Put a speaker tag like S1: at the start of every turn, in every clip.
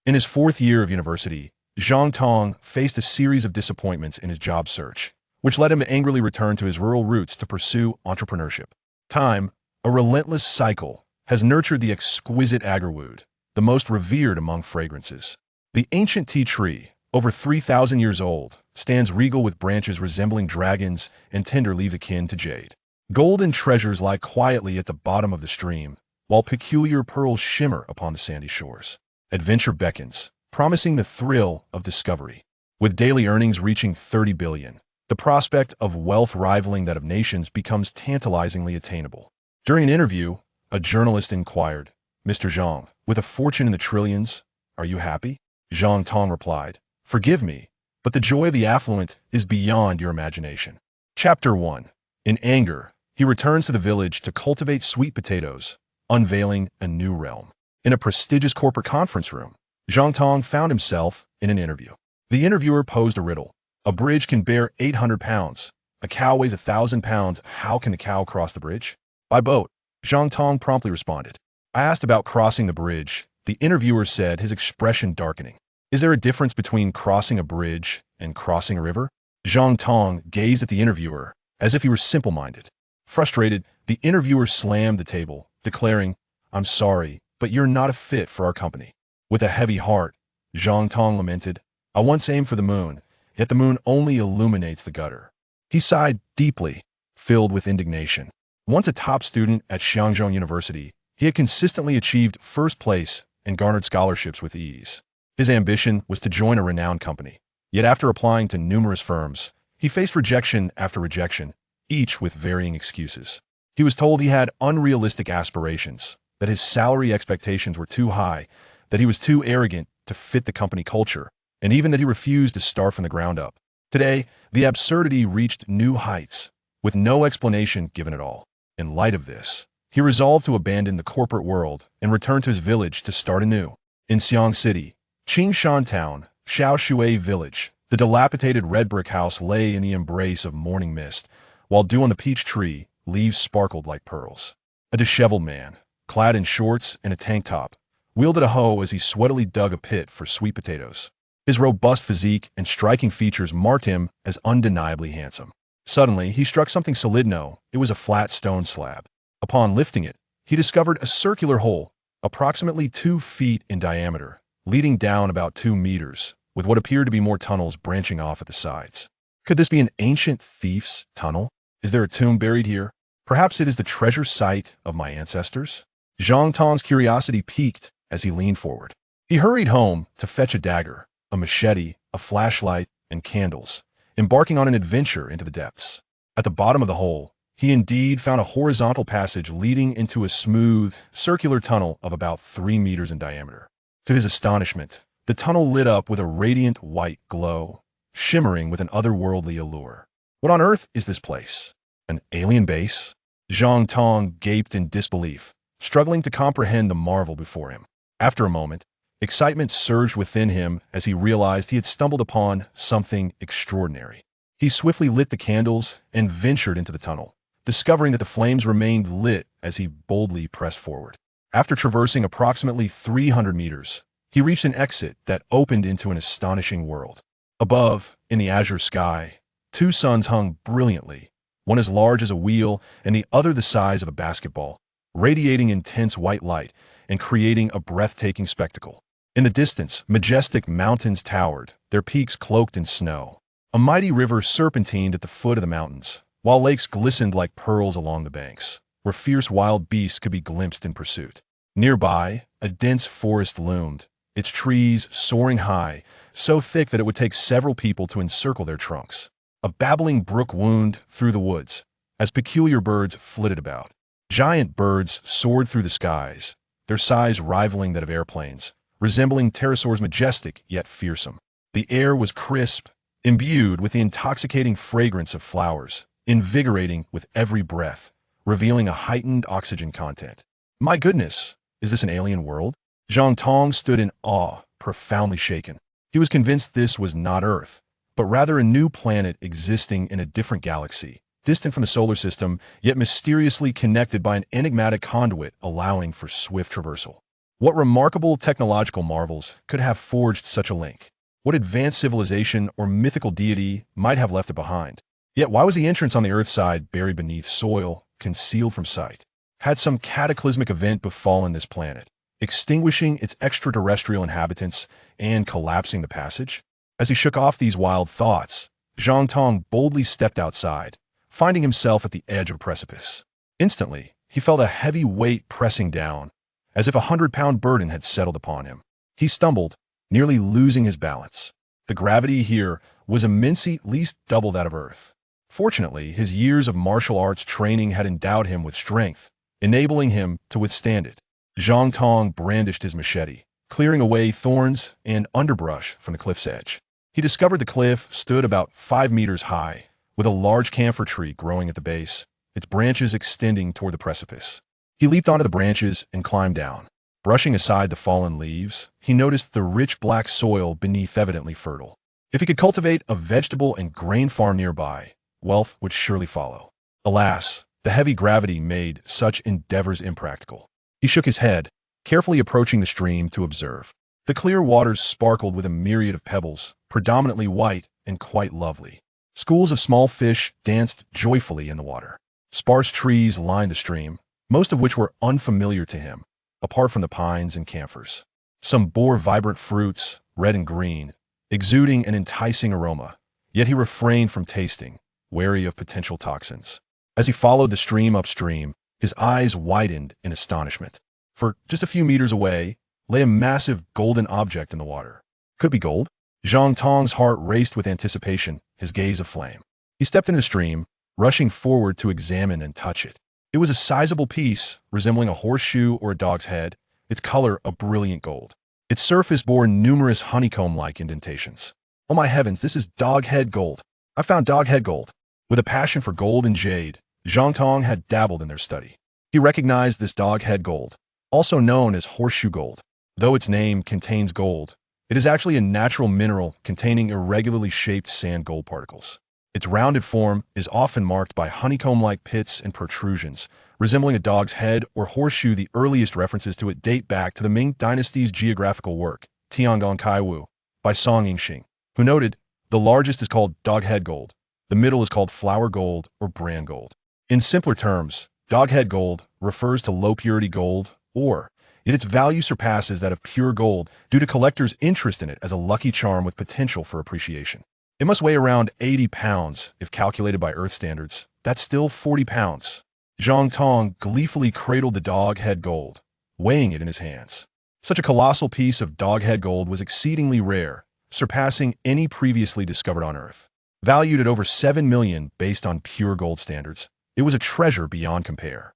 S1: In his fourth year of university, Zhang Tong faced a series of disappointments in his job search, which led him to angrily return to his rural roots to pursue entrepreneurship. Time, a relentless cycle, has nurtured the exquisite agarwood, the most revered among fragrances. The ancient tea tree, over 3,000 years old, stands regal with branches resembling dragons and tender leaves akin to jade. Golden treasures lie quietly at the bottom of the stream, while peculiar pearls shimmer upon the sandy shores. Adventure beckons, promising the thrill of discovery. With daily earnings reaching 30 billion, the prospect of wealth rivaling that of nations becomes tantalizingly attainable. During an interview, a journalist inquired, "Mr. Zhang, with a fortune in the trillions, are you happy?" Zhang Tong replied, "Forgive me, but the joy of the affluent is beyond your imagination." Chapter 1. In anger, he returns to the village to cultivate sweet potatoes, unveiling a new realm. In a prestigious corporate conference room, Zhang Tong found himself in an interview. The interviewer posed a riddle. A bridge can bear 800 pounds. A cow weighs 1,000 pounds. How can the cow cross the bridge? By boat. Zhang Tong promptly responded. I asked about crossing the bridge. The interviewer said, his expression darkening. Is there a difference between crossing a bridge and crossing a river? Zhang Tong gazed at the interviewer as if he were simple-minded. Frustrated, the interviewer slammed the table, declaring, I'm sorry, but you're not a fit for our company. With a heavy heart, Zhang Tong lamented, I once aimed for the moon, yet the moon only illuminates the gutter. He sighed deeply, filled with indignation. Once a top student at Xiangzhou University, he had consistently achieved first place and garnered scholarships with ease. His ambition was to join a renowned company. Yet after applying to numerous firms, he faced rejection after rejection, each with varying excuses. He was told he had unrealistic aspirations, that his salary expectations were too high, that he was too arrogant to fit the company culture, and even that he refused to start from the ground up. Today, the absurdity reached new heights, with no explanation given at all. In light of this, he resolved to abandon the corporate world and return to his village to start anew. In Xiang City, Qingshan Town, Shaoshui Village, the dilapidated red brick house lay in the embrace of morning mist, while dew on the peach tree, leaves sparkled like pearls. A disheveled man, clad in shorts and a tank top, wielded a hoe as he sweatily dug a pit for sweet potatoes. His robust physique and striking features marked him as undeniably handsome. Suddenly, he struck something solid. No, it was a flat stone slab. Upon lifting it, he discovered a circular hole, approximately 2 feet in diameter, leading down about 2 meters, with what appeared to be more tunnels branching off at the sides. Could this be an ancient thief's tunnel? Is there a tomb buried here? Perhaps it is the treasure site of my ancestors? Zhang Tong's curiosity piqued as he leaned forward. He hurried home to fetch a dagger, a machete, a flashlight, and candles, embarking on an adventure into the depths. At the bottom of the hole, he indeed found a horizontal passage leading into a smooth, circular tunnel of about 3 meters in diameter. To his astonishment, the tunnel lit up with a radiant white glow, shimmering with an otherworldly allure. What on earth is this place? An alien base? Zhang Tong gaped in disbelief, struggling to comprehend the marvel before him. After a moment, excitement surged within him as he realized he had stumbled upon something extraordinary. He swiftly lit the candles and ventured into the tunnel, discovering that the flames remained lit as he boldly pressed forward. After traversing approximately 300 meters, he reached an exit that opened into an astonishing world. Above, in the azure sky, 2 suns hung brilliantly, one as large as a wheel and the other the size of a basketball, radiating intense white light and creating a breathtaking spectacle. In the distance, majestic mountains towered, their peaks cloaked in snow. A mighty river serpentined at the foot of the mountains, while lakes glistened like pearls along the banks, where fierce wild beasts could be glimpsed in pursuit. Nearby, a dense forest loomed, its trees soaring high, so thick that it would take several people to encircle their trunks. A babbling brook wound through the woods, as peculiar birds flitted about. Giant birds soared through the skies, their size rivaling that of airplanes, resembling pterosaurs majestic yet fearsome. The air was crisp, imbued with the intoxicating fragrance of flowers, invigorating with every breath, revealing a heightened oxygen content. My goodness, is this an alien world? Zhang Tong stood in awe, profoundly shaken. He was convinced this was not Earth, but rather a new planet existing in a different galaxy, distant from the solar system, yet mysteriously connected by an enigmatic conduit allowing for swift traversal. What remarkable technological marvels could have forged such a link? What advanced civilization or mythical deity might have left it behind? Yet why was the entrance on the Earth side buried beneath soil, concealed from sight? Had some cataclysmic event befallen this planet, extinguishing its extraterrestrial inhabitants and collapsing the passage? As he shook off these wild thoughts, Zhang Tong boldly stepped outside, finding himself at the edge of a precipice. Instantly, he felt a heavy weight pressing down, as if a 100-pound burden had settled upon him. He stumbled, nearly losing his balance. The gravity here was immensely, at least double that of Earth. Fortunately, his years of martial arts training had endowed him with strength, enabling him to withstand it. Zhang Tong brandished his machete, clearing away thorns and underbrush from the cliff's edge. He discovered the cliff stood about 5 meters high, with a large camphor tree growing at the base, its branches extending toward the precipice. He leaped onto the branches and climbed down. Brushing aside the fallen leaves, he noticed the rich black soil beneath evidently fertile. If he could cultivate a vegetable and grain farm nearby, wealth would surely follow. Alas, the heavy gravity made such endeavors impractical. He shook his head, carefully approaching the stream to observe. The clear waters sparkled with a myriad of pebbles, predominantly white and quite lovely. Schools of small fish danced joyfully in the water. Sparse trees lined the stream, most of which were unfamiliar to him, apart from the pines and camphors. Some bore vibrant fruits, red and green, exuding an enticing aroma, yet he refrained from tasting, wary of potential toxins. As he followed the stream upstream, his eyes widened in astonishment. For just a few meters away lay a massive golden object in the water. Could it be gold? Zhang Tong's heart raced with anticipation, his gaze aflame. He stepped into the stream, rushing forward to examine and touch it. It was a sizable piece, resembling a horseshoe or a dog's head, its color a brilliant gold. Its surface bore numerous honeycomb-like indentations. Oh my heavens, this is dog-head gold. I found dog-head gold. With a passion for gold and jade, Zhang Tong had dabbled in their study. He recognized this dog-head gold, also known as horseshoe gold. Though its name contains gold, it is actually a natural mineral containing irregularly shaped sand gold particles. Its rounded form is often marked by honeycomb-like pits and protrusions, resembling a dog's head or horseshoe. The earliest references to it date back to the Ming Dynasty's geographical work, Tiangong Kaiwu, by Song Yingxing, who noted, the largest is called dog-head gold, the middle is called flower gold or brand gold. In simpler terms, dog-head gold refers to low-purity gold, yet its value surpasses that of pure gold due to collectors' interest in it as a lucky charm with potential for appreciation. It must weigh around 80 pounds if calculated by Earth standards. That's still 40 pounds. Zhang Tong gleefully cradled the dog-head gold, weighing it in his hands. Such a colossal piece of dog-head gold was exceedingly rare, surpassing any previously discovered on Earth. Valued at over 7 million based on pure gold standards, it was a treasure beyond compare.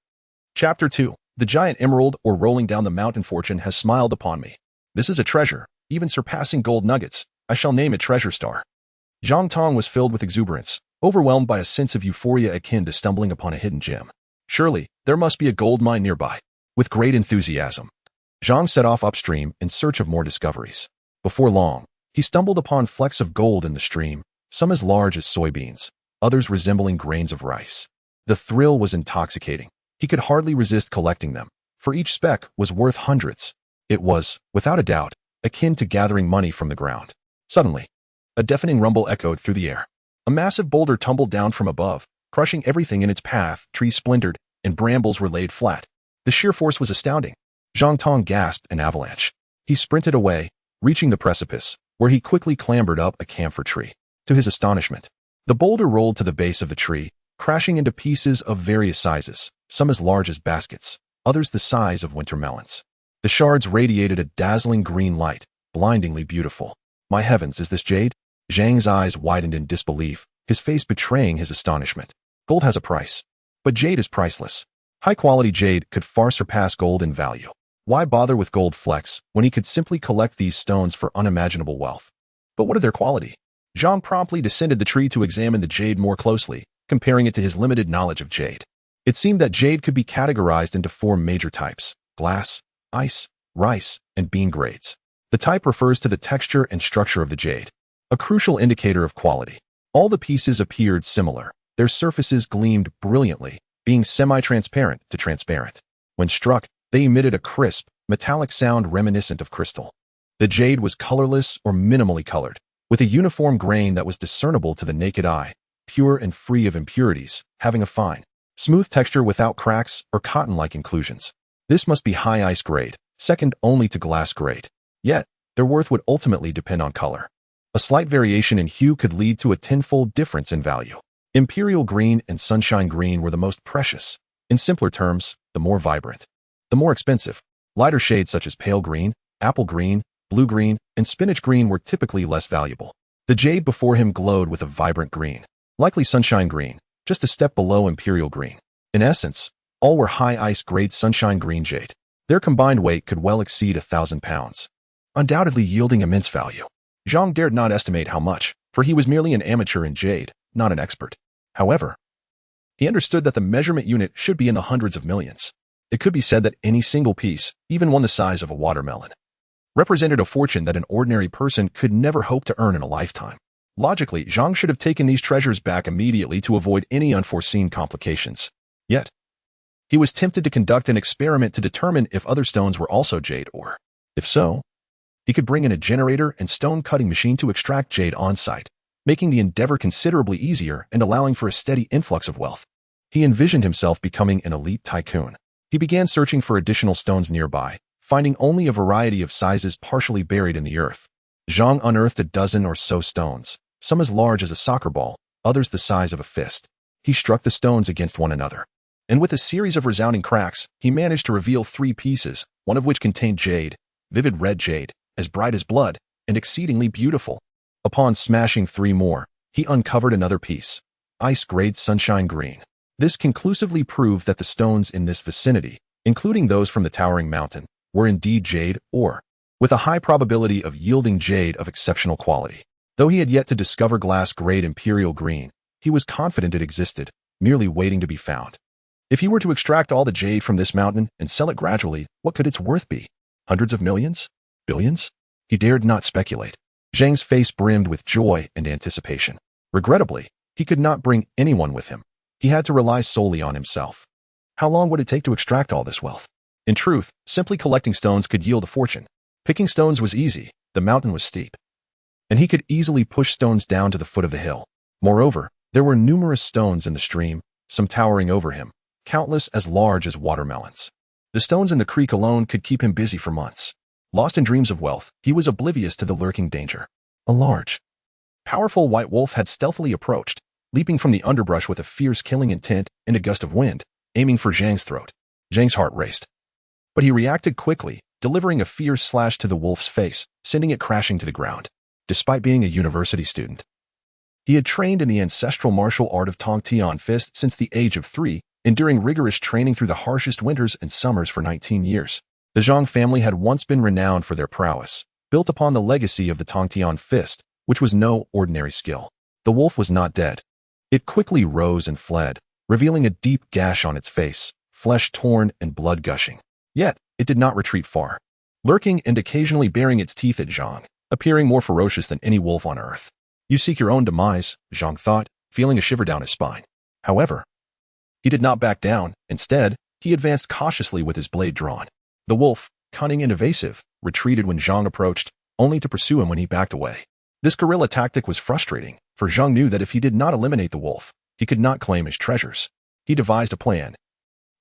S1: Chapter 2. The giant emerald or rolling down the mountain fortune has smiled upon me. This is a treasure, even surpassing gold nuggets. I shall name it Treasure Star. Zhang Tong was filled with exuberance, overwhelmed by a sense of euphoria akin to stumbling upon a hidden gem. Surely, there must be a gold mine nearby. With great enthusiasm, Zhang set off upstream in search of more discoveries. Before long, he stumbled upon flecks of gold in the stream, some as large as soybeans, others resembling grains of rice. The thrill was intoxicating. He could hardly resist collecting them, for each speck was worth hundreds. It was, without a doubt, akin to gathering money from the ground. Suddenly, a deafening rumble echoed through the air. A massive boulder tumbled down from above, crushing everything in its path. Trees splintered, and brambles were laid flat. The sheer force was astounding. Zhang Tong gasped an avalanche. He sprinted away, reaching the precipice, where he quickly clambered up a camphor tree. To his astonishment, the boulder rolled to the base of the tree, crashing into pieces of various sizes, some as large as baskets, others the size of winter melons. The shards radiated a dazzling green light, blindingly beautiful. My heavens, is this jade? Zhang's eyes widened in disbelief, his face betraying his astonishment. Gold has a price, but jade is priceless. High-quality jade could far surpass gold in value. Why bother with gold flecks when he could simply collect these stones for unimaginable wealth? But what of their quality? Zhang promptly descended the tree to examine the jade more closely, comparing it to his limited knowledge of jade. It seemed that jade could be categorized into 4 major types: glass, ice, rice, and bean grades. The type refers to the texture and structure of the jade, a crucial indicator of quality. All the pieces appeared similar. Their surfaces gleamed brilliantly, being semi-transparent to transparent. When struck, they emitted a crisp, metallic sound reminiscent of crystal. The jade was colorless or minimally colored, with a uniform grain that was discernible to the naked eye, pure and free of impurities, having a fine, smooth texture without cracks or cotton-like inclusions. This must be high ice grade, second only to glass grade. Yet, their worth would ultimately depend on color. A slight variation in hue could lead to a tenfold difference in value. Imperial green and sunshine green were the most precious. In simpler terms, the more vibrant. The more expensive. Lighter shades such as pale green, apple green, blue green, and spinach green were typically less valuable. The jade before him glowed with a vibrant green, likely sunshine green, just a step below imperial green. In essence, all were high ice grade sunshine green jade. Their combined weight could well exceed 1,000 pounds, undoubtedly yielding immense value. Zhang dared not estimate how much, for he was merely an amateur in jade, not an expert. However, he understood that the measurement unit should be in the hundreds of millions. It could be said that any single piece, even one the size of a watermelon, represented a fortune that an ordinary person could never hope to earn in a lifetime. Logically, Zhang should have taken these treasures back immediately to avoid any unforeseen complications. Yet, he was tempted to conduct an experiment to determine if other stones were also jade or, if so, he could bring in a generator and stone-cutting machine to extract jade on-site, making the endeavor considerably easier and allowing for a steady influx of wealth. He envisioned himself becoming an elite tycoon. He began searching for additional stones nearby, finding only a variety of sizes partially buried in the earth. Zhang unearthed a dozen or so stones, some as large as a soccer ball, others the size of a fist. He struck the stones against one another, and with a series of resounding cracks, he managed to reveal 3 pieces, one of which contained jade, vivid red jade, as bright as blood, and exceedingly beautiful. Upon smashing 3 more, he uncovered another piece, ice-grade sunshine green. This conclusively proved that the stones in this vicinity, including those from the towering mountain, were indeed jade or, with a high probability of yielding jade of exceptional quality. Though he had yet to discover glass-grade imperial green, he was confident it existed, merely waiting to be found. If he were to extract all the jade from this mountain and sell it gradually, what could its worth be? Hundreds of millions? Billions? He dared not speculate. Zhang's face brimmed with joy and anticipation. Regrettably, he could not bring anyone with him. He had to rely solely on himself. How long would it take to extract all this wealth? In truth, simply collecting stones could yield a fortune. Picking stones was easy, the mountain was steep, and he could easily push stones down to the foot of the hill. Moreover, there were numerous stones in the stream, some towering over him, countless as large as watermelons. The stones in the creek alone could keep him busy for months. Lost in dreams of wealth, he was oblivious to the lurking danger. A large, powerful white wolf had stealthily approached, leaping from the underbrush with a fierce killing intent and a gust of wind, aiming for Zhang's throat. Zhang's heart raced. But he reacted quickly, delivering a fierce slash to the wolf's face, sending it crashing to the ground. Despite being a university student, he had trained in the ancestral martial art of Tong Tian Fist since the age of 3, enduring rigorous training through the harshest winters and summers for 19 years. The Zhang family had once been renowned for their prowess, built upon the legacy of the Tong Tian Fist, which was no ordinary skill. The wolf was not dead. It quickly rose and fled, revealing a deep gash on its face, flesh torn and blood gushing. Yet, it did not retreat far, lurking and occasionally baring its teeth at Zhang, appearing more ferocious than any wolf on earth. You seek your own demise, Zhang thought, feeling a shiver down his spine. However, he did not back down. Instead, he advanced cautiously with his blade drawn. The wolf, cunning and evasive, retreated when Zhang approached, only to pursue him when he backed away. This guerrilla tactic was frustrating, for Zhang knew that if he did not eliminate the wolf, he could not claim his treasures. He devised a plan,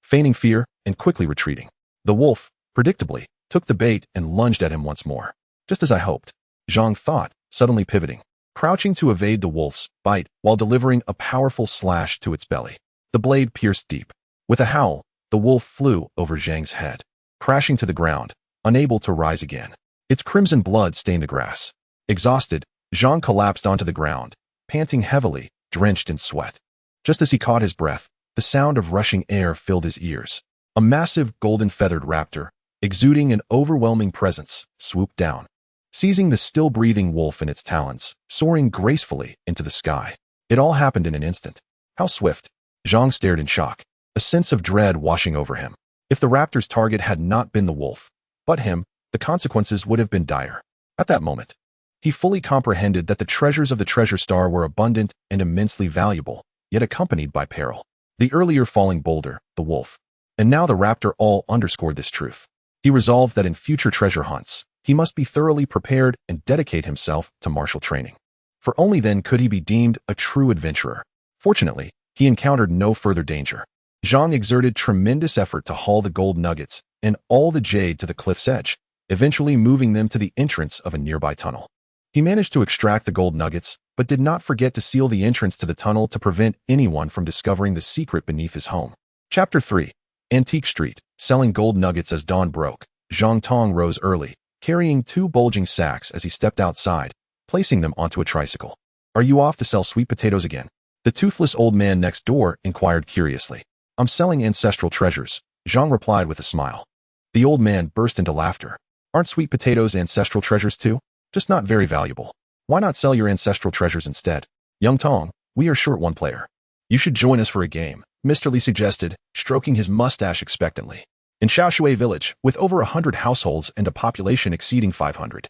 S1: feigning fear and quickly retreating. The wolf, predictably, took the bait and lunged at him once more. Just as I hoped, Zhang thought, suddenly pivoting, crouching to evade the wolf's bite while delivering a powerful slash to its belly. The blade pierced deep. With a howl, the wolf flew over Zhang's head, crashing to the ground, unable to rise again. Its crimson blood stained the grass. Exhausted, Zhang collapsed onto the ground, panting heavily, drenched in sweat. Just as he caught his breath, the sound of rushing air filled his ears. A massive golden-feathered raptor, exuding an overwhelming presence, swooped down, seizing the still-breathing wolf in its talons, soaring gracefully into the sky. It all happened in an instant. How swift! Zhang stared in shock, a sense of dread washing over him. If the raptor's target had not been the wolf, but him, the consequences would have been dire. At that moment, he fully comprehended that the treasures of the treasure star were abundant and immensely valuable, yet accompanied by peril. The earlier falling boulder, the wolf, and now the raptor all underscored this truth. He resolved that in future treasure hunts, he must be thoroughly prepared and dedicate himself to martial training. For only then could he be deemed a true adventurer. Fortunately, he encountered no further danger. Zhang exerted tremendous effort to haul the gold nuggets and all the jade to the cliff's edge, eventually moving them to the entrance of a nearby tunnel. He managed to extract the gold nuggets, but did not forget to seal the entrance to the tunnel to prevent anyone from discovering the secret beneath his home. Chapter 3. Antique Street. Selling gold nuggets. As dawn broke, Zhang Tong rose early, carrying 2 bulging sacks as he stepped outside, placing them onto a tricycle. "Are you off to sell sweet potatoes again?" The toothless old man next door inquired curiously. "I'm selling ancestral treasures," Zhang replied with a smile. The old man burst into laughter. "Aren't sweet potatoes ancestral treasures too? Just not very valuable. Why not sell your ancestral treasures instead? Young Tong, we are short one player. You should join us for a game," Mr. Li suggested, stroking his mustache expectantly. In Shaoshui village, with over 100 households and a population exceeding 500,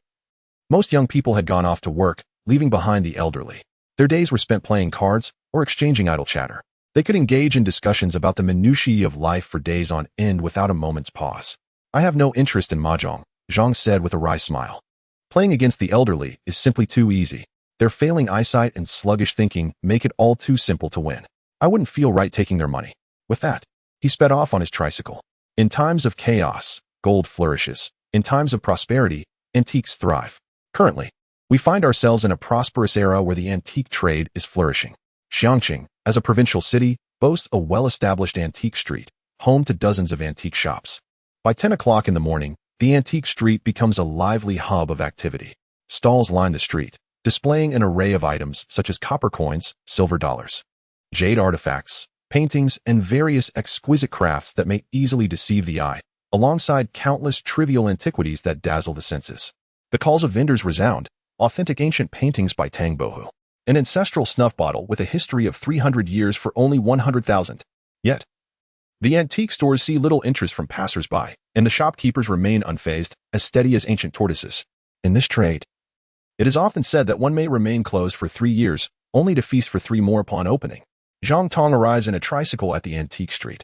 S1: most young people had gone off to work, leaving behind the elderly. Their days were spent playing cards or exchanging idle chatter. They could engage in discussions about the minutiae of life for days on end without a moment's pause. "I have no interest in mahjong," Zhang said with a wry smile. "Playing against the elderly is simply too easy. Their failing eyesight and sluggish thinking make it all too simple to win. I wouldn't feel right taking their money." With that, he sped off on his tricycle. In times of chaos, gold flourishes. In times of prosperity, antiques thrive. Currently, we find ourselves in a prosperous era where the antique trade is flourishing. Xiangqing, as a provincial city, boasts a well-established antique street, home to dozens of antique shops. By 10 o'clock in the morning, the antique street becomes a lively hub of activity. Stalls line the street, displaying an array of items such as copper coins, silver dollars, jade artifacts, paintings, and various exquisite crafts that may easily deceive the eye, alongside countless trivial antiquities that dazzle the senses. The calls of vendors resound: authentic ancient paintings by Tang Bohu, an ancestral snuff bottle with a history of 300 years for only 100,000. Yet, the antique stores see little interest from passers-by, and the shopkeepers remain unfazed, as steady as ancient tortoises. In this trade, it is often said that one may remain closed for 3 years, only to feast for 3 more upon opening. Zhang Tong arrives in a tricycle at the antique street,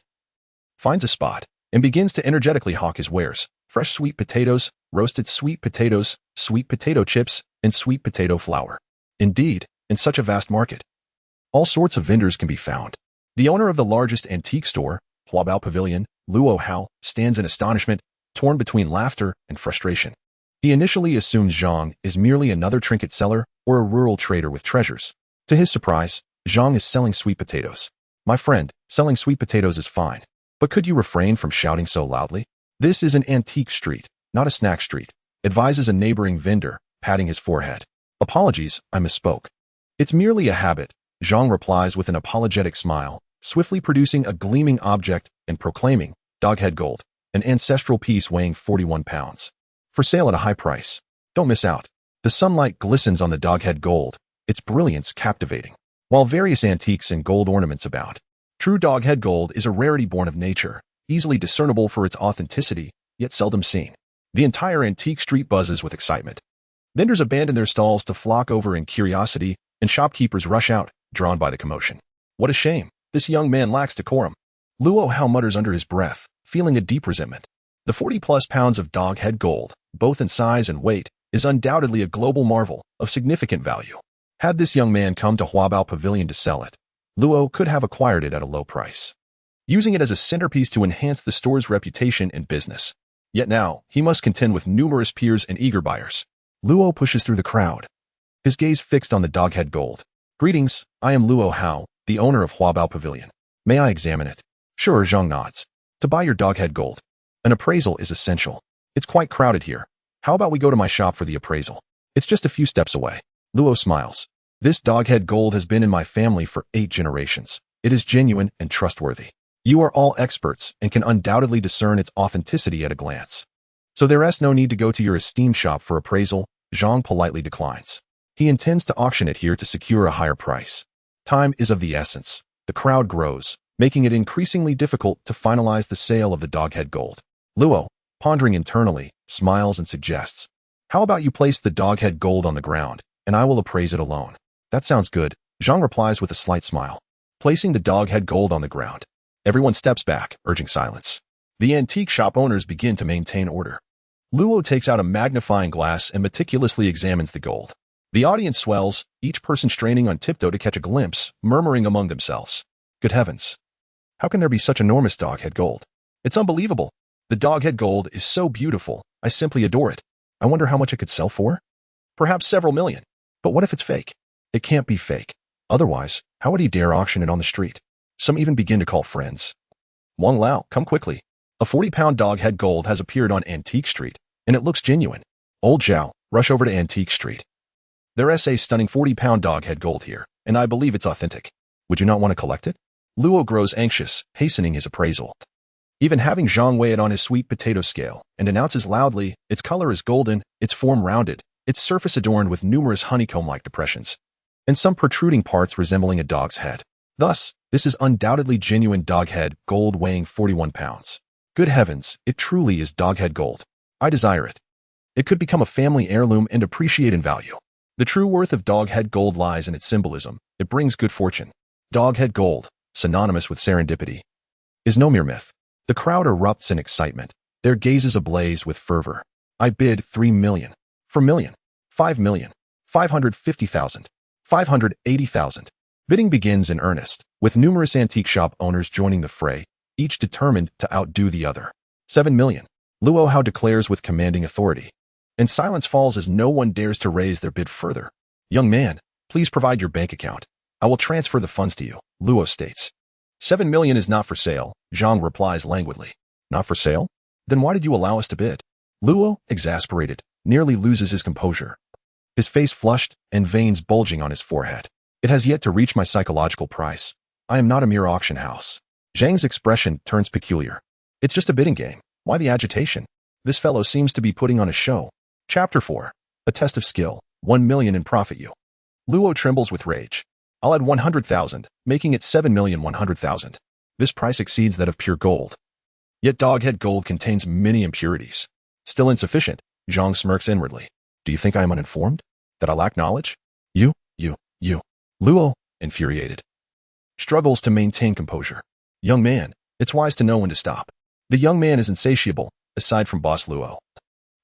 S1: finds a spot, and begins to energetically hawk his wares: fresh sweet potatoes, roasted sweet potatoes, sweet potato chips, and sweet potato flour. Indeed, in such a vast market, all sorts of vendors can be found. The owner of the largest antique store, Huabao Pavilion, Luo Hao, stands in astonishment, torn between laughter and frustration. He initially assumes Zhang is merely another trinket seller or a rural trader with treasures. To his surprise, Zhang is selling sweet potatoes. "My friend, selling sweet potatoes is fine, but could you refrain from shouting so loudly? This is an antique street, not a snack street," advises a neighboring vendor, patting his forehead. "Apologies, I misspoke. It's merely a habit," Zhang replies with an apologetic smile, swiftly producing a gleaming object and proclaiming, "Doghead gold, an ancestral piece weighing 41 pounds. For sale at a high price. Don't miss out." The sunlight glistens on the doghead gold, its brilliance captivating, while various antiques and gold ornaments abound. True doghead gold is a rarity born of nature, easily discernible for its authenticity, yet seldom seen. The entire antique street buzzes with excitement. Vendors abandon their stalls to flock over in curiosity, and shopkeepers rush out, drawn by the commotion. "What a shame, this young man lacks decorum," Luo Hao mutters under his breath, feeling a deep resentment. The 40-plus pounds of doghead gold, both in size and weight, is undoubtedly a global marvel of significant value. Had this young man come to Huabao Pavilion to sell it, Luo could have acquired it at a low price, using it as a centerpiece to enhance the store's reputation and business. Yet now, he must contend with numerous peers and eager buyers. Luo pushes through the crowd, his gaze fixed on the doghead gold. "Greetings, I am Luo Hao, the owner of Huabao Pavilion. May I examine it?" "Sure," Zhang nods. "To buy your doghead gold, an appraisal is essential. It's quite crowded here. How about we go to my shop for the appraisal? It's just a few steps away." Luo smiles. "This doghead gold has been in my family for 8 generations. It is genuine and trustworthy. You are all experts and can undoubtedly discern its authenticity at a glance. So there is no need to go to your esteemed shop for appraisal." Zhang politely declines. He intends to auction it here to secure a higher price. Time is of the essence. The crowd grows, making it increasingly difficult to finalize the sale of the doghead gold. Luo, pondering internally, smiles and suggests, "How about you place the doghead gold on the ground, and I will appraise it alone?" "That sounds good," Zhang replies with a slight smile. Placing the doghead gold on the ground, everyone steps back, urging silence. The antique shop owners begin to maintain order. Luo takes out a magnifying glass and meticulously examines the gold. The audience swells, each person straining on tiptoe to catch a glimpse, murmuring among themselves. Good heavens! How can there be such enormous doghead gold? It's unbelievable. The doghead gold is so beautiful, I simply adore it. I wonder how much it could sell for? Perhaps several million. But what if it's fake? It can't be fake. Otherwise, how would he dare auction it on the street? Some even begin to call friends. Wang Lao, come quickly. A 40-pound doghead gold has appeared on Antique Street, and it looks genuine. Old Zhao, rush over to Antique Street. There's a stunning 40-pound doghead gold here, and I believe it's authentic. Would you not want to collect it? Luo grows anxious, hastening his appraisal. Even having Zhang weigh it on his sweet potato scale, and announces loudly, its color is golden, its form rounded, its surface adorned with numerous honeycomb-like depressions, and some protruding parts resembling a dog's head. Thus, this is undoubtedly genuine doghead gold weighing 41 pounds. Good heavens, it truly is doghead gold. I desire it. It could become a family heirloom and appreciate in value. The true worth of doghead gold lies in its symbolism. It brings good fortune. Doghead gold, synonymous with serendipity, is no mere myth. The crowd erupts in excitement, their gazes ablaze with fervor. I bid 3 million. For million. 5 million. 550,000. 580,000. Bidding begins in earnest, with numerous antique shop owners joining the fray, each determined to outdo the other. 7 million. Luo Hao declares with commanding authority. And silence falls as no one dares to raise their bid further. Young man, please provide your bank account. I will transfer the funds to you, Luo states. 7 million is not for sale, Zhang replies languidly. Not for sale? Then why did you allow us to bid? Luo, exasperated, nearly loses his composure. His face flushed and veins bulging on his forehead. It has yet to reach my psychological price. I am not a mere auction house. Zhang's expression turns peculiar. It's just a bidding game. Why the agitation? This fellow seems to be putting on a show. Chapter 4. A test of skill. 1 million in profit you. Luo trembles with rage. I'll add 100,000, making it 7,100,000. This price exceeds that of pure gold. Yet doghead gold contains many impurities. Still insufficient, Zhang smirks inwardly. Do you think I am uninformed? That I lack knowledge? You. Luo, infuriated, struggles to maintain composure. Young man, it's wise to know when to stop. The young man is insatiable, aside from boss Luo.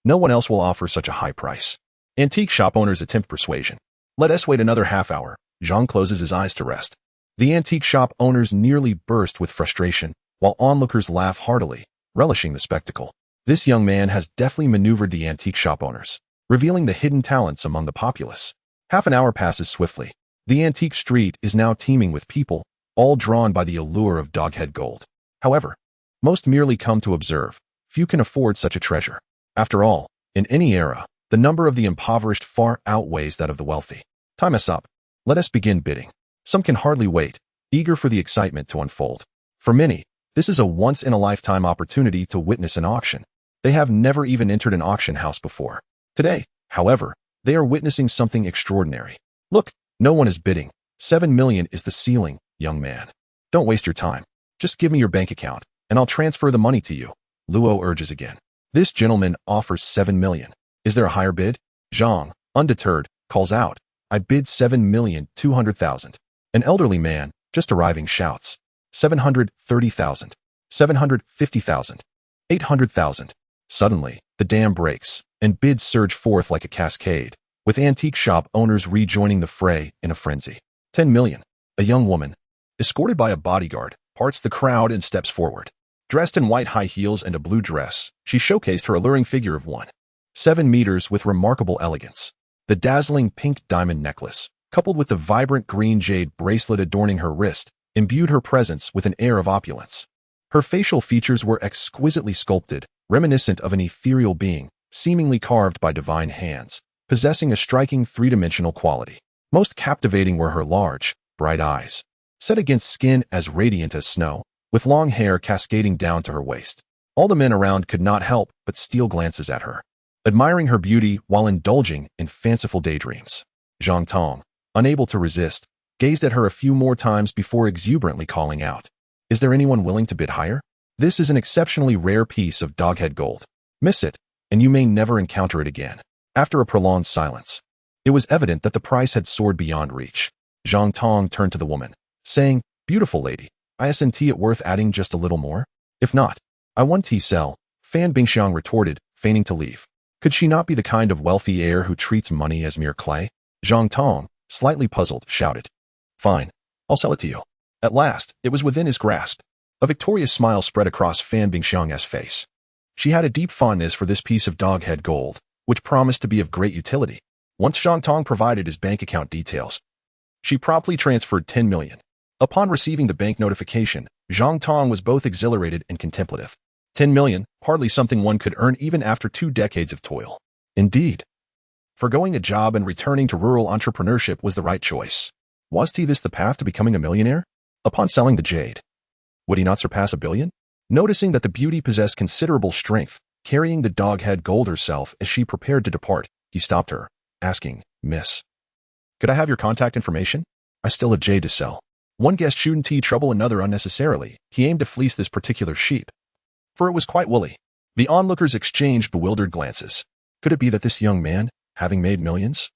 S1: No one else will offer such a high price. Antique shop owners attempt persuasion. Let us wait another half hour. Zhang closes his eyes to rest. The antique shop owners nearly burst with frustration, while onlookers laugh heartily, relishing the spectacle. This young man has deftly maneuvered the antique shop owners, revealing the hidden talents among the populace. Half an hour passes swiftly. The antique street is now teeming with people, all drawn by the allure of doghead gold. However, most merely come to observe. Few can afford such a treasure. After all, in any era, the number of the impoverished far outweighs that of the wealthy. Time us up. Let us begin bidding. Some can hardly wait, eager for the excitement to unfold. For many, this is a once-in-a-lifetime opportunity to witness an auction. They have never even entered an auction house before. Today, however, they are witnessing something extraordinary. Look, no one is bidding. 7 million is the ceiling, young man. Don't waste your time. Just give me your bank account, and I'll transfer the money to you. Luo urges again. This gentleman offers 7 million. Is there a higher bid? Zhang, undeterred, calls out. I bid 7,200,000. An elderly man, just arriving, shouts. 730,000. 750,000. 800,000. Suddenly, the dam breaks, and bids surge forth like a cascade, with antique shop owners rejoining the fray in a frenzy. 10 million. A young woman, escorted by a bodyguard, parts the crowd and steps forward. Dressed in white high heels and a blue dress, she showcased her alluring figure of 1.7 meters with remarkable elegance. The dazzling pink diamond necklace, coupled with the vibrant green jade bracelet adorning her wrist, imbued her presence with an air of opulence. Her facial features were exquisitely sculpted, reminiscent of an ethereal being, seemingly carved by divine hands, possessing a striking three-dimensional quality. Most captivating were her large, bright eyes, set against skin as radiant as snow, with long hair cascading down to her waist. All the men around could not help but steal glances at her, admiring her beauty while indulging in fanciful daydreams. Zhang Tong, unable to resist, gazed at her a few more times before exuberantly calling out, "Is there anyone willing to bid higher? This is an exceptionally rare piece of doghead gold. Miss it, and you may never encounter it again." After a prolonged silence, it was evident that the price had soared beyond reach. Zhang Tong turned to the woman, saying, "Beautiful lady, isn't it worth adding just a little more? If not, I want tea sell, Fan Bingxiang retorted, feigning to leave. Could she not be the kind of wealthy heir who treats money as mere clay? Zhang Tong, slightly puzzled, shouted. Fine, I'll sell it to you. At last, it was within his grasp. A victorious smile spread across Fan Bingxiang's face. She had a deep fondness for this piece of dog-head gold, which promised to be of great utility. Once Zhang Tong provided his bank account details, she promptly transferred 10 million. Upon receiving the bank notification, Zhang Tong was both exhilarated and contemplative. 10 million, hardly something one could earn even after 2 decades of toil. Indeed, forgoing a job and returning to rural entrepreneurship was the right choice. Was this the path to becoming a millionaire? Upon selling the jade, would he not surpass 1 billion? Noticing that the beauty possessed considerable strength, carrying the dog-head gold herself as she prepared to depart, he stopped her, asking, Miss, could I have your contact information? I still have jade to sell. One guest shouldn't trouble another unnecessarily. He aimed to fleece this particular sheep, for it was quite woolly. The onlookers exchanged bewildered glances. Could it be that this young man, having made millions,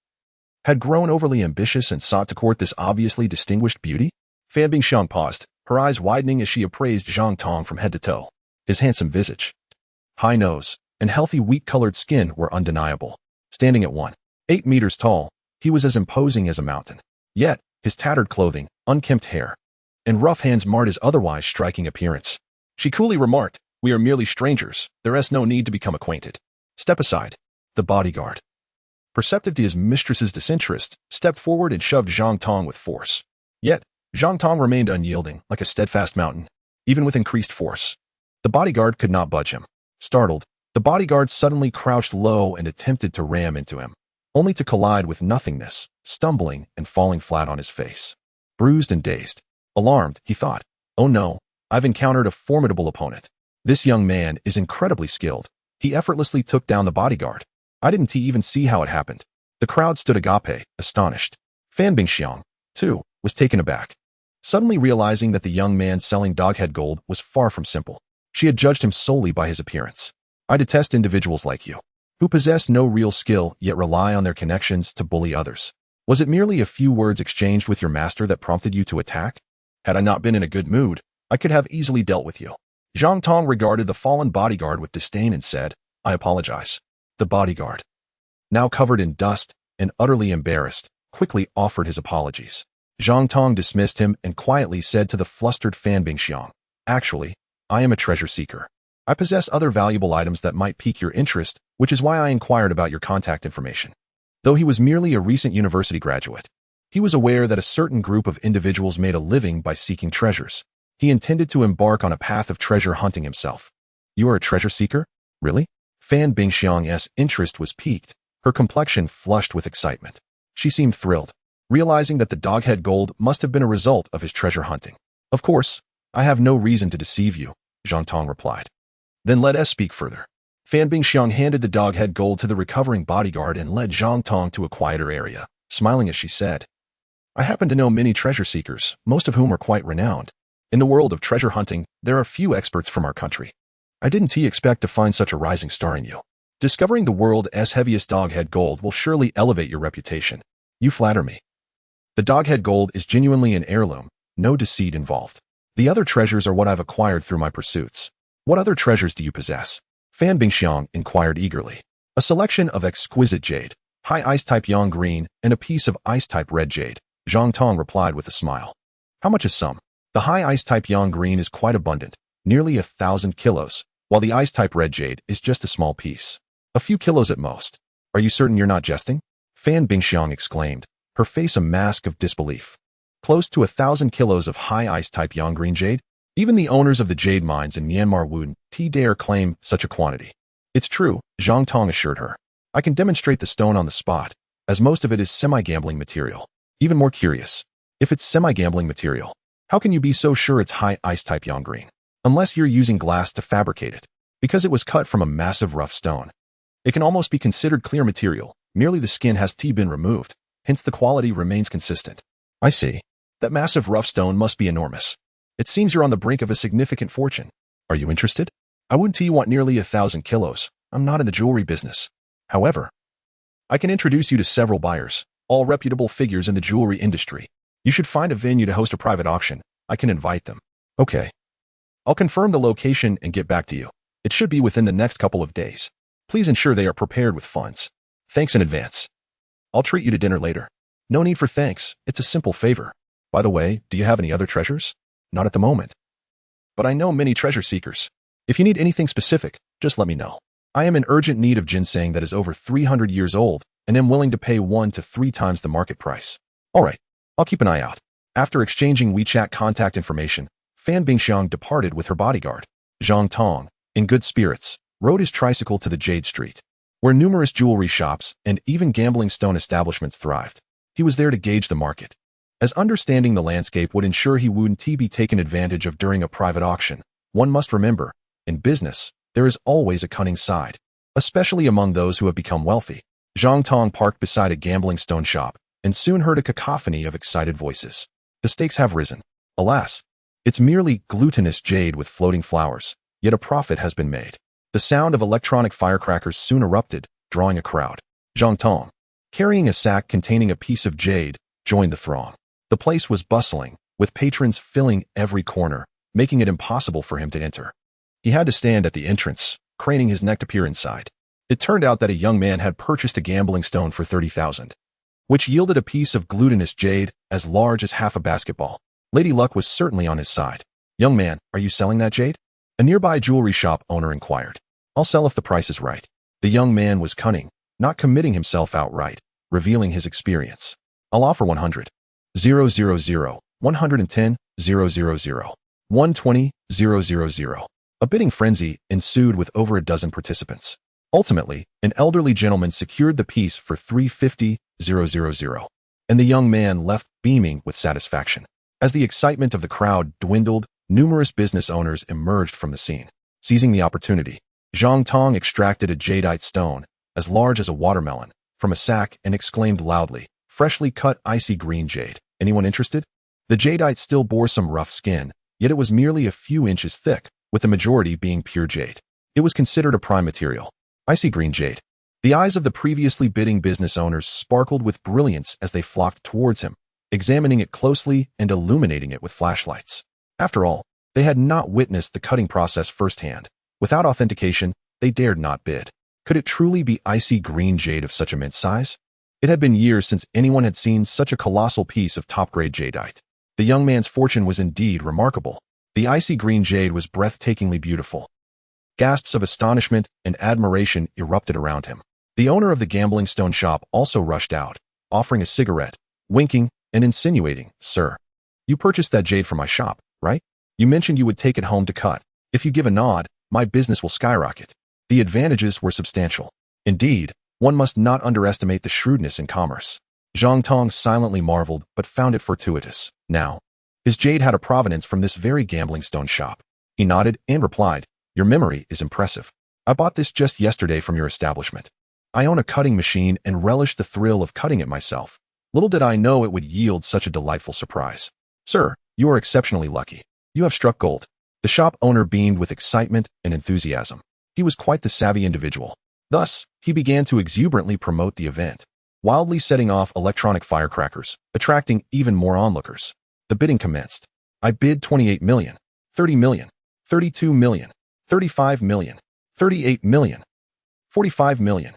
S1: had grown overly ambitious and sought to court this obviously distinguished beauty? Fan Bingxiang paused, her eyes widening as she appraised Zhang Tong from head to toe. His handsome visage, high nose, and healthy wheat-colored skin were undeniable. Standing at 1.8 meters tall, he was as imposing as a mountain. Yet, his tattered clothing, unkempt hair, and rough hands marred his otherwise striking appearance. She coolly remarked, We are merely strangers. There is no need to become acquainted. Step aside. The bodyguard, perceptive to his mistress's disinterest, stepped forward and shoved Zhang Tong with force. Yet, Zhang Tong remained unyielding, like a steadfast mountain, even with increased force. The bodyguard could not budge him. Startled, the bodyguard suddenly crouched low and attempted to ram into him, only to collide with nothingness, stumbling and falling flat on his face. Bruised and dazed. Alarmed, he thought, Oh no, I've encountered a formidable opponent. This young man is incredibly skilled. He effortlessly took down the bodyguard. I didn't even see how it happened. The crowd stood agape, astonished. Fan Bingxiang, too, was taken aback, suddenly realizing that the young man selling dog-head gold was far from simple. She had judged him solely by his appearance. I detest individuals like you, who possess no real skill yet rely on their connections to bully others. Was it merely a few words exchanged with your master that prompted you to attack? Had I not been in a good mood, I could have easily dealt with you. Zhang Tong regarded the fallen bodyguard with disdain and said, I apologize. The bodyguard, now covered in dust and utterly embarrassed, quickly offered his apologies. Zhang Tong dismissed him and quietly said to the flustered Fan Bingxiang, Actually, I am a treasure seeker. I possess other valuable items that might pique your interest, which is why I inquired about your contact information. Though he was merely a recent university graduate, he was aware that a certain group of individuals made a living by seeking treasures. He intended to embark on a path of treasure hunting himself. You are a treasure seeker? Really? Fan Bingxiang's interest was piqued, her complexion flushed with excitement. She seemed thrilled, realizing that the dog-head gold must have been a result of his treasure hunting. Of course, I have no reason to deceive you, Zhang Tong replied. Then let us speak further. Fan Bingxiang handed the dog-head gold to the recovering bodyguard and led Zhang Tong to a quieter area, smiling as she said, I happen to know many treasure seekers, most of whom are quite renowned. In the world of treasure hunting, there are few experts from our country. I didn't expect to find such a rising star in you. Discovering the world's heaviest dog-head gold will surely elevate your reputation. You flatter me. The dog-head gold is genuinely an heirloom, no deceit involved. The other treasures are what I've acquired through my pursuits. What other treasures do you possess? Fan Bingxiang inquired eagerly. A selection of exquisite jade, high ice-type yang green, and a piece of ice-type red jade, Zhang Tong replied with a smile. How much is some? The high ice-type yang green is quite abundant, nearly 1,000 kilos, while the ice-type red jade is just a small piece. A few kilos at most. Are you certain you're not jesting? Fan Bingxiang exclaimed, her face a mask of disbelief. Close to 1,000 kilos of high ice-type yang green jade? Even the owners of the jade mines in Myanmar wouldn't dare claim such a quantity. It's true, Zhang Tong assured her. I can demonstrate the stone on the spot, as most of it is semi-gambling material. Even more curious, if it's semi-gambling material, how can you be so sure it's high ice-type yang green? Unless you're using glass to fabricate it, because it was cut from a massive rough stone. It can almost be considered clear material, merely the skin has been removed, hence the quality remains consistent. I see. That massive rough stone must be enormous. It seems you're on the brink of a significant fortune. Are you interested? I wouldn't want nearly 1,000 kilos. I'm not in the jewelry business. However, I can introduce you to several buyers, all reputable figures in the jewelry industry. You should find a venue to host a private auction. I can invite them. Okay. I'll confirm the location and get back to you. It should be within the next couple of days. Please ensure they are prepared with funds. Thanks in advance. I'll treat you to dinner later. No need for thanks. It's a simple favor. By the way, do you have any other treasures? Not at the moment. But I know many treasure seekers. If you need anything specific, just let me know. I am in urgent need of ginseng that is over 300 years old and am willing to pay 1 to 3 times the market price. All right, I'll keep an eye out. After exchanging WeChat contact information, Fan Bingxiang departed with her bodyguard. Zhang Tong, in good spirits, rode his tricycle to the Jade Street, where numerous jewelry shops and even gambling stone establishments thrived. He was there to gauge the market, as understanding the landscape would ensure he wouldn't be taken advantage of during a private auction. One must remember, in business, there is always a cunning side, especially among those who have become wealthy. Zhang Tong parked beside a gambling stone shop and soon heard a cacophony of excited voices. The stakes have risen. Alas, it's merely glutinous jade with floating flowers, yet a profit has been made. The sound of electronic firecrackers soon erupted, drawing a crowd. Zhang Tong, carrying a sack containing a piece of jade, joined the throng. The place was bustling, with patrons filling every corner, making it impossible for him to enter. He had to stand at the entrance, craning his neck to peer inside. It turned out that a young man had purchased a gambling stone for 30,000, which yielded a piece of glutinous jade as large as half a basketball. Lady Luck was certainly on his side. "Young man, are you selling that jade?" A nearby jewelry shop owner inquired. "I'll sell if the price is right." The young man was cunning, not committing himself outright, revealing his experience. "I'll offer 100. 000, 110, 000, 120, 000. A bidding frenzy ensued with over a dozen participants. Ultimately, an elderly gentleman secured the piece for 350, 000, and the young man left beaming with satisfaction. As the excitement of the crowd dwindled, numerous business owners emerged from the scene. Seizing the opportunity, Zhang Tong extracted a jadeite stone, as large as a watermelon, from a sack and exclaimed loudly, "Freshly cut icy green jade. Anyone interested?" The jadeite still bore some rough skin, yet it was merely a few inches thick, with the majority being pure jade. It was considered a prime material. Icy green jade. The eyes of the previously bidding business owners sparkled with brilliance as they flocked towards him, examining it closely and illuminating it with flashlights. After all, they had not witnessed the cutting process firsthand. Without authentication, they dared not bid. Could it truly be icy green jade of such immense size? It had been years since anyone had seen such a colossal piece of top-grade jadeite. The young man's fortune was indeed remarkable. The icy green jade was breathtakingly beautiful. Gasps of astonishment and admiration erupted around him. The owner of the gambling stone shop also rushed out, offering a cigarette, winking and insinuating, "Sir, you purchased that jade from my shop, right? You mentioned you would take it home to cut. If you give a nod, my business will skyrocket." The advantages were substantial. Indeed, one must not underestimate the shrewdness in commerce. Zhang Tong silently marveled, but found it fortuitous. Now, his jade had a provenance from this very gambling stone shop. He nodded and replied, "Your memory is impressive. I bought this just yesterday from your establishment. I own a cutting machine and relish the thrill of cutting it myself. Little did I know it would yield such a delightful surprise. Sir, you are exceptionally lucky. You have struck gold." The shop owner beamed with excitement and enthusiasm. He was quite the savvy individual. Thus, he began to exuberantly promote the event, wildly setting off electronic firecrackers, attracting even more onlookers. The bidding commenced. "I bid 28 million, 30 million, 32 million, 35 million, 38 million, 45 million.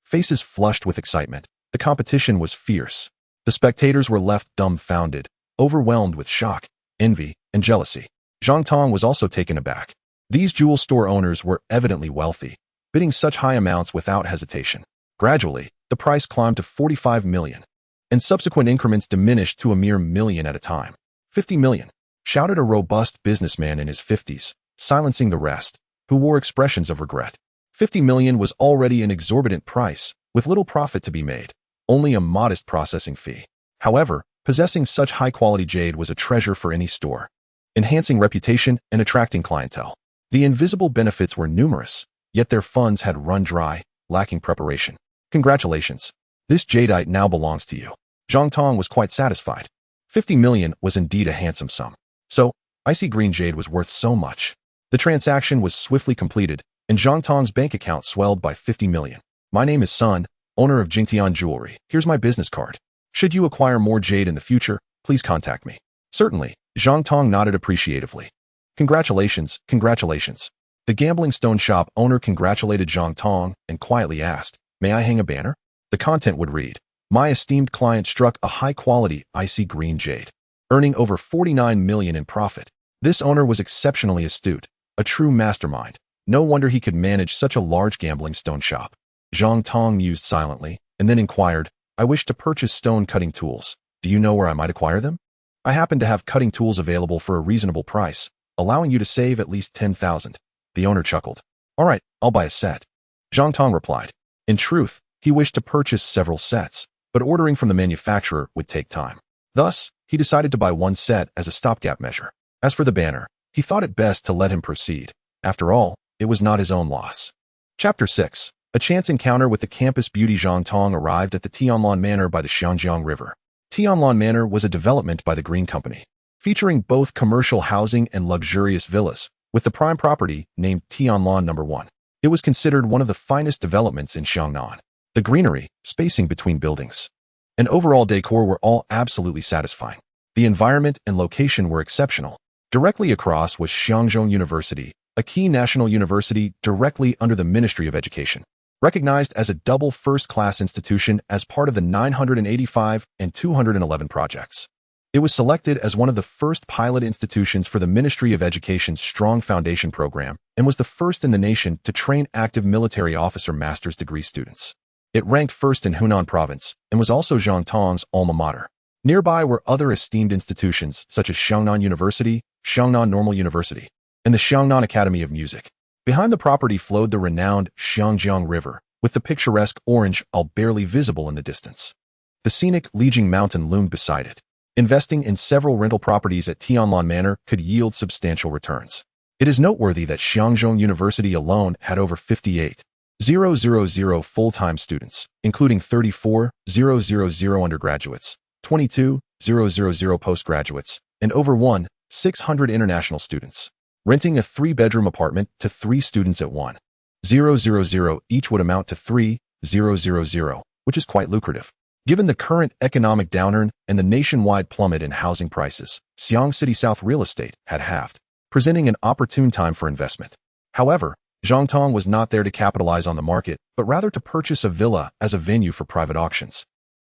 S1: Faces flushed with excitement. The competition was fierce. The spectators were left dumbfounded, overwhelmed with shock, envy, and jealousy. Zhang Tong was also taken aback. These jewel store owners were evidently wealthy, bidding such high amounts without hesitation. Gradually, the price climbed to 45 million, and subsequent increments diminished to a mere million at a time. 50 million, shouted a robust businessman in his 50s, silencing the rest, who wore expressions of regret. 50 million was already an exorbitant price, with little profit to be made, only a modest processing fee. However, possessing such high-quality jade was a treasure for any store, enhancing reputation and attracting clientele. The invisible benefits were numerous, yet their funds had run dry, lacking preparation. "Congratulations. This jadeite now belongs to you." Zhang Tong was quite satisfied. 50 million was indeed a handsome sum. So, icy green jade was worth so much. The transaction was swiftly completed, and Zhang Tong's bank account swelled by 50 million. "My name is Sun, owner of Jingtian Jewelry. Here's my business card. Should you acquire more jade in the future, please contact me." "Certainly," Zhang Tong nodded appreciatively. Congratulations, congratulations. The gambling stone shop owner congratulated Zhang Tong and quietly asked, "May I hang a banner?" The content would read, "My esteemed client struck a high-quality, icy green jade, earning over 49 million in profit." This owner was exceptionally astute, a true mastermind. No wonder he could manage such a large gambling stone shop. Zhang Tong mused silently, and then inquired, "I wish to purchase stone cutting tools. Do you know where I might acquire them? I happen to have cutting tools available for a reasonable price, allowing you to save at least 10,000. The owner chuckled. "All right, I'll buy a set." Zhang Tong replied. In truth, he wished to purchase several sets, but ordering from the manufacturer would take time. Thus, he decided to buy one set as a stopgap measure. As for the banner, he thought it best to let him proceed. After all, it was not his own loss. Chapter 6. A chance encounter with the campus beauty. Zhang Tong arrived at the Tianlan Manor by the Xiangjiang River. Tianlan Manor was a development by the Green Company, featuring both commercial housing and luxurious villas, with the prime property named Tianlan No. 1. It was considered one of the finest developments in Xiangnan. The greenery, spacing between buildings, and overall decor were all absolutely satisfying. The environment and location were exceptional. Directly across was Xiangzhou University, a key national university directly under the Ministry of Education, recognized as a double first-class institution as part of the 985 and 211 projects. It was selected as one of the first pilot institutions for the Ministry of Education's Strong Foundation program and was the first in the nation to train active military officer master's degree students. It ranked first in Hunan province and was also Zhang Tong's alma mater. Nearby were other esteemed institutions such as Xiangnan University, Xiangnan Normal University, and the Xiangnan Academy of Music. Behind the property flowed the renowned Xiangjiang River, with the picturesque Orange Isle barely visible in the distance. The scenic Lijing Mountain loomed beside it. Investing in several rental properties at Tianlan Manor could yield substantial returns. It is noteworthy that Xiangzhou University alone had over 58,000 full-time students, including 34,000 undergraduates, 22,000 postgraduates, and over 1,600 international students. Renting a 3-bedroom apartment to 3 students at 1,000 each would amount to 3,000, which is quite lucrative. Given the current economic downturn and the nationwide plummet in housing prices, Xiang City South real estate had halved, presenting an opportune time for investment. However, Zhang Tong was not there to capitalize on the market, but rather to purchase a villa as a venue for private auctions.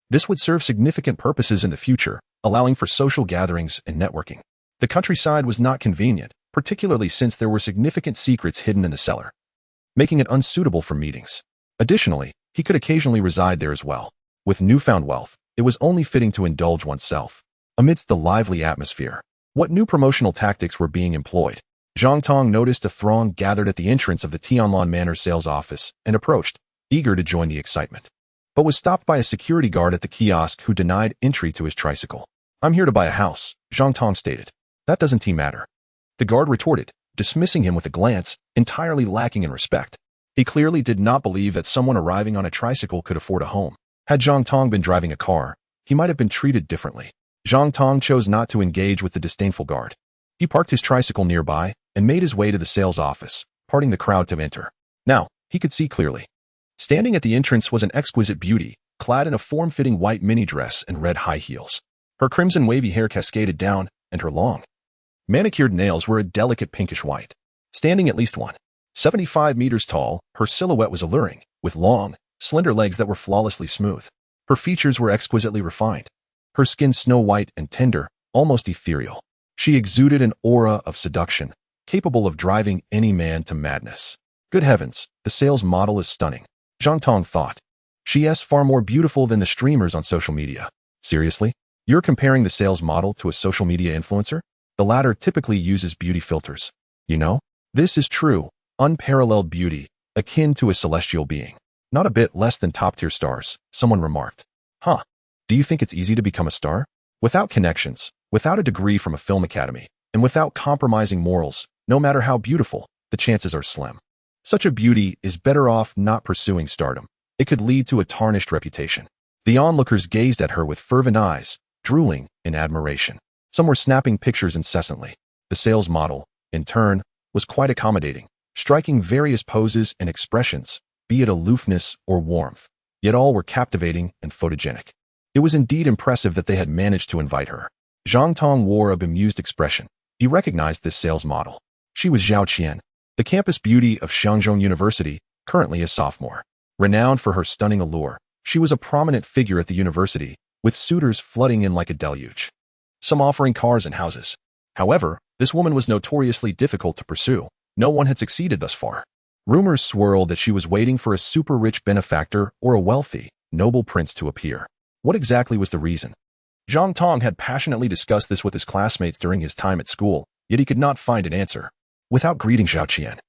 S1: This would serve significant purposes in the future, allowing for social gatherings and networking. The countryside was not convenient, particularly since there were significant secrets hidden in the cellar, making it unsuitable for meetings. Additionally, he could occasionally reside there as well. With newfound wealth, it was only fitting to indulge oneself. Amidst the lively atmosphere, what new promotional tactics were being employed? Zhang Tong noticed a throng gathered at the entrance of the Tianlan Manor sales office and approached, eager to join the excitement, but was stopped by a security guard at the kiosk who denied entry to his tricycle. "I'm here to buy a house," Zhang Tong stated. "That doesn't matter," the guard retorted, dismissing him with a glance entirely lacking in respect. He clearly did not believe that someone arriving on a tricycle could afford a home. Had Zhang Tong been driving a car, he might have been treated differently. Zhang Tong chose not to engage with the disdainful guard. He parked his tricycle nearby and made his way to the sales office, parting the crowd to enter. Now, he could see clearly. Standing at the entrance was an exquisite beauty, clad in a form-fitting white mini dress and red high heels. Her crimson wavy hair cascaded down, and her long, manicured nails were a delicate pinkish white. Standing at least 175 meters tall, her silhouette was alluring, with long, slender legs that were flawlessly smooth. Her features were exquisitely refined. Her skin snow white and tender, almost ethereal. She exuded an aura of seduction, capable of driving any man to madness. Good heavens, the sales model is stunning, Zhang Tong thought. She is far more beautiful than the streamers on social media. Seriously? You're comparing the sales model to a social media influencer? The latter typically uses beauty filters. You know, this is true, unparalleled beauty, akin to a celestial being. Not a bit less than top-tier stars, someone remarked. Huh. Do you think it's easy to become a star? Without connections, without a degree from a film academy, and without compromising morals, no matter how beautiful, the chances are slim. Such a beauty is better off not pursuing stardom. It could lead to a tarnished reputation. The onlookers gazed at her with fervent eyes, drooling in admiration. Some were snapping pictures incessantly. The sales model, in turn, was quite accommodating, striking various poses and expressions, be it aloofness or warmth, yet all were captivating and photogenic. It was indeed impressive that they had managed to invite her. Zhang Tong wore a bemused expression. He recognized this sales model. She was Zhao Qian, the campus beauty of Shangzhou University, currently a sophomore. Renowned for her stunning allure, she was a prominent figure at the university, with suitors flooding in like a deluge, some offering cars and houses. However, this woman was notoriously difficult to pursue. No one had succeeded thus far. Rumors swirled that she was waiting for a super-rich benefactor or a wealthy, noble prince to appear. What exactly was the reason? Zhang Tong had passionately discussed this with his classmates during his time at school, yet he could not find an answer. Without greeting Zhao Qian,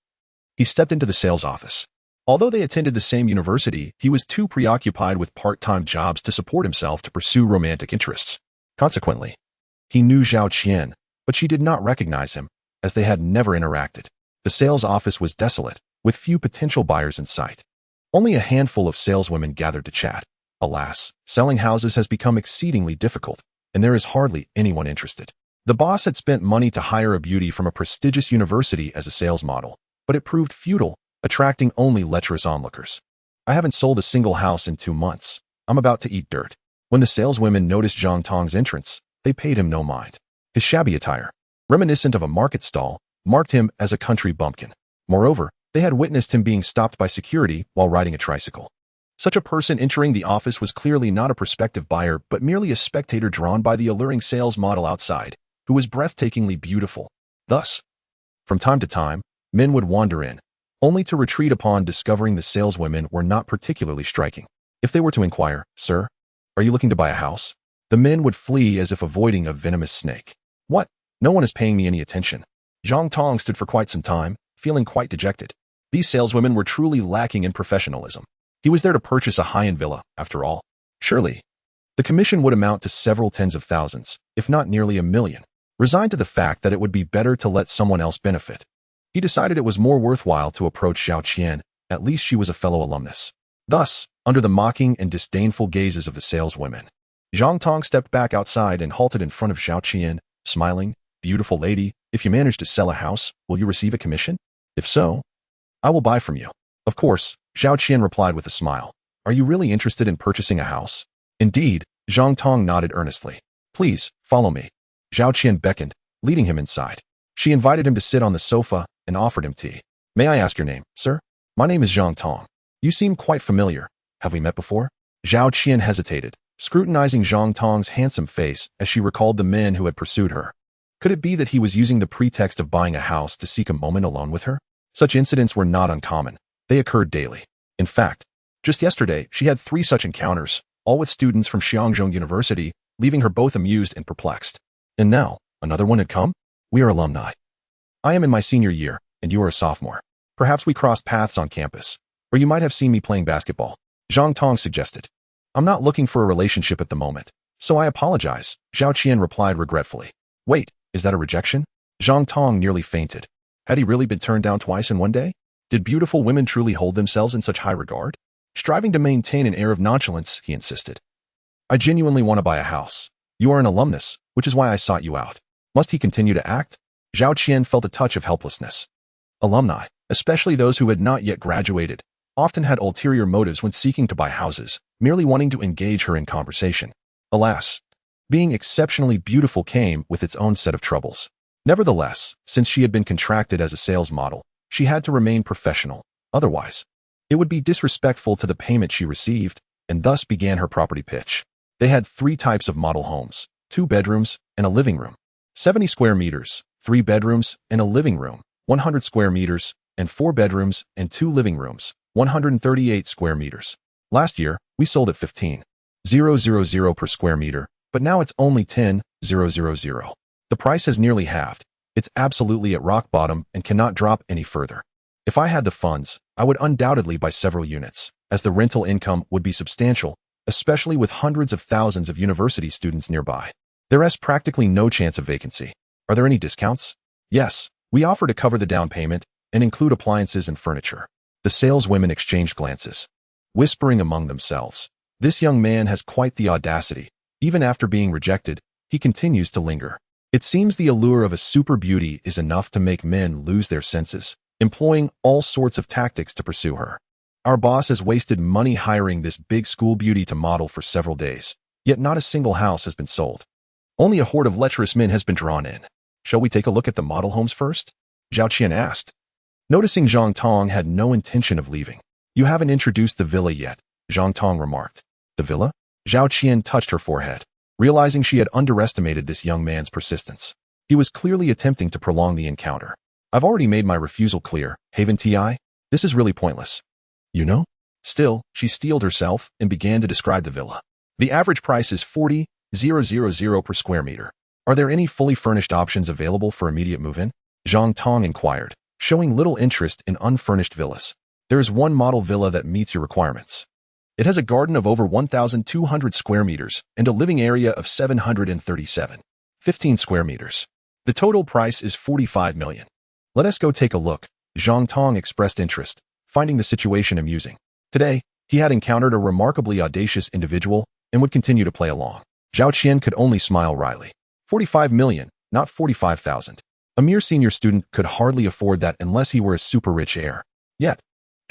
S1: he stepped into the sales office. Although they attended the same university, he was too preoccupied with part-time jobs to support himself to pursue romantic interests. Consequently, he knew Zhao Qian, but she did not recognize him, as they had never interacted. The sales office was desolate, with few potential buyers in sight. Only a handful of saleswomen gathered to chat. Alas, selling houses has become exceedingly difficult, and there is hardly anyone interested. The boss had spent money to hire a beauty from a prestigious university as a sales model, but it proved futile, attracting only lecherous onlookers. I haven't sold a single house in 2 months. I'm about to eat dirt. When the saleswomen noticed Zhang Tong's entrance, they paid him no mind. His shabby attire, reminiscent of a market stall, marked him as a country bumpkin. Moreover, they had witnessed him being stopped by security while riding a tricycle. Such a person entering the office was clearly not a prospective buyer, but merely a spectator drawn by the alluring sales model outside, who was breathtakingly beautiful. Thus, from time to time, men would wander in, only to retreat upon discovering the saleswomen were not particularly striking. If they were to inquire, "Sir, are you looking to buy a house?" the men would flee as if avoiding a venomous snake. "What? No one is paying me any attention." Zhang Tong stood for quite some time, feeling quite dejected. These saleswomen were truly lacking in professionalism. He was there to purchase a high-end villa, after all. Surely, the commission would amount to several tens of thousands, if not nearly $1 million. Resigned to the fact that it would be better to let someone else benefit, he decided it was more worthwhile to approach Zhao Qian. At least she was a fellow alumnus. Thus, under the mocking and disdainful gazes of the saleswomen, Zhang Tong stepped back outside and halted in front of Zhao Qian, smiling. "Beautiful lady, if you manage to sell a house, will you receive a commission? If so, I will buy from you." "Of course," Zhao Qian replied with a smile. "Are you really interested in purchasing a house?" "Indeed," Zhang Tong nodded earnestly. "Please, follow me." Zhao Qian beckoned, leading him inside. She invited him to sit on the sofa and offered him tea. "May I ask your name, sir?" "My name is Zhang Tong. You seem quite familiar. Have we met before?" Zhao Qian hesitated, scrutinizing Zhang Tong's handsome face as she recalled the men who had pursued her. Could it be that he was using the pretext of buying a house to seek a moment alone with her? Such incidents were not uncommon. They occurred daily. In fact, just yesterday, she had 3 such encounters, all with students from Shangzhou University, leaving her both amused and perplexed. And now, another one had come? "We are alumni. I am in my senior year, and you are a sophomore. Perhaps we crossed paths on campus, or you might have seen me playing basketball," Zhang Tong suggested. "I'm not looking for a relationship at the moment, so I apologize," Zhao Qian replied regretfully. "Wait, is that a rejection?" Zhang Tong nearly fainted. Had he really been turned down twice in one day? Did beautiful women truly hold themselves in such high regard? Striving to maintain an air of nonchalance, he insisted. "I genuinely want to buy a house. You are an alumnus, which is why I sought you out." Must he continue to act? Zhao Qian felt a touch of helplessness. Alumni, especially those who had not yet graduated, often had ulterior motives when seeking to buy houses, merely wanting to engage her in conversation. Alas, being exceptionally beautiful came with its own set of troubles. Nevertheless, since she had been contracted as a sales model, she had to remain professional. Otherwise, it would be disrespectful to the payment she received, and thus began her property pitch. They had 3 types of model homes: 2 bedrooms and a living room, 70 square meters, 3 bedrooms and a living room, 100 square meters, and 4 bedrooms and 2 living rooms, 138 square meters. Last year, we sold at 15,000 per square meter, but now it's only 10,000. The price has nearly halved. It's absolutely at rock bottom and cannot drop any further. If I had the funds, I would undoubtedly buy several units, as the rental income would be substantial, especially with hundreds of thousands of university students nearby. There is practically no chance of vacancy. Are there any discounts? Yes, we offer to cover the down payment and include appliances and furniture. The saleswomen exchanged glances, whispering among themselves. This young man has quite the audacity. Even after being rejected, he continues to linger. It seems the allure of a super beauty is enough to make men lose their senses, employing all sorts of tactics to pursue her. Our boss has wasted money hiring this big school beauty to model for several days, yet not a single house has been sold. Only a horde of lecherous men has been drawn in. Shall we take a look at the model homes first? Zhao Qian asked. Noticing Zhang Tong had no intention of leaving. You haven't introduced the villa yet, Zhang Tong remarked. The villa? Zhao Qian touched her forehead, realizing she had underestimated this young man's persistence. He was clearly attempting to prolong the encounter. I've already made my refusal clear, Haven Ti. This is really pointless. You know? Still, she steeled herself and began to describe the villa. The average price is 40,000 per square meter. Are there any fully furnished options available for immediate move-in? Zhang Tong inquired, showing little interest in unfurnished villas. There is one model villa that meets your requirements. It has a garden of over 1,200 square meters and a living area of 737.15 square meters. The total price is 45 million. Let us go take a look. Zhang Tong expressed interest, finding the situation amusing. Today, he had encountered a remarkably audacious individual and would continue to play along. Zhao Qian could only smile wryly. 45 million, not 45,000. A mere senior student could hardly afford that unless he were a super-rich heir. Yet,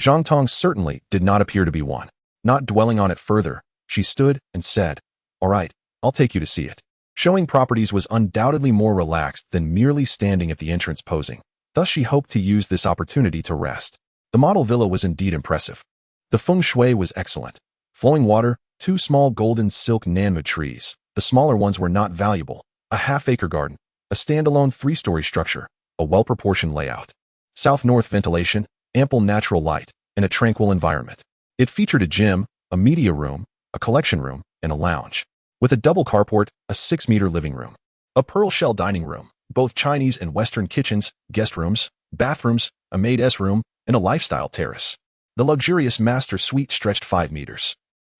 S1: Zhang Tong certainly did not appear to be one. Not dwelling on it further, she stood and said, "All right, I'll take you to see it." Showing properties was undoubtedly more relaxed than merely standing at the entrance posing. Thus she hoped to use this opportunity to rest. The model villa was indeed impressive. The feng shui was excellent. Flowing water, 2 small golden silk nanmu trees. The smaller ones were not valuable. A half-acre garden, a standalone 3-story structure, a well-proportioned layout. South-north ventilation, ample natural light, and a tranquil environment. It featured a gym, a media room, a collection room, and a lounge. With a double carport, a 6-meter living room. A pearl shell dining room, both Chinese and Western kitchens, guest rooms, bathrooms, a maid's room, and a lifestyle terrace. The luxurious master suite stretched 5 meters.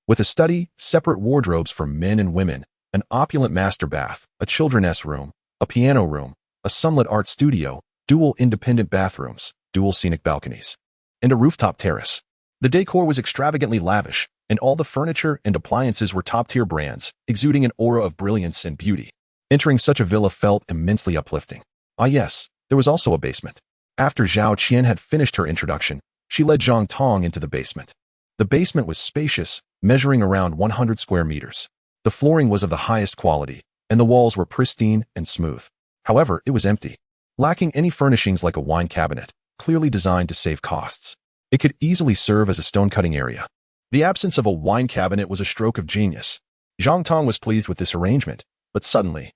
S1: With a study, separate wardrobes for men and women, an opulent master bath, a children's room, a piano room, a sunlit art studio, dual independent bathrooms, dual scenic balconies, and a rooftop terrace. The decor was extravagantly lavish, and all the furniture and appliances were top-tier brands, exuding an aura of brilliance and beauty. Entering such a villa felt immensely uplifting. Ah yes, there was also a basement. After Zhao Qian had finished her introduction, she led Zhang Tong into the basement. The basement was spacious, measuring around 100 square meters. The flooring was of the highest quality, and the walls were pristine and smooth. However, it was empty, lacking any furnishings like a wine cabinet, clearly designed to save costs. It could easily serve as a stone-cutting area. The absence of a wine cabinet was a stroke of genius. Zhang Tong was pleased with this arrangement, but suddenly,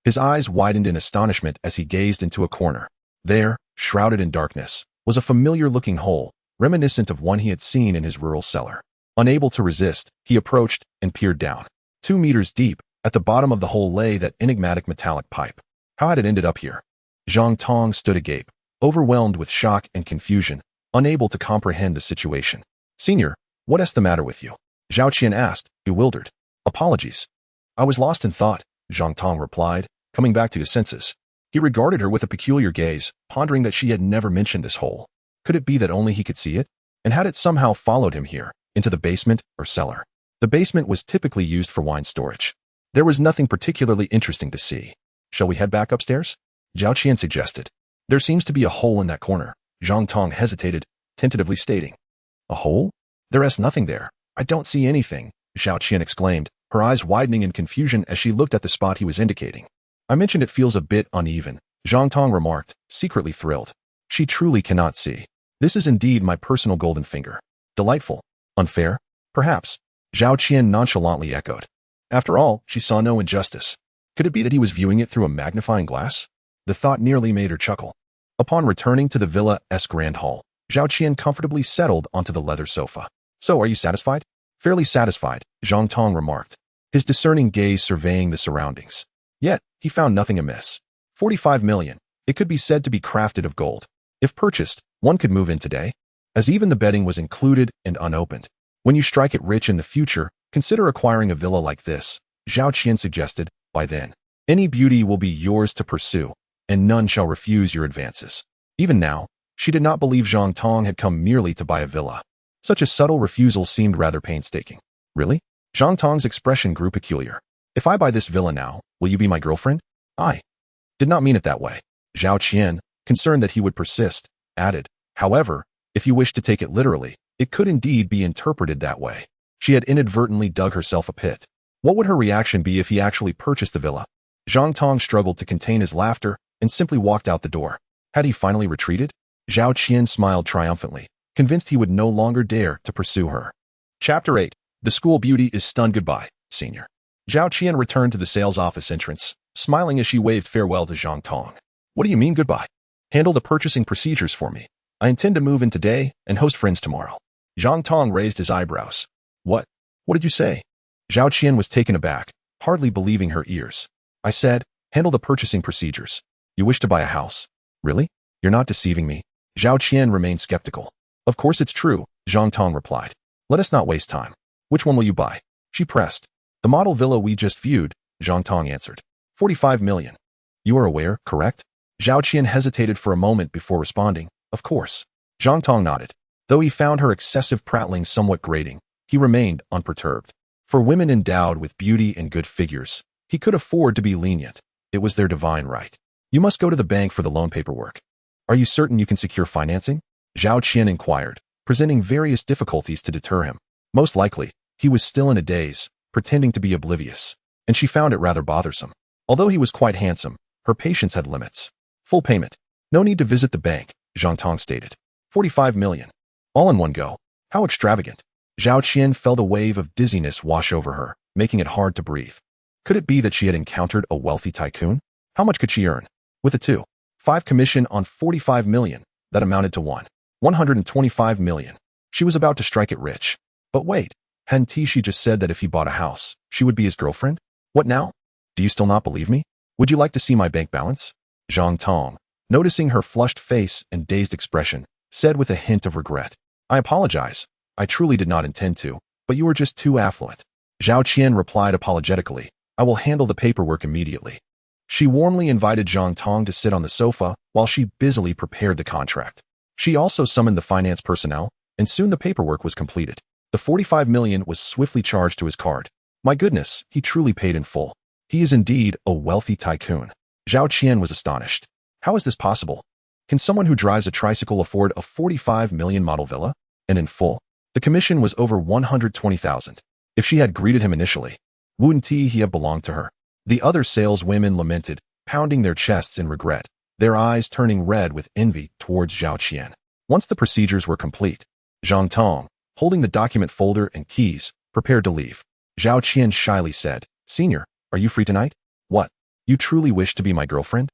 S1: his eyes widened in astonishment as he gazed into a corner. There, shrouded in darkness, was a familiar-looking hole, reminiscent of one he had seen in his rural cellar. Unable to resist, he approached and peered down. 2 meters deep, at the bottom of the hole lay that enigmatic metallic pipe. How had it ended up here? Zhang Tong stood agape, overwhelmed with shock and confusion, unable to comprehend the situation. "Senior, what is the matter with you?" Zhao Qian asked, bewildered. "Apologies. I was lost in thought," Zhang Tong replied, coming back to his senses. He regarded her with a peculiar gaze, pondering that she had never mentioned this hole. Could it be that only he could see it? And had it somehow followed him here, into the basement or cellar? The basement was typically used for wine storage. There was nothing particularly interesting to see. "Shall we head back upstairs?" Zhao Qian suggested. "There seems to be a hole in that corner." Zhang Tong hesitated, tentatively stating, "A hole? There is nothing there. I don't see anything," Zhao Qian exclaimed, her eyes widening in confusion as she looked at the spot he was indicating. "I mentioned it feels a bit uneven," Zhang Tong remarked, secretly thrilled. She truly cannot see. "This is indeed my personal golden finger. Delightful. Unfair? Perhaps," Zhao Qian nonchalantly echoed. After all, she saw no injustice. Could it be that he was viewing it through a magnifying glass? The thought nearly made her chuckle. Upon returning to the villa's grand hall, Zhao Qian comfortably settled onto the leather sofa. "So, are you satisfied?" "Fairly satisfied," Zhang Tong remarked, his discerning gaze surveying the surroundings. Yet, he found nothing amiss. 45 million. It could be said to be crafted of gold. If purchased, one could move in today, as even the bedding was included and unopened. When you strike it rich in the future, consider acquiring a villa like this, Zhao Qian suggested. By then, any beauty will be yours to pursue, and none shall refuse your advances. Even now, she did not believe Zhang Tong had come merely to buy a villa. Such a subtle refusal seemed rather painstaking. "Really?" Zhang Tong's expression grew peculiar. "If I buy this villa now, will you be my girlfriend?" "I did not mean it that way." Zhao Qian, concerned that he would persist, added, "However, if you wish to take it literally, it could indeed be interpreted that way." She had inadvertently dug herself a pit. What would her reaction be if he actually purchased the villa? Zhang Tong struggled to contain his laughter, and simply walked out the door. Had he finally retreated? Zhao Qian smiled triumphantly, convinced he would no longer dare to pursue her. Chapter 8. The school beauty is stunned goodbye, senior. Zhao Qian returned to the sales office entrance, smiling as she waved farewell to Zhang Tong. What do you mean goodbye? Handle the purchasing procedures for me. I intend to move in today and host friends tomorrow. Zhang Tong raised his eyebrows. What? What did you say? Zhao Qian was taken aback, hardly believing her ears. I said, handle the purchasing procedures. You wish to buy a house? Really? You're not deceiving me. Zhao Qian remained skeptical. Of course it's true, Zhang Tong replied. Let us not waste time. Which one will you buy? She pressed. The model villa we just viewed, Zhang Tong answered. 45 million. You are aware, correct? Zhao Qian hesitated for a moment before responding. Of course. Zhang Tong nodded. Though he found her excessive prattling somewhat grating, he remained unperturbed. For women endowed with beauty and good figures, he could afford to be lenient. It was their divine right. You must go to the bank for the loan paperwork. Are you certain you can secure financing? Zhao Qian inquired, presenting various difficulties to deter him. Most likely, he was still in a daze, pretending to be oblivious, and she found it rather bothersome. Although he was quite handsome, her patience had limits. Full payment. No need to visit the bank, Zhang Tong stated. 45 million. All in one go. How extravagant. Zhao Qian felt a wave of dizziness wash over her, making it hard to breathe. Could it be that she had encountered a wealthy tycoon? How much could she earn? With a 2.5 commission on 45 million, that amounted to 125 million. She was about to strike it rich. But wait, hadn't she just said that if he bought a house, she would be his girlfriend? What now? Do you still not believe me? Would you like to see my bank balance? Zhang Tong, noticing her flushed face and dazed expression, said with a hint of regret. I apologize. I truly did not intend to, but you were just too affluent. Zhao Qian replied apologetically. I will handle the paperwork immediately. She warmly invited Zhang Tong to sit on the sofa while she busily prepared the contract. She also summoned the finance personnel, and soon the paperwork was completed. The 45 million was swiftly charged to his card. My goodness, he truly paid in full. He is indeed a wealthy tycoon. Zhao Qian was astonished. How is this possible? Can someone who drives a tricycle afford a 45 million model villa? And in full? The commission was over 120,000. If she had greeted him initially, wouldn't he have belonged to her? The other saleswomen lamented, pounding their chests in regret, their eyes turning red with envy towards Zhao Qian. Once the procedures were complete, Zhang Tong, holding the document folder and keys, prepared to leave. Zhao Qian shyly said, Senior, are you free tonight? What? You truly wish to be my girlfriend?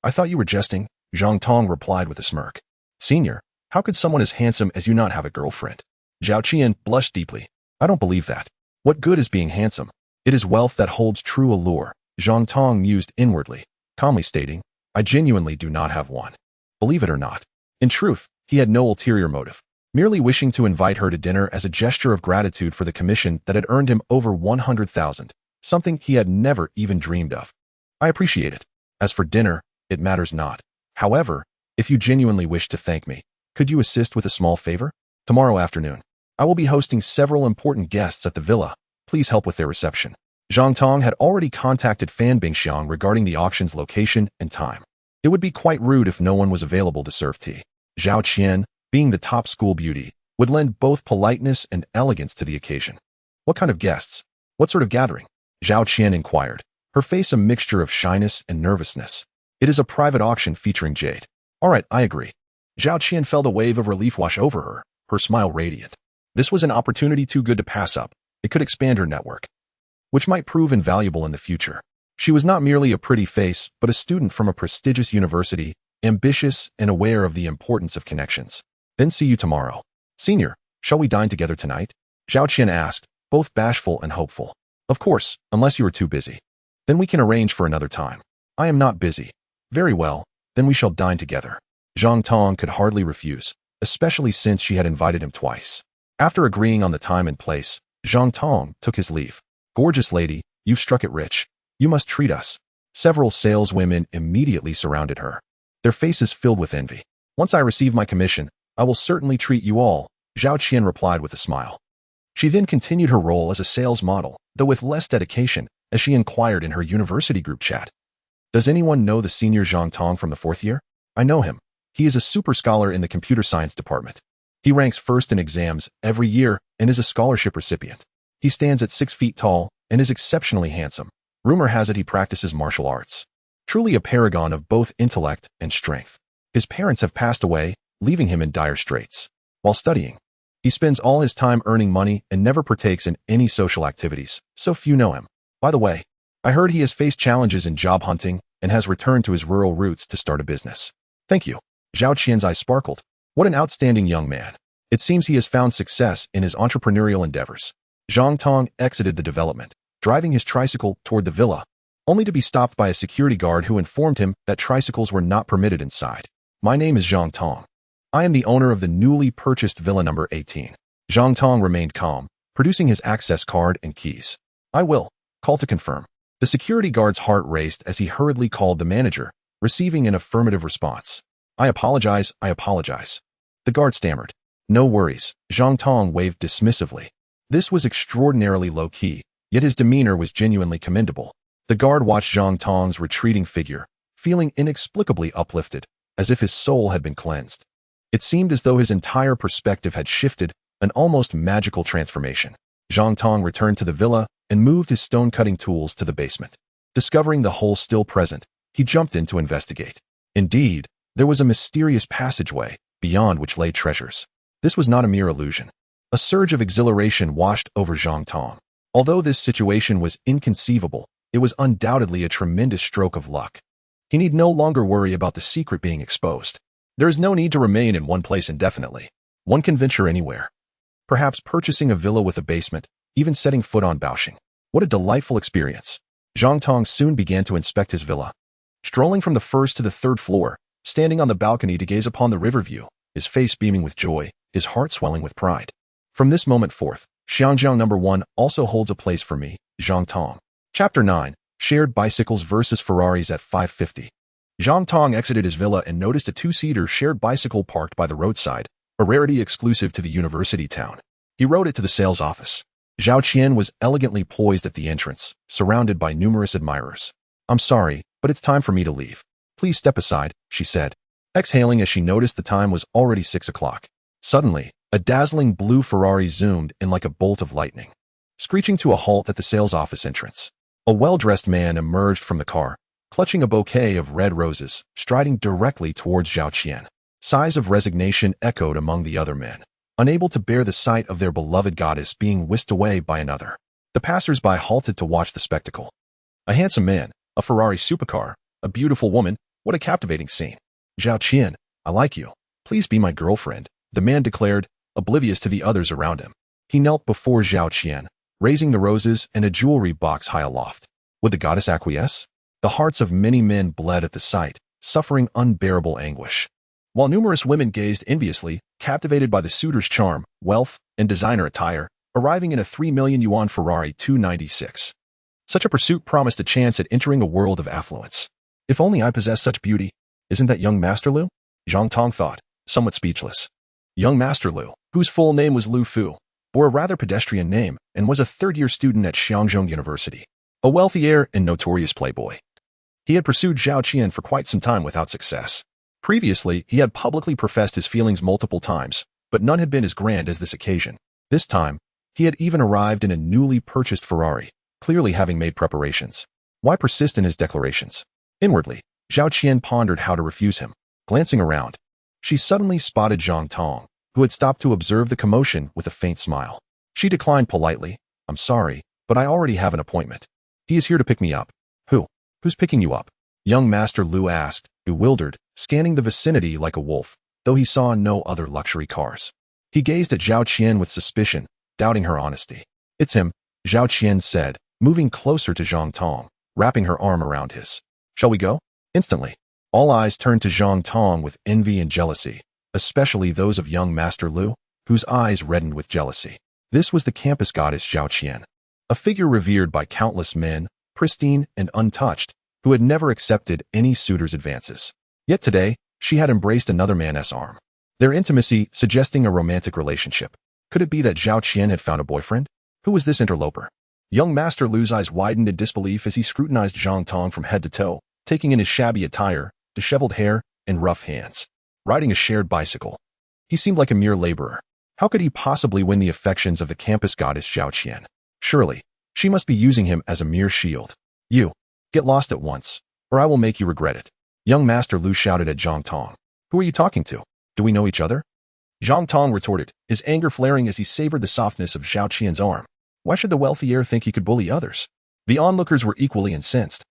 S1: I thought you were jesting, Zhang Tong replied with a smirk. Senior, how could someone as handsome as you not have a girlfriend? Zhao Qian blushed deeply. I don't believe that. What good is being handsome? It is wealth that holds true allure. Zhang Tong mused inwardly, calmly stating, I genuinely do not have one. Believe it or not. In truth, he had no ulterior motive, merely wishing to invite her to dinner as a gesture of gratitude for the commission that had earned him over 100,000, something he had never even dreamed of. I appreciate it. As for dinner, it matters not. However, if you genuinely wish to thank me, could you assist with a small favor? Tomorrow afternoon, I will be hosting several important guests at the villa. Please help with their reception. Zhang Tong had already contacted Fan Bingxiang regarding the auction's location and time. It would be quite rude if no one was available to serve tea. Zhao Qian, being the top school beauty, would lend both politeness and elegance to the occasion. What kind of guests? What sort of gathering? Zhao Qian inquired, her face a mixture of shyness and nervousness. It is a private auction featuring jade. All right, I agree. Zhao Qian felt a wave of relief wash over her smile radiant. This was an opportunity too good to pass up. It could expand her network, which might prove invaluable in the future. She was not merely a pretty face, but a student from a prestigious university, ambitious and aware of the importance of connections. Then see you tomorrow. Senior, shall we dine together tonight? Zhao Qian asked, both bashful and hopeful. Of course, unless you are too busy. Then we can arrange for another time. I am not busy. Very well, then we shall dine together. Zhang Tong could hardly refuse, especially since she had invited him twice. After agreeing on the time and place, Zhang Tong took his leave. Gorgeous lady, you've struck it rich. You must treat us. Several saleswomen immediately surrounded her, their faces filled with envy. Once I receive my commission, I will certainly treat you all, Zhao Qian replied with a smile. She then continued her role as a sales model, though with less dedication, as she inquired in her university group chat. Does anyone know the senior Zhang Tong from the 4th year? I know him. He is a super scholar in the computer science department. He ranks first in exams every year and is a scholarship recipient. He stands at 6 feet tall and is exceptionally handsome. Rumor has it he practices martial arts. truly a paragon of both intellect and strength. His parents have passed away, leaving him in dire straits. While studying, he spends all his time earning money and never partakes in any social activities, so few know him. By the way, I heard he has faced challenges in job hunting and has returned to his rural roots to start a business. Thank you. Zhao Qian's eyes sparkled. What an outstanding young man. It seems he has found success in his entrepreneurial endeavors. Zhang Tong exited the development, driving his tricycle toward the villa, only to be stopped by a security guard who informed him that tricycles were not permitted inside. My name is Zhang Tong. I am the owner of the newly purchased villa number 18. Zhang Tong remained calm, producing his access card and keys. I will call to confirm. The security guard's heart raced as he hurriedly called the manager, receiving an affirmative response. I apologize. The guard stammered. No worries, Zhang Tong waved dismissively. This was extraordinarily low-key, yet his demeanor was genuinely commendable. The guard watched Zhang Tong's retreating figure, feeling inexplicably uplifted, as if his soul had been cleansed. It seemed as though his entire perspective had shifted, an almost magical transformation. Zhang Tong returned to the villa and moved his stone-cutting tools to the basement. Discovering the hole still present, he jumped in to investigate. Indeed, there was a mysterious passageway, beyond which lay treasures. This was not a mere illusion. A surge of exhilaration washed over Zhang Tong. Although this situation was inconceivable, it was undoubtedly a tremendous stroke of luck. He need no longer worry about the secret being exposed. There is no need to remain in one place indefinitely. One can venture anywhere. Perhaps purchasing a villa with a basement, even setting foot on Baoxing. What a delightful experience. Zhang Tong soon began to inspect his villa. Strolling from the first to the third floor, standing on the balcony to gaze upon the river view, his face beaming with joy, his heart swelling with pride. From this moment forth, Xiangjiang number 1 also holds a place for me, Zhang Tong. Chapter 9, Shared Bicycles versus Ferraris at 550. Zhang Tong exited his villa and noticed a two-seater shared bicycle parked by the roadside, a rarity exclusive to the university town. He rode it to the sales office. Zhao Qian was elegantly poised at the entrance, surrounded by numerous admirers. I'm sorry, but it's time for me to leave. Please step aside, she said, exhaling as she noticed the time was already 6 o'clock. Suddenly, a dazzling blue Ferrari zoomed in like a bolt of lightning, screeching to a halt at the sales office entrance. A well-dressed man emerged from the car, clutching a bouquet of red roses, striding directly towards Zhao Qian. Sighs of resignation echoed among the other men, unable to bear the sight of their beloved goddess being whisked away by another. The passers-by halted to watch the spectacle. A handsome man, a Ferrari supercar, a beautiful woman, what a captivating scene. Zhao Qian, I like you. Please be my girlfriend, the man declared, oblivious to the others around him. He knelt before Zhao Qian, raising the roses and a jewelry box high aloft. Would the goddess acquiesce? The hearts of many men bled at the sight, suffering unbearable anguish. While numerous women gazed enviously, captivated by the suitor's charm, wealth, and designer attire, arriving in a 3 million yuan Ferrari 296. Such a pursuit promised a chance at entering a world of affluence. If only I possessed such beauty. Isn't that young Master Lu? Zhang Tong thought, somewhat speechless. Young Master Lu, whose full name was Lu Fu, bore a rather pedestrian name and was a third-year student at Xiangzhou University, a wealthy heir and notorious playboy. He had pursued Zhao Qian for quite some time without success. Previously, he had publicly professed his feelings multiple times, but none had been as grand as this occasion. This time, he had even arrived in a newly purchased Ferrari, clearly having made preparations. Why persist in his declarations? Inwardly, Zhao Qian pondered how to refuse him. Glancing around, she suddenly spotted Zhang Tong, who had stopped to observe the commotion with a faint smile. She declined politely, I'm sorry, but I already have an appointment. He is here to pick me up. Who's picking you up? Young Master Lu asked, bewildered, scanning the vicinity like a wolf, though he saw no other luxury cars. He gazed at Zhao Qian with suspicion, doubting her honesty. It's him, Zhao Qian said, moving closer to Zhang Tong, wrapping her arm around his. Shall we go? Instantly, all eyes turned to Zhang Tong with envy and jealousy, especially those of young Master Lu, whose eyes reddened with jealousy. This was the campus goddess Zhao Qian, a figure revered by countless men, pristine and untouched, who had never accepted any suitor's advances. Yet today, she had embraced another man's arm, their intimacy suggesting a romantic relationship. Could it be that Zhao Qian had found a boyfriend? Who was this interloper? Young Master Lu's eyes widened in disbelief as he scrutinized Zhang Tong from head to toe, taking in his shabby attire, disheveled hair, and rough hands. Riding a shared bicycle. He seemed like a mere laborer. How could he possibly win the affections of the campus goddess Zhao Qian? Surely, she must be using him as a mere shield. You, get lost at once. or I will make you regret it. Young Master Lu shouted at Zhang Tong. Who are you talking to? Do we know each other? Zhang Tong retorted, his anger flaring as he savored the softness of Zhao Qian's arm. Why should the wealthy heir think he could bully others? The onlookers were equally incensed,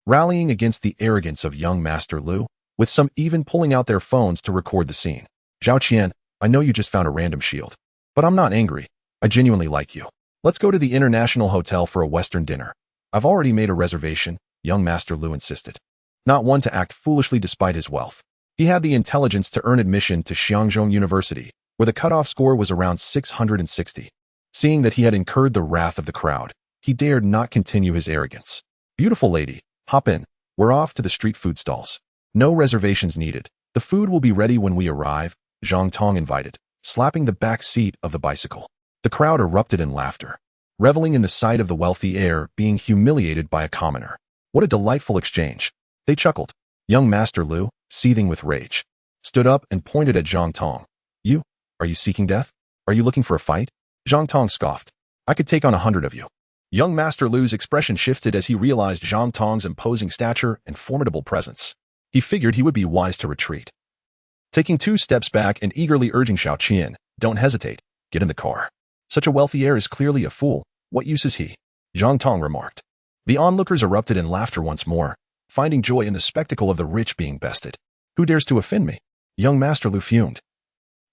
S1: rallying against the arrogance of young Master Lu, with some even pulling out their phones to record the scene. Zhao Qian, I know you just found a random shield, but I'm not angry. I genuinely like you. Let's go to the International Hotel for a Western dinner. I've already made a reservation, young Master Lu insisted. Not one to act foolishly despite his wealth. He had the intelligence to earn admission to Xiangzhou University, where the cutoff score was around 660. Seeing that he had incurred the wrath of the crowd, he dared not continue his arrogance. Beautiful lady, hop in. We're off to the street food stalls. No reservations needed. The food will be ready when we arrive, Zhang Tong invited, slapping the back seat of the bicycle. The crowd erupted in laughter, reveling in the sight of the wealthy heir being humiliated by a commoner. What a delightful exchange. They chuckled. Young Master Lu, seething with rage, stood up and pointed at Zhang Tong. Are you seeking death? Are you looking for a fight? Zhang Tong scoffed. I could take on 100 of you. Young Master Lu's expression shifted as he realized Zhang Tong's imposing stature and formidable presence. He figured he would be wise to retreat. Taking 2 steps back and eagerly urging Zhao Qian, don't hesitate, get in the car. Such a wealthy heir is clearly a fool. What use is he? Zhang Tong remarked. The onlookers erupted in laughter once more, finding joy in the spectacle of the rich being bested. Who dares to offend me? Young Master Lu fumed,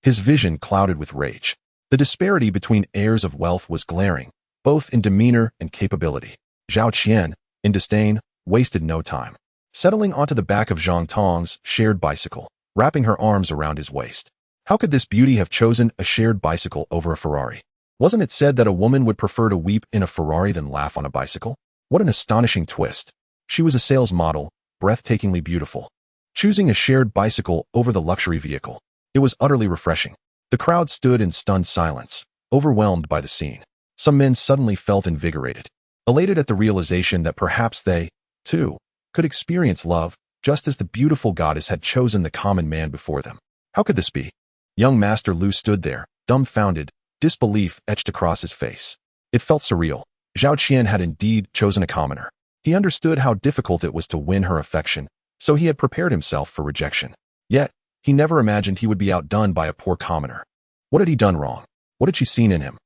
S1: his vision clouded with rage. The disparity between heirs of wealth was glaring, both in demeanor and capability. Zhao Qian, in disdain, wasted no time, settling onto the back of Zhang Tong's shared bicycle, wrapping her arms around his waist. How could this beauty have chosen a shared bicycle over a Ferrari? Wasn't it said that a woman would prefer to weep in a Ferrari than laugh on a bicycle? What an astonishing twist. She was a sales model, breathtakingly beautiful, choosing a shared bicycle over the luxury vehicle. It was utterly refreshing. The crowd stood in stunned silence, overwhelmed by the scene. Some men suddenly felt invigorated, elated at the realization that perhaps they, too, could experience love, just as the beautiful goddess had chosen the common man before them. How could this be? Young Master Lu stood there, dumbfounded, disbelief etched across his face. It felt surreal. Zhao Qian had indeed chosen a commoner. He understood how difficult it was to win her affection, so he had prepared himself for rejection. Yet, he never imagined he would be outdone by a poor commoner. What had he done wrong? What had she seen in him?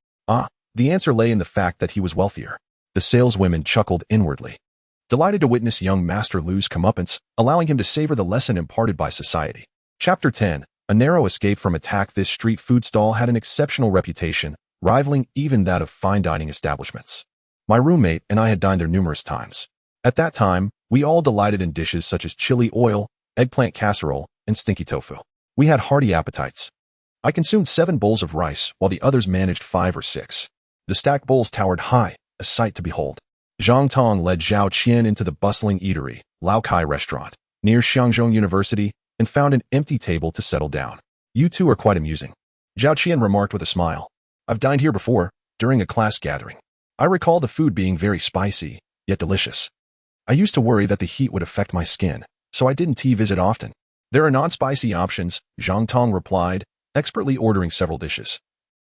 S1: The answer lay in the fact that he was wealthier. The saleswomen chuckled inwardly, delighted to witness young Master Lu's comeuppance, allowing him to savor the lesson imparted by society. Chapter 10. A narrow escape from attack. This street food stall had an exceptional reputation, rivaling even that of fine dining establishments. My roommate and I had dined there numerous times. At that time, we all delighted in dishes such as chili oil, eggplant casserole, and stinky tofu. We had hearty appetites. I consumed 7 bowls of rice, while the others managed 5 or 6. The stacked bowls towered high, a sight to behold. Zhang Tong led Zhao Qian into the bustling eatery, Lao Kai restaurant, near Xiangzhou University, and found an empty table to settle down. You two are quite amusing, Zhao Qian remarked with a smile. I've dined here before, during a class gathering. I recall the food being very spicy, yet delicious. I used to worry that the heat would affect my skin, so I didn't visit often. There are non-spicy options, Zhang Tong replied, expertly ordering several dishes,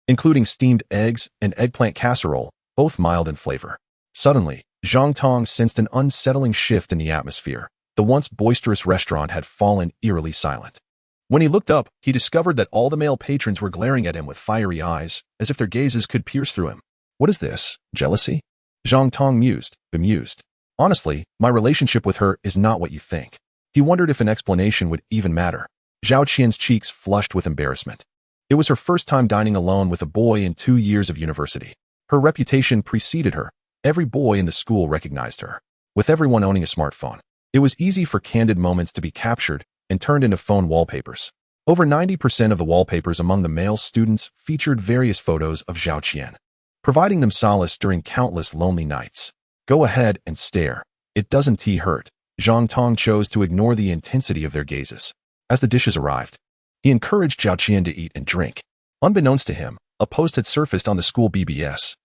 S1: including steamed eggs and eggplant casserole, both mild in flavor. Suddenly, Zhang Tong sensed an unsettling shift in the atmosphere. The once boisterous restaurant had fallen eerily silent. When he looked up, he discovered that all the male patrons were glaring at him with fiery eyes, as if their gazes could pierce through him. What is this? Jealousy? Zhang Tong mused, bemused. Honestly, my relationship with her is not what you think. He wondered if an explanation would even matter. Zhao Qian's cheeks flushed with embarrassment. It was her first time dining alone with a boy in 2 years of university. Her reputation preceded her. Every boy in the school recognized her. With everyone owning a smartphone, it was easy for candid moments to be captured and turned into phone wallpapers. Over 90% of the wallpapers among the male students featured various photos of Zhao Qian, providing them solace during countless lonely nights. Go ahead and stare. It doesn't hurt. Zhang Tong chose to ignore the intensity of their gazes. As the dishes arrived, he encouraged Zhao Qian to eat and drink. Unbeknownst to him, a post had surfaced on the school BBS,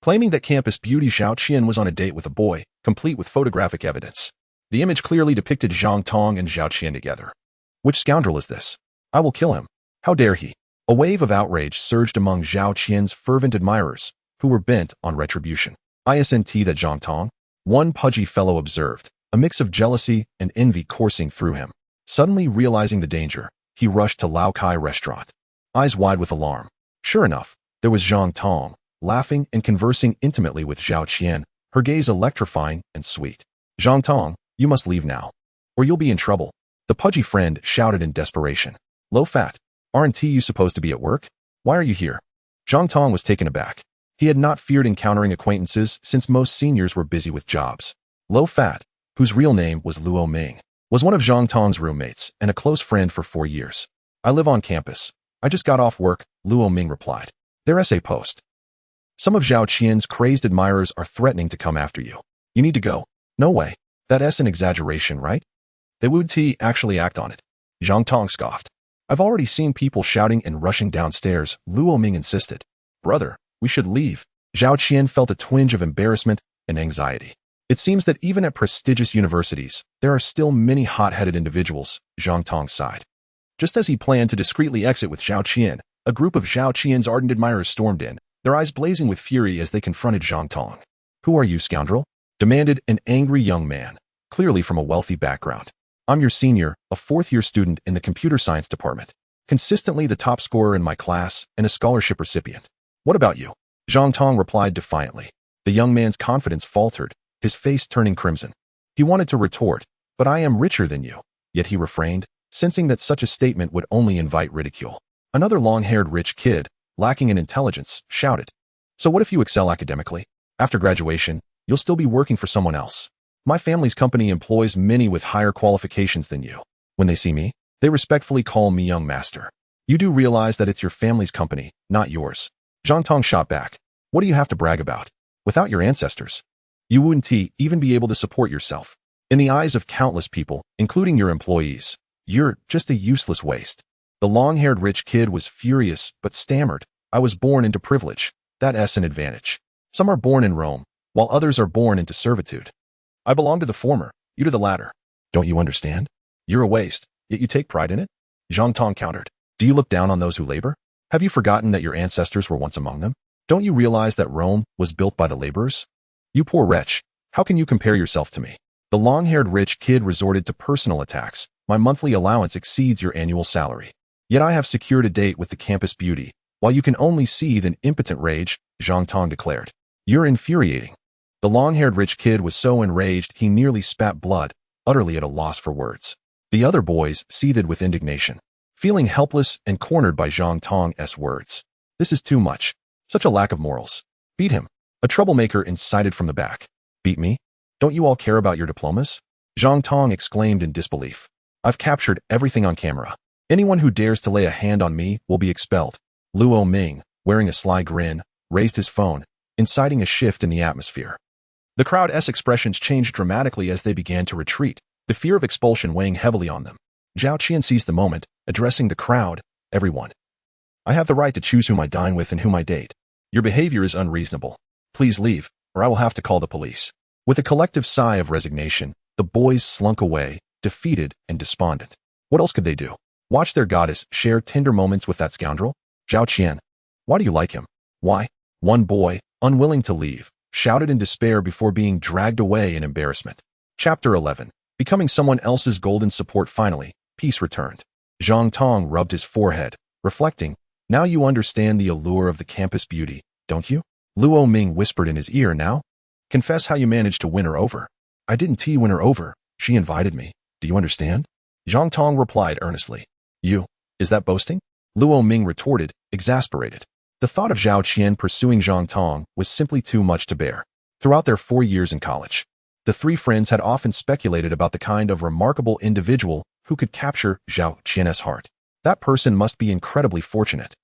S1: claiming that campus beauty Zhao Qian was on a date with a boy, complete with photographic evidence. The image clearly depicted Zhang Tong and Zhao Qian together. Which scoundrel is this? I will kill him. How dare he? A wave of outrage surged among Zhao Qian's fervent admirers, who were bent on retribution. Isn't that Zhang Tong? One pudgy fellow observed, a mix of jealousy and envy coursing through him. Suddenly realizing the danger, he rushed to Lao Kai restaurant, eyes wide with alarm. Sure enough, there was Zhang Tong, laughing and conversing intimately with Zhao Qian, her gaze electrifying and sweet. Zhang Tong, you must leave now, or you'll be in trouble, the pudgy friend shouted in desperation. Low fat, aren't you supposed to be at work? Why are you here? Zhang Tong was taken aback. He had not feared encountering acquaintances since most seniors were busy with jobs. Low fat, whose real name was Luo Ming, was one of Zhang Tong's roommates and a close friend for 4 years. I live on campus. I just got off work, Luo Ming replied. Their essay post. Some of Zhao Qian's crazed admirers are threatening to come after you. You need to go. No way. That's an exaggeration, right? They would actually act on it. Zhang Tong scoffed. I've already seen people shouting and rushing downstairs, Luo Ming insisted. Brother, we should leave. Zhao Qian felt a twinge of embarrassment and anxiety. It seems that even at prestigious universities, there are still many hot-headed individuals, Zhang Tong sighed. Just as he planned to discreetly exit with Zhao Qian, a group of Zhao Qian's ardent admirers stormed in, their eyes blazing with fury as they confronted Zhang Tong. Who are you, scoundrel? Demanded an angry young man, clearly from a wealthy background. I'm your senior, a fourth-year student in the computer science department, consistently the top scorer in my class and a scholarship recipient. What about you? Zhang Tong replied defiantly. The young man's confidence faltered, his face turning crimson. He wanted to retort, but I am richer than you. Yet he refrained, sensing that such a statement would only invite ridicule. Another long-haired rich kid, lacking in intelligence, shouted. So what if you excel academically? After graduation, you'll still be working for someone else. My family's company employs many with higher qualifications than you. When they see me, they respectfully call me young master. You do realize that it's your family's company, not yours. Zhang Tong shot back. What do you have to brag about? Without your ancestors, you wouldn't even be able to support yourself. In the eyes of countless people, including your employees, you're just a useless waste. The long-haired rich kid was furious, but stammered. I was born into privilege. That's an advantage. Some are born in Rome, while others are born into servitude. I belong to the former, you to the latter. Don't you understand? You're a waste, yet you take pride in it? Zhang Tong countered. Do you look down on those who labor? Have you forgotten that your ancestors were once among them? Don't you realize that Rome was built by the laborers? You poor wretch, how can you compare yourself to me? The long-haired rich kid resorted to personal attacks. My monthly allowance exceeds your annual salary. Yet I have secured a date with the campus beauty, while you can only seethe in impotent rage, Zhang Tong declared. You're infuriating. The long-haired rich kid was so enraged he nearly spat blood, utterly at a loss for words. The other boys seethed with indignation, feeling helpless and cornered by Zhang Tong's words. This is too much. Such a lack of morals. Beat him. A troublemaker incited from the back. Beat me? Don't you all care about your diplomas? Zhang Tong exclaimed in disbelief. I've captured everything on camera. Anyone who dares to lay a hand on me will be expelled. Luo Ming, wearing a sly grin, raised his phone, inciting a shift in the atmosphere. The crowd's expressions changed dramatically as they began to retreat, the fear of expulsion weighing heavily on them. Zhao Qian seized the moment, addressing the crowd. Everyone. I have the right to choose whom I dine with and whom I date. Your behavior is unreasonable. Please leave, or I will have to call the police. With a collective sigh of resignation, the boys slunk away, defeated and despondent. What else could they do? Watch their goddess share tender moments with that scoundrel? Zhao Qian. Why do you like him? Why? One boy, unwilling to leave, shouted in despair before being dragged away in embarrassment. Chapter 11. Becoming someone else's golden support. Finally, peace returned. Zhang Tong rubbed his forehead, reflecting, now you understand the allure of the campus beauty, don't you? Luo Ming whispered in his ear. Now? Confess how you managed to win her over. I didn't win her over. She invited me. Do you understand? Zhang Tong replied earnestly. Is that boasting? Luo Ming retorted, exasperated. The thought of Zhao Qian pursuing Zhang Tong was simply too much to bear. Throughout their 4 years in college, the three friends had often speculated about the kind of remarkable individual who could capture Zhao Qian's heart. That person must be incredibly fortunate.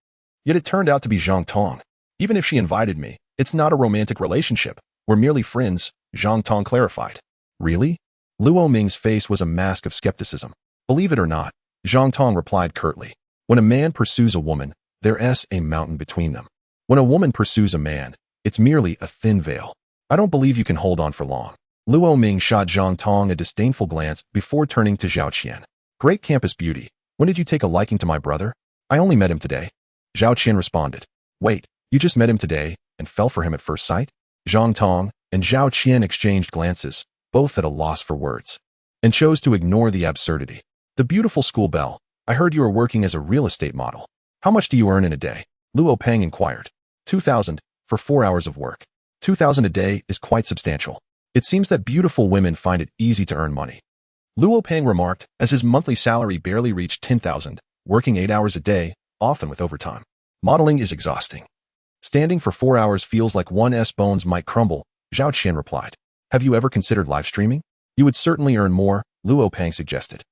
S1: Yet it turned out to be Zhang Tong. Even if she invited me, it's not a romantic relationship. We're merely friends, Zhang Tong clarified. Really? Luo Ming's face was a mask of skepticism. Believe it or not, Zhang Tong replied curtly. When a man pursues a woman, there's a mountain between them. When a woman pursues a man, it's merely a thin veil. I don't believe you can hold on for long. Luo Ming shot Zhang Tong a disdainful glance before turning to Zhao Qian. Great campus beauty. When did you take a liking to my brother? I only met him today. Zhao Qian responded. Wait, you just met him today and fell for him at first sight? Zhang Tong and Zhao Qian exchanged glances, both at a loss for words, and chose to ignore the absurdity. The beautiful school belle, I heard you are working as a real estate model. How much do you earn in a day? Luo Peng inquired. 2,000 for 4 hours of work. 2,000 a day is quite substantial. It seems that beautiful women find it easy to earn money. Luo Peng remarked as his monthly salary barely reached 10,000, working 8 hours a day, often with overtime. Modeling is exhausting. Standing for 4 hours feels like one's bones might crumble, Zhao Qian replied. Have you ever considered live streaming? You would certainly earn more, Luo Peng suggested.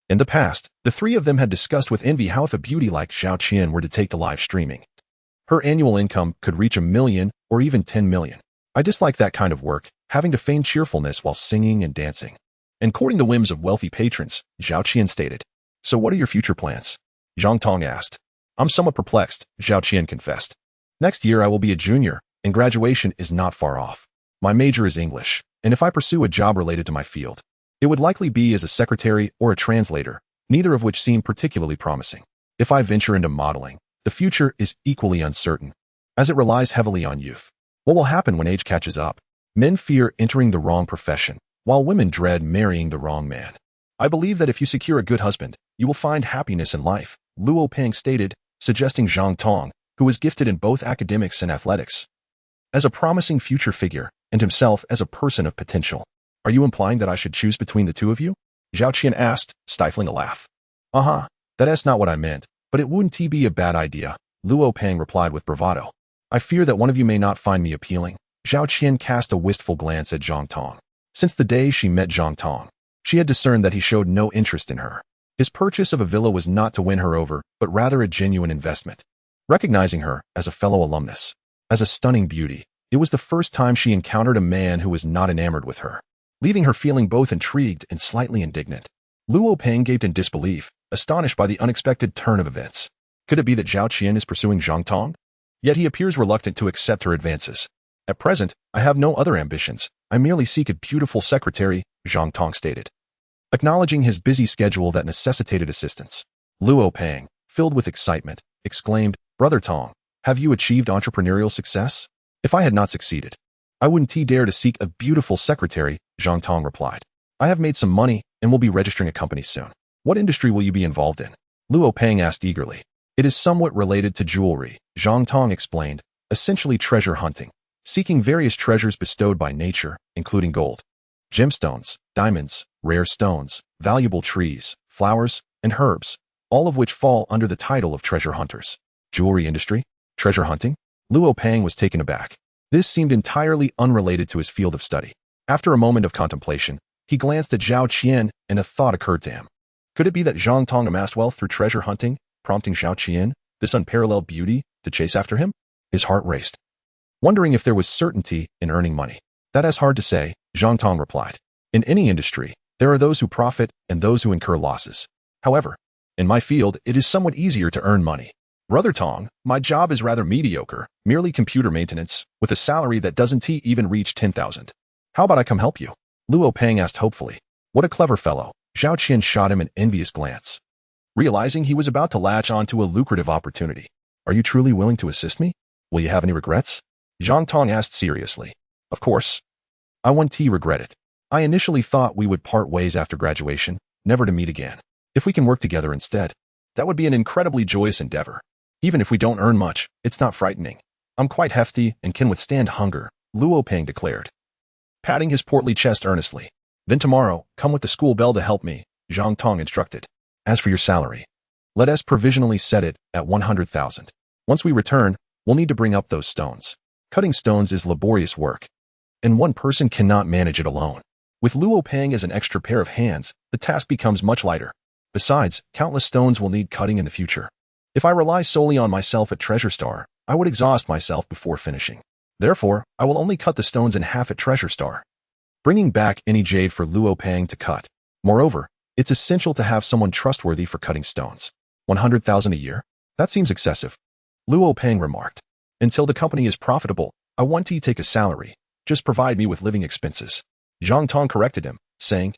S1: In the past, the three of them had discussed with envy how if a beauty like Zhao Qian were to take to live streaming, her annual income could reach 1 million or even 10 million. I dislike that kind of work, having to feign cheerfulness while singing and dancing, and courting the whims of wealthy patrons, Zhao Qian stated. So what are your future plans? Zhang Tong asked. I'm somewhat perplexed, Zhao Qian confessed. Next year I will be a junior, and graduation is not far off. My major is English, and if I pursue a job related to my field, it would likely be as a secretary or a translator, neither of which seem particularly promising. If I venture into modeling, the future is equally uncertain, as it relies heavily on youth. What will happen when age catches up? Men fear entering the wrong profession, while women dread marrying the wrong man. I believe that if you secure a good husband, you will find happiness in life, Luo Peng stated, suggesting Zhang Tong, who was gifted in both academics and athletics, as a promising future figure, and himself as a person of potential. Are you implying that I should choose between the two of you? Zhao Qian asked, stifling a laugh. That's not what I meant, but it wouldn't be a bad idea, Luo Peng replied with bravado. I fear that one of you may not find me appealing. Zhao Qian cast a wistful glance at Zhang Tong. Since the day she met Zhang Tong, she had discerned that he showed no interest in her. His purchase of a villa was not to win her over, but rather a genuine investment. Recognizing her as a fellow alumnus, as a stunning beauty, it was the first time she encountered a man who was not enamored with her, leaving her feeling both intrigued and slightly indignant. Luo Peng gaped in disbelief, astonished by the unexpected turn of events. Could it be that Zhao Qian is pursuing Zhang Tong? Yet he appears reluctant to accept her advances. At present, I have no other ambitions. I merely seek a beautiful secretary, Zhang Tong stated, acknowledging his busy schedule that necessitated assistance. Luo Peng, filled with excitement, exclaimed, Brother Tong, have you achieved entrepreneurial success? If I had not succeeded, I wouldn't dare to seek a beautiful secretary, Zhang Tong replied. I have made some money and will be registering a company soon. What industry will you be involved in? Luo Peng asked eagerly. It is somewhat related to jewelry, Zhang Tong explained, essentially treasure hunting, seeking various treasures bestowed by nature, including gold, gemstones, diamonds, rare stones, valuable trees, flowers, and herbs, all of which fall under the title of treasure hunters. Jewelry industry? Treasure hunting? Luo Peng was taken aback. This seemed entirely unrelated to his field of study. After a moment of contemplation, he glanced at Zhao Qian and a thought occurred to him. Could it be that Zhang Tong amassed wealth through treasure hunting, prompting Zhao Qian, this unparalleled beauty, to chase after him? His heart raced, wondering if there was certainty in earning money. That is hard to say, Zhang Tong replied. In any industry, there are those who profit and those who incur losses. However, in my field, it is somewhat easier to earn money. Brother Tong, my job is rather mediocre, merely computer maintenance, with a salary that doesn't even reach 10,000. How about I come help you? Luo Peng asked hopefully. What a clever fellow. Zhao Qian shot him an envious glance, realizing he was about to latch onto a lucrative opportunity. Are you truly willing to assist me? Will you have any regrets? Zhang Tong asked seriously. Of course. I won't regret it. I initially thought we would part ways after graduation, never to meet again. If we can work together instead, that would be an incredibly joyous endeavor. Even if we don't earn much, it's not frightening. I'm quite hefty and can withstand hunger, Luo Peng declared, patting his portly chest earnestly. Then tomorrow, come with the school bell to help me, Zhang Tong instructed. As for your salary, let us provisionally set it at 100,000. Once we return, we'll need to bring up those stones. Cutting stones is laborious work, and one person cannot manage it alone. With Luo Peng as an extra pair of hands, the task becomes much lighter. Besides, countless stones will need cutting in the future. If I rely solely on myself at Treasure Star, I would exhaust myself before finishing. Therefore, I will only cut the stones in half at Treasure Star, bringing back any jade for Luo Peng to cut. Moreover, it's essential to have someone trustworthy for cutting stones. 100,000 a year? That seems excessive, Luo Peng remarked. Until the company is profitable, I want to take a salary. Just provide me with living expenses. Zhang Tong corrected him, saying,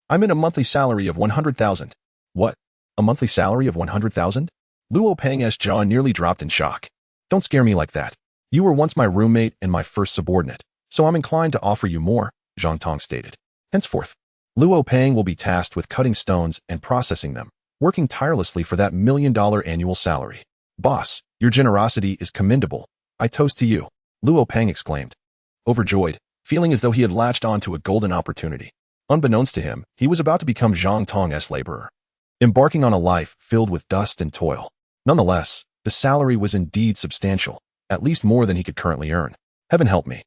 S1: I'm in a monthly salary of 100,000. What? A monthly salary of 100,000? Luo Peng's jaw nearly dropped in shock. Don't scare me like that. You were once my roommate and my first subordinate, so I'm inclined to offer you more, Zhang Tong stated. Henceforth, Luo Peng will be tasked with cutting stones and processing them, working tirelessly for that $1 million annual salary. Boss, your generosity is commendable. I toast to you, Luo Peng exclaimed, overjoyed, feeling as though he had latched onto a golden opportunity. Unbeknownst to him, he was about to become Zhang Tong's laborer, embarking on a life filled with dust and toil. Nonetheless, the salary was indeed substantial, at least more than he could currently earn. Heaven help me.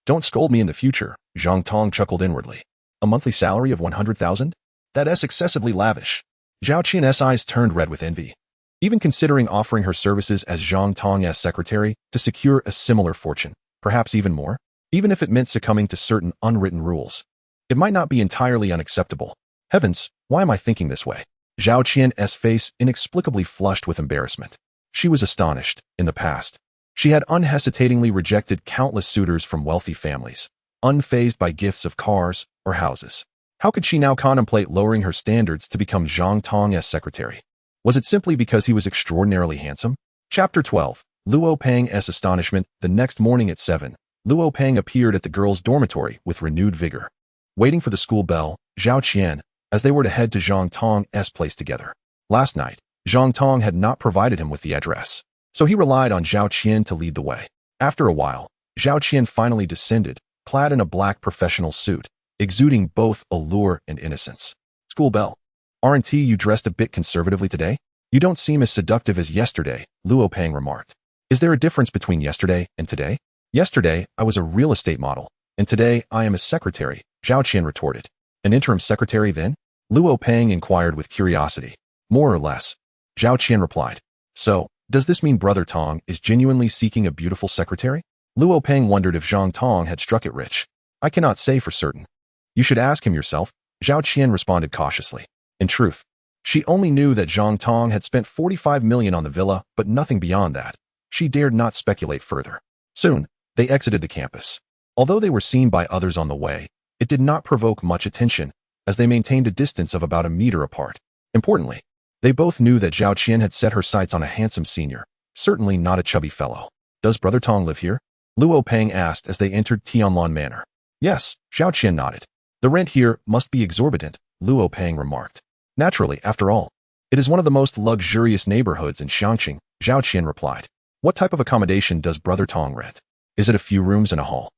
S1: Don't scold me in the future, Zhang Tong chuckled inwardly. A monthly salary of 100,000? That's excessively lavish. Zhao Qian's eyes turned red with envy. Even considering offering her services as Zhang Tong's secretary to secure a similar fortune, perhaps even more, even if it meant succumbing to certain unwritten rules, it might not be entirely unacceptable. Heavens, why am I thinking this way? Zhao Qian's face inexplicably flushed with embarrassment. She was astonished. In the past, she had unhesitatingly rejected countless suitors from wealthy families, unfazed by gifts of cars or houses. How could she now contemplate lowering her standards to become Zhang Tong's secretary? Was it simply because he was extraordinarily handsome? Chapter 12. Luo Peng's astonishment. The next morning at 7, Luo Peng appeared at the girls' dormitory with renewed vigor. Waiting for the school bell, Zhao Qian, as they were to head to Zhang Tong's place together. Last night, Zhang Tong had not provided him with the address, so he relied on Zhao Qian to lead the way. After a while, Zhao Qian finally descended, clad in a black professional suit, exuding both allure and innocence. School bell. Aren't you dressed a bit conservatively today? You don't seem as seductive as yesterday, Luo Peng remarked. Is there a difference between yesterday and today? Yesterday, I was a real estate model, and today I am a secretary, Zhao Qian retorted. An interim secretary then? Luo Peng inquired with curiosity. More or less, Zhao Qian replied. So, does this mean Brother Tong is genuinely seeking a beautiful secretary? Luo Peng wondered if Zhang Tong had struck it rich. I cannot say for certain. You should ask him yourself, Zhao Qian responded cautiously. In truth, she only knew that Zhang Tong had spent 45 million on the villa, but nothing beyond that. She dared not speculate further. Soon, they exited the campus. Although they were seen by others on the way, it did not provoke much attention, as they maintained a distance of about a meter apart. Importantly, they both knew that Zhao Qian had set her sights on a handsome senior, certainly not a chubby fellow. Does Brother Tong live here? Luo Peng asked as they entered Tianlan Manor. Yes, Zhao Qian nodded. The rent here must be exorbitant, Luo Peng remarked. Naturally, after all, it is one of the most luxurious neighborhoods in Xiangqing, Zhao Qian replied. What type of accommodation does Brother Tong rent? Is it a few rooms and a hall?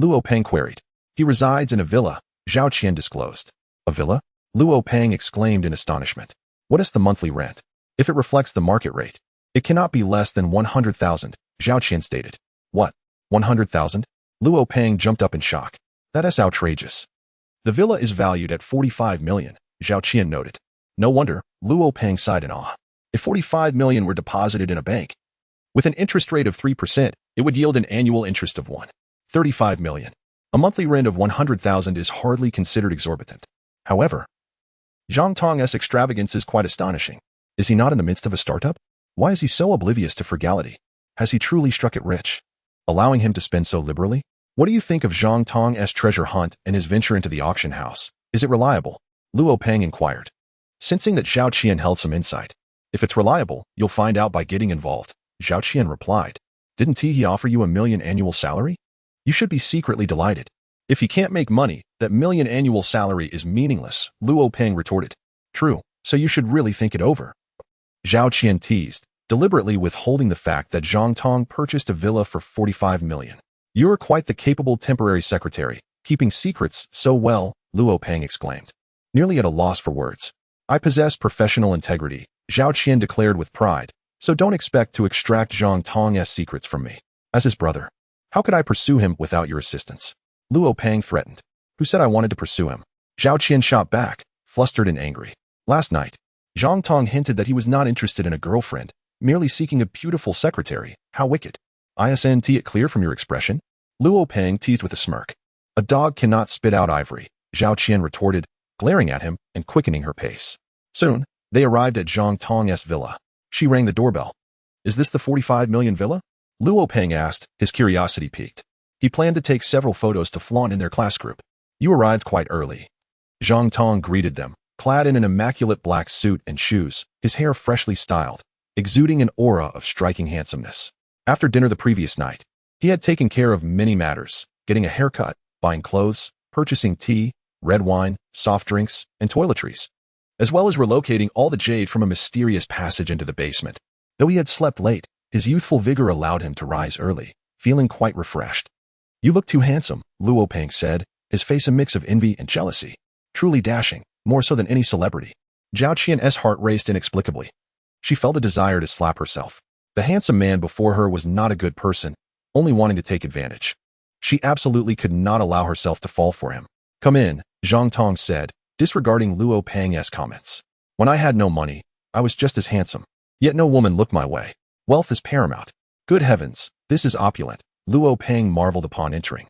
S1: Luo Peng queried. He resides in a villa, Zhao Qian disclosed. A villa? Luo Peng exclaimed in astonishment. What is the monthly rent? If it reflects the market rate, it cannot be less than 100,000, Zhao Qian stated. What? 100,000? Luo Peng jumped up in shock. That is outrageous. The villa is valued at 45 million, Zhao Qian noted. No wonder, Luo Peng sighed in awe. If 45 million were deposited in a bank, with an interest rate of 3%, it would yield an annual interest of 35 million. A monthly rent of 100,000 is hardly considered exorbitant. However, Zhang Tong's extravagance is quite astonishing. Is he not in the midst of a startup? Why is he so oblivious to frugality? Has he truly struck it rich, allowing him to spend so liberally? What do you think of Zhang Tong's treasure hunt and his venture into the auction house? Is it reliable? Luo Peng inquired, sensing that Zhao Qian held some insight. If it's reliable, you'll find out by getting involved, Zhao Qian replied. Didn't he offer you $1 million annual salary? You should be secretly delighted. If he can't make money, that $1 million annual salary is meaningless, Luo Peng retorted. True, so you should really think it over. Zhao Qian teased, deliberately withholding the fact that Zhang Tong purchased a villa for 45 million. You're quite the capable temporary secretary, keeping secrets so well, Luo Peng exclaimed, nearly at a loss for words. I possess professional integrity, Zhao Qian declared with pride, so don't expect to extract Zhang Tong's secrets from me. As his brother, how could I pursue him without your assistance? Luo Peng threatened. Who said I wanted to pursue him? Zhao Qian shot back, flustered and angry. Last night, Zhang Tong hinted that he was not interested in a girlfriend, merely seeking a beautiful secretary. How wicked. Isn't it clear from your expression? Luo Peng teased with a smirk. A dog cannot spit out ivory, Zhao Qian retorted, glaring at him and quickening her pace. Soon, they arrived at Zhang Tong's villa. She rang the doorbell. Is this the 45 million villa? Luo Peng asked, his curiosity piqued. He planned to take several photos to flaunt in their class group. You arrived quite early. Zhang Tong greeted them, clad in an immaculate black suit and shoes, his hair freshly styled, exuding an aura of striking handsomeness. After dinner the previous night, he had taken care of many matters, getting a haircut, buying clothes, purchasing tea, red wine, soft drinks, and toiletries, as well as relocating all the jade from a mysterious passage into the basement. Though he had slept late, his youthful vigor allowed him to rise early, feeling quite refreshed. "You look too handsome," Luo Peng said, his face a mix of envy and jealousy. "Truly dashing, more so than any celebrity." Zhao Qian's heart raced inexplicably. She felt a desire to slap herself. The handsome man before her was not a good person, only wanting to take advantage. She absolutely could not allow herself to fall for him. "Come in," Zhang Tong said, disregarding Luo Peng's comments. "When I had no money, I was just as handsome. Yet no woman looked my way. Wealth is paramount." "Good heavens, this is opulent," Luo Peng marveled upon entering.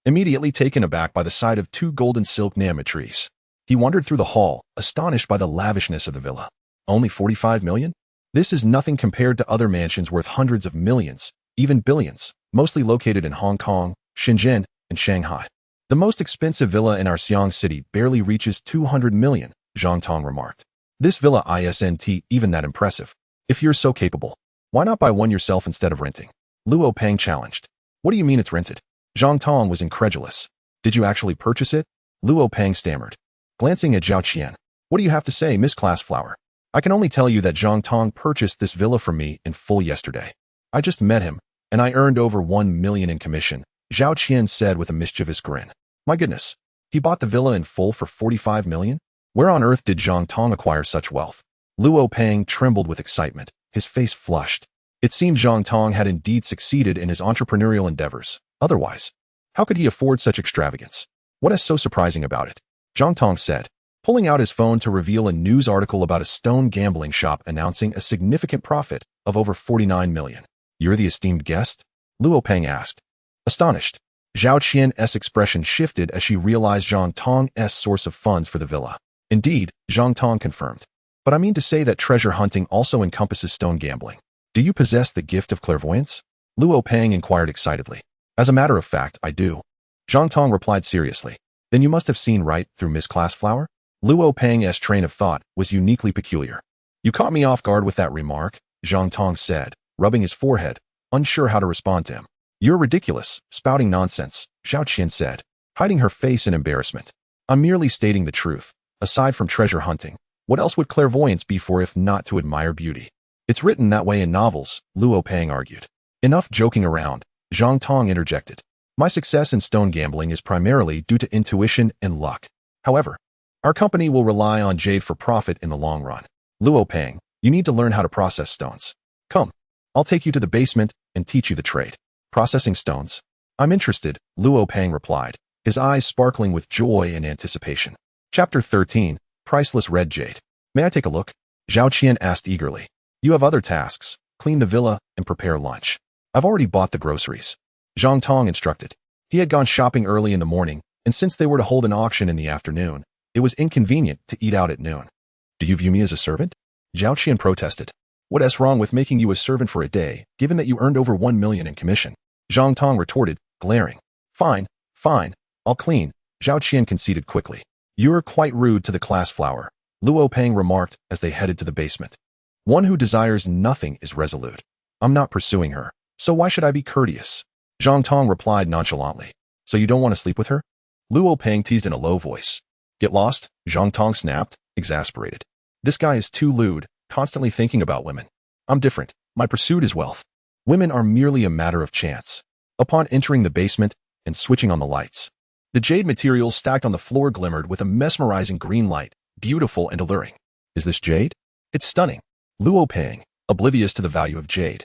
S1: Immediately taken aback by the sight of 2 golden silk trees, he wandered through the hall, astonished by the lavishness of the villa. Only 45 million? This is nothing compared to other mansions worth hundreds of millions, even billions, mostly located in Hong Kong, Shenzhen, and Shanghai. "The most expensive villa in our Xi'an city barely reaches 200 million, Zhang Tong remarked. "This villa isn't even that impressive. If you're so capable, why not buy one yourself instead of renting?" Luo Peng challenged. "What do you mean it's rented?" Zhang Tong was incredulous. "Did you actually purchase it?" Luo Peng stammered, glancing at Zhao Qian. "What do you have to say, Miss Classflower?" "I can only tell you that Zhang Tong purchased this villa from me in full yesterday. I just met him, and I earned over 1 million in commission," Zhao Qian said with a mischievous grin. "My goodness, he bought the villa in full for 45 million? Where on earth did Zhang Tong acquire such wealth?" Luo Peng trembled with excitement, his face flushed. It seemed Zhang Tong had indeed succeeded in his entrepreneurial endeavors. Otherwise, how could he afford such extravagance? "What is so surprising about it?" Zhang Tong said, pulling out his phone to reveal a news article about a stone gambling shop announcing a significant profit of over 49 million. "You're the esteemed guest?" Luo Peng asked. Astonished, Zhao Qian's expression shifted as she realized Zhang Tong's source of funds for the villa. "Indeed," Zhang Tong confirmed. "But I mean to say that treasure hunting also encompasses stone gambling. Do you possess the gift of clairvoyance?" Luo Peng inquired excitedly. "As a matter of fact, I do," Zhang Tong replied seriously. "Then you must have seen right through Miss Classflower?" Luo Peng's train of thought was uniquely peculiar. "You caught me off guard with that remark," Zhang Tong said, rubbing his forehead, unsure how to respond to him. "You're ridiculous, spouting nonsense," Zhao Qian said, hiding her face in embarrassment. "I'm merely stating the truth. Aside from treasure hunting, what else would clairvoyance be for if not to admire beauty?" "It's written that way in novels," Luo Peng argued. "Enough joking around," Zhang Tong interjected. "My success in stone gambling is primarily due to intuition and luck. However, our company will rely on jade for profit in the long run. Luo Peng, you need to learn how to process stones. Come, I'll take you to the basement and teach you the trade." "Processing stones? I'm interested," Luo Peng replied, his eyes sparkling with joy and anticipation. Chapter 13, Priceless Red Jade. "May I take a look?" Zhao Qian asked eagerly. "You have other tasks. Clean the villa and prepare lunch." "I've already bought the groceries," Zhang Tong instructed. He had gone shopping early in the morning, and since they were to hold an auction in the afternoon, it was inconvenient to eat out at noon. "Do you view me as a servant?" Zhao Qian protested. "What's wrong with making you a servant for a day, given that you earned over 1 million in commission?" Zhang Tong retorted, glaring. Fine, I'll clean," Zhao Qian conceded quickly. "You're quite rude to the Classflower," Luo Peng remarked as they headed to the basement. "One who desires nothing is resolute. I'm not pursuing her, so why should I be courteous?" Zhang Tong replied nonchalantly. "So you don't want to sleep with her?" Luo Peng teased in a low voice. "Get lost?" Zhang Tong snapped, exasperated. "This guy is too lewd, constantly thinking about women. I'm different. My pursuit is wealth. Women are merely a matter of chance." Upon entering the basement and switching on the lights, the jade materials stacked on the floor glimmered with a mesmerizing green light, beautiful and alluring. "Is this jade?" "It's stunning." Luo Peng, oblivious to the value of jade,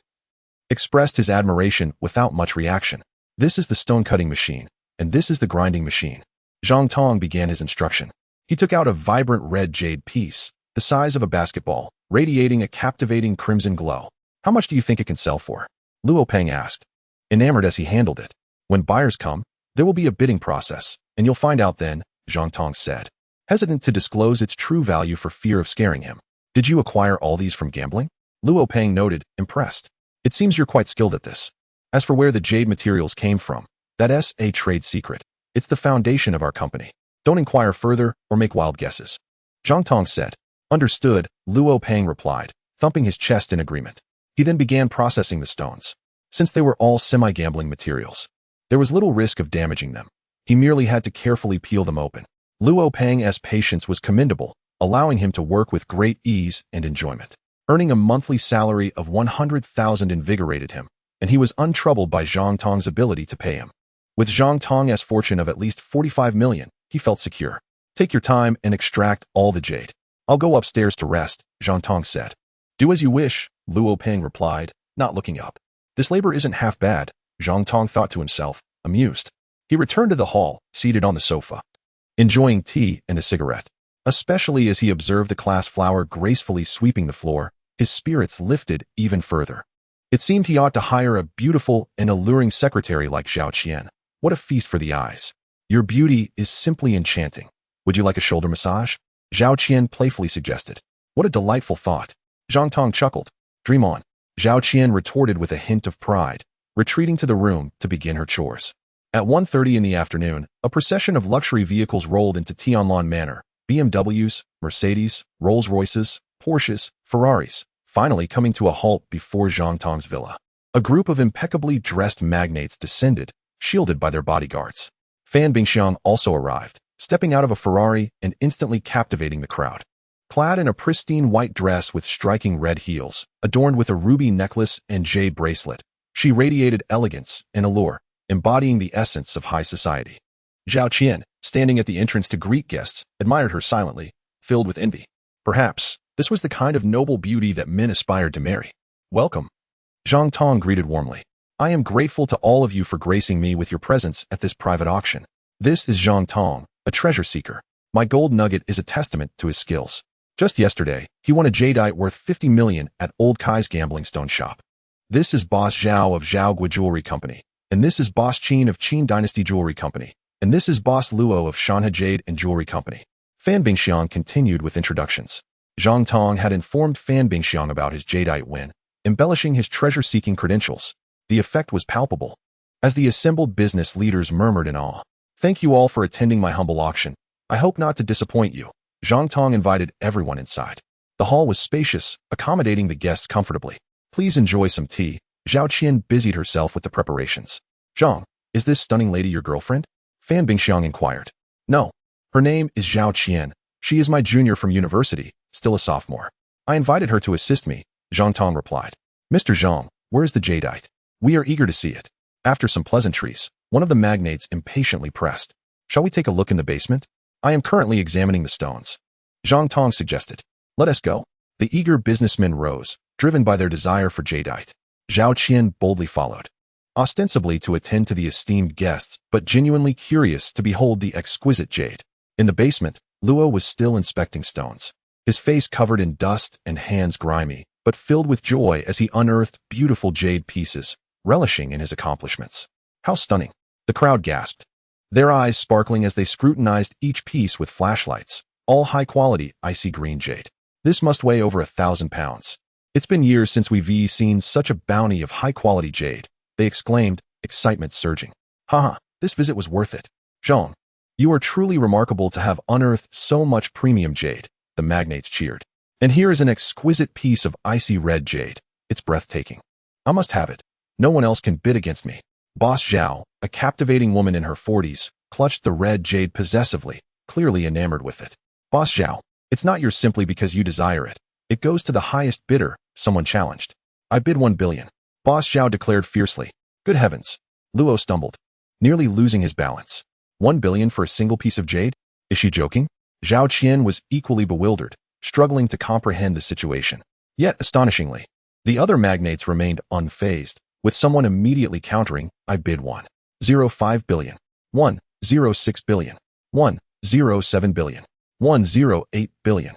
S1: expressed his admiration without much reaction. "This is the stone-cutting machine, and this is the grinding machine." Zhang Tong began his instruction. He took out a vibrant red jade piece, the size of a basketball, radiating a captivating crimson glow. "How much do you think it can sell for?" Luo Peng asked, enamored as he handled it. "When buyers come, there will be a bidding process, and you'll find out then," Zhang Tong said, hesitant to disclose its true value for fear of scaring him. "Did you acquire all these from gambling?" Luo Peng noted, impressed. "It seems you're quite skilled at this. As for where the jade materials came from, that's a trade secret. It's the foundation of our company. Don't inquire further or make wild guesses." Zhang Tong said. "Understood," Luo Peng replied, thumping his chest in agreement. He then began processing the stones. Since they were all semi-gambling materials, there was little risk of damaging them. He merely had to carefully peel them open. Luo Peng's patience was commendable, allowing him to work with great ease and enjoyment. Earning a monthly salary of 100,000 invigorated him, and he was untroubled by Zhang Tong's ability to pay him. With Zhang Tong's fortune of at least 45 million, he felt secure. Take your time and extract all the jade. I'll go upstairs to rest, Zhang Tong said. Do as you wish, Luo Peng replied, not looking up. This labor isn't half bad, Zhang Tong thought to himself, amused. He returned to the hall, seated on the sofa, enjoying tea and a cigarette. Especially as he observed the class flower gracefully sweeping the floor, his spirits lifted even further. It seemed he ought to hire a beautiful and alluring secretary like Zhao Qian. What a feast for the eyes. Your beauty is simply enchanting. Would you like a shoulder massage? Zhao Qian playfully suggested. What a delightful thought. Zhang Tong chuckled. Dream on. Zhao Qian retorted with a hint of pride, retreating to the room to begin her chores. At 1:30 in the afternoon, a procession of luxury vehicles rolled into Tianlan Manor. BMWs, Mercedes, Rolls-Royces, Porsches, Ferraris, finally coming to a halt before Zhang Tong's villa. A group of impeccably dressed magnates descended, shielded by their bodyguards. Fan Bingxiang also arrived, stepping out of a Ferrari and instantly captivating the crowd. Clad in a pristine white dress with striking red heels, adorned with a ruby necklace and jade bracelet, she radiated elegance and allure, embodying the essence of high society. Zhao Qian, standing at the entrance to greet guests, admired her silently, filled with envy. Perhaps this was the kind of noble beauty that men aspired to marry. Welcome. Zhang Tong greeted warmly. I am grateful to all of you for gracing me with your presence at this private auction. This is Zhang Tong, a treasure seeker. My gold nugget is a testament to his skills. Just yesterday, he won a jadeite worth 50 million at Old Kai's gambling stone shop. This is Boss Zhao of Zhao Gui Jewelry Company, and this is Boss Qin of Qin Dynasty Jewelry Company, and this is Boss Luo of Shanhe Jade and Jewelry Company. Fan Bingxiang continued with introductions. Zhang Tong had informed Fan Bingxiang about his jadeite win, embellishing his treasure-seeking credentials. The effect was palpable. As the assembled business leaders murmured in awe, "Thank you all for attending my humble auction. I hope not to disappoint you." Zhang Tong invited everyone inside. The hall was spacious, accommodating the guests comfortably. Please enjoy some tea. Zhao Qian busied herself with the preparations. Zhang, is this stunning lady your girlfriend? Fan Bingxiang inquired. No. Her name is Zhao Qian. She is my junior from university, still a sophomore. I invited her to assist me, Zhang Tong replied. Mr. Zhang, where is the jadeite? We are eager to see it. After some pleasantries, one of the magnates impatiently pressed. Shall we take a look in the basement? I am currently examining the stones. Zhang Tong suggested. Let us go. The eager businessmen rose, driven by their desire for jadeite. Zhao Qian boldly followed, ostensibly to attend to the esteemed guests, but genuinely curious to behold the exquisite jade. In the basement, Luo was still inspecting stones, his face covered in dust and hands grimy, but filled with joy as he unearthed beautiful jade pieces, relishing in his accomplishments. How stunning! The crowd gasped, their eyes sparkling as they scrutinized each piece with flashlights, all high-quality, icy green jade. This must weigh over 1,000 pounds. It's been years since we've seen such a bounty of high-quality jade, they exclaimed, excitement surging. Haha, this visit was worth it. Zhang, you are truly remarkable to have unearthed so much premium jade, the magnates cheered. And here is an exquisite piece of icy red jade. It's breathtaking. I must have it. No one else can bid against me. Boss Zhao, a captivating woman in her 40s, clutched the red jade possessively, clearly enamored with it. Boss Zhao, it's not yours simply because you desire it. It goes to the highest bidder, someone challenged. I bid 1 billion. Boss Zhao declared fiercely. Good heavens. Luo stumbled, nearly losing his balance. 1 billion for a single piece of jade? Is she joking? Zhao Qian was equally bewildered, struggling to comprehend the situation. Yet, astonishingly, the other magnates remained unfazed, with someone immediately countering, I bid 1.05 billion, 1.06 billion, 1.07 billion, 1.08 billion.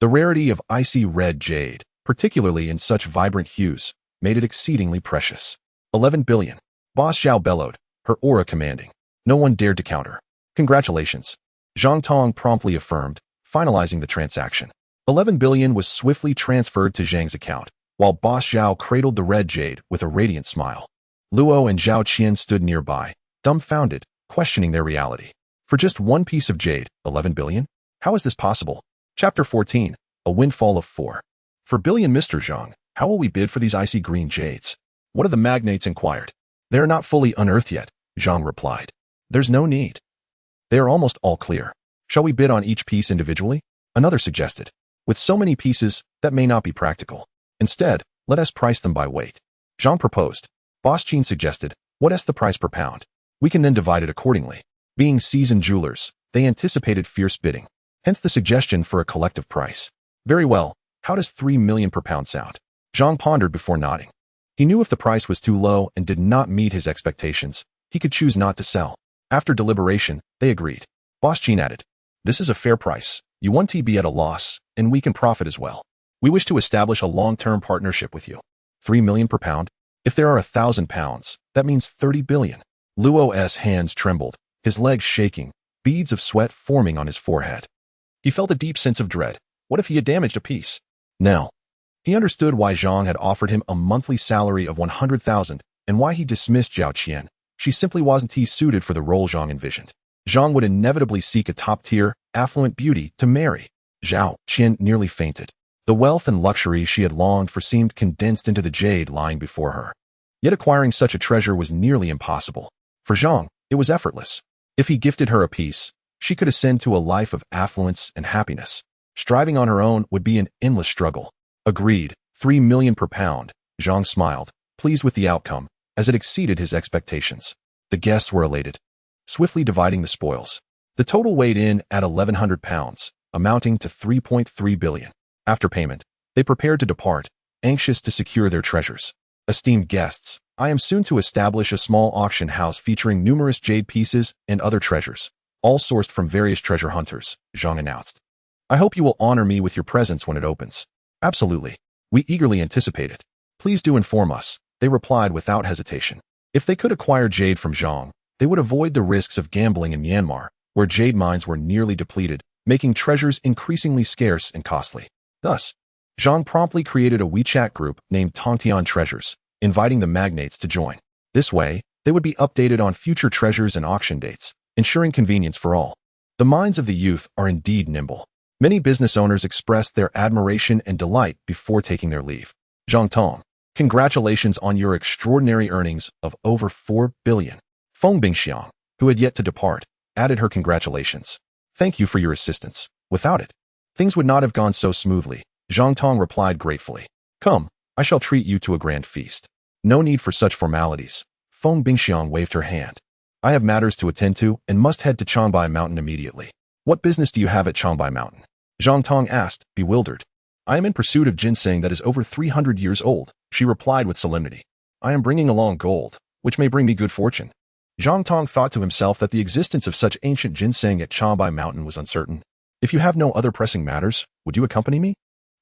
S1: The rarity of icy red jade, particularly in such vibrant hues, made it exceedingly precious. 11 billion. Boss Zhao bellowed, her aura commanding. No one dared to counter. Congratulations. Zhang Tong promptly affirmed, finalizing the transaction. 11 billion was swiftly transferred to Zhang's account, while Boss Zhao cradled the red jade with a radiant smile. Luo and Zhao Qian stood nearby, dumbfounded, questioning their reality. For just one piece of jade, 11 billion? How is this possible? Chapter 14, A Windfall of 4. For billion, Mr. Zhang, how will we bid for these icy green jades? One of the magnates inquired. They are not fully unearthed yet, Zhang replied. There's no need. They are almost all clear. Shall we bid on each piece individually? Another suggested. With so many pieces, that may not be practical. Instead, let us price them by weight. Zhang proposed. Boss Qin suggested, what's the price per pound? We can then divide it accordingly. Being seasoned jewelers, they anticipated fierce bidding. Hence the suggestion for a collective price. Very well, how does 3 million per pound sound? Zhang pondered before nodding. He knew if the price was too low and did not meet his expectations, he could choose not to sell. After deliberation, they agreed. Boss Qin added, this is a fair price. You want to be at a loss, and we can profit as well. We wish to establish a long-term partnership with you. 3 million per pound? If there are 1,000 pounds, that means 30 billion. Luo's hands trembled, his legs shaking, beads of sweat forming on his forehead. He felt a deep sense of dread. What if he had damaged a piece? Now, he understood why Zhang had offered him a monthly salary of 100,000 and why he dismissed Zhao Qian. She simply wasn't suited for the role Zhang envisioned. Zhang would inevitably seek a top-tier, affluent beauty to marry. Zhao Qian nearly fainted. The wealth and luxury she had longed for seemed condensed into the jade lying before her. Yet acquiring such a treasure was nearly impossible. For Zhang, it was effortless. If he gifted her a piece, she could ascend to a life of affluence and happiness. Striving on her own would be an endless struggle. Agreed, 3 million per pound. Zhang smiled, pleased with the outcome, as it exceeded his expectations. The guests were elated. Swiftly dividing the spoils. The total weighed in at 1,100 pounds, amounting to 3.3 billion. After payment, they prepared to depart, anxious to secure their treasures. Esteemed guests, I am soon to establish a small auction house featuring numerous jade pieces and other treasures, all sourced from various treasure hunters, Zhang announced. I hope you will honor me with your presence when it opens. Absolutely. We eagerly anticipate it. Please do inform us, they replied without hesitation. If they could acquire jade from Zhang, they would avoid the risks of gambling in Myanmar, where jade mines were nearly depleted, making treasures increasingly scarce and costly. Thus, Zhang promptly created a WeChat group named Tongtian Treasures, inviting the magnates to join. This way, they would be updated on future treasures and auction dates, ensuring convenience for all. The minds of the youth are indeed nimble. Many business owners expressed their admiration and delight before taking their leave. Zhang Tong, congratulations on your extraordinary earnings of over 4 billion. Feng Bingxiang, who had yet to depart, added her congratulations. Thank you for your assistance. Without it, things would not have gone so smoothly. Zhang Tong replied gratefully. Come, I shall treat you to a grand feast. No need for such formalities. Feng Bingxiang waved her hand. I have matters to attend to and must head to Changbai Mountain immediately. What business do you have at Changbai Mountain? Zhang Tong asked, bewildered. I am in pursuit of ginseng that is over 300 years old, she replied with solemnity. I am bringing along gold, which may bring me good fortune. Zhang Tong thought to himself that the existence of such ancient ginseng at Changbai Mountain was uncertain. If you have no other pressing matters, would you accompany me?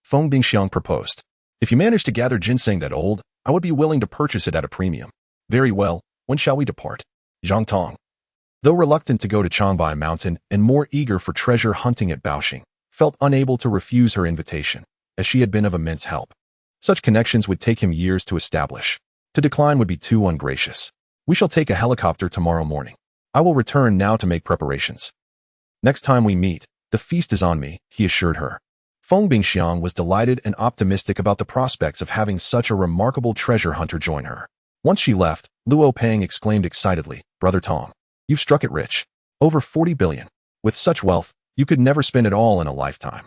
S1: Feng Bingxiang proposed. If you manage to gather ginseng that old, I would be willing to purchase it at a premium. Very well, when shall we depart? Zhang Tong, though reluctant to go to Changbai Mountain and more eager for treasure hunting at Baoxing, felt unable to refuse her invitation, as she had been of immense help. Such connections would take him years to establish. To decline would be too ungracious. We shall take a helicopter tomorrow morning. I will return now to make preparations. Next time we meet, the feast is on me, he assured her. Feng Bingxiang was delighted and optimistic about the prospects of having such a remarkable treasure hunter join her. Once she left, Luo Peng exclaimed excitedly, Brother Tong, you've struck it rich. Over 40 billion. With such wealth, you could never spend it all in a lifetime.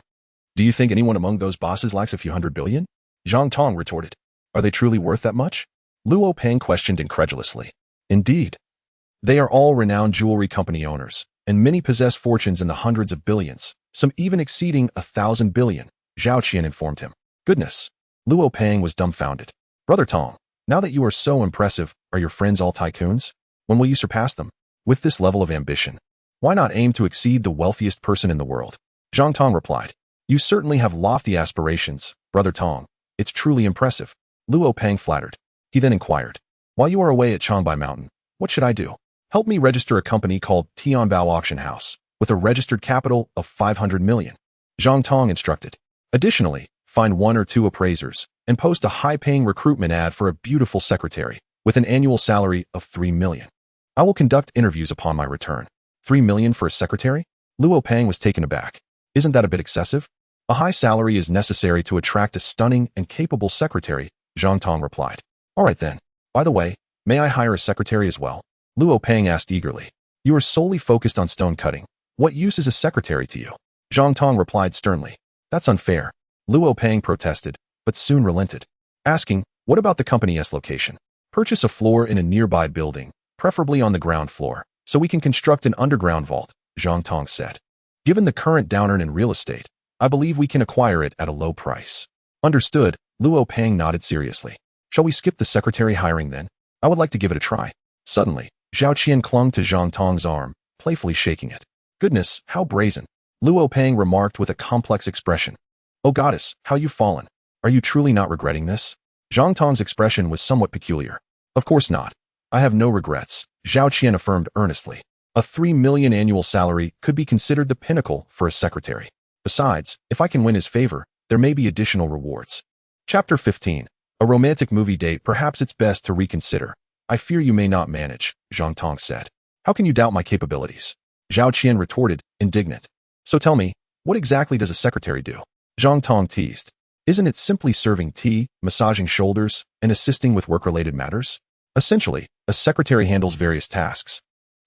S1: Do you think anyone among those bosses lacks a few hundred billion? Zhang Tong retorted. Are they truly worth that much? Luo Peng questioned incredulously. Indeed. They are all renowned jewelry company owners, and many possess fortunes in the hundreds of billions, some even exceeding 1,000 billion, Zhao Qian informed him. Goodness. Luo Peng was dumbfounded. Brother Tong, now that you are so impressive, are your friends all tycoons? When will you surpass them? With this level of ambition, why not aim to exceed the wealthiest person in the world? Zhang Tong replied. You certainly have lofty aspirations, Brother Tong. It's truly impressive. Luo Peng flattered. He then inquired. While you are away at Changbai Mountain, what should I do? Help me register a company called Tianbao Auction House, with a registered capital of 500 million. Zhang Tong instructed. Additionally, find 1 or 2 appraisers, and post a high-paying recruitment ad for a beautiful secretary, with an annual salary of 3 million. I will conduct interviews upon my return. 3 million for a secretary? Luo Peng was taken aback. Isn't that a bit excessive? A high salary is necessary to attract a stunning and capable secretary, Zhang Tong replied. All right then. By the way, may I hire a secretary as well? Luo Peng asked eagerly. You are solely focused on stone cutting. What use is a secretary to you? Zhang Tong replied sternly. That's unfair. Luo Peng protested, but soon relented, asking, what about the company's location? Purchase a floor in a nearby building, preferably on the ground floor, so we can construct an underground vault, Zhang Tong said. Given the current downturn in real estate, I believe we can acquire it at a low price. Understood, Luo Peng nodded seriously. Shall we skip the secretary hiring then? I would like to give it a try. Suddenly, Zhao Qian clung to Zhang Tong's arm, playfully shaking it. Goodness, how brazen! Luo Peng remarked with a complex expression. Oh goddess, how you've fallen. Are you truly not regretting this? Zhang Tong's expression was somewhat peculiar. Of course not. I have no regrets, Zhao Qian affirmed earnestly. A 3 million annual salary could be considered the pinnacle for a secretary. Besides, if I can win his favor, there may be additional rewards. Chapter 15. A romantic movie date. Perhaps it's best to reconsider. I fear you may not manage, Zhang Tong said. How can you doubt my capabilities? Zhao Qian retorted, indignant. So tell me, what exactly does a secretary do? Zhang Tong teased. Isn't it simply serving tea, massaging shoulders, and assisting with work-related matters? Essentially, a secretary handles various tasks.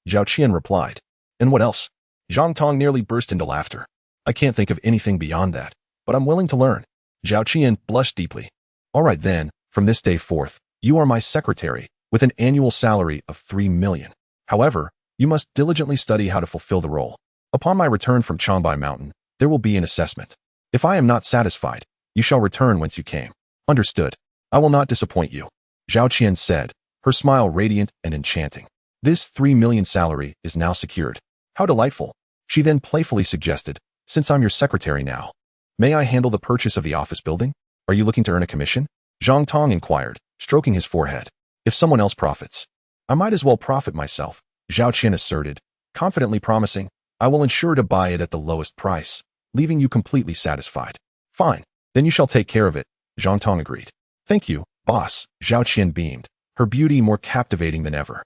S1: Zhao Qian replied. And what else? Zhang Tong nearly burst into laughter. I can't think of anything beyond that, but I'm willing to learn. Zhao Qian blushed deeply. All right then, from this day forth, you are my secretary, with an annual salary of 3 million. However, you must diligently study how to fulfill the role. Upon my return from Changbai Mountain, there will be an assessment. If I am not satisfied, you shall return whence you came. Understood. I will not disappoint you, Zhao Qian said, her smile radiant and enchanting. This 3 million salary is now secured. How delightful. She then playfully suggested, since I'm your secretary now, may I handle the purchase of the office building? Are you looking to earn a commission? Zhang Tong inquired, stroking his forehead. If someone else profits, I might as well profit myself, Zhao Qian asserted, confidently promising, I will ensure to buy it at the lowest price, leaving you completely satisfied. Fine, then you shall take care of it, Zhang Tong agreed. Thank you, boss, Zhao Qian beamed, her beauty more captivating than ever.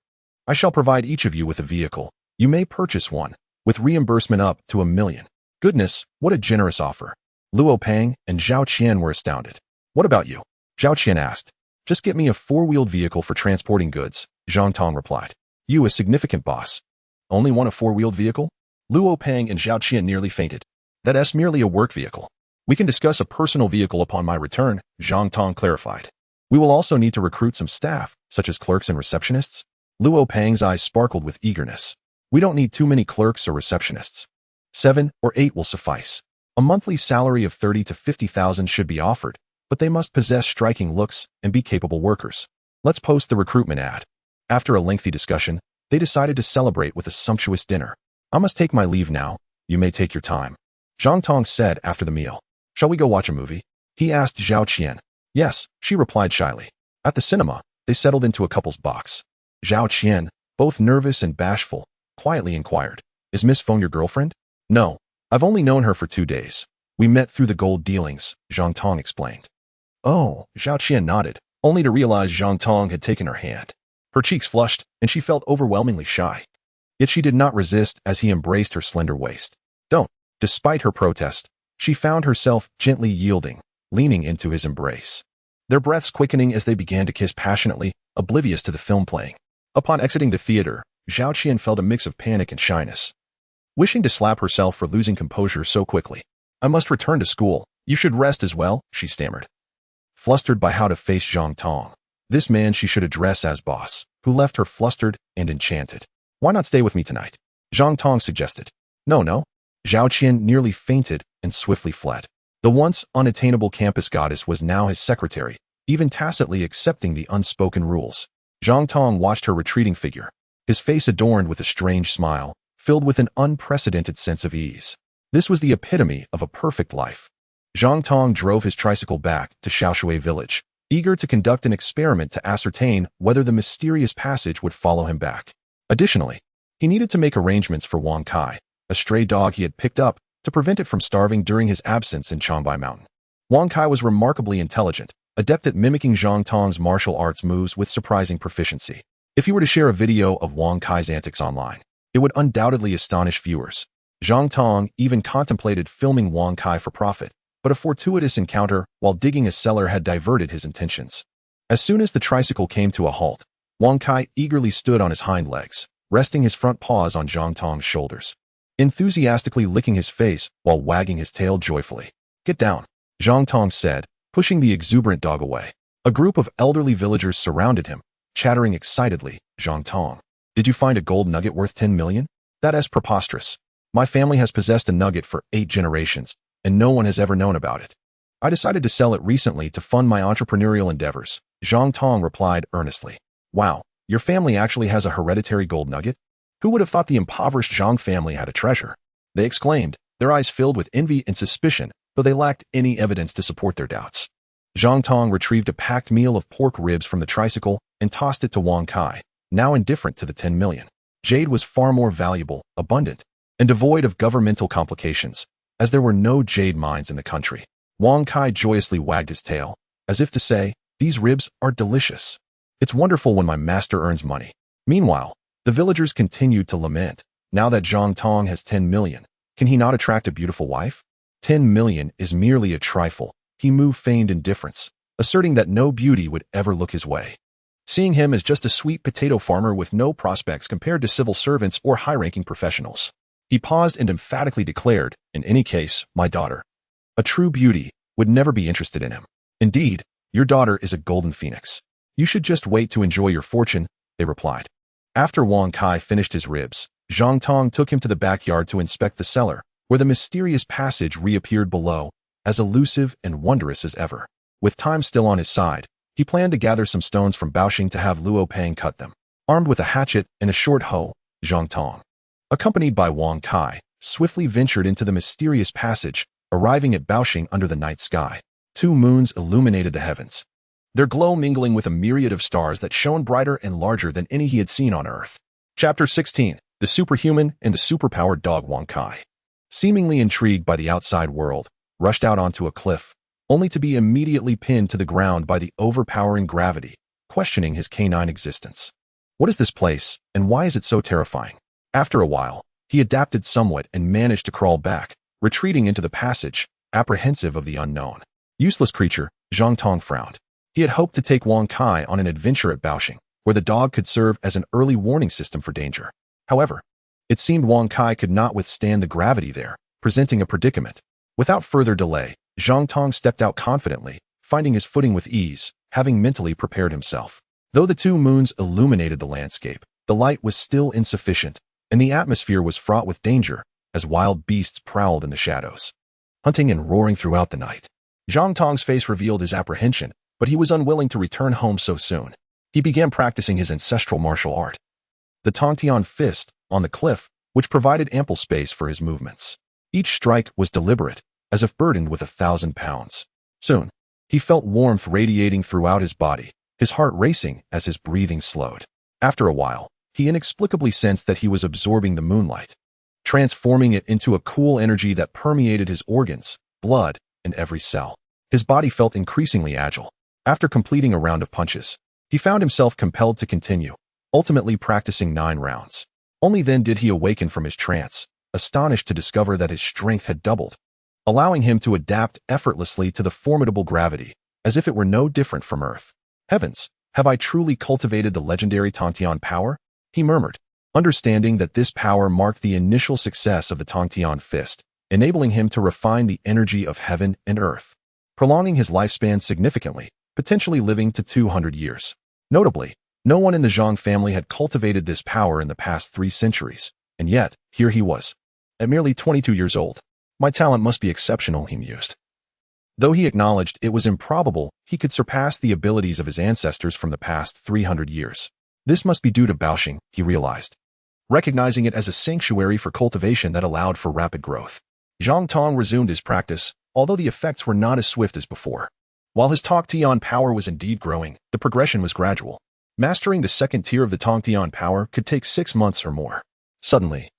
S1: I shall provide each of you with a vehicle. You may purchase one, with reimbursement up to 1 million. Goodness, what a generous offer. Luo Peng and Zhao Qian were astounded. What about you? Zhao Qian asked. Just get me a 4-wheeled vehicle for transporting goods, Zhang Tong replied. You a significant boss. Only want a 4-wheeled vehicle? Luo Peng and Zhao Qian nearly fainted. That's merely a work vehicle. We can discuss a personal vehicle upon my return, Zhang Tong clarified. We will also need to recruit some staff, such as clerks and receptionists. Luo Peng's eyes sparkled with eagerness. We don't need too many clerks or receptionists. 7 or 8 will suffice. A monthly salary of 30 to 50,000 should be offered, but they must possess striking looks and be capable workers. Let's post the recruitment ad. After a lengthy discussion, they decided to celebrate with a sumptuous dinner. I must take my leave now. You may take your time, Zhang Tong said after the meal. Shall we go watch a movie? He asked Zhao Qian. Yes, she replied shyly. At the cinema, they settled into a couple's box. Zhao Qian, both nervous and bashful, quietly inquired, Is Miss Feng your girlfriend? No, I've only known her for 2 days. We met through the gold dealings, Zhang Tong explained. Oh, Zhao Qian nodded, only to realize Zhang Tong had taken her hand. Her cheeks flushed, and she felt overwhelmingly shy. Yet she did not resist as he embraced her slender waist. Don't. Despite her protest, she found herself gently yielding, leaning into his embrace. Their breaths quickening as they began to kiss passionately, oblivious to the film playing. Upon exiting the theater, Zhao Qian felt a mix of panic and shyness. Wishing to slap herself for losing composure so quickly. I must return to school. You should rest as well, she stammered. Flustered by how to face Zhang Tong, this man she should address as boss, who left her flustered and enchanted. Why not stay with me tonight? Zhang Tong suggested. No. Zhao Qian nearly fainted and swiftly fled. The once unattainable campus goddess was now his secretary, even tacitly accepting the unspoken rules. Zhang Tong watched her retreating figure, his face adorned with a strange smile, filled with an unprecedented sense of ease. This was the epitome of a perfect life. Zhang Tong drove his tricycle back to Shaoshui village, eager to conduct an experiment to ascertain whether the mysterious passage would follow him back. Additionally, he needed to make arrangements for Wang Kai, a stray dog he had picked up, to prevent it from starving during his absence in Changbai Mountain. Wang Kai was remarkably intelligent, adept at mimicking Zhang Tong's martial arts moves with surprising proficiency. If he were to share a video of Wang Kai's antics online, it would undoubtedly astonish viewers. Zhang Tong even contemplated filming Wang Kai for profit, but a fortuitous encounter while digging a cellar had diverted his intentions. As soon as the tricycle came to a halt, Wang Kai eagerly stood on his hind legs, resting his front paws on Zhang Tong's shoulders. enthusiastically licking his face while wagging his tail joyfully. "Get down," Zhang Tong said, pushing the exuberant dog away. A group of elderly villagers surrounded him, chattering excitedly. "Zhang Tong, did you find a gold nugget worth 10 million? That is preposterous. My family has possessed a nugget for 8 generations, and no one has ever known about it. I decided to sell it recently to fund my entrepreneurial endeavors," Zhang Tong replied earnestly. "Wow, your family actually has a hereditary gold nugget? Who would have thought the impoverished Zhang family had a treasure?" they exclaimed, their eyes filled with envy and suspicion, though they lacked any evidence to support their doubts. Zhang Tong retrieved a packed meal of pork ribs from the tricycle and tossed it to Wang Kai, now indifferent to the 10 million. Jade was far more valuable, abundant, and devoid of governmental complications, as there were no jade mines in the country. Wang Kai joyously wagged his tail, as if to say, "These ribs are delicious. It's wonderful when my master earns money." Meanwhile, the villagers continued to lament. Now that Zhang Tong has 10 million, can he not attract a beautiful wife? 10 million is merely a trifle. He moved feigned indifference, asserting that no beauty would ever look his way, seeing him as just a sweet potato farmer with no prospects compared to civil servants or high-ranking professionals. He paused and emphatically declared, "In any case, my daughter, a true beauty, would never be interested in him. Indeed, your daughter is a golden phoenix. You should just wait to enjoy your fortune," they replied. After Wang Kai finished his ribs, Zhang Tong took him to the backyard to inspect the cellar, where the mysterious passage reappeared below, as elusive and wondrous as ever. With time still on his side, he planned to gather some stones from Baoxing to have Luo Pang cut them. Armed with a hatchet and a short hoe, Zhang Tong, accompanied by Wang Kai, swiftly ventured into the mysterious passage, arriving at Baoxing under the night sky. 2 moons illuminated the heavens, their glow mingling with a myriad of stars that shone brighter and larger than any he had seen on Earth. Chapter 16. The Superhuman and the Superpowered Dog. Wang Kai, seemingly intrigued by the outside world, rushed out onto a cliff, only to be immediately pinned to the ground by the overpowering gravity, questioning his canine existence. What is this place, and why is it so terrifying? After a while, he adapted somewhat and managed to crawl back, retreating into the passage, apprehensive of the unknown. Useless creature, Zhang Tong frowned. He had hoped to take Wang Kai on an adventure at Baoxing, where the dog could serve as an early warning system for danger. However, it seemed Wang Kai could not withstand the gravity there, presenting a predicament. Without further delay, Zhang Tong stepped out confidently, finding his footing with ease, having mentally prepared himself. Though the 2 moons illuminated the landscape, the light was still insufficient, and the atmosphere was fraught with danger, as wild beasts prowled in the shadows, hunting and roaring throughout the night. Zhang Tong's face revealed his apprehension, but he was unwilling to return home so soon. He began practicing his ancestral martial art, the Tongtian fist, on the cliff, which provided ample space for his movements. Each strike was deliberate, as if burdened with 1,000 pounds. Soon, he felt warmth radiating throughout his body, his heart racing as his breathing slowed. After a while, he inexplicably sensed that he was absorbing the moonlight, transforming it into a cool energy that permeated his organs, blood, and every cell. His body felt increasingly agile. After completing a round of punches, he found himself compelled to continue, ultimately practicing 9 rounds. Only then did he awaken from his trance, astonished to discover that his strength had doubled, allowing him to adapt effortlessly to the formidable gravity, as if it were no different from Earth. "Heavens, have I truly cultivated the legendary Tongtian power?" he murmured, understanding that this power marked the initial success of the Tongtian fist, enabling him to refine the energy of heaven and earth, prolonging his lifespan significantly, potentially living to 200 years. Notably, no one in the Zhang family had cultivated this power in the past 3 centuries, and yet, here he was, at merely 22 years old. "My talent must be exceptional," he mused. Though he acknowledged it was improbable he could surpass the abilities of his ancestors from the past 300 years. This must be due to Baoxing, he realized, recognizing it as a sanctuary for cultivation that allowed for rapid growth. Zhang Tong resumed his practice, although the effects were not as swift as before. While his Tongtian power was indeed growing, the progression was gradual. Mastering the 2nd tier of the Tongtian power could take 6 months or more. Suddenly,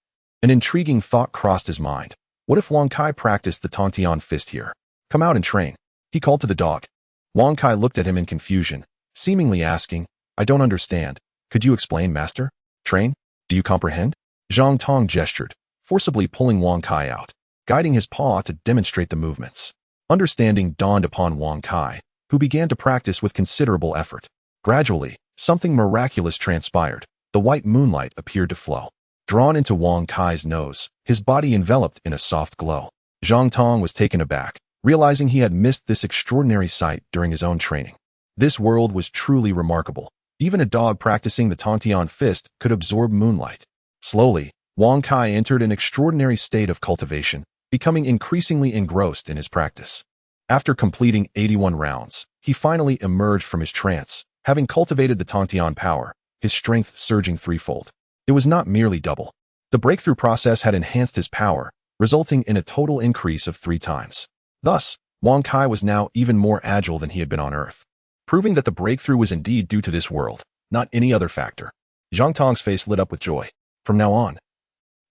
S1: an intriguing thought crossed his mind. What if Wang Kai practiced the Tongtian fist here? "Come out and train," he called to the dog. Wang Kai looked at him in confusion, seemingly asking, "I don't understand. Could you explain, master? Train? Do you comprehend?" Zhang Tong gestured, forcibly pulling Wang Kai out, guiding his paw to demonstrate the movements. Understanding dawned upon Wang Kai, who began to practice with considerable effort. Gradually, something miraculous transpired. The white moonlight appeared to flow. drawn into Wang Kai's nose, his body enveloped in a soft glow. Zhang Tong was taken aback, realizing he had missed this extraordinary sight during his own training. This world was truly remarkable. Even a dog practicing the Tongtian fist could absorb moonlight. Slowly, Wang Kai entered an extraordinary state of cultivation, becoming increasingly engrossed in his practice. After completing 81 rounds, he finally emerged from his trance, having cultivated the Tongtian power, his strength surging threefold. It was not merely double. The breakthrough process had enhanced his power, resulting in a total increase of 3 times. Thus, Wang Kai was now even more agile than he had been on Earth, proving that the breakthrough was indeed due to this world, not any other factor. Zhang Tong's face lit up with joy. From now on,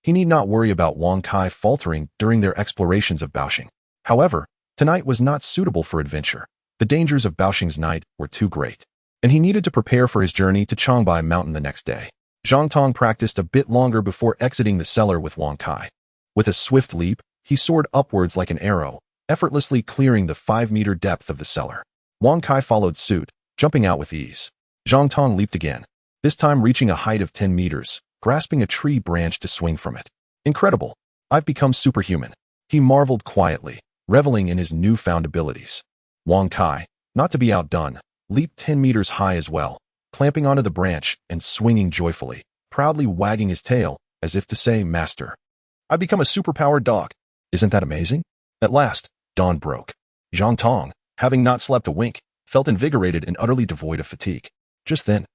S1: he need not worry about Wang Kai faltering during their explorations of Baoxing. However, tonight was not suitable for adventure. The dangers of Baoxing's night were too great, and he needed to prepare for his journey to Changbai Mountain the next day. Zhang Tong practiced a bit longer before exiting the cellar with Wang Kai. With a swift leap, he soared upwards like an arrow, effortlessly clearing the 5-meter depth of the cellar. Wang Kai followed suit, jumping out with ease. Zhang Tong leaped again, this time reaching a height of 10 meters, grasping a tree branch to swing from it. Incredible! I've become superhuman. He marveled quietly, reveling in his newfound abilities. Wang Kai, not to be outdone, leaped 10 meters high as well, clamping onto the branch and swinging joyfully, proudly wagging his tail, as if to say, "Master, I've become a superpowered dog. Isn't that amazing?" At last, dawn broke. Zhang Tong, having not slept a wink, felt invigorated and utterly devoid of fatigue. Just then,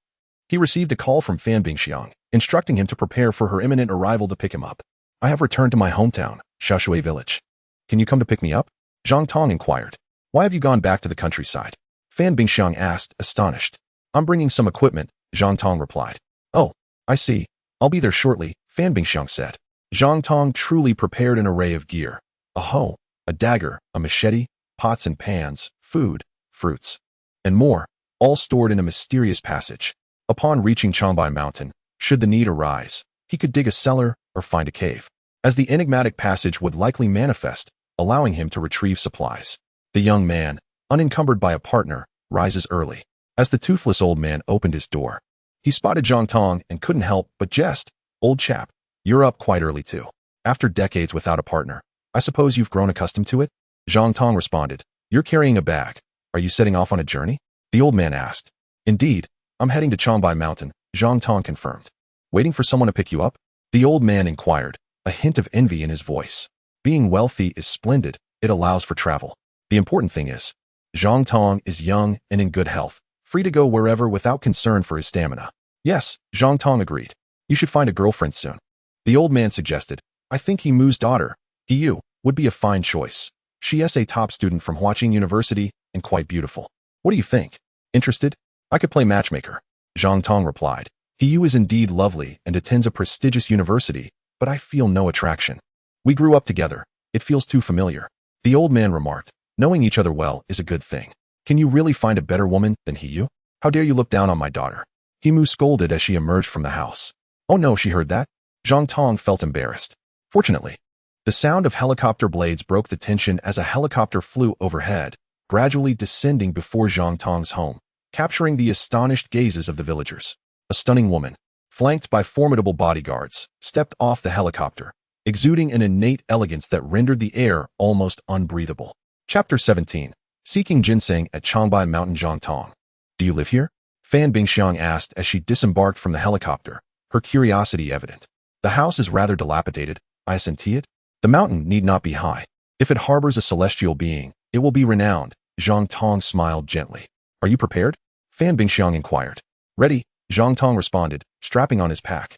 S1: he received a call from Fan Bingxiang, instructing him to prepare for her imminent arrival to pick him up. "I have returned to my hometown, Shaoshui village. Can you come to pick me up?" Zhang Tong inquired. "Why have you gone back to the countryside?" Fan Bingxiang asked, astonished. "I'm bringing some equipment," Zhang Tong replied. "Oh, I see. I'll be there shortly," Fan Bingxiang said. Zhang Tong truly prepared an array of gear: a hoe, a dagger, a machete, pots and pans, food, fruits, and more, all stored in a mysterious passage. Upon reaching Changbai Mountain, should the need arise, he could dig a cellar or find a cave, as the enigmatic passage would likely manifest, allowing him to retrieve supplies. The young man, unencumbered by a partner, rises early. As the toothless old man opened his door, he spotted Zhang Tong and couldn't help but jest. "Old chap, you're up quite early too. After decades without a partner, I suppose you've grown accustomed to it?" Zhang Tong responded. "You're carrying a bag. Are you setting off on a journey?" The old man asked. "Indeed, I'm heading to Changbai Mountain," Zhang Tong confirmed. "Waiting for someone to pick you up?" The old man inquired, a hint of envy in his voice. "Being wealthy is splendid. It allows for travel. The important thing is, Zhang Tong is young and in good health, free to go wherever without concern for his stamina." "Yes," Zhang Tong agreed. "You should find a girlfriend soon." The old man suggested. "I think He Mu's daughter, He would be a fine choice. She is a top student from Huaqing University and quite beautiful. What do you think? Interested? I could play matchmaker." Zhang Tong replied. "He is indeed lovely and attends a prestigious university, but I feel no attraction. We grew up together. It feels too familiar." The old man remarked. "Knowing each other well is a good thing. Can you really find a better woman than He? How dare you look down on my daughter?" He Mu scolded as she emerged from the house. "Oh no," she heard that. Zhang Tong felt embarrassed. Fortunately, the sound of helicopter blades broke the tension as a helicopter flew overhead, gradually descending before Zhang Tong's home, capturing the astonished gazes of the villagers. A stunning woman, flanked by formidable bodyguards, stepped off the helicopter, exuding an innate elegance that rendered the air almost unbreathable. Chapter 17. Seeking Ginseng at Changbai Mountain. Zhang Tong. "Do you live here?" Fan Bingxiang asked as she disembarked from the helicopter, her curiosity evident. "The house is rather dilapidated, I assent it. The mountain need not be high. If it harbors a celestial being, it will be renowned." Zhang Tong smiled gently. "Are you prepared?" Fan Bingxiang inquired. "Ready," Zhang Tong responded, strapping on his pack,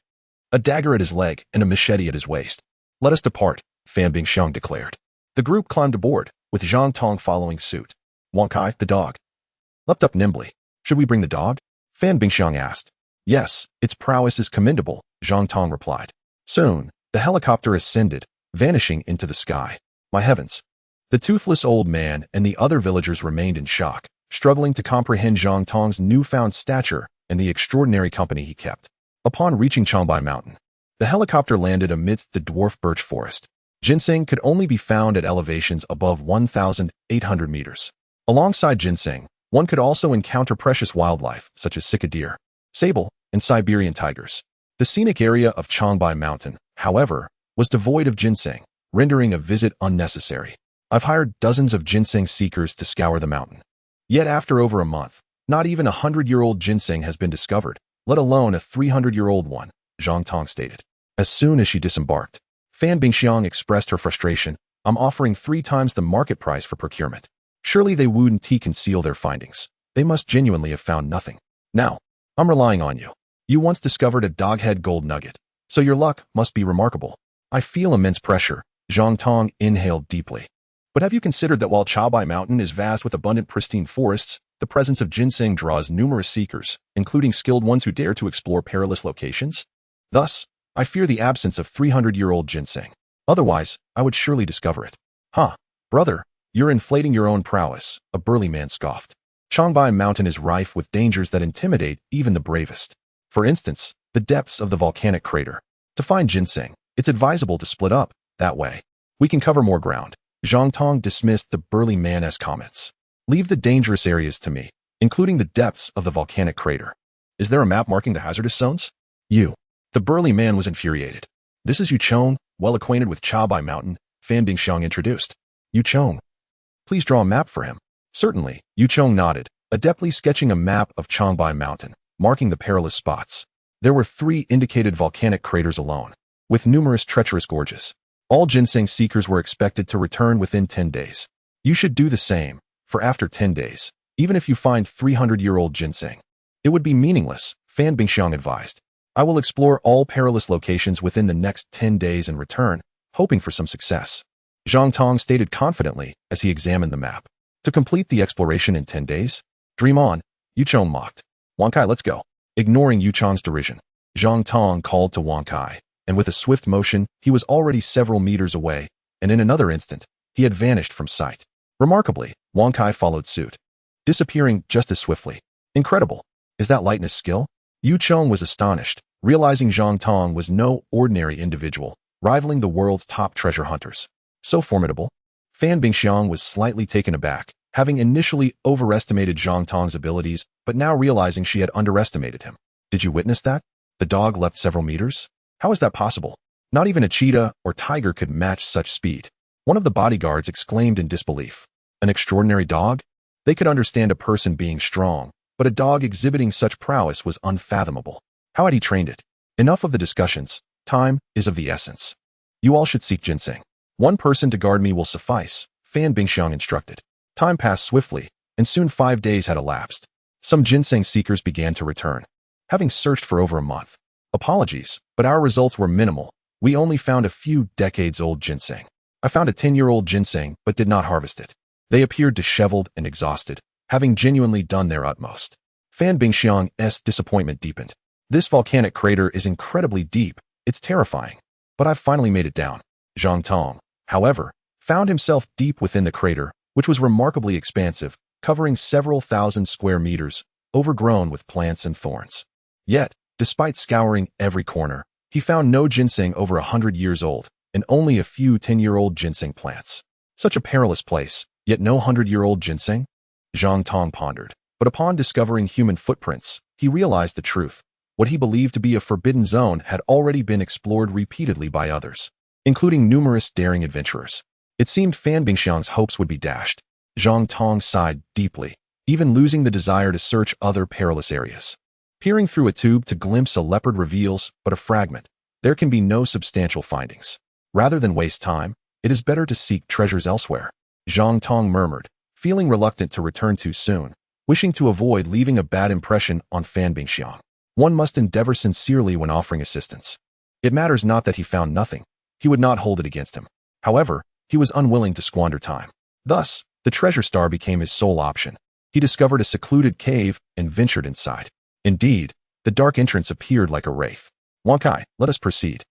S1: a dagger at his leg and a machete at his waist. "Let us depart," Fan Bingxiang declared. The group climbed aboard, with Zhang Tong following suit. Wang Kai, the dog, leapt up nimbly. "Should we bring the dog?" Fan Bingxiang asked. "Yes, its prowess is commendable," Zhang Tong replied. Soon, the helicopter ascended, vanishing into the sky. My heavens! The toothless old man and the other villagers remained in shock, struggling to comprehend Zhang Tong's newfound stature and the extraordinary company he kept. Upon reaching Changbai Mountain, the helicopter landed amidst the dwarf birch forest. Ginseng could only be found at elevations above 1,800 meters. Alongside ginseng, one could also encounter precious wildlife such as sika deer, sable, and Siberian tigers. The scenic area of Changbai Mountain, however, was devoid of ginseng, rendering a visit unnecessary. I've hired dozens of ginseng seekers to scour the mountain. Yet after over a month, not even a 100-year-old ginseng has been discovered, let alone a 300-year-old one, Zhang Tong stated. As soon as she disembarked, Fan Bingxiang expressed her frustration. I'm offering 3 times the market price for procurement. Surely they wouldn't conceal their findings. They must genuinely have found nothing. Now, I'm relying on you. You once discovered a doghead gold nugget, so your luck must be remarkable. I feel immense pressure. Zhang Tong inhaled deeply. But have you considered that while Chaobai Mountain is vast with abundant pristine forests, the presence of ginseng draws numerous seekers, including skilled ones who dare to explore perilous locations? Thus, I fear the absence of 300-year-old ginseng. Otherwise, I would surely discover it. Huh, brother, you're inflating your own prowess, a burly man scoffed. Changbai Mountain is rife with dangers that intimidate even the bravest. For instance, the depths of the volcanic crater. To find ginseng, it's advisable to split up, that way we can cover more ground. Zhang Tong dismissed the burly man's comments. Leave the dangerous areas to me, including the depths of the volcanic crater. Is there a map marking the hazardous zones? The burly man was infuriated. This is Yu Chong, well acquainted with Chaobai Mountain, Fan Bingxiang introduced. Yu Chong. Please draw a map for him. Certainly, Yu Chong nodded, adeptly sketching a map of Changbai Mountain, marking the perilous spots. There were 3 indicated volcanic craters alone, with numerous treacherous gorges. All ginseng seekers were expected to return within 10 days. You should do the same, for after 10 days, even if you find 300-year-old ginseng, it would be meaningless, Fan Bingxiang advised. I will explore all perilous locations within the next 10 days and return, hoping for some success. Zhang Tong stated confidently as he examined the map. To complete the exploration in 10 days? Dream on, Yu Chong mocked. Wang Kai, let's go. Ignoring Yu Chong's derision, Zhang Tong called to Wang Kai, and with a swift motion, he was already several meters away, and in another instant, he had vanished from sight. Remarkably, Wang Kai followed suit, disappearing just as swiftly. Incredible. Is that lightness skill? Yu Chong was astonished, realizing Zhang Tong was no ordinary individual, rivaling the world's top treasure hunters. So formidable. Fan Bingxiang was slightly taken aback, having initially overestimated Zhang Tong's abilities, but now realizing she had underestimated him. Did you witness that? The dog leapt several meters? How is that possible? Not even a cheetah or tiger could match such speed. One of the bodyguards exclaimed in disbelief. An extraordinary dog? They could understand a person being strong, but a dog exhibiting such prowess was unfathomable. How had he trained it? Enough of the discussions. Time is of the essence. You all should seek ginseng. 1 person to guard me will suffice, Fan Bingxiang instructed. Time passed swiftly, and soon 5 days had elapsed. Some ginseng seekers began to return, having searched for over a month. Apologies, but our results were minimal. We only found a few decades-old ginseng. I found a 10-year-old ginseng, but did not harvest it. They appeared disheveled and exhausted, having genuinely done their utmost. Fan Bingxiang's disappointment deepened. This volcanic crater is incredibly deep. It's terrifying. But I've finally made it down. Zhang Tong, however, found himself deep within the crater, which was remarkably expansive, covering several thousand square meters, overgrown with plants and thorns. Yet, despite scouring every corner, he found no ginseng over 100 years old, and only a few 10-year-old ginseng plants. Such a perilous place, yet no 100-year-old ginseng? Zhang Tong pondered, but upon discovering human footprints, he realized the truth. What he believed to be a forbidden zone had already been explored repeatedly by others, including numerous daring adventurers. It seemed Fan Bingxiang's hopes would be dashed. Zhang Tong sighed deeply, even losing the desire to search other perilous areas. Peering through a tube to glimpse a leopard reveals but a fragment. There can be no substantial findings. Rather than waste time, it is better to seek treasures elsewhere. Zhang Tong murmured, feeling reluctant to return too soon, wishing to avoid leaving a bad impression on Fan Bingxiang. One must endeavor sincerely when offering assistance. It matters not that he found nothing. He would not hold it against him. However, he was unwilling to squander time. Thus, the treasure star became his sole option. He discovered a secluded cave and ventured inside. Indeed, the dark entrance appeared like a wraith. Wang Kai, let us proceed,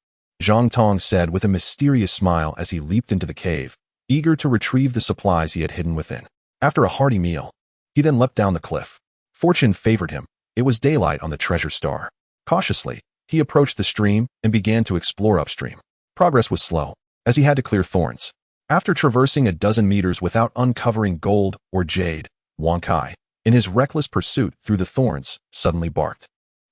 S1: Zhang Tong said with a mysterious smile as he leaped into the cave, eager to retrieve the supplies he had hidden within. After a hearty meal, he then leapt down the cliff. Fortune favored him. It was daylight on the treasure star. Cautiously, he approached the stream and began to explore upstream. Progress was slow, as he had to clear thorns. After traversing a dozen meters without uncovering gold or jade, Wang Kai, in his reckless pursuit through the thorns, suddenly barked.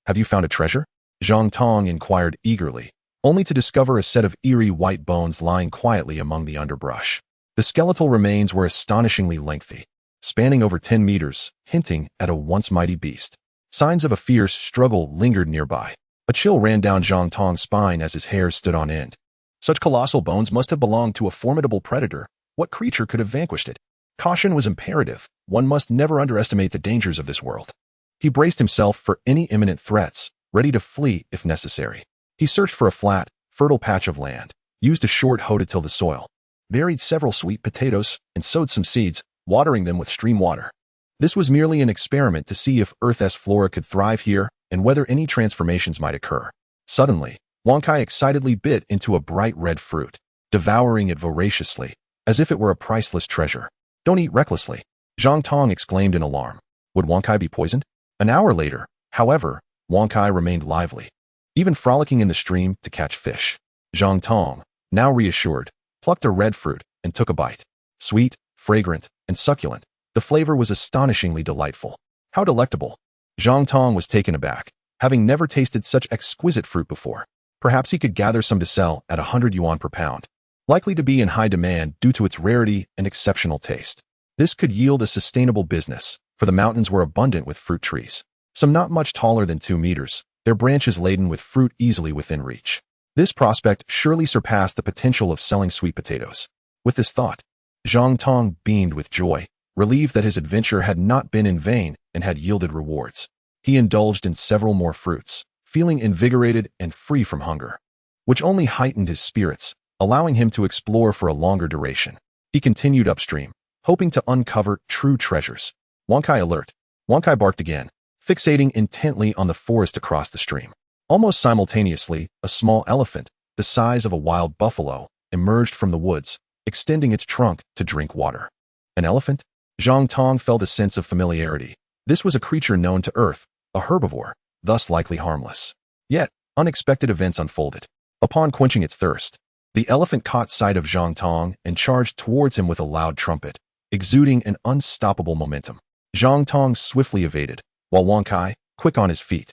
S1: Have you found a treasure? Zhang Tong inquired eagerly, only to discover a set of eerie white bones lying quietly among the underbrush. The skeletal remains were astonishingly lengthy, spanning over 10 meters, hinting at a once mighty beast. Signs of a fierce struggle lingered nearby. A chill ran down Zhang Tong's spine as his hair stood on end. Such colossal bones must have belonged to a formidable predator. What creature could have vanquished it? Caution was imperative. One must never underestimate the dangers of this world. He braced himself for any imminent threats, ready to flee if necessary. He searched for a flat, fertile patch of land, used a short hoe to till the soil, buried several sweet potatoes, and sowed some seeds, watering them with stream water. This was merely an experiment to see if Earth's flora could thrive here and whether any transformations might occur. Suddenly, Wang Kai excitedly bit into a bright red fruit, devouring it voraciously, as if it were a priceless treasure. "Don't eat recklessly," Zhang Tong exclaimed in alarm. Would Wang Kai be poisoned? An hour later, however, Wang Kai remained lively, even frolicking in the stream to catch fish. Zhang Tong, now reassured, plucked a red fruit and took a bite. Sweet, fragrant, and succulent, the flavor was astonishingly delightful. How delectable! Zhang Tong was taken aback, having never tasted such exquisite fruit before. Perhaps he could gather some to sell at 100 yuan per pound, likely to be in high demand due to its rarity and exceptional taste. This could yield a sustainable business, for the mountains were abundant with fruit trees, some not much taller than 2 meters, their branches laden with fruit easily within reach. This prospect surely surpassed the potential of selling sweet potatoes. With this thought, Zhang Tong beamed with joy, relieved that his adventure had not been in vain and had yielded rewards. He indulged in several more fruits, feeling invigorated and free from hunger, which only heightened his spirits, allowing him to explore for a longer duration. He continued upstream, hoping to uncover true treasures. Wang Kai alert. Wang Kai barked again, fixating intently on the forest across the stream. Almost simultaneously, a small elephant, the size of a wild buffalo, emerged from the woods, extending its trunk to drink water. An elephant? Zhang Tong felt a sense of familiarity. This was a creature known to Earth, a herbivore, thus likely harmless. Yet, unexpected events unfolded. Upon quenching its thirst, the elephant caught sight of Zhang Tong and charged towards him with a loud trumpet, exuding an unstoppable momentum. Zhang Tong swiftly evaded, while Wang Kai, quick on his feet,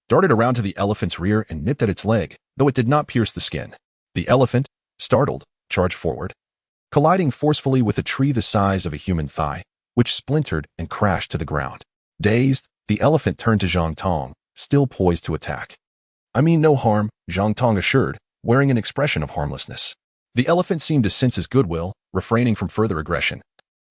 S1: darted around to the elephant's rear and nipped at its leg, though it did not pierce the skin. The elephant, startled, charged forward, colliding forcefully with a tree the size of a human thigh, which splintered and crashed to the ground. Dazed, the elephant turned to Zhang Tong, still poised to attack. "I mean no harm," Zhang Tong assured, wearing an expression of harmlessness. The elephant seemed to sense his goodwill, refraining from further aggression,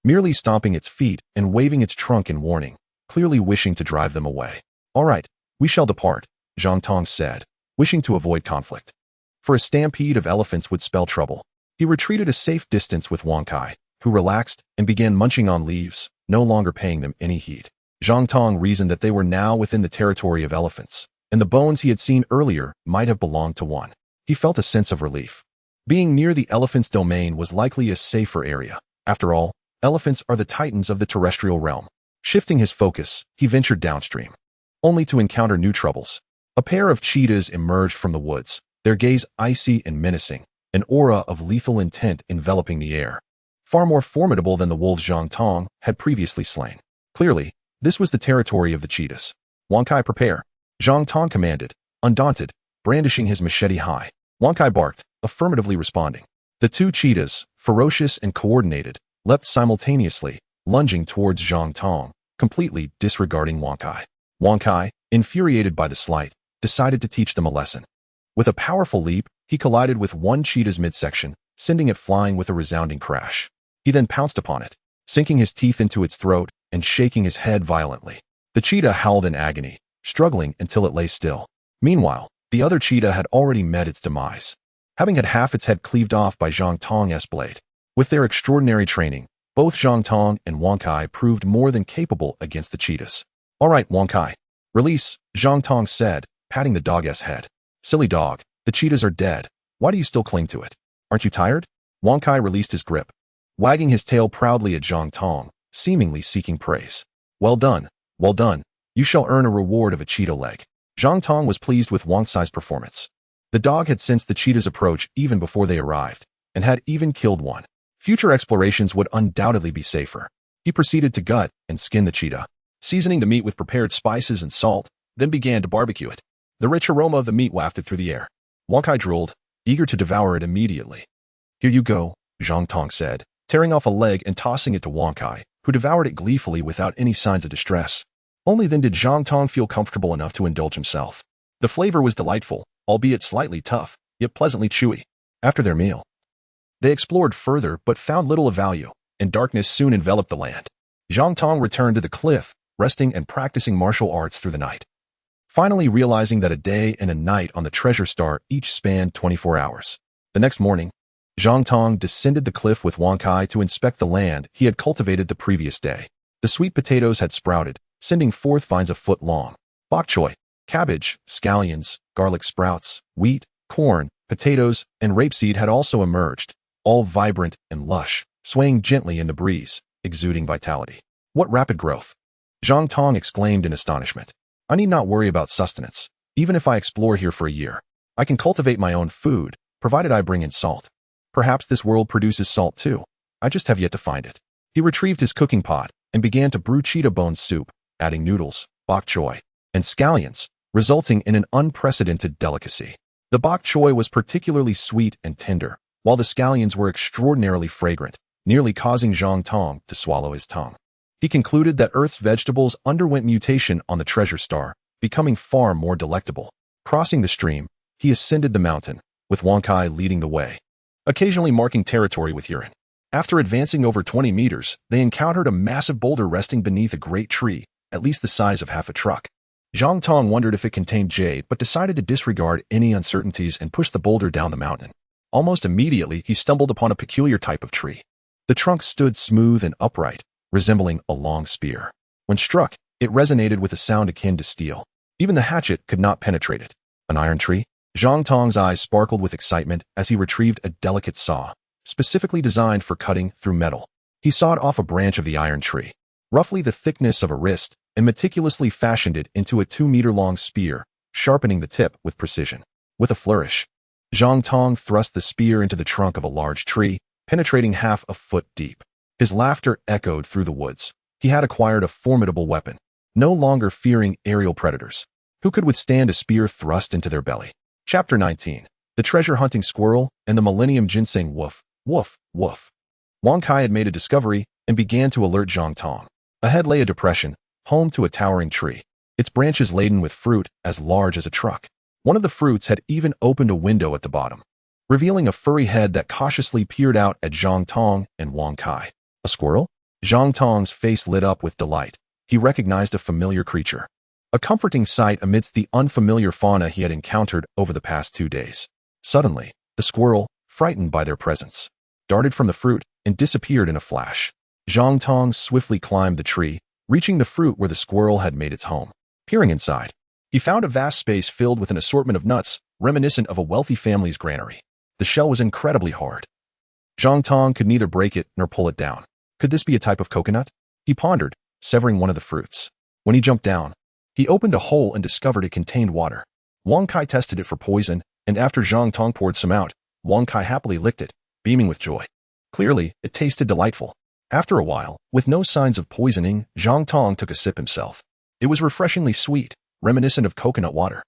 S1: merely stomping its feet and waving its trunk in warning, clearly wishing to drive them away. "All right, we shall depart," Zhang Tong said, wishing to avoid conflict. For a stampede of elephants would spell trouble. He retreated a safe distance with Wang Kai, who relaxed and began munching on leaves, no longer paying them any heed. Zhang Tong reasoned that they were now within the territory of elephants, and the bones he had seen earlier might have belonged to one. He felt a sense of relief. Being near the elephant's domain was likely a safer area. After all, elephants are the titans of the terrestrial realm. Shifting his focus, he ventured downstream, only to encounter new troubles. A pair of cheetahs emerged from the woods, their gaze icy and menacing, an aura of lethal intent enveloping the air, far more formidable than the wolves Zhang Tong had previously slain. Clearly, this was the territory of the cheetahs. "Wang Kai, prepare," Zhang Tong commanded, undaunted, brandishing his machete high. Wang Kai barked, affirmatively responding. The two cheetahs, ferocious and coordinated, leapt simultaneously, lunging towards Zhang Tong, completely disregarding Wang Kai. Wang Kai, infuriated by the slight, decided to teach them a lesson. With a powerful leap, he collided with one cheetah's midsection, sending it flying with a resounding crash. He then pounced upon it, sinking his teeth into its throat and shaking his head violently. The cheetah howled in agony, struggling until it lay still. Meanwhile, the other cheetah had already met its demise, having had half its head cleaved off by Zhang Tong's blade. With their extraordinary training, both Zhang Tong and Wang Kai proved more than capable against the cheetahs. "All right, Wang Kai. Release," Zhang Tong said, patting the dog's head. "Silly dog, the cheetahs are dead. Why do you still cling to it? Aren't you tired?" Wang Kai released his grip, wagging his tail proudly at Zhang Tong, seemingly seeking praise. Well done, well done. You shall earn a reward of a cheetah leg." Zhang Tong was pleased with Wang Kai's performance. The dog had sensed the cheetah's approach even before they arrived, and had even killed one. Future explorations would undoubtedly be safer. He proceeded to gut and skin the cheetah, seasoning the meat with prepared spices and salt, then began to barbecue it. The rich aroma of the meat wafted through the air. Wang Kai drooled, eager to devour it immediately. "Here you go," Zhang Tong said, tearing off a leg and tossing it to Wang Kai, who devoured it gleefully without any signs of distress. Only then did Zhang Tong feel comfortable enough to indulge himself. The flavor was delightful, albeit slightly tough, yet pleasantly chewy. After their meal, they explored further but found little of value, and darkness soon enveloped the land. Zhang Tong returned to the cliff, resting and practicing martial arts through the night. Finally realizing that a day and a night on the treasure star each spanned 24 hours. The next morning, Zhang Tong descended the cliff with Wang Kai to inspect the land he had cultivated the previous day. The sweet potatoes had sprouted, sending forth vines a foot long. Bok choy, cabbage, scallions, garlic sprouts, wheat, corn, potatoes, and rapeseed had also emerged, all vibrant and lush, swaying gently in the breeze, exuding vitality. "What rapid growth!" Zhang Tong exclaimed in astonishment. "I need not worry about sustenance. Even if I explore here for a year, I can cultivate my own food, provided I bring in salt. Perhaps this world produces salt too. I just have yet to find it." He retrieved his cooking pot and began to brew cheetah bone soup, adding noodles, bok choy, and scallions, resulting in an unprecedented delicacy. The bok choy was particularly sweet and tender, while the scallions were extraordinarily fragrant, nearly causing Zhang Tong to swallow his tongue. He concluded that Earth's vegetables underwent mutation on the treasure star, becoming far more delectable. Crossing the stream, he ascended the mountain, with Wang Kai leading the way, occasionally marking territory with urine. After advancing over 20 meters, they encountered a massive boulder resting beneath a great tree, at least the size of half a truck. Zhang Tong wondered if it contained jade but decided to disregard any uncertainties and push the boulder down the mountain. Almost immediately, he stumbled upon a peculiar type of tree. The trunk stood smooth and upright, resembling a long spear. When struck, it resonated with a sound akin to steel. Even the hatchet could not penetrate it. An iron tree? Zhang Tong's eyes sparkled with excitement as he retrieved a delicate saw, specifically designed for cutting through metal. He sawed off a branch of the iron tree, roughly the thickness of a wrist, and meticulously fashioned it into a 2-meter-long spear, sharpening the tip with precision. With a flourish, Zhang Tong thrust the spear into the trunk of a large tree, penetrating half a foot deep. His laughter echoed through the woods. He had acquired a formidable weapon, no longer fearing aerial predators. Who could withstand a spear thrust into their belly? Chapter 19. The Treasure-Hunting Squirrel and the Millennium Ginseng Woof, woof, woof. Wang Kai had made a discovery and began to alert Zhang Tong. Ahead lay a depression, home to a towering tree, its branches laden with fruit as large as a truck. One of the fruits had even opened a window at the bottom, revealing a furry head that cautiously peered out at Zhang Tong and Wang Kai. A squirrel? Zhang Tong's face lit up with delight. He recognized a familiar creature, a comforting sight amidst the unfamiliar fauna he had encountered over the past 2 days. Suddenly, the squirrel, frightened by their presence, darted from the fruit and disappeared in a flash. Zhang Tong swiftly climbed the tree, reaching the fruit where the squirrel had made its home. Peering inside, he found a vast space filled with an assortment of nuts, reminiscent of a wealthy family's granary. The shell was incredibly hard. Zhang Tong could neither break it nor pull it down. Could this be a type of coconut? He pondered, severing one of the fruits. When he jumped down, he opened a hole and discovered it contained water. Wang Kai tested it for poison, and after Zhang Tong poured some out, Wang Kai happily licked it, beaming with joy. Clearly, it tasted delightful. After a while, with no signs of poisoning, Zhang Tong took a sip himself. It was refreshingly sweet, reminiscent of coconut water.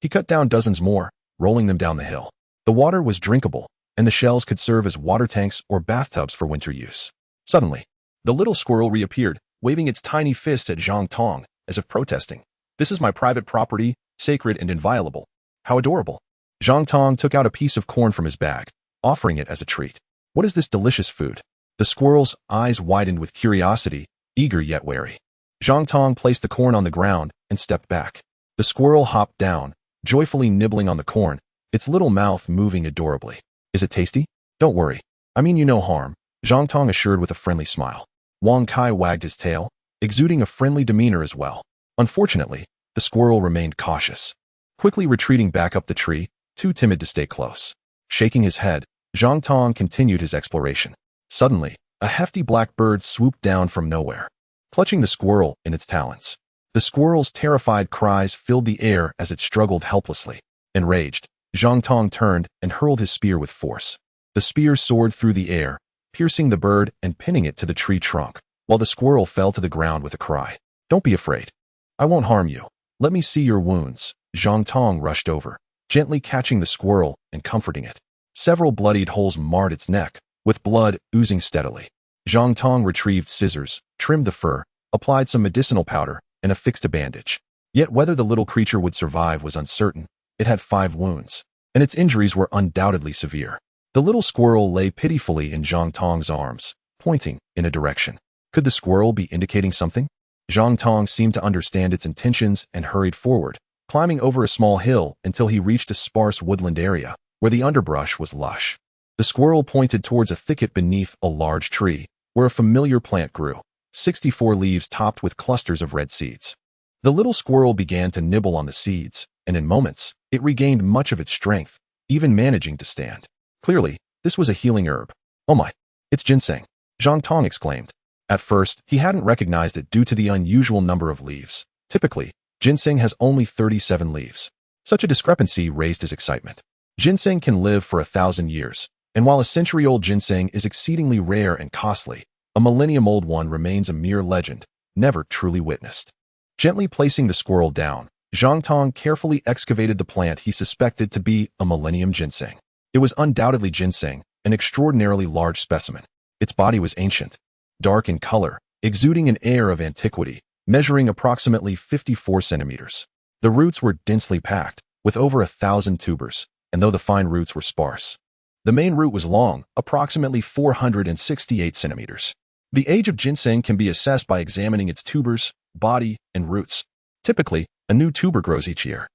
S1: He cut down dozens more, rolling them down the hill. The water was drinkable, and the shells could serve as water tanks or bathtubs for winter use. Suddenly, the little squirrel reappeared, waving its tiny fist at Zhang Tong, as if protesting. "This is my private property, sacred and inviolable." How adorable. Zhang Tong took out a piece of corn from his bag, offering it as a treat. "What is this delicious food?" The squirrel's eyes widened with curiosity, eager yet wary. Zhang Tong placed the corn on the ground and stepped back. The squirrel hopped down, joyfully nibbling on the corn, its little mouth moving adorably. "Is it tasty?" "Don't worry. I mean you no harm," Zhang Tong assured with a friendly smile. Wang Kai wagged his tail, exuding a friendly demeanor as well. Unfortunately, the squirrel remained cautious, quickly retreating back up the tree, too timid to stay close. Shaking his head, Zhang Tong continued his exploration. Suddenly, a hefty black bird swooped down from nowhere, clutching the squirrel in its talons. The squirrel's terrified cries filled the air as it struggled helplessly. Enraged, Zhang Tong turned and hurled his spear with force. The spear soared through the air, piercing the bird and pinning it to the tree trunk, while the squirrel fell to the ground with a cry. "Don't be afraid. I won't harm you. Let me see your wounds," Zhang Tong rushed over, gently catching the squirrel and comforting it. Several bloodied holes marred its neck, with blood oozing steadily. Zhang Tong retrieved scissors, trimmed the fur, applied some medicinal powder, and affixed a bandage. Yet whether the little creature would survive was uncertain. It had 5 wounds, and its injuries were undoubtedly severe. The little squirrel lay pitifully in Zhang Tong's arms, pointing in a direction. Could the squirrel be indicating something? Zhang Tong seemed to understand its intentions and hurried forward, climbing over a small hill until he reached a sparse woodland area, where the underbrush was lush. The squirrel pointed towards a thicket beneath a large tree, where a familiar plant grew, 64 leaves topped with clusters of red seeds. The little squirrel began to nibble on the seeds, and in moments, it regained much of its strength, even managing to stand. Clearly, this was a healing herb. Oh my, it's ginseng, Zhang Tong exclaimed. At first, he hadn't recognized it due to the unusual number of leaves. Typically, ginseng has only 37 leaves. Such a discrepancy raised his excitement. Ginseng can live for 1,000 years, and while a century-old ginseng is exceedingly rare and costly, a millennium-old one remains a mere legend, never truly witnessed. Gently placing the squirrel down, Zhang Tong carefully excavated the plant he suspected to be a millennium ginseng. It was undoubtedly ginseng, an extraordinarily large specimen. Its body was ancient, dark in color, exuding an air of antiquity, measuring approximately 54 centimeters. The roots were densely packed, with over 1,000 tubers, and though the fine roots were sparse, the main root was long, approximately 468 centimeters. The age of ginseng can be assessed by examining its tubers, body, and roots. Typically, a new tuber grows each year.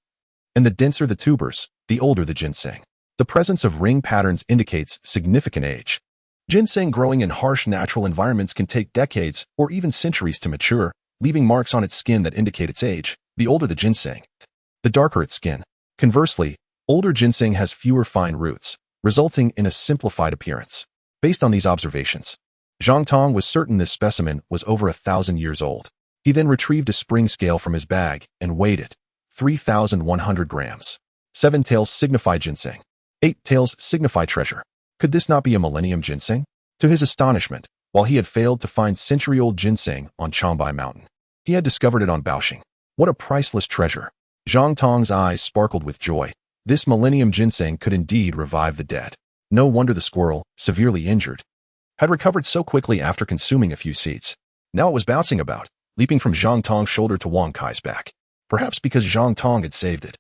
S1: And the denser the tubers, the older the ginseng. The presence of ring patterns indicates significant age. Ginseng growing in harsh natural environments can take decades or even centuries to mature, leaving marks on its skin that indicate its age. The older the ginseng, the darker its skin. Conversely, older ginseng has fewer fine roots, resulting in a simplified appearance. Based on these observations, Zhang Tong was certain this specimen was over 1,000 years old. He then retrieved a spring scale from his bag and weighed it. 3,100 grams. 7 tails signify ginseng. 8 tails signify treasure. Could this not be a millennium ginseng? To his astonishment, while he had failed to find century-old ginseng on Changbai Mountain, he had discovered it on Baoxing. What a priceless treasure. Zhang Tong's eyes sparkled with joy. This millennium ginseng could indeed revive the dead. No wonder the squirrel, severely injured, had recovered so quickly after consuming a few seeds. Now it was bouncing about, leaping from Zhang Tong's shoulder to Wang Kai's back. Perhaps because Zhang Tong had saved it.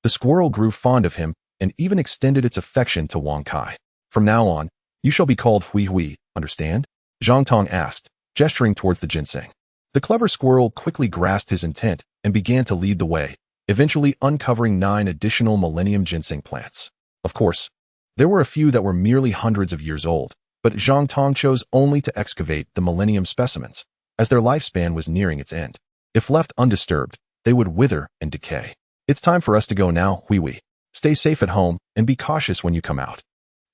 S1: The squirrel grew fond of him and even extended its affection to Wang Kai. From now on, you shall be called Hui Hui, understand? Zhang Tong asked, gesturing towards the ginseng. The clever squirrel quickly grasped his intent and began to lead the way, eventually uncovering 9 additional millennium ginseng plants. Of course, there were a few that were merely hundreds of years old, but Zhang Tong chose only to excavate the millennium specimens, as their lifespan was nearing its end. If left undisturbed, they would wither and decay. It's time for us to go now, Hui Hui. Stay safe at home and be cautious when you come out.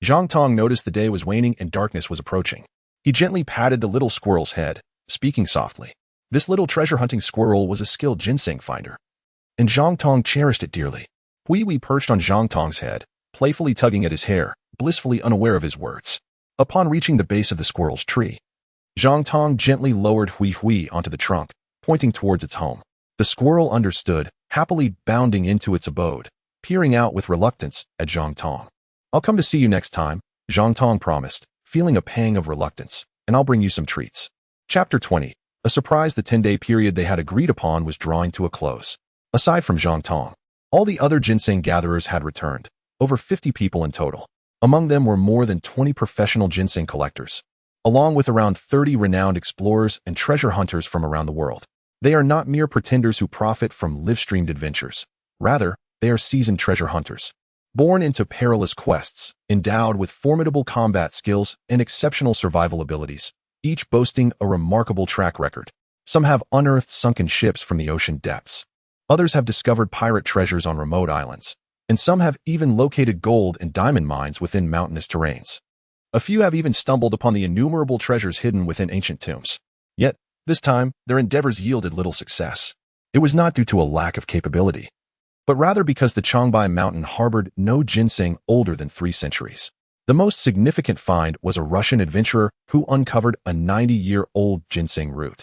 S1: Zhang Tong noticed the day was waning and darkness was approaching. He gently patted the little squirrel's head, speaking softly. This little treasure-hunting squirrel was a skilled ginseng finder, and Zhang Tong cherished it dearly. Hui Hui perched on Zhang Tong's head, playfully tugging at his hair, blissfully unaware of his words. Upon reaching the base of the squirrel's tree, Zhang Tong gently lowered Hui Hui onto the trunk, pointing towards its home. The squirrel understood, happily bounding into its abode, peering out with reluctance at Zhang Tong. I'll come to see you next time, Zhang Tong promised, feeling a pang of reluctance, and I'll bring you some treats. Chapter 20. A surprise. The 10-day period they had agreed upon was drawing to a close. Aside from Zhang Tong, all the other ginseng gatherers had returned, over 50 people in total. Among them were more than 20 professional ginseng collectors, along with around 30 renowned explorers and treasure hunters from around the world. They are not mere pretenders who profit from live-streamed adventures. Rather, they are seasoned treasure hunters, born into perilous quests, endowed with formidable combat skills and exceptional survival abilities, each boasting a remarkable track record. Some have unearthed sunken ships from the ocean depths. Others have discovered pirate treasures on remote islands, and some have even located gold and diamond mines within mountainous terrains. A few have even stumbled upon the innumerable treasures hidden within ancient tombs. Yet, this time, their endeavors yielded little success. It was not due to a lack of capability, but rather because the Changbai Mountain harbored no ginseng older than 3 centuries. The most significant find was a Russian adventurer who uncovered a 90-year-old ginseng root,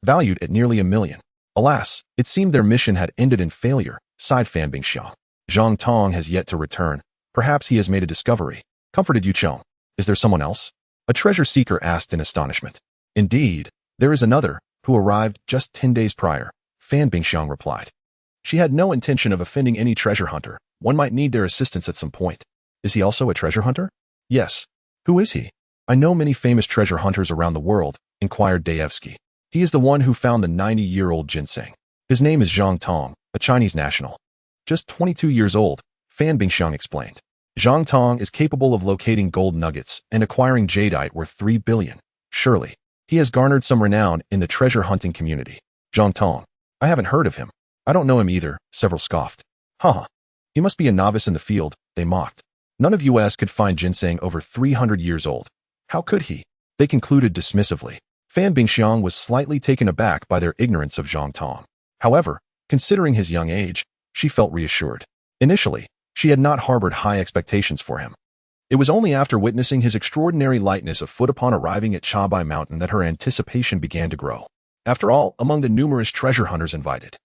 S1: valued at nearly $1 million. Alas, it seemed their mission had ended in failure, sighed Fan Bingxiang. Zhang Tong has yet to return. Perhaps he has made a discovery. Comforted Yu Cheng. Is there someone else? A treasure seeker asked in astonishment. Indeed, there is another, who arrived just 10 days prior, Fan Bingxiang replied. She had no intention of offending any treasure hunter. One might need their assistance at some point. Is he also a treasure hunter? Yes. Who is he? I know many famous treasure hunters around the world, inquired Daevsky. He is the one who found the 90-year-old ginseng. His name is Zhang Tong, a Chinese national. Just 22 years old, Fan Bingxiang explained. Zhang Tong is capable of locating gold nuggets and acquiring jadeite worth 3 billion. Surely, he has garnered some renown in the treasure hunting community. Zhang Tong. I haven't heard of him. I don't know him either, several scoffed. Haha. He must be a novice in the field, they mocked. None of us could find ginseng over 300 years old. How could he? They concluded dismissively. Fan Bingxiang was slightly taken aback by their ignorance of Zhang Tong. However, considering his young age, she felt reassured. Initially, she had not harbored high expectations for him. It was only after witnessing his extraordinary lightness of foot upon arriving at Chabai Mountain that her anticipation began to grow. After all, among the numerous treasure hunters invited,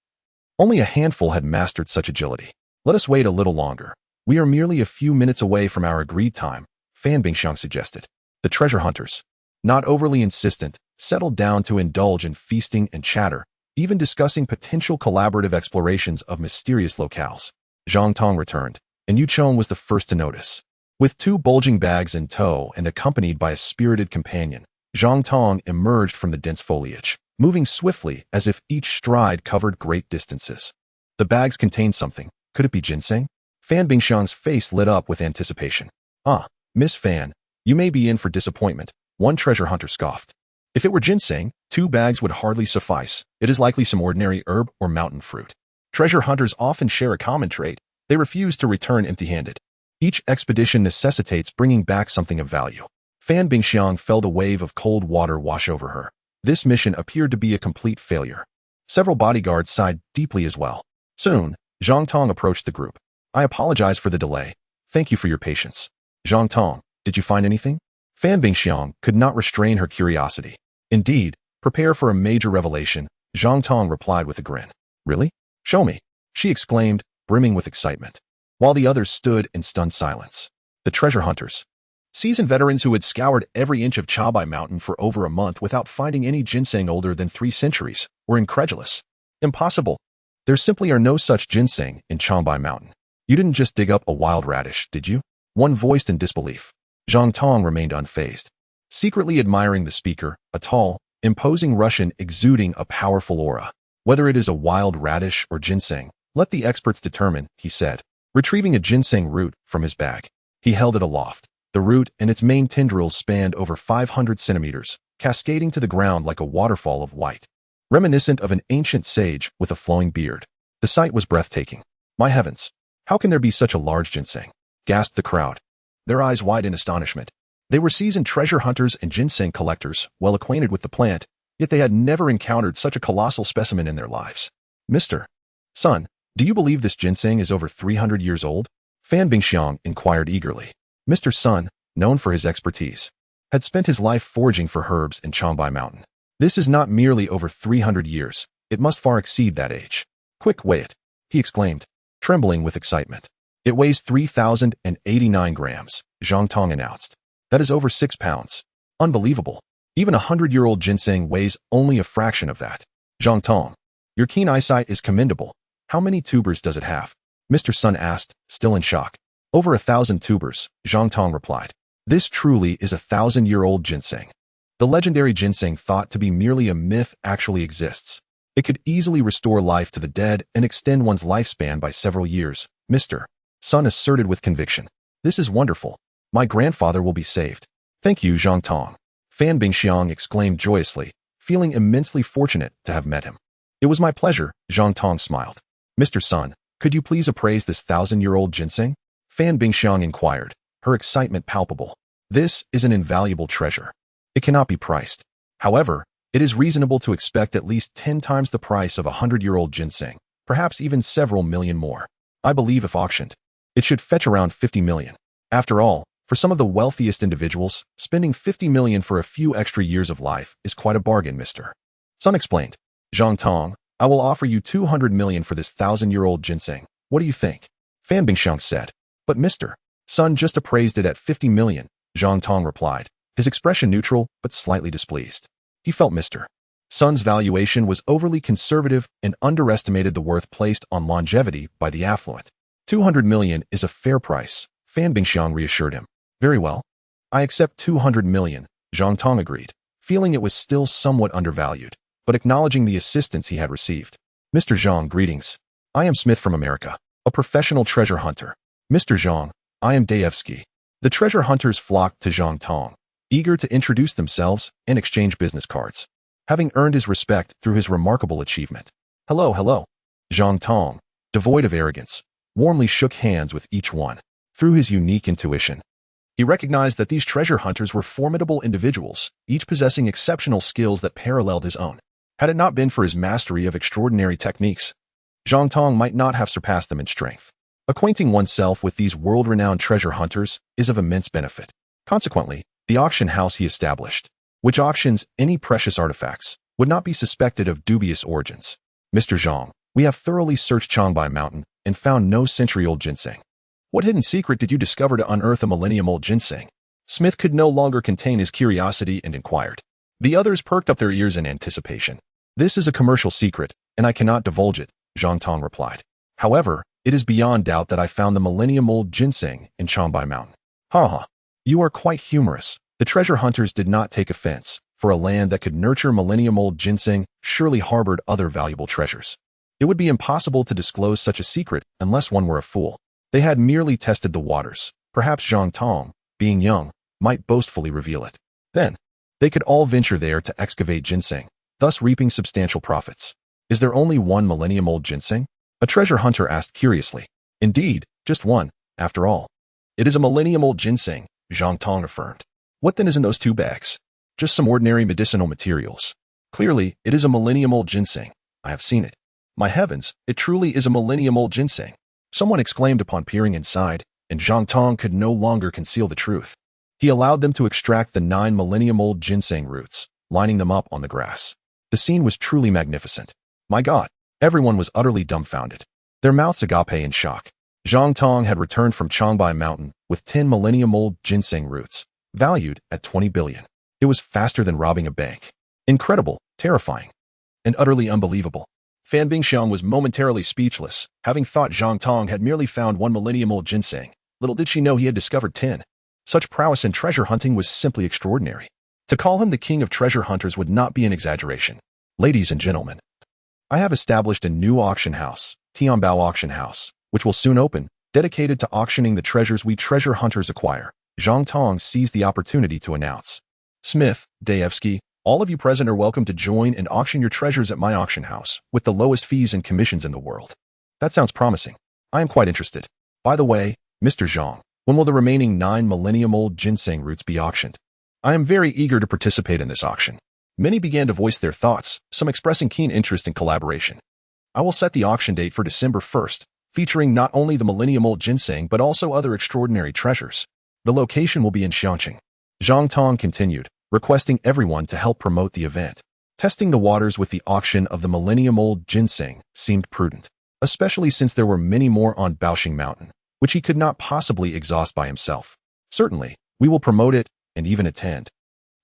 S1: only a handful had mastered such agility. Let us wait a little longer. We are merely a few minutes away from our agreed time, Fan Bingxiang suggested. The treasure hunters, not overly insistent, settled down to indulge in feasting and chatter, even discussing potential collaborative explorations of mysterious locales. Zhang Tong returned, and Yu Cheng was the first to notice. With 2 bulging bags in tow and accompanied by a spirited companion, Zhang Tong emerged from the dense foliage, moving swiftly as if each stride covered great distances. The bags contained something. Could it be ginseng? Fan Bingxiang's face lit up with anticipation. Ah, Miss Fan, you may be in for disappointment, one treasure hunter scoffed. If it were ginseng, 2 bags would hardly suffice. It is likely some ordinary herb or mountain fruit. Treasure hunters often share a common trait. They refuse to return empty-handed. Each expedition necessitates bringing back something of value. Fan Bingxiang felt a wave of cold water wash over her. This mission appeared to be a complete failure. Several bodyguards sighed deeply as well. Soon, Zhang Tong approached the group. I apologize for the delay. Thank you for your patience. Zhang Tong, did you find anything? Fan Bingxiang could not restrain her curiosity. Indeed, prepare for a major revelation, Zhang Tong replied with a grin. Really? Show me, she exclaimed, brimming with excitement, while the others stood in stunned silence. The treasure hunters, seasoned veterans who had scoured every inch of Chabai Mountain for over a month without finding any ginseng older than 3 centuries, were incredulous. Impossible. There simply are no such ginseng in Chabai Mountain. You didn't just dig up a wild radish, did you? One voiced in disbelief. Zhang Tong remained unfazed, secretly admiring the speaker, a tall, imposing Russian exuding a powerful aura. Whether it is a wild radish or ginseng, let the experts determine, he said, retrieving a ginseng root from his bag. He held it aloft. The root and its main tendrils spanned over 500 centimeters, cascading to the ground like a waterfall of white, reminiscent of an ancient sage with a flowing beard. The sight was breathtaking. My heavens! How can there be such a large ginseng? Gasped the crowd, their eyes wide in astonishment. They were seasoned treasure hunters and ginseng collectors, well acquainted with the plant, yet they had never encountered such a colossal specimen in their lives. Mr. Son, do you believe this ginseng is over 300 years old? Fan Bingxiang inquired eagerly. Mr. Sun, known for his expertise, had spent his life foraging for herbs in Changbai Mountain. This is not merely over 300 years, it must far exceed that age. Quick, weigh it, he exclaimed, trembling with excitement. It weighs 3,089 grams, Zhang Tong announced. That is over 6 pounds. Unbelievable. Even 100-year-old ginseng weighs only a fraction of that. Zhang Tong, your keen eyesight is commendable. How many tubers does it have? Mr. Sun asked, still in shock. Over 1,000 tubers, Zhang Tong replied. This truly is a 1,000-year-old ginseng. The legendary ginseng thought to be merely a myth actually exists. It could easily restore life to the dead and extend one's lifespan by several years, Mr. Sun asserted with conviction. This is wonderful. My grandfather will be saved. Thank you, Zhang Tong. Fan Bingxiang exclaimed joyously, feeling immensely fortunate to have met him. It was my pleasure, Zhang Tong smiled. Mr. Sun, could you please appraise this 1,000-year-old ginseng? Fan Bingxiang inquired, her excitement palpable. This is an invaluable treasure. It cannot be priced. However, it is reasonable to expect at least 10 times the price of a 100-year-old ginseng, perhaps even several million more. I believe if auctioned, it should fetch around 50 million. After all, for some of the wealthiest individuals, spending 50 million for a few extra years of life is quite a bargain, Mr. Sun explained. Zhang Tong, I will offer you 200 million for this 1,000-year-old ginseng. What do you think? Fan Bingxiang said. But Mr. Sun just appraised it at 50 million, Zhang Tong replied, his expression neutral but slightly displeased. He felt Mr. Sun's valuation was overly conservative and underestimated the worth placed on longevity by the affluent. 200 million is a fair price, Fan Bingxiang reassured him. Very well. I accept 200 million, Zhang Tong agreed, feeling it was still somewhat undervalued, but acknowledging the assistance he had received. Mr. Zhang, greetings. I am Smith from America, a professional treasure hunter. Mr. Zhang, I am Dayevsky. The treasure hunters flocked to Zhang Tong, eager to introduce themselves and exchange business cards, having earned his respect through his remarkable achievement. Hello, hello. Zhang Tong, devoid of arrogance, warmly shook hands with each one. Through his unique intuition, he recognized that these treasure hunters were formidable individuals, each possessing exceptional skills that paralleled his own. Had it not been for his mastery of extraordinary techniques, Zhang Tong might not have surpassed them in strength. Acquainting oneself with these world-renowned treasure hunters is of immense benefit. Consequently, the auction house he established, which auctions any precious artifacts, would not be suspected of dubious origins. Mr. Zhang, we have thoroughly searched Changbai Mountain and found no century-old ginseng. What hidden secret did you discover to unearth a millennium-old ginseng? Smith could no longer contain his curiosity and inquired. The others perked up their ears in anticipation. This is a commercial secret, and I cannot divulge it, Zhang Tong replied. However, it is beyond doubt that I found the millennium-old ginseng in Changbai Mountain. Ha ha. You are quite humorous. The treasure hunters did not take offense, for a land that could nurture millennium-old ginseng surely harbored other valuable treasures. It would be impossible to disclose such a secret unless one were a fool. They had merely tested the waters. Perhaps Zhang Tong, being young, might boastfully reveal it. Then, they could all venture there to excavate ginseng, thus reaping substantial profits. Is there only one millennium-old ginseng? A treasure hunter asked curiously. Indeed, just one, after all. It is a millennium-old ginseng, Zhang Tong affirmed. What then is in those 2 bags? Just some ordinary medicinal materials. Clearly, it is a millennium-old ginseng. I have seen it. My heavens, it truly is a millennium-old ginseng. Someone exclaimed upon peering inside, and Zhang Tong could no longer conceal the truth. He allowed them to extract the 9 millennium-old ginseng roots, lining them up on the grass. The scene was truly magnificent. My God, everyone was utterly dumbfounded, their mouths agape in shock. Zhang Tong had returned from Changbai Mountain with 10 millennium-old ginseng roots, valued at 20 billion. It was faster than robbing a bank. Incredible, terrifying, and utterly unbelievable. Fan Bingxiang was momentarily speechless, having thought Zhang Tong had merely found 1 millennium-old ginseng. Little did she know he had discovered 10. Such prowess in treasure hunting was simply extraordinary. To call him the king of treasure hunters would not be an exaggeration. Ladies and gentlemen, I have established a new auction house, Tianbao Auction House, which will soon open, dedicated to auctioning the treasures we treasure hunters acquire. Zhang Tong seized the opportunity to announce. Smith, Dayevsky, all of you present are welcome to join and auction your treasures at my auction house, with the lowest fees and commissions in the world. That sounds promising. I am quite interested. By the way, Mr. Zhang, when will the remaining 9 millennium-old ginseng roots be auctioned? I am very eager to participate in this auction. Many began to voice their thoughts, some expressing keen interest in collaboration. I will set the auction date for December 1st, featuring not only the millennium-old ginseng but also other extraordinary treasures. The location will be in Xiangqing. Zhang Tong continued, requesting everyone to help promote the event. Testing the waters with the auction of the millennium-old ginseng seemed prudent, especially since there were many more on Baoxing Mountain, which he could not possibly exhaust by himself. Certainly, we will promote it and even attend.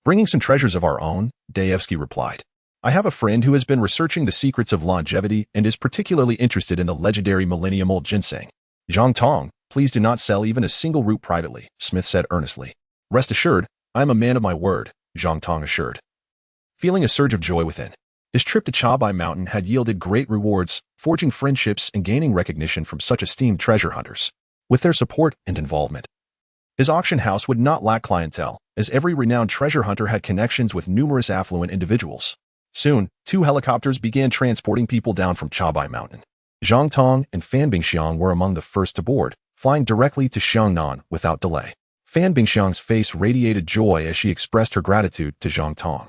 S1: Bringing some treasures of our own, Dayevsky replied. I have a friend who has been researching the secrets of longevity and is particularly interested in the legendary millennium-old ginseng. Zhang Tong, please do not sell even a single root privately, Smith said earnestly. Rest assured, I am a man of my word, Zhang Tong assured. Feeling a surge of joy within, his trip to Changbai Mountain had yielded great rewards, forging friendships and gaining recognition from such esteemed treasure hunters. With their support and involvement, his auction house would not lack clientele, as every renowned treasure hunter had connections with numerous affluent individuals. Soon, 2 helicopters began transporting people down from Changbai Mountain. Zhang Tong and Fan Bingxiang were among the first to board, flying directly to Xiangnan without delay. Fan Bingxiang's face radiated joy as she expressed her gratitude to Zhang Tong,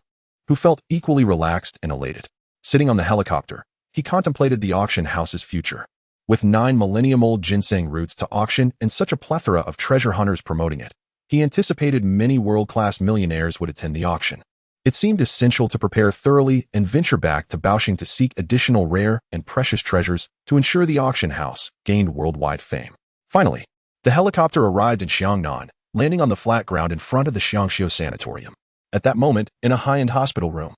S1: who felt equally relaxed and elated. Sitting on the helicopter, he contemplated the auction house's future. With 9 millennium-old ginseng roots to auction and such a plethora of treasure hunters promoting it, he anticipated many world-class millionaires would attend the auction. It seemed essential to prepare thoroughly and venture back to Baoxing to seek additional rare and precious treasures to ensure the auction house gained worldwide fame. Finally, the helicopter arrived in Xiangnan, landing on the flat ground in front of the Xiangxiu Sanatorium. At that moment, in a high-end hospital room,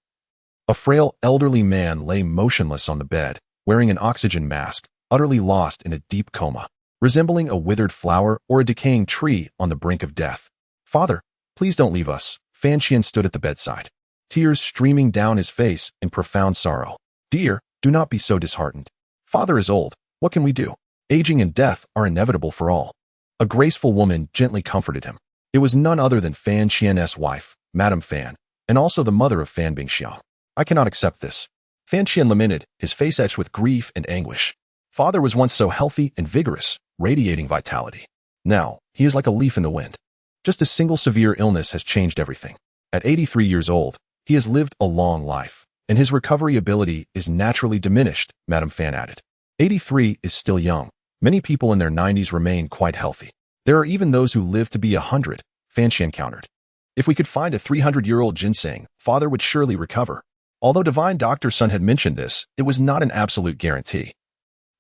S1: a frail, elderly man lay motionless on the bed, wearing an oxygen mask, utterly lost in a deep coma, resembling a withered flower or a decaying tree on the brink of death. "Father, please don't leave us." Fan Qian stood at the bedside, tears streaming down his face in profound sorrow. "Dear, do not be so disheartened. Father is old. What can we do? Aging and death are inevitable for all." A graceful woman gently comforted him. It was none other than Fan Qian's wife, Madame Fan, and also the mother of Fan Bingxiang. "I cannot accept this." Fan Qian lamented, his face etched with grief and anguish. Father was once so healthy and vigorous, radiating vitality. Now, he is like a leaf in the wind. Just a single severe illness has changed everything. At 83 years old, he has lived a long life, and his recovery ability is naturally diminished, Madame Fan added. 83 is still young. Many people in their 90s remain quite healthy. There are even those who live to be 100, Fan Qian countered. If we could find a 300-year-old ginseng, Father would surely recover. Although divine Dr. Sun had mentioned this, it was not an absolute guarantee.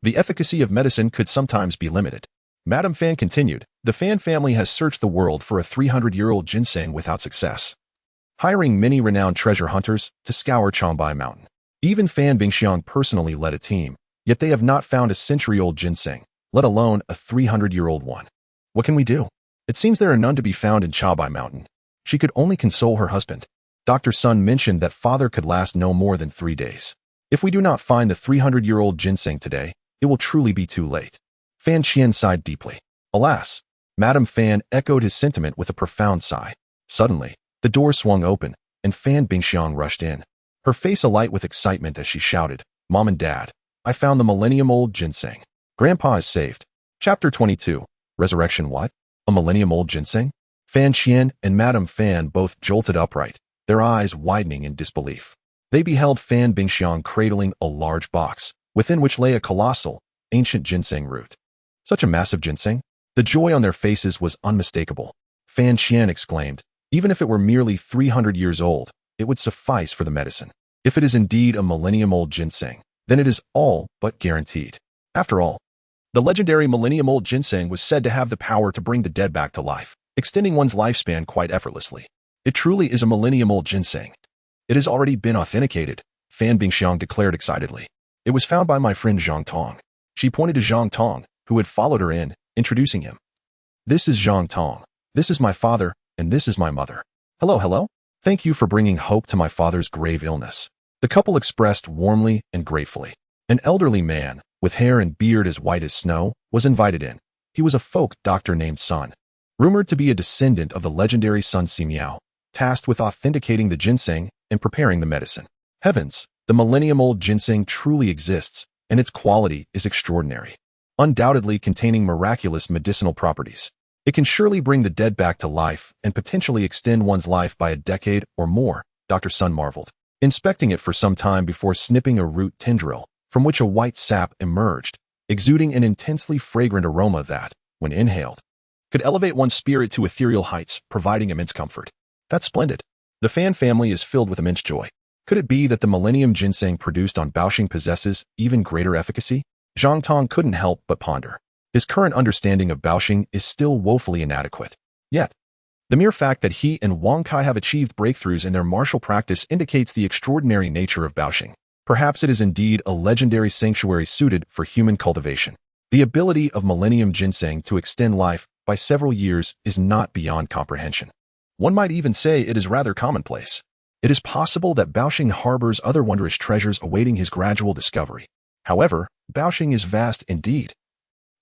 S1: The efficacy of medicine could sometimes be limited. Madame Fan continued, the Fan family has searched the world for a 300-year-old ginseng without success, hiring many renowned treasure hunters to scour Changbai Mountain. Even Fan Bingxiang personally led a team, yet they have not found a century-old ginseng, let alone a 300-year-old one. What can we do? It seems there are none to be found in Changbai Mountain. She could only console her husband. Dr. Sun mentioned that Father could last no more than 3 days. If we do not find the 300-year-old ginseng today, it will truly be too late. Fan Qian sighed deeply. Alas, Madame Fan echoed his sentiment with a profound sigh. Suddenly, the door swung open, and Fan Bingxiang rushed in, her face alight with excitement as she shouted, "Mom and Dad, I found the millennium-old ginseng. Grandpa is saved." Chapter 22. Resurrection what? A millennium-old ginseng? Fan Qian and Madame Fan both jolted upright, their eyes widening in disbelief. They beheld Fan Bingxiang cradling a large box, within which lay a colossal, ancient ginseng root. Such a massive ginseng? The joy on their faces was unmistakable. Fan Qian exclaimed, "Even if it were merely 300 years old, it would suffice for the medicine. If it is indeed a millennium-old ginseng, then it is all but guaranteed." After all, the legendary millennium-old ginseng was said to have the power to bring the dead back to life, extending one's lifespan quite effortlessly. It truly is a millennium-old ginseng. "It has already been authenticated," Fan Bingxiang declared excitedly. "It was found by my friend Zhang Tong." She pointed to Zhang Tong, who had followed her in, introducing him. "This is Zhang Tong. This is my father, and this is my mother. Hello, hello. Thank you for bringing hope to my father's grave illness." The couple expressed warmly and gratefully. An elderly man, with hair and beard as white as snow, was invited in. He was a folk doctor named Sun, rumored to be a descendant of the legendary Sun Simiao, tasked with authenticating the ginseng and preparing the medicine. Heavens, the millennium-old ginseng truly exists, and its quality is extraordinary, undoubtedly containing miraculous medicinal properties. It can surely bring the dead back to life and potentially extend one's life by a decade or more, Dr. Sun marveled, inspecting it for some time before snipping a root tendril, from which a white sap emerged, exuding an intensely fragrant aroma that, when inhaled, could elevate one's spirit to ethereal heights, providing immense comfort. That's splendid. The Fan family is filled with immense joy. Could it be that the millennium ginseng produced on Baoxing possesses even greater efficacy? Zhang Tong couldn't help but ponder. His current understanding of Baoxing is still woefully inadequate. Yet, the mere fact that he and Wang Kai have achieved breakthroughs in their martial practice indicates the extraordinary nature of Baoxing. Perhaps it is indeed a legendary sanctuary suited for human cultivation. The ability of millennium ginseng to extend life by several years is not beyond comprehension. One might even say it is rather commonplace. It is possible that Baoxing harbors other wondrous treasures awaiting his gradual discovery. However, Baoxing is vast indeed.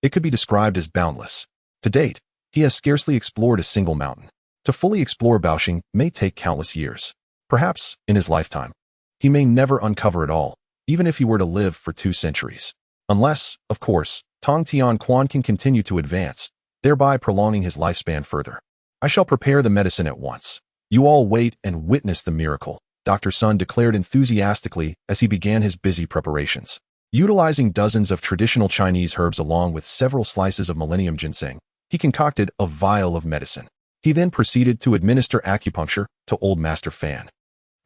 S1: It could be described as boundless. To date, he has scarcely explored a single mountain. To fully explore Baoxing may take countless years. Perhaps, in his lifetime, he may never uncover it all, even if he were to live for 2 centuries. Unless, of course, Tong Tian Quan can continue to advance, thereby prolonging his lifespan further. "I shall prepare the medicine at once. You all wait and witness the miracle," Dr. Sun declared enthusiastically as he began his busy preparations. Utilizing dozens of traditional Chinese herbs along with several slices of millennium ginseng, he concocted a vial of medicine. He then proceeded to administer acupuncture to old Master Fan.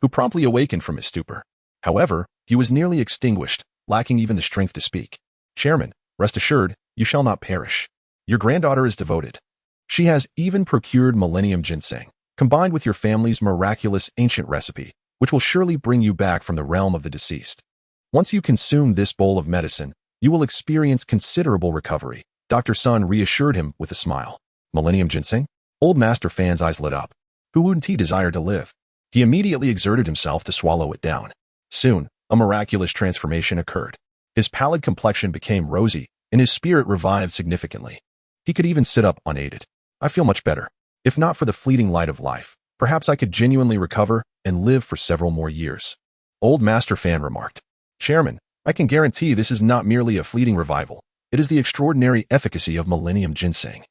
S1: who promptly awakened from his stupor. However, he was nearly extinguished, lacking even the strength to speak. "Chairman, rest assured, you shall not perish. Your granddaughter is devoted. She has even procured Millennium Ginseng, combined with your family's miraculous ancient recipe, which will surely bring you back from the realm of the deceased. Once you consume this bowl of medicine, you will experience considerable recovery," Dr. Sun reassured him with a smile. Millennium Ginseng? Old Master Fan's eyes lit up. Who wouldn't he desire to live? He immediately exerted himself to swallow it down. Soon, a miraculous transformation occurred. His pallid complexion became rosy, and his spirit revived significantly. He could even sit up unaided. "I feel much better. If not for the fleeting light of life, perhaps I could genuinely recover and live for several more years," Old Master Fan remarked. "Chairman, I can guarantee this is not merely a fleeting revival. It is the extraordinary efficacy of Millennium Ginseng,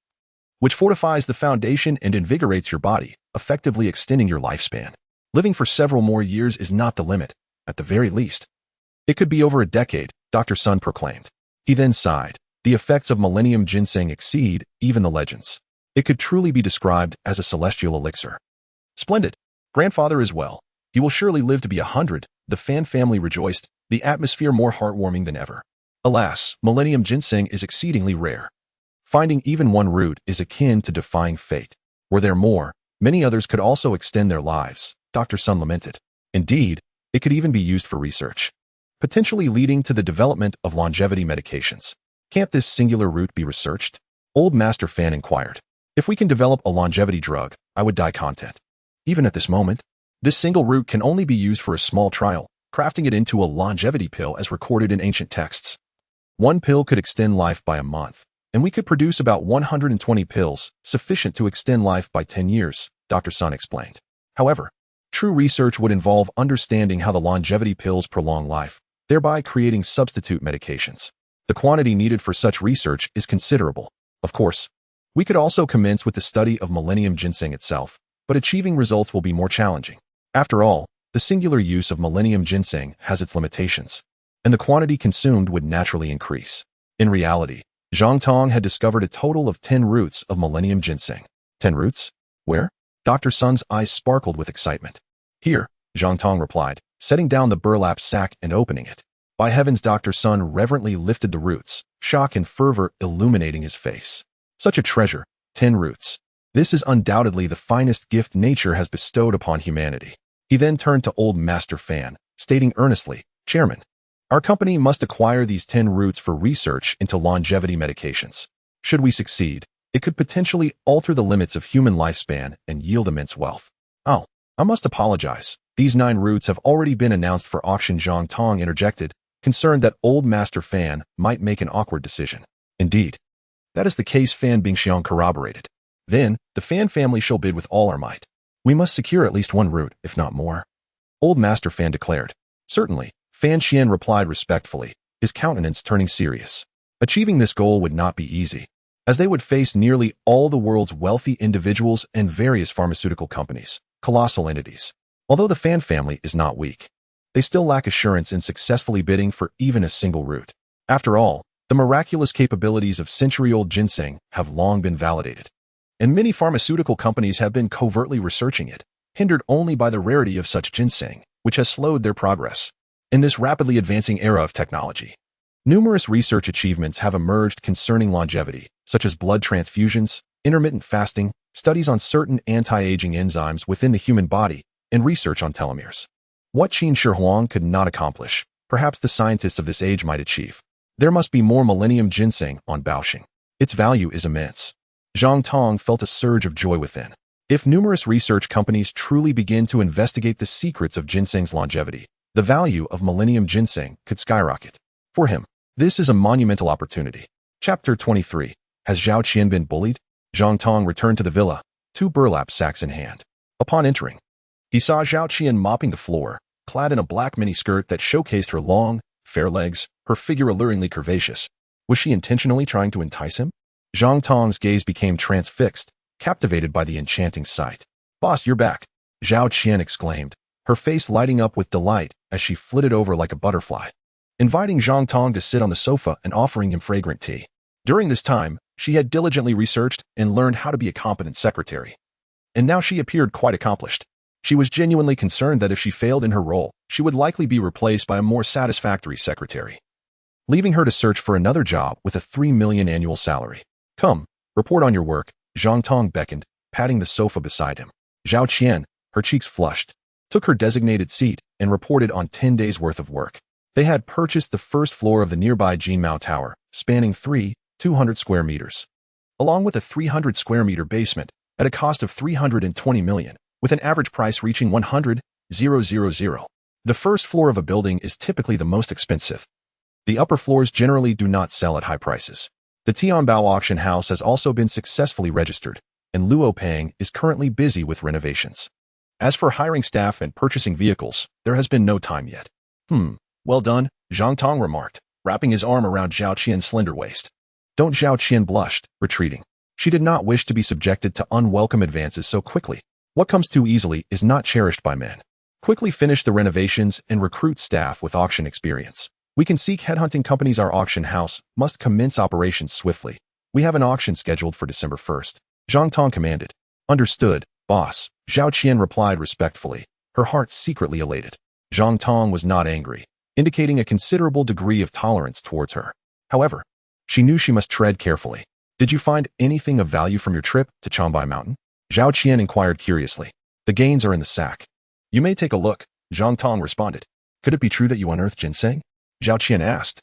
S1: which fortifies the foundation and invigorates your body, effectively extending your lifespan. Living for several more years is not the limit, at the very least. It could be over a decade," Dr. Sun proclaimed. He then sighed. The effects of Millennium Ginseng exceed even the legends. It could truly be described as a celestial elixir. "Splendid. Grandfather is well. He will surely live to be 100, the Fan family rejoiced, the atmosphere more heartwarming than ever. Alas, Millennium Ginseng is exceedingly rare. Finding even one root is akin to defying fate. Were there more, many others could also extend their lives," Dr. Sun lamented. "Indeed, it could even be used for research, potentially leading to the development of longevity medications. Can't this singular root be researched?" Old Master Fan inquired. "If we can develop a longevity drug, I would die content. Even at this moment, this single root can only be used for a small trial, crafting it into a longevity pill as recorded in ancient texts. One pill could extend life by a month, and we could produce about 120 pills, sufficient to extend life by 10 years, Dr. Sun explained. However, true research would involve understanding how the longevity pills prolong life, thereby creating substitute medications. The quantity needed for such research is considerable. Of course, we could also commence with the study of Millennium Ginseng itself, but achieving results will be more challenging. After all, the singular use of Millennium Ginseng has its limitations, and the quantity consumed would naturally increase. In reality, Zhang Tong had discovered a total of 10 roots of Millennium Ginseng. 10 roots? Where? Dr. Sun's eyes sparkled with excitement. "Here," Zhang Tong replied, setting down the burlap sack and opening it. By heavens, Dr. Sun reverently lifted the roots, shock and fervor illuminating his face. "Such a treasure, 10 roots. This is undoubtedly the finest gift nature has bestowed upon humanity." He then turned to Old Master Fan, stating earnestly, "Chairman, our company must acquire these 10 roots for research into longevity medications. Should we succeed, it could potentially alter the limits of human lifespan and yield immense wealth." "Oh, I must apologize. These 9 roots have already been announced for auction," Zhang Tong interjected, concerned that Old Master Fan might make an awkward decision. "Indeed. That is the case," Fan Bingxiang corroborated. "Then, the Fan family shall bid with all our might. We must secure at least one root, if not more," Old Master Fan declared. "Certainly," Fan Xian replied respectfully, his countenance turning serious. Achieving this goal would not be easy, as they would face nearly all the world's wealthy individuals and various pharmaceutical companies, colossal entities. Although the Fan family is not weak, they still lack assurance in successfully bidding for even a single root. After all, the miraculous capabilities of century-old ginseng have long been validated, and many pharmaceutical companies have been covertly researching it, hindered only by the rarity of such ginseng, which has slowed their progress. In this rapidly advancing era of technology, numerous research achievements have emerged concerning longevity, such as blood transfusions, intermittent fasting, studies on certain anti-aging enzymes within the human body, and research on telomeres. What Qin Shi Huang could not accomplish, perhaps the scientists of this age might achieve. There must be more Millennium Ginseng on Baoxing. Its value is immense. Zhang Tong felt a surge of joy within. If numerous research companies truly begin to investigate the secrets of ginseng's longevity, the value of Millennium Ginseng could skyrocket. For him, this is a monumental opportunity. Chapter 23. Has Zhao Qian been bullied? Zhang Tong returned to the villa, 2 burlap sacks in hand. Upon entering, he saw Zhao Qian mopping the floor, clad in a black miniskirt that showcased her long, fair legs, her figure alluringly curvaceous. Was she intentionally trying to entice him? Zhang Tong's gaze became transfixed, captivated by the enchanting sight. "Boss, you're back," Zhao Qian exclaimed, her face lighting up with delight as she flitted over like a butterfly, inviting Zhang Tong to sit on the sofa and offering him fragrant tea. During this time, she had diligently researched and learned how to be a competent secretary, and now she appeared quite accomplished. She was genuinely concerned that if she failed in her role, she would likely be replaced by a more satisfactory secretary, leaving her to search for another job with a 3 million annual salary. Come, report on your work, Zhang Tong beckoned, patting the sofa beside him. Zhao Qian, her cheeks flushed, took her designated seat and reported on 10 days' worth of work. They had purchased the first floor of the nearby Jinmao Tower, spanning 200 square meters, along with a 300 square meter basement, at a cost of 320 million, with an average price reaching 100,000. The first floor of a building is typically the most expensive. The upper floors generally do not sell at high prices. The Tianbao auction house has also been successfully registered, and Luopeng is currently busy with renovations. As for hiring staff and purchasing vehicles, there has been no time yet. Well done, Zhang Tong remarked, wrapping his arm around Zhao Qian's slender waist. Don't. Zhao Qian blushed, retreating. She did not wish to be subjected to unwelcome advances so quickly. What comes too easily is not cherished by men. Quickly finish the renovations and recruit staff with auction experience. We can seek headhunting companies. Our auction house must commence operations swiftly. We have an auction scheduled for December 1st. Zhang Tong commanded. Understood, boss, Zhao Qian replied respectfully, her heart secretly elated. Zhang Tong was not angry, indicating a considerable degree of tolerance towards her. However, she knew she must tread carefully. Did you find anything of value from your trip to Changbai Mountain? Zhao Qian inquired curiously. The gains are in the sack. You may take a look, Zhang Tong responded. Could it be true that you unearthed ginseng? Zhao Qian asked,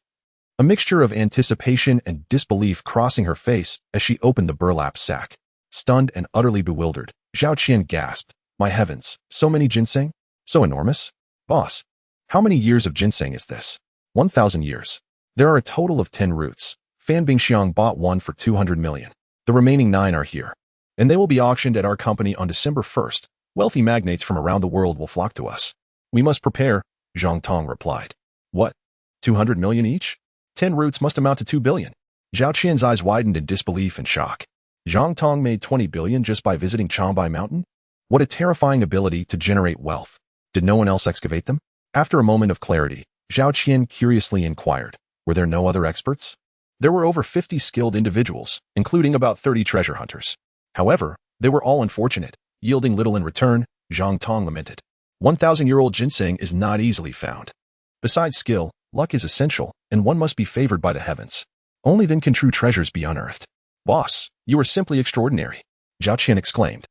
S1: a mixture of anticipation and disbelief crossing her face as she opened the burlap sack. Stunned and utterly bewildered, Zhao Qian gasped, my heavens, so many ginseng? So enormous? Boss, how many years of ginseng is this? 1,000 years. There are a total of 10 roots. Fan Bingxiang bought one for 200 million. The remaining 9 are here, and they will be auctioned at our company on December 1st. Wealthy magnates from around the world will flock to us. We must prepare, Zhang Tong replied. What? 200 million each? 10 roots must amount to 2 billion. Zhao Qian's eyes widened in disbelief and shock. Zhang Tong made 20 billion just by visiting Changbai Mountain? What a terrifying ability to generate wealth. Did no one else excavate them? After a moment of clarity, Zhao Qian curiously inquired, were there no other experts? There were over 50 skilled individuals, including about 30 treasure hunters. However, they were all unfortunate, yielding little in return, Zhang Tong lamented. 1,000-year-old ginseng is not easily found. Besides skill, luck is essential, and one must be favored by the heavens. Only then can true treasures be unearthed. Boss, you are simply extraordinary, Zhao Qian exclaimed,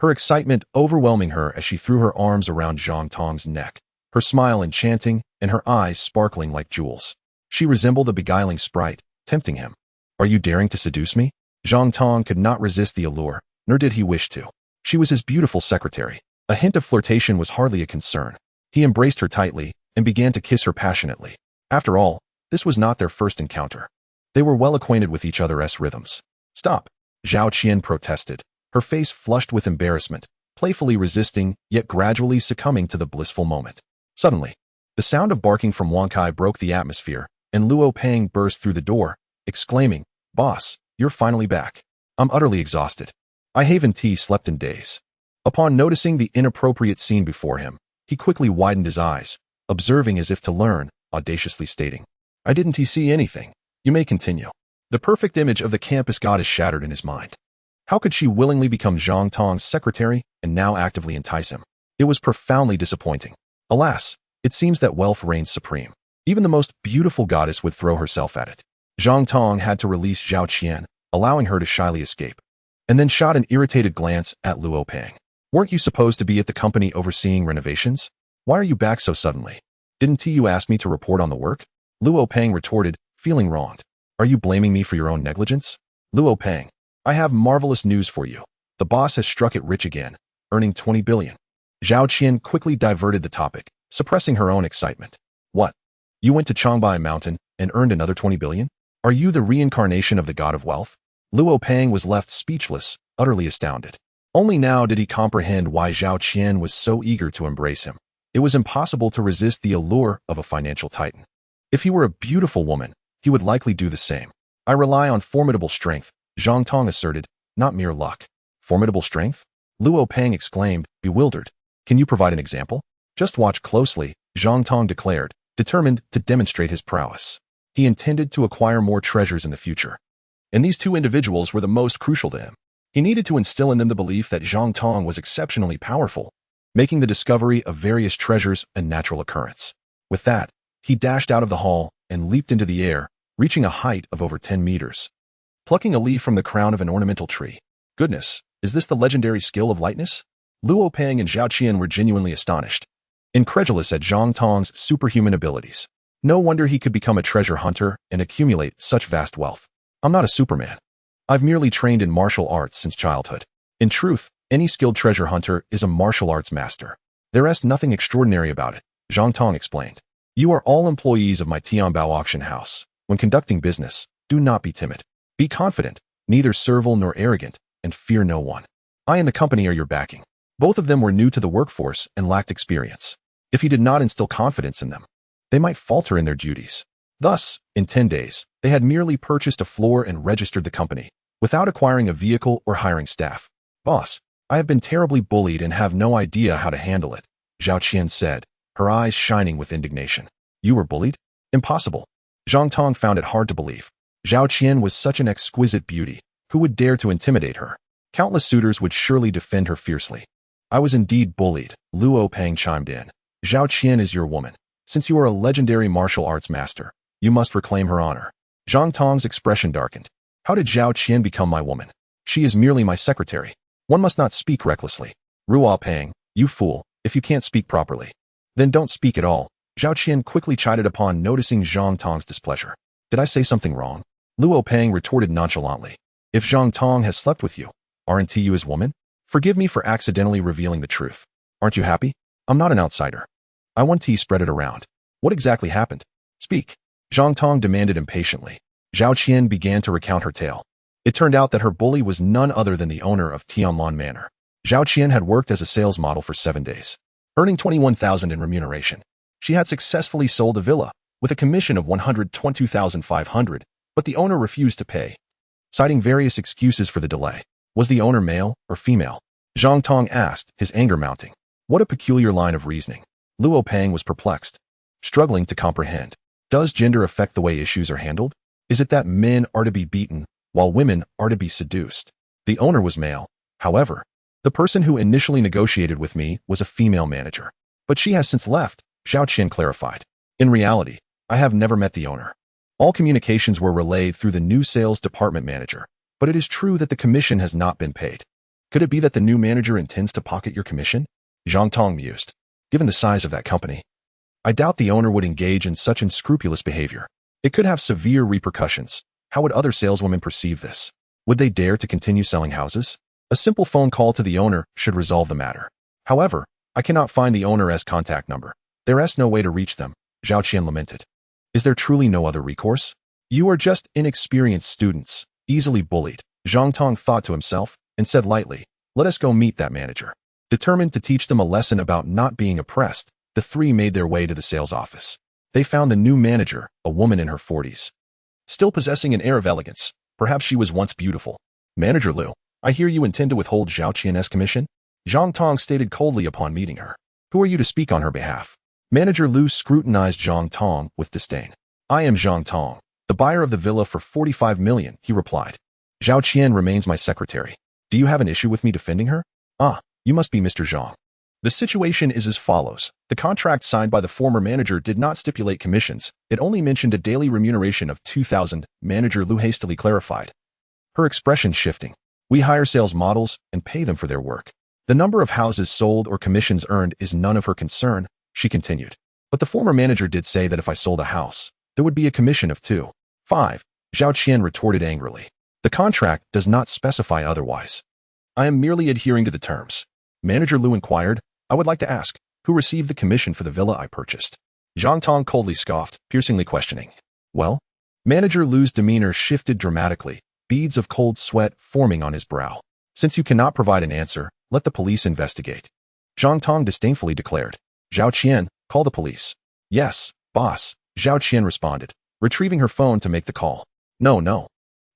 S1: her excitement overwhelming her as she threw her arms around Zhang Tong's neck, her smile enchanting and her eyes sparkling like jewels. She resembled a beguiling sprite, tempting him. Are you daring to seduce me? Zhang Tong could not resist the allure, nor did he wish to. She was his beautiful secretary. A hint of flirtation was hardly a concern. He embraced her tightly and began to kiss her passionately. After all, this was not their first encounter. They were well acquainted with each other's rhythms. Stop, Zhao Qian protested, her face flushed with embarrassment, playfully resisting yet gradually succumbing to the blissful moment. Suddenly, the sound of barking from Wankai broke the atmosphere, and Luopeng burst through the door, exclaiming, Boss, you're finally back. I'm utterly exhausted. I haven't slept in days. Upon noticing the inappropriate scene before him, he quickly widened his eyes, observing as if to learn, audaciously stating, I didn't see anything. You may continue. The perfect image of the campus goddess shattered in his mind. How could she willingly become Zhang Tong's secretary and now actively entice him? It was profoundly disappointing. Alas, it seems that wealth reigns supreme. Even the most beautiful goddess would throw herself at it. Zhang Tong had to release Zhao Qian, allowing her to shyly escape, and then shot an irritated glance at Luopeng. Weren't you supposed to be at the company overseeing renovations? Why are you back so suddenly? Didn't you ask me to report on the work? Luopeng retorted, feeling wronged. Are you blaming me for your own negligence? Luopeng, I have marvelous news for you. The boss has struck it rich again, earning 20 billion. Zhao Qian quickly diverted the topic, suppressing her own excitement. What? You went to Changbai Mountain and earned another 20 billion? Are you the reincarnation of the god of wealth? Luopeng was left speechless, utterly astounded. Only now did he comprehend why Zhao Qian was so eager to embrace him. It was impossible to resist the allure of a financial titan. If he were a beautiful woman, he would likely do the same. I rely on formidable strength, Zhang Tong asserted, not mere luck. Formidable strength? Luopeng exclaimed, bewildered. Can you provide an example? Just watch closely, Zhang Tong declared, determined to demonstrate his prowess. He intended to acquire more treasures in the future. And these two individuals were the most crucial to him. He needed to instill in them the belief that Zhang Tong was exceptionally powerful, making the discovery of various treasures a natural occurrence. With that, he dashed out of the hall and leaped into the air, reaching a height of over 10 meters. Plucking a leaf from the crown of an ornamental tree. Goodness, is this the legendary skill of lightness? Luo Peng and Zhao Qian were genuinely astonished, incredulous at Zhang Tong's superhuman abilities. No wonder he could become a treasure hunter and accumulate such vast wealth. I'm not a Superman. I've merely trained in martial arts since childhood. In truth, any skilled treasure hunter is a martial arts master. There is nothing extraordinary about it, Zhang Tong explained. You are all employees of my Tianbao auction house. When conducting business, do not be timid. Be confident, neither servile nor arrogant, and fear no one. I and the company are your backing. Both of them were new to the workforce and lacked experience. If he did not instill confidence in them, they might falter in their duties. Thus, in 10 days, they had merely purchased a floor and registered the company, without acquiring a vehicle or hiring staff. Boss, I have been terribly bullied and have no idea how to handle it, Zhao Qian said, her eyes shining with indignation. You were bullied? Impossible. Zhang Tong found it hard to believe. Zhao Qian was such an exquisite beauty. Who would dare to intimidate her? Countless suitors would surely defend her fiercely. I was indeed bullied, Luo Peng chimed in. Zhao Qian is your woman. Since you are a legendary martial arts master, you must reclaim her honor. Zhang Tong's expression darkened. How did Zhao Qian become my woman? She is merely my secretary. One must not speak recklessly. Luo Peng, you fool, if you can't speak properly, then don't speak at all. Zhao Qian quickly chided upon noticing Zhang Tong's displeasure. Did I say something wrong? Luo Peng retorted nonchalantly. If Zhang Tong has slept with you, aren't you his woman? Forgive me for accidentally revealing the truth. Aren't you happy? I'm not an outsider. I want to spread it around. What exactly happened? Speak. Zhang Tong demanded impatiently. Zhao Qian began to recount her tale. It turned out that her bully was none other than the owner of Tianlan Manor. Zhao Qian had worked as a sales model for 7 days, earning 21,000 in remuneration. She had successfully sold a villa, with a commission of 122,500, but the owner refused to pay, citing various excuses for the delay. Was the owner male or female? Zhang Tong asked, his anger mounting. What a peculiar line of reasoning. Luo Peng was perplexed, struggling to comprehend. Does gender affect the way issues are handled? Is it that men are to be beaten, while women are to be seduced? The owner was male. However, the person who initially negotiated with me was a female manager. But she has since left, Zhao Qian clarified. In reality, I have never met the owner. All communications were relayed through the new sales department manager, but it is true that the commission has not been paid. Could it be that the new manager intends to pocket your commission? Zhang Tong mused. Given the size of that company, I doubt the owner would engage in such unscrupulous behavior. It could have severe repercussions. How would other saleswomen perceive this? Would they dare to continue selling houses? A simple phone call to the owner should resolve the matter. However, I cannot find the owner's contact number. There is no way to reach them, Zhao Qian lamented. Is there truly no other recourse? You are just inexperienced students, easily bullied, Zhang Tong thought to himself, and said lightly, let us go meet that manager. Determined to teach them a lesson about not being oppressed, the three made their way to the sales office. They found the new manager, a woman in her 40s. Still possessing an air of elegance, perhaps she was once beautiful. Manager Liu, I hear you intend to withhold Zhao Qian's commission? Zhang Tong stated coldly upon meeting her. Who are you to speak on her behalf? Manager Liu scrutinized Zhang Tong with disdain. I am Zhang Tong, the buyer of the villa for 45 million, he replied. Zhao Qian remains my secretary. Do you have an issue with me defending her? Ah, you must be Mr. Zhang. The situation is as follows. The contract signed by the former manager did not stipulate commissions. It only mentioned a daily remuneration of 2,000, Manager Liu hastily clarified, her expression shifting. We hire sales models and pay them for their work. The number of houses sold or commissions earned is none of her concern, she continued. But the former manager did say that if I sold a house, there would be a commission of 2,500. Zhao Qian retorted angrily. The contract does not specify otherwise. I am merely adhering to the terms. Manager Liu inquired, I would like to ask, who received the commission for the villa I purchased? Zhang Tong coldly scoffed, piercingly questioning. Well? Manager Liu's demeanor shifted dramatically, beads of cold sweat forming on his brow. Since you cannot provide an answer, let the police investigate. Zhang Tong disdainfully declared. Zhao Qian, call the police. Yes, boss, Zhao Qian responded, retrieving her phone to make the call. No.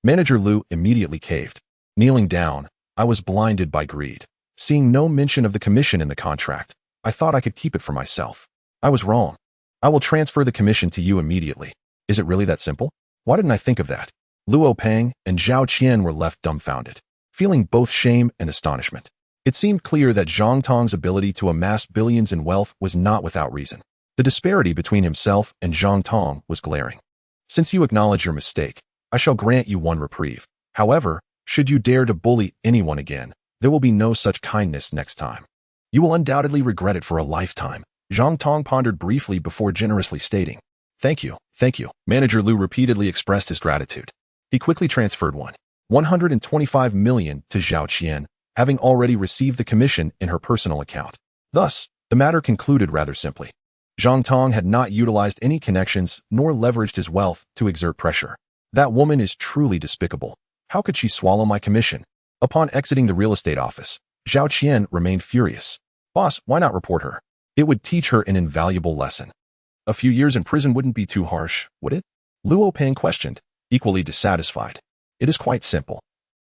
S1: Manager Liu immediately caved. Kneeling down, I was blinded by greed. Seeing no mention of the commission in the contract, I thought I could keep it for myself. I was wrong. I will transfer the commission to you immediately. Is it really that simple? Why didn't I think of that? Luo Peng and Zhao Qian were left dumbfounded, feeling both shame and astonishment. It seemed clear that Zhang Tong's ability to amass billions in wealth was not without reason. The disparity between himself and Zhang Tong was glaring. Since you acknowledge your mistake, I shall grant you one reprieve. However, should you dare to bully anyone again, there will be no such kindness next time. You will undoubtedly regret it for a lifetime. Zhang Tong pondered briefly before generously stating, Thank you, thank you. Manager Liu repeatedly expressed his gratitude. He quickly transferred 125 million to Zhao Qian, having already received the commission in her personal account. Thus, the matter concluded rather simply. Zhang Tong had not utilized any connections nor leveraged his wealth to exert pressure. That woman is truly despicable. How could she swallow my commission? Upon exiting the real estate office, Zhao Qian remained furious. Boss, why not report her? It would teach her an invaluable lesson. A few years in prison wouldn't be too harsh, would it? Luo Peng questioned, equally dissatisfied. It is quite simple.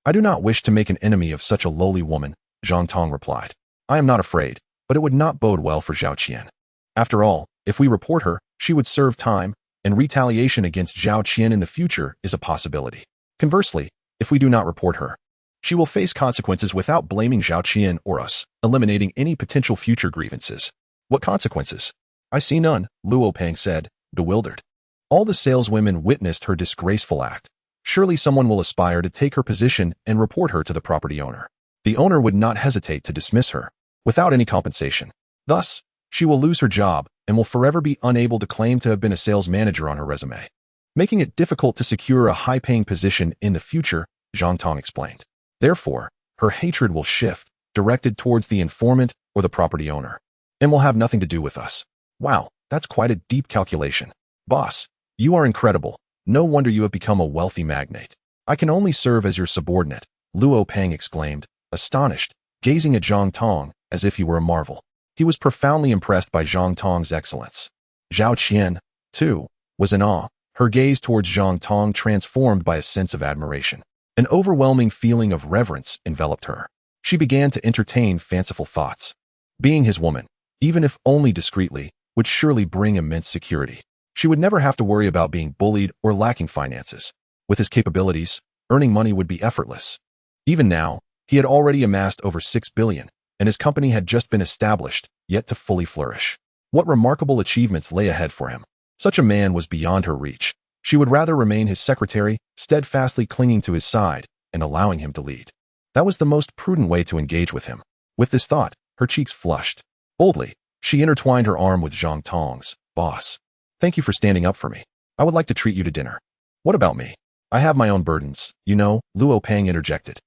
S1: I do not wish to make an enemy of such a lowly woman, Zhang Tong replied. I am not afraid, but it would not bode well for Zhao Qian. After all, if we report her, she would serve time, and retaliation against Zhao Qian in the future is a possibility. Conversely, if we do not report her, she will face consequences without blaming Zhao Qian or us, eliminating any potential future grievances. What consequences? I see none, Luo Peng said, bewildered. All the saleswomen witnessed her disgraceful act. Surely someone will aspire to take her position and report her to the property owner. The owner would not hesitate to dismiss her, without any compensation. Thus, she will lose her job and will forever be unable to claim to have been a sales manager on her resume, making it difficult to secure a high-paying position in the future, Zhang Tong explained. Therefore, her hatred will shift, directed towards the informant or the property owner, and will have nothing to do with us. Wow, that's quite a deep calculation. Boss, you are incredible. No wonder you have become a wealthy magnate. I can only serve as your subordinate, Luo Peng exclaimed, astonished, gazing at Zhang Tong as if he were a marvel. He was profoundly impressed by Zhang Tong's excellence. Zhao Qian, too, was in awe, her gaze towards Zhang Tong transformed by a sense of admiration. An overwhelming feeling of reverence enveloped her. She began to entertain fanciful thoughts. Being his woman, even if only discreetly, would surely bring immense security. She would never have to worry about being bullied or lacking finances. With his capabilities, earning money would be effortless. Even now, he had already amassed over 6 billion, and his company had just been established, yet to fully flourish. What remarkable achievements lay ahead for him? Such a man was beyond her reach. She would rather remain his secretary, steadfastly clinging to his side and allowing him to lead. That was the most prudent way to engage with him. With this thought, her cheeks flushed. Boldly, she intertwined her arm with Zhang Tong's. Boss, thank you for standing up for me. I would like to treat you to dinner. What about me? I have my own burdens, you know, Luo Peng interjected.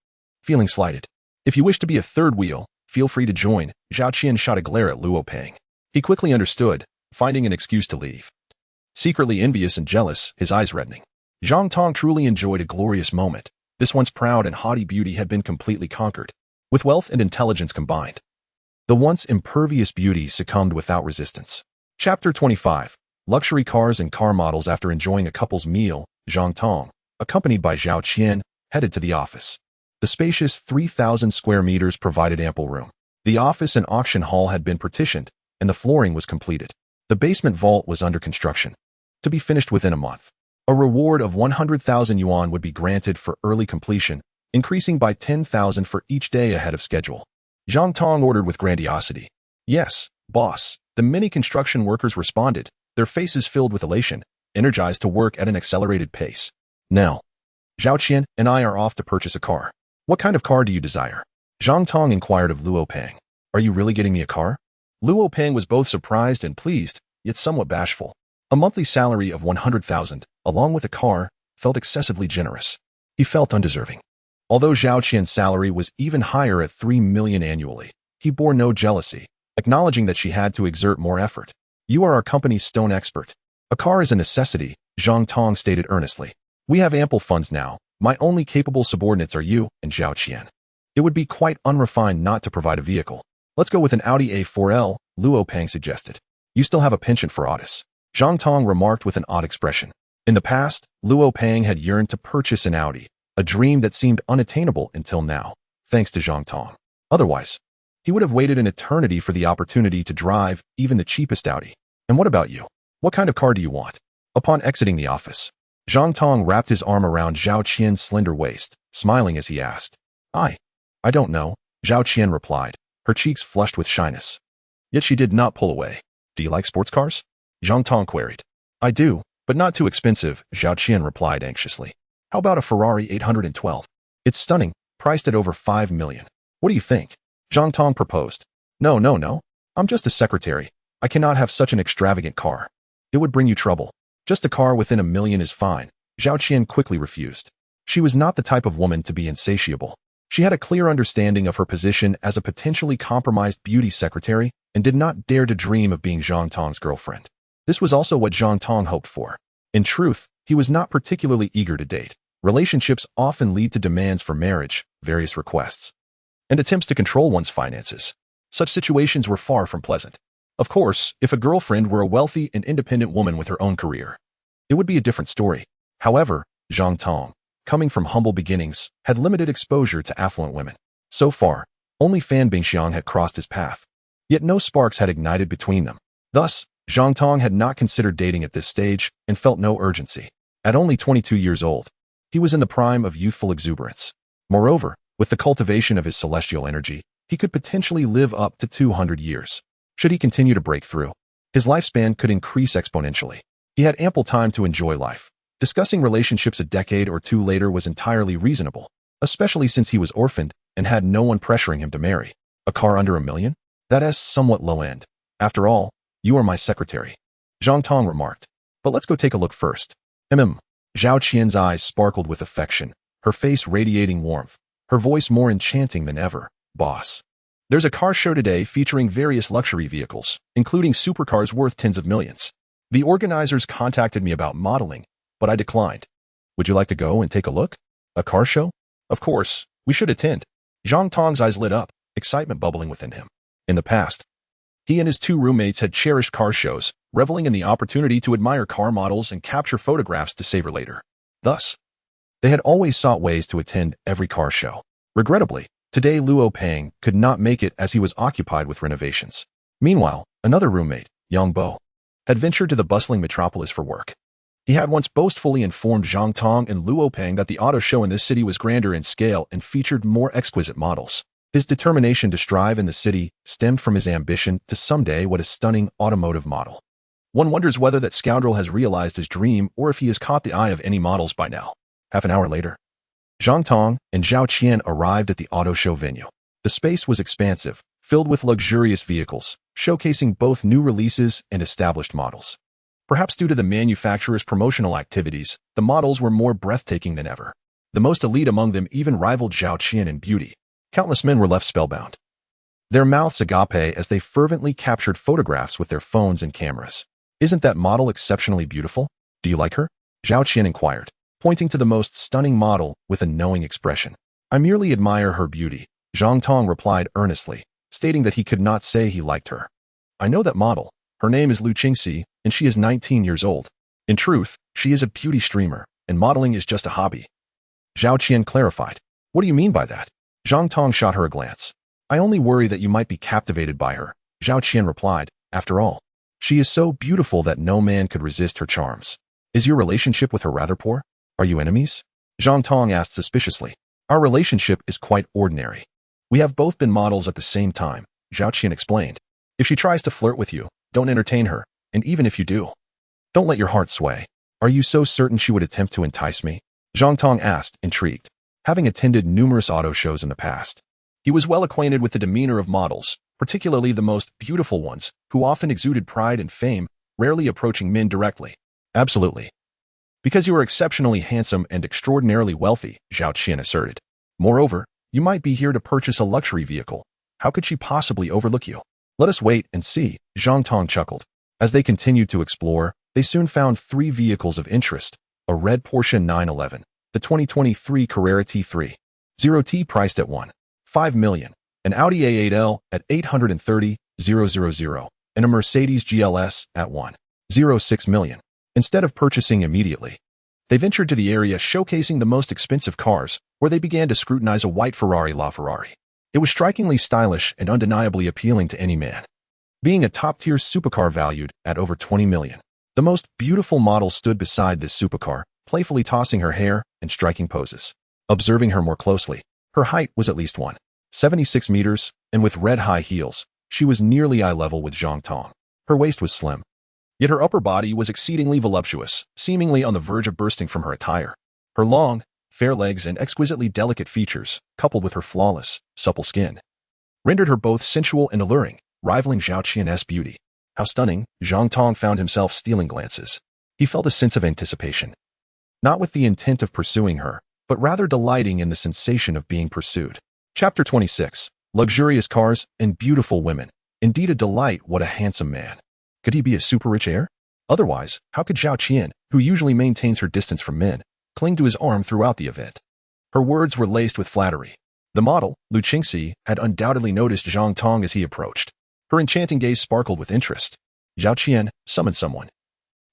S1: Feeling slighted. If you wish to be a third wheel, feel free to join, Zhao Qian shot a glare at Luo Peng. He quickly understood, finding an excuse to leave. Secretly envious and jealous, his eyes reddening. Zhang Tong truly enjoyed a glorious moment. This once proud and haughty beauty had been completely conquered. With wealth and intelligence combined, the once impervious beauty succumbed without resistance. Chapter 25. Luxury cars and car models. After enjoying a couple's meal, Zhang Tong, accompanied by Zhao Qian, headed to the office. The spacious 3,000 square meters provided ample room. The office and auction hall had been partitioned, and the flooring was completed. The basement vault was under construction, to be finished within a month. A reward of 100,000 yuan would be granted for early completion, increasing by 10,000 for each day ahead of schedule. Zhang Tong ordered with grandiosity. Yes, boss, the many construction workers responded, their faces filled with elation, energized to work at an accelerated pace. Now, Zhao Qian and I are off to purchase a car. What kind of car do you desire? Zhang Tong inquired of Luo Peng. Are you really getting me a car? Luo Peng was both surprised and pleased, yet somewhat bashful. A monthly salary of 100,000, along with a car, felt excessively generous. He felt undeserving. Although Zhao Qian's salary was even higher at 3 million annually, he bore no jealousy, acknowledging that she had to exert more effort. You are our company's stone expert. A car is a necessity, Zhang Tong stated earnestly. We have ample funds now. My only capable subordinates are you and Zhao Qian. It would be quite unrefined not to provide a vehicle. Let's go with an Audi A4L, Luo Peng suggested. You still have a penchant for Audis, Zhang Tong remarked with an odd expression. In the past, Luo Peng had yearned to purchase an Audi, a dream that seemed unattainable until now, thanks to Zhang Tong. Otherwise, he would have waited an eternity for the opportunity to drive even the cheapest Audi. And what about you? What kind of car do you want? Upon exiting the office, Zhang Tong wrapped his arm around Zhao Qian's slender waist, smiling as he asked. I don't know, Zhao Qian replied, her cheeks flushed with shyness. Yet she did not pull away. Do you like sports cars? Zhang Tong queried. I do, but not too expensive, Zhao Qian replied anxiously. How about a Ferrari 812? It's stunning, priced at over 5 million. What do you think? Zhang Tong proposed. No. I'm just a secretary. I cannot have such an extravagant car. It would bring you trouble. Just a car within $1 million is fine. Zhao Qian quickly refused. She was not the type of woman to be insatiable. She had a clear understanding of her position as a potentially compromised beauty secretary and did not dare to dream of being Zhang Tong's girlfriend. This was also what Zhang Tong hoped for. In truth, he was not particularly eager to date. Relationships often lead to demands for marriage, various requests, and attempts to control one's finances. Such situations were far from pleasant. Of course, if a girlfriend were a wealthy and independent woman with her own career, it would be a different story. However, Zhang Tong, coming from humble beginnings, had limited exposure to affluent women. So far, only Fan Bingxiang had crossed his path. Yet no sparks had ignited between them. Thus, Zhang Tong had not considered dating at this stage and felt no urgency. At only 22 years old, he was in the prime of youthful exuberance. Moreover, with the cultivation of his celestial energy, he could potentially live up to 200 years. Should he continue to break through, his lifespan could increase exponentially. He had ample time to enjoy life. Discussing relationships a decade or two later was entirely reasonable, especially since he was orphaned and had no one pressuring him to marry. A car under $1 million? That is somewhat low end. After all, you are my secretary, Zhang Tong remarked. But let's go take a look first. Zhao Qian's eyes sparkled with affection, her face radiating warmth, her voice more enchanting than ever. Boss. There's a car show today featuring various luxury vehicles, including supercars worth tens of millions. The organizers contacted me about modeling, but I declined. Would you like to go and take a look? A car show? Of course, we should attend. Zhang Tong's eyes lit up, excitement bubbling within him. In the past, he and his two roommates had cherished car shows, reveling in the opportunity to admire car models and capture photographs to savor later. Thus, they had always sought ways to attend every car show. Regrettably, today Luo Peng could not make it as he was occupied with renovations. Meanwhile, another roommate, Yang Bo, had ventured to the bustling metropolis for work. He had once boastfully informed Zhang Tong and Luo Peng that the auto show in this city was grander in scale and featured more exquisite models. His determination to strive in the city stemmed from his ambition to someday what a stunning automotive model. One wonders whether that scoundrel has realized his dream or if he has caught the eye of any models by now. Half an hour later, Zhang Tong and Zhao Qian arrived at the auto show venue. The space was expansive, filled with luxurious vehicles, showcasing both new releases and established models. Perhaps due to the manufacturer's promotional activities, the models were more breathtaking than ever. The most elite among them even rivaled Zhao Qian in beauty. Countless men were left spellbound, their mouths agape as they fervently captured photographs with their phones and cameras. Isn't that model exceptionally beautiful? Do you like her? Zhao Qian inquired, pointing to the most stunning model with a knowing expression. I merely admire her beauty, Zhang Tong replied earnestly, stating that he could not say he liked her. I know that model. Her name is Lu Qingxi, and she is 19 years old. In truth, she is a beauty streamer, and modeling is just a hobby. Zhao Qian clarified. What do you mean by that? Zhang Tong shot her a glance. I only worry that you might be captivated by her, Zhao Qian replied. After all, she is so beautiful that no man could resist her charms. Is your relationship with her rather poor? Are you enemies? Zhang Tong asked suspiciously. Our relationship is quite ordinary. We have both been models at the same time, Zhao Qian explained. If she tries to flirt with you, don't entertain her, and even if you do, don't let your heart sway. Are you so certain she would attempt to entice me? Zhang Tong asked, intrigued. Having attended numerous auto shows in the past, he was well acquainted with the demeanor of models, particularly the most beautiful ones, who often exuded pride and fame, rarely approaching men directly. Absolutely. Because you are exceptionally handsome and extraordinarily wealthy, Zhao Qian asserted. Moreover, you might be here to purchase a luxury vehicle. How could she possibly overlook you? Let us wait and see, Zhang Tong chuckled. As they continued to explore, they soon found 3 vehicles of interest: a red Porsche 911, the 2023 Carrera T3, 0T priced at 1.5 million, an Audi A8L at 830,000, and a Mercedes GLS at 1.06 million. Instead of purchasing immediately, they ventured to the area showcasing the most expensive cars, where they began to scrutinize a white Ferrari LaFerrari. It was strikingly stylish and undeniably appealing to any man, being a top-tier supercar valued at over 20 million. The most beautiful model stood beside this supercar, playfully tossing her hair and striking poses. Observing her more closely, her height was at least 76 meters, and with red high heels, she was nearly eye level with Zhang Tong. Her waist was slim, yet her upper body was exceedingly voluptuous, seemingly on the verge of bursting from her attire. Her long, fair legs and exquisitely delicate features, coupled with her flawless, supple skin, rendered her both sensual and alluring, rivaling Zhao Qian's beauty. How stunning! Zhang Tong found himself stealing glances. He felt a sense of anticipation, not with the intent of pursuing her, but rather delighting in the sensation of being pursued. Chapter 26. Luxurious cars and beautiful women. Indeed a delight, what a handsome man. Could he be a super-rich heir? Otherwise, how could Zhao Qian, who usually maintains her distance from men, cling to his arm throughout the event? Her words were laced with flattery. The model, Lu Qingxi, had undoubtedly noticed Zhang Tong as he approached. Her enchanting gaze sparkled with interest. Zhao Qian summoned someone.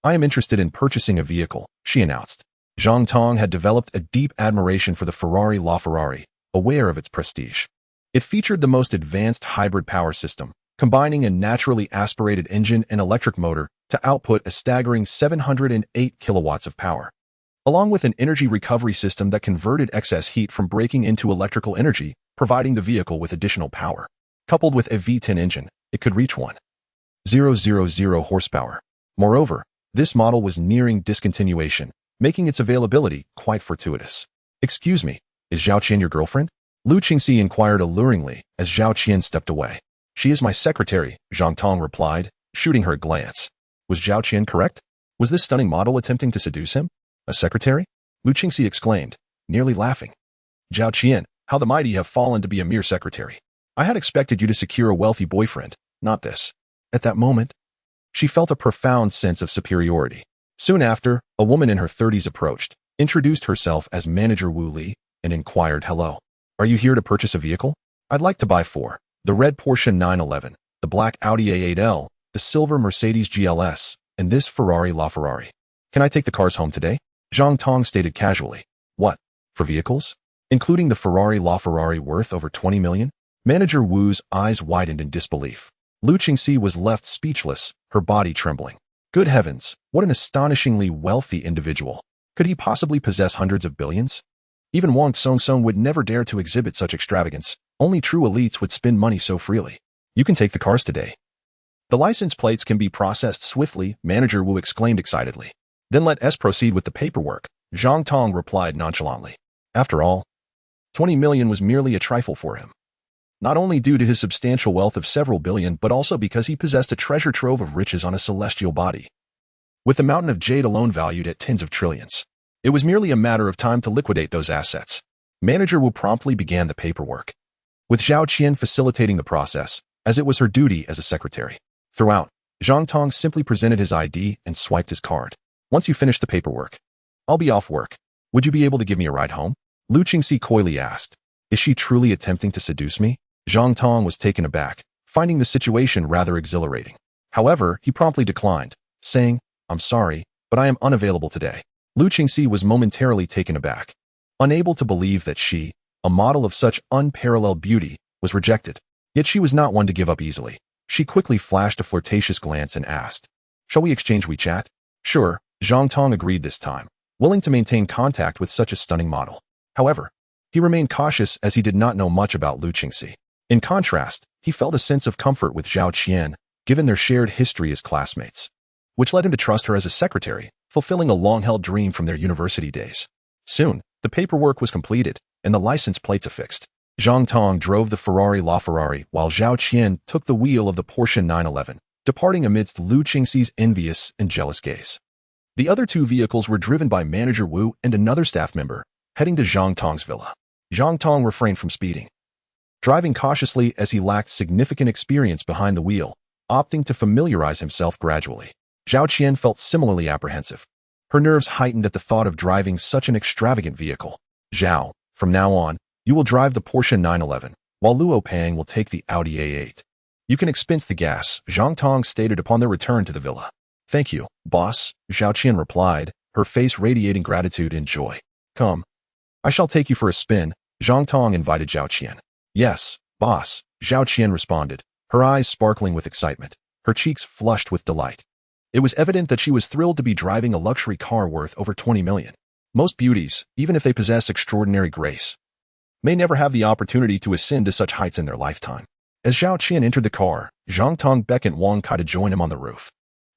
S1: I am interested in purchasing a vehicle, she announced. Zhang Tong had developed a deep admiration for the Ferrari LaFerrari, aware of its prestige. It featured the most advanced hybrid power system, combining a naturally aspirated engine and electric motor to output a staggering 708 kilowatts of power, along with an energy recovery system that converted excess heat from breaking into electrical energy, providing the vehicle with additional power. Coupled with a V10 engine, it could reach 1,000 horsepower. Moreover, this model was nearing discontinuation, making its availability quite fortuitous. Excuse me, is Zhao Qian your girlfriend? Lu Qingxi inquired alluringly as Zhao Qian stepped away. She is my secretary, Zhang Tong replied, shooting her a glance. Was Zhao Qian correct? Was this stunning model attempting to seduce him? A secretary? Lu Qingxi exclaimed, nearly laughing. Zhao Qian, how the mighty have fallen to be a mere secretary. I had expected you to secure a wealthy boyfriend, not this. At that moment, she felt a profound sense of superiority. Soon after, a woman in her 30s approached, introduced herself as Manager Wu Li, and inquired, hello. Are you here to purchase a vehicle? I'd like to buy 4. The red Porsche 911, the black Audi A8L, the silver Mercedes GLS, and this Ferrari LaFerrari. Can I take the cars home today? Zhang Tong stated casually. What? For vehicles? Including the Ferrari LaFerrari worth over 20 million? Manager Wu's eyes widened in disbelief. Lu Qingxi was left speechless, her body trembling. Good heavens, what an astonishingly wealthy individual. Could he possibly possess hundreds of billions? Even Wang Songsong would never dare to exhibit such extravagance. Only true elites would spend money so freely. You can take the cars today. The license plates can be processed swiftly, Manager Wu exclaimed excitedly. Then let us proceed with the paperwork, Zhang Tong replied nonchalantly. After all, 20 million was merely a trifle for him. Not only due to his substantial wealth of several billion, but also because he possessed a treasure trove of riches on a celestial body, with the mountain of jade alone valued at tens of trillions. It was merely a matter of time to liquidate those assets. Manager Wu promptly began the paperwork, with Zhao Qian facilitating the process, as it was her duty as a secretary. Throughout, Zhang Tong simply presented his ID and swiped his card. Once you finish the paperwork, I'll be off work. Would you be able to give me a ride home? Lu Qingxi coyly asked. Is she truly attempting to seduce me? Zhang Tong was taken aback, finding the situation rather exhilarating. However, he promptly declined, saying, I'm sorry, but I am unavailable today. Lu Qingxi was momentarily taken aback, unable to believe that she, a model of such unparalleled beauty, was rejected. Yet she was not one to give up easily. She quickly flashed a flirtatious glance and asked, shall we exchange WeChat? Sure, Zhang Tong agreed this time, willing to maintain contact with such a stunning model. However, he remained cautious as he did not know much about Lu Qingxi. In contrast, he felt a sense of comfort with Zhao Qian, given their shared history as classmates, which led him to trust her as a secretary, fulfilling a long-held dream from their university days. Soon, the paperwork was completed, and the license plates affixed. Zhang Tong drove the Ferrari LaFerrari while Zhao Qian took the wheel of the Porsche 911, departing amidst Lu Qingxi's envious and jealous gaze. The other 2 vehicles were driven by Manager Wu and another staff member, heading to Zhang Tong's villa. Zhang Tong refrained from speeding, driving cautiously as he lacked significant experience behind the wheel, opting to familiarize himself gradually. Zhao Qian felt similarly apprehensive. Her nerves heightened at the thought of driving such an extravagant vehicle. Zhao, from now on, you will drive the Porsche 911, while Luo Pang will take the Audi A8. You can expense the gas, Zhang Tong stated upon their return to the villa. Thank you, boss, Zhao Qian replied, her face radiating gratitude and joy. Come. I shall take you for a spin, Zhang Tong invited Zhao Qian. Yes, boss, Zhao Qian responded, her eyes sparkling with excitement, her cheeks flushed with delight. It was evident that she was thrilled to be driving a luxury car worth over 20 million. Most beauties, even if they possess extraordinary grace, may never have the opportunity to ascend to such heights in their lifetime. As Zhao Qian entered the car, Zhang Tong beckoned Wang Kai to join him on the roof.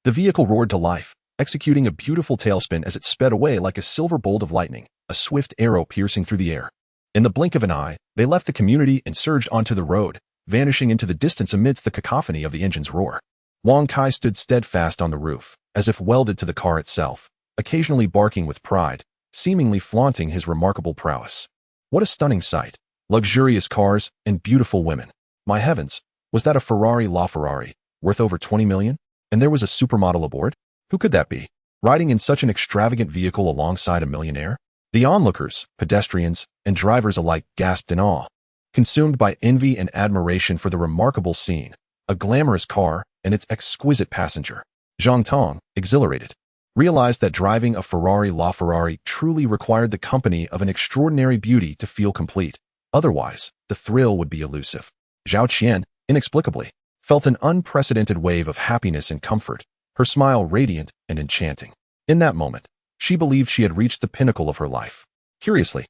S1: The vehicle roared to life, executing a beautiful tailspin as it sped away like a silver bolt of lightning, a swift arrow piercing through the air. In the blink of an eye, they left the community and surged onto the road, vanishing into the distance amidst the cacophony of the engine's roar. Wang Kai stood steadfast on the roof, as if welded to the car itself, occasionally barking with pride, seemingly flaunting his remarkable prowess. What a stunning sight! Luxurious cars and beautiful women. My heavens, was that a Ferrari LaFerrari, worth over 20 million? And there was a supermodel aboard? Who could that be? Riding in such an extravagant vehicle alongside a millionaire? The onlookers, pedestrians, and drivers alike gasped in awe, consumed by envy and admiration for the remarkable scene, a glamorous car and its exquisite passenger. Zhang Tong, exhilarated, realized that driving a Ferrari LaFerrari truly required the company of an extraordinary beauty to feel complete. Otherwise, the thrill would be elusive. Zhao Qian, inexplicably, felt an unprecedented wave of happiness and comfort, her smile radiant and enchanting. In that moment, she believed she had reached the pinnacle of her life. Curiously,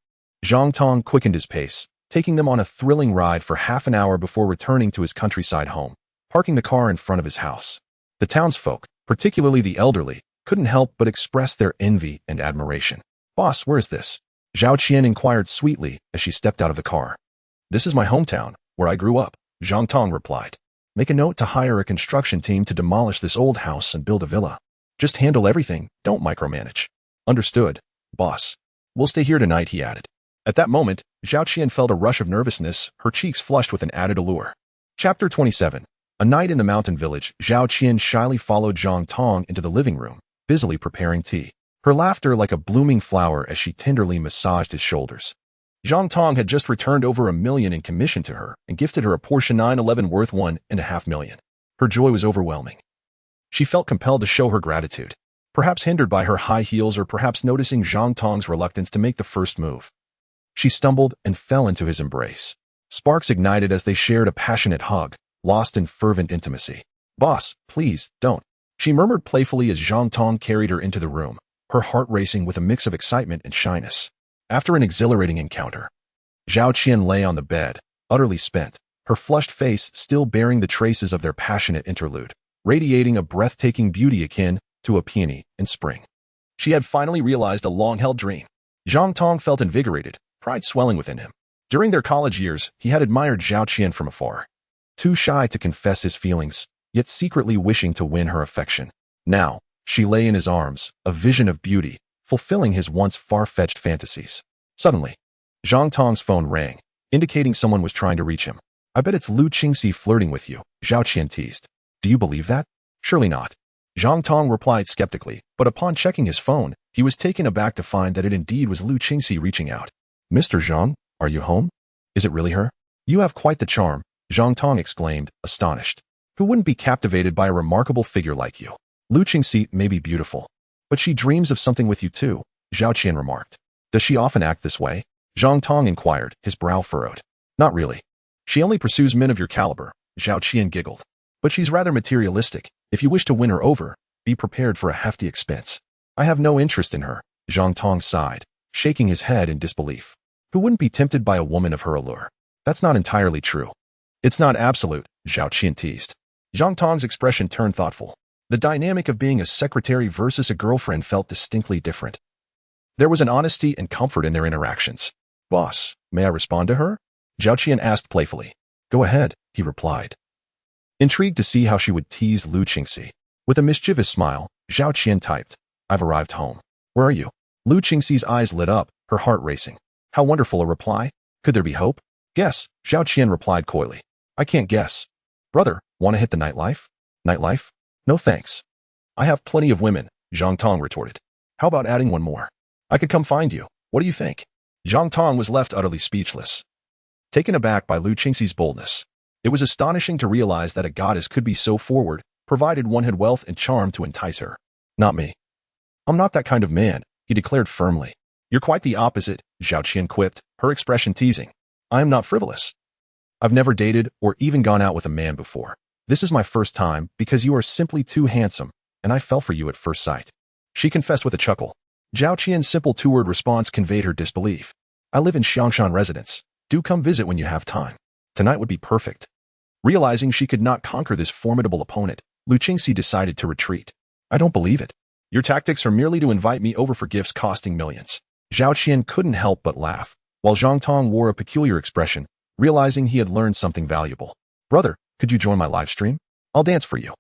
S1: Zhang Tong quickened his pace, taking them on a thrilling ride for half an hour before returning to his countryside home, parking the car in front of his house. The townsfolk, particularly the elderly, couldn't help but express their envy and admiration. "Boss, where is this?" Zhao Qian inquired sweetly as she stepped out of the car. "This is my hometown, where I grew up," Zhang Tong replied. "Make a note to hire a construction team to demolish this old house and build a villa. Just handle everything, don't micromanage." "Understood, boss. We'll stay here tonight," he added. At that moment, Zhao Qian felt a rush of nervousness, her cheeks flushed with an added allure. Chapter 27. A night in the mountain village, Zhao Qian shyly followed Zhang Tong into the living room, busily preparing tea, her laughter like a blooming flower as she tenderly massaged his shoulders. Zhang Tong had just returned over $1 million in commission to her and gifted her a Porsche 911 worth $1.5 million. Her joy was overwhelming. She felt compelled to show her gratitude, perhaps hindered by her high heels or perhaps noticing Zhang Tong's reluctance to make the first move. She stumbled and fell into his embrace. Sparks ignited as they shared a passionate hug, lost in fervent intimacy. "Boss, please, don't," she murmured playfully as Zhang Tong carried her into the room, her heart racing with a mix of excitement and shyness. After an exhilarating encounter, Zhao Qian lay on the bed, utterly spent, her flushed face still bearing the traces of their passionate interlude, radiating a breathtaking beauty akin to a peony in spring. She had finally realized a long-held dream. Zhang Tong felt invigorated, pride swelling within him. During their college years, he had admired Zhao Qian from afar, too shy to confess his feelings, yet secretly wishing to win her affection. Now, she lay in his arms, a vision of beauty, fulfilling his once far-fetched fantasies. Suddenly, Zhang Tong's phone rang, indicating someone was trying to reach him. "I bet it's Lu Qingxi flirting with you," Zhao Qian teased. "Do you believe that?" "Surely not," Zhang Tong replied skeptically, but upon checking his phone, he was taken aback to find that it indeed was Lu Qingxi reaching out. "Mr. Zhang, are you home? Is it really her? You have quite the charm," Zhang Tong exclaimed, astonished. "Who wouldn't be captivated by a remarkable figure like you? Lu Qingxi may be beautiful, but she dreams of something with you too," Zhao Qian remarked. "Does she often act this way?" Zhang Tong inquired, his brow furrowed. "Not really. She only pursues men of your caliber," Zhao Qian giggled. "But she's rather materialistic. If you wish to win her over, be prepared for a hefty expense." "I have no interest in her," Zhang Tong sighed, shaking his head in disbelief. "Who wouldn't be tempted by a woman of her allure?" "That's not entirely true." "It's not absolute," Zhao Qian teased. Zhang Tong's expression turned thoughtful. The dynamic of being a secretary versus a girlfriend felt distinctly different. There was an honesty and comfort in their interactions. "Boss, may I respond to her?" Zhao Qian asked playfully. "Go ahead," he replied, intrigued to see how she would tease Lu Qingxi. With a mischievous smile, Zhao Qian typed, "I've arrived home. Where are you?" Lu Qingxi's eyes lit up, her heart racing. How wonderful a reply. Could there be hope? "Guess," Zhao Qian replied coyly. "I can't guess." "Brother, want to hit the nightlife?" "Nightlife? No thanks. I have plenty of women," Zhang Tong retorted. "How about adding one more? I could come find you. What do you think?" Zhang Tong was left utterly speechless, taken aback by Lu Qingxi's boldness. It was astonishing to realize that a goddess could be so forward, provided one had wealth and charm to entice her. "Not me. I'm not that kind of man," he declared firmly. "You're quite the opposite," Zhao Qian quipped, her expression teasing. "I am not frivolous. I've never dated or even gone out with a man before. This is my first time because you are simply too handsome, and I fell for you at first sight," she confessed with a chuckle. Zhao Qian's simple two-word response conveyed her disbelief. "I live in Xiangshan residence. Do come visit when you have time. Tonight would be perfect. Realizing she could not conquer this formidable opponent, Lu Qingxi decided to retreat. I don't believe it. Your tactics are merely to invite me over for gifts costing millions. Zhao Qian couldn't help but laugh, while Zhang Tong wore a peculiar expression, realizing he had learned something valuable. Brother, could you join my live stream? I'll dance for you.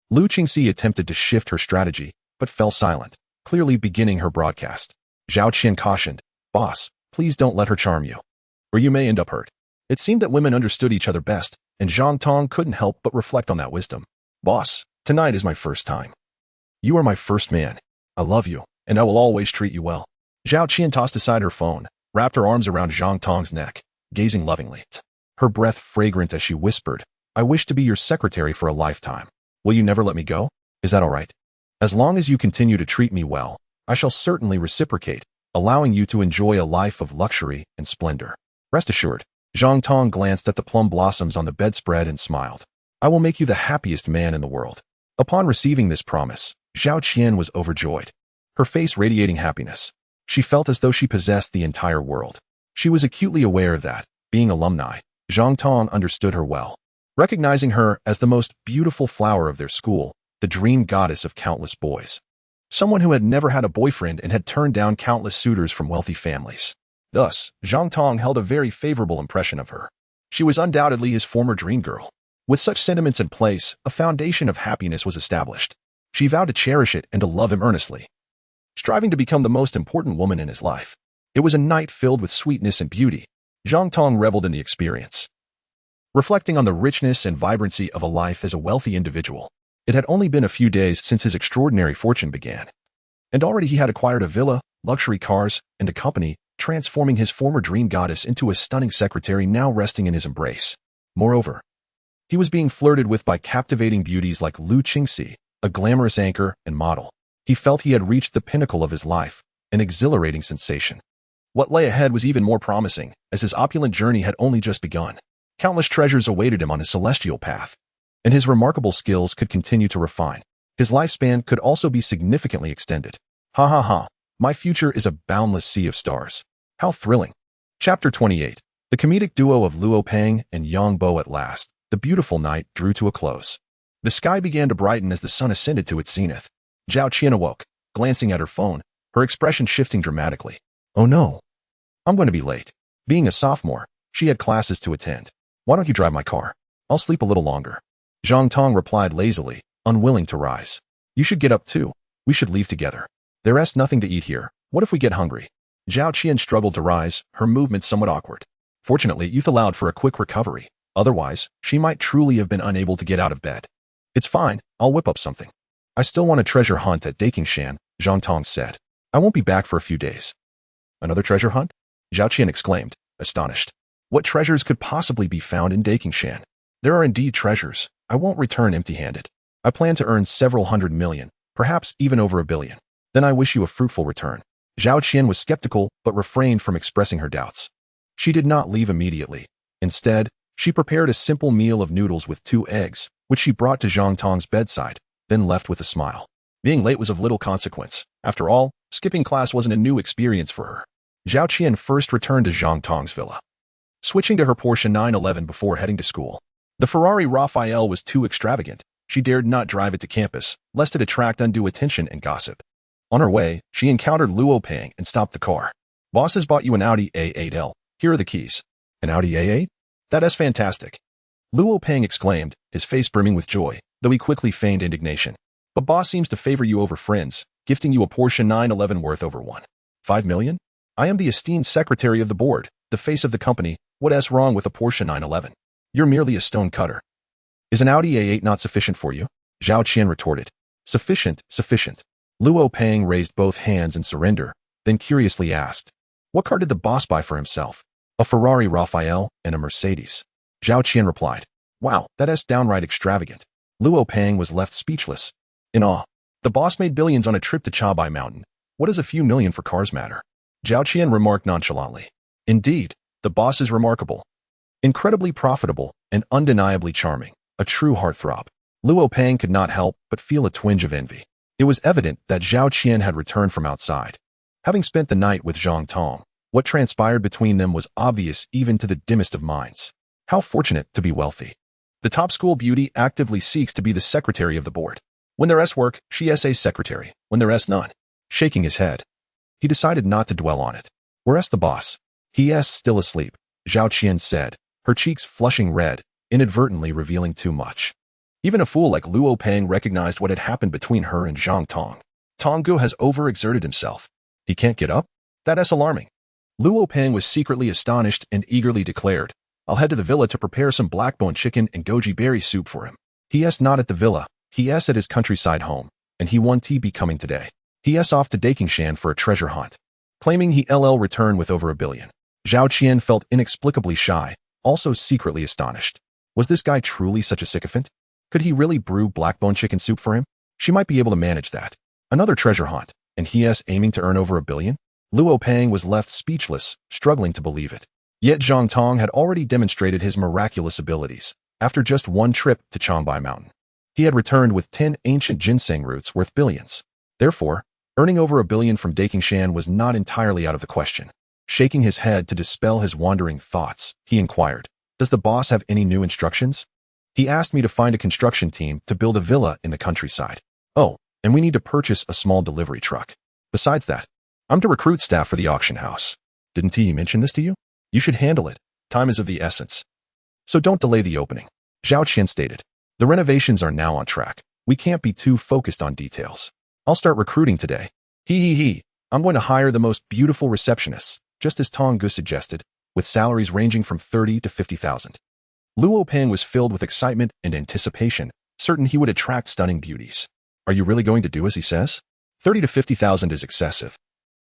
S1: Lu Qingxi attempted to shift her strategy, but fell silent, clearly beginning her broadcast. Zhao Qian cautioned, Boss, please don't let her charm you, or you may end up hurt. It seemed that women understood each other best, and Zhang Tong couldn't help but reflect on that wisdom. Boss, tonight is my first time. You are my first man. I love you, and I will always treat you well. Zhao Qian tossed aside her phone, wrapped her arms around Zhang Tong's neck, gazing lovingly. Her breath fragrant as she whispered, I wish to be your secretary for a lifetime. Will you never let me go? Is that all right? As long as you continue to treat me well, I shall certainly reciprocate, allowing you to enjoy a life of luxury and splendor. Rest assured. Zhang Tong glanced at the plum blossoms on the bedspread and smiled. I will make you the happiest man in the world. Upon receiving this promise, Zhao Qian was overjoyed, her face radiating happiness. She felt as though she possessed the entire world. She was acutely aware that, being alumni, Zhang Tong understood her well. Recognizing her as the most beautiful flower of their school, the dream goddess of countless boys. Someone who had never had a boyfriend and had turned down countless suitors from wealthy families. Thus, Zhang Tong held a very favorable impression of her. She was undoubtedly his former dream girl. With such sentiments in place, a foundation of happiness was established. She vowed to cherish it and to love him earnestly, striving to become the most important woman in his life. It was a night filled with sweetness and beauty. Zhang Tong reveled in the experience, reflecting on the richness and vibrancy of a life as a wealthy individual. It had only been a few days since his extraordinary fortune began, and already he had acquired a villa, luxury cars, and a company, transforming his former dream goddess into a stunning secretary now resting in his embrace. Moreover, he was being flirted with by captivating beauties like Lu Qingxi, a glamorous anchor and model. He felt he had reached the pinnacle of his life, an exhilarating sensation. What lay ahead was even more promising, as his opulent journey had only just begun. Countless treasures awaited him on his celestial path, and his remarkable skills could continue to refine. His lifespan could also be significantly extended. Ha ha ha, my future is a boundless sea of stars. How thrilling. Chapter 28. The comedic duo of Luo Peng and Yang Bo at last. The beautiful night drew to a close. The sky began to brighten as the sun ascended to its zenith. Zhao Qian awoke, glancing at her phone, her expression shifting dramatically. Oh no. I'm going to be late. Being a sophomore, she had classes to attend. Why don't you drive my car? I'll sleep a little longer. Zhang Tong replied lazily, unwilling to rise. You should get up too. We should leave together. There's nothing to eat here. What if we get hungry? Zhao Qian struggled to rise, her movements somewhat awkward. Fortunately, youth allowed for a quick recovery. Otherwise, she might truly have been unable to get out of bed. It's fine. I'll whip up something. I still want a treasure hunt at Dakingshan, Zhang Tong said. I won't be back for a few days. Another treasure hunt? Zhao Qian exclaimed, astonished. What treasures could possibly be found in Dakingshan? There are indeed treasures. I won't return empty-handed. I plan to earn several hundred million, perhaps even over $1 billion. Then I wish you a fruitful return. Zhao Qian was skeptical but refrained from expressing her doubts. She did not leave immediately. Instead, she prepared a simple meal of noodles with 2 eggs, which she brought to Zhang Tong's bedside, then left with a smile. Being late was of little consequence. After all, skipping class wasn't a new experience for her. Zhao Qian first returned to Zhang Tong's villa, switching to her Porsche 911 before heading to school. The Ferrari Raphael was too extravagant. She dared not drive it to campus, lest it attract undue attention and gossip. On her way, she encountered Luo Peng and stopped the car. Boss has bought you an Audi A8L. Here are the keys. An Audi A8? That's fantastic. Luo Peng exclaimed, his face brimming with joy, though he quickly feigned indignation. But boss seems to favor you over friends, gifting you a Porsche 911 worth over $1.5 million? I am the esteemed secretary of the board, the face of the company. What's wrong with a Porsche 911? You're merely a stone cutter. Is an Audi A8 not sufficient for you? Zhao Qian retorted. Sufficient, sufficient. Luo Peng raised both hands in surrender, then curiously asked, what car did the boss buy for himself? A Ferrari Raphael and a Mercedes. Zhao Qian replied. Wow, that's downright extravagant. Luo Peng was left speechless, in awe. The boss made billions on a trip to Chabai Mountain. What does a few million for cars matter? Zhao Qian remarked nonchalantly. Indeed, the boss is remarkable. Incredibly profitable and undeniably charming. A true heartthrob. Luo Peng could not help but feel a twinge of envy. It was evident that Zhao Qian had returned from outside, having spent the night with Zhang Tong. What transpired between them was obvious even to the dimmest of minds. How fortunate to be wealthy. The top school beauty actively seeks to be the secretary of the board. When there's work, she is a secretary. When there's none. Shaking his head. He decided not to dwell on it. Where's the boss? He is still asleep, Zhao Qian said, her cheeks flushing red, inadvertently revealing too much. Even a fool like Luo Peng recognized what had happened between her and Zhang Tong. Tonggu has overexerted himself. He can't get up? That is alarming. Luo Peng was secretly astonished and eagerly declared, I'll head to the villa to prepare some blackbone chicken and goji berry soup for him. He is not at the villa, he is at his countryside home, and he won't be coming today. He is off to Dakingshan for a treasure hunt. Claiming he'll return with over $1 billion. Zhao Qian felt inexplicably shy, also secretly astonished. Was this guy truly such a sycophant? Could he really brew blackbone chicken soup for him? She might be able to manage that. Another treasure hunt, and he is aiming to earn over $1 billion? Luo Peng was left speechless, struggling to believe it. Yet Zhang Tong had already demonstrated his miraculous abilities, after just one trip to Changbai Mountain. He had returned with 10 ancient ginseng roots worth billions. Therefore, earning over $1 billion from Dakingshan was not entirely out of the question. Shaking his head to dispel his wandering thoughts, he inquired, Does the boss have any new instructions? He asked me to find a construction team to build a villa in the countryside. Oh, and we need to purchase a small delivery truck. Besides that, I'm to recruit staff for the auction house. Didn't he mention this to you? You should handle it. Time is of the essence. So don't delay the opening. Zhao Qian stated. The renovations are now on track. We can't be too focused on details. I'll start recruiting today. I'm going to hire the most beautiful receptionists, just as Tong Gu suggested, with salaries ranging from 30 to 50,000. Luo Peng was filled with excitement and anticipation, certain he would attract stunning beauties. Are you really going to do as he says? 30 to 50,000 is excessive.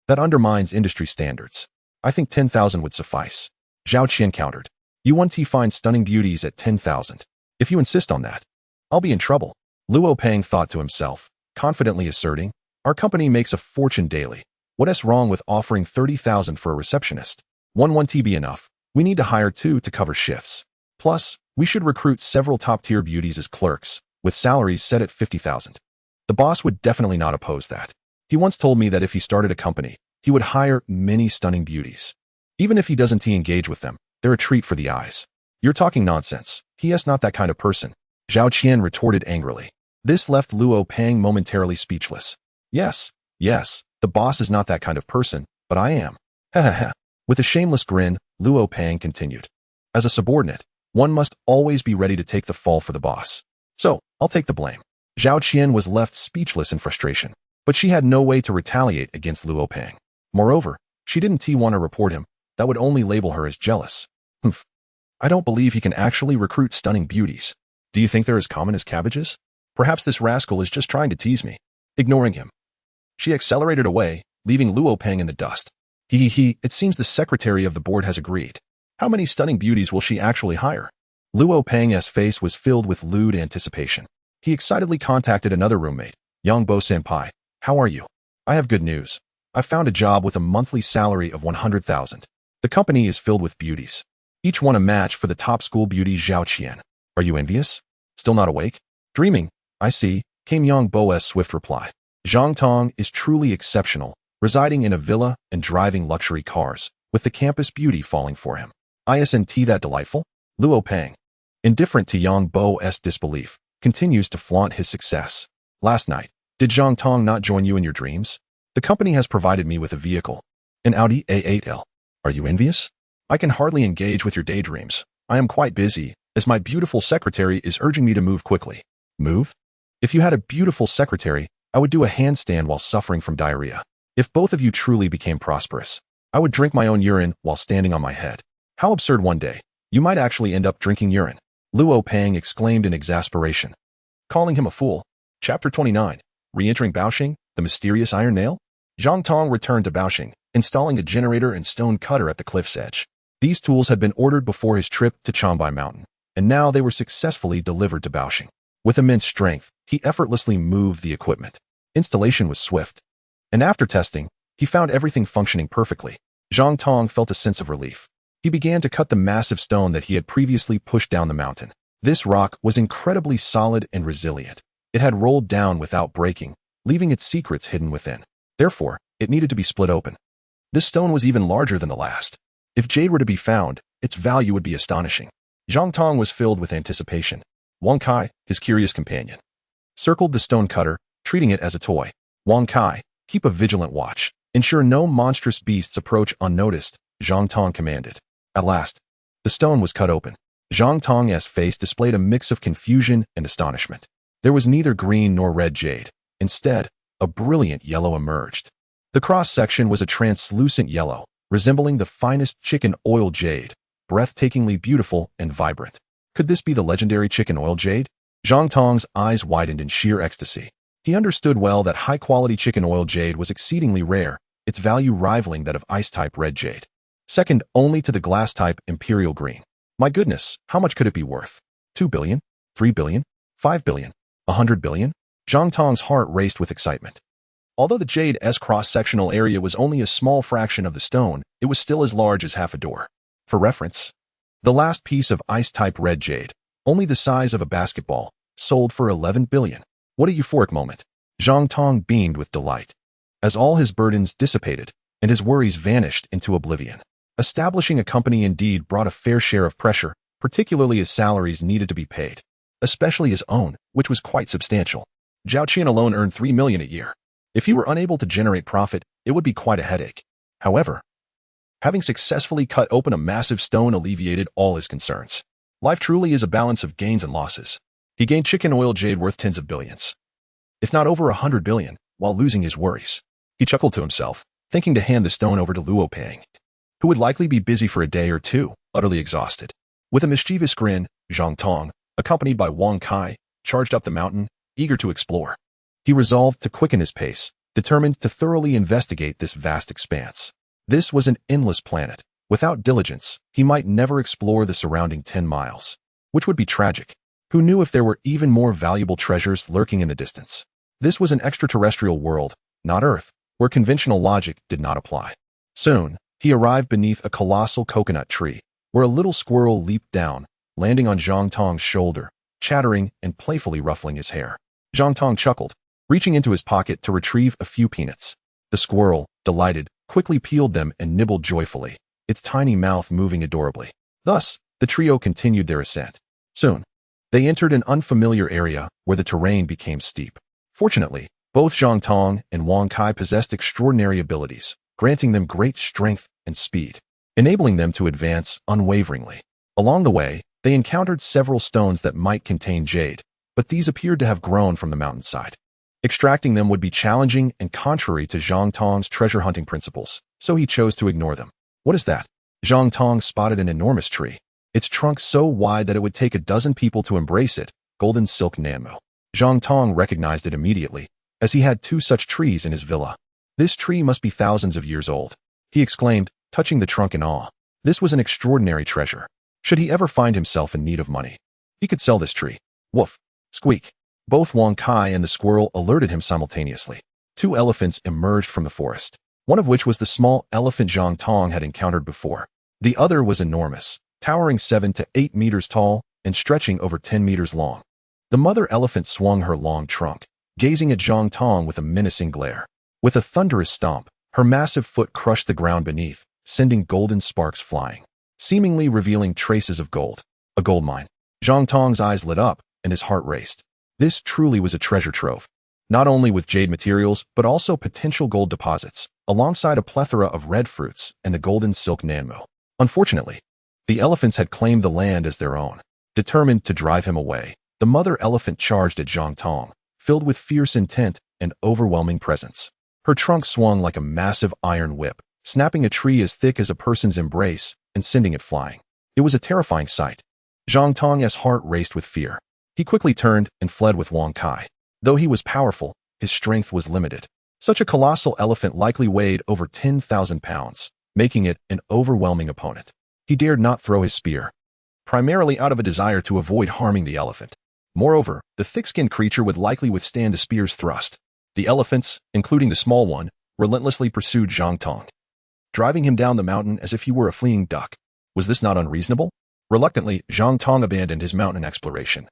S1: That undermines industry standards. I think 10,000 would suffice. Zhao Qian countered. You want to find stunning beauties at 10,000. If you insist on that, I'll be in trouble. Luo Peng thought to himself, confidently asserting, Our company makes a fortune daily. What's wrong with offering 30,000 for a receptionist? One won't be enough. We need to hire 2 to cover shifts. Plus, we should recruit several top-tier beauties as clerks, with salaries set at 50,000. The boss would definitely not oppose that. He once told me that if he started a company, he would hire many stunning beauties. Even if he doesn't engage with them, they're a treat for the eyes. You're talking nonsense. He is not that kind of person. Zhao Qian retorted angrily. This left Luo Peng momentarily speechless. Yes, the boss is not that kind of person, but I am. With a shameless grin, Luo Peng continued. As a subordinate, one must always be ready to take the fall for the boss. So, I'll take the blame. Zhao Qian was left speechless in frustration, but she had no way to retaliate against Luo Peng. Moreover, she didn't want to report him. That would only label her as jealous. I don't believe he can actually recruit stunning beauties. Do you think they're as common as cabbages? Perhaps this rascal is just trying to tease me. Ignoring him, she accelerated away, leaving Luo Peng in the dust. It seems the secretary of the board has agreed. How many stunning beauties will she actually hire? Luo Peng's face was filled with lewd anticipation. He excitedly contacted another roommate, Yangbo Senpai. How are you? I have good news. I found a job with a monthly salary of 100,000. The company is filled with beauties. Each one a match for the top school beauty Zhao Qian. Are you envious? Still not awake? Dreaming, I see, came Yangbo's swift reply. Zhang Tong is truly exceptional, residing in a villa and driving luxury cars, with the campus beauty falling for him. Isn't that delightful? Luo Peng, indifferent to Yangbo's disbelief, continues to flaunt his success. Last night, did Zhang Tong not join you in your dreams? The company has provided me with a vehicle, an Audi A8L. Are you envious? I can hardly engage with your daydreams. I am quite busy, as my beautiful secretary is urging me to move quickly. Move? If you had a beautiful secretary, I would do a handstand while suffering from diarrhea. If both of you truly became prosperous, I would drink my own urine while standing on my head. How absurd one day. You might actually end up drinking urine. Luo Peng exclaimed in exasperation. Calling him a fool. Chapter 29. Re-entering Baoxing, the mysterious iron nail? Zhang Tong returned to Baoxing, installing a generator and stone cutter at the cliff's edge. These tools had been ordered before his trip to Changbai Mountain, and now they were successfully delivered to Baoxing. With immense strength, he effortlessly moved the equipment. Installation was swift. And after testing, he found everything functioning perfectly. Zhang Tong felt a sense of relief. He began to cut the massive stone that he had previously pushed down the mountain. This rock was incredibly solid and resilient. It had rolled down without breaking, leaving its secrets hidden within. Therefore, it needed to be split open. This stone was even larger than the last. If jade were to be found, its value would be astonishing. Zhang Tong was filled with anticipation. Wang Kai, his curious companion, circled the stone cutter, treating it as a toy. Wang Kai, keep a vigilant watch. Ensure no monstrous beasts approach unnoticed, Zhang Tong commanded. At last, the stone was cut open. Zhang Tong's face displayed a mix of confusion and astonishment. There was neither green nor red jade. Instead, a brilliant yellow emerged. The cross-section was a translucent yellow, resembling the finest chicken oil jade, breathtakingly beautiful and vibrant. Could this be the legendary chicken oil jade? Zhang Tong's eyes widened in sheer ecstasy. He understood well that high-quality chicken oil jade was exceedingly rare, its value rivaling that of ice-type red jade, second only to the glass-type imperial green. My goodness, how much could it be worth? 2 billion? 3 billion? 5 billion? 100 billion? Zhang Tong's heart raced with excitement. Although the jade's cross-sectional area was only a small fraction of the stone, it was still as large as half a door. For reference, the last piece of ice-type red jade, only the size of a basketball, sold for 11 billion. What a euphoric moment. Zhang Tong beamed with delight, as all his burdens dissipated and his worries vanished into oblivion. Establishing a company indeed brought a fair share of pressure, particularly as salaries needed to be paid, especially his own, which was quite substantial. Zhao Qian alone earned 3 million a year. If he were unable to generate profit, it would be quite a headache. However, having successfully cut open a massive stone alleviated all his concerns. Life truly is a balance of gains and losses. He gained chicken oil jade worth tens of billions, if not over 100 billion, while losing his worries. He chuckled to himself, thinking to hand the stone over to Luo Peng, who would likely be busy for a day or two, utterly exhausted. With a mischievous grin, Zhang Tong, accompanied by Wang Kai, charged up the mountain, eager to explore. He resolved to quicken his pace, determined to thoroughly investigate this vast expanse. This was an endless planet. Without diligence, he might never explore the surrounding 10 miles, which would be tragic. Who knew if there were even more valuable treasures lurking in the distance? This was an extraterrestrial world, not Earth, where conventional logic did not apply. Soon, he arrived beneath a colossal coconut tree, where a little squirrel leaped down, landing on Zhang Tong's shoulder, chattering and playfully ruffling his hair. Zhang Tong chuckled, reaching into his pocket to retrieve a few peanuts. The squirrel, delighted, quickly peeled them and nibbled joyfully, its tiny mouth moving adorably. Thus, the trio continued their ascent. Soon, they entered an unfamiliar area where the terrain became steep. Fortunately, both Zhang Tong and Wang Kai possessed extraordinary abilities, granting them great strength and speed, enabling them to advance unwaveringly. Along the way, they encountered several stones that might contain jade, but these appeared to have grown from the mountainside. Extracting them would be challenging and contrary to Zhang Tong's treasure hunting principles, so he chose to ignore them. What is that? Zhang Tong spotted an enormous tree, its trunk so wide that it would take a dozen people to embrace it, golden silk nanmo. Zhang Tong recognized it immediately, as he had 2 such trees in his villa. This tree must be thousands of years old, he exclaimed, touching the trunk in awe. This was an extraordinary treasure. Should he ever find himself in need of money, he could sell this tree. Woof! Squeak! Both Wang Kai and the squirrel alerted him simultaneously. 2 elephants emerged from the forest, one of which was the small elephant Zhang Tong had encountered before. The other was enormous, towering 7 to 8 meters tall and stretching over 10 meters long. The mother elephant swung her long trunk, gazing at Zhang Tong with a menacing glare. With a thunderous stomp, her massive foot crushed the ground beneath, sending golden sparks flying, seemingly revealing traces of gold. A gold mine. Zhang Tong's eyes lit up, and his heart raced. This truly was a treasure trove, not only with jade materials, but also potential gold deposits, alongside a plethora of red fruits and the golden silk nanmo. Unfortunately, the elephants had claimed the land as their own. Determined to drive him away, the mother elephant charged at Zhang Tong, filled with fierce intent and overwhelming presence. Her trunk swung like a massive iron whip, snapping a tree as thick as a person's embrace and sending it flying. It was a terrifying sight. Zhang Tong's heart raced with fear. He quickly turned and fled with Wang Kai. Though he was powerful, his strength was limited. Such a colossal elephant likely weighed over 10,000 pounds, making it an overwhelming opponent. He dared not throw his spear, primarily out of a desire to avoid harming the elephant. Moreover, the thick-skinned creature would likely withstand the spear's thrust. The elephants, including the small one, relentlessly pursued Zhang Tong, driving him down the mountain as if he were a fleeing duck. Was this not unreasonable? Reluctantly, Zhang Tong abandoned his mountain exploration,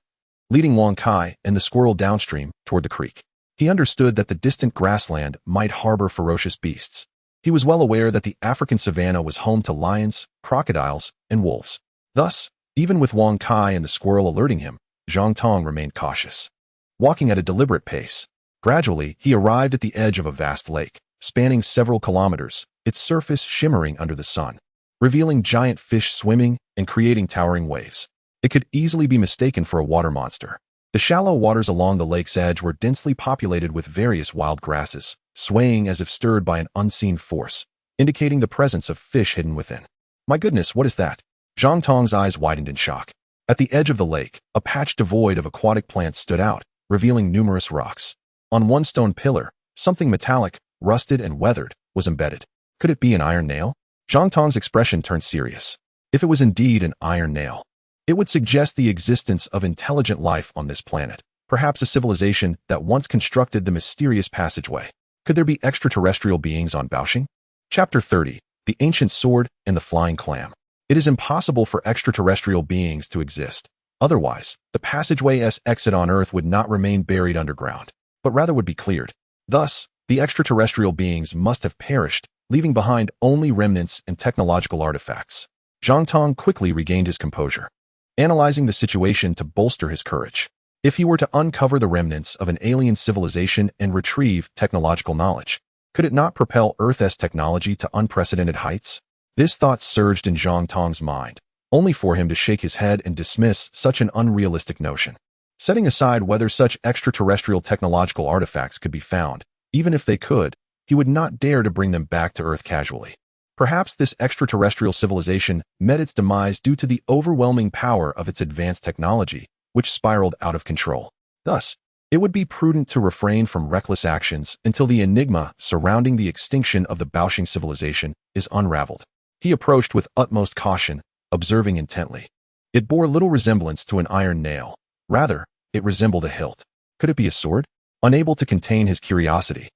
S1: leading Wang Kai and the squirrel downstream toward the creek. He understood that the distant grassland might harbor ferocious beasts, He was well aware that the African savanna was home to lions, crocodiles, and wolves. Thus, even with Wang Kai and the squirrel alerting him, Zhang Tong remained cautious. Walking at a deliberate pace, gradually he arrived at the edge of a vast lake, spanning several kilometers, its surface shimmering under the sun, revealing giant fish swimming and creating towering waves. It could easily be mistaken for a water monster. The shallow waters along the lake's edge were densely populated with various wild grasses, swaying as if stirred by an unseen force, indicating the presence of fish hidden within. My goodness, what is that? Zhang Tong's eyes widened in shock. At the edge of the lake, a patch devoid of aquatic plants stood out, revealing numerous rocks. On one stone pillar, something metallic, rusted and weathered, was embedded. Could it be an iron nail? Zhang Tong's expression turned serious. If it was indeed an iron nail, it would suggest the existence of intelligent life on this planet, perhaps a civilization that once constructed the mysterious passageway. Could there be extraterrestrial beings on Baoxing? Chapter 30. The Ancient Sword and the Flying Clam. It is impossible for extraterrestrial beings to exist. Otherwise, the passageway's exit on Earth would not remain buried underground, but rather would be cleared. Thus, the extraterrestrial beings must have perished, leaving behind only remnants and technological artifacts. Zhang Tong quickly regained his composure, analyzing the situation to bolster his courage. If he were to uncover the remnants of an alien civilization and retrieve technological knowledge, could it not propel Earth's technology to unprecedented heights? This thought surged in Zhang Tong's mind, only for him to shake his head and dismiss such an unrealistic notion. Setting aside whether such extraterrestrial technological artifacts could be found, even if they could, he would not dare to bring them back to Earth casually. Perhaps this extraterrestrial civilization met its demise due to the overwhelming power of its advanced technology, which spiraled out of control. Thus, it would be prudent to refrain from reckless actions until the enigma surrounding the extinction of the Baoxing civilization is unraveled. He approached with utmost caution, observing intently. It bore little resemblance to an iron nail. Rather, it resembled a hilt. Could it be a sword? Unable to contain his curiosity,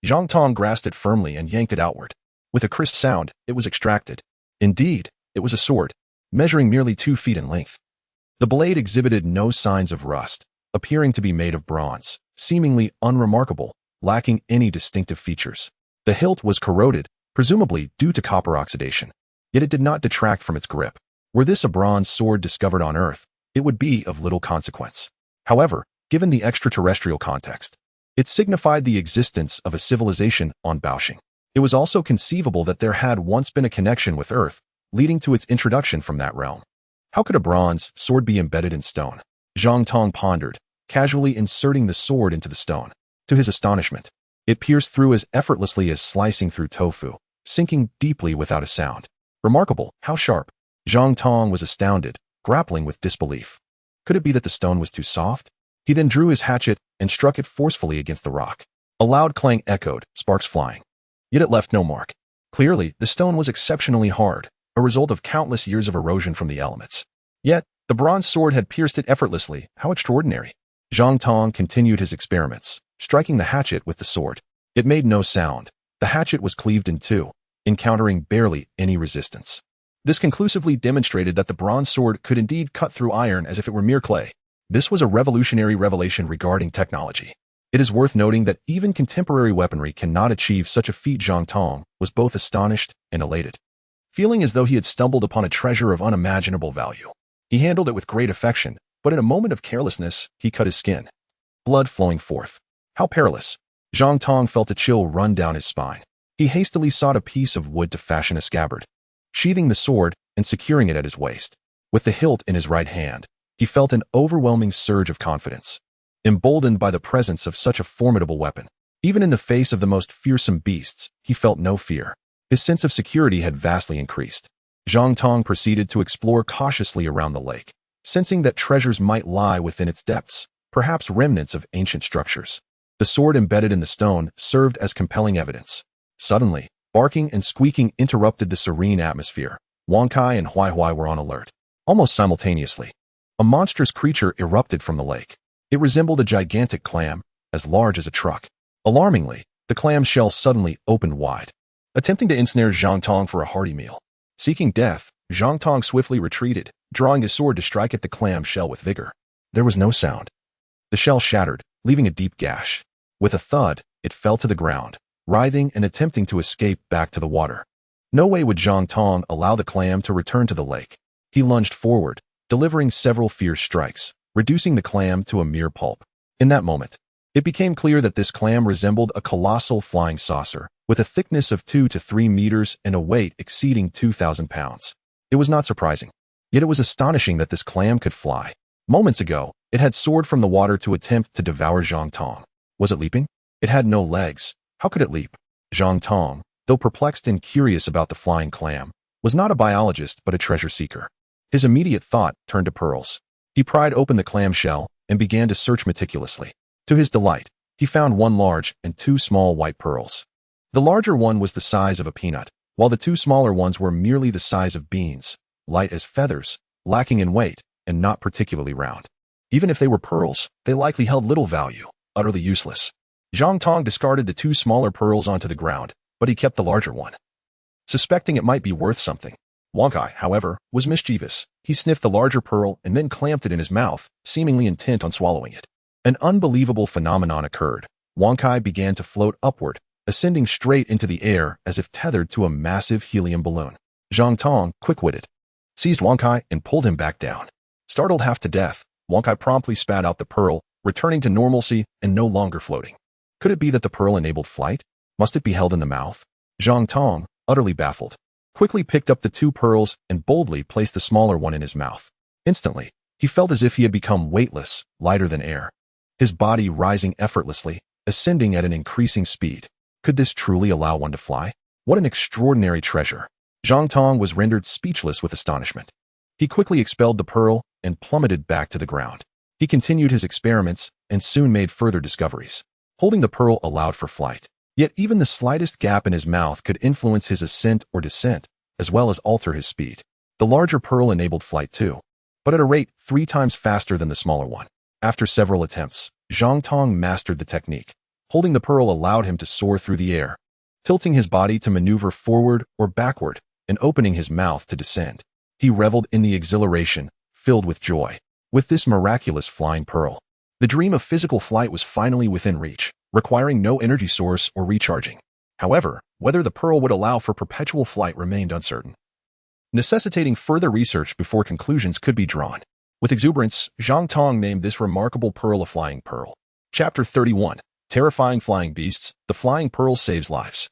S1: Zhang Tong grasped it firmly and yanked it outward. With a crisp sound, it was extracted. Indeed, it was a sword, measuring merely 2 feet in length. The blade exhibited no signs of rust, appearing to be made of bronze, seemingly unremarkable, lacking any distinctive features. The hilt was corroded, presumably due to copper oxidation. Yet it did not detract from its grip. Were this a bronze sword discovered on Earth, it would be of little consequence. However, given the extraterrestrial context, it signified the existence of a civilization on Baoxing. It was also conceivable that there had once been a connection with Earth, leading to its introduction from that realm. How could a bronze sword be embedded in stone? Zhang Tong pondered, casually inserting the sword into the stone. To his astonishment, it pierced through as effortlessly as slicing through tofu, sinking deeply without a sound. Remarkable, how sharp. Zhang Tong was astounded, grappling with disbelief. Could it be that the stone was too soft? He then drew his hatchet and struck it forcefully against the rock. A loud clang echoed, sparks flying. Yet it left no mark. Clearly, the stone was exceptionally hard, a result of countless years of erosion from the elements. Yet, the bronze sword had pierced it effortlessly. How extraordinary. Zhang Tong continued his experiments, striking the hatchet with the sword. It made no sound. The hatchet was cleaved in two, encountering barely any resistance. This conclusively demonstrated that the bronze sword could indeed cut through iron as if it were mere clay. This was a revolutionary revelation regarding technology. It is worth noting that even contemporary weaponry cannot achieve such a feat. Zhang Tong was both astonished and elated, feeling as though he had stumbled upon a treasure of unimaginable value. He handled it with great affection, but in a moment of carelessness, he cut his skin, blood flowing forth. How perilous! Zhang Tong felt a chill run down his spine. He hastily sought a piece of wood to fashion a scabbard, sheathing the sword and securing it at his waist. With the hilt in his right hand, he felt an overwhelming surge of confidence, emboldened by the presence of such a formidable weapon. Even in the face of the most fearsome beasts, he felt no fear. His sense of security had vastly increased. Zhang Tong proceeded to explore cautiously around the lake, sensing that treasures might lie within its depths, perhaps remnants of ancient structures. The sword embedded in the stone served as compelling evidence. Suddenly, barking and squeaking interrupted the serene atmosphere. Wang Kai and Huai were on alert. Almost simultaneously, a monstrous creature erupted from the lake. It resembled a gigantic clam, as large as a truck. Alarmingly, the clam shell suddenly opened wide, attempting to ensnare Zhang Tong for a hearty meal. Seeking death, Zhang Tong swiftly retreated, drawing his sword to strike at the clam shell with vigor. There was no sound. The shell shattered, leaving a deep gash. With a thud, it fell to the ground, writhing and attempting to escape back to the water. No way would Zhang Tong allow the clam to return to the lake. He lunged forward, delivering several fierce strikes, reducing the clam to a mere pulp. In that moment, it became clear that this clam resembled a colossal flying saucer, with a thickness of 2 to 3 meters and a weight exceeding 2,000 pounds. It was not surprising. Yet it was astonishing that this clam could fly. Moments ago, it had soared from the water to attempt to devour Zhang Tong. Was it leaping? It had no legs. How could it leap? Zhang Tong, though perplexed and curious about the flying clam, was not a biologist but a treasure seeker. His immediate thought turned to pearls. He pried open the clam shell and began to search meticulously. To his delight, he found 1 large and 2 small white pearls. The larger one was the size of a peanut, while the 2 smaller ones were merely the size of beans, light as feathers, lacking in weight, and not particularly round. Even if they were pearls, they likely held little value, utterly useless. Zhang Tong discarded the 2 smaller pearls onto the ground, but he kept the larger one, suspecting it might be worth something. Wang Kai, however, was mischievous. He sniffed the larger pearl and then clamped it in his mouth, seemingly intent on swallowing it. An unbelievable phenomenon occurred. Wang Kai began to float upward, ascending straight into the air as if tethered to a massive helium balloon. Zhang Tong, quick-witted, seized Wang Kai and pulled him back down. Startled half to death, Wang Kai promptly spat out the pearl, returning to normalcy and no longer floating. Could it be that the pearl enabled flight? Must it be held in the mouth? Zhang Tong, utterly baffled, quickly picked up the 2 pearls and boldly placed the smaller one in his mouth. Instantly, he felt as if he had become weightless, lighter than air. His body rising effortlessly, ascending at an increasing speed. Could this truly allow one to fly? What an extraordinary treasure! Zhang Tong was rendered speechless with astonishment. He quickly expelled the pearl and plummeted back to the ground. He continued his experiments and soon made further discoveries. Holding the pearl allowed for flight. Yet even the slightest gap in his mouth could influence his ascent or descent, as well as alter his speed. The larger pearl enabled flight too, but at a rate 3 times faster than the smaller one. After several attempts, Zhang Tong mastered the technique. Holding the pearl allowed him to soar through the air, tilting his body to maneuver forward or backward, and opening his mouth to descend. He reveled in the exhilaration, filled with joy. With this miraculous flying pearl, the dream of physical flight was finally within reach, requiring no energy source or recharging. However, whether the pearl would allow for perpetual flight remained uncertain, necessitating further research before conclusions could be drawn. With exuberance, Zhang Tong named this remarkable pearl a flying pearl. Chapter 31. Terrifying Flying Beasts, the Flying Pearl Saves Lives.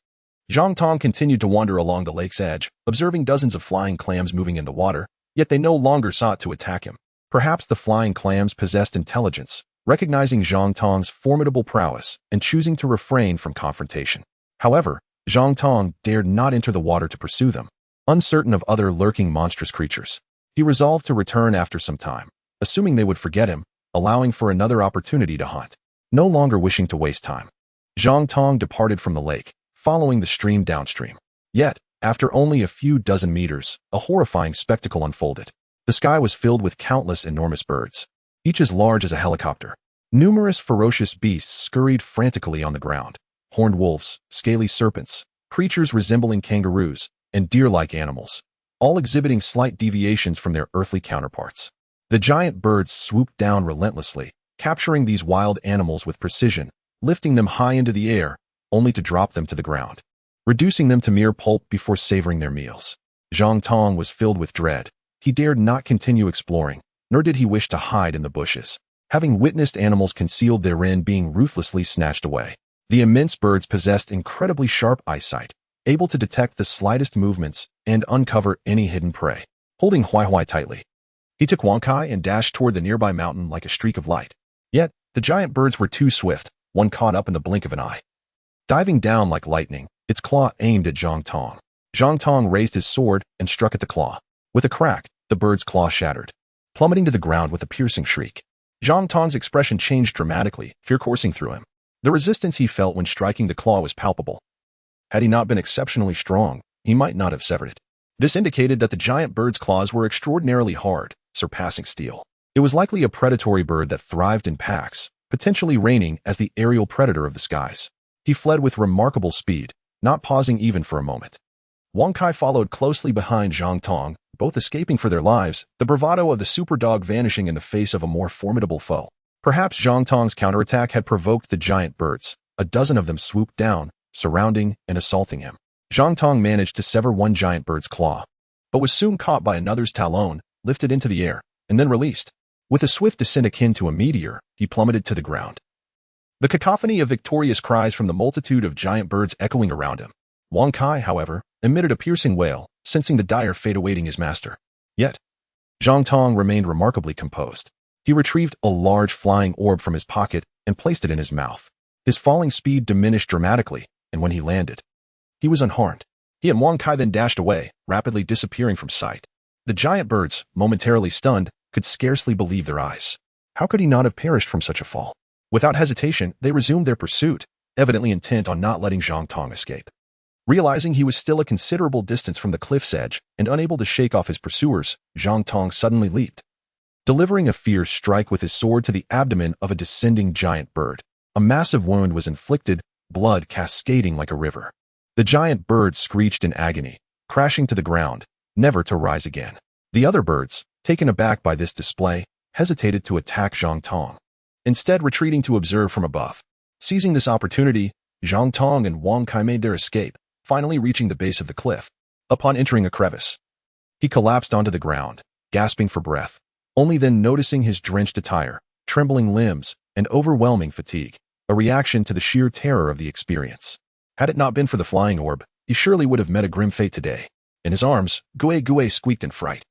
S1: Zhang Tong continued to wander along the lake's edge, observing dozens of flying clams moving in the water, yet they no longer sought to attack him. Perhaps the flying clams possessed intelligence, recognizing Zhang Tong's formidable prowess and choosing to refrain from confrontation. However, Zhang Tong dared not enter the water to pursue them, uncertain of other lurking monstrous creatures. He resolved to return after some time, assuming they would forget him, allowing for another opportunity to hunt. No longer wishing to waste time, Zhang Tong departed from the lake, following the stream downstream. Yet, after only a few dozen meters, a horrifying spectacle unfolded. The sky was filled with countless enormous birds, each as large as a helicopter. Numerous ferocious beasts scurried frantically on the ground. Horned wolves, scaly serpents, creatures resembling kangaroos, and deer-like animals, all exhibiting slight deviations from their earthly counterparts. The giant birds swooped down relentlessly, capturing these wild animals with precision, lifting them high into the air, only to drop them to the ground, reducing them to mere pulp before savoring their meals. Zhang Tong was filled with dread. He dared not continue exploring, nor did he wish to hide in the bushes, having witnessed animals concealed therein being ruthlessly snatched away. The immense birds possessed incredibly sharp eyesight, able to detect the slightest movements and uncover any hidden prey. Holding Huai tightly, he took Wang Kai and dashed toward the nearby mountain like a streak of light. Yet, the giant birds were too swift, one caught up in the blink of an eye. Diving down like lightning, its claw aimed at Zhang Tong. Zhang Tong raised his sword and struck at the claw. With a crack, the bird's claw shattered, plummeting to the ground with a piercing shriek. Zhang Tong's expression changed dramatically, fear coursing through him. The resistance he felt when striking the claw was palpable. Had he not been exceptionally strong, he might not have severed it. This indicated that the giant bird's claws were extraordinarily hard, surpassing steel. It was likely a predatory bird that thrived in packs, potentially reigning as the aerial predator of the skies. He fled with remarkable speed, not pausing even for a moment. Wang Kai followed closely behind Zhang Tong, both escaping for their lives, the bravado of the super dog vanishing in the face of a more formidable foe. Perhaps Zhang Tong's counterattack had provoked the giant birds. A dozen of them swooped down, surrounding and assaulting him. Zhang Tong managed to sever one giant bird's claw, but was soon caught by another's talon, lifted into the air, and then released. With a swift descent akin to a meteor, he plummeted to the ground. The cacophony of victorious cries from the multitude of giant birds echoing around him. Wang Kai, however, emitted a piercing wail, sensing the dire fate awaiting his master. Yet, Zhang Tong remained remarkably composed. He retrieved a large flying orb from his pocket and placed it in his mouth. His falling speed diminished dramatically, and when he landed, he was unharmed. He and Wang Kai then dashed away, rapidly disappearing from sight. The giant birds, momentarily stunned, could scarcely believe their eyes. How could he not have perished from such a fall? Without hesitation, they resumed their pursuit, evidently intent on not letting Zhang Tong escape. Realizing he was still a considerable distance from the cliff's edge and unable to shake off his pursuers, Zhang Tong suddenly leaped, delivering a fierce strike with his sword to the abdomen of a descending giant bird. A massive wound was inflicted, blood cascading like a river. The giant bird screeched in agony, crashing to the ground, never to rise again. The other birds, taken aback by this display, hesitated to attack Zhang Tong, instead retreating to observe from above. Seizing this opportunity, Zhang Tong and Wang Kai made their escape, finally reaching the base of the cliff. Upon entering a crevice, he collapsed onto the ground, gasping for breath, only then noticing his drenched attire, trembling limbs, and overwhelming fatigue, a reaction to the sheer terror of the experience. Had it not been for the flying orb, he surely would have met a grim fate today. In his arms, Gue Gue squeaked in fright,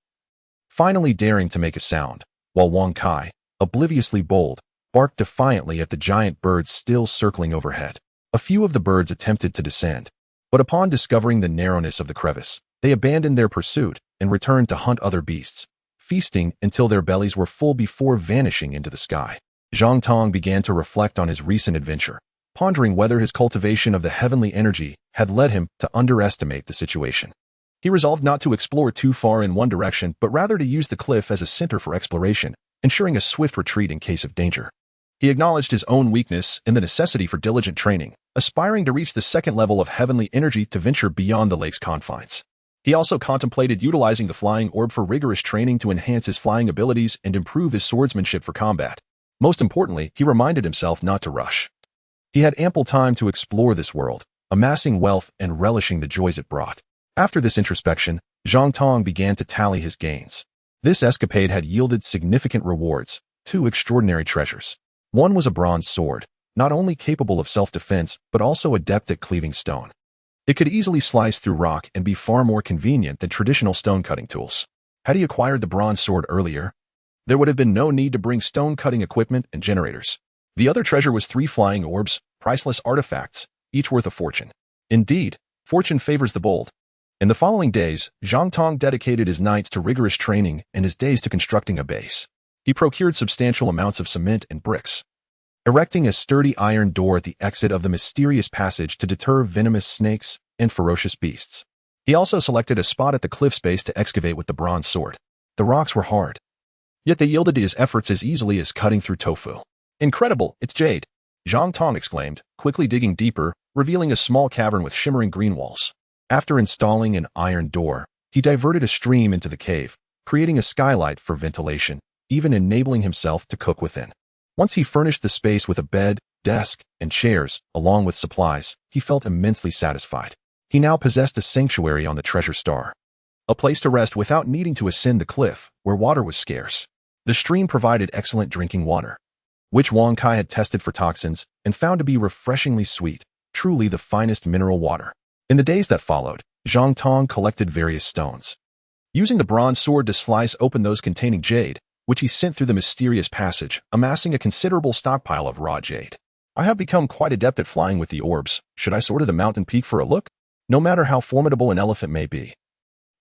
S1: finally daring to make a sound, while Wang Kai, obliviously bold, barked defiantly at the giant birds still circling overhead. A few of the birds attempted to descend, but upon discovering the narrowness of the crevice, they abandoned their pursuit and returned to hunt other beasts, feasting until their bellies were full before vanishing into the sky. Zhang Tong began to reflect on his recent adventure, pondering whether his cultivation of the heavenly energy had led him to underestimate the situation. He resolved not to explore too far in one direction, but rather to use the cliff as a center for exploration, ensuring a swift retreat in case of danger. He acknowledged his own weakness and the necessity for diligent training, aspiring to reach the second level of heavenly energy to venture beyond the lake's confines. He also contemplated utilizing the flying orb for rigorous training to enhance his flying abilities and improve his swordsmanship for combat. Most importantly, he reminded himself not to rush. He had ample time to explore this world, amassing wealth and relishing the joys it brought. After this introspection, Zhang Tong began to tally his gains. This escapade had yielded significant rewards, 2 extraordinary treasures. One was a bronze sword, not only capable of self-defense, but also adept at cleaving stone. It could easily slice through rock and be far more convenient than traditional stone-cutting tools. Had he acquired the bronze sword earlier, there would have been no need to bring stone-cutting equipment and generators. The other treasure was 3 flying orbs, priceless artifacts, each worth a fortune. Indeed, fortune favors the bold. In the following days, Zhang Tong dedicated his nights to rigorous training and his days to constructing a base. He procured substantial amounts of cement and bricks, erecting a sturdy iron door at the exit of the mysterious passage to deter venomous snakes and ferocious beasts. He also selected a spot at the cliff's base to excavate with the bronze sword. The rocks were hard, yet they yielded to his efforts as easily as cutting through tofu. Incredible, it's jade! Zhang Tong exclaimed, quickly digging deeper, revealing a small cavern with shimmering green walls. After installing an iron door, he diverted a stream into the cave, creating a skylight for ventilation, even enabling himself to cook within. Once he furnished the space with a bed, desk, and chairs, along with supplies, he felt immensely satisfied. He now possessed a sanctuary on the Treasure Star, a place to rest without needing to ascend the cliff, where water was scarce. The stream provided excellent drinking water, which Wang Kai had tested for toxins and found to be refreshingly sweet, truly the finest mineral water. In the days that followed, Zhang Tong collected various stones, using the bronze sword to slice open those containing jade, which he sent through the mysterious passage, amassing a considerable stockpile of raw jade. I have become quite adept at flying with the orbs. Should I soar to the mountain peak for a look? No matter how formidable an elephant may be,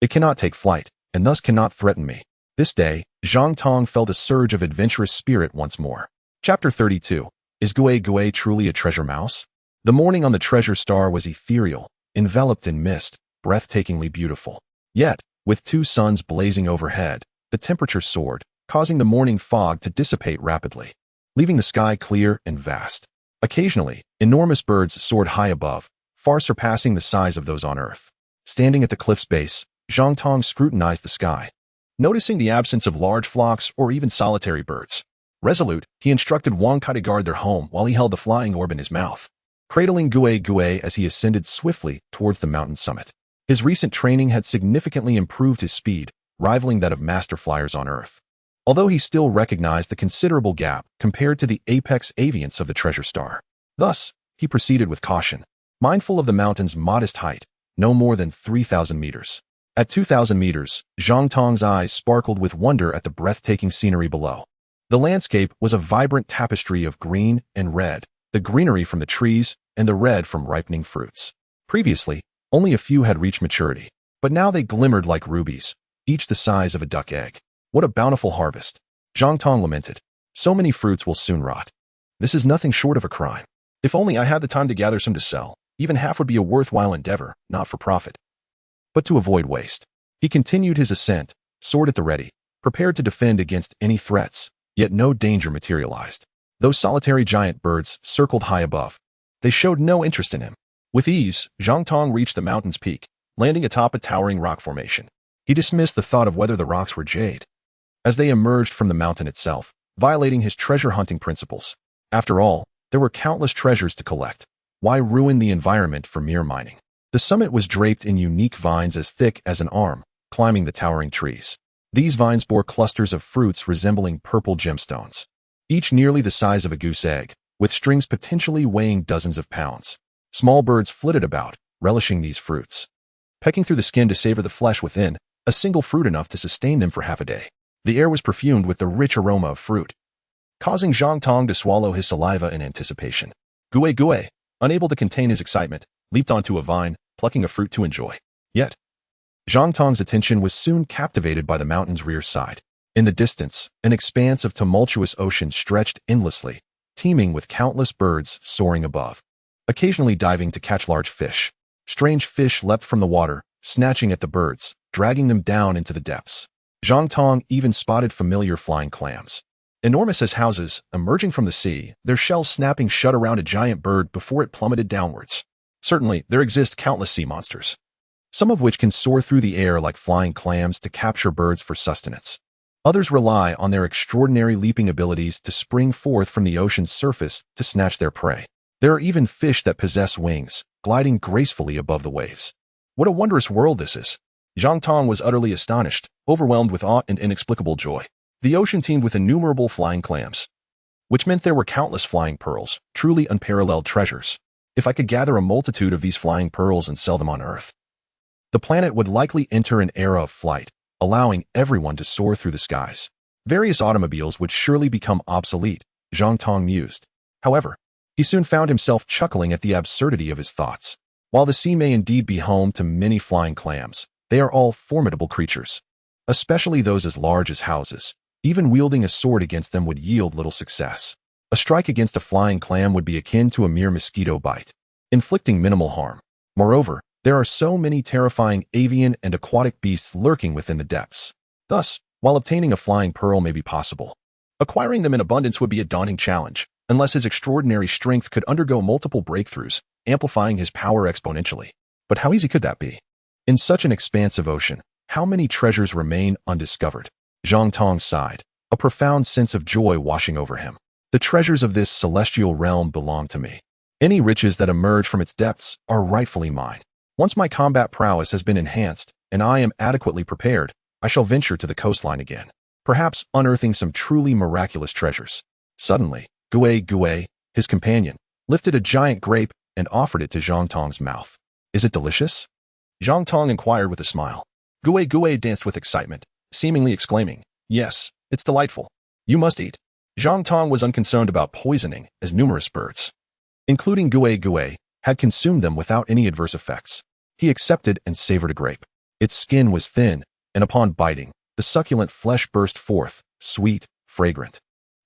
S1: it cannot take flight, and thus cannot threaten me. This day, Zhang Tong felt a surge of adventurous spirit once more. Chapter 32. Is Gue Gue truly a treasure mouse? The morning on the Treasure Star was ethereal, enveloped in mist, breathtakingly beautiful. Yet, with 2 suns blazing overhead, the temperature soared, causing the morning fog to dissipate rapidly, leaving the sky clear and vast. Occasionally, enormous birds soared high above, far surpassing the size of those on Earth. Standing at the cliff's base, Zhang Tong scrutinized the sky, noticing the absence of large flocks or even solitary birds. Resolute, he instructed Wang Kai to guard their home while he held the flying orb in his mouth. cradling Gue Gue as he ascended swiftly towards the mountain summit. His recent training had significantly improved his speed, rivaling that of master flyers on Earth. Although he still recognized the considerable gap compared to the apex aviance of the treasure star. Thus, he proceeded with caution, mindful of the mountain's modest height, no more than 3,000 meters. At 2,000 meters, Zhang Tong's eyes sparkled with wonder at the breathtaking scenery below. The landscape was a vibrant tapestry of green and red, the greenery from the trees and the red from ripening fruits. Previously, only a few had reached maturity, but now they glimmered like rubies, each the size of a duck egg. What a bountiful harvest! Zhang Tong lamented. So many fruits will soon rot. This is nothing short of a crime. If only I had the time to gather some to sell, even half would be a worthwhile endeavor, not for profit. But to avoid waste, he continued his ascent, sword at the ready, prepared to defend against any threats, yet no danger materialized. Those solitary giant birds circled high above. They showed no interest in him. With ease, Zhang Tong reached the mountain's peak, landing atop a towering rock formation. He dismissed the thought of whether the rocks were jade, as they emerged from the mountain itself, violating his treasure-hunting principles. After all, there were countless treasures to collect. Why ruin the environment for mere mining? The summit was draped in unique vines as thick as an arm, climbing the towering trees. These vines bore clusters of fruits resembling purple gemstones, each nearly the size of a goose egg, with strings potentially weighing dozens of pounds. Small birds flitted about, relishing these fruits, pecking through the skin to savor the flesh within, a single fruit enough to sustain them for half a day. The air was perfumed with the rich aroma of fruit, causing Zhang Tong to swallow his saliva in anticipation. Gue Gue, unable to contain his excitement, leaped onto a vine, plucking a fruit to enjoy. Yet, Zhang Tong's attention was soon captivated by the mountain's rear side. In the distance, an expanse of tumultuous ocean stretched endlessly, teeming with countless birds soaring above, occasionally diving to catch large fish. Strange fish leapt from the water, snatching at the birds, dragging them down into the depths. Zhang Tong even spotted familiar flying clams. Enormous as houses, emerging from the sea, their shells snapping shut around a giant bird before it plummeted downwards. Certainly, there exist countless sea monsters, some of which can soar through the air like flying clams to capture birds for sustenance. Others rely on their extraordinary leaping abilities to spring forth from the ocean's surface to snatch their prey. There are even fish that possess wings, gliding gracefully above the waves. What a wondrous world this is! Zhang Tong was utterly astonished, overwhelmed with awe and inexplicable joy. The ocean teemed with innumerable flying clams, which meant there were countless flying pearls, truly unparalleled treasures. If I could gather a multitude of these flying pearls and sell them on Earth, the planet would likely enter an era of flight, allowing everyone to soar through the skies. Various automobiles would surely become obsolete, Zhang Tong mused. However, he soon found himself chuckling at the absurdity of his thoughts. While the sea may indeed be home to many flying clams, they are all formidable creatures, especially those as large as houses. Even wielding a sword against them would yield little success. A strike against a flying clam would be akin to a mere mosquito bite, inflicting minimal harm. Moreover, there are so many terrifying avian and aquatic beasts lurking within the depths. Thus, while obtaining a flying pearl may be possible, acquiring them in abundance would be a daunting challenge, unless his extraordinary strength could undergo multiple breakthroughs, amplifying his power exponentially. But how easy could that be? In such an expansive ocean, how many treasures remain undiscovered? Zhang Tong sighed, a profound sense of joy washing over him. The treasures of this celestial realm belong to me. Any riches that emerge from its depths are rightfully mine. Once my combat prowess has been enhanced and I am adequately prepared, I shall venture to the coastline again, perhaps unearthing some truly miraculous treasures. Suddenly, Gue Gue, his companion, lifted a giant grape and offered it to Zhang Tong's mouth. Is it delicious? Zhang Tong inquired with a smile. Gue Gue danced with excitement, seemingly exclaiming, "Yes, it's delightful. You must eat." Zhang Tong was unconcerned about poisoning, as numerous birds, including Gue Gue, had consumed them without any adverse effects. He accepted and savored a grape. Its skin was thin, and upon biting, the succulent flesh burst forth, sweet, fragrant,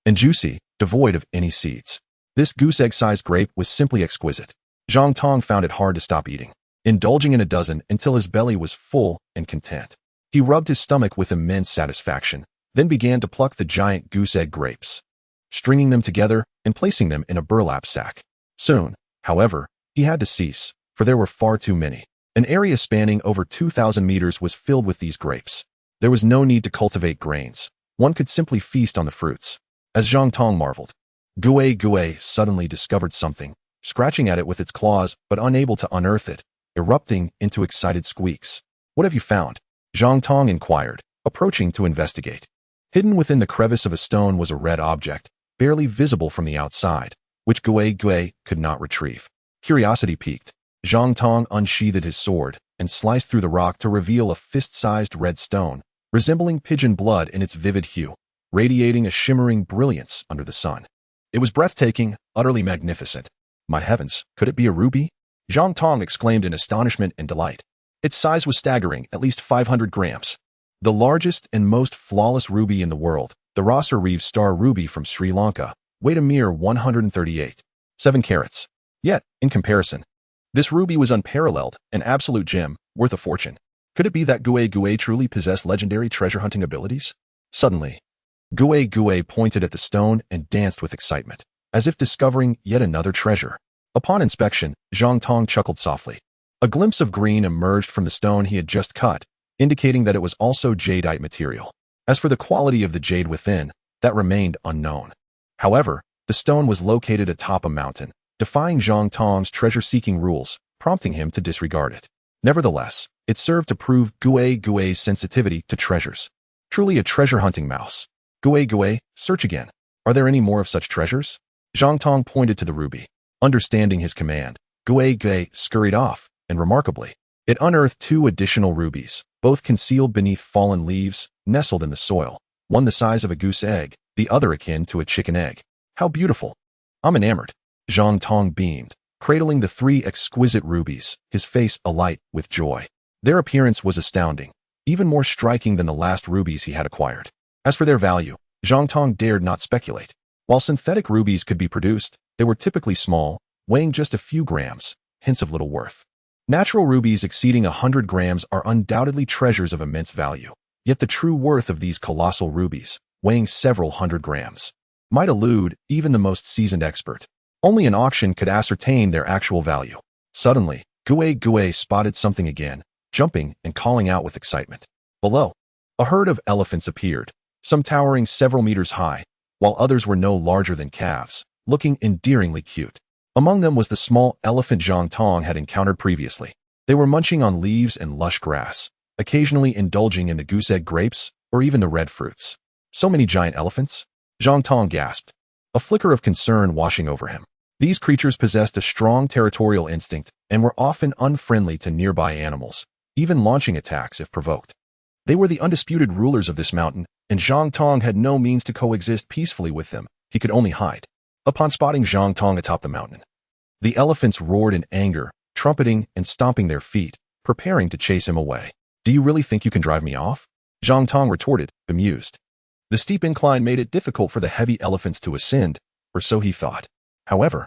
S1: and juicy, devoid of any seeds. This goose egg-sized grape was simply exquisite. Zhang Tong found it hard to stop eating, indulging in a dozen until his belly was full and content. He rubbed his stomach with immense satisfaction, then began to pluck the giant goose egg grapes, stringing them together and placing them in a burlap sack. Soon, however, he had to cease, for there were far too many. An area spanning over 2,000 meters was filled with these grapes. There was no need to cultivate grains. One could simply feast on the fruits. As Zhang Tong marveled, Gue Gue suddenly discovered something scratching at it with its claws but unable to unearth it, erupting into excited squeaks. "What have you found?" Zhang Tong inquired, approaching to investigate. Hidden within the crevice of a stone was a red object, barely visible from the outside, which Gui could not retrieve. Curiosity piqued. Zhang Tong unsheathed his sword and sliced through the rock to reveal a fist-sized red stone, resembling pigeon blood in its vivid hue, radiating a shimmering brilliance under the sun. It was breathtaking, utterly magnificent. "My heavens, could it be a ruby?" Zhang Tong exclaimed in astonishment and delight. Its size was staggering, at least 500 grams. The largest and most flawless ruby in the world, the Rasa Reeve Star Ruby from Sri Lanka, weighed a mere 138.7 carats. Yet, in comparison, this ruby was unparalleled, an absolute gem, worth a fortune. Could it be that Gui truly possessed legendary treasure-hunting abilities? Suddenly, Gui pointed at the stone and danced with excitement, as if discovering yet another treasure. Upon inspection, Zhang Tong chuckled softly. A glimpse of green emerged from the stone he had just cut, indicating that it was also jadeite material. As for the quality of the jade within, that remained unknown. However, the stone was located atop a mountain, defying Zhang Tong's treasure-seeking rules, prompting him to disregard it. Nevertheless, it served to prove Gui's sensitivity to treasures. Truly a treasure-hunting mouse. Gui, search again. Are there any more of such treasures? Zhang Tong pointed to the ruby. Understanding his command, Gui scurried off, and remarkably, it unearthed 2 additional rubies, both concealed beneath fallen leaves, nestled in the soil, one the size of a goose egg, the other akin to a chicken egg. How beautiful! I'm enamored. Zhang Tong beamed, cradling the 3 exquisite rubies, his face alight with joy. Their appearance was astounding, even more striking than the last rubies he had acquired. As for their value, Zhang Tong dared not speculate. While synthetic rubies could be produced, they were typically small, weighing just a few grams, hence of little worth. Natural rubies exceeding 100 grams are undoubtedly treasures of immense value, yet the true worth of these colossal rubies, weighing several hundred grams, might elude even the most seasoned expert. Only an auction could ascertain their actual value. Suddenly, Gui spotted something again, jumping and calling out with excitement. Below, a herd of elephants appeared, some towering several meters high, while others were no larger than calves, looking endearingly cute. Among them was the small elephant Zhang Tong had encountered previously. They were munching on leaves and lush grass, occasionally indulging in the goose egg grapes or even the red fruits. So many giant elephants? Zhang Tong gasped, a flicker of concern washing over him. These creatures possessed a strong territorial instinct and were often unfriendly to nearby animals, even launching attacks if provoked. They were the undisputed rulers of this mountain, and Zhang Tong had no means to coexist peacefully with them. He could only hide. Upon spotting Zhang Tong atop the mountain, the elephants roared in anger, trumpeting and stomping their feet, preparing to chase him away. "Do you really think you can drive me off?" Zhang Tong retorted, bemused. The steep incline made it difficult for the heavy elephants to ascend, or so he thought. However,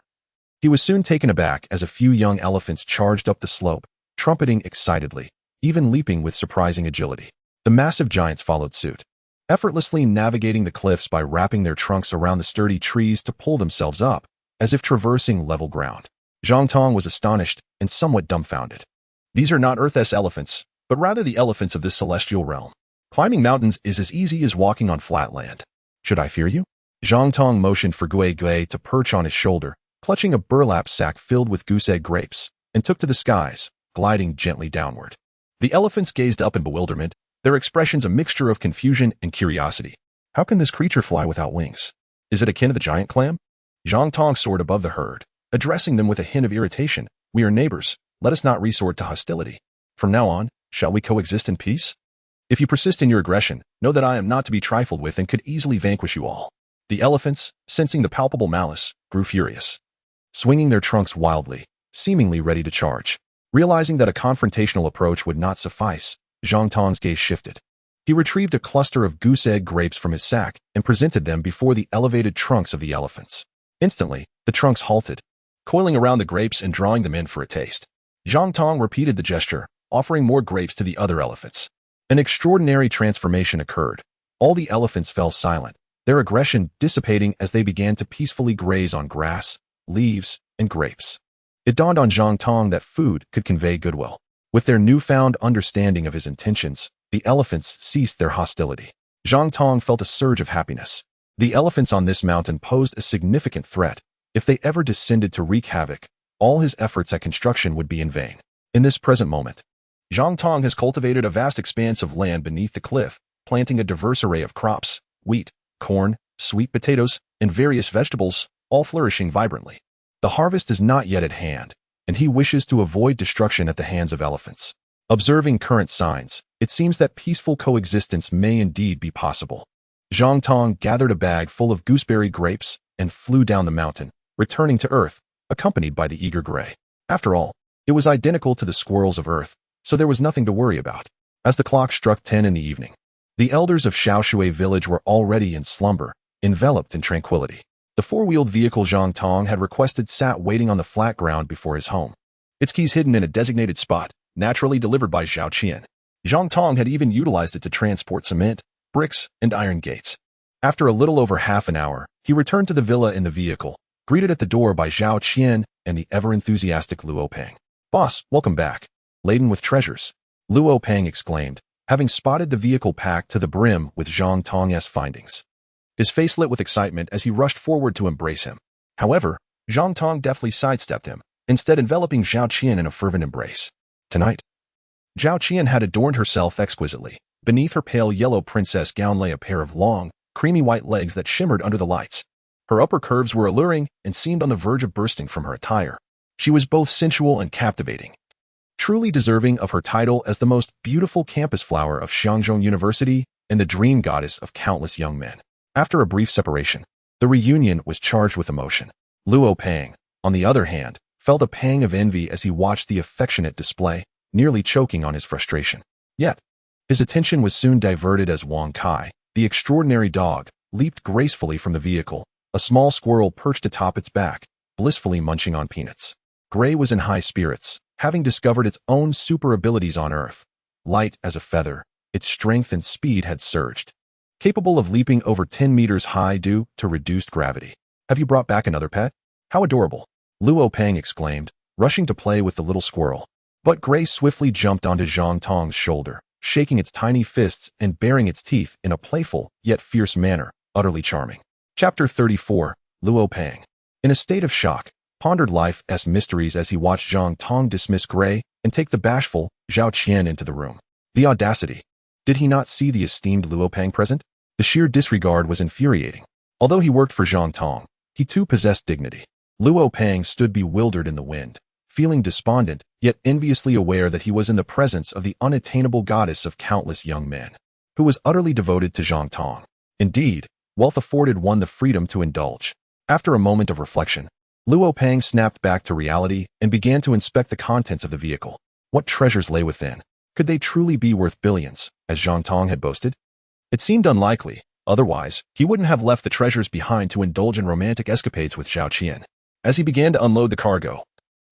S1: he was soon taken aback as a few young elephants charged up the slope, trumpeting excitedly, even leaping with surprising agility. The massive giants followed suit, effortlessly navigating the cliffs by wrapping their trunks around the sturdy trees to pull themselves up, as if traversing level ground. Zhang Tong was astonished and somewhat dumbfounded. These are not Earth's elephants, but rather the elephants of this celestial realm. Climbing mountains is as easy as walking on flat land. Should I fear you? Zhang Tong motioned for Gui to perch on his shoulder, clutching a burlap sack filled with goose egg grapes, and took to the skies, gliding gently downward. The elephants gazed up in bewilderment, their expressions a mixture of confusion and curiosity. How can this creature fly without wings? Is it akin to the giant clam? Zhang Tong soared above the herd, addressing them with a hint of irritation. "We are neighbors. Let us not resort to hostility. From now on, shall we coexist in peace? If you persist in your aggression, know that I am not to be trifled with and could easily vanquish you all." The elephants, sensing the palpable malice, grew furious, swinging their trunks wildly, seemingly ready to charge. Realizing that a confrontational approach would not suffice, Zhang Tong's gaze shifted. He retrieved a cluster of goose egg grapes from his sack and presented them before the elevated trunks of the elephants. Instantly, the trunks halted, coiling around the grapes and drawing them in for a taste. Zhang Tong repeated the gesture, offering more grapes to the other elephants. An extraordinary transformation occurred. All the elephants fell silent, their aggression dissipating as they began to peacefully graze on grass, leaves, and grapes. It dawned on Zhang Tong that food could convey goodwill. With their newfound understanding of his intentions, the elephants ceased their hostility. Zhang Tong felt a surge of happiness. The elephants on this mountain posed a significant threat, If they ever descended to wreak havoc, all his efforts at construction would be in vain. In this present moment, Zhang Tong has cultivated a vast expanse of land beneath the cliff, planting a diverse array of crops, wheat, corn, sweet potatoes, and various vegetables, all flourishing vibrantly. The harvest is not yet at hand, and he wishes to avoid destruction at the hands of elephants. Observing current signs, it seems that peaceful coexistence may indeed be possible. Zhang Tong gathered a bag full of gooseberry grapes and flew down the mountain, returning to Earth, accompanied by the eager Gray. After all, it was identical to the squirrels of Earth, so there was nothing to worry about. As the clock struck 10 in the evening, the elders of Shaoshui village were already in slumber, enveloped in tranquility. The four-wheeled vehicle Zhang Tong had requested sat waiting on the flat ground before his home, its keys hidden in a designated spot, naturally delivered by Zhao Qian. Zhang Tong had even utilized it to transport cement, bricks, and iron gates. After a little over half an hour, he returned to the villa in the vehicle, greeted at the door by Zhao Qian and the ever-enthusiastic Luo Peng. "Boss, welcome back. Laden with treasures," Luo Peng exclaimed, having spotted the vehicle packed to the brim with Zhang Tong's findings. His face lit with excitement as he rushed forward to embrace him. However, Zhang Tong deftly sidestepped him, instead enveloping Zhao Qian in a fervent embrace. Tonight, Zhao Qian had adorned herself exquisitely. Beneath her pale yellow princess gown lay a pair of long, creamy white legs that shimmered under the lights. Her upper curves were alluring and seemed on the verge of bursting from her attire. She was both sensual and captivating, truly deserving of her title as the most beautiful campus flower of Xiangzhou University and the dream goddess of countless young men. After a brief separation, the reunion was charged with emotion. Luo Peng, on the other hand, felt a pang of envy as he watched the affectionate display, nearly choking on his frustration. Yet, his attention was soon diverted as Wang Kai, the extraordinary dog, leaped gracefully from the vehicle, a small squirrel perched atop its back, blissfully munching on peanuts. Gray was in high spirits, having discovered its own super abilities on Earth. Light as a feather, its strength and speed had surged, capable of leaping over 10 meters high due to reduced gravity. "Have you brought back another pet? How adorable," Luo Peng exclaimed, rushing to play with the little squirrel. But Gray swiftly jumped onto Zhang Tong's shoulder, shaking its tiny fists and baring its teeth in a playful yet fierce manner, utterly charming. Chapter 34, Luo Peng. In a state of shock, pondered life's mysteries as he watched Zhang Tong dismiss Gray and take the bashful Zhao Qian into the room. The audacity! Did he not see the esteemed Luo Peng present? The sheer disregard was infuriating. Although he worked for Zhang Tong, he too possessed dignity. Luo Peng stood bewildered in the wind, feeling despondent, yet enviously aware that he was in the presence of the unattainable goddess of countless young men, who was utterly devoted to Zhang Tong. Indeed, wealth afforded one the freedom to indulge. After a moment of reflection, Luo Peng snapped back to reality and began to inspect the contents of the vehicle. What treasures lay within? Could they truly be worth billions, as Zhang Tong had boasted? It seemed unlikely. Otherwise, he wouldn't have left the treasures behind to indulge in romantic escapades with Zhao Qian. As he began to unload the cargo,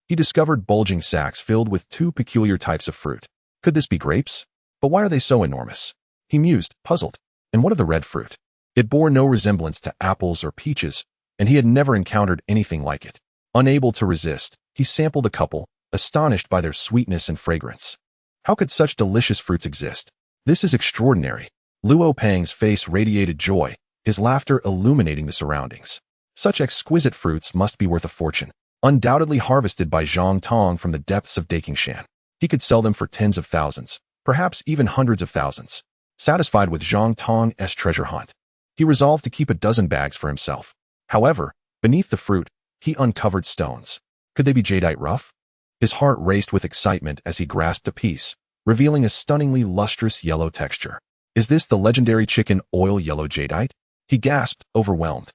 S1: he discovered bulging sacks filled with two peculiar types of fruit. Could this be grapes? But why are they so enormous? He mused, puzzled. And what of the red fruit? It bore no resemblance to apples or peaches, and he had never encountered anything like it. Unable to resist, he sampled a couple, astonished by their sweetness and fragrance. How could such delicious fruits exist? This is extraordinary. Luo Peng's face radiated joy, his laughter illuminating the surroundings. Such exquisite fruits must be worth a fortune, undoubtedly harvested by Zhang Tong from the depths of Dakingshan. He could sell them for tens of thousands, perhaps even hundreds of thousands. Satisfied with Zhang Tong's treasure hunt, he resolved to keep a dozen bags for himself. However, beneath the fruit, he uncovered stones. Could they be jadeite rough? His heart raced with excitement as he grasped a piece, revealing a stunningly lustrous yellow texture. Is this the legendary chicken oil yellow jadeite? He gasped, overwhelmed.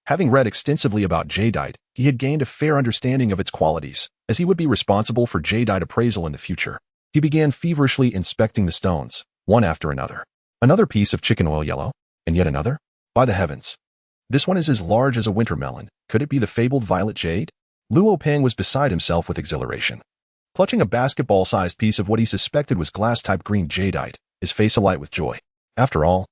S1: Having read extensively about jadeite, he had gained a fair understanding of its qualities, as he would be responsible for jadeite appraisal in the future. He began feverishly inspecting the stones, one after another. Another piece of chicken oil yellow, and yet another? By the heavens! This one is as large as a winter melon. Could it be the fabled violet jade? Luo Peng was beside himself with exhilaration. Clutching a basketball-sized piece of what he suspected was glass-type green jadeite, his face alight with joy. After all,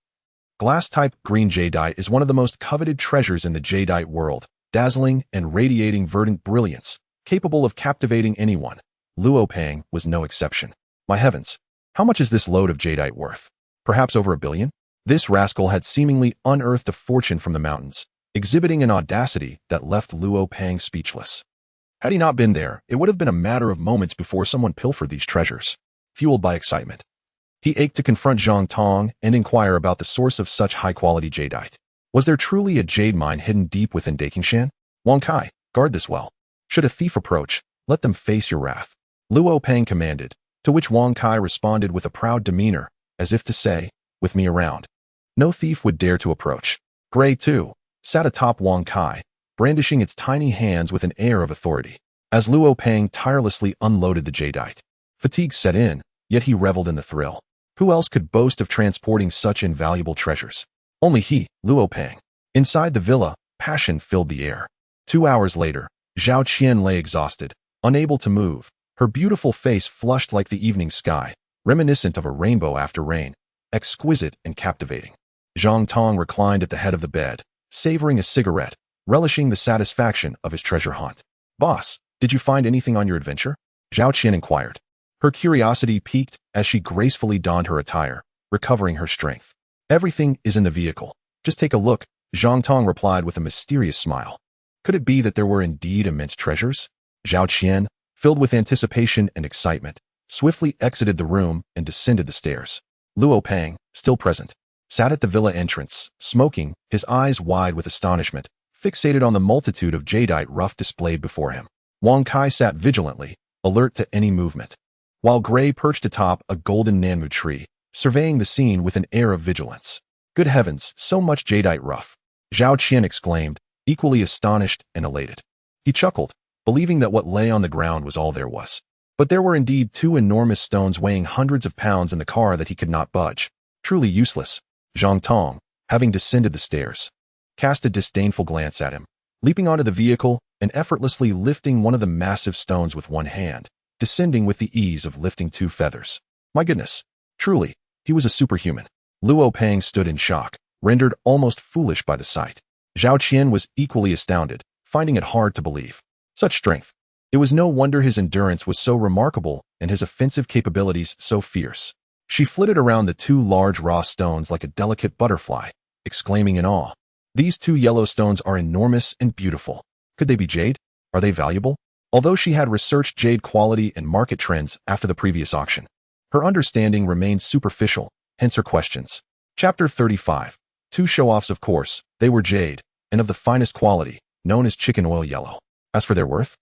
S1: glass-type green jadeite is one of the most coveted treasures in the jadeite world, dazzling and radiating verdant brilliance, capable of captivating anyone. Luo Peng was no exception. My heavens, how much is this load of jadeite worth? Perhaps over $1 billion? This rascal had seemingly unearthed a fortune from the mountains, exhibiting an audacity that left Luo Peng speechless. Had he not been there, it would have been a matter of moments before someone pilfered these treasures. Fueled by excitement, he ached to confront Zhang Tong and inquire about the source of such high-quality jadeite. Was there truly a jade mine hidden deep within Dakingshan? Wang Kai, guard this well. Should a thief approach, let them face your wrath. Luo Peng commanded, to which Wang Kai responded with a proud demeanor, as if to say, with me around, no thief would dare to approach. Gray, too, sat atop Wang Kai, brandishing its tiny hands with an air of authority. As Luo Peng tirelessly unloaded the jadeite, fatigue set in, yet he reveled in the thrill. Who else could boast of transporting such invaluable treasures? Only he, Luo Peng. Inside the villa, passion filled the air. 2 hours later, Zhao Qian lay exhausted, unable to move, her beautiful face flushed like the evening sky, reminiscent of a rainbow after rain, exquisite and captivating. Zhang Tong reclined at the head of the bed, savoring a cigarette, relishing the satisfaction of his treasure hunt. Boss, did you find anything on your adventure? Zhao Qian inquired. Her curiosity piqued as she gracefully donned her attire, recovering her strength. Everything is in the vehicle. Just take a look, Zhang Tong replied with a mysterious smile. Could it be that there were indeed immense treasures? Zhao Qian, filled with anticipation and excitement, swiftly exited the room and descended the stairs. Luo Peng, still present, sat at the villa entrance, smoking, his eyes wide with astonishment, fixated on the multitude of jadeite rough displayed before him. Wang Kai sat vigilantly, alert to any movement, while Gray perched atop a golden nanmu tree, surveying the scene with an air of vigilance. Good heavens, so much jadeite rough! Zhao Qian exclaimed, equally astonished and elated. He chuckled, believing that what lay on the ground was all there was. But there were indeed 2 enormous stones weighing hundreds of pounds in the car that he could not budge. Truly useless. Zhang Tong, having descended the stairs, cast a disdainful glance at him, leaping onto the vehicle and effortlessly lifting one of the massive stones with one hand, descending with the ease of lifting 2 feathers. My goodness, truly, he was a superhuman. Luo Peng stood in shock, rendered almost foolish by the sight. Zhao Qian was equally astounded, finding it hard to believe. Such strength. It was no wonder his endurance was so remarkable and his offensive capabilities so fierce. She flitted around the 2 large raw stones like a delicate butterfly, exclaiming in awe. These 2 yellow stones are enormous and beautiful. Could they be jade? Are they valuable? Although she had researched jade quality and market trends after the previous auction, her understanding remained superficial, hence her questions. Chapter 35. 2 show-offs. Of course, they were jade, and of the finest quality, known as chicken oil yellow. As for their worth,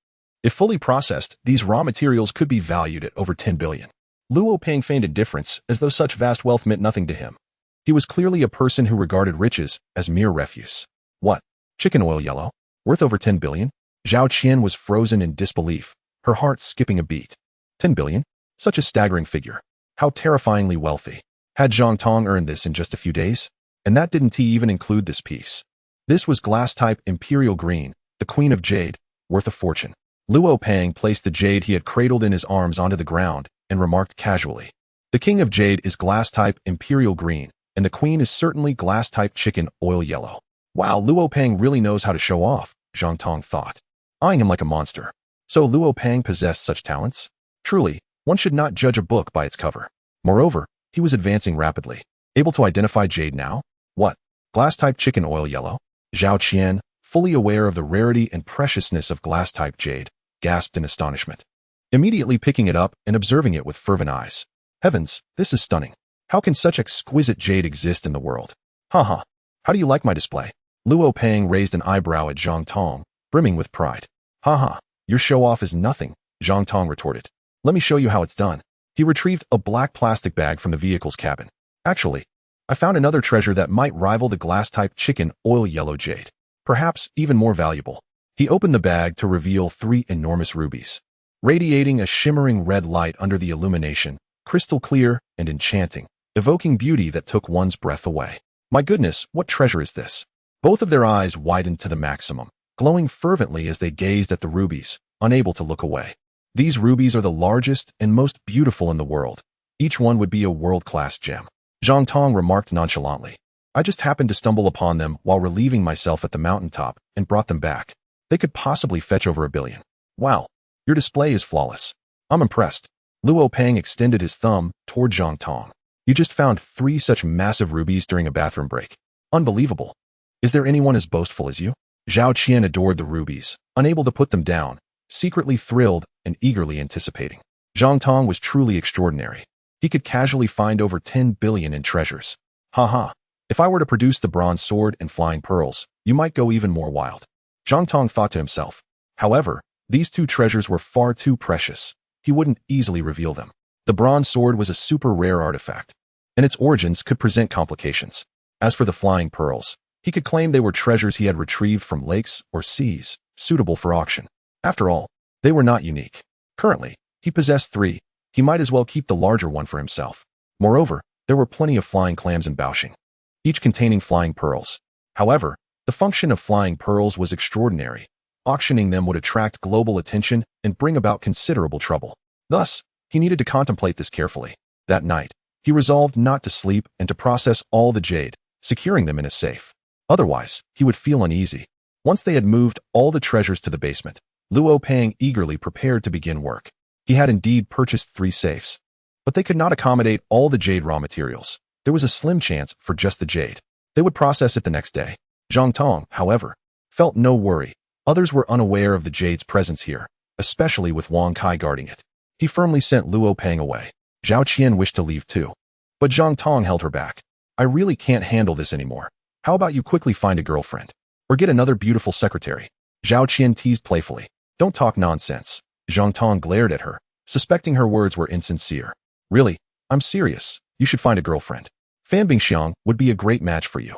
S1: if fully processed, these raw materials could be valued at over 10 billion. Luo Peng feigned indifference as though such vast wealth meant nothing to him. He was clearly a person who regarded riches as mere refuse. What? Chicken oil yellow? Worth over 10 billion? Zhao Qian was frozen in disbelief, her heart skipping a beat. 10 billion? Such a staggering figure. How terrifyingly wealthy. Had Zhang Tong earned this in just a few days? And that didn't even include this piece. This was glass-type imperial green, the queen of jade, worth a fortune. Luo Peng placed the jade he had cradled in his arms onto the ground and remarked casually. The king of jade is glass-type imperial green, and the queen is certainly glass-type chicken oil yellow. Wow, Luo Peng really knows how to show off, Zhang Tong thought, eyeing him like a monster. So Luo Peng possessed such talents? Truly, one should not judge a book by its cover. Moreover, he was advancing rapidly. Able to identify jade now? What? Glass-type chicken oil yellow? Zhao Qian, fully aware of the rarity and preciousness of glass-type jade, gasped in astonishment, immediately picking it up and observing it with fervent eyes. Heavens, this is stunning. How can such exquisite jade exist in the world? Haha. How do you like my display? Luo Peng raised an eyebrow at Zhang Tong, brimming with pride. Haha, your show-off is nothing, Zhang Tong retorted. Let me show you how it's done. He retrieved a black plastic bag from the vehicle's cabin. Actually, I found another treasure that might rival the glass-type chicken oil yellow jade. Perhaps even more valuable. He opened the bag to reveal 3 enormous rubies, radiating a shimmering red light under the illumination, crystal clear and enchanting, evoking beauty that took one's breath away. My goodness, what treasure is this? Both of their eyes widened to the maximum, glowing fervently as they gazed at the rubies, unable to look away. These rubies are the largest and most beautiful in the world. Each one would be a world-class gem. Zhang Tong remarked nonchalantly. I just happened to stumble upon them while relieving myself at the mountaintop and brought them back. They could possibly fetch over 1 billion. Wow, your display is flawless. I'm impressed. Luo Peng extended his thumb toward Zhang Tong. You just found 3 such massive rubies during a bathroom break. Unbelievable. Is there anyone as boastful as you? Zhao Qian adored the rubies, unable to put them down, secretly thrilled and eagerly anticipating. Zhang Tong was truly extraordinary. He could casually find over 10 billion in treasures. Haha. If I were to produce the bronze sword and flying pearls, you might go even more wild. Zhang Tong thought to himself. However, these two treasures were far too precious. He wouldn't easily reveal them. The bronze sword was a super rare artifact, and its origins could present complications. As for the flying pearls, he could claim they were treasures he had retrieved from lakes or seas, suitable for auction. After all, they were not unique. Currently, he possessed 3. He might as well keep the larger one for himself. Moreover, there were plenty of flying clams in Baoxing, each containing flying pearls. However, the function of flying pearls was extraordinary. Auctioning them would attract global attention and bring about considerable trouble. Thus, he needed to contemplate this carefully. That night, he resolved not to sleep and to process all the jade, securing them in a safe. Otherwise, he would feel uneasy. Once they had moved all the treasures to the basement, Luo Peng eagerly prepared to begin work. He had indeed purchased 3 safes, but they could not accommodate all the jade raw materials. There was a slim chance for just the jade. They would process it the next day. Zhang Tong, however, felt no worry. Others were unaware of the jade's presence here, especially with Wang Kai guarding it. He firmly sent Luo Peng away. Zhao Qian wished to leave too, but Zhang Tong held her back. I really can't handle this anymore. How about you quickly find a girlfriend? Or get another beautiful secretary? Zhao Qian teased playfully. Don't talk nonsense. Zhang Tong glared at her, suspecting her words were insincere. Really? I'm serious. You should find a girlfriend. Fan Bingxiang would be a great match for you.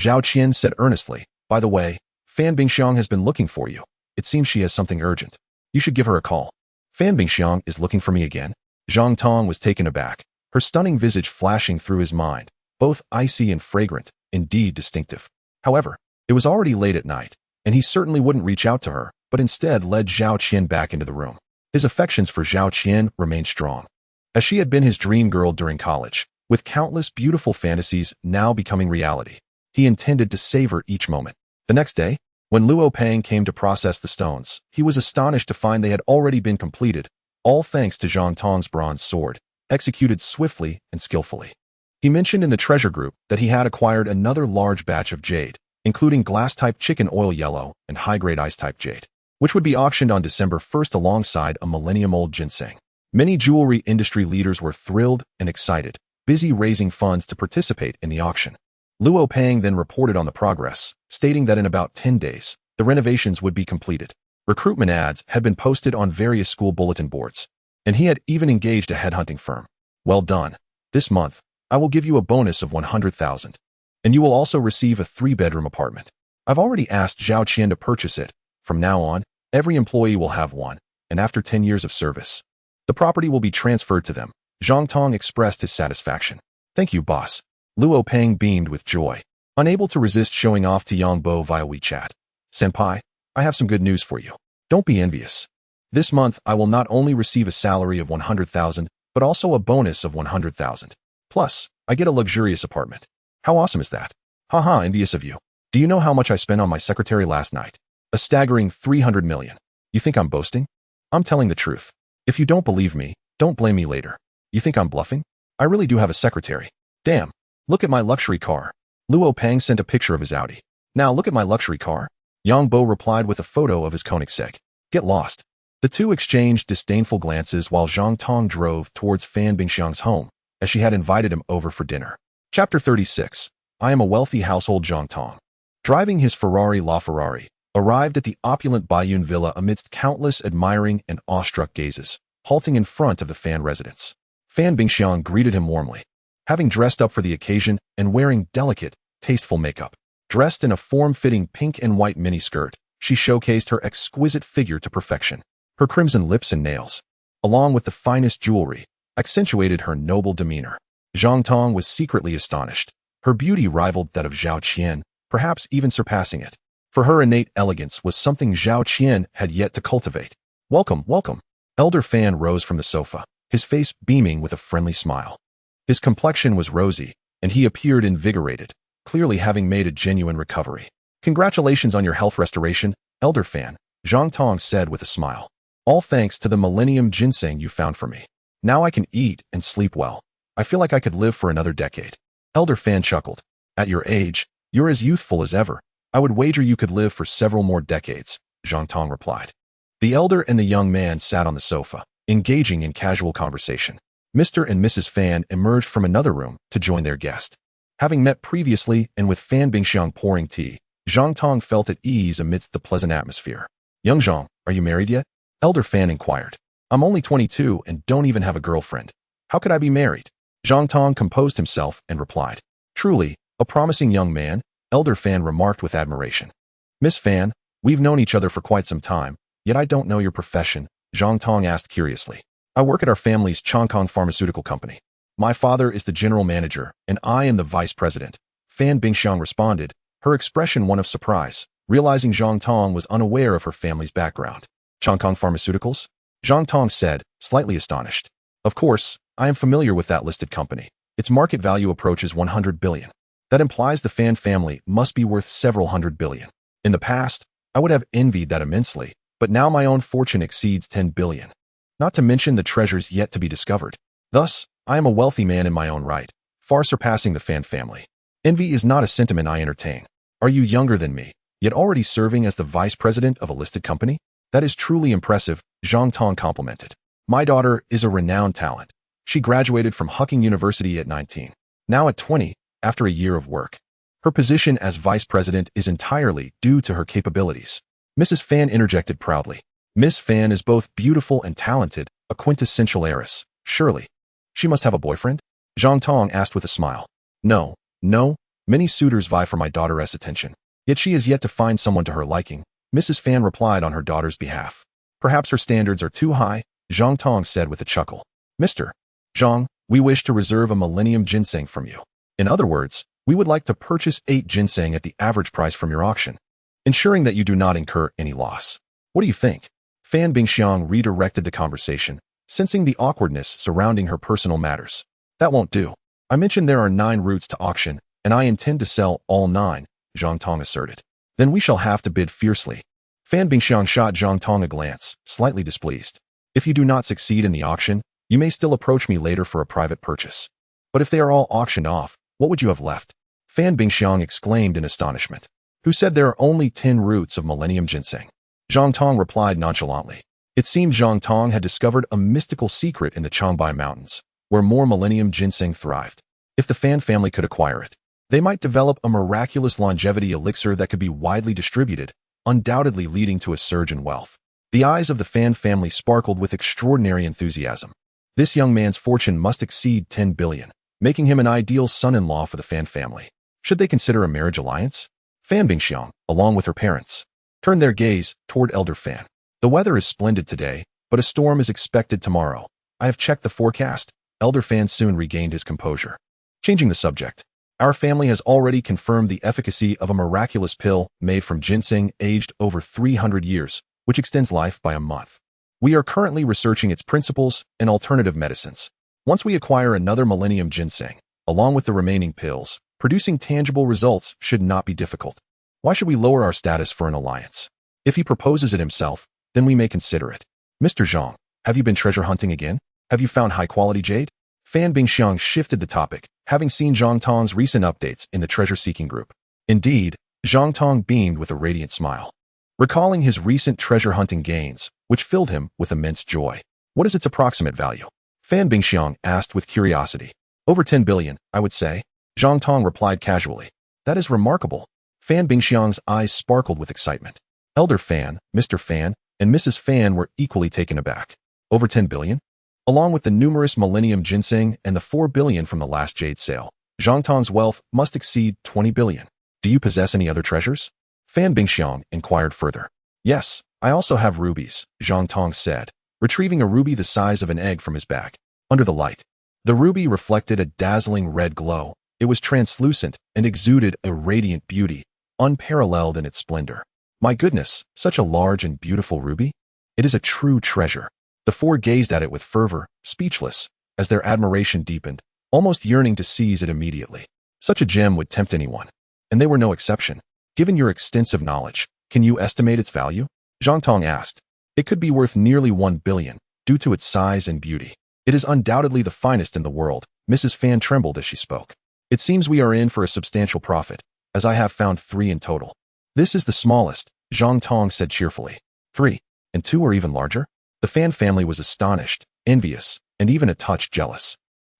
S1: Zhao Qian said earnestly. By the way, Fan Bingxiang has been looking for you. It seems she has something urgent. You should give her a call. Fan Bingxiang is looking for me again? Zhang Tong was taken aback, her stunning visage flashing through his mind, both icy and fragrant, indeed distinctive. However, it was already late at night, and he certainly wouldn't reach out to her, but instead led Zhao Qian back into the room. His affections for Zhao Qian remained strong, as she had been his dream girl during college, with countless beautiful fantasies now becoming reality. He intended to savor each moment. The next day, when Luo Peng came to process the stones, he was astonished to find they had already been completed, all thanks to Zhang Tong's bronze sword, executed swiftly and skillfully. He mentioned in the treasure group that he had acquired another large batch of jade, including glass-type chicken oil yellow and high-grade ice-type jade, which would be auctioned on December 1st alongside a millennium-old ginseng. Many jewelry industry leaders were thrilled and excited, busy raising funds to participate in the auction. Luo Peng then reported on the progress, stating that in about 10 days, the renovations would be completed. Recruitment ads had been posted on various school bulletin boards, and he had even engaged a headhunting firm. Well done. This month, I will give you a bonus of 100,000, and you will also receive a 3-bedroom apartment. I've already asked Zhao Qian to purchase it. From now on, every employee will have one, and after 10 years of service, the property will be transferred to them. Zhang Tong expressed his satisfaction. Thank you, boss. Luo Peng beamed with joy, unable to resist showing off to Yang Bo via WeChat. Senpai, I have some good news for you. Don't be envious. This month, I will not only receive a salary of 100,000, but also a bonus of 100,000. Plus, I get a luxurious apartment. How awesome is that? Haha, envious of you. Do you know how much I spent on my secretary last night? A staggering 300 million. You think I'm boasting? I'm telling the truth. If you don't believe me, don't blame me later. You think I'm bluffing? I really do have a secretary. Damn. Look at my luxury car. Luo Peng sent a picture of his Audi. Now look at my luxury car. Yang Bo replied with a photo of his Koenigsegg. Get lost. The two exchanged disdainful glances while Zhang Tong drove towards Fan Bingxiang's home, as she had invited him over for dinner. Chapter 36. I am a wealthy household. Zhang Tong, driving his Ferrari LaFerrari, arrived at the opulent Baiyun villa amidst countless admiring and awestruck gazes, halting in front of the Fan residence. Fan Bingxiang greeted him warmly. Having dressed up for the occasion and wearing delicate, tasteful makeup, dressed in a form-fitting pink and white miniskirt, she showcased her exquisite figure to perfection. Her crimson lips and nails, along with the finest jewelry, accentuated her noble demeanor. Zhang Tong was secretly astonished. Her beauty rivaled that of Zhao Qian, perhaps even surpassing it. For her innate elegance was something Zhao Qian had yet to cultivate. Welcome, welcome. Elder Fan rose from the sofa, his face beaming with a friendly smile. His complexion was rosy, and he appeared invigorated, clearly having made a genuine recovery. Congratulations on your health restoration, Elder Fan, Zhang Tong said with a smile. All thanks to the millennium ginseng you found for me. Now I can eat and sleep well. I feel like I could live for another decade. Elder Fan chuckled. At your age, You're as youthful as ever. I would wager you could live for several more decades, Zhang Tong replied. The elder and the young man sat on the sofa, engaging in casual conversation. Mr. and Mrs. Fan emerged from another room to join their guest. Having met previously and with Fan Bingxiang pouring tea, Zhang Tong felt at ease amidst the pleasant atmosphere. Young Zhang, are you married yet? Elder Fan inquired. I'm only 22 and don't even have a girlfriend. How could I be married? Zhang Tong composed himself and replied. Truly, a promising young man, Elder Fan remarked with admiration. Miss Fan, we've known each other for quite some time, yet I don't know your profession, Zhang Tong asked curiously. I work at our family's Chongqing pharmaceutical company. My father is the general manager, and I am the vice president. Fan Bingxiang responded, her expression one of surprise, realizing Zhang Tong was unaware of her family's background. Chongqing Pharmaceuticals? Zhang Tong said, slightly astonished. Of course, I am familiar with that listed company. Its market value approaches 100 billion. That implies the Fan family must be worth several hundred billion. In the past, I would have envied that immensely, but now my own fortune exceeds 10 billion. Not to mention the treasures yet to be discovered. Thus, I am a wealthy man in my own right, far surpassing the Fan family. Envy is not a sentiment I entertain. Are you younger than me, yet already serving as the vice president of a listed company? That is truly impressive, Zhang Tong complimented. My daughter is a renowned talent. She graduated from Hucking University at 19. Now at 20, after a year of work. Her position as vice president is entirely due to her capabilities. Mrs. Fan interjected proudly. Miss Fan is both beautiful and talented, a quintessential heiress, surely. She must have a boyfriend? Zhang Tong asked with a smile. No, many suitors vie for my daughter's attention. Yet she is yet to find someone to her liking, Mrs. Fan replied on her daughter's behalf. Perhaps her standards are too high, Zhang Tong said with a chuckle. Mr. Zhang, we wish to reserve a millennium ginseng from you. In other words, we would like to purchase 8 ginseng at the average price from your auction, ensuring that you do not incur any loss. What do you think? Fan Bingxiang redirected the conversation, sensing the awkwardness surrounding her personal matters. That won't do. I mentioned there are 9 routes to auction, and I intend to sell all 9, Zhang Tong asserted. Then we shall have to bid fiercely. Fan Bingxiang shot Zhang Tong a glance, slightly displeased. If you do not succeed in the auction, you may still approach me later for a private purchase. But if they are all auctioned off, what would you have left? Fan Bingxiang exclaimed in astonishment. Who said there are only 10 roots of millennium ginseng? Zhang Tong replied nonchalantly. It seemed Zhang Tong had discovered a mystical secret in the Changbai Mountains, where more millennium ginseng thrived. If the Fan family could acquire it, they might develop a miraculous longevity elixir that could be widely distributed, undoubtedly leading to a surge in wealth. The eyes of the Fan family sparkled with extraordinary enthusiasm. This young man's fortune must exceed 10 billion, making him an ideal son-in-law for the Fan family. Should they consider a marriage alliance? Fan Bingxiang, along with her parents, turned their gaze toward Elder Fan. The weather is splendid today, but a storm is expected tomorrow. I have checked the forecast. Elder Fan soon regained his composure. Changing the subject. Our family has already confirmed the efficacy of a miraculous pill made from ginseng aged over 300 years, which extends life by a month. We are currently researching its principles and alternative medicines. Once we acquire another millennium ginseng, along with the remaining pills, producing tangible results should not be difficult. Why should we lower our status for an alliance? If he proposes it himself, then we may consider it. Mr. Zhang, have you been treasure hunting again? Have you found high-quality jade? Fan Bingxiang shifted the topic, having seen Zhang Tong's recent updates in the treasure-seeking group. Indeed, Zhang Tong beamed with a radiant smile, recalling his recent treasure hunting gains, which filled him with immense joy. What is its approximate value? Fan Bingxiang asked with curiosity. Over 10 billion, I would say. Zhang Tong replied casually. That is remarkable. Fan Bingxiang's eyes sparkled with excitement. Elder Fan, Mr. Fan, and Mrs. Fan were equally taken aback. Over 10 billion? Along with the numerous millennium ginseng and the 4 billion from the last jade sale, Zhang Tong's wealth must exceed 20 billion. Do you possess any other treasures? Fan Bingxiang inquired further. Yes, I also have rubies, Zhang Tong said, retrieving a ruby the size of an egg from his bag. Under the light, the ruby reflected a dazzling red glow. It was translucent and exuded a radiant beauty, unparalleled in its splendor. My goodness, such a large and beautiful ruby? It is a true treasure. The 4 gazed at it with fervor, speechless, as their admiration deepened, almost yearning to seize it immediately. Such a gem would tempt anyone, and they were no exception. Given your extensive knowledge, can you estimate its value? Zhang Tong asked. It could be worth nearly 1 billion, due to its size and beauty. It is undoubtedly the finest in the world. Mrs. Fan trembled as she spoke. It seems we are in for a substantial profit. as I have found 3 in total. This is the smallest, Zhang Tong said cheerfully. 3, and 2 are even larger? The Fan family was astonished, envious, and even a touch jealous.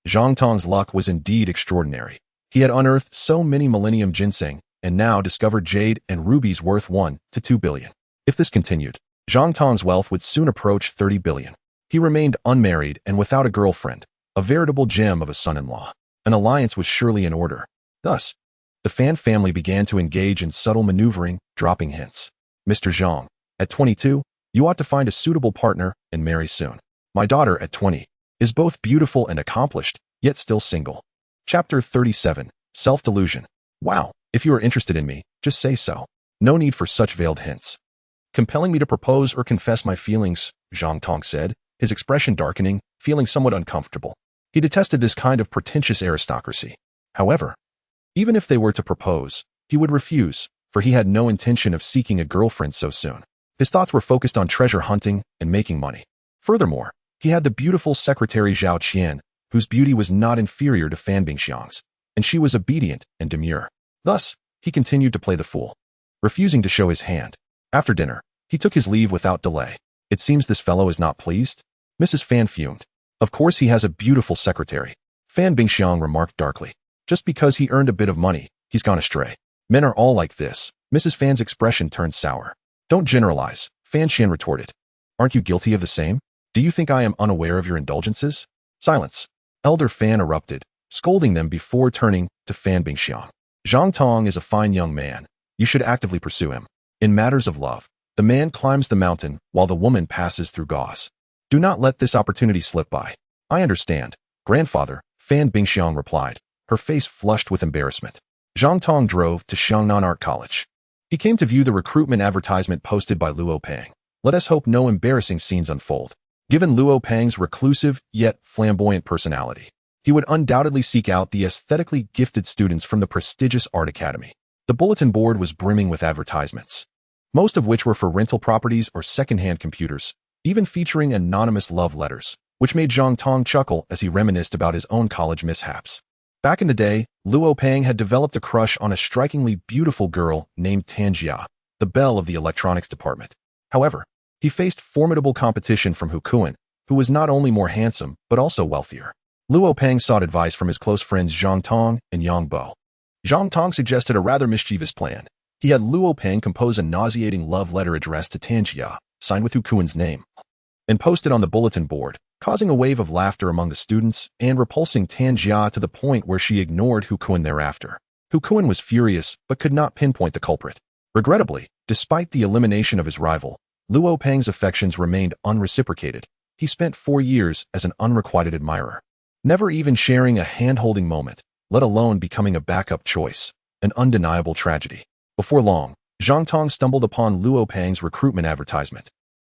S1: Zhang Tong's luck was indeed extraordinary. He had unearthed so many millennium ginseng, and now discovered jade and rubies worth 1 to 2 billion. If this continued, Zhang Tong's wealth would soon approach 30 billion. He remained unmarried and without a girlfriend, a veritable gem of a son-in-law. An alliance was surely in order. Thus, the Fan family began to engage in subtle maneuvering, dropping hints. Mr. Zhang, at 22, you ought to find a suitable partner and marry soon. My daughter, at 20, is both beautiful and accomplished, yet still single. Chapter 37, Self-Delusion. Wow, if you are interested in me, just say so. No need for such veiled hints. Compelling me to propose or confess my feelings, Zhang Tong said, his expression darkening, feeling somewhat uncomfortable. He detested this kind of pretentious aristocracy. However, even if they were to propose, he would refuse, for he had no intention of seeking a girlfriend so soon. His thoughts were focused on treasure hunting and making money. Furthermore, he had the beautiful secretary Zhao Qian, whose beauty was not inferior to Fan Bingxiang's, and she was obedient and demure. Thus, he continued to play the fool, refusing to show his hand. After dinner, he took his leave without delay. It seems this fellow is not pleased? Mrs. Fan fumed. Of course he has a beautiful secretary, Fan Bingxiang remarked darkly. Just because he earned a bit of money, he's gone astray. Men are all like this. Mrs. Fan's expression turned sour. Don't generalize, Fan Qian retorted. Aren't you guilty of the same? Do you think I am unaware of your indulgences? Silence. Elder Fan erupted, scolding them before turning to Fan Bingxiang. Zhang Tong is a fine young man. You should actively pursue him. In matters of love, the man climbs the mountain while the woman passes through gauze. Do not let this opportunity slip by. I understand, grandfather, Fan Bingxiang replied, her face flushed with embarrassment. Zhang Tong drove to Xiangnan Art College. He came to view the recruitment advertisement posted by Luo Pang. Let us hope no embarrassing scenes unfold. Given Luo Pang's reclusive yet flamboyant personality, he would undoubtedly seek out the aesthetically gifted students from the prestigious art academy. The bulletin board was brimming with advertisements, most of which were for rental properties or second-hand computers, even featuring anonymous love letters, which made Zhang Tong chuckle as he reminisced about his own college mishaps. Back in the day, Luo Pang had developed a crush on a strikingly beautiful girl named Tanjia, the belle of the electronics department. However, he faced formidable competition from Hu Kuan, who was not only more handsome, but also wealthier. Luo Pang sought advice from his close friends Zhang Tong and Yang Bo. Zhang Tong suggested a rather mischievous plan. He had Luo Pang compose a nauseating love letter addressed to Tanjia, signed with Hu Kuan's name, and posted on the bulletin board, causing a wave of laughter among the students and repulsing Tanjia to the point where she ignored Hu Kuan thereafter. Hu Kuan was furious but could not pinpoint the culprit. Regrettably, despite the elimination of his rival, Luo Pang's affections remained unreciprocated. He spent 4 years as an unrequited admirer, never even sharing a hand-holding moment, let alone becoming a backup choice, an undeniable tragedy. Before long, Zhang Tong stumbled upon Luo Pang's recruitment advertisement,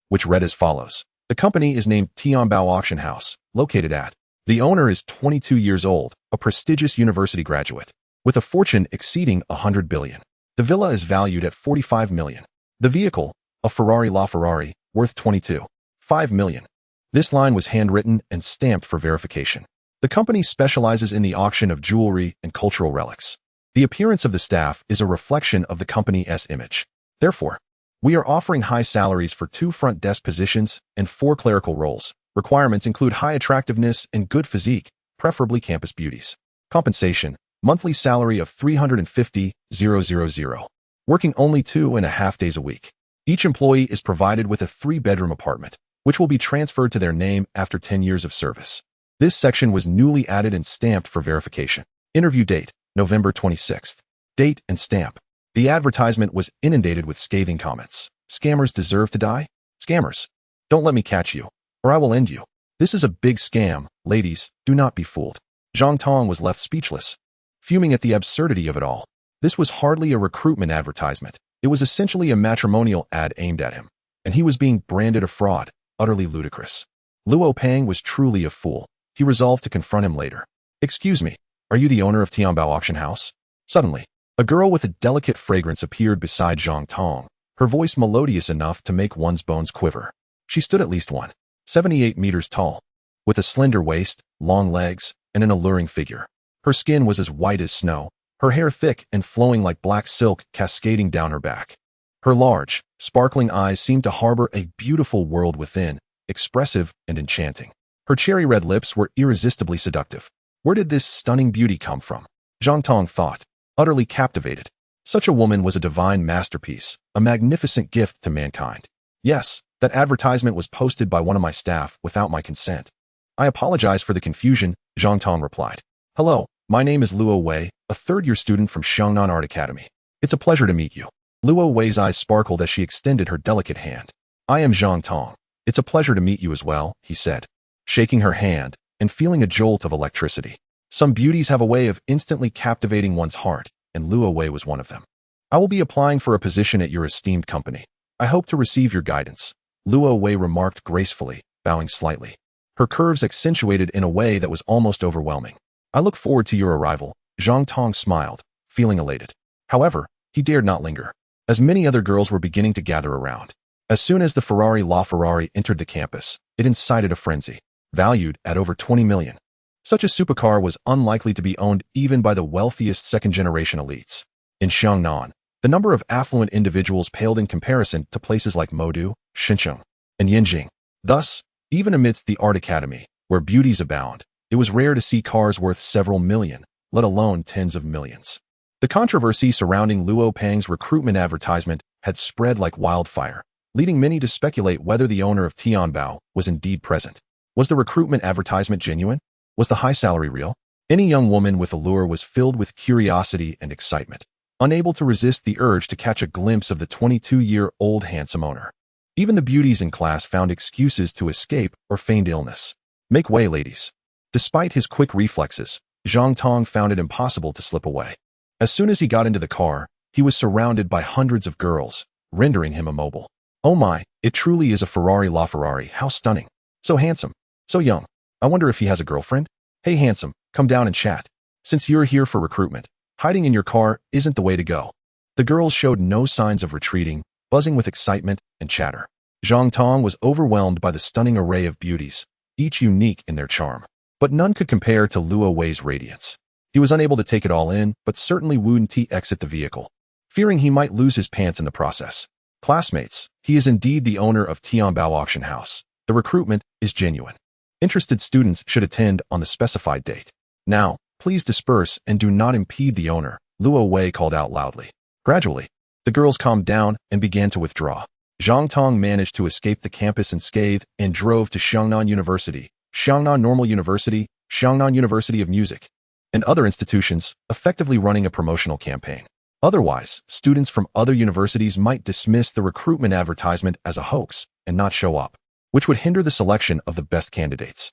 S1: which read as follows. The company is named Tianbao Auction House, located at. The owner is 22 years old, a prestigious university graduate, with a fortune exceeding 100 billion. The villa is valued at 45 million. The vehicle, a Ferrari LaFerrari, worth 22.5 million. This line was handwritten and stamped for verification. The company specializes in the auction of jewelry and cultural relics. The appearance of the staff is a reflection of the company's image. Therefore, we are offering high salaries for 2 front desk positions and 4 clerical roles. Requirements include high attractiveness and good physique, preferably campus beauties. Compensation, monthly salary of 350,000. Working only 2.5 days a week. Each employee is provided with a 3-bedroom apartment, which will be transferred to their name after 10 years of service. This section was newly added and stamped for verification. Interview date, November 26th. Date and stamp. The advertisement was inundated with scathing comments. Scammers deserve to die? Scammers. Don't let me catch you, or I will end you. This is a big scam, ladies, do not be fooled. Zhang Tong was left speechless, fuming at the absurdity of it all. This was hardly a recruitment advertisement. It was essentially a matrimonial ad aimed at him, and he was being branded a fraud, utterly ludicrous. Luo Pang was truly a fool. He resolved to confront him later. Excuse me, are you the owner of Tianbao Auction House? Suddenly, a girl with a delicate fragrance appeared beside Zhang Tong, her voice melodious enough to make one's bones quiver. She stood at least 1.78 meters tall, with a slender waist, long legs, and an alluring figure. Her skin was as white as snow, her hair thick and flowing like black silk cascading down her back. Her large, sparkling eyes seemed to harbor a beautiful world within, expressive and enchanting. Her cherry-red lips were irresistibly seductive. Where did this stunning beauty come from? Zhang Tong thought, utterly captivated. Such a woman was a divine masterpiece, a magnificent gift to mankind. Yes, that advertisement was posted by one of my staff without my consent. I apologize for the confusion, Zhang Tong replied. Hello, my name is Luo Wei, a third-year student from Xiangnan Art Academy. It's a pleasure to meet you. Luo Wei's eyes sparkled as she extended her delicate hand. I am Zhang Tong. It's a pleasure to meet you as well, he said, shaking her hand and feeling a jolt of electricity. Some beauties have a way of instantly captivating one's heart, and Luo Wei was one of them. I will be applying for a position at your esteemed company. I hope to receive your guidance, Luo Wei remarked gracefully, bowing slightly. Her curves accentuated in a way that was almost overwhelming. I look forward to your arrival, Zhang Tong smiled, feeling elated. However, he dared not linger, as many other girls were beginning to gather around. As soon as the Ferrari LaFerrari entered the campus, it incited a frenzy, valued at over 20 million. Such a supercar was unlikely to be owned even by the wealthiest second-generation elites. In Xiangnan, the number of affluent individuals paled in comparison to places like Modu, Xincheng, and Yinjing. Thus, even amidst the art academy, where beauties abound, it was rare to see cars worth several million, let alone tens of millions. The controversy surrounding Luo Peng's recruitment advertisement had spread like wildfire, leading many to speculate whether the owner of Tianbao was indeed present. Was the recruitment advertisement genuine? Was the high salary real? Any young woman with allure was filled with curiosity and excitement, unable to resist the urge to catch a glimpse of the 22-year-old handsome owner. Even the beauties in class found excuses to escape or feigned illness. Make way, ladies. Despite his quick reflexes, Zhang Tong found it impossible to slip away. As soon as he got into the car, he was surrounded by hundreds of girls, rendering him immobile. Oh my, it truly is a Ferrari LaFerrari, how stunning. So handsome, so young. I wonder if he has a girlfriend? Hey handsome, come down and chat. Since you're here for recruitment, hiding in your car isn't the way to go. The girls showed no signs of retreating, buzzing with excitement and chatter. Zhang Tong was overwhelmed by the stunning array of beauties, each unique in their charm. But none could compare to Luo Wei's radiance. He was unable to take it all in, but certainly wouldn't exit the vehicle, fearing he might lose his pants in the process. Classmates, he is indeed the owner of Tianbao Auction House. The recruitment is genuine. Interested students should attend on the specified date. Now, please disperse and do not impede the owner, Luo Wei called out loudly. Gradually, the girls calmed down and began to withdraw. Zhang Tong managed to escape the campus unscathed and drove to Xiangnan University, Xiangnan Normal University, Xiangnan University of Music, and other institutions, effectively running a promotional campaign. Otherwise, students from other universities might dismiss the recruitment advertisement as a hoax and not show up, which would hinder the selection of the best candidates.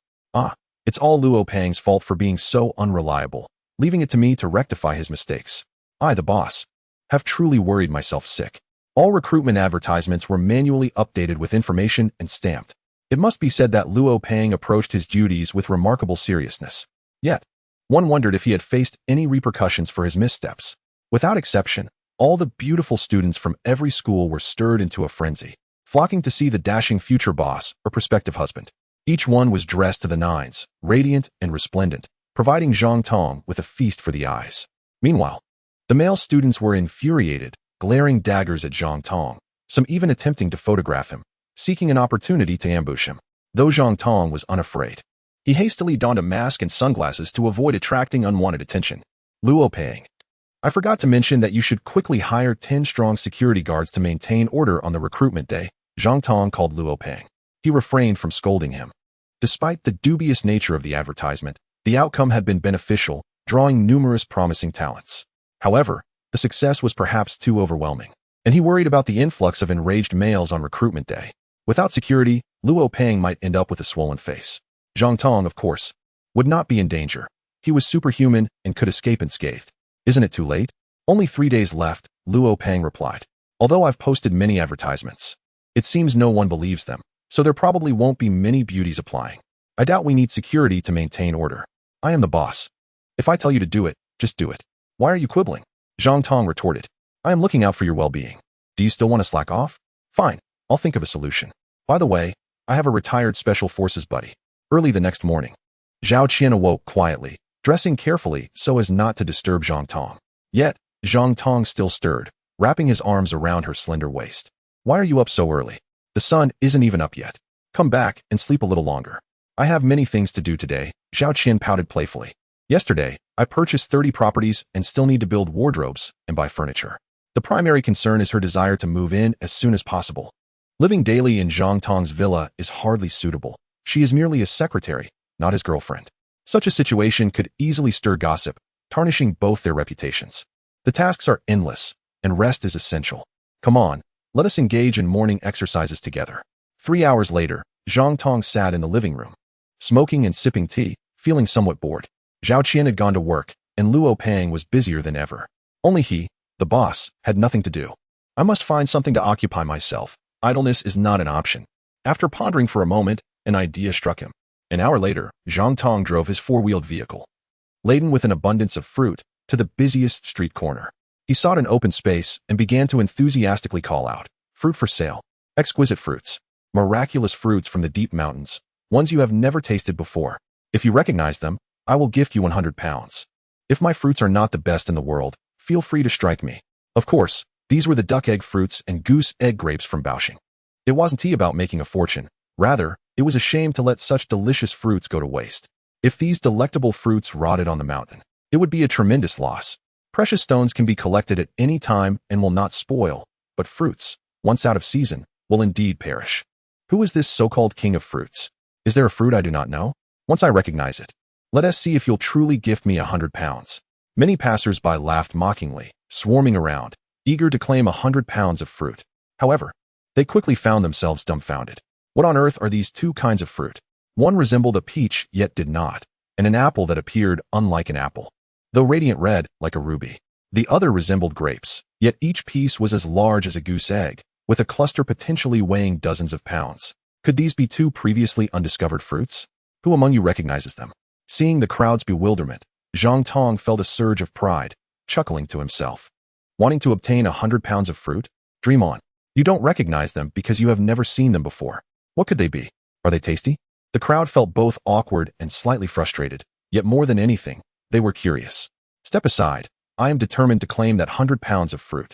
S1: It's all Luo Peng's fault for being so unreliable, leaving it to me to rectify his mistakes. I, the boss, have truly worried myself sick. All recruitment advertisements were manually updated with information and stamped. It must be said that Luo Peng approached his duties with remarkable seriousness. Yet, one wondered if he had faced any repercussions for his missteps. Without exception, all the beautiful students from every school were stirred into a frenzy, flocking to see the dashing future boss or prospective husband. Each one was dressed to the nines, radiant and resplendent, providing Zhang Tong with a feast for the eyes. Meanwhile, the male students were infuriated, glaring daggers at Zhang Tong, some even attempting to photograph him, seeking an opportunity to ambush him. Though Zhang Tong was unafraid, he hastily donned a mask and sunglasses to avoid attracting unwanted attention. Luo Peng, I forgot to mention that you should quickly hire 10 strong security guards to maintain order on the recruitment day, Zhang Tong called Luo Peng. He refrained from scolding him. Despite the dubious nature of the advertisement, the outcome had been beneficial, drawing numerous promising talents. However, the success was perhaps too overwhelming, and he worried about the influx of enraged males on recruitment day. Without security, Luo Peng might end up with a swollen face. Zhang Tong, of course, would not be in danger. He was superhuman and could escape unscathed. Isn't it too late? Only 3 days left, Luo Peng replied. Although I've posted many advertisements, it seems no one believes them, so there probably won't be many beauties applying. I doubt we need security to maintain order. I am the boss. If I tell you to do it, just do it. Why are you quibbling? Zhang Tong retorted. I am looking out for your well-being. Do you still want to slack off? Fine, I'll think of a solution. By the way, I have a retired special forces buddy. Early the next morning, Zhao Qian awoke quietly, dressing carefully so as not to disturb Zhang Tong. Yet, Zhang Tong still stirred, wrapping his arms around her slender waist. Why are you up so early? The sun isn't even up yet. Come back and sleep a little longer. I have many things to do today, Zhao Qin pouted playfully. Yesterday, I purchased 30 properties and still need to build wardrobes and buy furniture. The primary concern is her desire to move in as soon as possible. Living daily in Zhang Tong's villa is hardly suitable. She is merely a secretary, not his girlfriend. Such a situation could easily stir gossip, tarnishing both their reputations. The tasks are endless, and rest is essential. Come on, let us engage in morning exercises together. 3 hours later, Zhang Tong sat in the living room, smoking and sipping tea, feeling somewhat bored. Zhao Qian had gone to work, and Luo Pang was busier than ever. Only he, the boss, had nothing to do. I must find something to occupy myself. Idleness is not an option. After pondering for a moment, an idea struck him. An hour later, Zhang Tong drove his four-wheeled vehicle, laden with an abundance of fruit, to the busiest street corner. He sought an open space and began to enthusiastically call out, "Fruit for sale. Exquisite fruits. Miraculous fruits from the deep mountains. Ones you have never tasted before. If you recognize them, I will gift you 100 pounds. If my fruits are not the best in the world, feel free to strike me." Of course, these were the duck egg fruits and goose egg grapes from Baoxing. It wasn't he about making a fortune. Rather, it was a shame to let such delicious fruits go to waste. If these delectable fruits rotted on the mountain, it would be a tremendous loss. Precious stones can be collected at any time and will not spoil, but fruits, once out of season, will indeed perish. Who is this so-called king of fruits? Is there a fruit I do not know? Once I recognize it, let us see if you'll truly gift me 100 pounds. Many passers-by laughed mockingly, swarming around, eager to claim 100 pounds of fruit. However, they quickly found themselves dumbfounded. What on earth are these two kinds of fruit? One resembled a peach, yet did not, and an apple that appeared unlike an apple, though radiant red like a ruby. The other resembled grapes, yet each piece was as large as a goose egg, with a cluster potentially weighing dozens of pounds. Could these be two previously undiscovered fruits? Who among you recognizes them? Seeing the crowd's bewilderment, Zhang Tong felt a surge of pride, chuckling to himself. Wanting to obtain 100 pounds of fruit? Dream on. You don't recognize them because you have never seen them before. What could they be? Are they tasty? The crowd felt both awkward and slightly frustrated, yet more than anything, they were curious. Step aside. I am determined to claim that 100 pounds of fruit.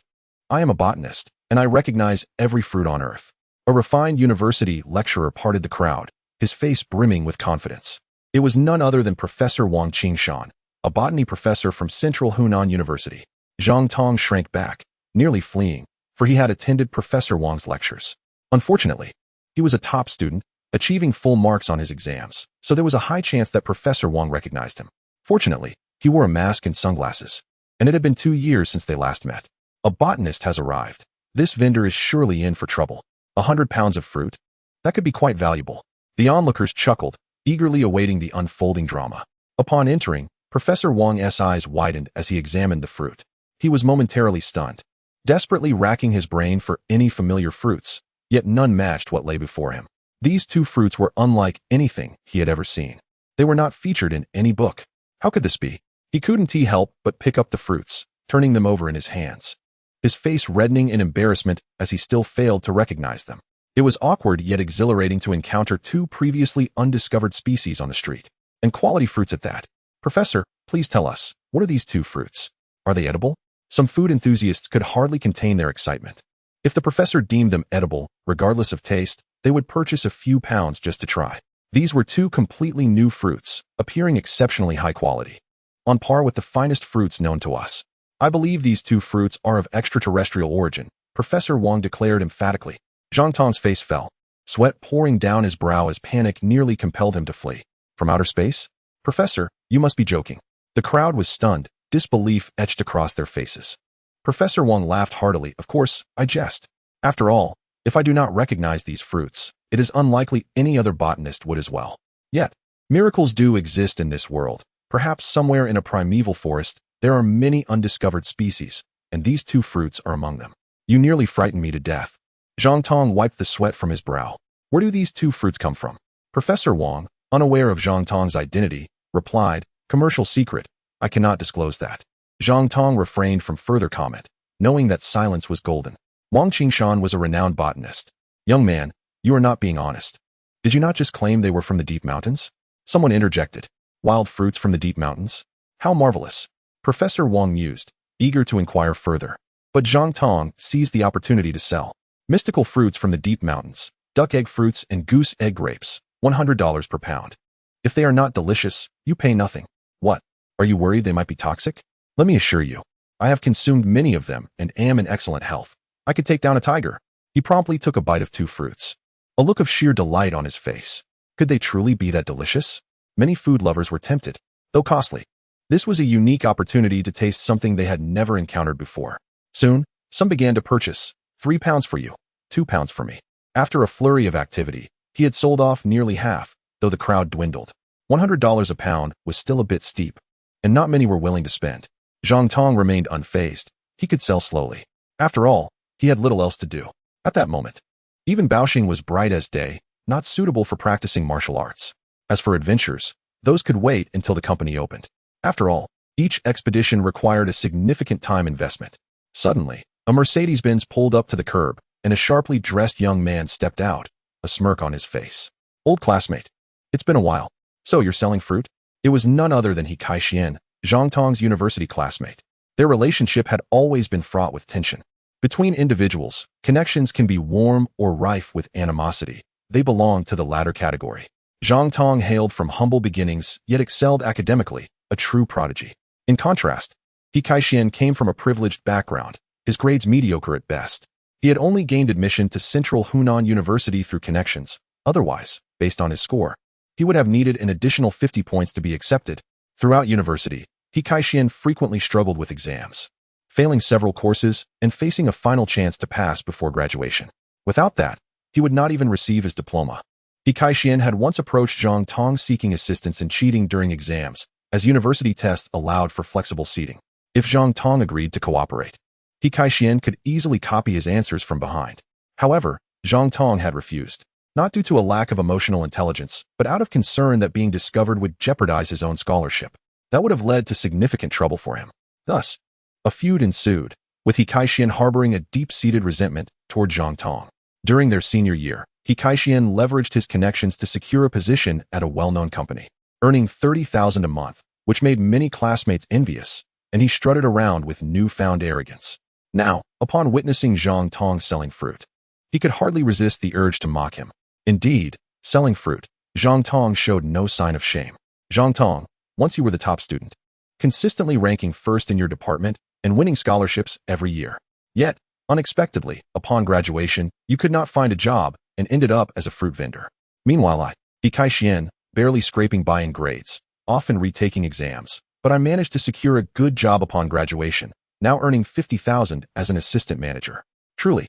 S1: I am a botanist, and I recognize every fruit on earth. A refined university lecturer parted the crowd, his face brimming with confidence. It was none other than Professor Wang Qingshan, a botany professor from Central Hunan University. Zhang Tong shrank back, nearly fleeing, for he had attended Professor Wang's lectures. Unfortunately, he was a top student, achieving full marks on his exams, so there was a high chance that Professor Wang recognized him. Fortunately, he wore a mask and sunglasses, and it had been 2 years since they last met. A botanist has arrived. This vendor is surely in for trouble. 100 pounds of fruit? That could be quite valuable. The onlookers chuckled, eagerly awaiting the unfolding drama. Upon entering, Professor Wang's eyes widened as he examined the fruit. He was momentarily stunned, desperately racking his brain for any familiar fruits, yet none matched what lay before him. These two fruits were unlike anything he had ever seen. They were not featured in any book. How could this be? He couldn't help but pick up the fruits, turning them over in his hands, his face reddening in embarrassment as he still failed to recognize them. It was awkward yet exhilarating to encounter two previously undiscovered species on the street, and quality fruits at that. Professor, please tell us, what are these two fruits? Are they edible? Some food enthusiasts could hardly contain their excitement. If the professor deemed them edible, regardless of taste, they would purchase a few pounds just to try. These were two completely new fruits, appearing exceptionally high quality, on par with the finest fruits known to us. I believe these two fruits are of extraterrestrial origin, Professor Wang declared emphatically. Zhang Tong's face fell, sweat pouring down his brow as panic nearly compelled him to flee. From outer space? Professor, you must be joking. The crowd was stunned, disbelief etched across their faces. Professor Wang laughed heartily. Of course, I jest. After all, if I do not recognize these fruits, it is unlikely any other botanist would as well. Yet, miracles do exist in this world. Perhaps somewhere in a primeval forest, there are many undiscovered species, and these two fruits are among them. You nearly frightened me to death. Zhang Tong wiped the sweat from his brow. Where do these two fruits come from? Professor Wang, unaware of Zhang Tong's identity, replied, commercial secret. I cannot disclose that. Zhang Tong refrained from further comment, knowing that silence was golden. Wang Qingshan was a renowned botanist. Young man, you are not being honest. Did you not just claim they were from the deep mountains? Someone interjected. Wild fruits from the deep mountains? How marvelous. Professor Wang mused, eager to inquire further. But Zhang Tong seized the opportunity to sell mystical fruits from the deep mountains, duck egg fruits and goose egg grapes, $100 per pound. If they are not delicious, you pay nothing. What? Are you worried they might be toxic? Let me assure you, I have consumed many of them and am in excellent health. I could take down a tiger. He promptly took a bite of 2 fruits. A look of sheer delight on his face. Could they truly be that delicious? Many food lovers were tempted, though costly. This was a unique opportunity to taste something they had never encountered before. Soon, some began to purchase. 3 pounds for you, 2 pounds for me. After a flurry of activity, he had sold off nearly half, though the crowd dwindled. $100 a pound was still a bit steep, and not many were willing to spend. Zhang Tong remained unfazed. He could sell slowly. After all, he had little else to do at that moment. Even Baoxing was bright as day, not suitable for practicing martial arts. As for adventures, those could wait until the company opened. After all, each expedition required a significant time investment. Suddenly, a Mercedes-Benz pulled up to the curb, and a sharply dressed young man stepped out, a smirk on his face. Old classmate. It's been a while. So you're selling fruit? It was none other than He Kai-Xian, Zhang Tong's university classmate. Their relationship had always been fraught with tension. Between individuals, connections can be warm or rife with animosity. They belonged to the latter category. Zhang Tong hailed from humble beginnings, yet excelled academically, a true prodigy. In contrast, He Kai-Xian came from a privileged background, his grades mediocre at best. He had only gained admission to Central Hunan University through connections. Otherwise, based on his score, he would have needed an additional 50 points to be accepted. Throughout university, He Kai-Xian frequently struggled with exams, failing several courses and facing a final chance to pass before graduation. Without that, he would not even receive his diploma. He Kai-Xian had once approached Zhang Tong seeking assistance in cheating during exams, as university tests allowed for flexible seating. If Zhang Tong agreed to cooperate, He Kai-Xian could easily copy his answers from behind. However, Zhang Tong had refused, not due to a lack of emotional intelligence, but out of concern that being discovered would jeopardize his own scholarship. That would have led to significant trouble for him. Thus, a feud ensued, with He Kai-Xian harboring a deep-seated resentment toward Zhang Tong. During their senior year, He Kai-Xian leveraged his connections to secure a position at a well-known company, earning $30,000 a month, which made many classmates envious, and he strutted around with newfound arrogance. Now, upon witnessing Zhang Tong selling fruit, he could hardly resist the urge to mock him. Indeed, selling fruit, Zhang Tong showed no sign of shame. Zhang Tong, once you were the top student, consistently ranking first in your department and winning scholarships every year. Yet, unexpectedly, upon graduation, you could not find a job and ended up as a fruit vendor. Meanwhile He Kai-Xian, barely scraping by in grades, often retaking exams, but I managed to secure a good job upon graduation, now earning $50,000 as an assistant manager. Truly,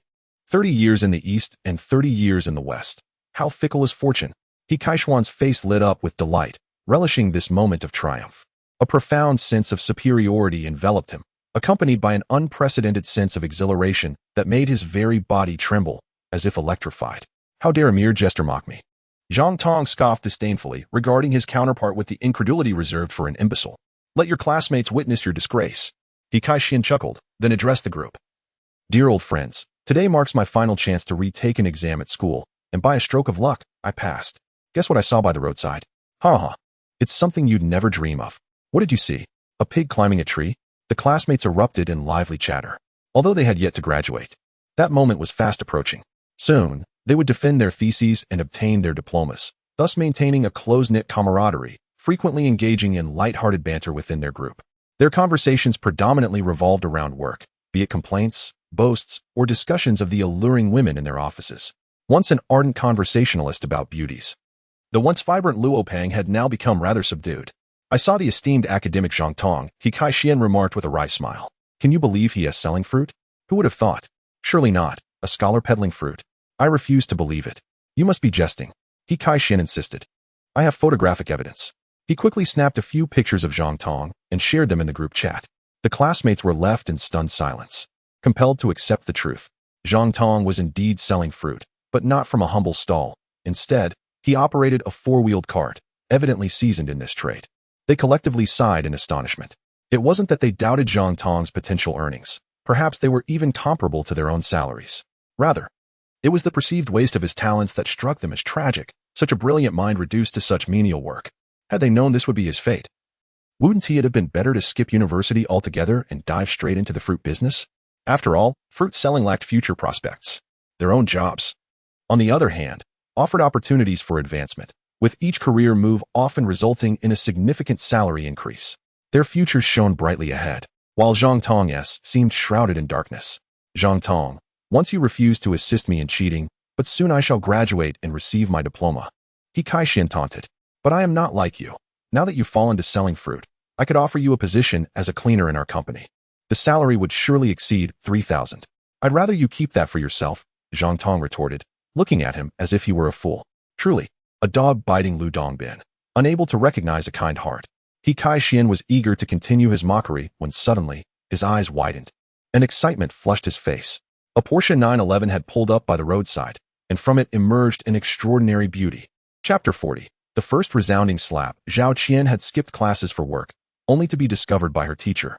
S1: 30 years in the East and 30 years in the West. How fickle is fortune. He Kai-Xian's face lit up with delight, relishing this moment of triumph. A profound sense of superiority enveloped him, accompanied by an unprecedented sense of exhilaration that made his very body tremble, as if electrified. How dare a mere jester mock me? Zhang Tong scoffed disdainfully, regarding his counterpart with the incredulity reserved for an imbecile. Let your classmates witness your disgrace. He Kai-Xian chuckled, then addressed the group. Dear old friends, today marks my final chance to retake an exam at school, and by a stroke of luck, I passed. Guess what I saw by the roadside? Ha ha. It's something you'd never dream of. What did you see? A pig climbing a tree? The classmates erupted in lively chatter, although they had yet to graduate. That moment was fast approaching. Soon, they would defend their theses and obtain their diplomas, thus maintaining a close-knit camaraderie, frequently engaging in light-hearted banter within their group. Their conversations predominantly revolved around work, be it complaints, boasts, or discussions of the alluring women in their offices. Once an ardent conversationalist about beauties, the once vibrant Luo Pang had now become rather subdued. I saw the esteemed academic Zhang Tong, He Kai-Xian remarked with a wry smile. Can you believe he is selling fruit? Who would have thought? Surely not, a scholar peddling fruit. I refuse to believe it. You must be jesting. He Kai-Xian insisted. I have photographic evidence. He quickly snapped a few pictures of Zhang Tong and shared them in the group chat. The classmates were left in stunned silence, compelled to accept the truth. Zhang Tong was indeed selling fruit, but not from a humble stall. Instead, he operated a four-wheeled cart, evidently seasoned in this trade. They collectively sighed in astonishment. It wasn't that they doubted Zhang Tong's potential earnings. Perhaps they were even comparable to their own salaries. Rather, it was the perceived waste of his talents that struck them as tragic, such a brilliant mind reduced to such menial work. Had they known this would be his fate, Wouldn't it have been better to skip university altogether and dive straight into the fruit business? After all, fruit selling lacked future prospects. Their own jobs, on the other hand, offered opportunities for advancement, with each career move often resulting in a significant salary increase. Their futures shone brightly ahead, while Zhang Tong's seemed shrouded in darkness. Zhang Tong, once you refused to assist me in cheating, but soon I shall graduate and receive my diploma. He Kai-Shian taunted. But I am not like you. Now that you've fallen to selling fruit, I could offer you a position as a cleaner in our company. The salary would surely exceed 3,000. I'd rather you keep that for yourself, Zhang Tong retorted, looking at him as if he were a fool. Truly, a dog-biting Lu Dongbin, unable to recognize a kind heart. He Kai-Shian was eager to continue his mockery when suddenly, his eyes widened, and excitement flushed his face. A Porsche 911 had pulled up by the roadside, and from it emerged an extraordinary beauty. Chapter 40. The first resounding slap. Zhao Qian had skipped classes for work, only to be discovered by her teacher,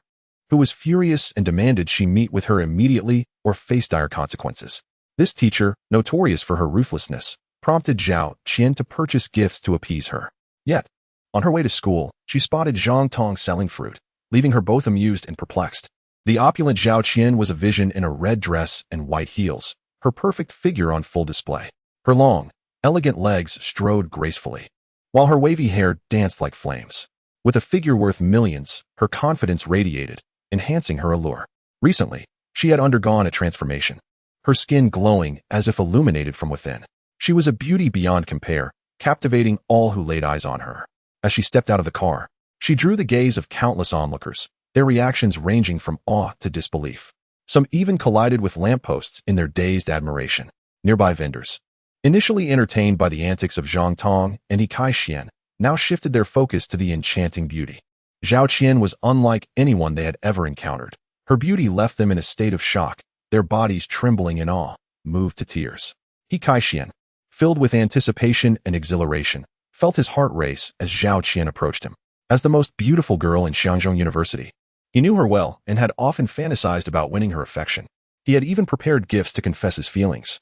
S1: who was furious and demanded she meet with her immediately or face dire consequences. This teacher, notorious for her ruthlessness, prompted Zhao Qian to purchase gifts to appease her. Yet, on her way to school, she spotted Zhang Tong selling fruit, leaving her both amused and perplexed. The opulent Zhao Qian was a vision in a red dress and white heels, her perfect figure on full display. Her long, elegant legs strode gracefully, while her wavy hair danced like flames. With a figure worth millions, her confidence radiated, enhancing her allure. Recently, she had undergone a transformation, her skin glowing as if illuminated from within. She was a beauty beyond compare, captivating all who laid eyes on her. As she stepped out of the car, she drew the gaze of countless onlookers, their reactions ranging from awe to disbelief. Some even collided with lampposts in their dazed admiration. Nearby vendors, initially entertained by the antics of Zhang Tong and He Kai-Shian, now shifted their focus to the enchanting beauty. Zhao Qian was unlike anyone they had ever encountered. Her beauty left them in a state of shock, their bodies trembling in awe, moved to tears. He Kai-Shian, filled with anticipation and exhilaration, felt his heart race as Zhao Qian approached him. As the most beautiful girl in Xiangzhou University, he knew her well and had often fantasized about winning her affection. He had even prepared gifts to confess his feelings,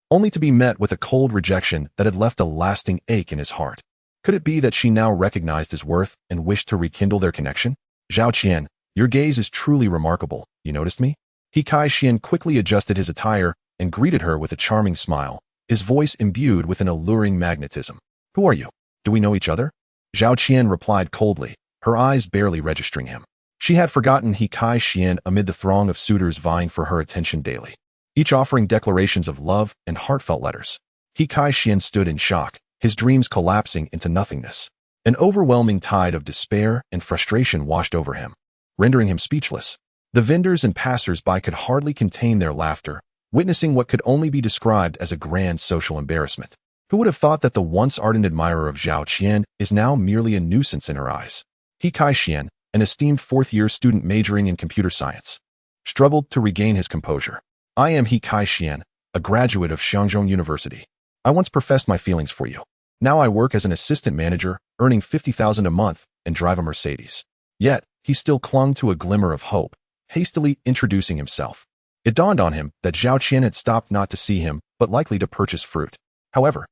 S1: only to be met with a cold rejection that had left a lasting ache in his heart. Could it be that she now recognized his worth and wished to rekindle their connection? Zhao Qian, your gaze is truly remarkable. You noticed me? He Kai-Shian quickly adjusted his attire and greeted her with a charming smile, his voice imbued with an alluring magnetism. Who are you? Do we know each other? Zhao Qian replied coldly, her eyes barely registering him. She had forgotten He Kai-Shian amid the throng of suitors vying for her attention daily, each offering declarations of love and heartfelt letters. He Kai-Shian stood in shock, his dreams collapsing into nothingness. An overwhelming tide of despair and frustration washed over him, rendering him speechless. The vendors and passers-by could hardly contain their laughter, witnessing what could only be described as a grand social embarrassment. Who would have thought that the once ardent admirer of Zhao Qian is now merely a nuisance in her eyes? He Kai-Shian, an esteemed fourth-year student majoring in computer science, struggled to regain his composure. I am He Kai-Shian, a graduate of Xiangzhou University. I once professed my feelings for you. Now I work as an assistant manager, earning 50,000 a month, and drive a Mercedes. Yet, he still clung to a glimmer of hope, hastily introducing himself. It dawned on him that Zhao Qian had stopped not to see him, but likely to purchase fruit. However,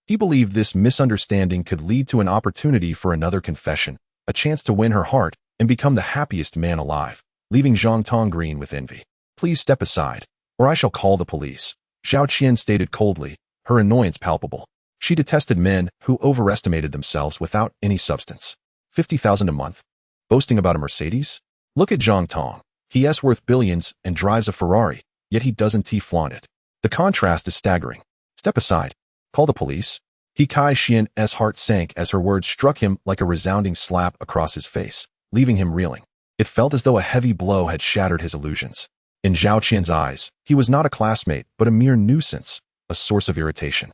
S1: he believed this misunderstanding could lead to an opportunity for another confession, a chance to win her heart and become the happiest man alive, leaving Zhang Tong green with envy. Please step aside, or I shall call the police, Zhao Qian stated coldly, her annoyance palpable. She detested men who overestimated themselves without any substance. 50,000 a month? Boasting about a Mercedes? Look at Zhang Tong. He's worth billions and drives a Ferrari, yet he doesn't flaunt it. The contrast is staggering. Step aside. Call the police. He Kai-Shian's heart sank as her words struck him like a resounding slap across his face, leaving him reeling. It felt as though a heavy blow had shattered his illusions. In Zhao Qian's eyes, he was not a classmate, but a mere nuisance, a source of irritation.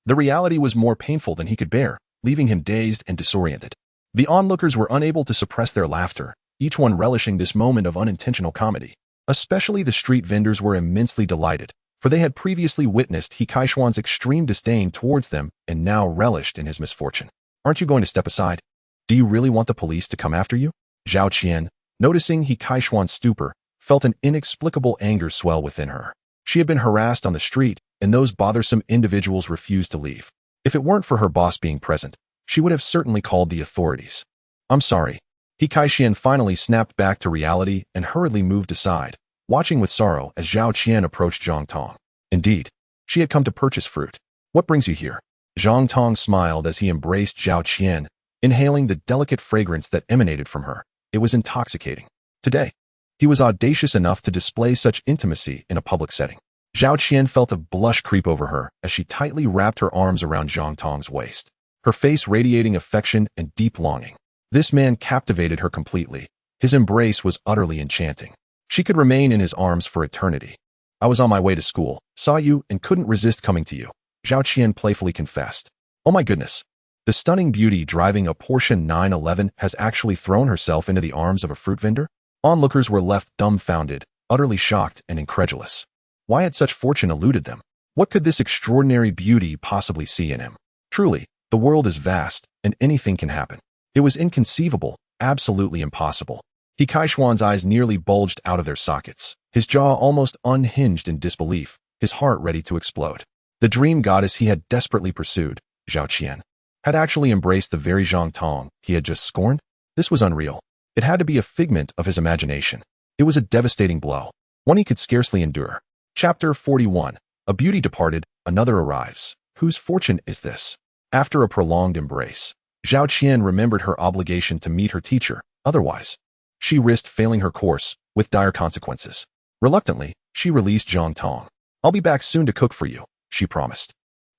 S1: The reality was more painful than he could bear, leaving him dazed and disoriented. The onlookers were unable to suppress their laughter, each one relishing this moment of unintentional comedy. Especially the street vendors were immensely delighted, for they had previously witnessed He Kai-Shian's extreme disdain towards them and now relished in his misfortune. Aren't you going to step aside? Do you really want the police to come after you? Zhao Qian, noticing He Kai-Shian's stupor, felt an inexplicable anger swell within her. She had been harassed on the street, and those bothersome individuals refused to leave. If it weren't for her boss being present, she would have certainly called the authorities. I'm sorry. He Kai-Xian finally snapped back to reality and hurriedly moved aside, watching with sorrow as Zhao Qian approached Zhang Tong. Indeed, she had come to purchase fruit. What brings you here? Zhang Tong smiled as he embraced Zhao Qian, inhaling the delicate fragrance that emanated from her. It was intoxicating. Today, he was audacious enough to display such intimacy in a public setting. Zhao Qian felt a blush creep over her as she tightly wrapped her arms around Zhang Tong's waist, her face radiating affection and deep longing. This man captivated her completely. His embrace was utterly enchanting. She could remain in his arms for eternity. I was on my way to school, saw you, and couldn't resist coming to you, Zhao Qian playfully confessed. Oh my goodness. The stunning beauty driving a Porsche 911 has actually thrown herself into the arms of a fruit vendor? Onlookers were left dumbfounded, utterly shocked and incredulous. Why had such fortune eluded them? What could this extraordinary beauty possibly see in him? Truly, the world is vast, and anything can happen. It was inconceivable, absolutely impossible. He Kai-Xuan's eyes nearly bulged out of their sockets, his jaw almost unhinged in disbelief, his heart ready to explode. The dream goddess he had desperately pursued, Zhao Qian, had actually embraced the very Zhang Tong he had just scorned? This was unreal. It had to be a figment of his imagination. It was a devastating blow, one he could scarcely endure. Chapter 41. A beauty departed, another arrives. Whose fortune is this? After a prolonged embrace, Zhao Qian remembered her obligation to meet her teacher, otherwise, she risked failing her course, with dire consequences. Reluctantly, she released Zhang Tong. I'll be back soon to cook for you, she promised,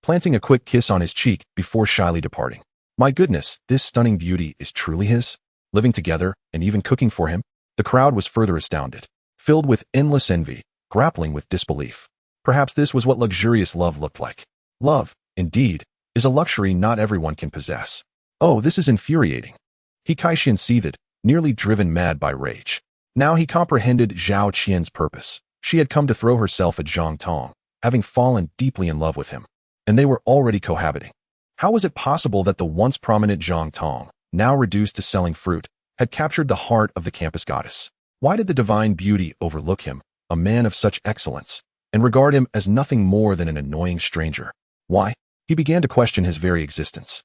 S1: planting a quick kiss on his cheek before shyly departing. My goodness, this stunning beauty is truly his? Living together, and even cooking for him? The crowd was further astounded, filled with endless envy, grappling with disbelief. Perhaps this was what luxurious love looked like. Love, indeed, is a luxury not everyone can possess. Oh, this is infuriating. He Kai-Xian seethed, nearly driven mad by rage. Now he comprehended Zhao Qian's purpose. She had come to throw herself at Zhang Tong, having fallen deeply in love with him, and they were already cohabiting. How was it possible that the once prominent Zhang Tong, now reduced to selling fruit, had captured the heart of the campus goddess? Why did the divine beauty overlook him, a man of such excellence, and regard him as nothing more than an annoying stranger? Why? He began to question his very existence.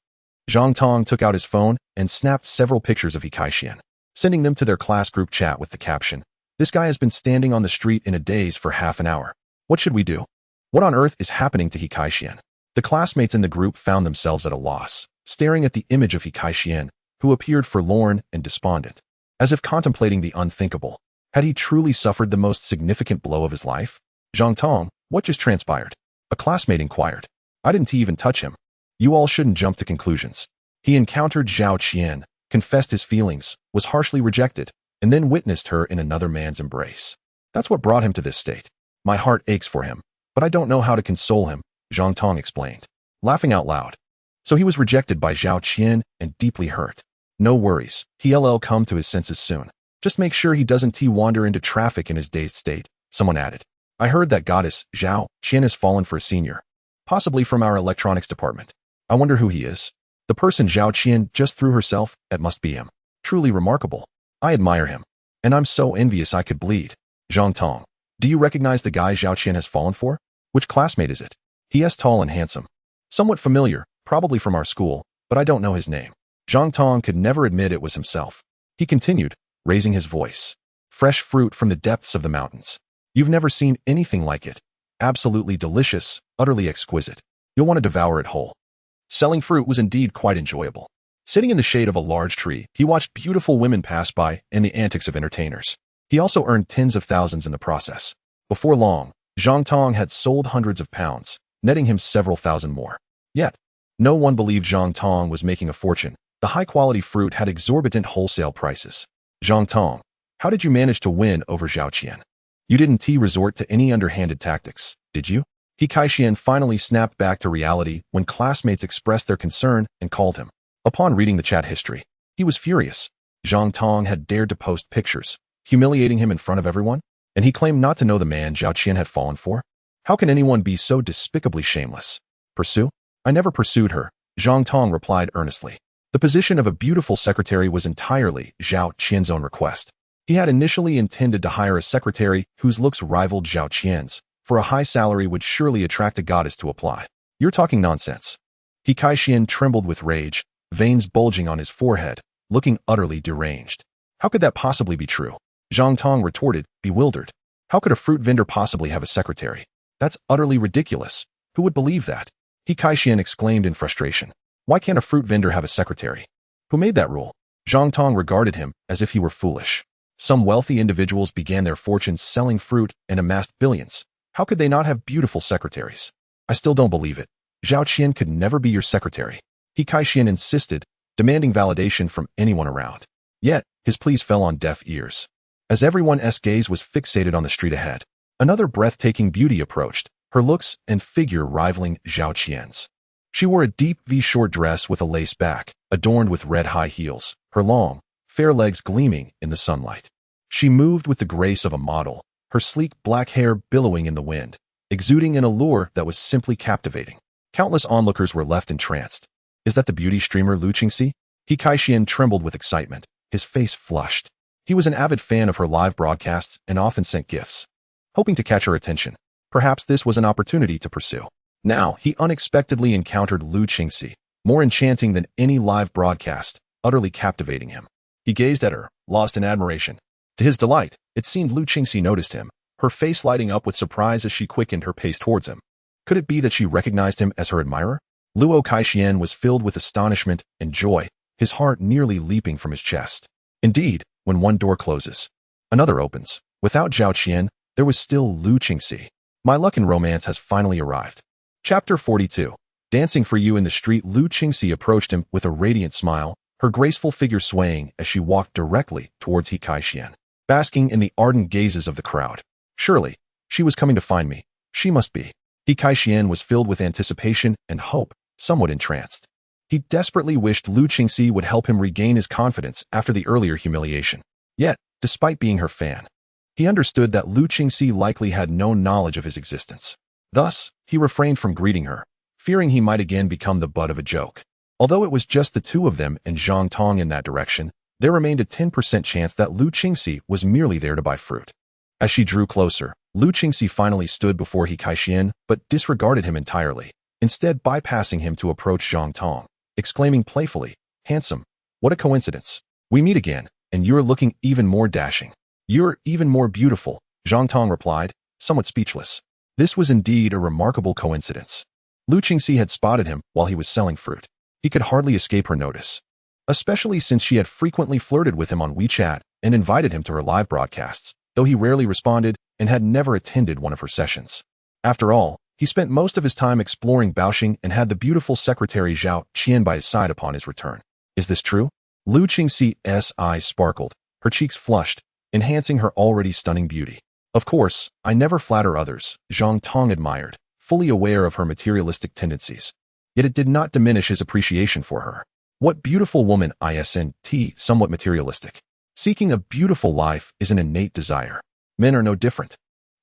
S1: Zhang Tong took out his phone and snapped several pictures of He Kai-Xian, sending them to their class group chat with the caption, "This guy has been standing on the street in a daze for half an hour. What should we do? What on earth is happening to He Kai-Xian?" The classmates in the group found themselves at a loss, staring at the image of He Kai-Xian, who appeared forlorn and despondent, as if contemplating the unthinkable. Had he truly suffered the most significant blow of his life? Zhang Tong, what just transpired? A classmate inquired. I didn't even touch him. You all shouldn't jump to conclusions. He encountered Zhao Qian, confessed his feelings, was harshly rejected, and then witnessed her in another man's embrace. That's what brought him to this state. My heart aches for him, but I don't know how to console him, Zhang Tong explained, laughing out loud. So he was rejected by Zhao Qian and deeply hurt. No worries, he'll come to his senses soon. Just make sure he doesn't wander into traffic in his dazed state, someone added. I heard that goddess, Zhao Qian, has fallen for a senior, possibly from our electronics department. I wonder who he is. The person Zhao Qian just threw herself at must be him. Truly remarkable. I admire him. And I'm so envious I could bleed. Zhang Tong, do you recognize the guy Zhao Qian has fallen for? Which classmate is it? He is tall and handsome. Somewhat familiar, probably from our school, but I don't know his name. Zhang Tong could never admit it was himself. He continued, raising his voice. Fresh fruit from the depths of the mountains. You've never seen anything like it. Absolutely delicious, utterly exquisite. You'll want to devour it whole. Selling fruit was indeed quite enjoyable. Sitting in the shade of a large tree, he watched beautiful women pass by and the antics of entertainers. He also earned tens of thousands in the process. Before long, Zhang Tong had sold hundreds of pounds, netting him several thousand more. Yet, no one believed Zhang Tong was making a fortune. The high-quality fruit had exorbitant wholesale prices. Zhang Tong, how did you manage to win over Zhao Qian? You didn't resort to any underhanded tactics, did you? He Kai-Xian finally snapped back to reality when classmates expressed their concern and called him. Upon reading the chat history, he was furious. Zhang Tong had dared to post pictures, humiliating him in front of everyone, and he claimed not to know the man Zhao Qian had fallen for. How can anyone be so despicably shameless? Pursue? I never pursued her, Zhang Tong replied earnestly. The position of a beautiful secretary was entirely Zhao Qian's own request. He had initially intended to hire a secretary whose looks rivaled Zhao Qian's, for a high salary would surely attract a goddess to apply. You're talking nonsense. He Kai-Xian trembled with rage, veins bulging on his forehead, looking utterly deranged. How could that possibly be true? Zhang Tong retorted, bewildered. How could a fruit vendor possibly have a secretary? That's utterly ridiculous. Who would believe that? He Kaixin exclaimed in frustration. Why can't a fruit vendor have a secretary? Who made that rule? Zhang Tong regarded him as if he were foolish. Some wealthy individuals began their fortunes selling fruit and amassed billions. How could they not have beautiful secretaries? I still don't believe it. Zhao Qian could never be your secretary. He Kaixin insisted, demanding validation from anyone around. Yet, his pleas fell on deaf ears. As everyone's gaze was fixated on the street ahead, another breathtaking beauty approached, her looks and figure rivaling Zhao Qian's. She wore a deep V-short dress with a lace back, adorned with red high heels, her long, fair legs gleaming in the sunlight. She moved with the grace of a model, her sleek black hair billowing in the wind, exuding an allure that was simply captivating. Countless onlookers were left entranced. Is that the beauty streamer Lu Qingxi? He Kaixin trembled with excitement, his face flushed. He was an avid fan of her live broadcasts and often sent gifts, hoping to catch her attention. Perhaps this was an opportunity to pursue. Now, he unexpectedly encountered Lu Qingxi, more enchanting than any live broadcast, utterly captivating him. He gazed at her, lost in admiration. To his delight, it seemed Lu Qingxi noticed him, her face lighting up with surprise as she quickened her pace towards him. Could it be that she recognized him as her admirer? Luo Kaixin was filled with astonishment and joy, his heart nearly leaping from his chest. Indeed, when one door closes, another opens. Without Zhao Qian, there was still Lu Qingxi. My luck in romance has finally arrived. Chapter 42. Dancing for you in the street. Lu Qingxi approached him with a radiant smile, her graceful figure swaying as she walked directly towards He Kaixin, basking in the ardent gazes of the crowd. Surely, she was coming to find me. She must be. He Kaixin was filled with anticipation and hope, somewhat entranced. He desperately wished Lu Qingxi would help him regain his confidence after the earlier humiliation. Yet, despite being her fan, he understood that Lu Qingxi likely had no knowledge of his existence. Thus, he refrained from greeting her, fearing he might again become the butt of a joke. Although it was just the two of them and Zhang Tong in that direction, there remained a 10% chance that Lu Qingxi was merely there to buy fruit. As she drew closer, Lu Qingxi finally stood before He Kaixin, but disregarded him entirely, instead bypassing him to approach Zhang Tong, exclaiming playfully, "Handsome, what a coincidence. We meet again, and you're looking even more dashing. You're even more beautiful," Zhang Tong replied, somewhat speechless. This was indeed a remarkable coincidence. Lu Qingxi had spotted him while he was selling fruit. He could hardly escape her notice, especially since she had frequently flirted with him on WeChat and invited him to her live broadcasts, though he rarely responded and had never attended one of her sessions. After all, he spent most of his time exploring Baoxing and had the beautiful secretary Zhao Qian by his side upon his return. Is this true? Lu Qingxi's eyes sparkled, her cheeks flushed, enhancing her already stunning beauty. Of course, I never flatter others, Zhang Tong admired, fully aware of her materialistic tendencies. Yet it did not diminish his appreciation for her. What beautiful woman isn't somewhat materialistic. Seeking a beautiful life is an innate desire. Men are no different.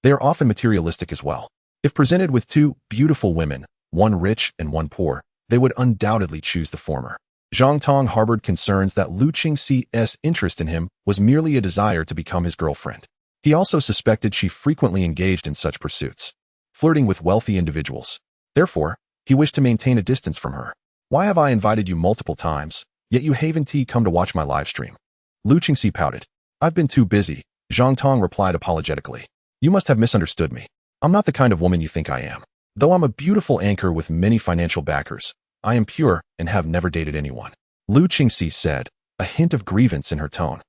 S1: They are often materialistic as well. If presented with two beautiful women, one rich and one poor, they would undoubtedly choose the former. Zhang Tong harbored concerns that Lu Qingxi's interest in him was merely a desire to become his girlfriend. He also suspected she frequently engaged in such pursuits, flirting with wealthy individuals. Therefore, he wished to maintain a distance from her. Why have I invited you multiple times, yet you haven't come to watch my live stream? Lu Qingxi pouted. I've been too busy, Zhang Tong replied apologetically. You must have misunderstood me. I'm not the kind of woman you think I am. Though I'm a beautiful anchor with many financial backers, I am pure and have never dated anyone. Lu Qingxi said, a hint of grievance in her tone.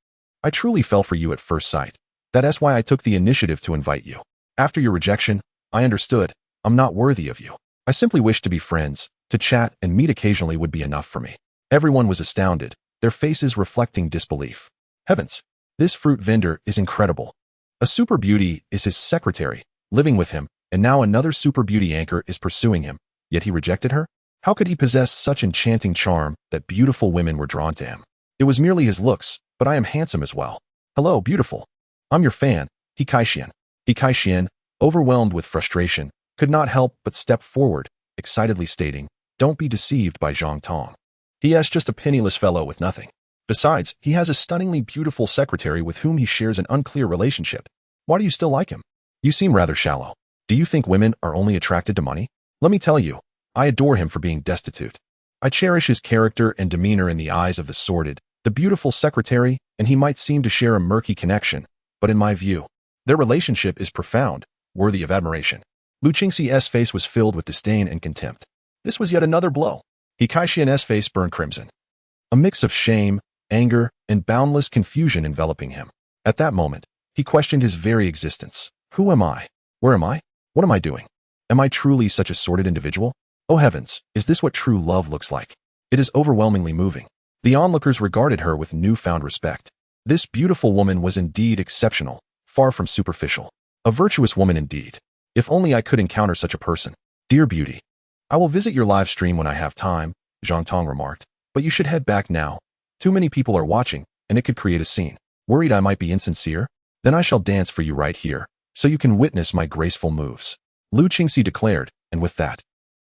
S1: I truly fell for you at first sight. That's why I took the initiative to invite you. After your rejection, I understood, I'm not worthy of you. I simply wished to be friends, to chat and meet occasionally would be enough for me. Everyone was astounded, their faces reflecting disbelief. Heavens, this fruit vendor is incredible. A super beauty is his secretary, living with him, and now another super beauty anchor is pursuing him, yet he rejected her? How could he possess such enchanting charm that beautiful women were drawn to him? It was merely his looks, but I am handsome as well. Hello, beautiful. I'm your fan, He Kaixin. He Kaixin, overwhelmed with frustration, could not help but step forward, excitedly stating, don't be deceived by Zhang Tong. He is just a penniless fellow with nothing. Besides, he has a stunningly beautiful secretary with whom he shares an unclear relationship. Why do you still like him? You seem rather shallow. Do you think women are only attracted to money? Let me tell you, I adore him for being destitute. I cherish his character and demeanor in the eyes of the sordid, the beautiful secretary, and he might seem to share a murky connection, but in my view, their relationship is profound, worthy of admiration. Lu Qingxi's face was filled with disdain and contempt. This was yet another blow. He Kaixian's face burned crimson. A mix of shame, anger, and boundless confusion enveloping him. At that moment, he questioned his very existence. Who am I? Where am I? What am I doing? Am I truly such a sordid individual? Oh heavens, is this what true love looks like? It is overwhelmingly moving. The onlookers regarded her with newfound respect. This beautiful woman was indeed exceptional, far from superficial. A virtuous woman indeed. If only I could encounter such a person. Dear beauty. I will visit your live stream when I have time, Zhang Tong remarked, but you should head back now. Too many people are watching, and it could create a scene. Worried I might be insincere? Then I shall dance for you right here, so you can witness my graceful moves. Lu Qingxi declared, and with that,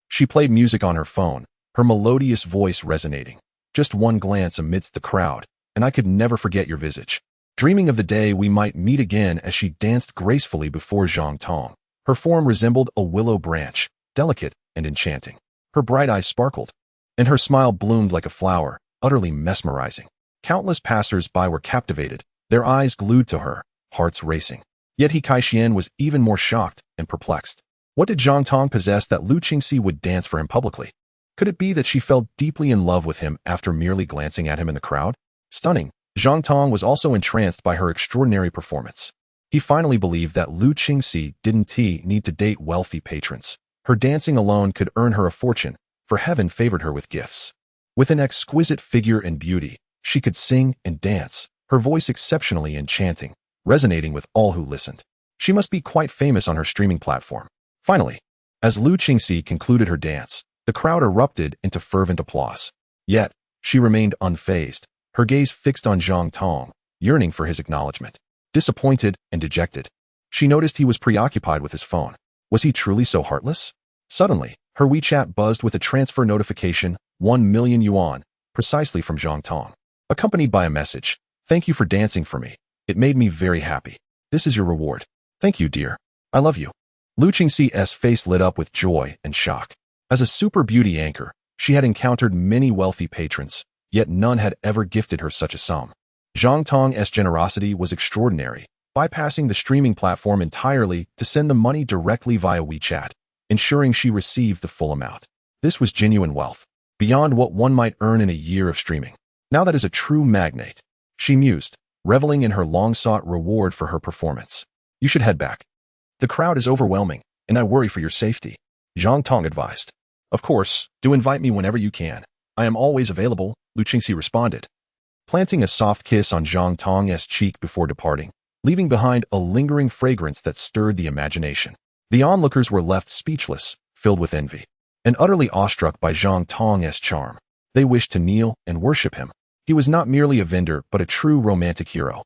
S1: she played music on her phone, her melodious voice resonating. Just one glance amidst the crowd, and I could never forget your visage. Dreaming of the day we might meet again as she danced gracefully before Zhang Tong. Her form resembled a willow branch, delicate and enchanting. Her bright eyes sparkled, and her smile bloomed like a flower, utterly mesmerizing. Countless passers-by were captivated, their eyes glued to her, hearts racing. Yet He Kaixian was even more shocked and perplexed. What did Zhang Tong possess that Lu Qingxi would dance for him publicly? Could it be that she fell deeply in love with him after merely glancing at him in the crowd? Stunning, Zhang Tong was also entranced by her extraordinary performance. He finally believed that Lu Qingxi didn't need to date wealthy patrons. Her dancing alone could earn her a fortune, for heaven favored her with gifts. With an exquisite figure and beauty, she could sing and dance, her voice exceptionally enchanting, resonating with all who listened. She must be quite famous on her streaming platform. Finally, as Lu Qingxi concluded her dance, the crowd erupted into fervent applause. Yet, she remained unfazed, her gaze fixed on Zhang Tong, yearning for his acknowledgement. Disappointed and dejected, she noticed he was preoccupied with his phone. Was he truly so heartless? Suddenly, her WeChat buzzed with a transfer notification, 1 million yuan, precisely from Zhang Tong, accompanied by a message. Thank you for dancing for me. It made me very happy. This is your reward. Thank you, dear. I love you. Lu Qingxi's face lit up with joy and shock. As a super beauty anchor, she had encountered many wealthy patrons, yet none had ever gifted her such a sum. Zhang Tong's generosity was extraordinary, bypassing the streaming platform entirely to send the money directly via WeChat, ensuring she received the full amount. This was genuine wealth, beyond what one might earn in a year of streaming. Now that is a true magnate, she mused, reveling in her long-sought reward for her performance. You should head back. The crowd is overwhelming, and I worry for your safety, Zhang Tong advised. Of course, do invite me whenever you can. I am always available, Lu Qingxi responded, planting a soft kiss on Zhang Tong's cheek before departing, leaving behind a lingering fragrance that stirred the imagination. The onlookers were left speechless, filled with envy, and utterly awestruck by Zhang Tong's charm. They wished to kneel and worship him. He was not merely a vendor, but a true romantic hero.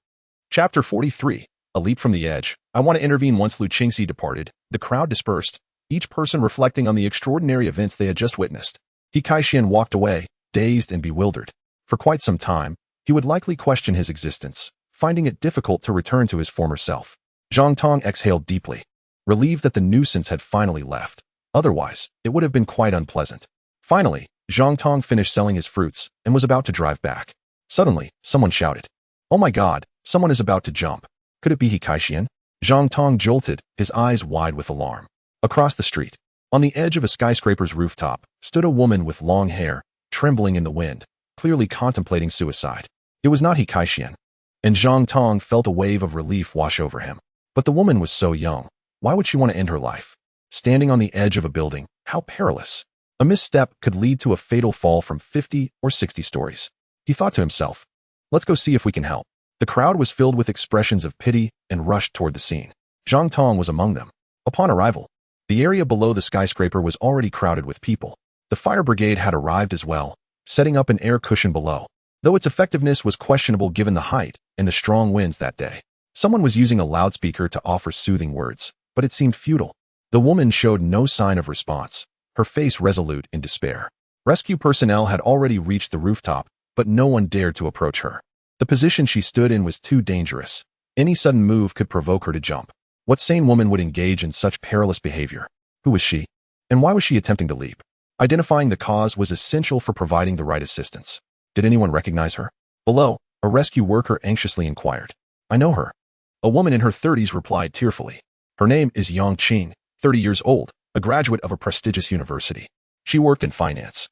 S1: Chapter 43. A leap from the edge. I want to intervene. Once Lu Qingxi departed, the crowd dispersed, each person reflecting on the extraordinary events they had just witnessed. He Kaixian walked away, dazed and bewildered. For quite some time, he would likely question his existence, finding it difficult to return to his former self. Zhang Tong exhaled deeply, relieved that the nuisance had finally left. Otherwise, it would have been quite unpleasant. Finally, Zhang Tong finished selling his fruits and was about to drive back. Suddenly, someone shouted, "Oh my God, someone is about to jump." Could it be He Kaixian? Zhang Tong jolted, his eyes wide with alarm. Across the street, on the edge of a skyscraper's rooftop, stood a woman with long hair, trembling in the wind, clearly contemplating suicide. It was not He Kaixian, and Zhang Tong felt a wave of relief wash over him. But the woman was so young. Why would she want to end her life? Standing on the edge of a building, how perilous. A misstep could lead to a fatal fall from 50 or 60 stories. He thought to himself, let's go see if we can help. The crowd was filled with expressions of pity and rushed toward the scene. Zhang Tong was among them. Upon arrival, the area below the skyscraper was already crowded with people. The fire brigade had arrived as well, setting up an air cushion below, though its effectiveness was questionable given the height and the strong winds that day. Someone was using a loudspeaker to offer soothing words, but it seemed futile. The woman showed no sign of response, her face resolute in despair. Rescue personnel had already reached the rooftop, but no one dared to approach her. The position she stood in was too dangerous. Any sudden move could provoke her to jump. What sane woman would engage in such perilous behavior? Who was she? And why was she attempting to leap? Identifying the cause was essential for providing the right assistance. Did anyone recognize her? Below, a rescue worker anxiously inquired. I know her. A woman in her 30s replied tearfully. Her name is Yang Qing, 30 years old, a graduate of a prestigious university. She worked in finance.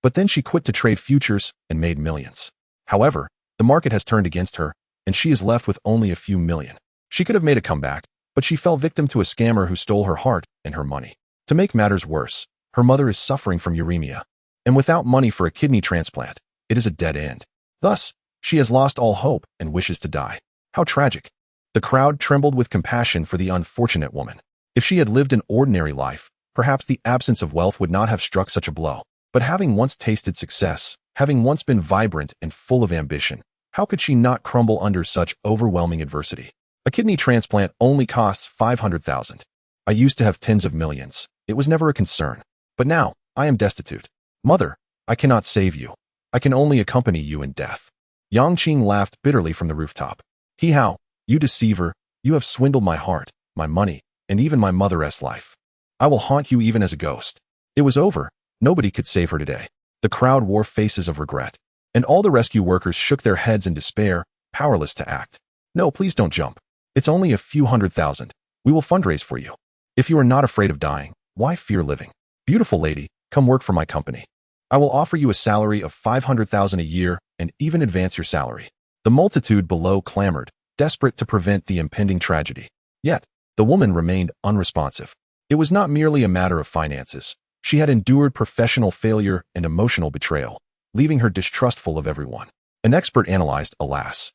S1: But then she quit to trade futures and made millions. However, the market has turned against her, and she is left with only a few million. She could have made a comeback, but she fell victim to a scammer who stole her heart and her money. To make matters worse, her mother is suffering from uremia, and without money for a kidney transplant, it is a dead end. Thus, she has lost all hope and wishes to die. How tragic. The crowd trembled with compassion for the unfortunate woman. If she had lived an ordinary life, perhaps the absence of wealth would not have struck such a blow. But having once tasted success, having once been vibrant and full of ambition, how could she not crumble under such overwhelming adversity? A kidney transplant only costs $500,000. I used to have tens of millions. It was never a concern. But now, I am destitute. Mother, I cannot save you. I can only accompany you in death. Yang Qing laughed bitterly from the rooftop. How, you deceiver, you have swindled my heart, my money, and even my mother's life. I will haunt you even as a ghost. It was over. Nobody could save her today. The crowd wore faces of regret, and all the rescue workers shook their heads in despair, powerless to act. No, please don't jump. It's only a few $100,000. We will fundraise for you. If you are not afraid of dying, why fear living? Beautiful lady, come work for my company. I will offer you a salary of $500,000 a year and even advance your salary. The multitude below clamored, desperate to prevent the impending tragedy. Yet, the woman remained unresponsive. It was not merely a matter of finances. She had endured professional failure and emotional betrayal, leaving her distrustful of everyone. An expert analyzed, alas.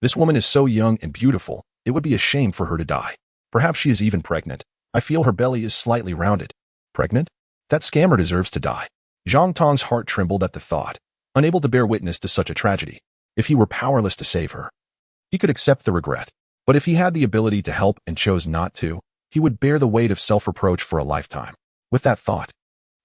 S1: This woman is so young and beautiful, it would be a shame for her to die. Perhaps she is even pregnant. I feel her belly is slightly rounded. Pregnant? That scammer deserves to die. Zhang Tong's heart trembled at the thought, unable to bear witness to such a tragedy. If he were powerless to save her, he could accept the regret. But if he had the ability to help and chose not to, he would bear the weight of self-reproach for a lifetime. With that thought,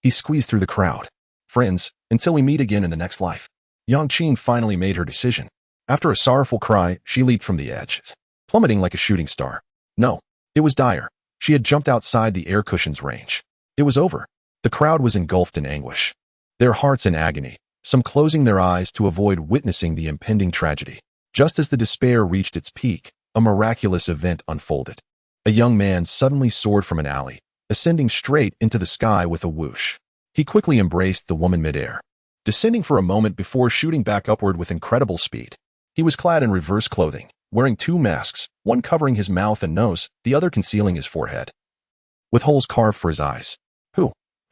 S1: he squeezed through the crowd. Friends, until we meet again in the next life. Yang Qing finally made her decision. After a sorrowful cry, she leaped from the edge, plummeting like a shooting star. No, it was dire. She had jumped outside the air cushion's range. It was over. The crowd was engulfed in anguish, their hearts in agony, some closing their eyes to avoid witnessing the impending tragedy. Just as the despair reached its peak, a miraculous event unfolded. A young man suddenly soared from an alley, ascending straight into the sky with a whoosh. He quickly embraced the woman midair, descending for a moment before shooting back upward with incredible speed. He was clad in reverse clothing, wearing two masks, one covering his mouth and nose, the other concealing his forehead, with holes carved for his eyes.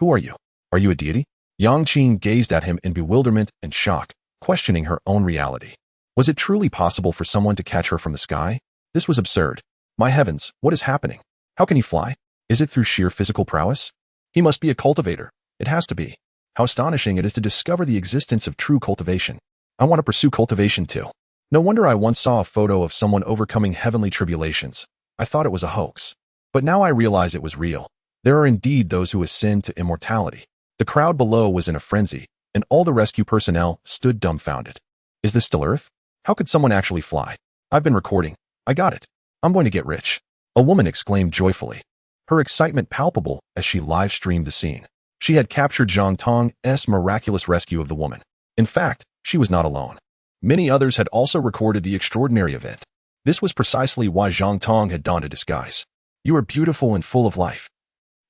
S1: Who are you? Are you a deity? Yang Qing gazed at him in bewilderment and shock, questioning her own reality. Was it truly possible for someone to catch her from the sky? This was absurd. My heavens, what is happening? How can he fly? Is it through sheer physical prowess? He must be a cultivator. It has to be. How astonishing it is to discover the existence of true cultivation. I want to pursue cultivation too. No wonder I once saw a photo of someone overcoming heavenly tribulations. I thought it was a hoax. But now I realize it was real. There are indeed those who ascend to immortality. The crowd below was in a frenzy, and all the rescue personnel stood dumbfounded. Is this still Earth? How could someone actually fly? I've been recording. I got it. I'm going to get rich. A woman exclaimed joyfully, her excitement palpable as she live-streamed the scene. She had captured Zhang Tong's miraculous rescue of the woman. In fact, she was not alone. Many others had also recorded the extraordinary event. This was precisely why Zhang Tong had donned a disguise. You are beautiful and full of life.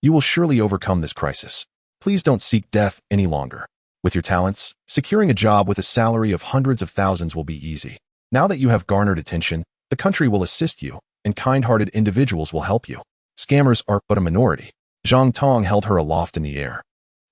S1: You will surely overcome this crisis. Please don't seek death any longer. With your talents, securing a job with a salary of hundreds of thousands will be easy. Now that you have garnered attention, the country will assist you, and kind-hearted individuals will help you. Scammers are but a minority. Zhang Tong held her aloft in the air,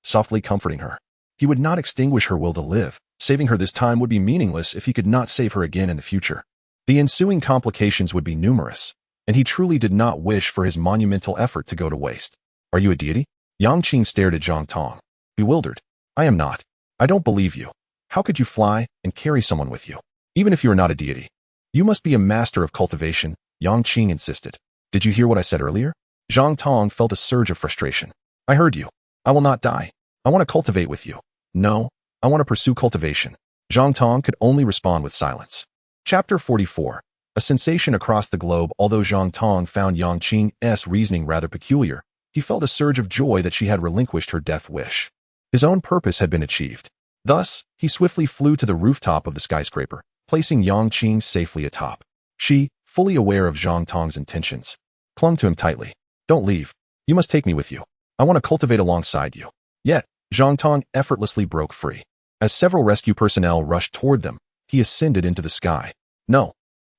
S1: softly comforting her. He would not extinguish her will to live. Saving her this time would be meaningless if he could not save her again in the future. The ensuing complications would be numerous, and he truly did not wish for his monumental effort to go to waste. Are you a deity? Yang Qing stared at Zhang Tong, bewildered. I am not. I don't believe you. How could you fly and carry someone with you? Even if you are not a deity. You must be a master of cultivation, Yang Qing insisted. Did you hear what I said earlier? Zhang Tong felt a surge of frustration. I heard you. I will not die. I want to cultivate with you. No, I want to pursue cultivation. Zhang Tong could only respond with silence. Chapter 44. A sensation across the globe. Although Zhang Tong found Yang Qing's reasoning rather peculiar, he felt a surge of joy that she had relinquished her death wish. His own purpose had been achieved. Thus, he swiftly flew to the rooftop of the skyscraper, placing Yang Qing safely atop. She, fully aware of Zhang Tong's intentions, clung to him tightly. "Don't leave. You must take me with you. I want to cultivate alongside you." Yet, Zhang Tong effortlessly broke free. As several rescue personnel rushed toward them, he ascended into the sky. "No!"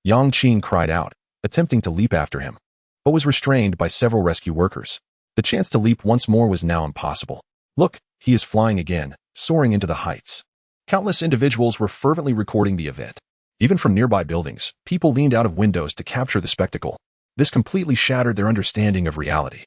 S1: Yang Qing cried out, attempting to leap after him, but was restrained by several rescue workers. The chance to leap once more was now impossible. "Look, he is flying again, soaring into the heights." Countless individuals were fervently recording the event. Even from nearby buildings, people leaned out of windows to capture the spectacle. This completely shattered their understanding of reality.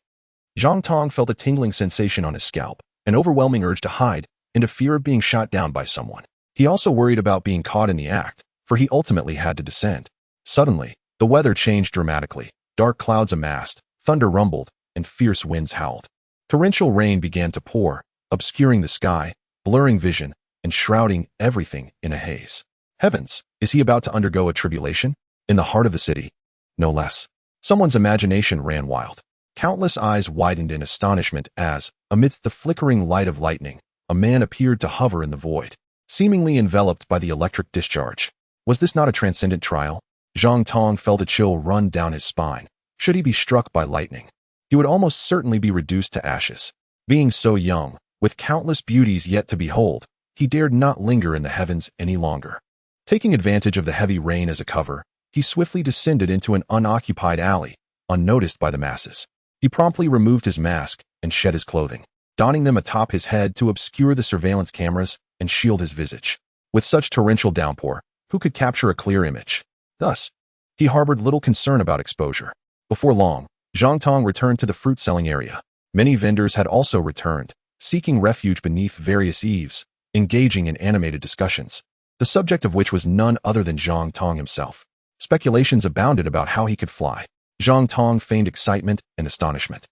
S1: Zhang Tong felt a tingling sensation on his scalp, an overwhelming urge to hide, and a fear of being shot down by someone. He also worried about being caught in the act, for he ultimately had to descend. Suddenly, the weather changed dramatically. Dark clouds amassed, thunder rumbled, and fierce winds howled. Torrential rain began to pour, obscuring the sky, blurring vision, and shrouding everything in a haze. Heavens, is he about to undergo a tribulation? In the heart of the city? No less. Someone's imagination ran wild. Countless eyes widened in astonishment as, amidst the flickering light of lightning, a man appeared to hover in the void, seemingly enveloped by the electric discharge. Was this not a transcendent trial? Zhang Tong felt a chill run down his spine. Should he be struck by lightning, he would almost certainly be reduced to ashes. Being so young, with countless beauties yet to behold, he dared not linger in the heavens any longer. Taking advantage of the heavy rain as a cover, he swiftly descended into an unoccupied alley, unnoticed by the masses. He promptly removed his mask and shed his clothing, donning them atop his head to obscure the surveillance cameras and shield his visage. With such torrential downpour, who could capture a clear image? Thus, he harbored little concern about exposure. Before long, Zhang Tong returned to the fruit-selling area. Many vendors had also returned, seeking refuge beneath various eaves, engaging in animated discussions, the subject of which was none other than Zhang Tong himself. Speculations abounded about how he could fly. Zhang Tong feigned excitement and astonishment,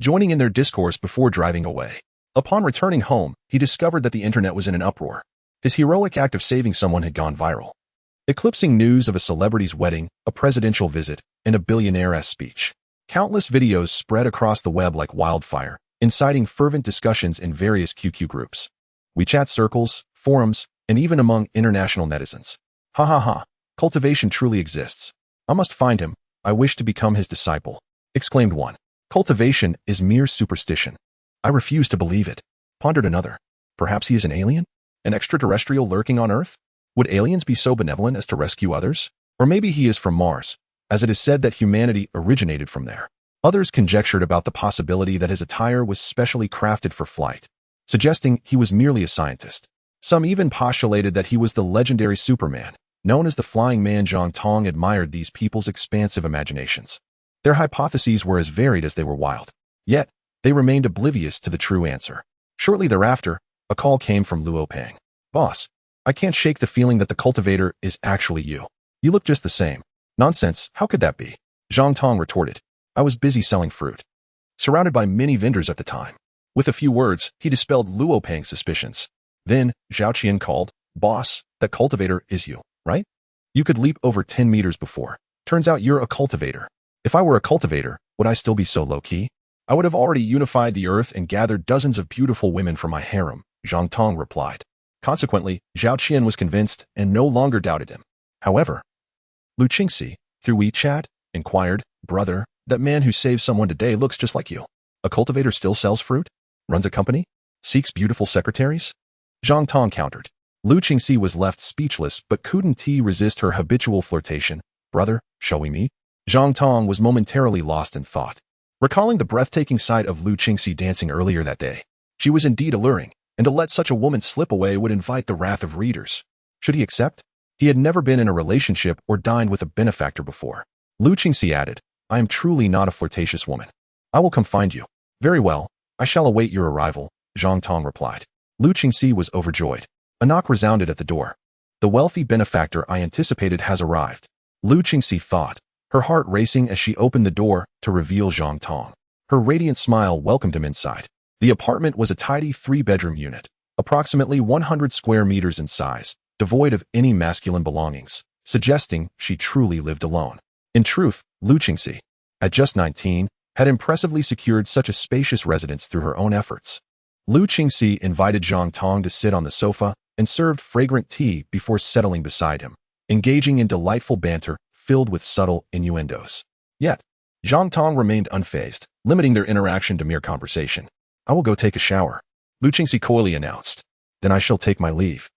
S1: joining in their discourse before driving away. Upon returning home, he discovered that the internet was in an uproar. His heroic act of saving someone had gone viral, eclipsing news of a celebrity's wedding, a presidential visit, and a billionaire's speech. Countless videos spread across the web like wildfire, inciting fervent discussions in various QQ groups, WeChat circles, forums, and even among international netizens. "Ha ha ha, cultivation truly exists. I must find him. I wish to become his disciple," exclaimed one. "Cultivation is mere superstition. I refuse to believe it," pondered another. "Perhaps he is an alien? An extraterrestrial lurking on Earth? Would aliens be so benevolent as to rescue others? Or maybe he is from Mars, as it is said that humanity originated from there." Others conjectured about the possibility that his attire was specially crafted for flight, suggesting he was merely a scientist. Some even postulated that he was the legendary Superman, known as the Flying Man. Zhang Tong admired these people's expansive imaginations. Their hypotheses were as varied as they were wild. Yet, they remained oblivious to the true answer. Shortly thereafter, a call came from Luo Peng. "Boss, I can't shake the feeling that the cultivator is actually you. You look just the same." "Nonsense, how could that be?" Zhang Tong retorted. "I was busy selling fruit, surrounded by many vendors at the time." With a few words, he dispelled Luo Peng's suspicions. Then, Zhao Qian called. "Boss, that cultivator is you, right? You could leap over 10 meters before. Turns out you're a cultivator." "If I were a cultivator, would I still be so low-key? I would have already unified the earth and gathered dozens of beautiful women for my harem," Zhang Tong replied. Consequently, Zhao Qian was convinced and no longer doubted him. However, Lu Qingxi, through WeChat, inquired, "Brother, that man who saved someone today looks just like you. A cultivator still sells fruit? Runs a company? Seeks beautiful secretaries?" Zhang Tong countered. Lu Qingxi was left speechless but couldn't resist her habitual flirtation. "Brother, shall we meet?" Zhang Tong was momentarily lost in thought, recalling the breathtaking sight of Lu Qingxi dancing earlier that day. She was indeed alluring, and to let such a woman slip away would invite the wrath of readers. Should he accept? He had never been in a relationship or dined with a benefactor before. Lu Qingxi added, "I am truly not a flirtatious woman. I will come find you." "Very well, I shall await your arrival," Zhang Tong replied. Lu Qingxi was overjoyed. A knock resounded at the door. "The wealthy benefactor I anticipated has arrived," Lu Qingxi thought, her heart racing as she opened the door to reveal Zhang Tong. Her radiant smile welcomed him inside. The apartment was a tidy 3-bedroom unit, approximately 100 square meters in size, devoid of any masculine belongings, suggesting she truly lived alone. In truth, Lu Qingxi, at just 19, had impressively secured such a spacious residence through her own efforts. Lu Qingxi invited Zhang Tong to sit on the sofa, and served fragrant tea before settling beside him, engaging in delightful banter filled with subtle innuendos. Yet, Zhang Tong remained unfazed, limiting their interaction to mere conversation. "I will go take a shower," Lu Qingxi coyly announced. "Then I shall take my leave,"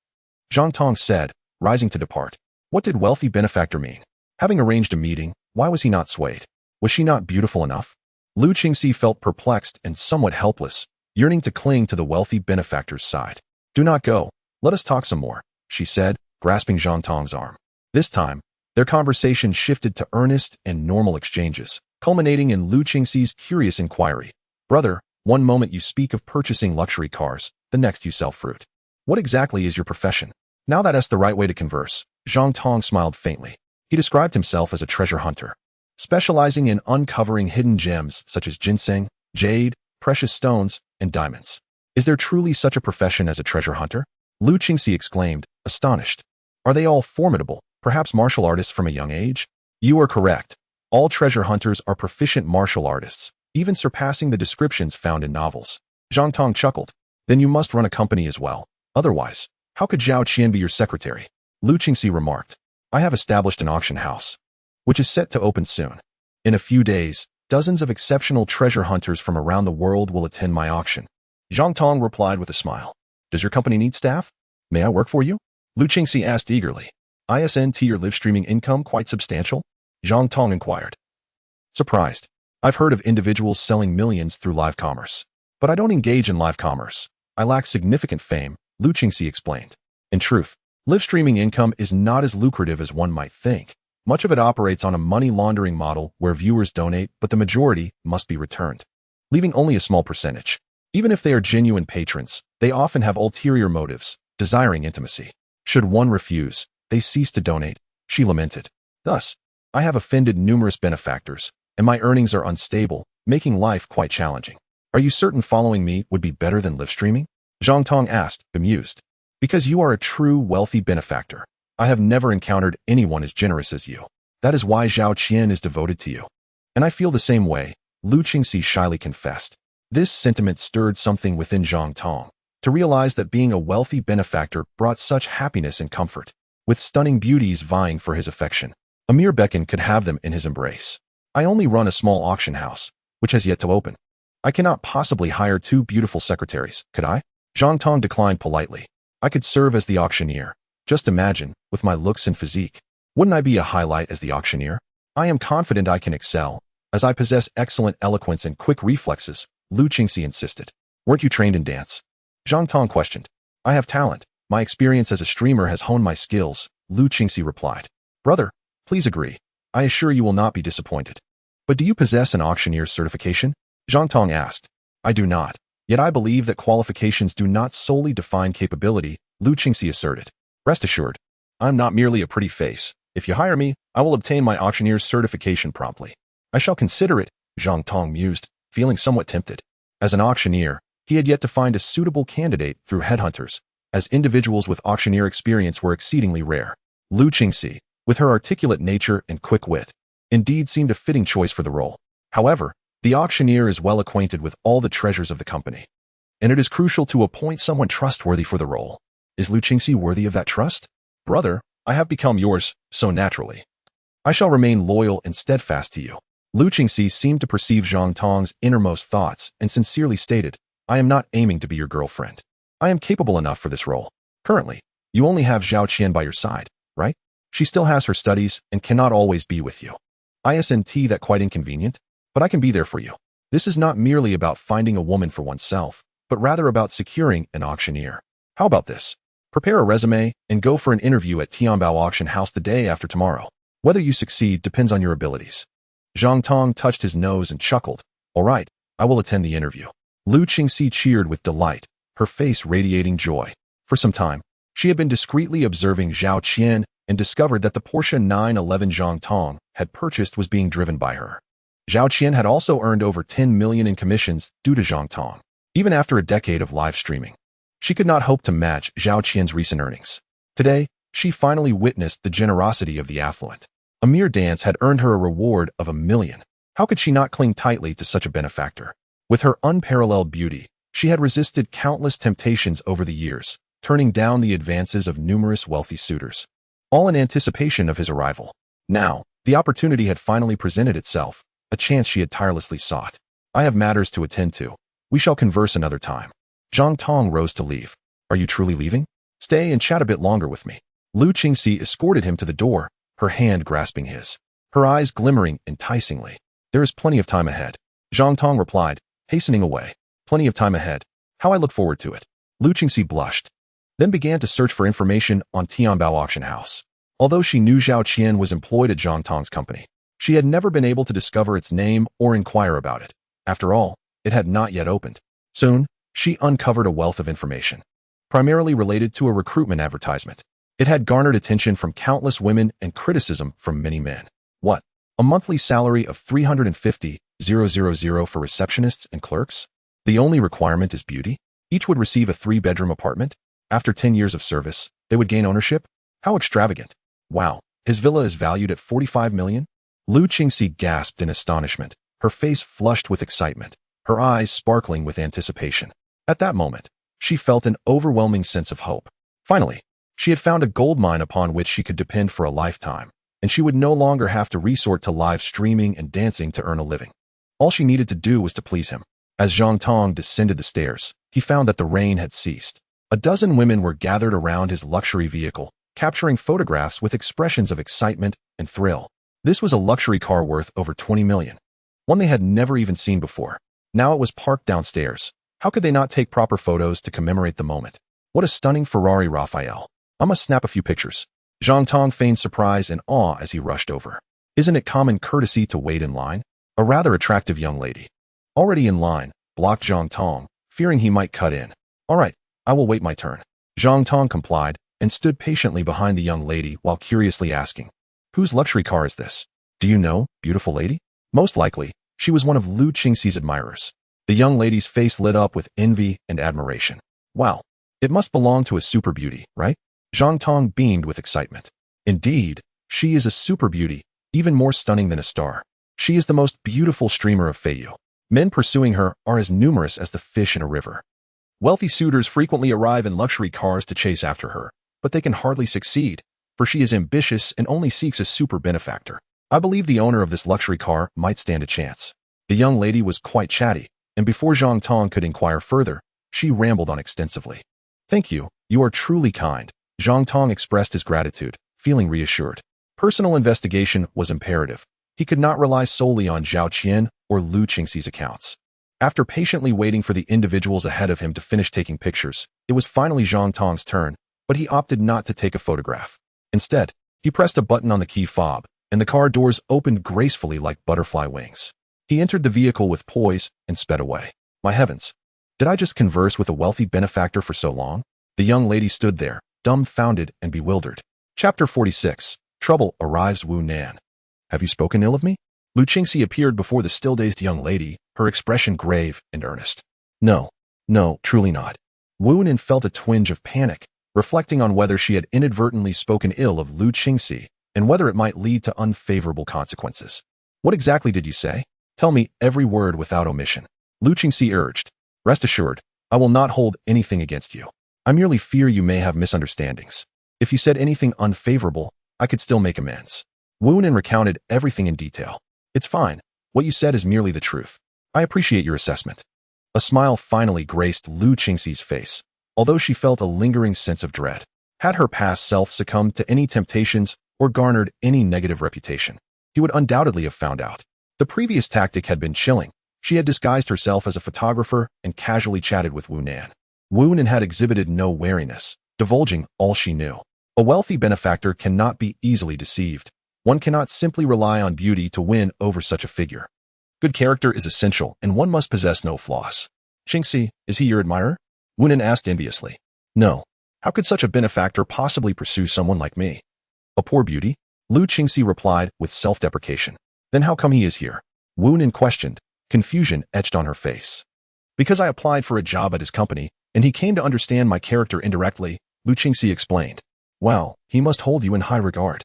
S1: Zhang Tong said, rising to depart. What did wealthy benefactor mean? Having arranged a meeting, why was he not swayed? Was she not beautiful enough? Lu Qingxi felt perplexed and somewhat helpless, yearning to cling to the wealthy benefactor's side. "Do not go. Let us talk some more," she said, grasping Zhang Tong's arm. This time, their conversation shifted to earnest and normal exchanges, culminating in Lu Qingxi's curious inquiry. "Brother, one moment you speak of purchasing luxury cars, the next you sell fruit. What exactly is your profession?" Now that's the right way to converse, Zhang Tong smiled faintly. He described himself as a treasure hunter, specializing in uncovering hidden gems such as ginseng, jade, precious stones, and diamonds. "Is there truly such a profession as a treasure hunter?" Lu Qingxi exclaimed, astonished. "Are they all formidable, perhaps martial artists from a young age?" "You are correct. All treasure hunters are proficient martial artists, even surpassing the descriptions found in novels." Zhang Tong chuckled. "Then you must run a company as well. Otherwise, how could Zhao Qian be your secretary?" Lu Qingxi remarked. "I have established an auction house, which is set to open soon. In a few days, dozens of exceptional treasure hunters from around the world will attend my auction." Zhang Tong replied with a smile. "Does your company need staff? May I work for you?" Lu Qingxi asked eagerly. "Isn't your live streaming income quite substantial?" Zhang Tong inquired. Surprised. "I've heard of individuals selling millions through live commerce, but I don't engage in live commerce. I lack significant fame," Lu Qingxi explained. "In truth, live streaming income is not as lucrative as one might think. Much of it operates on a money laundering model where viewers donate, but the majority must be returned, leaving only a small percentage. Even if they are genuine patrons, they often have ulterior motives, desiring intimacy. Should one refuse, they cease to donate," she lamented. "Thus, I have offended numerous benefactors, and my earnings are unstable, making life quite challenging." "Are you certain following me would be better than live streaming?" Zhang Tong asked, bemused. "Because you are a true wealthy benefactor. I have never encountered anyone as generous as you. That is why Zhao Qian is devoted to you." "And I feel the same way," Lu Qingxi shyly confessed. This sentiment stirred something within Zhang Tong, to realize that being a wealthy benefactor brought such happiness and comfort, with stunning beauties vying for his affection. A mere beckon could have them in his embrace. "I only run a small auction house, which has yet to open. I cannot possibly hire 2 beautiful secretaries, could I?" Zhang Tong declined politely. "I could serve as the auctioneer. Just imagine, with my looks and physique. Wouldn't I be a highlight as the auctioneer? I am confident I can excel, as I possess excellent eloquence and quick reflexes," Lu Qingxi insisted. "Weren't you trained in dance?" Zhang Tong questioned. "I have talent. My experience as a streamer has honed my skills," Lu Qingxi replied. "Brother, please agree. I assure you will not be disappointed." "But do you possess an auctioneer's certification?" Zhang Tong asked. "I do not. Yet I believe that qualifications do not solely define capability," Lu Qingxi asserted. "Rest assured, I'm not merely a pretty face. If you hire me, I will obtain my auctioneer's certification promptly." "I shall consider it," Zhang Tong mused, feeling somewhat tempted. As an auctioneer, he had yet to find a suitable candidate through headhunters, as individuals with auctioneer experience were exceedingly rare. Lu Qingxi, with her articulate nature and quick wit, indeed seemed a fitting choice for the role. However, the auctioneer is well acquainted with all the treasures of the company, and it is crucial to appoint someone trustworthy for the role. Is Lu Qingxi worthy of that trust? "Brother, I have become yours so naturally. I shall remain loyal and steadfast to you." Lu Qingxi seemed to perceive Zhang Tong's innermost thoughts and sincerely stated, "I am not aiming to be your girlfriend. I am capable enough for this role. Currently, you only have Zhao Qian by your side, right? She still has her studies and cannot always be with you. Isn't that quite inconvenient? But I can be there for you. This is not merely about finding a woman for oneself, but rather about securing an auctioneer. How about this? Prepare a resume and go for an interview at Tianbao Auction House the day after tomorrow. Whether you succeed depends on your abilities." Zhang Tong touched his nose and chuckled. "All right, I will attend the interview." Lu Qingxi cheered with delight, her face radiating joy. For some time, she had been discreetly observing Zhao Qian and discovered that the Porsche 911 Zhang Tong had purchased was being driven by her. Zhao Qian had also earned over 10 million in commissions due to Zhang Tong, even after a decade of live streaming. She could not hope to match Zhao Qian's recent earnings. Today, she finally witnessed the generosity of the affluent. A mere dance had earned her a reward of 1 million. How could she not cling tightly to such a benefactor? With her unparalleled beauty, she had resisted countless temptations over the years, turning down the advances of numerous wealthy suitors, all in anticipation of his arrival. Now, the opportunity had finally presented itself, a chance she had tirelessly sought. I have matters to attend to. We shall converse another time. Zhang Tong rose to leave. Are you truly leaving? Stay and chat a bit longer with me. Lu Qingxi escorted him to the door, her hand grasping his, her eyes glimmering enticingly. There is plenty of time ahead. Zhang Tong replied, hastening away. Plenty of time ahead. How I look forward to it. Lu Qingxi blushed, then began to search for information on Tianbao Auction House. Although she knew Zhao Qian was employed at Zhang Tong's company, she had never been able to discover its name or inquire about it. After all, it had not yet opened. Soon, she uncovered a wealth of information, primarily related to a recruitment advertisement. It had garnered attention from countless women and criticism from many men. What? A monthly salary of 350,000 for receptionists and clerks? The only requirement is beauty? Each would receive a 3-bedroom apartment? After 10 years of service, they would gain ownership? How extravagant. Wow, his villa is valued at 45 million? Lu Qingxi gasped in astonishment, her face flushed with excitement, her eyes sparkling with anticipation. At that moment, she felt an overwhelming sense of hope. Finally, she had found a gold mine upon which she could depend for a lifetime, and she would no longer have to resort to live streaming and dancing to earn a living. All she needed to do was to please him. As Zhang Tong descended the stairs, he found that the rain had ceased. A dozen women were gathered around his luxury vehicle, capturing photographs with expressions of excitement and thrill. This was a luxury car worth over 20 million, one they had never even seen before. Now it was parked downstairs. How could they not take proper photos to commemorate the moment? What a stunning Ferrari Raphael. I must snap a few pictures. Zhang Tong feigned surprise and awe as he rushed over. Isn't it common courtesy to wait in line? A rather attractive young lady, already in line, blocked Zhang Tong, fearing he might cut in. All right, I will wait my turn. Zhang Tong complied and stood patiently behind the young lady while curiously asking, whose luxury car is this? Do you know, beautiful lady? Most likely, she was one of Lu Qingxi's admirers. The young lady's face lit up with envy and admiration. Wow, it must belong to a super beauty, right? Zhang Tong beamed with excitement. Indeed, she is a super beauty, even more stunning than a star. She is the most beautiful streamer of Feiyu. Men pursuing her are as numerous as the fish in a river. Wealthy suitors frequently arrive in luxury cars to chase after her, but they can hardly succeed, for she is ambitious and only seeks a super benefactor. I believe the owner of this luxury car might stand a chance. The young lady was quite chatty, and before Zhang Tong could inquire further, she rambled on extensively. Thank you, you are truly kind. Zhang Tong expressed his gratitude, feeling reassured. Personal investigation was imperative. He could not rely solely on Zhao Qian or Lu Qingxi's accounts. After patiently waiting for the individuals ahead of him to finish taking pictures, it was finally Zhang Tong's turn, but he opted not to take a photograph. Instead, he pressed a button on the key fob, and the car doors opened gracefully like butterfly wings. He entered the vehicle with poise and sped away. My heavens! Did I just converse with a wealthy benefactor for so long? The young lady stood there, dumbfounded and bewildered. Chapter 46. Trouble arrives. Wu Nan. Have you spoken ill of me? Lu Qingxi appeared before the still-dazed young lady, her expression grave and earnest. No, truly not. Wu Nan felt a twinge of panic, reflecting on whether she had inadvertently spoken ill of Lu Qingxi and whether it might lead to unfavorable consequences. What exactly did you say? Tell me every word without omission. Lu Qingxi urged. Rest assured, I will not hold anything against you. I merely fear you may have misunderstandings. If you said anything unfavorable, I could still make amends. Wu Nan recounted everything in detail. It's fine. What you said is merely the truth. I appreciate your assessment. A smile finally graced Lu Qingxi's face, although she felt a lingering sense of dread. Had her past self succumbed to any temptations or garnered any negative reputation, he would undoubtedly have found out. The previous tactic had been chilling. She had disguised herself as a photographer and casually chatted with Wu Nan. Wu Nan had exhibited no wariness, divulging all she knew. A wealthy benefactor cannot be easily deceived. One cannot simply rely on beauty to win over such a figure. Good character is essential, and one must possess no flaws. Qingxi, is he your admirer? Wu Nan asked enviously. No. How could such a benefactor possibly pursue someone like me? A poor beauty? Lu Qingxi replied with self-deprecation. Then how come he is here? Wu Nan questioned, confusion etched on her face. Because I applied for a job at his company, and he came to understand my character indirectly, Lu Qingxi explained. Well, he must hold you in high regard.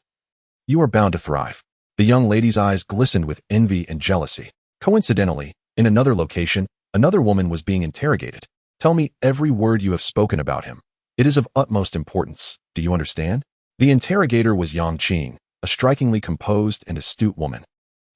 S1: You are bound to thrive. The young lady's eyes glistened with envy and jealousy. Coincidentally, in another location, another woman was being interrogated. Tell me every word you have spoken about him. It is of utmost importance. Do you understand? The interrogator was Yang Qing, a strikingly composed and astute woman,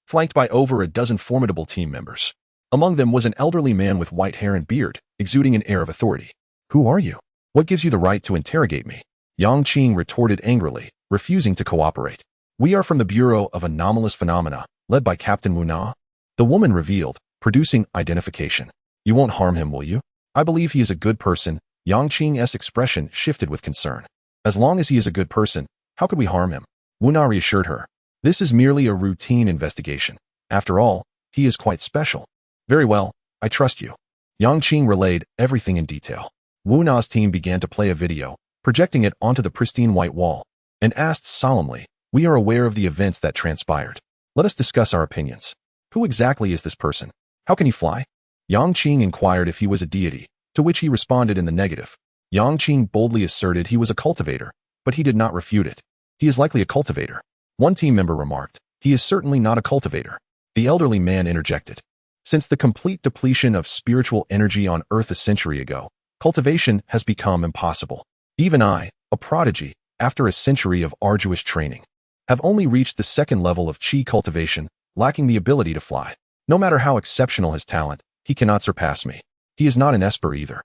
S1: flanked by over a dozen formidable team members. Among them was an elderly man with white hair and beard, exuding an air of authority. Who are you? What gives you the right to interrogate me? Yang Qing retorted angrily, refusing to cooperate. We are from the Bureau of Anomalous Phenomena, led by Captain Wu Na. The woman revealed, producing identification. You won't harm him, will you? I believe he is a good person. Yang Qing's expression shifted with concern. As long as he is a good person, how could we harm him? Wu Na reassured her. This is merely a routine investigation. After all, he is quite special. Very well, I trust you. Yang Qing relayed everything in detail. Wu Na's team began to play a video, projecting it onto the pristine white wall, and asked solemnly, we are aware of the events that transpired. Let us discuss our opinions. Who exactly is this person? How can he fly? Yang Qing inquired if he was a deity, to which he responded in the negative. Yang Qing boldly asserted he was a cultivator, but he did not refute it. He is likely a cultivator. One team member remarked, he is certainly not a cultivator. The elderly man interjected. Since the complete depletion of spiritual energy on Earth a century ago, cultivation has become impossible. Even I, a prodigy, after a century of arduous training, have only reached the second level of qi cultivation, lacking the ability to fly. No matter how exceptional his talent, he cannot surpass me. He is not an esper either.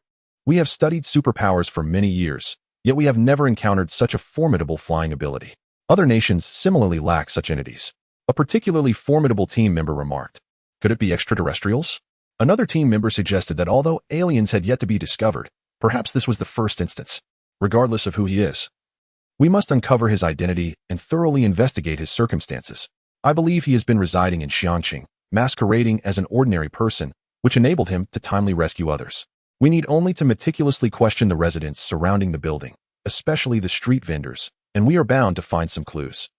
S1: We have studied superpowers for many years, yet we have never encountered such a formidable flying ability. Other nations similarly lack such entities. A particularly formidable team member remarked. Could it be extraterrestrials? Another team member suggested that although aliens had yet to be discovered, perhaps this was the first instance. Regardless of who he is, we must uncover his identity and thoroughly investigate his circumstances. I believe he has been residing in Xianqing, masquerading as an ordinary person, which enabled him to timely rescue others. We need only to meticulously question the residents surrounding the building, especially the street vendors, and we are bound to find some clues.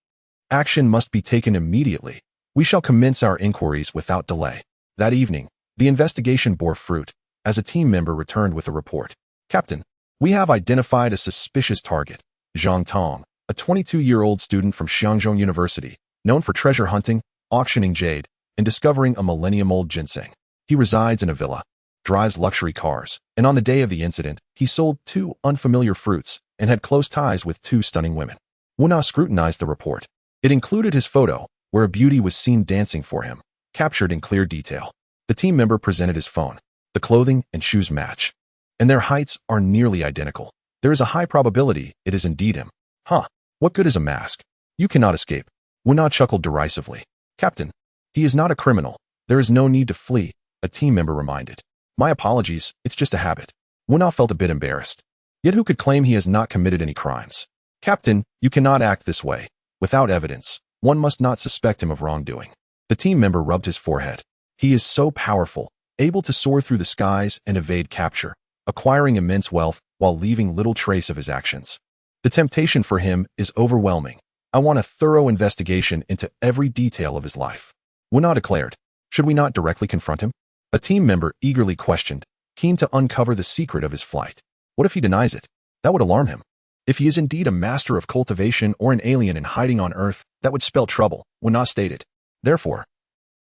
S1: Action must be taken immediately. We shall commence our inquiries without delay. That evening, the investigation bore fruit, as a team member returned with a report. Captain, we have identified a suspicious target, Zhang Tong, a 22-year-old student from Xiangzhou University, known for treasure hunting, auctioning jade, and discovering a millennium-old ginseng. He resides in a villa, drives luxury cars, and on the day of the incident, he sold 2 unfamiliar fruits and had close ties with 2 stunning women. Wu Na scrutinized the report. It included his photo, where a beauty was seen dancing for him, captured in clear detail. The team member presented his phone. The clothing and shoes match, and their heights are nearly identical. There is a high probability it is indeed him. Huh, what good is a mask? You cannot escape. Wu Na chuckled derisively. Captain, he is not a criminal. There is no need to flee, a team member reminded. My apologies, it's just a habit. Wu Na felt a bit embarrassed. Yet who could claim he has not committed any crimes? Captain, you cannot act this way. Without evidence, one must not suspect him of wrongdoing. The team member rubbed his forehead. He is so powerful, able to soar through the skies and evade capture, acquiring immense wealth while leaving little trace of his actions. The temptation for him is overwhelming. I want a thorough investigation into every detail of his life. Wu Na declared. Should we not directly confront him? A team member eagerly questioned, keen to uncover the secret of his flight. What if he denies it? That would alarm him. If he is indeed a master of cultivation or an alien in hiding on Earth, that would spell trouble, Wu Na stated. Therefore,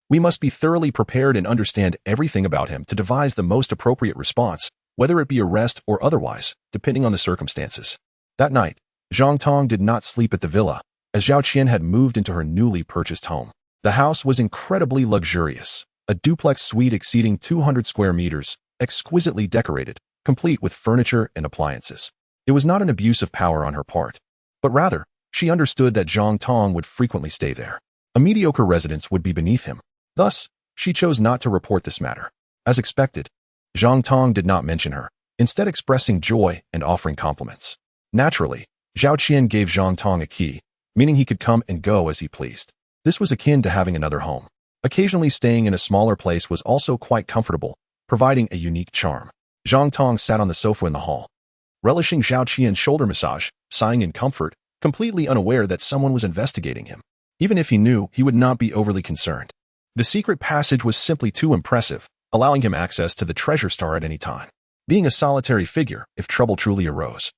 S1: we must be thoroughly prepared and understand everything about him to devise the most appropriate response, whether it be arrest or otherwise, depending on the circumstances. That night, Zhang Tong did not sleep at the villa, as Zhao Qian had moved into her newly purchased home. The house was incredibly luxurious, a duplex suite exceeding 200 square meters, exquisitely decorated, complete with furniture and appliances. It was not an abuse of power on her part, but rather, she understood that Zhang Tong would frequently stay there. A mediocre residence would be beneath him. Thus, she chose not to report this matter. As expected, Zhang Tong did not mention her, instead expressing joy and offering compliments. Naturally, Zhao Qian gave Zhang Tong a key, meaning he could come and go as he pleased. This was akin to having another home. Occasionally staying in a smaller place was also quite comfortable, providing a unique charm. Zhang Tong sat on the sofa in the hall, relishing Zhao Qian's shoulder massage, sighing in comfort, completely unaware that someone was investigating him. Even if he knew, he would not be overly concerned. The secret passage was simply too impressive, allowing him access to the treasure star at any time. Being a solitary figure, if trouble truly arose,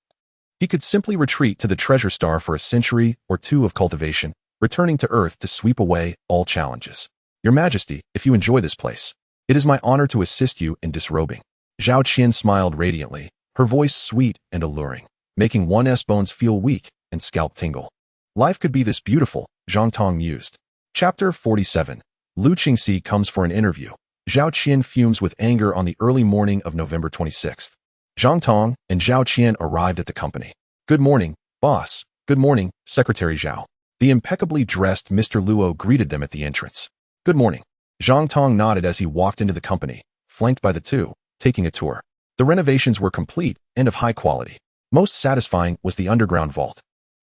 S1: he could simply retreat to the treasure star for a century or 2 of cultivation, returning to Earth to sweep away all challenges. Your Majesty, if you enjoy this place, it is my honor to assist you in disrobing. Zhao Qian smiled radiantly, her voice sweet and alluring, making one's bones feel weak and scalp tingle. Life could be this beautiful, Zhang Tong mused. Chapter 47. Lu Qingxi comes for an interview. Zhao Qian fumes with anger on the early morning of November 26th. Zhang Tong and Zhao Qian arrived at the company. Good morning, boss. Good morning, Secretary Zhao. The impeccably dressed Mr. Luo greeted them at the entrance. Good morning. Zhang Tong nodded as he walked into the company, flanked by the two, taking a tour. The renovations were complete and of high quality. Most satisfying was the underground vault.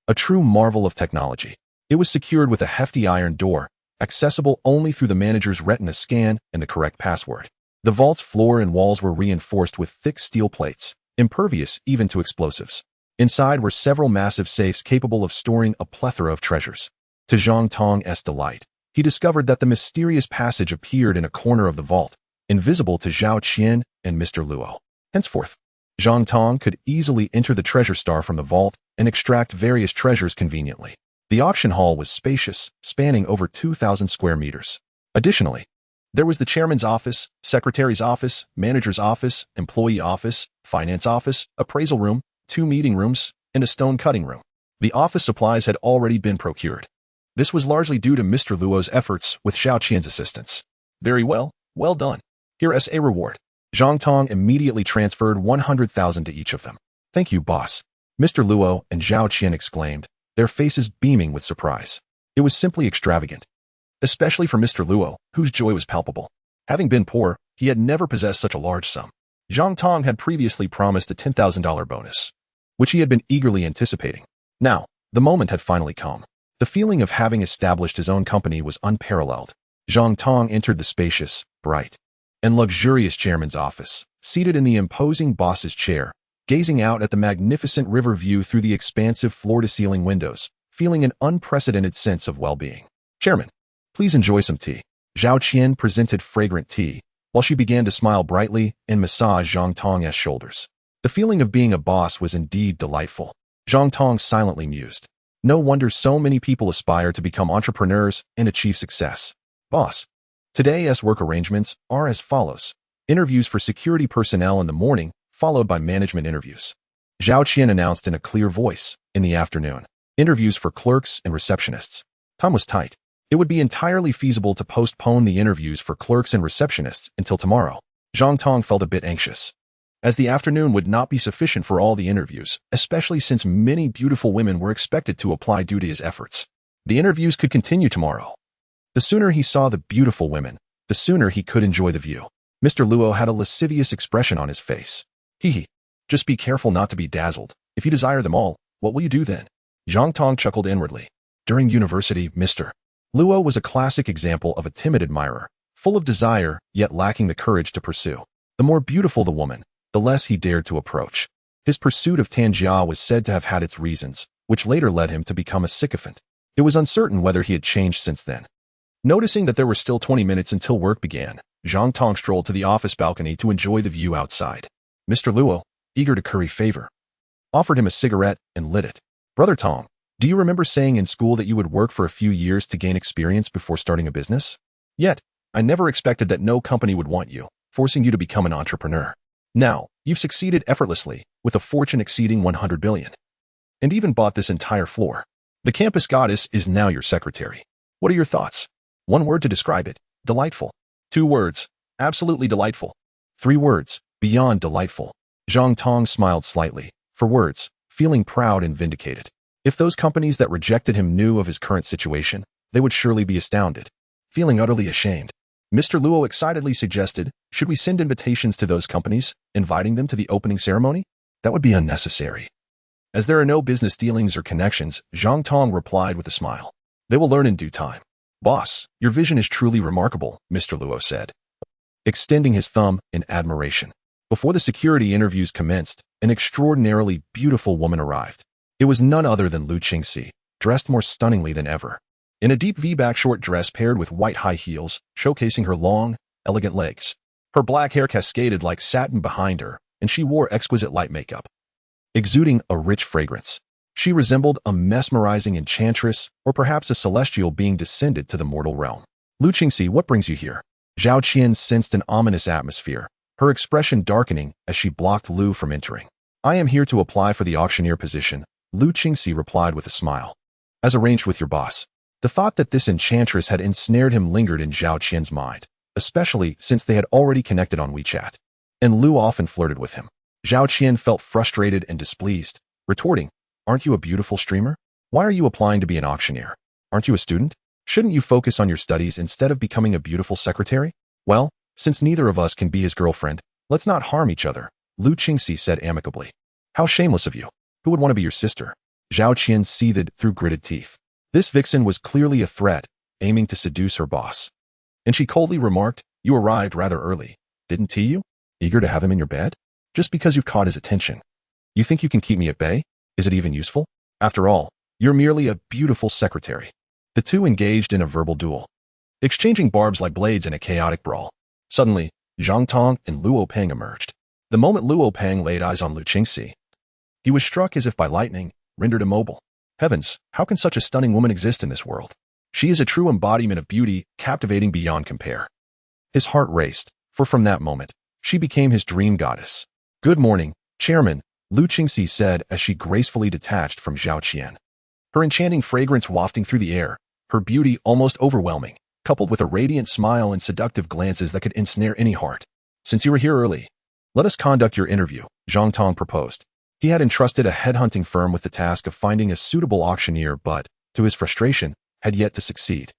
S1: A true marvel of technology. It was secured with a hefty iron door, accessible only through the manager's retina scan and the correct password. The vault's floor and walls were reinforced with thick steel plates, impervious even to explosives. Inside were several massive safes capable of storing a plethora of treasures. To Zhang Tong's delight, he discovered that the mysterious passage appeared in a corner of the vault, invisible to Zhao Qian and Mr. Luo. Henceforth, Zhang Tong could easily enter the treasure star from the vault and extract various treasures conveniently. The auction hall was spacious, spanning over 2,000 square meters. Additionally, there was the chairman's office, secretary's office, manager's office, employee office, finance office, appraisal room, 2 meeting rooms, and a stone cutting room. The office supplies had already been procured. This was largely due to Mr. Luo's efforts with Zhao Qian's assistance. Very well, well done. Here is a reward. Zhang Tong immediately transferred 100,000 to each of them. Thank you, boss. Mr. Luo and Zhao Qian exclaimed, their faces beaming with surprise. It was simply extravagant. Especially for Mr. Luo, whose joy was palpable. Having been poor, he had never possessed such a large sum. Zhang Tong had previously promised a $10,000 bonus, which he had been eagerly anticipating. Now, the moment had finally come. The feeling of having established his own company was unparalleled. Zhang Tong entered the spacious, bright, and luxurious chairman's office, seated in the imposing boss's chair, gazing out at the magnificent river view through the expansive floor-to-ceiling windows, feeling an unprecedented sense of well-being. Chairman, please enjoy some tea. Zhao Qian presented fragrant tea, while she began to smile brightly and massage Zhang Tong's shoulders. The feeling of being a boss was indeed delightful. Zhang Tong silently mused. No wonder so many people aspire to become entrepreneurs and achieve success. Boss, today's work arrangements are as follows. Interviews for security personnel in the morning, followed by management interviews. Zhao Qian announced in a clear voice. In the afternoon, interviews for clerks and receptionists. Time was tight. It would be entirely feasible to postpone the interviews for clerks and receptionists until tomorrow. Zhang Tong felt a bit anxious, as the afternoon would not be sufficient for all the interviews, especially since many beautiful women were expected to apply due to his efforts. The interviews could continue tomorrow. The sooner he saw the beautiful women, the sooner he could enjoy the view. Mr. Luo had a lascivious expression on his face. Hee. Just be careful not to be dazzled. If you desire them all, what will you do then? Zhang Tong chuckled inwardly. During university, Mr. Luo was a classic example of a timid admirer, full of desire, yet lacking the courage to pursue. The more beautiful the woman, the less he dared to approach. His pursuit of Tanjia was said to have had its reasons, which later led him to become a sycophant. It was uncertain whether he had changed since then. Noticing that there were still 20 minutes until work began, Zhang Tong strolled to the office balcony to enjoy the view outside. Mr. Luo, eager to curry favor, offered him a cigarette and lit it. Brother Tong, do you remember saying in school that you would work for a few years to gain experience before starting a business? Yet, I never expected that no company would want you, forcing you to become an entrepreneur. Now, you've succeeded effortlessly, with a fortune exceeding 100 billion. And even bought this entire floor. The campus goddess is now your secretary. What are your thoughts? 1 word to describe it. Delightful. 2 words. Absolutely delightful. 3 words. Beyond delightful. Zhang Tong smiled slightly. For words, feeling proud and vindicated. If those companies that rejected him knew of his current situation, they would surely be astounded. Feeling utterly ashamed, Mr. Luo excitedly suggested, should we send invitations to those companies, inviting them to the opening ceremony? That would be unnecessary. As there are no business dealings or connections, Zhang Tong replied with a smile. They will learn in due time. Boss, your vision is truly remarkable, Mr. Luo said, extending his thumb in admiration. Before the security interviews commenced, an extraordinarily beautiful woman arrived. It was none other than Lu Qingxi, dressed more stunningly than ever. In a deep V-back short dress paired with white high heels, showcasing her long, elegant legs. Her black hair cascaded like satin behind her, and she wore exquisite light makeup, exuding a rich fragrance. She resembled a mesmerizing enchantress, or perhaps a celestial being descended to the mortal realm. Lu Qingxi, what brings you here? Zhao Qian sensed an ominous atmosphere, her expression darkening as she blocked Lu from entering. I am here to apply for the auctioneer position, Lu Qingxi replied with a smile. As arranged with your boss. The thought that this enchantress had ensnared him lingered in Zhao Qian's mind, especially since they had already connected on WeChat. And Lu often flirted with him. Zhao Qian felt frustrated and displeased, retorting, "Aren't you a beautiful streamer? Why are you applying to be an auctioneer? Aren't you a student? Shouldn't you focus on your studies instead of becoming a beautiful secretary?" "Well, since neither of us can be his girlfriend, let's not harm each other," Lu Qingxi said amicably. "How shameless of you. Who would want to be your sister?" Zhao Qian seethed through gritted teeth. This vixen was clearly a threat, aiming to seduce her boss. And she coldly remarked, "You arrived rather early. Didn't he you? Eager to have him in your bed? Just because you've caught his attention. You think you can keep me at bay? Is it even useful? After all, you're merely a beautiful secretary." The two engaged in a verbal duel, exchanging barbs like blades in a chaotic brawl. Suddenly, Zhang Tong and Luo Peng emerged. The moment Luo Peng laid eyes on Lu Qingxi, he was struck as if by lightning, rendered immobile. Heavens, how can such a stunning woman exist in this world? She is a true embodiment of beauty, captivating beyond compare. His heart raced, for from that moment, she became his dream goddess. "Good morning, Chairman," Lu Qingxi said as she gracefully detached from Zhao Qian. Her enchanting fragrance wafting through the air, her beauty almost overwhelming, coupled with a radiant smile and seductive glances that could ensnare any heart. "Since you were here early, let us conduct your interview," Zhang Tong proposed. He had entrusted a headhunting firm with the task of finding a suitable auctioneer but, to his frustration, had yet to succeed.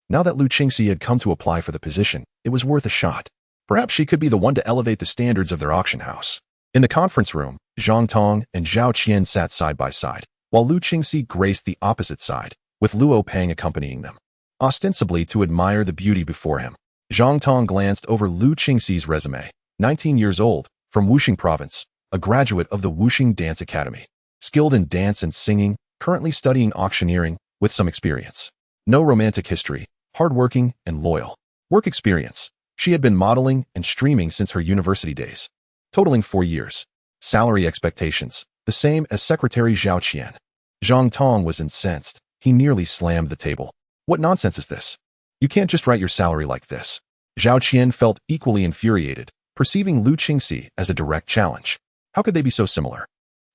S1: Now that Lu Qingxi had come to apply for the position, it was worth a shot. Perhaps she could be the one to elevate the standards of their auction house. In the conference room, Zhang Tong and Zhao Qian sat side by side, while Lu Qingxi graced the opposite side, with Luo Peng accompanying them. Ostensibly to admire the beauty before him, Zhang Tong glanced over Lu Qingxi's resume. 19 years old, from Wuxing Province, a graduate of the Wuxing Dance Academy, skilled in dance and singing, currently studying auctioneering, with some experience. No romantic history, hardworking and loyal. Work experience. She had been modeling and streaming since her university days, totaling 4 years. Salary expectations, the same as Secretary Zhao Qian. Zhang Tong was incensed. He nearly slammed the table. "What nonsense is this? You can't just write your salary like this." Zhao Qian felt equally infuriated, perceiving Lu Qingxi as a direct challenge. How could they be so similar?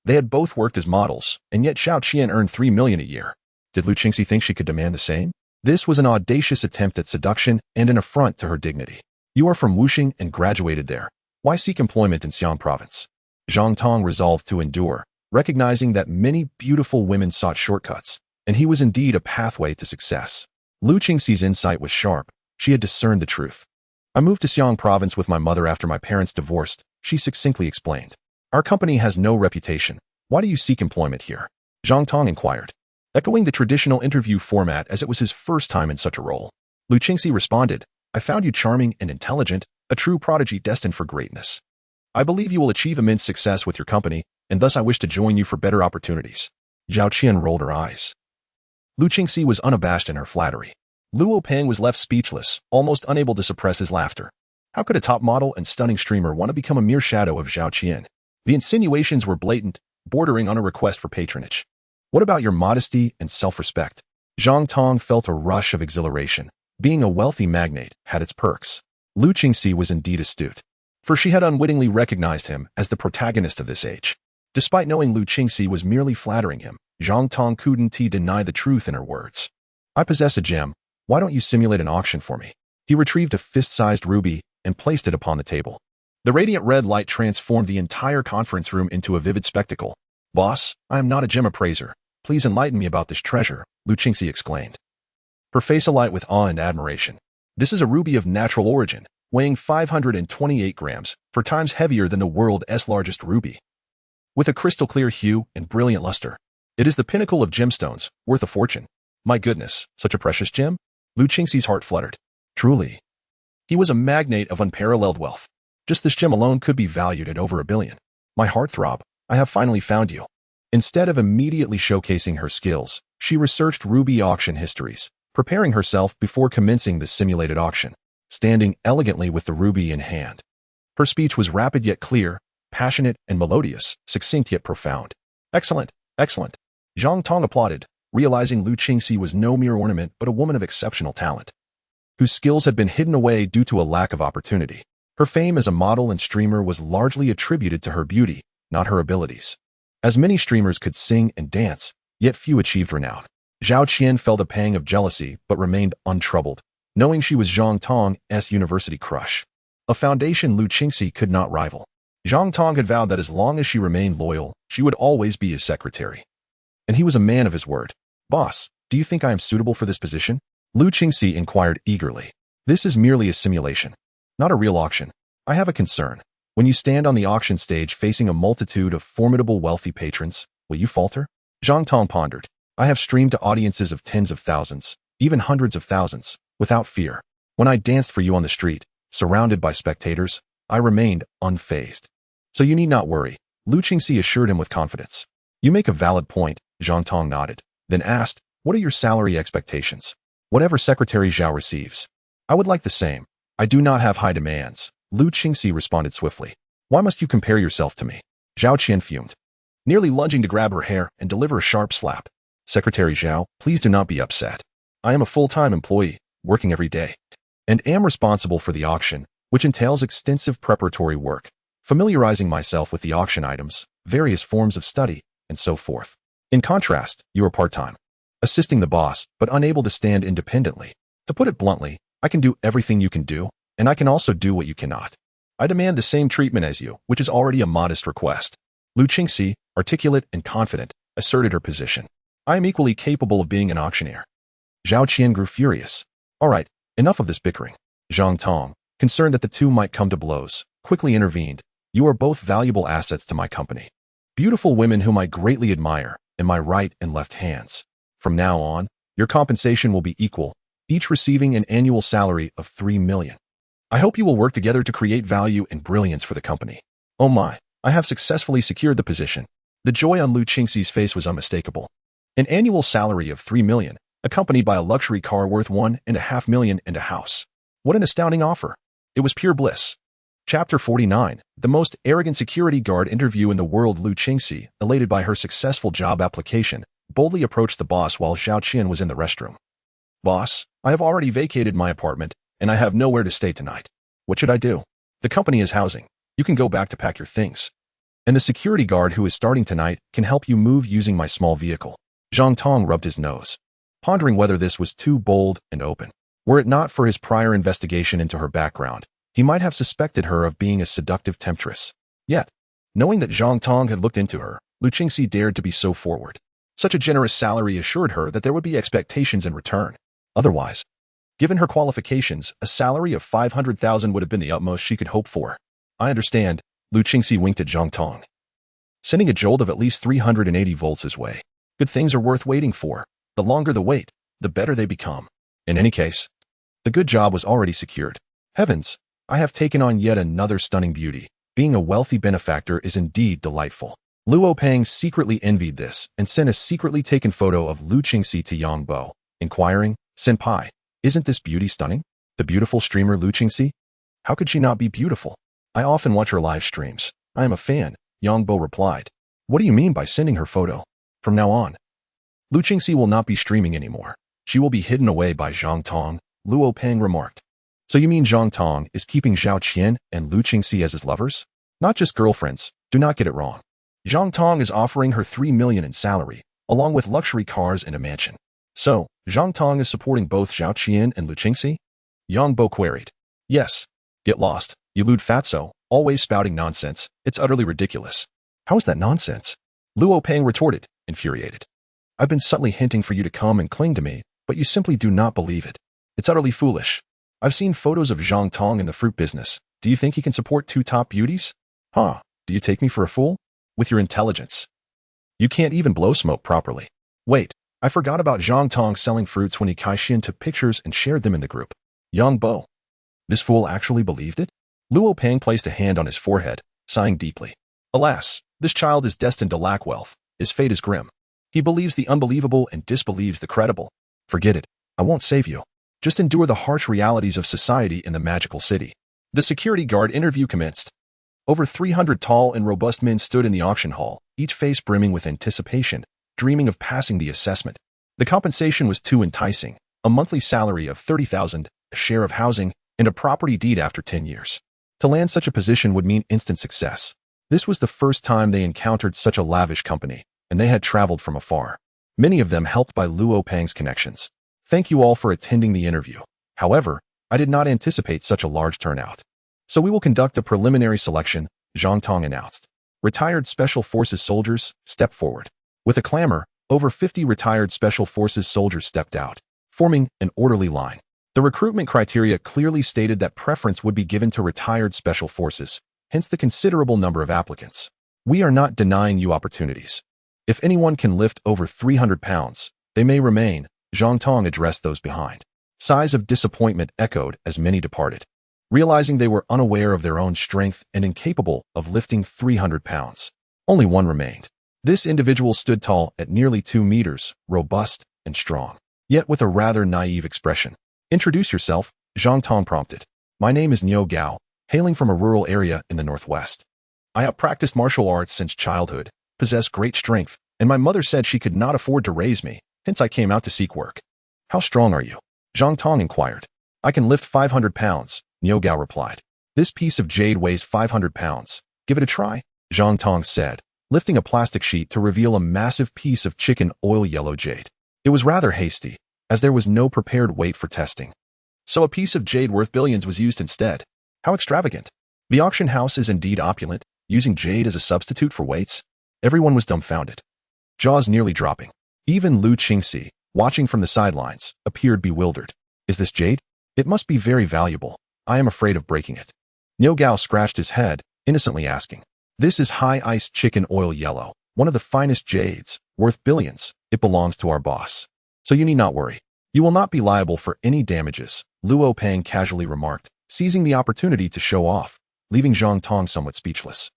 S1: They had both worked as models, and yet Zhao Qian earned 3 million a year. Did Lu Qingxi think she could demand the same? This was an audacious attempt at seduction and an affront to her dignity. "You are from Wuxing and graduated there. Why seek employment in Xi'an Province?" Zhang Tong resolved to endure, recognizing that many beautiful women sought shortcuts, and he was indeed a pathway to success. Lu Qingxi's insight was sharp. She had discerned the truth. "I moved to Xi'an Province with my mother after my parents divorced," she succinctly explained. "Our company has no reputation. Why do you seek employment here?" Zhang Tong inquired, echoing the traditional interview format as it was his first time in such a role. Lu Qingxi responded, "I found you charming and intelligent, a true prodigy destined for greatness. I believe you will achieve immense success with your company, and thus I wish to join you for better opportunities." Zhao Qian rolled her eyes. Lu Qingxi was unabashed in her flattery. Luo Peng was left speechless, almost unable to suppress his laughter. How could a top model and stunning streamer want to become a mere shadow of Zhao Qian? The insinuations were blatant, bordering on a request for patronage. "What about your modesty and self-respect?" Zhang Tong felt a rush of exhilaration. Being a wealthy magnate had its perks. Lu Qingxi was indeed astute, for she had unwittingly recognized him as the protagonist of this age. Despite knowing Lu Qingxi was merely flattering him, Zhang Tong couldn't deny the truth in her words. "I possess a gem. Why don't you simulate an auction for me?" He retrieved a fist-sized ruby and placed it upon the table. The radiant red light transformed the entire conference room into a vivid spectacle. "Boss, I am not a gem appraiser. Please enlighten me about this treasure," Lu Qingxi exclaimed, her face alight with awe and admiration. "This is a ruby of natural origin, weighing 528 grams, 4 times heavier than the world's largest ruby. With a crystal-clear hue and brilliant luster. It is the pinnacle of gemstones, worth a fortune." "My goodness, such a precious gem?" Lu Qingxi's heart fluttered. Truly, he was a magnate of unparalleled wealth. Just this gem alone could be valued at over $1 billion. "My heartthrob, I have finally found you." Instead of immediately showcasing her skills, she researched ruby auction histories, preparing herself before commencing the simulated auction, standing elegantly with the ruby in hand. Her speech was rapid yet clear, passionate and melodious, succinct yet profound. "Excellent, excellent." Zhang Tong applauded, realizing Lu Qingxi was no mere ornament but a woman of exceptional talent, whose skills had been hidden away due to a lack of opportunity. Her fame as a model and streamer was largely attributed to her beauty, not her abilities. As many streamers could sing and dance, yet few achieved renown. Zhao Qian felt a pang of jealousy but remained untroubled, knowing she was Zhang Tong's university crush, a foundation Lu Qingxi could not rival. Zhang Tong had vowed that as long as she remained loyal, she would always be his secretary. And he was a man of his word. "Boss, do you think I am suitable for this position?" Lu Qingxi inquired eagerly. "This is merely a simulation, not a real auction. I have a concern. When you stand on the auction stage facing a multitude of formidable wealthy patrons, will you falter?" Zhang Tong pondered. "I have streamed to audiences of tens of thousands, even hundreds of thousands, without fear. When I danced for you on the street, surrounded by spectators, I remained unfazed. So you need not worry," Lu Qingxi assured him with confidence. "You make a valid point," Zhang Tong nodded, then asked, "What are your salary expectations?" "Whatever Secretary Zhao receives. I would like the same. I do not have high demands," Lu Qingxi responded swiftly. "Why must you compare yourself to me?" Zhao Qian fumed, nearly lunging to grab her hair and deliver a sharp slap. "Secretary Zhao, please do not be upset. I am a full-time employee, working every day, and am responsible for the auction, which entails extensive preparatory work, familiarizing myself with the auction items, various forms of study, and so forth. In contrast, you are part-time, assisting the boss, but unable to stand independently. To put it bluntly, I can do everything you can do, and I can also do what you cannot. I demand the same treatment as you, which is already a modest request." Lu Qingxi, articulate and confident, asserted her position. "I am equally capable of being an auctioneer." Zhao Qian grew furious. "All right, enough of this bickering." Zhang Tong, concerned that the two might come to blows, quickly intervened. "You are both valuable assets to my company. Beautiful women whom I greatly admire, in my right and left hands. From now on, your compensation will be equal, each receiving an annual salary of 3 million. I hope you will work together to create value and brilliance for the company." "Oh my, I have successfully secured the position." The joy on Lu Qingxi's face was unmistakable. An annual salary of 3 million, accompanied by a luxury car worth 1.5 million and a house. What an astounding offer. It was pure bliss. Chapter 49, the most arrogant security guard interview in the world. Lu Qingxi, elated by her successful job application, boldly approached the boss while Zhao Qian was in the restroom. "Boss, I have already vacated my apartment, and I have nowhere to stay tonight. What should I do? The company is housing. You can go back to pack your things. And the security guard who is starting tonight can help you move using my small vehicle." Zhang Tong rubbed his nose, pondering whether this was too bold and open. Were it not for his prior investigation into her background, he might have suspected her of being a seductive temptress. Yet, knowing that Zhang Tong had looked into her, Lu Qingxi dared to be so forward. Such a generous salary assured her that there would be expectations in return. Otherwise, given her qualifications, a salary of 500,000 would have been the utmost she could hope for. "I understand," Lu Qingxi winked at Zhang Tong, sending a jolt of at least 380 volts his way. "Good things are worth waiting for. The longer the wait, the better they become. In any case, the good job was already secured. Heavens, I have taken on yet another stunning beauty. Being a wealthy benefactor is indeed delightful." Luo Peng secretly envied this and sent a secretly taken photo of Lu Qingxi to Yang Bo, inquiring, "Senpai, isn't this beauty stunning? The beautiful streamer Lu Qingxi? How could she not be beautiful? I often watch her live streams. I am a fan," Yang Bo replied. "What do you mean by sending her photo? From now on, Lu Qingxi will not be streaming anymore. She will be hidden away by Zhang Tong," Luo Peng remarked. "So you mean Zhang Tong is keeping Zhao Qian and Lu Qingxi as his lovers? Not just girlfriends, do not get it wrong. Zhang Tong is offering her 3 million in salary, along with luxury cars and a mansion. So, Zhang Tong is supporting both Zhao Qian and Lu Qingxi?" Yang Bo queried. "Yes. Get lost, you lewd fatso, always spouting nonsense. It's utterly ridiculous." "How is that nonsense?" Luo Peng retorted, infuriated. "I've been subtly hinting for you to come and cling to me, but you simply do not believe it. It's utterly foolish. I've seen photos of Zhang Tong in the fruit business. Do you think he can support 2 top beauties? Huh, do you take me for a fool? With your intelligence, you can't even blow smoke properly. Wait, I forgot about Zhang Tong selling fruits when Kai-Shin took pictures and shared them in the group." Yang Bo. This fool actually believed it? Luo Peng placed a hand on his forehead, sighing deeply. Alas, this child is destined to lack wealth. His fate is grim. He believes the unbelievable and disbelieves the credible. Forget it. I won't save you. Just endure the harsh realities of society in the magical city. The security guard interview commenced. Over 300 tall and robust men stood in the auction hall, each face brimming with anticipation, dreaming of passing the assessment. The compensation was too enticing: a monthly salary of 30,000, a share of housing, and a property deed after 10 years. To land such a position would mean instant success. This was the first time they encountered such a lavish company, and they had traveled from afar. Many of them helped by Luo Peng's connections. Thank you all for attending the interview. However, I did not anticipate such a large turnout. So we will conduct a preliminary selection, Zhang Tong announced. Retired Special Forces soldiers, step forward. With a clamor, over 50 retired Special Forces soldiers stepped out, forming an orderly line. The recruitment criteria clearly stated that preference would be given to retired Special Forces, hence the considerable number of applicants. We are not denying you opportunities. If anyone can lift over 300 pounds, they may remain, Zhang Tong addressed those behind. Sighs of disappointment echoed as many departed. Realizing they were unaware of their own strength and incapable of lifting 300 pounds. Only one remained. This individual stood tall at nearly 2 meters, robust and strong, yet with a rather naive expression. Introduce yourself, Zhang Tong prompted. My name is Niu Gao, hailing from a rural area in the northwest. I have practiced martial arts since childhood, possess great strength, and my mother said she could not afford to raise me, hence I came out to seek work. How strong are you? Zhang Tong inquired. I can lift 500 pounds, Niu Gao replied. This piece of jade weighs 500 pounds. Give it a try, Zhang Tong said, lifting a plastic sheet to reveal a massive piece of chicken oil yellow jade. It was rather hasty, as there was no prepared weight for testing. So a piece of jade worth billions was used instead. How extravagant. The auction house is indeed opulent, using jade as a substitute for weights. Everyone was dumbfounded, jaws nearly dropping. Even Lu Qingxi, watching from the sidelines, appeared bewildered. Is this jade? It must be very valuable. I am afraid of breaking it. Niu Gao scratched his head, innocently asking. This is high-iced chicken oil yellow, one of the finest jades, worth billions. It belongs to our boss. So you need not worry. You will not be liable for any damages, Luo Peng casually remarked, seizing the opportunity to show off, leaving Zhang Tong somewhat speechless.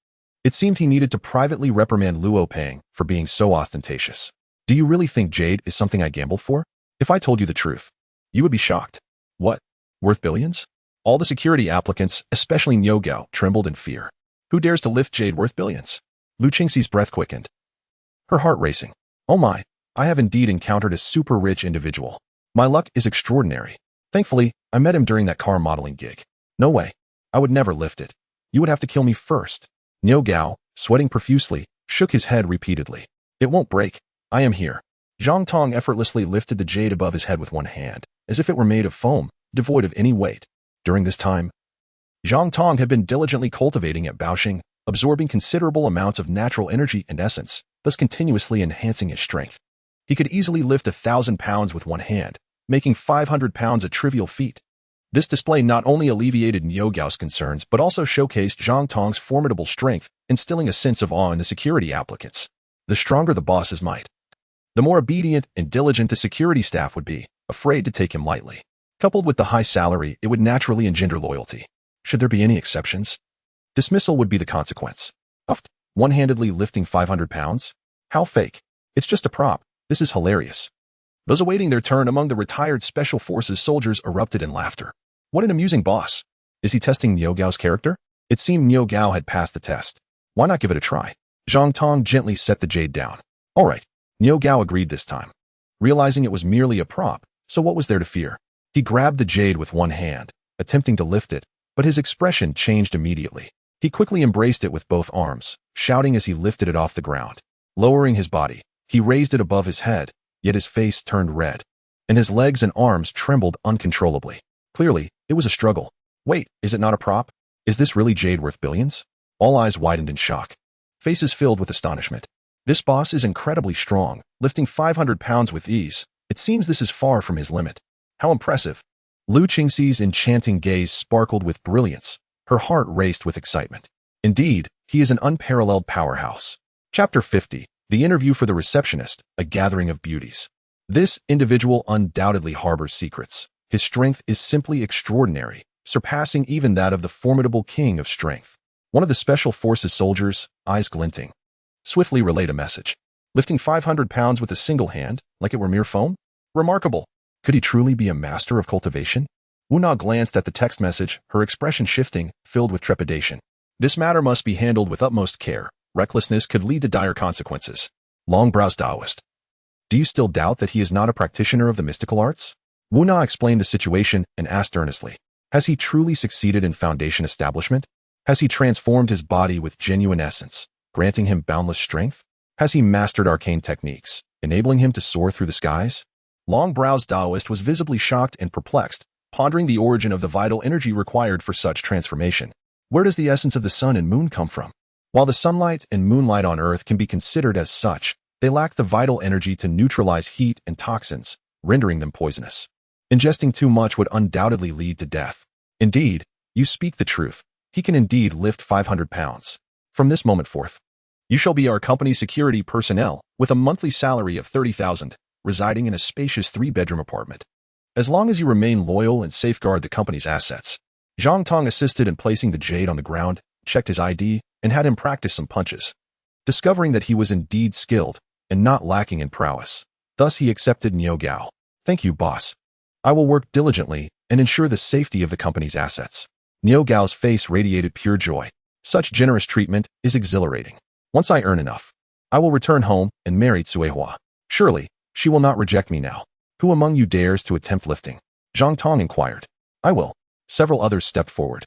S1: It seemed he needed to privately reprimand Luo Peng for being so ostentatious. Do you really think jade is something I gambled for? If I told you the truth, you would be shocked. What? Worth billions? All the security applicants, especially Niu Gao, trembled in fear. Who dares to lift jade worth billions? Lu Qingxi's breath quickened, her heart racing. Oh my, I have indeed encountered a super rich individual. My luck is extraordinary. Thankfully, I met him during that car modeling gig. No way. I would never lift it. You would have to kill me first. Niu Gao, sweating profusely, shook his head repeatedly. It won't break. I am here. Zhang Tong effortlessly lifted the jade above his head with one hand, as if it were made of foam, devoid of any weight. During this time, Zhang Tong had been diligently cultivating at Baoxing, absorbing considerable amounts of natural energy and essence, thus continuously enhancing his strength. He could easily lift 1,000 pounds with one hand, making 500 pounds a trivial feat. This display not only alleviated Niu Gao's concerns, but also showcased Zhang Tong's formidable strength, instilling a sense of awe in the security applicants. The stronger the boss's might, the more obedient and diligent the security staff would be, afraid to take him lightly. Coupled with the high salary, it would naturally engender loyalty. Should there be any exceptions, dismissal would be the consequence. Uft, one-handedly lifting 500 pounds? How fake. It's just a prop. This is hilarious. Those awaiting their turn among the retired Special Forces soldiers erupted in laughter. What an amusing boss. Is he testing Niu Gao's character? It seemed Niu Gao had passed the test. Why not give it a try? Zhang Tong gently set the jade down. All right. Niu Gao agreed this time, realizing it was merely a prop, so what was there to fear? He grabbed the jade with one hand, attempting to lift it, but his expression changed immediately. He quickly embraced it with both arms, shouting as he lifted it off the ground. Lowering his body, he raised it above his head, yet his face turned red, and his legs and arms trembled uncontrollably. Clearly, it was a struggle. Wait, is it not a prop? Is this really jade worth billions? All eyes widened in shock, faces filled with astonishment. This boss is incredibly strong, lifting 500 pounds with ease. It seems this is far from his limit. How impressive. Lu Qingxi's enchanting gaze sparkled with brilliance. Her heart raced with excitement. Indeed, he is an unparalleled powerhouse. Chapter 50. The interview for the receptionist, a gathering of beauties. This individual undoubtedly harbors secrets. His strength is simply extraordinary, surpassing even that of the formidable king of strength. One of the Special Forces soldiers, eyes glinting, swiftly relayed a message. Lifting 500 pounds with a single hand, like it were mere foam? Remarkable. Could he truly be a master of cultivation? Wu Na glanced at the text message, her expression shifting, filled with trepidation. This matter must be handled with utmost care. Recklessness could lead to dire consequences. Long brows Taoist. Do you still doubt that he is not a practitioner of the mystical arts? Wu Na explained the situation and asked earnestly. Has he truly succeeded in Foundation establishment? Has he transformed his body with genuine essence, granting him boundless strength? Has he mastered arcane techniques, enabling him to soar through the skies? Long-browed Taoist was visibly shocked and perplexed, pondering the origin of the vital energy required for such transformation. Where does the essence of the sun and moon come from? While the sunlight and moonlight on Earth can be considered as such, they lack the vital energy to neutralize heat and toxins, rendering them poisonous. Ingesting too much would undoubtedly lead to death. Indeed, you speak the truth. He can indeed lift 500 pounds. From this moment forth, you shall be our company's security personnel with a monthly salary of 30,000, residing in a spacious 3-bedroom apartment. As long as you remain loyal and safeguard the company's assets. Zhang Tong assisted in placing the jade on the ground, checked his ID, and had him practice some punches. Discovering that he was indeed skilled and not lacking in prowess. Thus he accepted Niu Gao. Thank you, boss. I will work diligently and ensure the safety of the company's assets. Niu Gao's face radiated pure joy. Such generous treatment is exhilarating. Once I earn enough, I will return home and marry Cuihua. Surely, she will not reject me now. Who among you dares to attempt lifting? Zhang Tong inquired. I will. Several others stepped forward,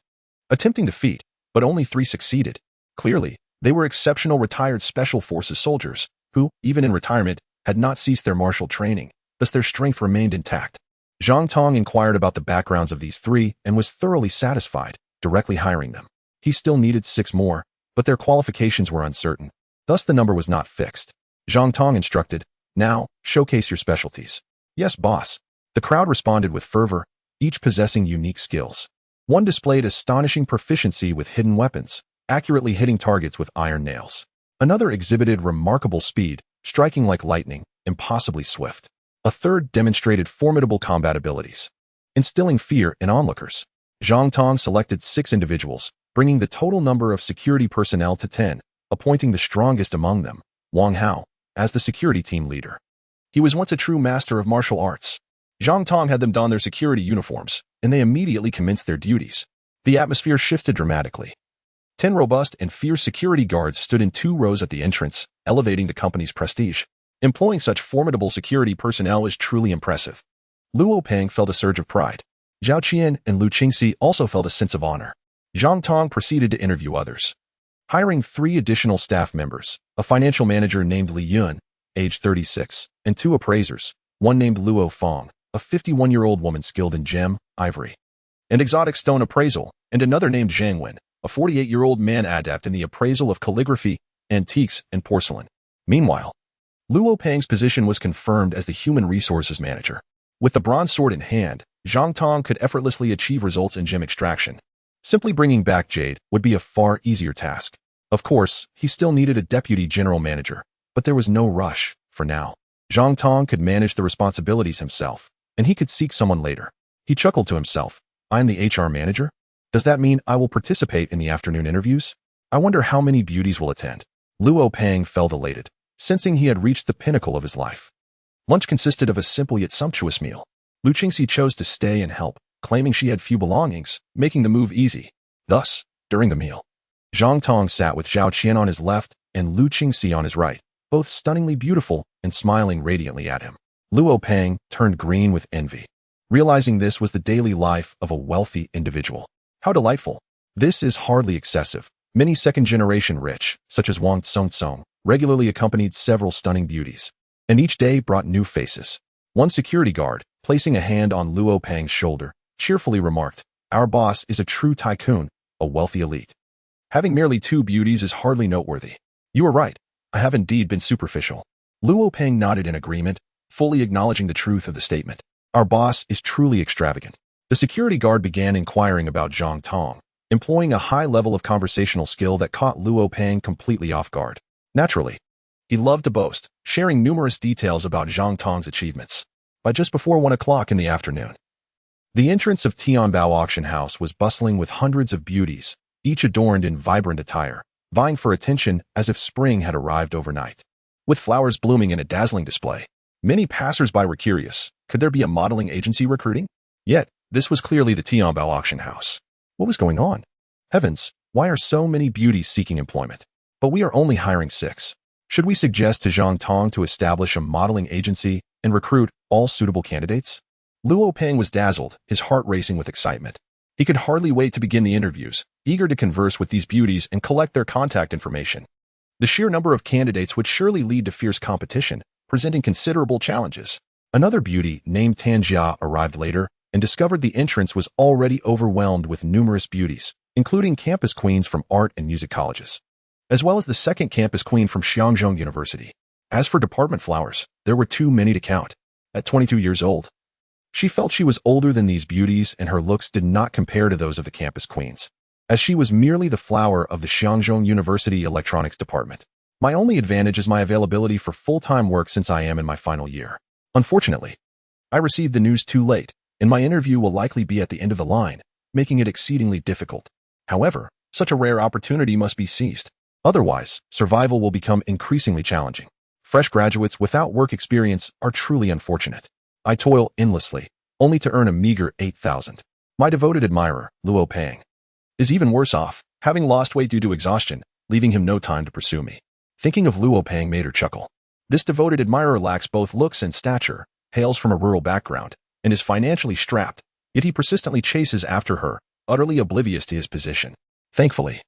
S1: attempting the feat, but only 3 succeeded. Clearly, they were exceptional retired Special Forces soldiers, who, even in retirement, had not ceased their martial training, thus their strength remained intact. Zhang Tong inquired about the backgrounds of these 3 and was thoroughly satisfied, directly hiring them. He still needed 6 more, but their qualifications were uncertain. Thus the number was not fixed. Zhang Tong instructed, now, showcase your specialties. Yes, boss. The crowd responded with fervor, each possessing unique skills. One displayed astonishing proficiency with hidden weapons, accurately hitting targets with iron nails. Another exhibited remarkable speed, striking like lightning, impossibly swift. A third demonstrated formidable combat abilities, instilling fear in onlookers. Zhang Tong selected 6 individuals, bringing the total number of security personnel to 10, appointing the strongest among them, Wang Hao, as the security team leader. He was once a true master of martial arts. Zhang Tong had them don their security uniforms, and they immediately commenced their duties. The atmosphere shifted dramatically. 10 robust and fierce security guards stood in 2 rows at the entrance, elevating the company's prestige. Employing such formidable security personnel is truly impressive. Luo Peng felt a surge of pride. Zhao Qian and Lu Qingxi also felt a sense of honor. Zhang Tong proceeded to interview others, hiring 3 additional staff members, a financial manager named Li Yun, age 36, and 2 appraisers, one named Luo Fong, a 51-year-old woman skilled in gem, ivory, and exotic stone appraisal, and another named Zhang Wen, a 48-year-old man adept in the appraisal of calligraphy, antiques, and porcelain. Meanwhile, Luo Peng's position was confirmed as the human resources manager. With the bronze sword in hand, Zhang Tong could effortlessly achieve results in gem extraction. Simply bringing back jade would be a far easier task. Of course, he still needed a deputy general manager, but there was no rush, for now. Zhang Tong could manage the responsibilities himself, and he could seek someone later. He chuckled to himself. I'm the HR manager? Does that mean I will participate in the afternoon interviews? I wonder how many beauties will attend. Luo Peng felt elated, sensing he had reached the pinnacle of his life. Lunch consisted of a simple yet sumptuous meal. Lu Qingxi chose to stay and help, claiming she had few belongings, making the move easy. Thus, during the meal, Zhang Tong sat with Zhao Qian on his left and Lu Qingxi on his right, both stunningly beautiful and smiling radiantly at him. Luo Peng turned green with envy, realizing this was the daily life of a wealthy individual. How delightful. This is hardly excessive. Many second-generation rich, such as Wang Tsong, regularly accompanied several stunning beauties, and each day brought new faces. One security guard, placing a hand on Luo Peng's shoulder, cheerfully remarked, our boss is a true tycoon, a wealthy elite. Having merely 2 beauties is hardly noteworthy. You are right. I have indeed been superficial. Luo Peng nodded in agreement, fully acknowledging the truth of the statement. Our boss is truly extravagant. The security guard began inquiring about Zhang Tong, employing a high level of conversational skill that caught Luo Peng completely off guard. Naturally, he loved to boast, sharing numerous details about Zhang Tong's achievements. By just before 1 o'clock in the afternoon, the entrance of Tianbao Auction House was bustling with hundreds of beauties, each adorned in vibrant attire, vying for attention as if spring had arrived overnight. With flowers blooming in a dazzling display, many passers-by were curious. Could there be a modeling agency recruiting? Yet, this was clearly the Tianbao Auction House. What was going on? Heavens, why are so many beauties seeking employment? But we are only hiring 6. Should we suggest to Zhang Tong to establish a modeling agency and recruit all suitable candidates? Luo Peng was dazzled, his heart racing with excitement. He could hardly wait to begin the interviews, eager to converse with these beauties and collect their contact information. The sheer number of candidates would surely lead to fierce competition, presenting considerable challenges. Another beauty, named Tan Jia, arrived later and discovered the entrance was already overwhelmed with numerous beauties, including campus queens from art and music colleges, as well as the second campus queen from Xiangzhou University. As for department flowers, there were too many to count. At 22 years old, she felt she was older than these beauties and her looks did not compare to those of the campus queens, as she was merely the flower of the Xiangzhou University Electronics Department. My only advantage is my availability for full-time work since I am in my final year. Unfortunately, I received the news too late, and my interview will likely be at the end of the line, making it exceedingly difficult. However, such a rare opportunity must be seized. Otherwise, survival will become increasingly challenging. Fresh graduates without work experience are truly unfortunate. I toil endlessly, only to earn a meager 8,000. My devoted admirer, Luo Peng, is even worse off, having lost weight due to exhaustion, leaving him no time to pursue me. Thinking of Luo Peng made her chuckle. This devoted admirer lacks both looks and stature, hails from a rural background, and is financially strapped, yet he persistently chases after her, utterly oblivious to his position. Thankfully,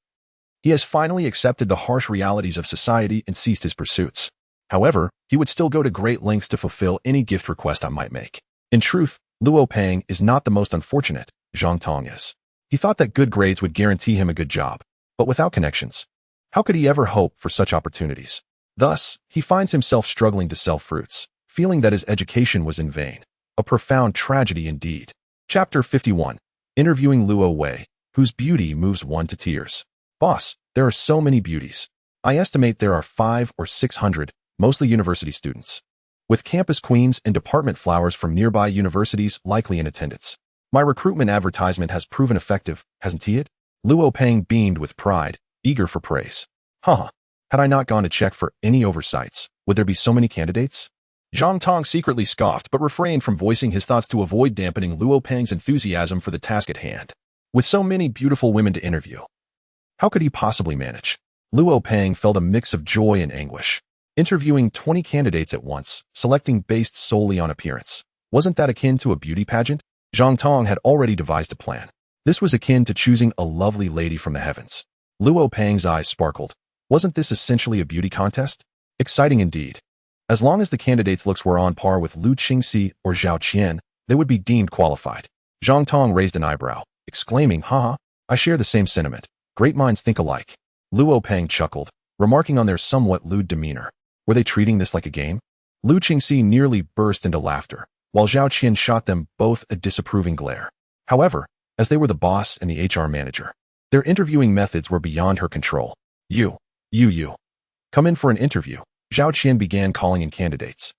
S1: he has finally accepted the harsh realities of society and ceased his pursuits. However, he would still go to great lengths to fulfill any gift request I might make. In truth, Luo Peng is not the most unfortunate, Zhang Tong is. He thought that good grades would guarantee him a good job, but without connections, how could he ever hope for such opportunities? Thus, he finds himself struggling to sell fruits, feeling that his education was in vain. A profound tragedy indeed. Chapter 51. Interviewing Luo Wei, whose beauty moves one to tears. Boss, there are so many beauties. I estimate there are 500 or 600, mostly university students, with campus queens and department flowers from nearby universities likely in attendance. My recruitment advertisement has proven effective, hasn't it? Luo Peng beamed with pride, eager for praise. Had I not gone to check for any oversights, would there be so many candidates? Zhang Tong secretly scoffed but refrained from voicing his thoughts to avoid dampening Luo Peng's enthusiasm for the task at hand. With so many beautiful women to interview, how could he possibly manage? Luo Peng felt a mix of joy and anguish. Interviewing 20 candidates at once, selecting based solely on appearance. Wasn't that akin to a beauty pageant? Zhang Tong had already devised a plan. This was akin to choosing a lovely lady from the heavens. Luo Peng's eyes sparkled. Wasn't this essentially a beauty contest? Exciting indeed. As long as the candidates' looks were on par with Lu Qingxi or Zhao Qian, they would be deemed qualified. Zhang Tong raised an eyebrow, exclaiming, I share the same sentiment. Great minds think alike. Luo Peng chuckled, remarking on their somewhat lewd demeanor. Were they treating this like a game? Lu Qingxi nearly burst into laughter, while Zhao Qian shot them both a disapproving glare. However, as they were the boss and the HR manager, their interviewing methods were beyond her control. You. Come in for an interview. Zhao Qian began calling in candidates.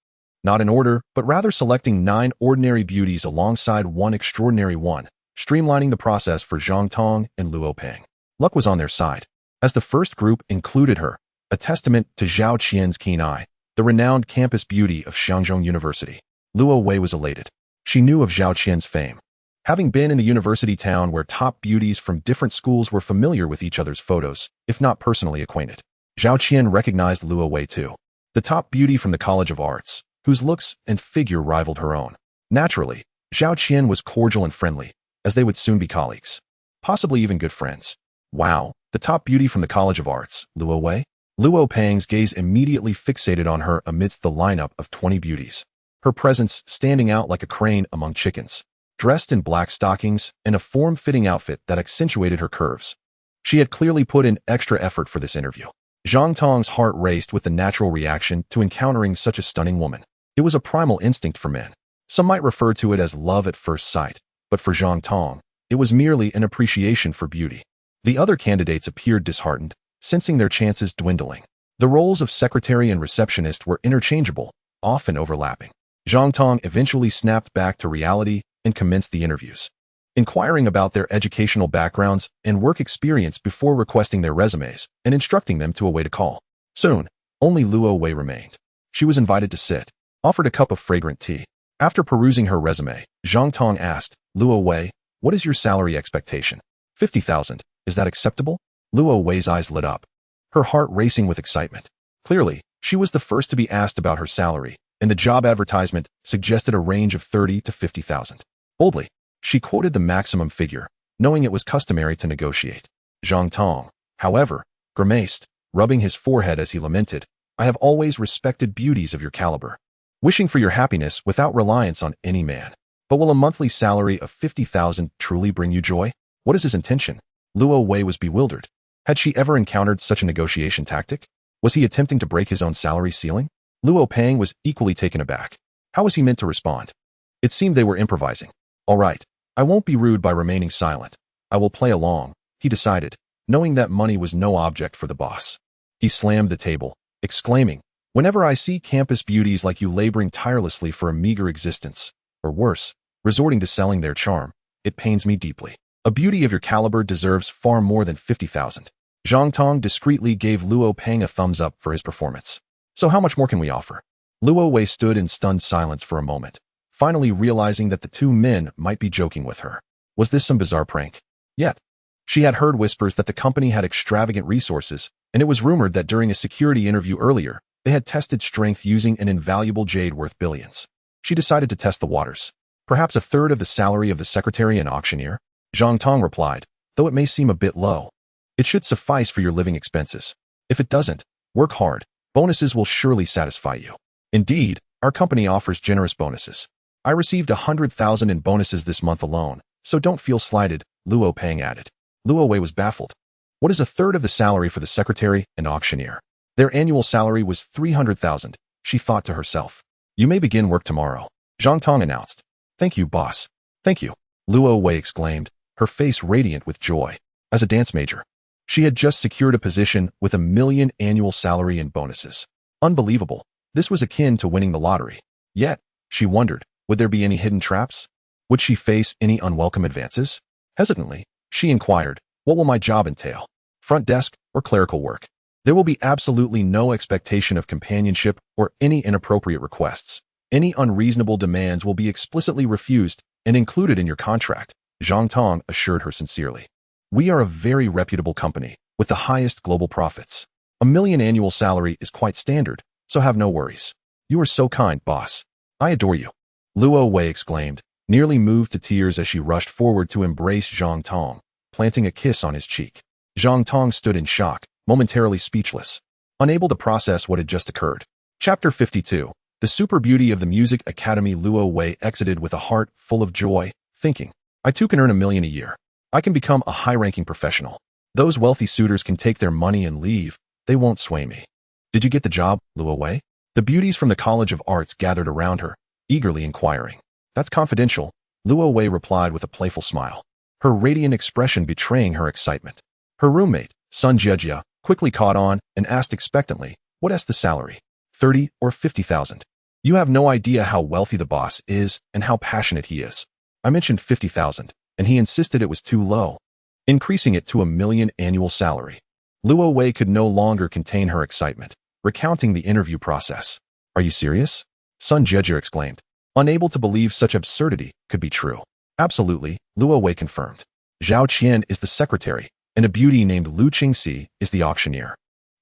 S1: Not in order, but rather selecting 9 ordinary beauties alongside one extraordinary one, streamlining the process for Zhang Tong and Luo Peng. Luck was on their side, as the first group included her, a testament to Zhao Qian's keen eye, the renowned campus beauty of Xiangzhou University. Luo Wei was elated. She knew of Zhao Qian's fame, having been in the university town where top beauties from different schools were familiar with each other's photos, if not personally acquainted. Zhao Qian recognized Luo Wei too, the top beauty from the College of Arts, whose looks and figure rivaled her own. Naturally, Zhao Qian was cordial and friendly, as they would soon be colleagues, possibly even good friends. Wow, the top beauty from the College of Arts, Luo Wei? Luo Peng's gaze immediately fixated on her amidst the lineup of 20 beauties, her presence standing out like a crane among chickens. Dressed in black stockings and a form-fitting outfit that accentuated her curves, she had clearly put in extra effort for this interview. Zhang Tong's heart raced with the natural reaction to encountering such a stunning woman. It was a primal instinct for men. Some might refer to it as love at first sight, but for Zhang Tong, it was merely an appreciation for beauty. The other candidates appeared disheartened, sensing their chances dwindling. The roles of secretary and receptionist were interchangeable, often overlapping. Zhang Tong eventually snapped back to reality and commenced the interviews, inquiring about their educational backgrounds and work experience before requesting their resumes and instructing them to await a call. Soon, only Luo Wei remained. She was invited to sit, offered a cup of fragrant tea. After perusing her resume, Zhang Tong asked, Luo Wei, what is your salary expectation? 50,000. Is that acceptable? Luo Wei's eyes lit up, her heart racing with excitement. Clearly, she was the first to be asked about her salary, and the job advertisement suggested a range of 30 to 50,000. Boldly, she quoted the maximum figure, knowing it was customary to negotiate. Zhang Tong, however, grimaced, rubbing his forehead as he lamented, I have always respected beauties of your caliber, wishing for your happiness without reliance on any man. But will a monthly salary of 50,000 truly bring you joy? What is his intention? Luo Wei was bewildered. Had she ever encountered such a negotiation tactic? Was he attempting to break his own salary ceiling? Luo Peng was equally taken aback. How was he meant to respond? It seemed they were improvising. All right, I won't be rude by remaining silent. I will play along, he decided, knowing that money was no object for the boss. He slammed the table, exclaiming, whenever I see campus beauties like you laboring tirelessly for a meager existence, or worse, resorting to selling their charm, it pains me deeply. A beauty of your caliber deserves far more than 50,000. Zhang Tong discreetly gave Luo Peng a thumbs up for his performance. So how much more can we offer? Luo Wei stood in stunned silence for a moment, finally realizing that the two men might be joking with her. Was this some bizarre prank? Yet, she had heard whispers that the company had extravagant resources, and it was rumored that during a security interview earlier, they had tested strength using an invaluable jade worth billions. She decided to test the waters. Perhaps a third of the salary of the secretary and auctioneer? Zhang Tong replied, though it may seem a bit low. It should suffice for your living expenses. If it doesn't, work hard. Bonuses will surely satisfy you. Indeed, our company offers generous bonuses. I received 100,000 in bonuses this month alone, so don't feel slighted, Luo Peng added. Luo Wei was baffled. What is a third of the salary for the secretary and auctioneer? Their annual salary was 300,000, she thought to herself. You may begin work tomorrow, Zhang Tong announced. Thank you, boss. Thank you, Luo Wei exclaimed, her face radiant with joy. As a dance major, she had just secured a position with $1 million annual salary and bonuses. Unbelievable. This was akin to winning the lottery. Yet, she wondered, would there be any hidden traps? Would she face any unwelcome advances? Hesitantly, she inquired, what will my job entail? Front desk or clerical work? There will be absolutely no expectation of companionship or any inappropriate requests. Any unreasonable demands will be explicitly refused and included in your contract, Zhang Tong assured her sincerely. We are a very reputable company with the highest global profits. $1 million annual salary is quite standard, so have no worries. You are so kind, boss. I adore you. Luo Wei exclaimed, nearly moved to tears as she rushed forward to embrace Zhang Tong, planting a kiss on his cheek. Zhang Tong stood in shock, momentarily speechless, unable to process what had just occurred. Chapter 52. The super beauty of the Music Academy. Luo Wei exited with a heart full of joy, thinking, I too can earn $1 million a year. I can become a high-ranking professional. Those wealthy suitors can take their money and leave. They won't sway me. Did you get the job, Luo Wei? The beauties from the College of Arts gathered around her, eagerly inquiring. That's confidential, Luo Wei replied with a playful smile, her radiant expression betraying her excitement. Her roommate, Sun Jiejia, quickly caught on and asked expectantly, what is the salary? 30 or 50,000? You have no idea how wealthy the boss is and how passionate he is. I mentioned 50,000, and he insisted it was too low, increasing it to $1 million annual salary. Luo Wei could no longer contain her excitement, recounting the interview process. Are you serious? Sun Jiejia exclaimed, unable to believe such absurdity could be true. Absolutely, Luo Wei confirmed. Zhao Qian is the secretary, and a beauty named Lu Qingxi is the auctioneer,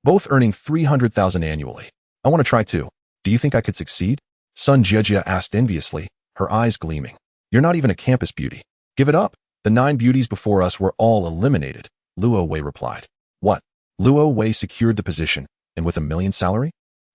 S1: both earning 300,000 annually. I want to try too. Do you think I could succeed? Sun Jiejia asked enviously, her eyes gleaming. You're not even a campus beauty. Give it up. The 9 beauties before us were all eliminated, Luo Wei replied. What? Luo Wei secured the position, and with $1 million salary?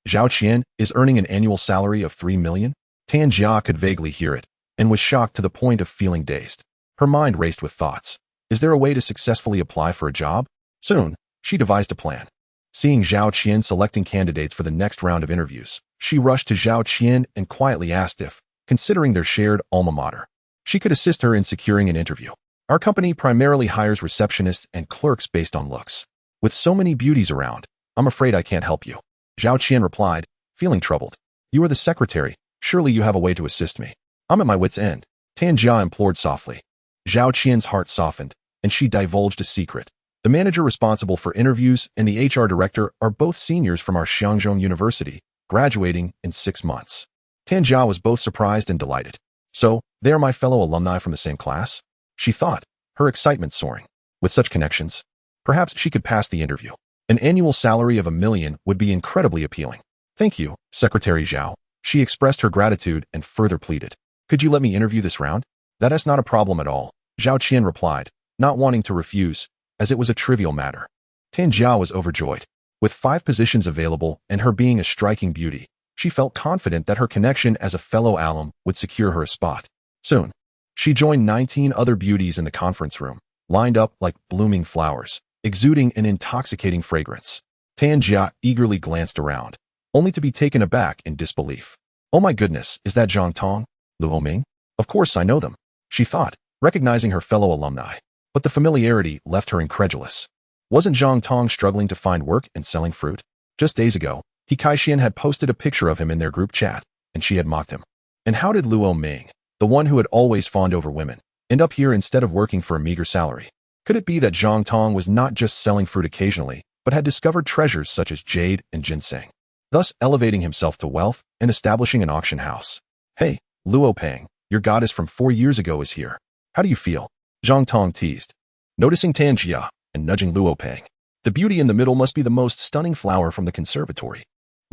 S1: Zhao Qian is earning an annual salary of $3 million? Tan Jia could vaguely hear it, and was shocked to the point of feeling dazed. Her mind raced with thoughts. Is there a way to successfully apply for a job? Soon, she devised a plan. Seeing Zhao Qian selecting candidates for the next round of interviews, she rushed to Zhao Qian and quietly asked if, considering their shared alma mater, she could assist her in securing an interview. Our company primarily hires receptionists and clerks based on looks. With so many beauties around, I'm afraid I can't help you. Zhao Qian replied, feeling troubled. You are the secretary. Surely you have a way to assist me. I'm at my wit's end. Tan Jia implored softly. Zhao Qian's heart softened, and she divulged a secret. The manager responsible for interviews and the HR director are both seniors from our Xiangzhong University, graduating in 6 months. Tan Jia was both surprised and delighted. So, they are my fellow alumni from the same class? She thought, her excitement soaring. With such connections, perhaps she could pass the interview. An annual salary of $1 million would be incredibly appealing. Thank you, Secretary Zhao. She expressed her gratitude and further pleaded. Could you let me interview this round? That is not a problem at all, Zhao Qian replied, not wanting to refuse, as it was a trivial matter. Tan Jia was overjoyed. With 5 positions available and her being a striking beauty, she felt confident that her connection as a fellow alum would secure her a spot. Soon, she joined 19 other beauties in the conference room, lined up like blooming flowers, exuding an intoxicating fragrance. Tan Jia eagerly glanced around, only to be taken aback in disbelief. Oh my goodness, is that Zhang Tong? Luo Ming? Of course I know them, she thought, recognizing her fellow alumni. But the familiarity left her incredulous. Wasn't Zhang Tong struggling to find work and selling fruit? Just days ago, He Kaixian had posted a picture of him in their group chat, and she had mocked him. And how did Luo Ming, the one who had always fawned over women, end up here instead of working for a meager salary? Could it be that Zhang Tong was not just selling fruit occasionally, but had discovered treasures such as jade and ginseng, thus elevating himself to wealth and establishing an auction house? Hey, Luo Peng, your goddess from 4 years ago is here. How do you feel? Zhang Tong teased, noticing Tan Jia and nudging Luo Peng. The beauty in the middle must be the most stunning flower from the conservatory.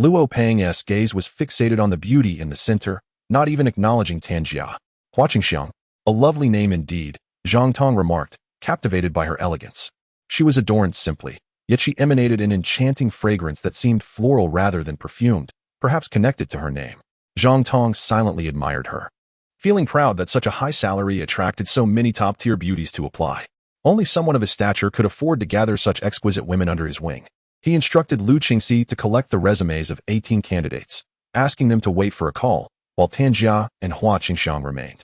S1: Luo Peng's gaze was fixated on the beauty in the center, not even acknowledging Tan Jia. Hua Qingxiang, a lovely name indeed, Zhang Tong remarked, captivated by her elegance. She was adorned simply, yet she emanated an enchanting fragrance that seemed floral rather than perfumed, perhaps connected to her name. Zhang Tong silently admired her, feeling proud that such a high salary attracted so many top-tier beauties to apply. Only someone of his stature could afford to gather such exquisite women under his wing. He instructed Lu Qingxi to collect the resumes of 18 candidates, asking them to wait for a call, while Tan Jia and Hua Qingxiang remained.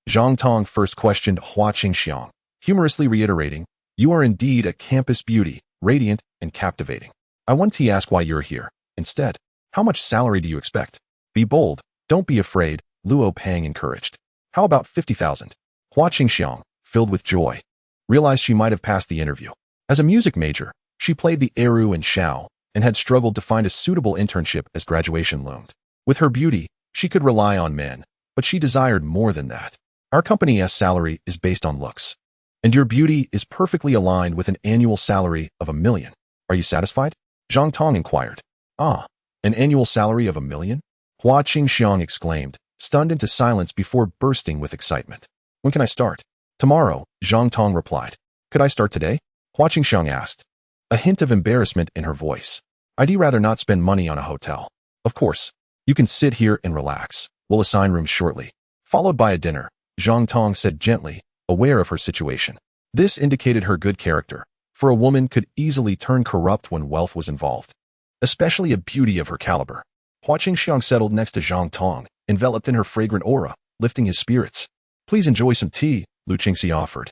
S1: Zhang Tong first questioned Hua Qingxiang, humorously reiterating, "You are indeed a campus beauty, radiant and captivating. I want to ask why you're here. Instead, how much salary do you expect? Be bold, don't be afraid," Luo Peng encouraged. "How about 50,000? Hua Qingxiang, filled with joy, realized she might have passed the interview. As a music major, she played the eru and xiao, and had struggled to find a suitable internship as graduation loomed. With her beauty, she could rely on men, but she desired more than that. Our company's salary is based on looks, and your beauty is perfectly aligned with an annual salary of 1 million. Are you satisfied?" Zhang Tong inquired. "Ah, an annual salary of 1 million? Hua Qingxiang exclaimed, stunned into silence before bursting with excitement. "When can I start?" "Tomorrow," Zhang Tong replied. "Could I start today?" Hua Qingxiang asked, a hint of embarrassment in her voice. "I'd rather not spend money on a hotel." "Of course. You can sit here and relax. We'll assign rooms shortly." Followed by a dinner, Zhang Tong said gently, aware of her situation. This indicated her good character, for a woman could easily turn corrupt when wealth was involved, especially a beauty of her caliber. Hua Qingxiang settled next to Zhang Tong, enveloped in her fragrant aura, lifting his spirits. "Please enjoy some tea," Lu Qingxi offered,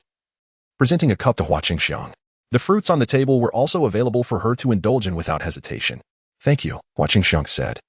S1: presenting a cup to Hua Qingxiang. The fruits on the table were also available for her to indulge in without hesitation. "Thank you," Hua Qingxiang said,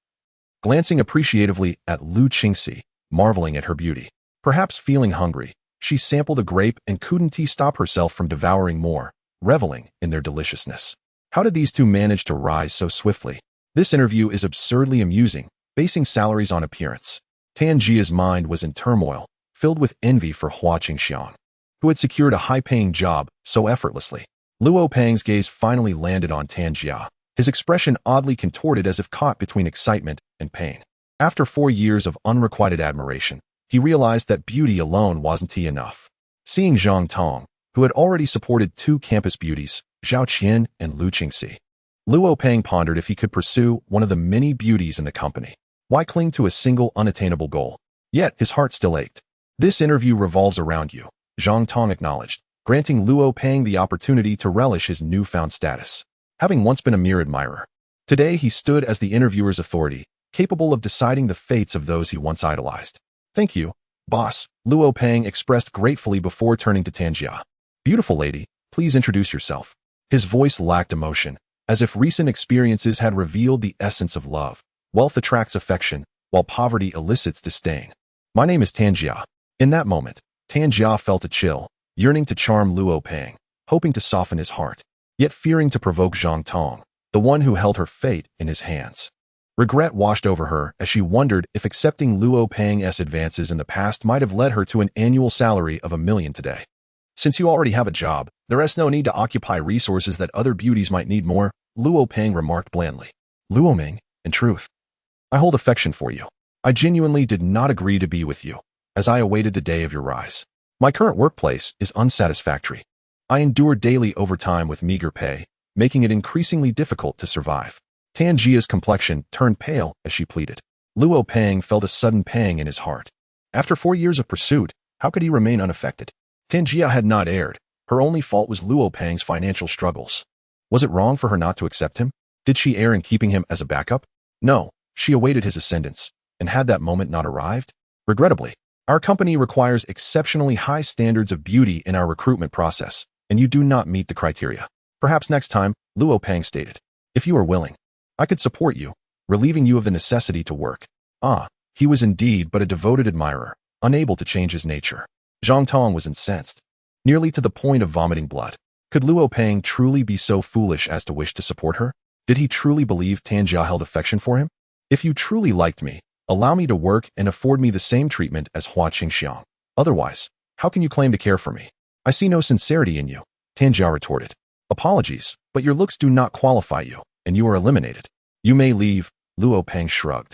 S1: glancing appreciatively at Lu Qingxi, marveling at her beauty. Perhaps feeling hungry, she sampled a grape and couldn't stop herself from devouring more, reveling in their deliciousness. How did these two manage to rise so swiftly? This interview is absurdly amusing, basing salaries on appearance. Tan Jia's mind was in turmoil, filled with envy for Hua Qingxiang, who had secured a high-paying job so effortlessly. Luo Peng's gaze finally landed on Tan Jia, his expression oddly contorted as if caught between excitement and pain. After 4 years of unrequited admiration, he realized that beauty alone wasn't enough. Seeing Zhang Tong, who had already supported 2 campus beauties, Zhao Qian and Lu Qingxi, Luo Peng pondered if he could pursue one of the many beauties in the company. Why cling to a single unattainable goal? Yet his heart still ached. "This interview revolves around you," Zhang Tong acknowledged, granting Luo Peng the opportunity to relish his newfound status. Having once been a mere admirer, today he stood as the interviewer's authority, capable of deciding the fates of those he once idolized. "Thank you, boss," Luo Peng expressed gratefully before turning to Tan Jia. "Beautiful lady, please introduce yourself." His voice lacked emotion, as if recent experiences had revealed the essence of love. Wealth attracts affection, while poverty elicits disdain. "My name is Tan Jia." In that moment, Tan Jia felt a chill, yearning to charm Luo Peng, hoping to soften his heart, yet fearing to provoke Zhang Tong, the one who held her fate in his hands. Regret washed over her as she wondered if accepting Luo Peng's advances in the past might have led her to an annual salary of 1 million today. "Since you already have a job, there is no need to occupy resources that other beauties might need more," Luo Peng remarked blandly. "Luo Ming, in truth, I hold affection for you. I genuinely did not agree to be with you, as I awaited the day of your rise. My current workplace is unsatisfactory. I endure daily overtime with meager pay, making it increasingly difficult to survive. Tanjia's complexion turned pale as she pleaded. Luo Peng felt a sudden pang in his heart. After 4 years of pursuit, how could he remain unaffected? Tanjia had not erred. Her only fault was Luo Peng's financial struggles. Was it wrong for her not to accept him? Did she err in keeping him as a backup? No, she awaited his ascendance. And had that moment not arrived? Regrettably, our company requires exceptionally high standards of beauty in our recruitment process, and you do not meet the criteria. Perhaps next time, Luo Peng stated. If you are willing, I could support you, relieving you of the necessity to work. Ah, he was indeed but a devoted admirer, unable to change his nature. Zhang Tong was incensed, nearly to the point of vomiting blood. Could Luo Peng truly be so foolish as to wish to support her? Did he truly believe Tanjia held affection for him? If you truly liked me, allow me to work and afford me the same treatment as Hua Qingxiang. Otherwise, how can you claim to care for me? I see no sincerity in you, Tanjia retorted. Apologies, but your looks do not qualify you, and you are eliminated. You may leave, Luo Peng shrugged,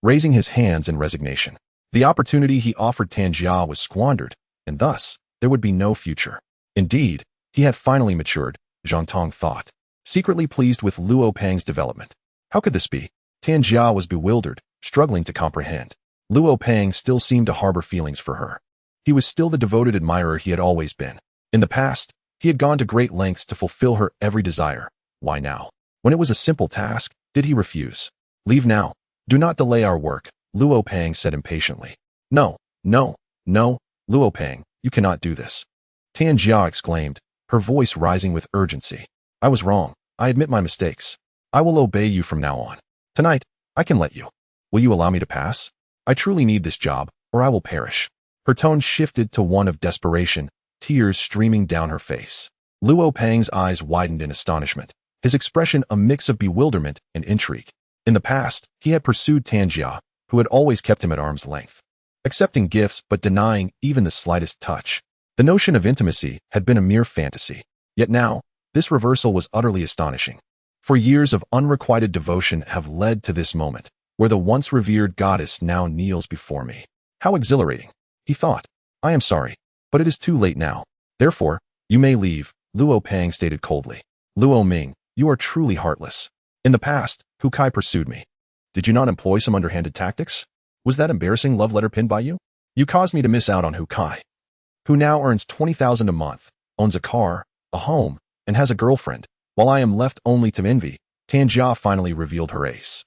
S1: raising his hands in resignation. The opportunity he offered Tanjia was squandered, and thus, there would be no future. Indeed, he had finally matured, Zhang Tong thought, secretly pleased with Luo Peng's development. How could this be? Tanjia was bewildered, struggling to comprehend. Luo Peng still seemed to harbor feelings for her. He was still the devoted admirer he had always been. In the past, he had gone to great lengths to fulfill her every desire. Why now? When it was a simple task, did he refuse? Leave now. Do not delay our work, Luo Peng said impatiently. No, no, no, Luo Peng, you cannot do this. Tanjia exclaimed, her voice rising with urgency. I was wrong. I admit my mistakes. I will obey you from now on. Tonight, I can let you. Will you allow me to pass? I truly need this job, or I will perish. Her tone shifted to one of desperation, tears streaming down her face. Luo Peng's eyes widened in astonishment, his expression a mix of bewilderment and intrigue. In the past, he had pursued Tanjia, who had always kept him at arm's length, accepting gifts but denying even the slightest touch. The notion of intimacy had been a mere fantasy. Yet now, this reversal was utterly astonishing. For years of unrequited devotion have led to this moment, where the once revered goddess now kneels before me. How exhilarating, he thought. I am sorry, but it is too late now. Therefore, you may leave, Luo Peng stated coldly. Luo Ming, you are truly heartless. In the past, Hu Kai pursued me. Did you not employ some underhanded tactics? Was that embarrassing love letter pinned by you? You caused me to miss out on Hu Kai, who now earns 20,000 a month, owns a car, a home, and has a girlfriend, while I am left only to envy. Tanjia finally revealed her ace.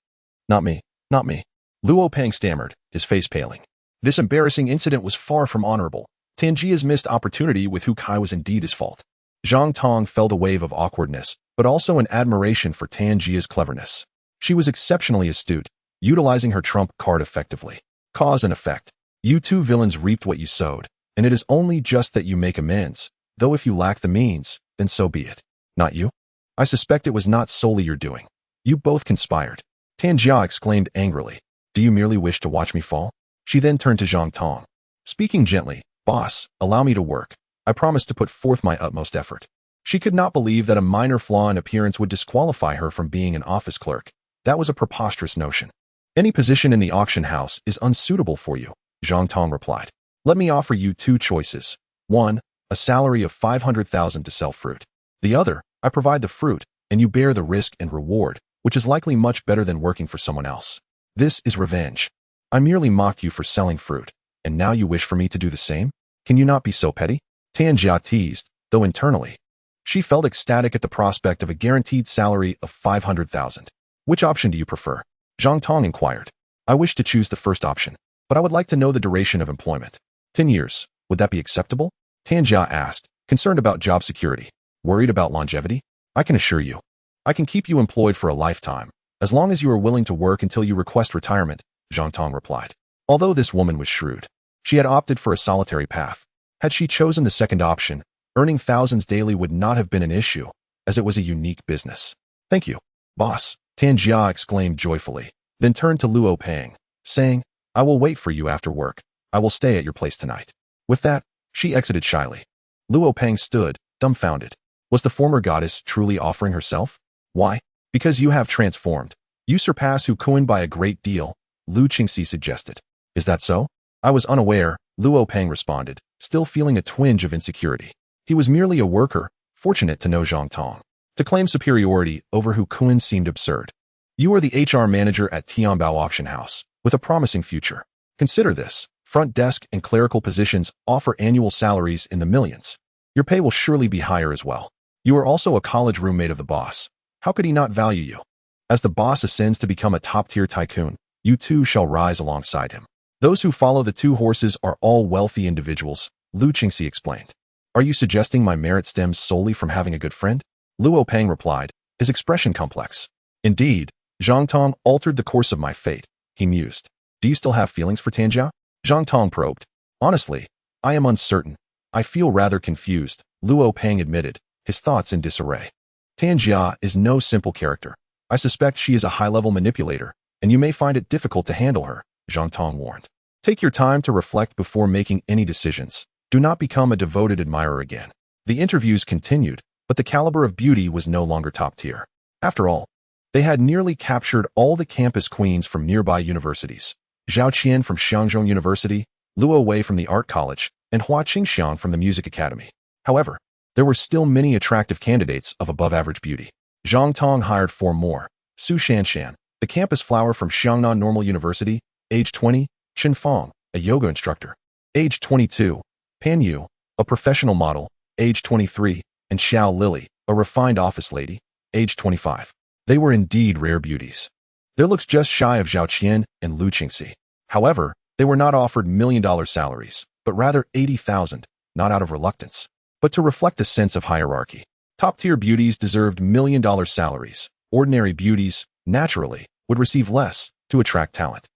S1: Not me, not me. Luo Peng stammered, his face paling. This embarrassing incident was far from honorable. Tanjia's missed opportunity with Hu Kai was indeed his fault. Zhang Tong felt a wave of awkwardness, but also an admiration for Tanjia's cleverness. She was exceptionally astute, utilizing her trump card effectively. Cause and effect. You two villains reaped what you sowed, and it is only just that you make amends, though if you lack the means, then so be it. Not you? I suspect it was not solely your doing. You both conspired. Tanjia exclaimed angrily. Do you merely wish to watch me fall? She then turned to Zhang Tong. Speaking gently, boss, allow me to work. I promise to put forth my utmost effort. She could not believe that a minor flaw in appearance would disqualify her from being an office clerk. That was a preposterous notion. Any position in the auction house is unsuitable for you, Zhang Tong replied. Let me offer you two choices. One, a salary of 500,000 to sell fruit. The other, I provide the fruit, and you bear the risk and reward, which is likely much better than working for someone else. This is revenge. I merely mocked you for selling fruit, and now you wish for me to do the same? Can you not be so petty? Tanjia teased, though internally, she felt ecstatic at the prospect of a guaranteed salary of 500,000. Which option do you prefer? Zhang Tong inquired. I wish to choose the first option, but I would like to know the duration of employment. 10 years. Would that be acceptable? Tanjia asked, concerned about job security. Worried about longevity? I can assure you, I can keep you employed for a lifetime, as long as you are willing to work until you request retirement, Zhang Tong replied. Although this woman was shrewd, she had opted for a solitary path. Had she chosen the second option, earning thousands daily would not have been an issue, as it was a unique business. Thank you, boss, Tanjia exclaimed joyfully, then turned to Luo Peng, saying, I will wait for you after work. I will stay at your place tonight. With that, she exited shyly. Luo Peng stood, dumbfounded. Was the former goddess truly offering herself? Why? Because you have transformed. You surpass Hu Kun by a great deal, Lu Qingxi suggested. Is that so? I was unaware, Luo Peng responded, still feeling a twinge of insecurity. He was merely a worker, fortunate to know Zhang Tong. To claim superiority over Hu Kun seemed absurd. You are the HR manager at Tianbao Auction House, with a promising future. Consider this. Front desk and clerical positions offer annual salaries in the millions. Your pay will surely be higher as well. You are also a college roommate of the boss. How could he not value you? As the boss ascends to become a top-tier tycoon, you too shall rise alongside him. Those who follow the two horses are all wealthy individuals, Lu Qingxi explained. Are you suggesting my merit stems solely from having a good friend? Luo Peng replied, his expression complex. Indeed, Zhang Tong altered the course of my fate, he mused. Do you still have feelings for Tanjia? Zhang Tong probed. Honestly, I am uncertain. I feel rather confused, Luo Peng admitted, his thoughts in disarray. Tanjia is no simple character. I suspect she is a high-level manipulator, and you may find it difficult to handle her, Zhang Tong warned. Take your time to reflect before making any decisions. Do not become a devoted admirer again. The interviews continued, but the caliber of beauty was no longer top tier. After all, they had nearly captured all the campus queens from nearby universities. Zhao Qian from Xiangzhou University, Luo Wei from the Art College, and Hua Qingxiang from the Music Academy. However, there were still many attractive candidates of above-average beauty. Zhang Tong hired 4 more. Su Shanshan, the campus flower from Xiangnan Normal University, age 20, Chen Fong, a yoga instructor, age 22, Pan Yu, a professional model, age 23, and Xiao Lily, a refined office lady, age 25. They were indeed rare beauties. Their looks just shy of Zhao Qian and Lu Qingxi. However, they were not offered million-dollar salaries, but rather 80,000, not out of reluctance, but to reflect a sense of hierarchy. Top-tier beauties deserved million-dollar salaries. Ordinary beauties, naturally, would receive less to attract talent.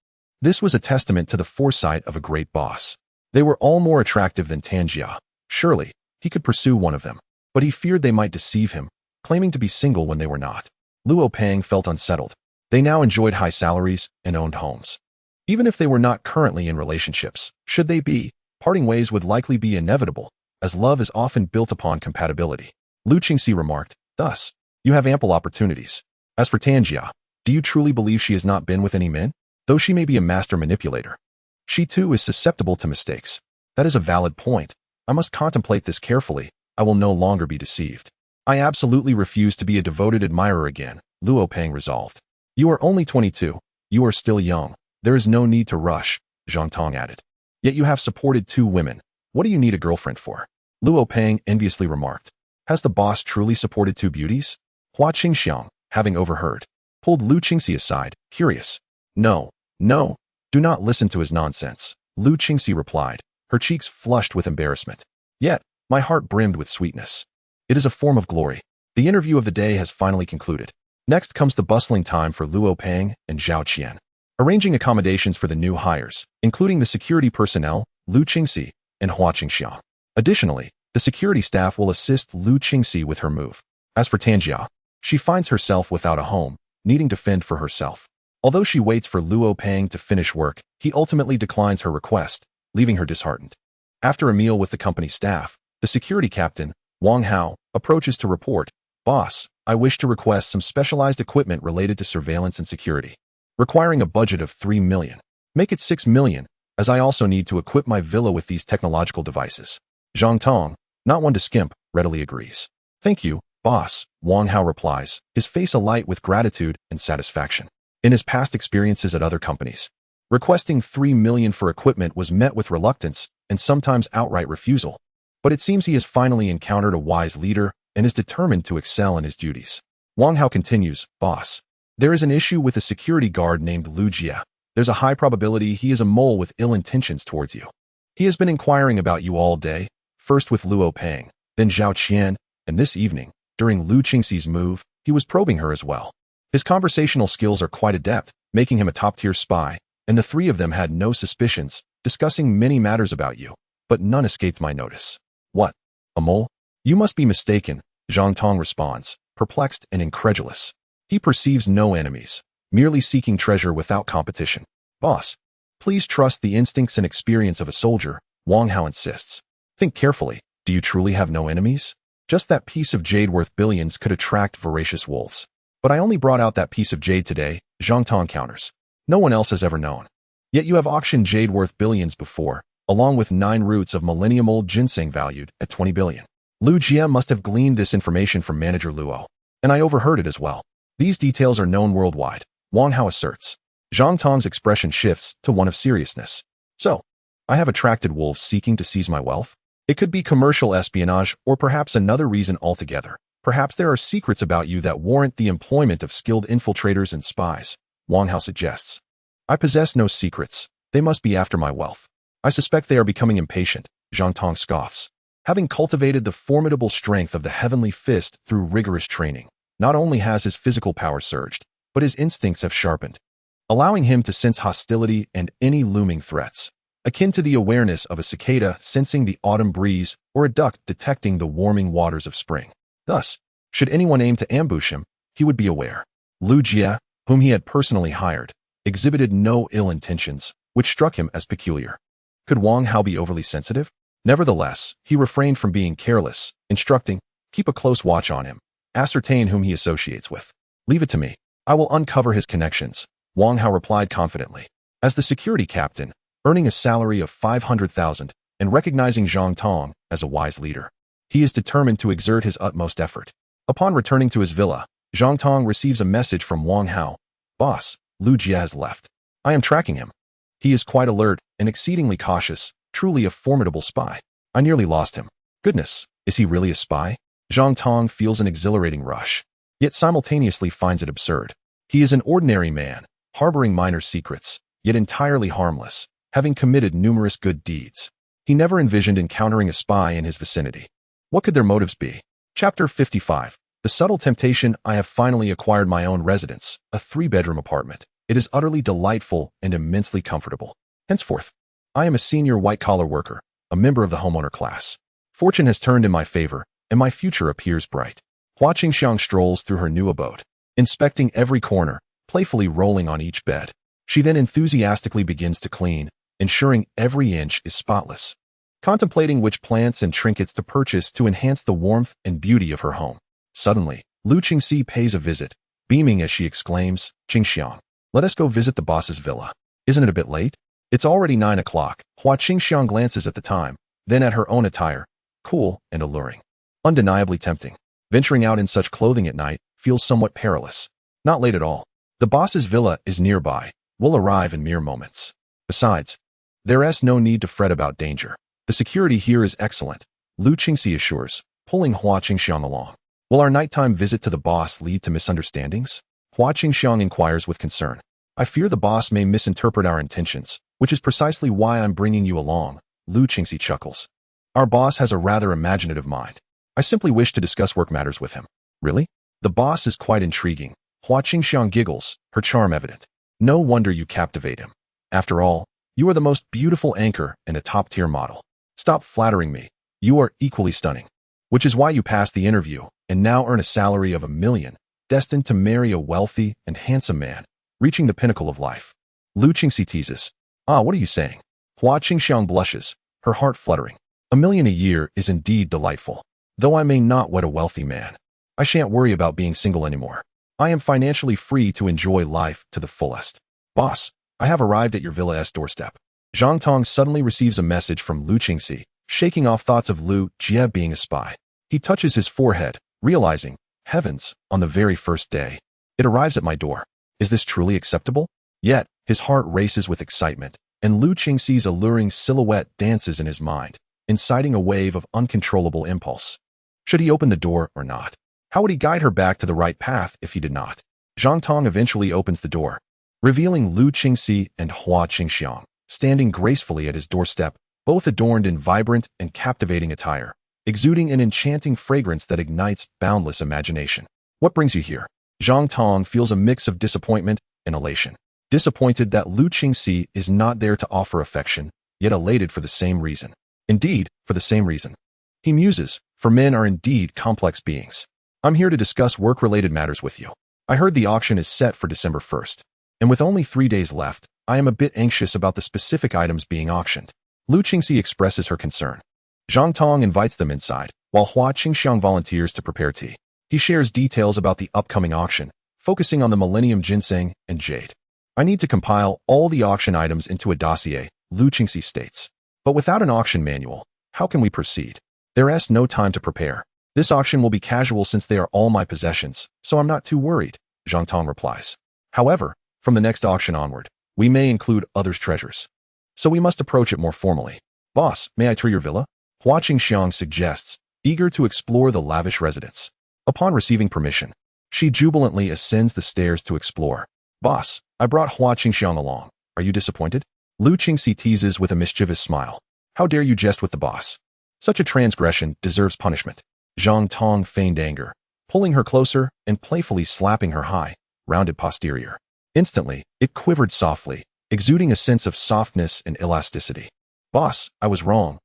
S1: This was a testament to the foresight of a great boss. They were all more attractive than Tanjia. Surely, he could pursue one of them, but he feared they might deceive him, claiming to be single when they were not. Luo Peng felt unsettled. They now enjoyed high salaries and owned homes. Even if they were not currently in relationships, should they be, parting ways would likely be inevitable, as love is often built upon compatibility. Lu Qingxi remarked, thus, you have ample opportunities. As for Tanjia, do you truly believe she has not been with any men? Though she may be a master manipulator, she too is susceptible to mistakes. That is a valid point. I must contemplate this carefully. I will no longer be deceived. I absolutely refuse to be a devoted admirer again, Luo Peng resolved. You are only 22. You are still young. There is no need to rush, Zhang Tong added. Yet you have supported 2 women. What do you need a girlfriend for? Luo Peng enviously remarked. Has the boss truly supported 2 beauties? Hua Qingxiang, having overheard, pulled Lu Qingxi aside, curious. No, do not listen to his nonsense, Lu Qingxi replied, her cheeks flushed with embarrassment. Yet, my heart brimmed with sweetness. It is a form of glory. The interview of the day has finally concluded. Next comes the bustling time for Luo Peng and Zhao Qian. Arranging accommodations for the new hires, including the security personnel, Lu Qingxi, and Hua Qingxiang. Additionally, the security staff will assist Lu Qingxi with her move. As for Tanjia, she finds herself without a home, needing to fend for herself. Although she waits for Luo Peng to finish work, he ultimately declines her request, leaving her disheartened. After a meal with the company staff, the security captain, Wang Hao, approaches to report, Boss, I wish to request some specialized equipment related to surveillance and security, requiring a budget of 3 million. Make it 6 million, as I also need to equip my villa with these technological devices. Zhang Tong, not one to skimp, readily agrees. Thank you, boss, Wang Hao replies, his face alight with gratitude and satisfaction. In his past experiences at other companies, requesting 3 million for equipment was met with reluctance and sometimes outright refusal. But it seems he has finally encountered a wise leader and is determined to excel in his duties. Wang Hao continues, Boss, there is an issue with a security guard named Lu Jia. There's a high probability he is a mole with ill intentions towards you. He has been inquiring about you all day, first with Luo Peng, then Zhao Qian, and this evening, during Lu Qingxi's move, he was probing her as well. His conversational skills are quite adept, making him a top-tier spy, and the 3 of them had no suspicions, discussing many matters about you, but none escaped my notice. What? A mole? You must be mistaken, Zhang Tong responds, perplexed and incredulous. He perceives no enemies, merely seeking treasure without competition. Boss, please trust the instincts and experience of a soldier, Wang Hao insists. Think carefully, do you truly have no enemies? Just that piece of jade worth billions could attract voracious wolves. But I only brought out that piece of jade today, Zhang Tong counters. No one else has ever known. Yet you have auctioned jade worth billions before, along with 9 roots of millennium-old ginseng valued at 20 billion. Lu Jie must have gleaned this information from manager Luo, and I overheard it as well. These details are known worldwide, Wang Hao asserts. Zhang Tong's expression shifts to one of seriousness. So, I have attracted wolves seeking to seize my wealth? It could be commercial espionage or perhaps another reason altogether. Perhaps there are secrets about you that warrant the employment of skilled infiltrators and spies, Wang Hao suggests. I possess no secrets. They must be after my wealth. I suspect they are becoming impatient, Zhang Tong scoffs. Having cultivated the formidable strength of the heavenly fist through rigorous training, not only has his physical power surged, but his instincts have sharpened, allowing him to sense hostility and any looming threats, akin to the awareness of a cicada sensing the autumn breeze or a duck detecting the warming waters of spring. Thus, should anyone aim to ambush him, he would be aware. Lu Jie, whom he had personally hired, exhibited no ill intentions, which struck him as peculiar. Could Wang Hao be overly sensitive? Nevertheless, he refrained from being careless, instructing, keep a close watch on him, ascertain whom he associates with. Leave it to me. I will uncover his connections, Wang Hao replied confidently. As the security captain, earning a salary of 500,000 and recognizing Zhang Tong as a wise leader, he is determined to exert his utmost effort. Upon returning to his villa, Zhang Tong receives a message from Wang Hao. Boss, Lu Jie has left. I am tracking him. He is quite alert and exceedingly cautious, truly a formidable spy. I nearly lost him. Goodness, is he really a spy? Zhang Tong feels an exhilarating rush, yet simultaneously finds it absurd. He is an ordinary man, harboring minor secrets, yet entirely harmless, having committed numerous good deeds. He never envisioned encountering a spy in his vicinity. What could their motives be? Chapter 55. The subtle temptation. I have finally acquired my own residence, a 3-bedroom apartment. It is utterly delightful and immensely comfortable. Henceforth, I am a senior white-collar worker, a member of the homeowner class. Fortune has turned in my favor, and my future appears bright. Hua Qingxiang strolls through her new abode, inspecting every corner, playfully rolling on each bed. She then enthusiastically begins to clean, ensuring every inch is spotless, contemplating which plants and trinkets to purchase to enhance the warmth and beauty of her home. Suddenly, Lu Qingxi pays a visit, beaming as she exclaims, Qingxiang, let us go visit the boss's villa. Isn't it a bit late? It's already 9 o'clock. Hua Qingxiang glances at the time, then at her own attire, cool and alluring. Undeniably tempting. Venturing out in such clothing at night feels somewhat perilous. Not late at all. The boss's villa is nearby. We'll arrive in mere moments. Besides, there's no need to fret about danger. The security here is excellent, Lu Qingxi assures, pulling Hua Qingxiang along. Will our nighttime visit to the boss lead to misunderstandings? Hua Qingxiang inquires with concern. I fear the boss may misinterpret our intentions, which is precisely why I'm bringing you along, Lu Qingxi chuckles. Our boss has a rather imaginative mind. I simply wish to discuss work matters with him. Really? The boss is quite intriguing. Hua Qingxiang giggles, her charm evident. No wonder you captivate him. After all, you are the most beautiful anchor and a top-tier model. Stop flattering me. You are equally stunning. Which is why you passed the interview and now earn a salary of 1 million, destined to marry a wealthy and handsome man, reaching the pinnacle of life. Lu Qingxi teases. Ah, what are you saying? Hua Qingxiang blushes, her heart fluttering. 1 million a year is indeed delightful. Though I may not wed a wealthy man, I shan't worry about being single anymore. I am financially free to enjoy life to the fullest. Boss, I have arrived at your villa's doorstep. Zhang Tong suddenly receives a message from Lu Qingxi, shaking off thoughts of Lu Jie being a spy. He touches his forehead, realizing, heavens, on the very first day. It arrives at my door. Is this truly acceptable? Yet, his heart races with excitement, and Lu Qingxi's alluring silhouette dances in his mind, inciting a wave of uncontrollable impulse. Should he open the door or not? How would he guide her back to the right path if he did not? Zhang Tong eventually opens the door, revealing Lu Qingxi and Hua Qingxiang, standing gracefully at his doorstep, both adorned in vibrant and captivating attire, exuding an enchanting fragrance that ignites boundless imagination. What brings you here? Zhang Tong feels a mix of disappointment and elation. Disappointed that Lu Qingxi is not there to offer affection, yet elated for the same reason. Indeed, for the same reason. He muses, for men are indeed complex beings. I'm here to discuss work-related matters with you. I heard the auction is set for December 1st, and with only 3 days left, I am a bit anxious about the specific items being auctioned. Lu Qingxi expresses her concern. Zhang Tong invites them inside, while Hua Qingxiang volunteers to prepare tea. He shares details about the upcoming auction, focusing on the Millennium Ginseng and Jade. I need to compile all the auction items into a dossier, Lu Qingxi states. But without an auction manual, how can we proceed? There's no time to prepare. This auction will be casual since they are all my possessions, so I'm not too worried, Zhang Tong replies. However, from the next auction onward, we may include others' treasures. So we must approach it more formally. Boss, may I tour your villa? Hua Qingxiang suggests, eager to explore the lavish residence. Upon receiving permission, she jubilantly ascends the stairs to explore. Boss, I brought Hua Qingxiang along. Are you disappointed? Lu Qingxi teases with a mischievous smile. How dare you jest with the boss? Such a transgression deserves punishment. Zhang Tong feigned anger, pulling her closer and playfully slapping her high, rounded posterior. Instantly, it quivered softly, exuding a sense of softness and elasticity. Boss, I was wrong.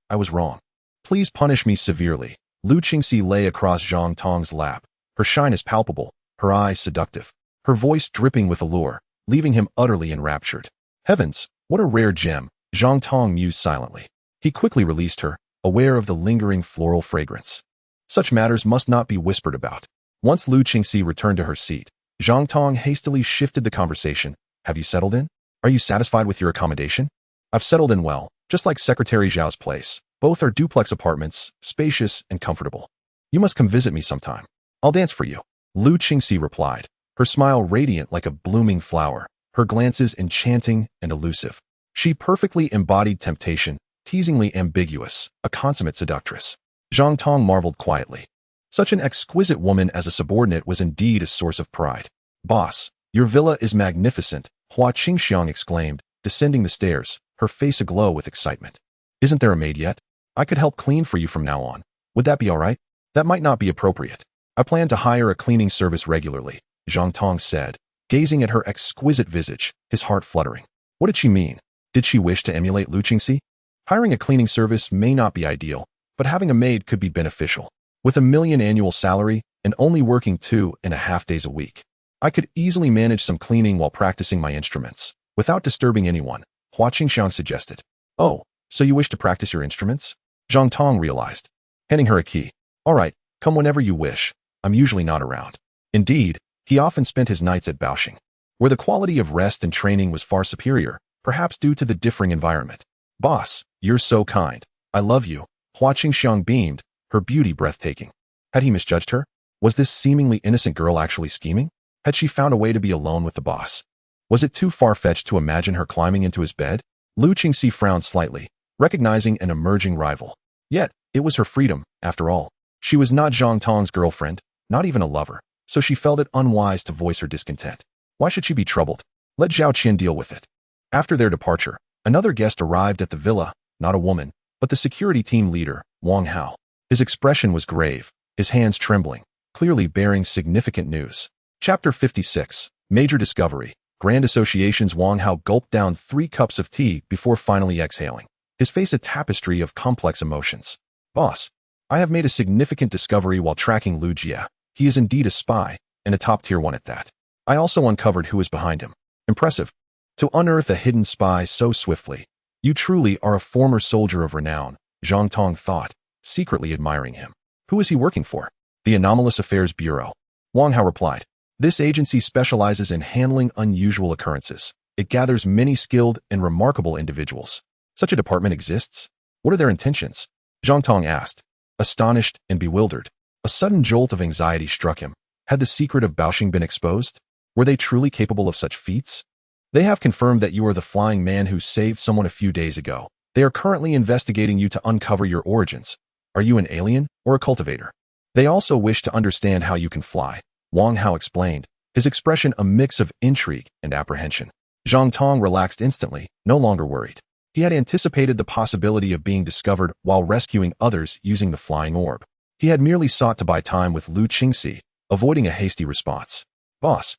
S1: Please punish me severely. Lu Qingxi lay across Zhang Tong's lap, her shyness palpable, her eyes seductive, her voice dripping with allure, leaving him utterly enraptured. Heavens, what a rare gem, Zhang Tong mused silently. He quickly released her, aware of the lingering floral fragrance. Such matters must not be whispered about. Once Lu Qingxi returned to her seat, Zhang Tong hastily shifted the conversation. Have you settled in? Are you satisfied with your accommodation? I've settled in well, just like Secretary Zhao's place. Both are duplex apartments, spacious and comfortable. You must come visit me sometime. I'll dance for you. Lu Qingxi replied, her smile radiant like a blooming flower, her glances enchanting and elusive. She perfectly embodied temptation, teasingly ambiguous, a consummate seductress. Zhang Tong marveled quietly. Such an exquisite woman as a subordinate was indeed a source of pride. Boss, your villa is magnificent, Hua Qingxiang exclaimed, descending the stairs, her face aglow with excitement. Isn't there a maid yet? I could help clean for you from now on. Would that be all right? That might not be appropriate. I plan to hire a cleaning service regularly, Zhang Tong said, gazing at her exquisite visage, his heart fluttering. What did she mean? Did she wish to emulate Lu Qingxi? Hiring a cleaning service may not be ideal, but having a maid could be beneficial. With $1 million annual salary and only working 2.5 days a week, I could easily manage some cleaning while practicing my instruments, without disturbing anyone, Hua Qingxiang suggested. Oh, so you wish to practice your instruments? Zhang Tong realized, handing her a key. All right, come whenever you wish. I'm usually not around. Indeed, he often spent his nights at Baoxing, where the quality of rest and training was far superior, perhaps due to the differing environment. Boss, you're so kind. I love you. Hua Qingxiang beamed, her beauty breathtaking. Had he misjudged her? Was this seemingly innocent girl actually scheming? Had she found a way to be alone with the boss? Was it too far-fetched to imagine her climbing into his bed? Lu Qingxi frowned slightly, recognizing an emerging rival. Yet, it was her freedom, after all. She was not Zhang Tong's girlfriend, not even a lover, so she felt it unwise to voice her discontent. Why should she be troubled? Let Zhao Qin deal with it. After their departure, another guest arrived at the villa, not a woman, but the security team leader, Wang Hao. His expression was grave, his hands trembling, clearly bearing significant news. Chapter 56, Major Discovery. Grand Associations. Wang Hao gulped down 3 cups of tea before finally exhaling, his face a tapestry of complex emotions. Boss, I have made a significant discovery while tracking Lu Jia. He is indeed a spy, and a top-tier one at that. I also uncovered who is behind him. Impressive. To unearth a hidden spy so swiftly. You truly are a former soldier of renown, Zhang Tong thought, secretly admiring him. Who is he working for? The Anomalous Affairs Bureau. Wang Hao replied. This agency specializes in handling unusual occurrences. It gathers many skilled and remarkable individuals. Such a department exists? What are their intentions? Zhang Tong asked, astonished and bewildered. A sudden jolt of anxiety struck him. Had the secret of Baoxing been exposed? Were they truly capable of such feats? They have confirmed that you are the flying man who saved someone a few days ago. They are currently investigating you to uncover your origins. Are you an alien or a cultivator? They also wish to understand how you can fly, Wang Hao explained, his expression a mix of intrigue and apprehension. Zhang Tong relaxed instantly, no longer worried. He had anticipated the possibility of being discovered while rescuing others using the flying orb. He had merely sought to buy time with Lu Qingxi, avoiding a hasty response. Boss,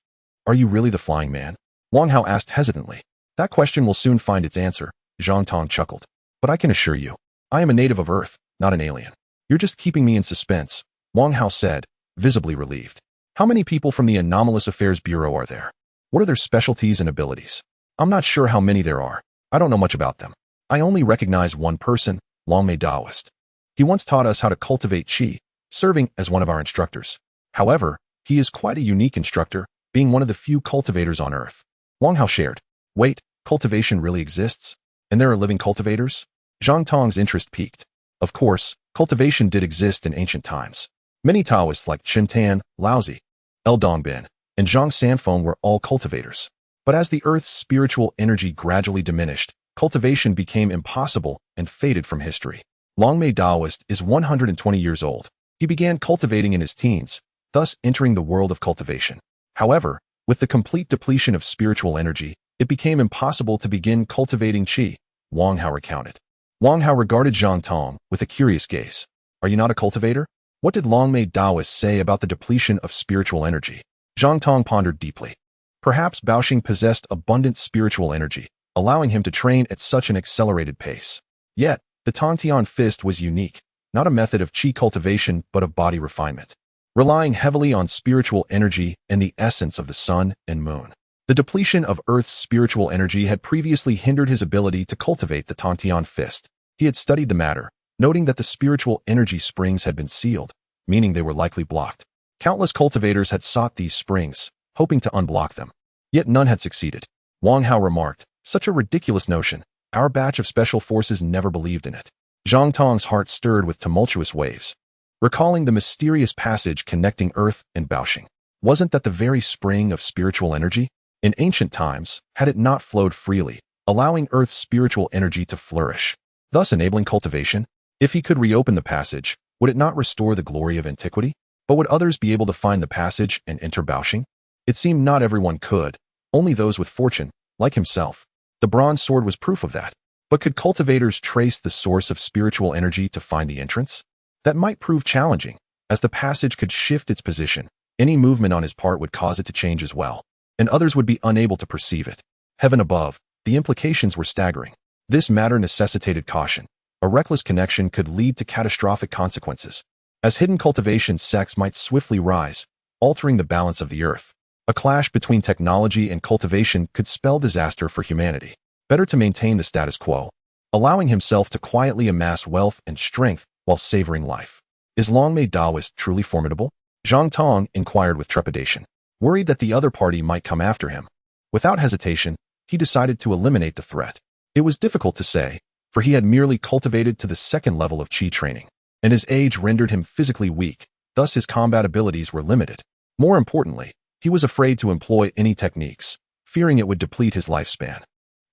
S1: are you really the flying man? Wang Hao asked hesitantly. That question will soon find its answer, Zhang Tong chuckled. But I can assure you, I am a native of Earth, not an alien. You're just keeping me in suspense, Wang Hao said, visibly relieved. How many people from the Anomalous Affairs Bureau are there? What are their specialties and abilities? I'm not sure how many there are. I don't know much about them. I only recognize one person, Longmei Daoist. He once taught us how to cultivate qi, serving as one of our instructors. However, he is quite a unique instructor, being one of the few cultivators on Earth. Wang Hao shared. Wait, cultivation really exists? And there are living cultivators? Zhang Tong's interest piqued. Of course, cultivation did exist in ancient times. Many Taoists like Chintan, Laozi, El Dongbin, and Zhang Sanfeng were all cultivators. But as the earth's spiritual energy gradually diminished, cultivation became impossible and faded from history. Longmei Daoist is 120 years old. He began cultivating in his teens, thus entering the world of cultivation. However, with the complete depletion of spiritual energy, it became impossible to begin cultivating qi, Wang Hao recounted. Wang Hao regarded Zhang Tong with a curious gaze. Are you not a cultivator? What did Longmei Daoist say about the depletion of spiritual energy? Zhang Tong pondered deeply. Perhaps Baoxing possessed abundant spiritual energy, allowing him to train at such an accelerated pace. Yet, the Tongtian fist was unique, not a method of qi cultivation but of body refinement, relying heavily on spiritual energy and the essence of the sun and moon. The depletion of Earth's spiritual energy had previously hindered his ability to cultivate the Tongtian fist. He had studied the matter, noting that the spiritual energy springs had been sealed, meaning they were likely blocked. Countless cultivators had sought these springs, hoping to unblock them. Yet none had succeeded. Wang Hao remarked, such a ridiculous notion. Our batch of special forces never believed in it. Zhang Tong's heart stirred with tumultuous waves, recalling the mysterious passage connecting Earth and Baoxing. Wasn't that the very spring of spiritual energy? In ancient times, had it not flowed freely, allowing Earth's spiritual energy to flourish, thus enabling cultivation? If he could reopen the passage, would it not restore the glory of antiquity? But would others be able to find the passage and enter Baoxing? It seemed not everyone could, only those with fortune, like himself. The bronze sword was proof of that. But could cultivators trace the source of spiritual energy to find the entrance? That might prove challenging, as the passage could shift its position. Any movement on his part would cause it to change as well, and others would be unable to perceive it. Heaven above, the implications were staggering. This matter necessitated caution. A reckless connection could lead to catastrophic consequences, as hidden cultivation sects might swiftly rise, altering the balance of the earth. A clash between technology and cultivation could spell disaster for humanity. Better to maintain the status quo, allowing himself to quietly amass wealth and strength while savoring life. Is Longmei Daoist truly formidable? Zhang Tong inquired with trepidation, worried that the other party might come after him. Without hesitation, he decided to eliminate the threat. It was difficult to say, for he had merely cultivated to the second level of qi training, and his age rendered him physically weak, thus his combat abilities were limited. More importantly, he was afraid to employ any techniques, fearing it would deplete his lifespan.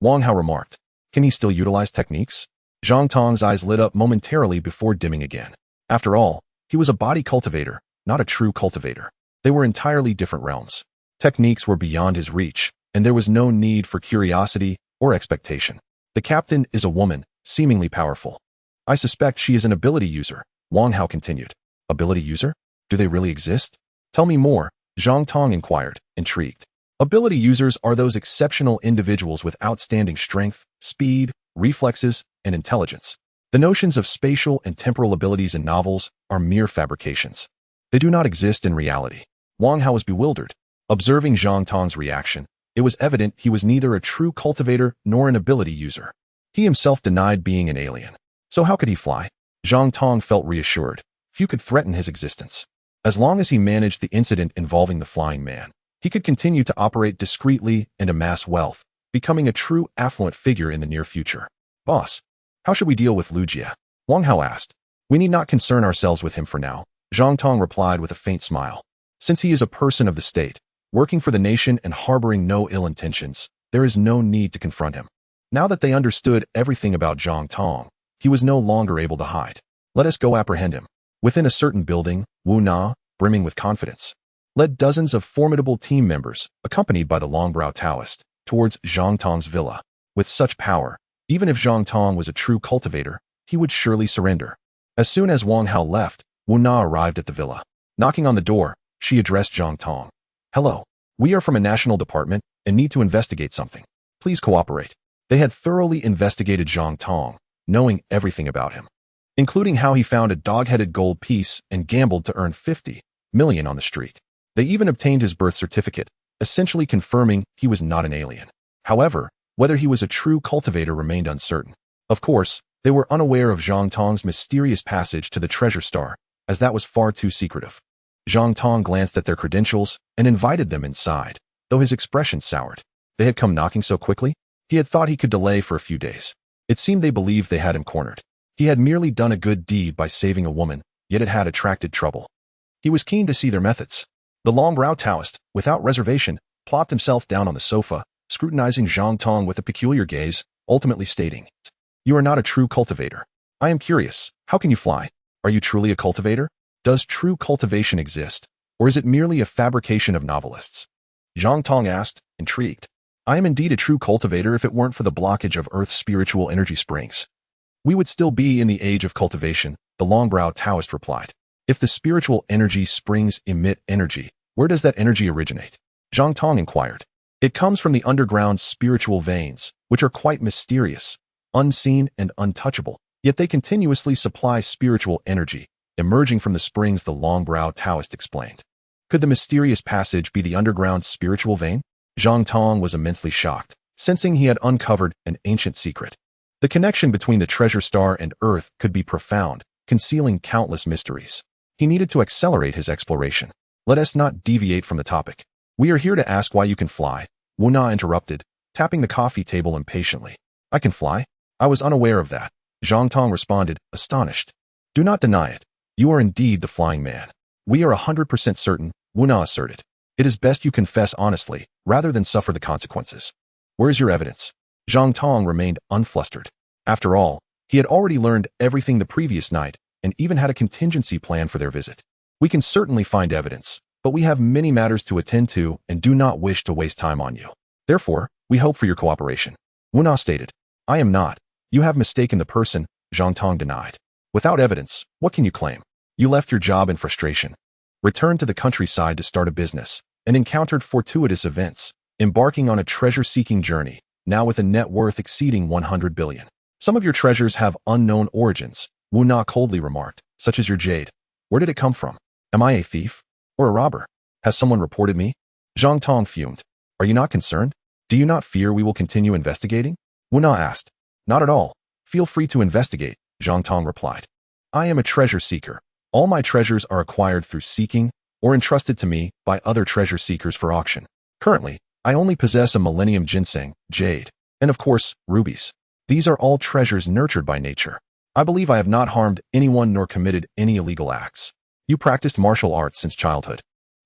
S1: Wang Hao remarked, can he still utilize techniques? Zhang Tong's eyes lit up momentarily before dimming again. After all, he was a body cultivator, not a true cultivator. They were entirely different realms. Techniques were beyond his reach, and there was no need for curiosity or expectation. The captain is a woman, seemingly powerful. I suspect she is an ability user, Wang Hao continued. Ability user? Do they really exist? Tell me more, Zhang Tong inquired, intrigued. Ability users are those exceptional individuals with outstanding strength, speed, reflexes, and intelligence. The notions of spatial and temporal abilities in novels are mere fabrications. They do not exist in reality. Wang Hao was bewildered. Observing Zhang Tong's reaction, it was evident he was neither a true cultivator nor an ability user. He himself denied being an alien. So how could he fly? Zhang Tong felt reassured. Few could threaten his existence. As long as he managed the incident involving the flying man, he could continue to operate discreetly and amass wealth, becoming a true affluent figure in the near future. Boss, how should we deal with Lu Jie? Wang Hao asked. We need not concern ourselves with him for now, Zhang Tong replied with a faint smile. Since he is a person of the state, working for the nation and harboring no ill intentions, there is no need to confront him. Now that they understood everything about Zhang Tong, he was no longer able to hide. Let us go apprehend him. Within a certain building, Wu Na, brimming with confidence, led dozens of formidable team members, accompanied by the Longbrow Taoist, towards Zhang Tong's villa. With such power, even if Zhang Tong was a true cultivator, he would surely surrender. As soon as Wang Hao left, Wu Na arrived at the villa. Knocking on the door, she addressed Zhang Tong. Hello. We are from a national department and need to investigate something. Please cooperate. They had thoroughly investigated Zhang Tong, knowing everything about him, including how he found a dog-headed gold piece and gambled to earn 50 million on the street. They even obtained his birth certificate, essentially confirming he was not an alien. However, whether he was a true cultivator remained uncertain. Of course, they were unaware of Zhang Tong's mysterious passage to the treasure star, as that was far too secretive. Zhang Tong glanced at their credentials and invited them inside, though his expression soured. They had come knocking so quickly? He had thought he could delay for a few days. It seemed they believed they had him cornered. He had merely done a good deed by saving a woman, yet it had attracted trouble. He was keen to see their methods. The long-browed Taoist, without reservation, plopped himself down on the sofa, scrutinizing Zhang Tong with a peculiar gaze, ultimately stating, "You are not a true cultivator. I am curious, how can you fly? Are you truly a cultivator? Does true cultivation exist, or is it merely a fabrication of novelists?" Zhang Tong asked, intrigued. "I am indeed a true cultivator if it weren't for the blockage of Earth's spiritual energy springs. We would still be in the age of cultivation," the long-browed Taoist replied. "If the spiritual energy springs emit energy, where does that energy originate?" Zhang Tong inquired. "It comes from the underground spiritual veins, which are quite mysterious, unseen and untouchable, yet they continuously supply spiritual energy, emerging from the springs," the long-browed Taoist explained. Could the mysterious passage be the underground spiritual vein? Zhang Tong was immensely shocked, sensing he had uncovered an ancient secret. The connection between the treasure star and Earth could be profound, concealing countless mysteries. He needed to accelerate his exploration. "Let us not deviate from the topic. We are here to ask why you can fly," Wu Na interrupted, tapping the coffee table impatiently. "I can fly? I was unaware of that," Zhang Tong responded, astonished. "Do not deny it. You are indeed the flying man." "We are 100% certain," Wu Na asserted. "It is best you confess honestly, rather than suffer the consequences." "Where's your evidence?" Zhang Tong remained unflustered. After all, he had already learned everything the previous night and even had a contingency plan for their visit. "We can certainly find evidence, but we have many matters to attend to and do not wish to waste time on you. Therefore, we hope for your cooperation," Wu Na stated. "I am not. You have mistaken the person," Zhang Tong denied. "Without evidence, what can you claim? You left your job in frustration, returned to the countryside to start a business, and encountered fortuitous events, embarking on a treasure-seeking journey, now with a net worth exceeding 100 billion. Some of your treasures have unknown origins," Wu Na coldly remarked, "such as your jade. Where did it come from? Am I a thief? Or a robber? Has someone reported me?" Zhang Tong fumed. "Are you not concerned? Do you not fear we will continue investigating?" Wu Na asked. "Not at all. Feel free to investigate," Zhang Tong replied. "I am a treasure seeker. All my treasures are acquired through seeking or entrusted to me by other treasure seekers for auction. Currently, I only possess a millennium ginseng, jade, and of course, rubies. These are all treasures nurtured by nature. I believe I have not harmed anyone nor committed any illegal acts. You practiced martial arts since childhood,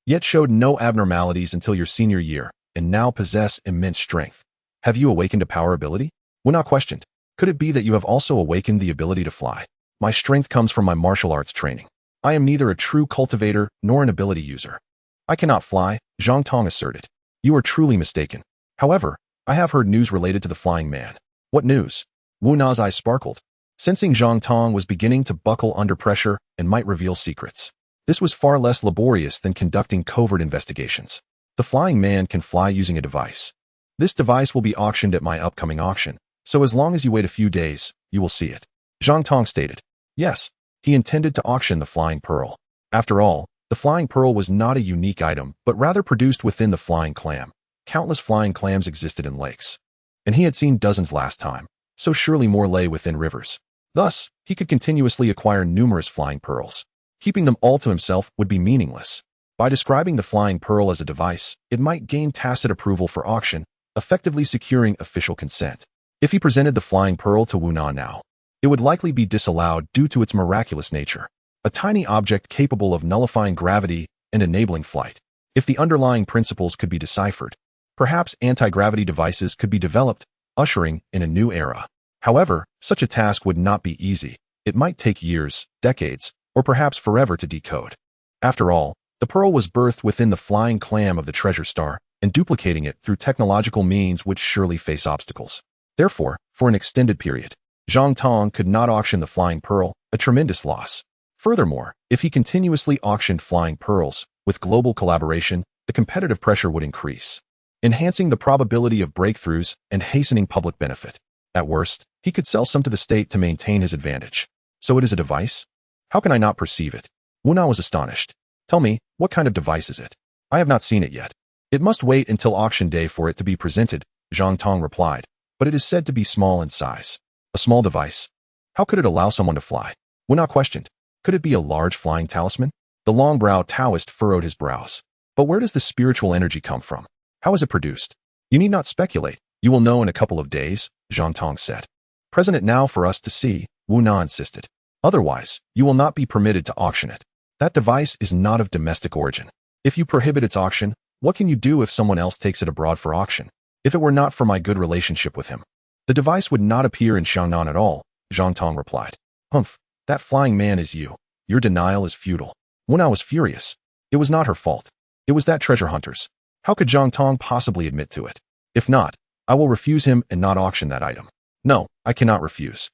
S1: yet showed no abnormalities until your senior year, and now possess immense strength. Have you awakened a power ability?" Wu Na questioned. "Could it be that you have also awakened the ability to fly?" "My strength comes from my martial arts training. I am neither a true cultivator nor an ability user." "I cannot fly," Zhang Tong asserted. "You are truly mistaken. However, I have heard news related to the flying man." "What news?" Wu Na's eyes sparkled, sensing Zhang Tong was beginning to buckle under pressure and might reveal secrets. This was far less laborious than conducting covert investigations. "The flying man can fly using a device. This device will be auctioned at my upcoming auction, so as long as you wait a few days, you will see it," Zhang Tong stated. Yes, he intended to auction the flying pearl. After all, the flying pearl was not a unique item, but rather produced within the flying clam. Countless flying clams existed in lakes, and he had seen dozens last time, so surely more lay within rivers. Thus, he could continuously acquire numerous flying pearls. Keeping them all to himself would be meaningless. By describing the flying pearl as a device, it might gain tacit approval for auction, effectively securing official consent. If he presented the flying pearl to Wu Na now, it would likely be disallowed due to its miraculous nature, a tiny object capable of nullifying gravity and enabling flight. If the underlying principles could be deciphered, perhaps anti-gravity devices could be developed, ushering in a new era. However, such a task would not be easy. It might take years, decades, or perhaps forever to decode. After all, the pearl was birthed within the flying clam of the treasure star, and duplicating it through technological means would surely face obstacles. Therefore, for an extended period, Zhang Tong could not auction the flying pearl, a tremendous loss. Furthermore, if he continuously auctioned flying pearls, with global collaboration, the competitive pressure would increase, enhancing the probability of breakthroughs and hastening public benefit. At worst, he could sell some to the state to maintain his advantage. So it is a device? How can I not perceive it? Wu Na was astonished. "Tell me, what kind of device is it? I have not seen it yet." "It must wait until auction day for it to be presented," Zhang Tong replied, "but it is said to be small in size." "A small device? How could it allow someone to fly?" Wu Na questioned. "Could it be a large flying talisman?" The long-browed Taoist furrowed his brows. "But where does the spiritual energy come from? How is it produced?" "You need not speculate. You will know in a couple of days," Zhang Tong said. "Present it now for us to see," Wu Na insisted. Otherwise, you will not be permitted to auction it. That device is not of domestic origin. If you prohibit its auction, what can you do if someone else takes it abroad for auction? If it were not for my good relationship with him, the device would not appear in Xiangnan at all, Zhang Tong replied. Humph, that flying man is you. Your denial is futile. Wu Na was furious. It was not her fault. It was that treasure hunter's. How could Zhang Tong possibly admit to it? If not, I will refuse him and not auction that item. No, I cannot refuse.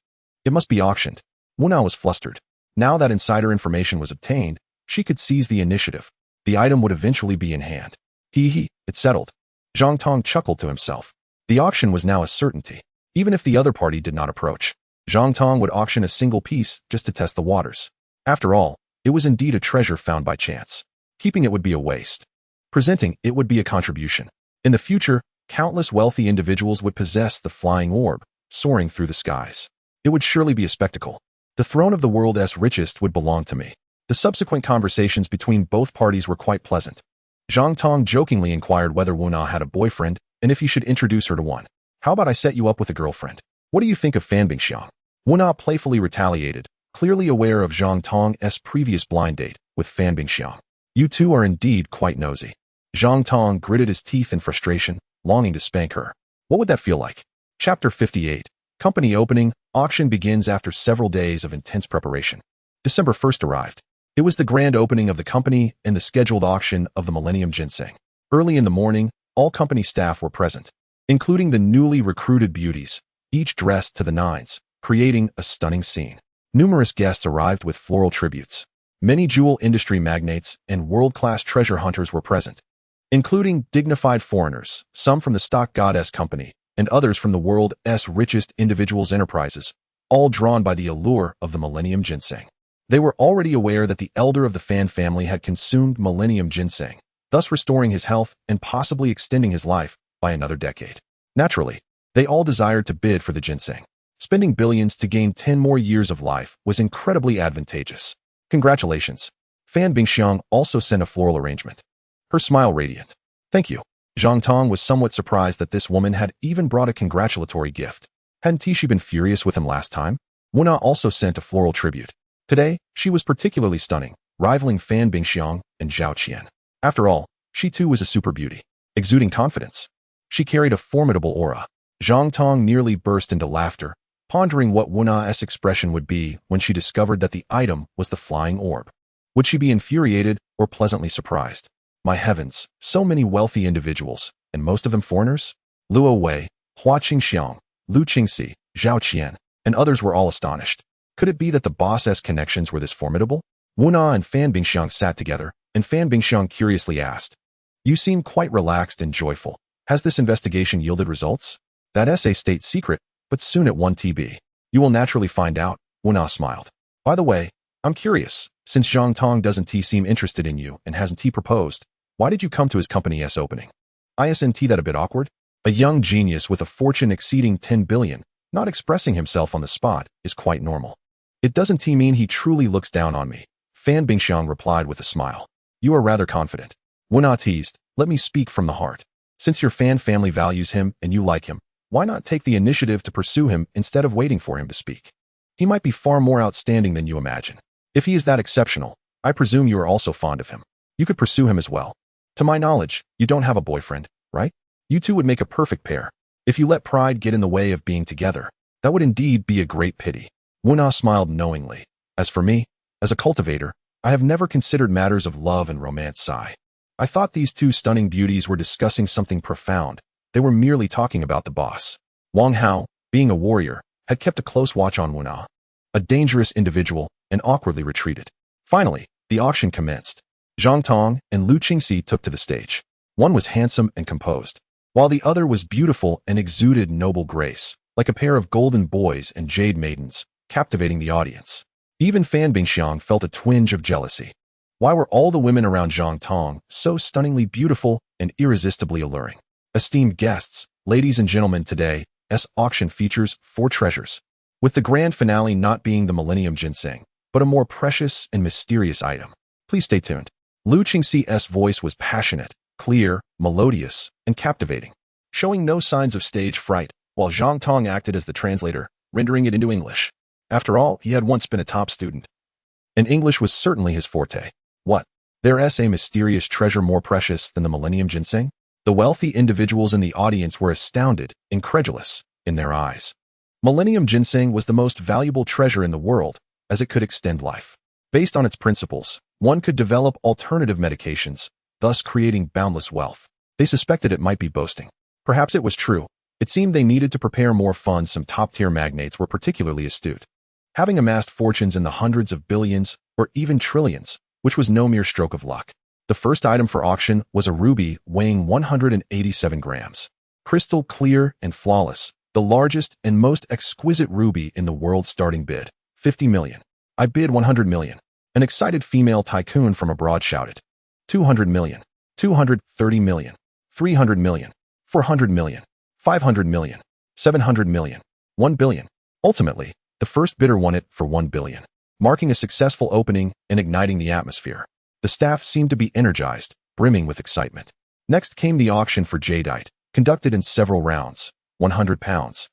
S1: It must be auctioned. Wu Na was flustered. Now that insider information was obtained, she could seize the initiative. The item would eventually be in hand. It's settled. Zhang Tong chuckled to himself. The auction was now a certainty. Even if the other party did not approach, Zhang Tong would auction a single piece just to test the waters. After all, it was indeed a treasure found by chance. Keeping it would be a waste. Presenting it would be a contribution. In the future, countless wealthy individuals would possess the flying orb, soaring through the skies. It would surely be a spectacle. The throne of the world's richest would belong to me. The subsequent conversations between both parties were quite pleasant. Zhang Tong jokingly inquired whether Wu Na had a boyfriend and if he should introduce her to one. How about I set you up with a girlfriend? What do you think of Fan Bingxiang? Wu Na playfully retaliated, clearly aware of Zhang Tong's previous blind date with Fan Bingxiang. You two are indeed quite nosy. Zhang Tong gritted his teeth in frustration, longing to spank her. What would that feel like? Chapter 58. Company opening. Auction begins after several days of intense preparation. December 1st arrived. It was the grand opening of the company and the scheduled auction of the Millennium Ginseng. Early in the morning, all company staff were present, including the newly recruited beauties, each dressed to the nines, creating a stunning scene. Numerous guests arrived with floral tributes. Many jewel industry magnates and world-class treasure hunters were present, including dignified foreigners, some from the stock goddess company, and others from the world's richest individuals' enterprises, all drawn by the allure of the Millennium Ginseng. They were already aware that the elder of the Fan family had consumed Millennium Ginseng, thus restoring his health and possibly extending his life by another decade. Naturally, they all desired to bid for the ginseng. Spending billions to gain 10 more years of life was incredibly advantageous. Congratulations. Fan Bingxiang also sent a floral arrangement. Her smile radiant. Thank you. Zhang Tong was somewhat surprised that this woman had even brought a congratulatory gift. Hadn't she been furious with him last time? Wu Na also sent a floral tribute. Today, she was particularly stunning, rivaling Fan Bingxiang and Zhao Qian. After all, she too was a super beauty, exuding confidence. She carried a formidable aura. Zhang Tong nearly burst into laughter, pondering what Wu Na's expression would be when she discovered that the item was the flying orb. Would she be infuriated or pleasantly surprised? My heavens, so many wealthy individuals, and most of them foreigners? Luo Wei, Hua Qingxiang, Lu Qingxi, Zhao Qian, and others were all astonished. Could it be that the boss's connections were this formidable? Wu Na and Fan Bingxiang sat together, and Fan Bingxiang curiously asked, You seem quite relaxed and joyful. Has this investigation yielded results? That essay states secret, but soon at 1TB. You will naturally find out, Wu Na smiled. By the way, I'm curious, since Zhang Tong doesn't seem interested in you and hasn't proposed, why did you come to his company's opening? Isn't that a bit awkward? A young genius with a fortune exceeding 10 billion, not expressing himself on the spot, is quite normal. It doesn't mean he truly looks down on me, Fan Bingxiang replied with a smile. You are rather confident. Wu Na teased, let me speak from the heart. Since your Fan family values him and you like him, why not take the initiative to pursue him instead of waiting for him to speak? He might be far more outstanding than you imagine. If he is that exceptional, I presume you are also fond of him. You could pursue him as well. To my knowledge, you don't have a boyfriend, right? You two would make a perfect pair. If you let pride get in the way of being together, that would indeed be a great pity. Wu Na smiled knowingly. As for me, as a cultivator, I have never considered matters of love and romance. I thought these two stunning beauties were discussing something profound. They were merely talking about the boss. Wang Hao, being a warrior, had kept a close watch on Wu Na, a dangerous individual, and awkwardly retreated. Finally, the auction commenced. Zhang Tong and Lu Qingxi took to the stage. One was handsome and composed, while the other was beautiful and exuded noble grace, like a pair of golden boys and jade maidens, captivating the audience. Even Fan Bingxiang felt a twinge of jealousy. Why were all the women around Zhang Tong so stunningly beautiful and irresistibly alluring? Esteemed guests, ladies and gentlemen, today's auction features 4 treasures, with the grand finale not being the Millennium Ginseng, but a more precious and mysterious item. Please stay tuned. Lu Qingxi's voice was passionate, clear, melodious, and captivating, showing no signs of stage fright, while Zhang Tong acted as the translator, rendering it into English. After all, he had once been a top student, and English was certainly his forte. What? There is a mysterious treasure more precious than the Millennium Ginseng? The wealthy individuals in the audience were astounded, incredulous, in their eyes. Millennium Ginseng was the most valuable treasure in the world, as it could extend life. Based on its principles, one could develop alternative medications, thus creating boundless wealth. They suspected it might be boasting. Perhaps it was true. It seemed they needed to prepare more funds. Some top-tier magnates were particularly astute, having amassed fortunes in the hundreds of billions or even trillions, which was no mere stroke of luck. The first item for auction was a ruby weighing 187 grams. Crystal clear and flawless, the largest and most exquisite ruby in the world. Starting bid, 50 million. I bid 100 million. An excited female tycoon from abroad shouted. 200 million. 230 million. 300 million. 400 million. 500 million. 700 million. 1 billion. Ultimately, the first bidder won it for 1 billion, marking a successful opening and igniting the atmosphere. The staff seemed to be energized, brimming with excitement. Next came the auction for jadeite, conducted in several rounds. 100 pounds.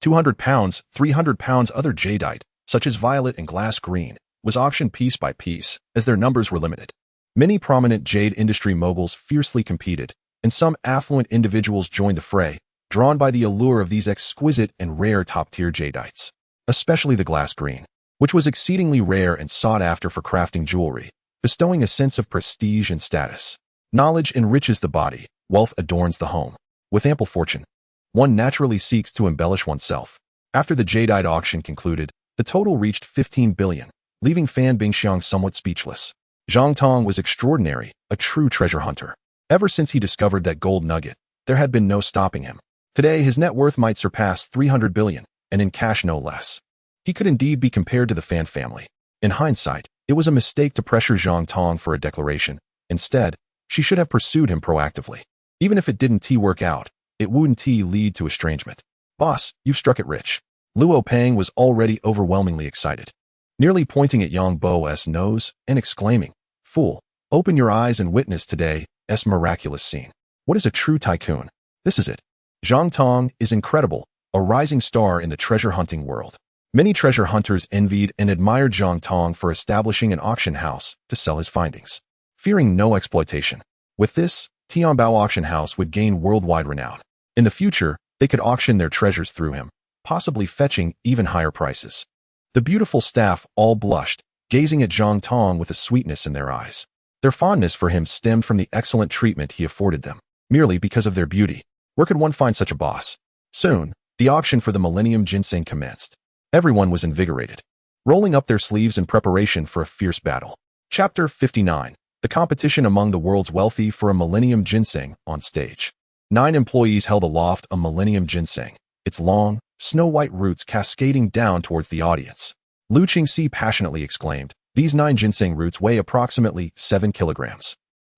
S1: 200 pounds, 300 pounds. Other jadeite, such as violet and glass green, was auctioned piece by piece, as their numbers were limited. Many prominent jade industry moguls fiercely competed, and some affluent individuals joined the fray, drawn by the allure of these exquisite and rare top-tier jadeites, especially the glass green, which was exceedingly rare and sought after for crafting jewelry, bestowing a sense of prestige and status. Knowledge enriches the body, wealth adorns the home. With ample fortune, one naturally seeks to embellish oneself. After the jadeite auction concluded, the total reached 15 billion, leaving Fan Bingxiang somewhat speechless. Zhang Tong was extraordinary, a true treasure hunter. Ever since he discovered that gold nugget, there had been no stopping him. Today, his net worth might surpass 300 billion, and in cash no less. He could indeed be compared to the Fan family. In hindsight, it was a mistake to pressure Zhang Tong for a declaration. Instead, she should have pursued him proactively. Even if it didn't work out, it wouldn't lead to estrangement. Boss, you've struck it rich. Luo Peng was already overwhelmingly excited, nearly pointing at Yang Bo's nose and exclaiming, "Fool, open your eyes and witness today's miraculous scene. What is a true tycoon? This is it." Zhang Tong is incredible, a rising star in the treasure hunting world. Many treasure hunters envied and admired Zhang Tong for establishing an auction house to sell his findings, fearing no exploitation. With this, Tianbao Auction House would gain worldwide renown. In the future, they could auction their treasures through him, possibly fetching even higher prices. The beautiful staff all blushed, gazing at Zhang Tong with a sweetness in their eyes. Their fondness for him stemmed from the excellent treatment he afforded them, merely because of their beauty. Where could one find such a boss? Soon, the auction for the Millennium Ginseng commenced. Everyone was invigorated, rolling up their sleeves in preparation for a fierce battle. Chapter 59. The competition among the world's wealthy for a Millennium Ginseng on stage. 9 employees held aloft a Millennium Ginseng, its long, snow-white roots cascading down towards the audience. Lu Qingxi passionately exclaimed, "These 9 ginseng roots weigh approximately 7 kilograms.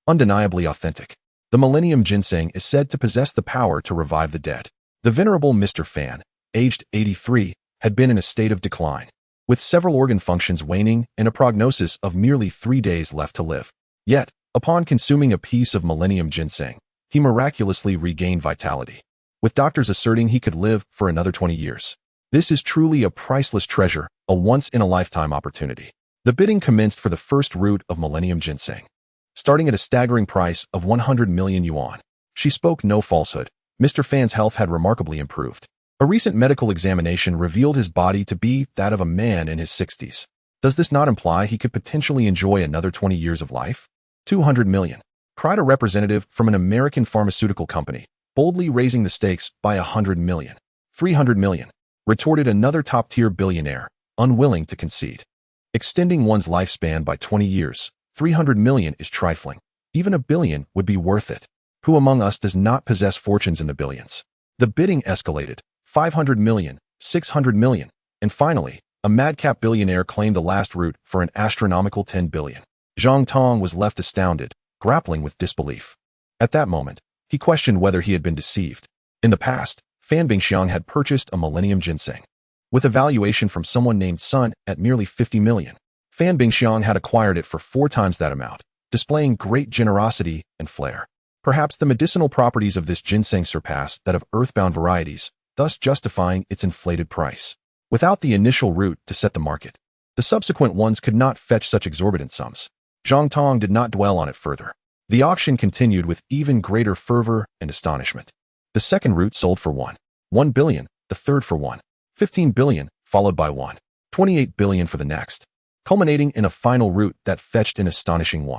S1: Undeniably authentic. The Millennium Ginseng is said to possess the power to revive the dead." The venerable Mr. Fan, aged 83, had been in a state of decline, with several organ functions waning and a prognosis of merely 3 days left to live. Yet, upon consuming a piece of Millennium Ginseng, he miraculously regained vitality, with doctors asserting he could live for another 20 years. This is truly a priceless treasure, a once-in-a-lifetime opportunity. The bidding commenced for the first root of Millennium Ginseng, starting at a staggering price of 100 million yuan. She spoke no falsehood. Mr. Fan's health had remarkably improved. A recent medical examination revealed his body to be that of a man in his 60s. Does this not imply he could potentially enjoy another 20 years of life? 200 million, cried a representative from an American pharmaceutical company, boldly raising the stakes by 100 million. 300 million, retorted another top-tier billionaire, unwilling to concede. Extending one's lifespan by 20 years, 300 million is trifling. Even a billion would be worth it. Who among us does not possess fortunes in the billions? The bidding escalated. 500 million, 600 million, and finally, a madcap billionaire claimed the last root for an astronomical 10 billion. Zhang Tong was left astounded, grappling with disbelief. At that moment, he questioned whether he had been deceived. In the past, Fan Bingxiang had purchased a Millennium Ginseng, with a valuation from someone named Sun at merely 50 million. Fan Bingxiang had acquired it for 4 times that amount, displaying great generosity and flair. Perhaps the medicinal properties of this ginseng surpassed that of earthbound varieties, thus justifying its inflated price. without the initial route to set the market. The subsequent ones could not fetch such exorbitant sums. Zhang Tong did not dwell on it further. The auction continued with even greater fervor and astonishment. The second route sold for 1 billion, the third for 15 billion, followed by 28 billion for the next, culminating in a final route that fetched an astonishing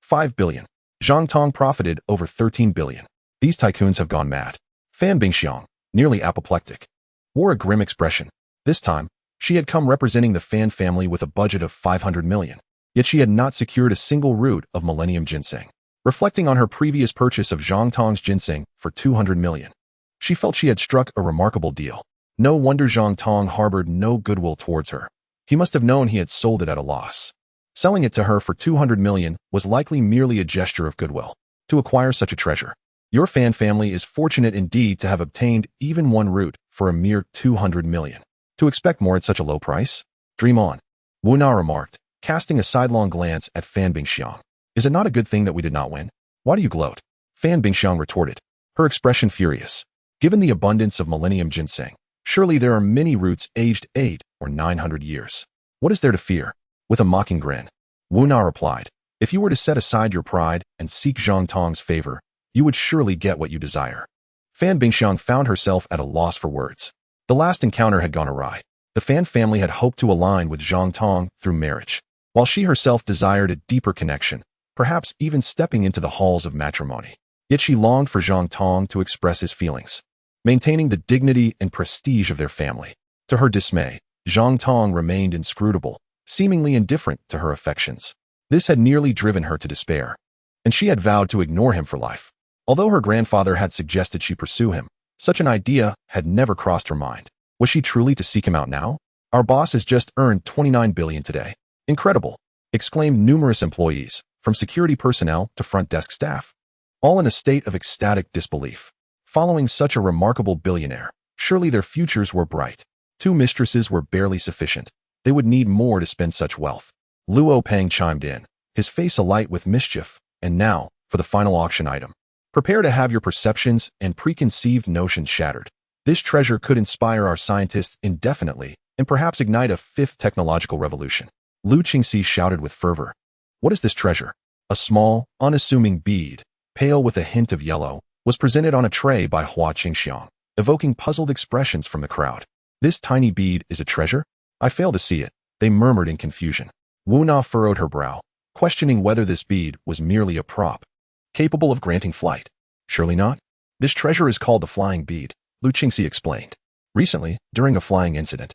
S1: 5 billion. Zhang Tong profited over 13 billion. These tycoons have gone mad. Fan Bingxiang, nearly apoplectic, wore a grim expression. This time, she had come representing the Fan family with a budget of 500 million. Yet she had not secured a single root of Millennium Ginseng. Reflecting on her previous purchase of Zhang Tong's ginseng for 200 million, she felt she had struck a remarkable deal. No wonder Zhang Tong harbored no goodwill towards her. He must have known he had sold it at a loss. Selling it to her for 200 million was likely merely a gesture of goodwill. To acquire such a treasure, your Fan family is fortunate indeed to have obtained even one root for a mere 200 million. To expect more at such a low price? Dream on, Wu Na remarked, casting a sidelong glance at Fan Bingxiang. Is it not a good thing that we did not win? Why do you gloat? Fan Bingxiang retorted, her expression furious. Given the abundance of Millennium Ginseng, surely there are many roots aged 8 or 900 years. What is there to fear? With a mocking grin, Wu Na replied, if you were to set aside your pride and seek Zhang Tong's favor, you would surely get what you desire. Fan Bingxiang found herself at a loss for words. The last encounter had gone awry. The Fan family had hoped to align with Zhang Tong through marriage, while she herself desired a deeper connection, perhaps even stepping into the halls of matrimony. Yet she longed for Zhang Tong to express his feelings, maintaining the dignity and prestige of their family. To her dismay, Zhang Tong remained inscrutable, seemingly indifferent to her affections. This had nearly driven her to despair, and she had vowed to ignore him for life. Although her grandfather had suggested she pursue him, such an idea had never crossed her mind. Was she truly to seek him out now? Our boss has just earned 29 billion today. Incredible, exclaimed numerous employees, from security personnel to front desk staff, all in a state of ecstatic disbelief. Following such a remarkable billionaire, surely their futures were bright. 2 mistresses were barely sufficient. They would need more to spend such wealth. Luo Peng chimed in, his face alight with mischief. And now, for the final auction item. Prepare to have your perceptions and preconceived notions shattered. This treasure could inspire our scientists indefinitely and perhaps ignite a 5th technological revolution. Lu Qingxi shouted with fervor. What is this treasure? A small, unassuming bead, pale with a hint of yellow, was presented on a tray by Hua Qingxiang, evoking puzzled expressions from the crowd. This tiny bead is a treasure? I fail to see it, they murmured in confusion. Wu Na furrowed her brow, questioning whether this bead was merely a prop, capable of granting flight. Surely not. This treasure is called the flying bead, Lu Qingxi explained. Recently, during a flying incident,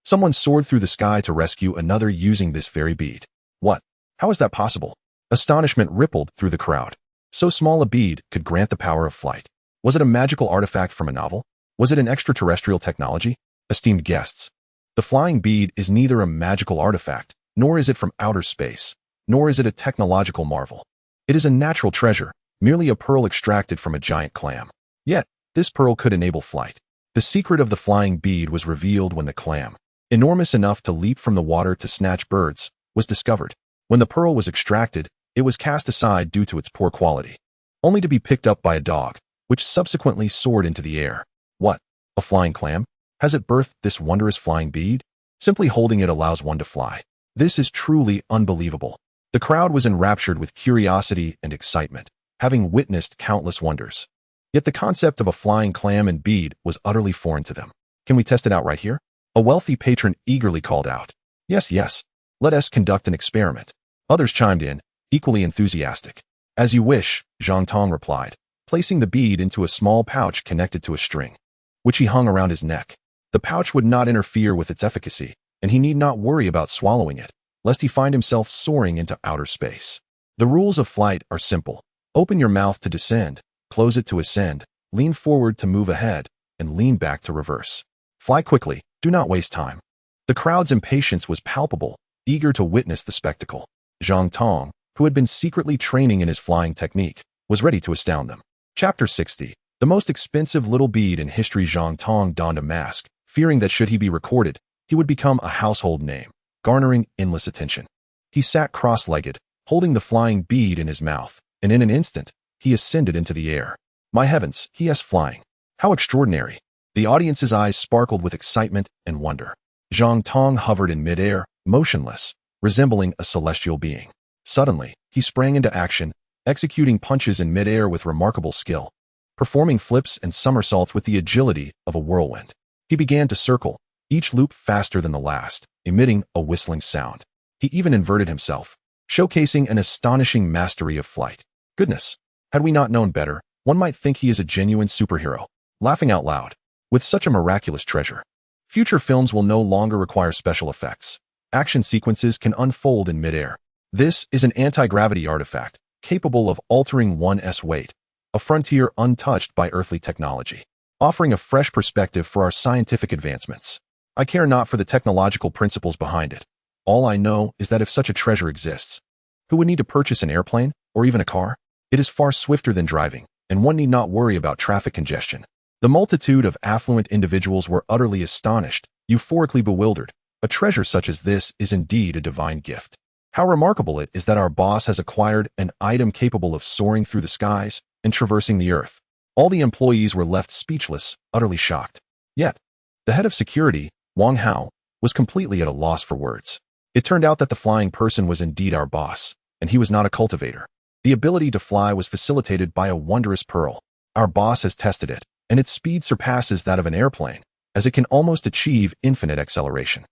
S1: someone soared through the sky to rescue another using this very bead. What? How is that possible? Astonishment rippled through the crowd. So small a bead could grant the power of flight. Was it a magical artifact from a novel? Was it an extraterrestrial technology? Esteemed guests, the flying bead is neither a magical artifact, nor is it from outer space, nor is it a technological marvel. It is a natural treasure, merely a pearl extracted from a giant clam. Yet, this pearl could enable flight. The secret of the flying bead was revealed when the clam, enormous enough to leap from the water to snatch birds, was discovered. When the pearl was extracted, it was cast aside due to its poor quality, only to be picked up by a dog, which subsequently soared into the air. What? A flying clam? Has it birthed this wondrous flying bead? Simply holding it allows one to fly. This is truly unbelievable. The crowd was enraptured with curiosity and excitement, having witnessed countless wonders. Yet the concept of a flying clam and bead was utterly foreign to them. Can we test it out right here? A wealthy patron eagerly called out. Yes, yes. Let us conduct an experiment. Others chimed in, equally enthusiastic. As you wish, Zhang Tong replied, placing the bead into a small pouch connected to a string, which he hung around his neck. The pouch would not interfere with its efficacy, and he need not worry about swallowing it, lest he find himself soaring into outer space. The rules of flight are simple. Open your mouth to descend, close it to ascend, lean forward to move ahead, and lean back to reverse. Fly quickly, do not waste time. The crowd's impatience was palpable, eager to witness the spectacle. Zhang Tong, who had been secretly training in his flying technique, was ready to astound them. Chapter 60. The most expensive little bead in history. Zhang Tong donned a mask, fearing that should he be recorded, he would become a household name, garnering endless attention. He sat cross-legged, holding the flying bead in his mouth, and in an instant, he ascended into the air. My heavens, he is flying. How extraordinary. The audience's eyes sparkled with excitement and wonder. Zhang Tong hovered in midair, motionless, resembling a celestial being. Suddenly, he sprang into action, executing punches in midair with remarkable skill, performing flips and somersaults with the agility of a whirlwind. He began to circle, each loop faster than the last, emitting a whistling sound. He even inverted himself, showcasing an astonishing mastery of flight. Goodness, had we not known better, one might think he is a genuine superhero. Laughing out loud. With such a miraculous treasure, future films will no longer require special effects. Action sequences can unfold in midair. This is an anti-gravity artifact, capable of altering one's weight, a frontier untouched by earthly technology, offering a fresh perspective for our scientific advancements. I care not for the technological principles behind it. All I know is that if such a treasure exists, who would need to purchase an airplane or even a car? It is far swifter than driving, and one need not worry about traffic congestion. The multitude of affluent individuals were utterly astonished, euphorically bewildered. A treasure such as this is indeed a divine gift. How remarkable it is that our boss has acquired an item capable of soaring through the skies and traversing the earth. All the employees were left speechless, utterly shocked. Yet, the head of security, Wang Hao, was completely at a loss for words. It turned out that the flying person was indeed our boss, and he was not a cultivator. The ability to fly was facilitated by a wondrous pearl. Our boss has tested it, and its speed surpasses that of an airplane, as it can almost achieve infinite acceleration.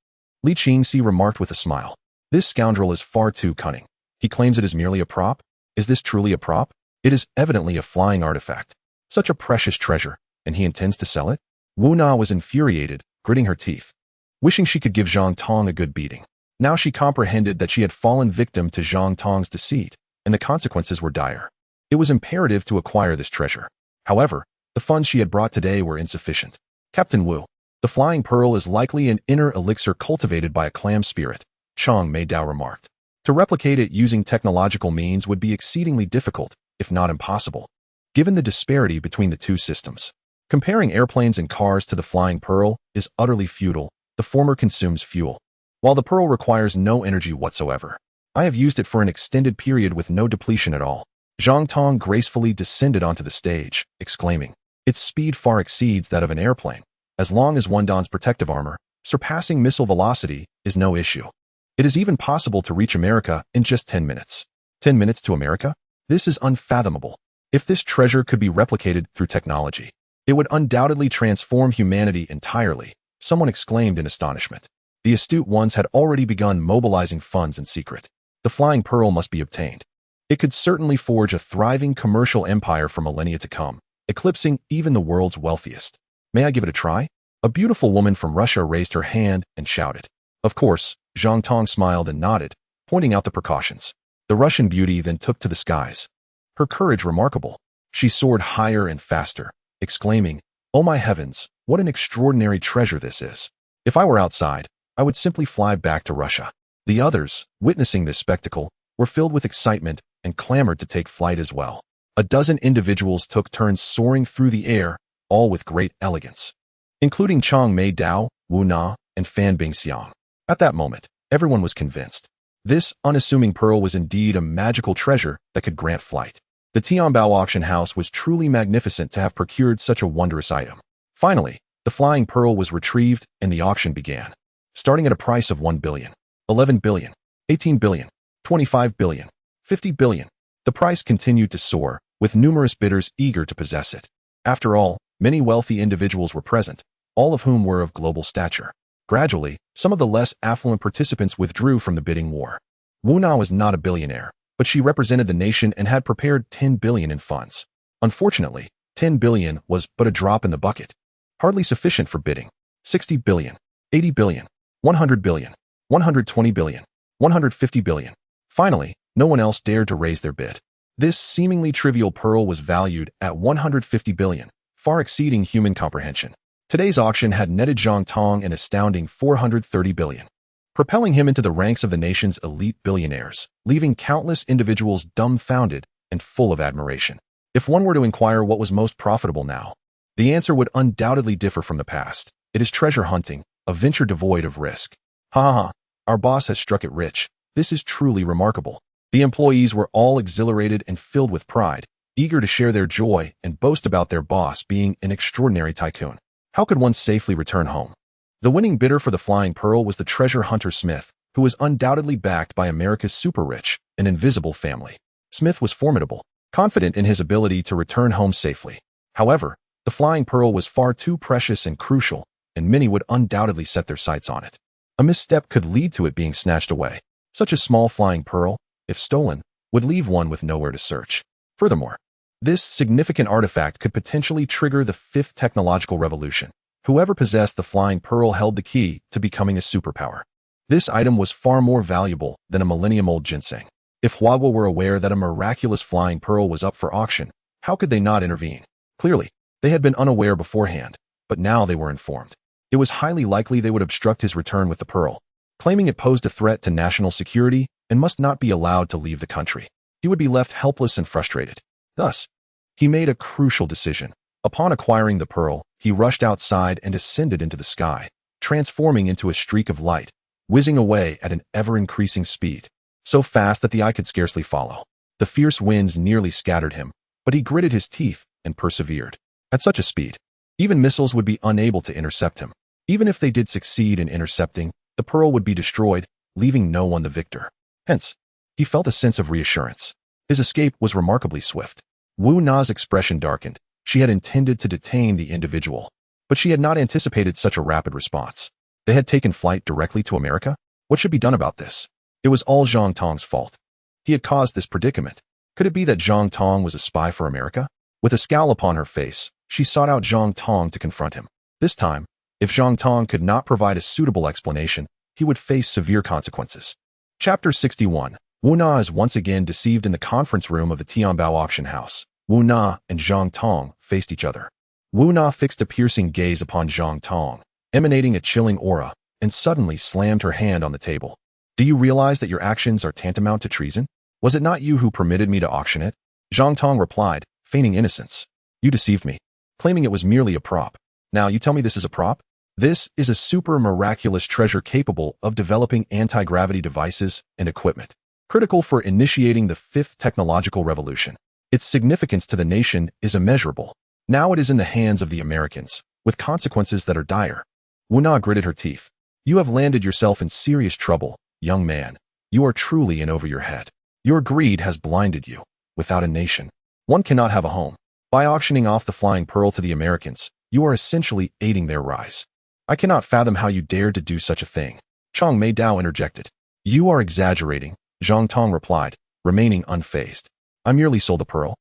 S1: Li Qingxi remarked with a smile. This scoundrel is far too cunning. He claims it is merely a prop? Is this truly a prop? It is evidently a flying artifact. Such a precious treasure, and he intends to sell it? Wu Na was infuriated, gritting her teeth, wishing she could give Zhang Tong a good beating. Now she comprehended that she had fallen victim to Zhang Tong's deceit, and the consequences were dire. It was imperative to acquire this treasure. However, the funds she had brought today were insufficient. Captain Wu, the flying pearl is likely an inner elixir cultivated by a clam spirit, Chang Meidao remarked. To replicate it using technological means would be exceedingly difficult, if not impossible, given the disparity between the two systems. Comparing airplanes and cars to the flying pearl is utterly futile. The former consumes fuel, while the pearl requires no energy whatsoever. I have used it for an extended period with no depletion at all. Zhang Tong gracefully descended onto the stage, exclaiming, its speed far exceeds that of an airplane. As long as one dons protective armor, surpassing missile velocity is no issue. It is even possible to reach America in just 10 minutes. 10 minutes to America? This is unfathomable. If this treasure could be replicated through technology, it would undoubtedly transform humanity entirely, someone exclaimed in astonishment. The astute ones had already begun mobilizing funds in secret. The flying pearl must be obtained. It could certainly forge a thriving commercial empire for millennia to come, eclipsing even the world's wealthiest. May I give it a try? A beautiful woman from Russia raised her hand and shouted. Of course, Zhang Tong smiled and nodded, pointing out the precautions. The Russian beauty then took to the skies. Her courage remarkable. She soared higher and faster, exclaiming, "Oh my heavens, what an extraordinary treasure this is. If I were outside, I would simply fly back to Russia." The others, witnessing this spectacle, were filled with excitement and clamored to take flight as well. A dozen individuals took turns soaring through the air, all with great elegance, including Chang Meidao, Wu Na, and Fan Bingxiang. At that moment, everyone was convinced. This unassuming pearl was indeed a magical treasure that could grant flight. The Tianbao auction house was truly magnificent to have procured such a wondrous item. Finally, the flying pearl was retrieved and the auction began. Starting at a price of 1 billion, 11 billion, 18 billion, 25 billion, 50 billion. The price continued to soar, with numerous bidders eager to possess it. After all, many wealthy individuals were present, all of whom were of global stature. Gradually, some of the less affluent participants withdrew from the bidding war. Wu Na was not a billionaire, but she represented the nation and had prepared 10 billion in funds. Unfortunately, 10 billion was but a drop in the bucket, hardly sufficient for bidding. 60 billion, 80 billion, 100 billion, 120 billion, 150 billion. Finally, no one else dared to raise their bid. This seemingly trivial pearl was valued at 150 billion, far exceeding human comprehension. Today's auction had netted Zhang Tong an astounding 430 billion, propelling him into the ranks of the nation's elite billionaires, leaving countless individuals dumbfounded and full of admiration. If one were to inquire what was most profitable now, the answer would undoubtedly differ from the past. It is treasure hunting, a venture devoid of risk. Ha ha ha, our boss has struck it rich. This is truly remarkable. The employees were all exhilarated and filled with pride, eager to share their joy and boast about their boss being an extraordinary tycoon. How could one safely return home? The winning bidder for the flying pearl was the treasure hunter Smith, who was undoubtedly backed by America's super-rich, an invisible family. Smith was formidable, confident in his ability to return home safely. However, the flying pearl was far too precious and crucial, and many would undoubtedly set their sights on it. A misstep could lead to it being snatched away. Such a small flying pearl, if stolen, would leave one with nowhere to search. Furthermore, this significant artifact could potentially trigger the fifth technological revolution. Whoever possessed the flying pearl held the key to becoming a superpower. This item was far more valuable than a millennium-old ginseng. If Huawei were aware that a miraculous flying pearl was up for auction, how could they not intervene? Clearly, they had been unaware beforehand, but now they were informed. It was highly likely they would obstruct his return with the pearl, claiming it posed a threat to national security and must not be allowed to leave the country. He would be left helpless and frustrated. Thus, he made a crucial decision. Upon acquiring the pearl, he rushed outside and ascended into the sky, transforming into a streak of light, whizzing away at an ever-increasing speed, so fast that the eye could scarcely follow. The fierce winds nearly scattered him, but he gritted his teeth and persevered. At such a speed, even missiles would be unable to intercept him. Even if they did succeed in intercepting, the pearl would be destroyed, leaving no one the victor. Hence, he felt a sense of reassurance. His escape was remarkably swift. Wu Na's expression darkened. She had intended to detain the individual, but she had not anticipated such a rapid response. They had taken flight directly to America? What should be done about this? It was all Zhang Tong's fault. He had caused this predicament. Could it be that Zhang Tong was a spy for America? With a scowl upon her face, she sought out Zhang Tong to confront him. This time, if Zhang Tong could not provide a suitable explanation, he would face severe consequences. Chapter 61. Wu Na is once again deceived in the conference room of the Tianbao auction house. Wu Na and Zhang Tong faced each other. Wu Na fixed a piercing gaze upon Zhang Tong, emanating a chilling aura, and suddenly slammed her hand on the table. Do you realize that your actions are tantamount to treason? Was it not you who permitted me to auction it? Zhang Tong replied, feigning innocence. You deceived me, claiming it was merely a prop. Now you tell me this is a prop? This is a super miraculous treasure capable of developing anti-gravity devices and equipment, critical for initiating the fifth technological revolution. Its significance to the nation is immeasurable. Now it is in the hands of the Americans, with consequences that are dire. Wu Na gritted her teeth. You have landed yourself in serious trouble, young man. You are truly in over your head. Your greed has blinded you. Without a nation, one cannot have a home. By auctioning off the flying pearl to the Americans, you are essentially aiding their rise. I cannot fathom how you dared to do such a thing. Chang Meidao interjected. You are exaggerating, Zhang Tong replied, remaining unfazed. I merely sold a pearl,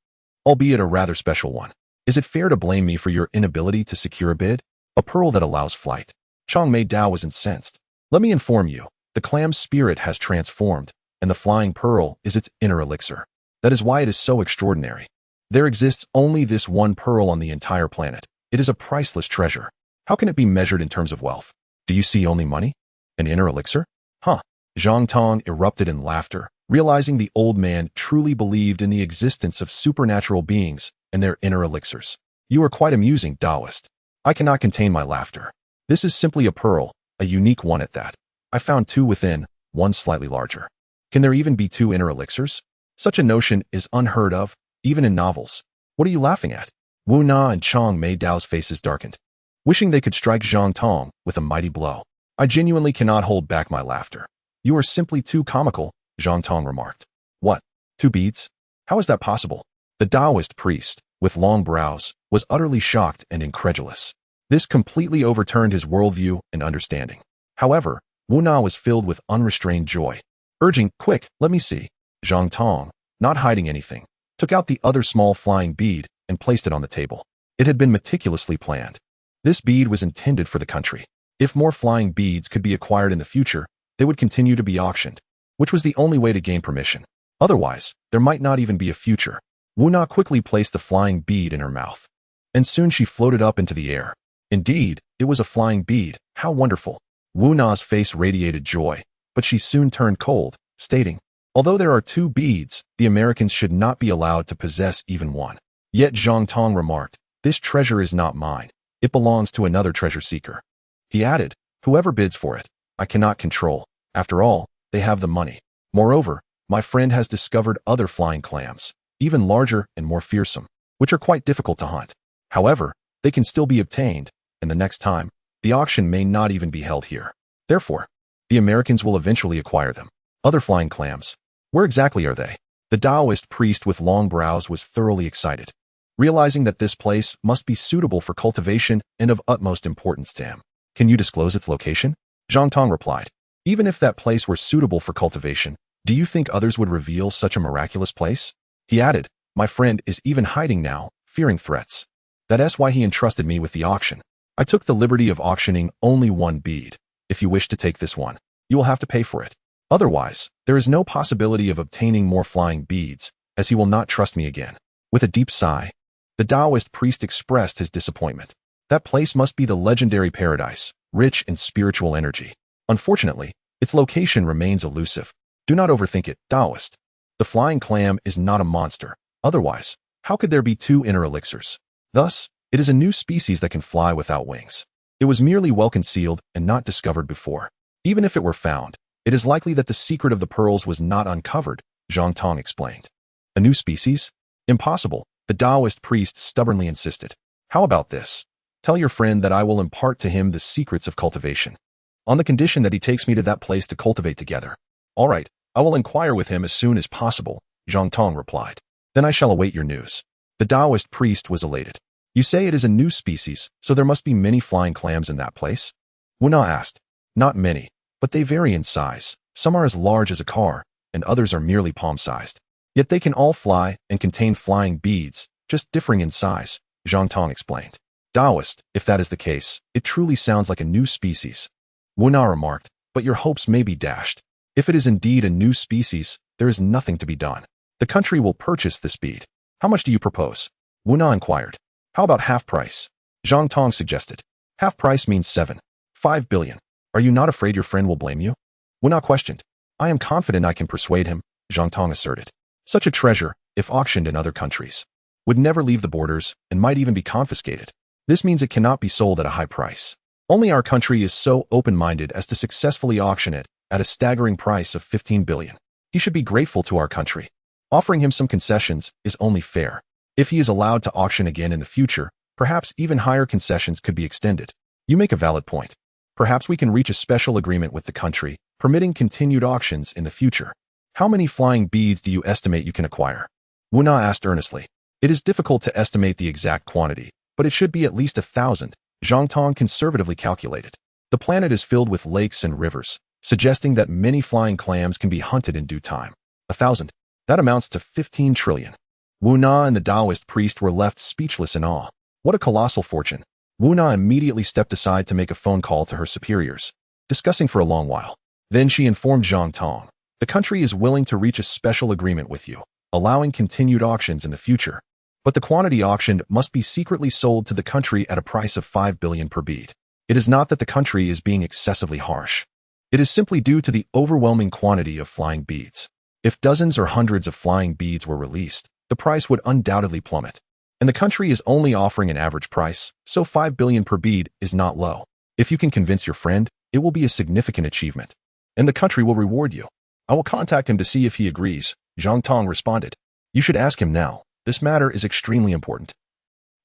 S1: albeit a rather special one. Is it fair to blame me for your inability to secure a bid? A pearl that allows flight. Chang Meidao was incensed. Let me inform you, the clam's spirit has transformed, and the flying pearl is its inner elixir. That is why it is so extraordinary. There exists only this one pearl on the entire planet. It is a priceless treasure. How can it be measured in terms of wealth? Do you see only money? An inner elixir? Huh. Zhang Tong erupted in laughter, realizing the old man truly believed in the existence of supernatural beings and their inner elixirs. You are quite amusing, Taoist. I cannot contain my laughter. This is simply a pearl, a unique one at that. I found two within, one slightly larger. Can there even be two inner elixirs? Such a notion is unheard of, even in novels. What are you laughing at? Wu Na and Chang Meidao's faces darkened, wishing they could strike Zhang Tong with a mighty blow. I genuinely cannot hold back my laughter. You are simply too comical, Zhang Tong remarked. What? 2 beads? How is that possible? The Taoist priest, with long brows, was utterly shocked and incredulous. This completely overturned his worldview and understanding. However, Wu Na was filled with unrestrained joy, urging, quick, let me see. Zhang Tong, not hiding anything, took out the other small flying bead and placed it on the table. It had been meticulously planned. This bead was intended for the country. If more flying beads could be acquired in the future, they would continue to be auctioned, which was the only way to gain permission. Otherwise, there might not even be a future. Wu Na quickly placed the flying bead in her mouth, and soon she floated up into the air. Indeed, it was a flying bead. How wonderful! Wu Na's face radiated joy, but she soon turned cold, stating, although there are 2 beads, the Americans should not be allowed to possess even one. Yet Zhang Tong remarked, this treasure is not mine. It belongs to another treasure seeker. He added, whoever bids for it, I cannot control. After all, they have the money. Moreover, my friend has discovered other flying clams, even larger and more fearsome, which are quite difficult to hunt. However, they can still be obtained, and the next time, the auction may not even be held here. Therefore, the Americans will eventually acquire them. Other flying clams. Where exactly are they? The Taoist priest with long brows was thoroughly excited, realizing that this place must be suitable for cultivation and of utmost importance to him. Can you disclose its location? Zhang Tong replied. Even if that place were suitable for cultivation, do you think others would reveal such a miraculous place? He added, my friend is even hiding now, fearing threats. That's why he entrusted me with the auction. I took the liberty of auctioning only one bead. If you wish to take this one, you will have to pay for it. Otherwise, there is no possibility of obtaining more flying beads, as he will not trust me again. With a deep sigh, the Taoist priest expressed his disappointment. That place must be the legendary paradise, rich in spiritual energy. Unfortunately, its location remains elusive. Do not overthink it, Taoist. The flying clam is not a monster. Otherwise, how could there be two inner elixirs? Thus, it is a new species that can fly without wings. It was merely well concealed and not discovered before. Even if it were found, it is likely that the secret of the pearls was not uncovered, Zhang Tong explained. A new species? Impossible, the Taoist priest stubbornly insisted. How about this? Tell your friend that I will impart to him the secrets of cultivation, on the condition that he takes me to that place to cultivate together. All right, I will inquire with him as soon as possible, Zhang Tong replied. Then I shall await your news. The Taoist priest was elated. You say it is a new species, so there must be many flying clams in that place? Wu Na asked. Not many, but they vary in size. Some are as large as a car, and others are merely palm-sized. Yet they can all fly and contain flying beads, just differing in size, Zhang Tong explained. Taoist, if that is the case, it truly sounds like a new species. Wu Na remarked, but your hopes may be dashed. If it is indeed a new species, there is nothing to be done. The country will purchase this bead. How much do you propose? Wu Na inquired. How about half price? Zhang Tong suggested. Half price means 7.5 billion. Are you not afraid your friend will blame you? Wu Na questioned. I am confident I can persuade him, Zhang Tong asserted. Such a treasure, if auctioned in other countries, would never leave the borders and might even be confiscated. This means it cannot be sold at a high price. Only our country is so open-minded as to successfully auction it at a staggering price of 15 billion. He should be grateful to our country. Offering him some concessions is only fair. If he is allowed to auction again in the future, perhaps even higher concessions could be extended. You make a valid point. Perhaps we can reach a special agreement with the country, permitting continued auctions in the future. How many flying beads do you estimate you can acquire? Wu Na asked earnestly. It is difficult to estimate the exact quantity, but it should be at least 1,000, Zhang Tong conservatively calculated. The planet is filled with lakes and rivers, suggesting that many flying clams can be hunted in due time. 1,000. That amounts to 15 trillion. Wu Na and the Taoist priest were left speechless in awe. What a colossal fortune. Wu Na immediately stepped aside to make a phone call to her superiors, discussing for a long while. Then she informed Zhang Tong. The country is willing to reach a special agreement with you, allowing continued auctions in the future. But the quantity auctioned must be secretly sold to the country at a price of 5 billion per bead. It is not that the country is being excessively harsh. It is simply due to the overwhelming quantity of flying beads. If dozens or hundreds of flying beads were released, the price would undoubtedly plummet. And the country is only offering an average price, so 5 billion per bead is not low. If you can convince your friend, it will be a significant achievement. And the country will reward you. I will contact him to see if he agrees, Zhang Tong responded. You should ask him now. This matter is extremely important.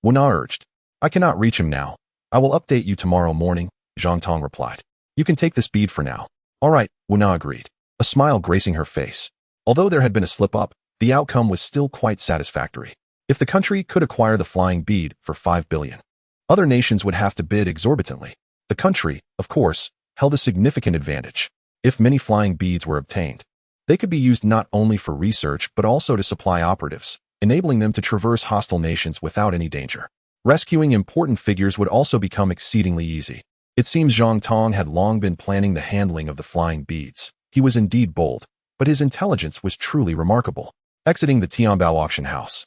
S1: Wu Na urged. I cannot reach him now. I will update you tomorrow morning, Zhang Tong replied. You can take this bead for now. All right, Wu Na agreed, a smile gracing her face. Although there had been a slip-up, the outcome was still quite satisfactory. If the country could acquire the flying bead for 5 billion, other nations would have to bid exorbitantly. The country, of course, held a significant advantage. If many flying beads were obtained, they could be used not only for research but also to supply operatives, enabling them to traverse hostile nations without any danger. Rescuing important figures would also become exceedingly easy. It seems Zhang Tong had long been planning the handling of the flying beads. He was indeed bold, but his intelligence was truly remarkable. Exiting the Tianbao auction house,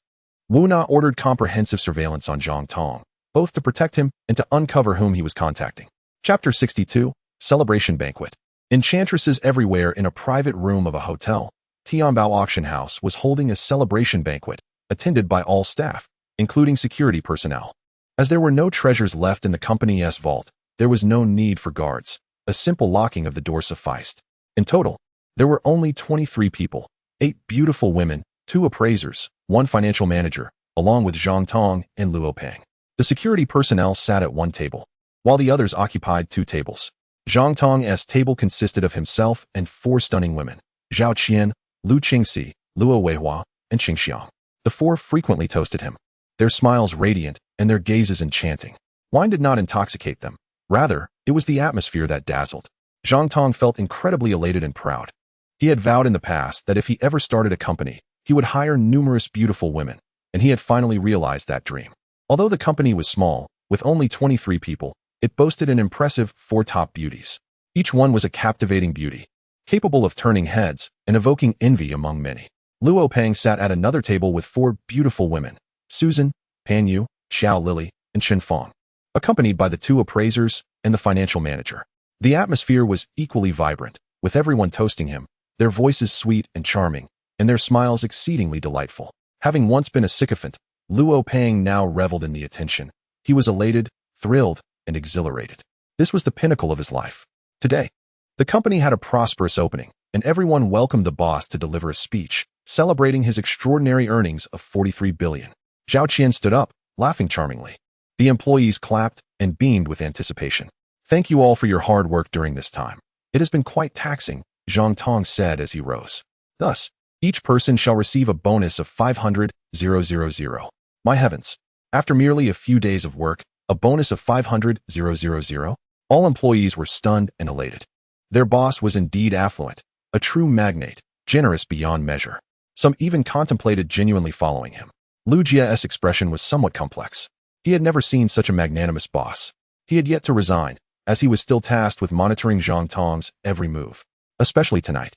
S1: Wu Na ordered comprehensive surveillance on Zhang Tong, both to protect him and to uncover whom he was contacting. Chapter 62, Celebration Banquet. Enchantresses everywhere in a private room of a hotel, Tianbao auction house was holding a celebration banquet, attended by all staff, including security personnel. As there were no treasures left in the company's vault, there was no need for guards. A simple locking of the door sufficed. In total, there were only 23 people, 8 beautiful women, 2 appraisers, 1 financial manager, along with Zhang Tong and Luo Peng. The security personnel sat at one table, while the others occupied 2 tables. Zhang Tong's table consisted of himself and 4 stunning women: Zhao Qian, Lu Qingxi, Luo Weihua, and Qing Xiang. The 4 frequently toasted him, their smiles radiant and their gazes enchanting. Wine did not intoxicate them. Rather, it was the atmosphere that dazzled. Zhang Tong felt incredibly elated and proud. He had vowed in the past that if he ever started a company, he would hire numerous beautiful women, and he had finally realized that dream. Although the company was small, with only 23 people, it boasted an impressive 4 top beauties. Each one was a captivating beauty, capable of turning heads and evoking envy among many. Luo Peng sat at another table with 4 beautiful women: Susan, Pan Yu, Xiao Lily, and Shen Fong, accompanied by the 2 appraisers and the financial manager. The atmosphere was equally vibrant, with everyone toasting him, their voices sweet and charming, and their smiles exceedingly delightful. Having once been a sycophant, Luo Peng now reveled in the attention. He was elated, thrilled, and exhilarated. This was the pinnacle of his life. Today, the company had a prosperous opening, and everyone welcomed the boss to deliver a speech, celebrating his extraordinary earnings of 43 billion. Zhao Qian stood up, laughing charmingly. The employees clapped and beamed with anticipation. "Thank you all for your hard work during this time. It has been quite taxing," Zhang Tong said as he rose. "Thus, each person shall receive a bonus of 500,000. My heavens! After merely a few days of work, a bonus of 500,000? All employees were stunned and elated. Their boss was indeed affluent, a true magnate, generous beyond measure. Some even contemplated genuinely following him. Lu Jia's expression was somewhat complex. He had never seen such a magnanimous boss. He had yet to resign, as he was still tasked with monitoring Zhang Tong's every move, especially tonight.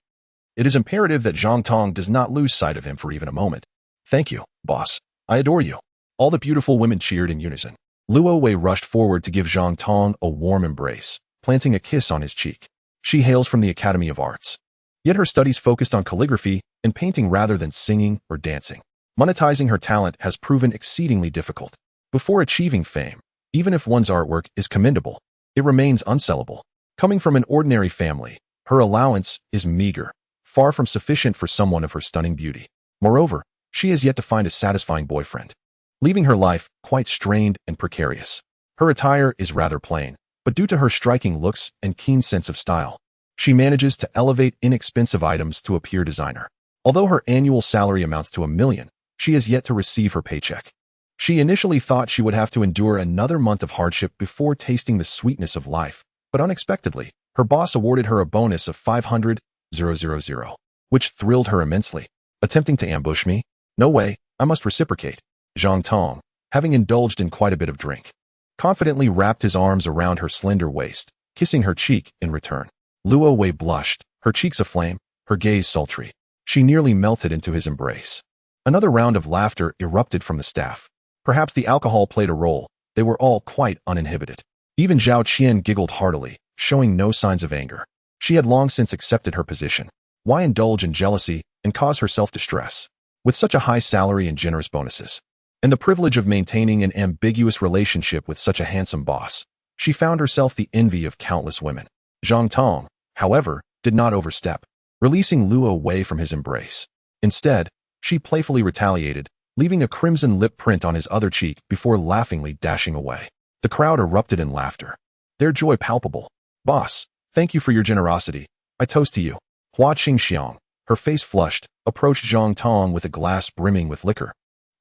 S1: It is imperative that Zhang Tong does not lose sight of him for even a moment. "Thank you, boss. I adore you." All the beautiful women cheered in unison. Luo Wei rushed forward to give Zhang Tong a warm embrace, planting a kiss on his cheek. She hails from the Academy of Arts. Yet her studies focused on calligraphy and painting rather than singing or dancing. Monetizing her talent has proven exceedingly difficult. Before achieving fame, even if one's artwork is commendable, it remains unsellable. Coming from an ordinary family, her allowance is meager, far from sufficient for someone of her stunning beauty. Moreover, she has yet to find a satisfying boyfriend, leaving her life quite strained and precarious. Her attire is rather plain, but due to her striking looks and keen sense of style, she manages to elevate inexpensive items to appear designer. Although her annual salary amounts to 1 million, she has yet to receive her paycheck. She initially thought she would have to endure another month of hardship before tasting the sweetness of life, but unexpectedly, her boss awarded her a bonus of 500,000, which thrilled her immensely. "Attempting to ambush me? No way, I must reciprocate." Zhang Tong, having indulged in quite a bit of drink, confidently wrapped his arms around her slender waist, kissing her cheek in return. Luo Wei blushed, her cheeks aflame, her gaze sultry. She nearly melted into his embrace. Another round of laughter erupted from the staff. Perhaps the alcohol played a role. They were all quite uninhibited. Even Zhao Qian giggled heartily, showing no signs of anger. She had long since accepted her position. Why indulge in jealousy and cause herself distress? With such a high salary and generous bonuses, and the privilege of maintaining an ambiguous relationship with such a handsome boss, she found herself the envy of countless women. Zhang Tong, however, did not overstep, releasing Luo Wei from his embrace. Instead, she playfully retaliated, leaving a crimson lip print on his other cheek before laughingly dashing away. The crowd erupted in laughter, their joy palpable. "Boss, thank you for your generosity. I toast to you." Hua Qingxiang, her face flushed, approached Zhang Tong with a glass brimming with liquor.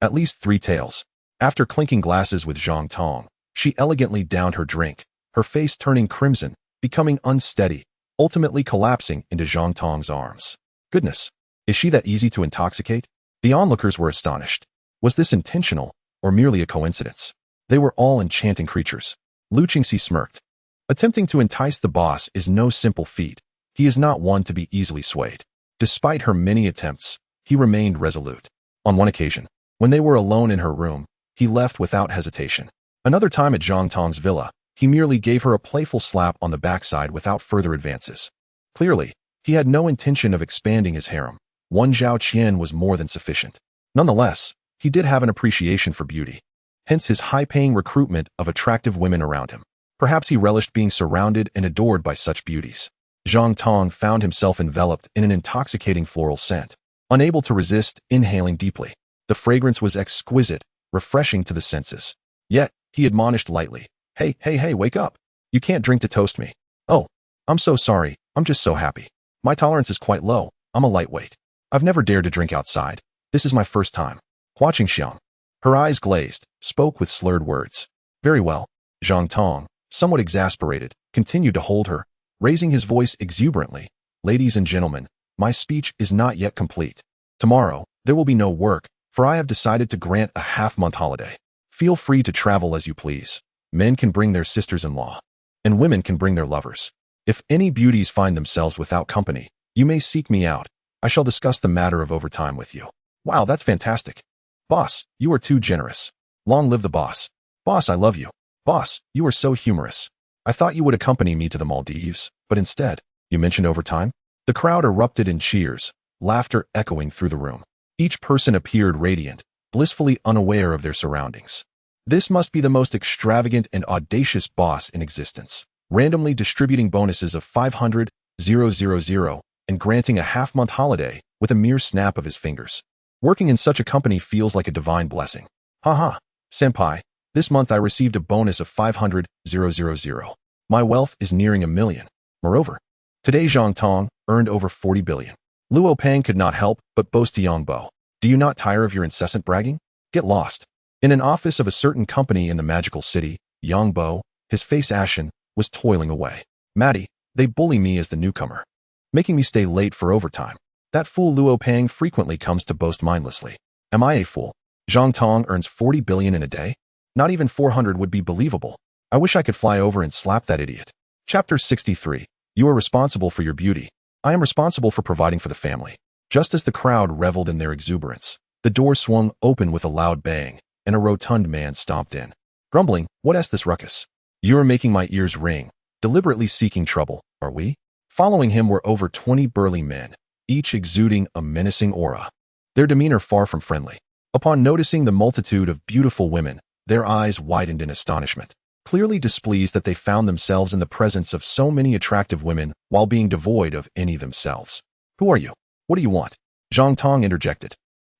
S1: At least 3 taels. After clinking glasses with Zhang Tong, she elegantly downed her drink, her face turning crimson, becoming unsteady, ultimately collapsing into Zhang Tong's arms. Goodness, is she that easy to intoxicate? The onlookers were astonished. Was this intentional, or merely a coincidence? They were all enchanting creatures. Lu Qingxi smirked. Attempting to entice the boss is no simple feat. He is not one to be easily swayed. Despite her many attempts, he remained resolute. On one occasion, when they were alone in her room, he left without hesitation. Another time at Zhang Tong's villa, he merely gave her a playful slap on the backside without further advances. Clearly, he had no intention of expanding his harem. One Zhao Qian was more than sufficient. Nonetheless, he did have an appreciation for beauty, hence his high-paying recruitment of attractive women around him. Perhaps he relished being surrounded and adored by such beauties. Zhang Tong found himself enveloped in an intoxicating floral scent, unable to resist inhaling deeply. The fragrance was exquisite, refreshing to the senses. Yet, he admonished lightly, Hey, wake up. You can't drink to toast me. Oh, I'm so sorry. I'm just so happy. My tolerance is quite low. I'm a lightweight. I've never dared to drink outside. This is my first time. Watching Xiang. Her eyes glazed, spoke with slurred words. Very well. Zhang Tong, somewhat exasperated, continued to hold her, raising his voice exuberantly. Ladies and gentlemen, my speech is not yet complete. Tomorrow, there will be no work, for I have decided to grant a half-month holiday. Feel free to travel as you please. Men can bring their sisters-in-law, and women can bring their lovers. If any beauties find themselves without company, you may seek me out. I shall discuss the matter of overtime with you. Wow, that's fantastic. Boss, you are too generous. Long live the boss. Boss, I love you. Boss, you are so humorous. I thought you would accompany me to the Maldives, but instead, you mentioned overtime? The crowd erupted in cheers, laughter echoing through the room. Each person appeared radiant, blissfully unaware of their surroundings. This must be the most extravagant and audacious boss in existence, randomly distributing bonuses of 500,000 and granting a half-month holiday with a mere snap of his fingers. Working in such a company feels like a divine blessing. Haha, senpai, this month I received a bonus of 500,000. My wealth is nearing 1 million. Moreover, today Zhang Tong earned over 40 billion. Luo Peng could not help but boast to Yang Bo. Do you not tire of your incessant bragging? Get lost. In an office of a certain company in the magical city, Yang Bo, his face ashen, was toiling away. Maddie, they bully me as the newcomer, making me stay late for overtime. That fool Luo Peng frequently comes to boast mindlessly. Am I a fool? Zhang Tong earns 40 billion in a day? Not even 400 would be believable. I wish I could fly over and slap that idiot. Chapter 63. You are responsible for your beauty. I am responsible for providing for the family. Just as the crowd reveled in their exuberance, the door swung open with a loud bang, and a rotund man stomped in. Grumbling, what's this ruckus? You are making my ears ring. Deliberately seeking trouble, are we? Following him were over 20 burly men, each exuding a menacing aura. Their demeanor far from friendly. Upon noticing the multitude of beautiful women, their eyes widened in astonishment, clearly displeased that they found themselves in the presence of so many attractive women while being devoid of any themselves. Who are you? What do you want? Zhang Tong interjected,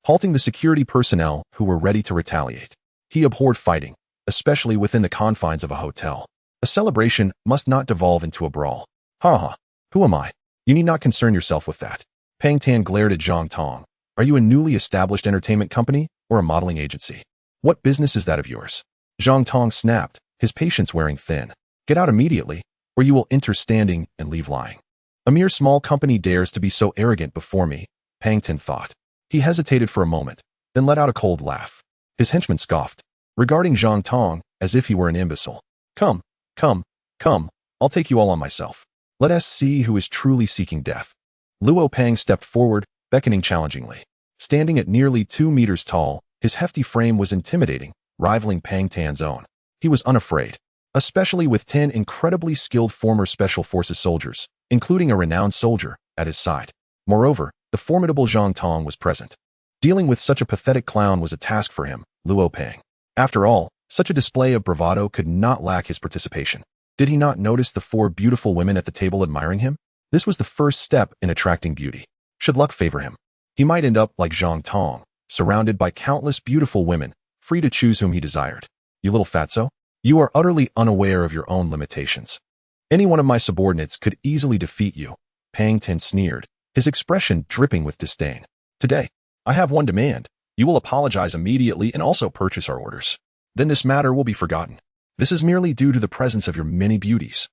S1: halting the security personnel who were ready to retaliate. He abhorred fighting, especially within the confines of a hotel. A celebration must not devolve into a brawl. Ha ha. Who am I? You need not concern yourself with that. Pang Tan glared at Zhang Tong. Are you a newly established entertainment company or a modeling agency? What business is that of yours? Zhang Tong snapped, his patience wearing thin. Get out immediately, or you will enter standing and leave lying. A mere small company dares to be so arrogant before me, Pang Tan thought. He hesitated for a moment, then let out a cold laugh. His henchman scoffed, regarding Zhang Tong as if he were an imbecile. Come, I'll take you all on myself. Let us see who is truly seeking death. Luo Peng stepped forward, beckoning challengingly. Standing at nearly 2 meters tall, his hefty frame was intimidating, rivaling Pang Tan's own. He was unafraid, especially with 10 incredibly skilled former Special Forces soldiers, including a renowned soldier, at his side. Moreover, the formidable Zhang Tong was present. Dealing with such a pathetic clown was a task for him, Luo Peng. After all, such a display of bravado could not lack his participation. Did he not notice the 4 beautiful women at the table admiring him? This was the first step in attracting beauty. Should luck favor him, he might end up like Zhang Tong, surrounded by countless beautiful women, free to choose whom he desired. You little fatso, you are utterly unaware of your own limitations. Any one of my subordinates could easily defeat you. Pang Tan sneered, his expression dripping with disdain. Today, I have one demand. You will apologize immediately and also purchase our orders. Then this matter will be forgotten. This is merely due to the presence of your many beauties.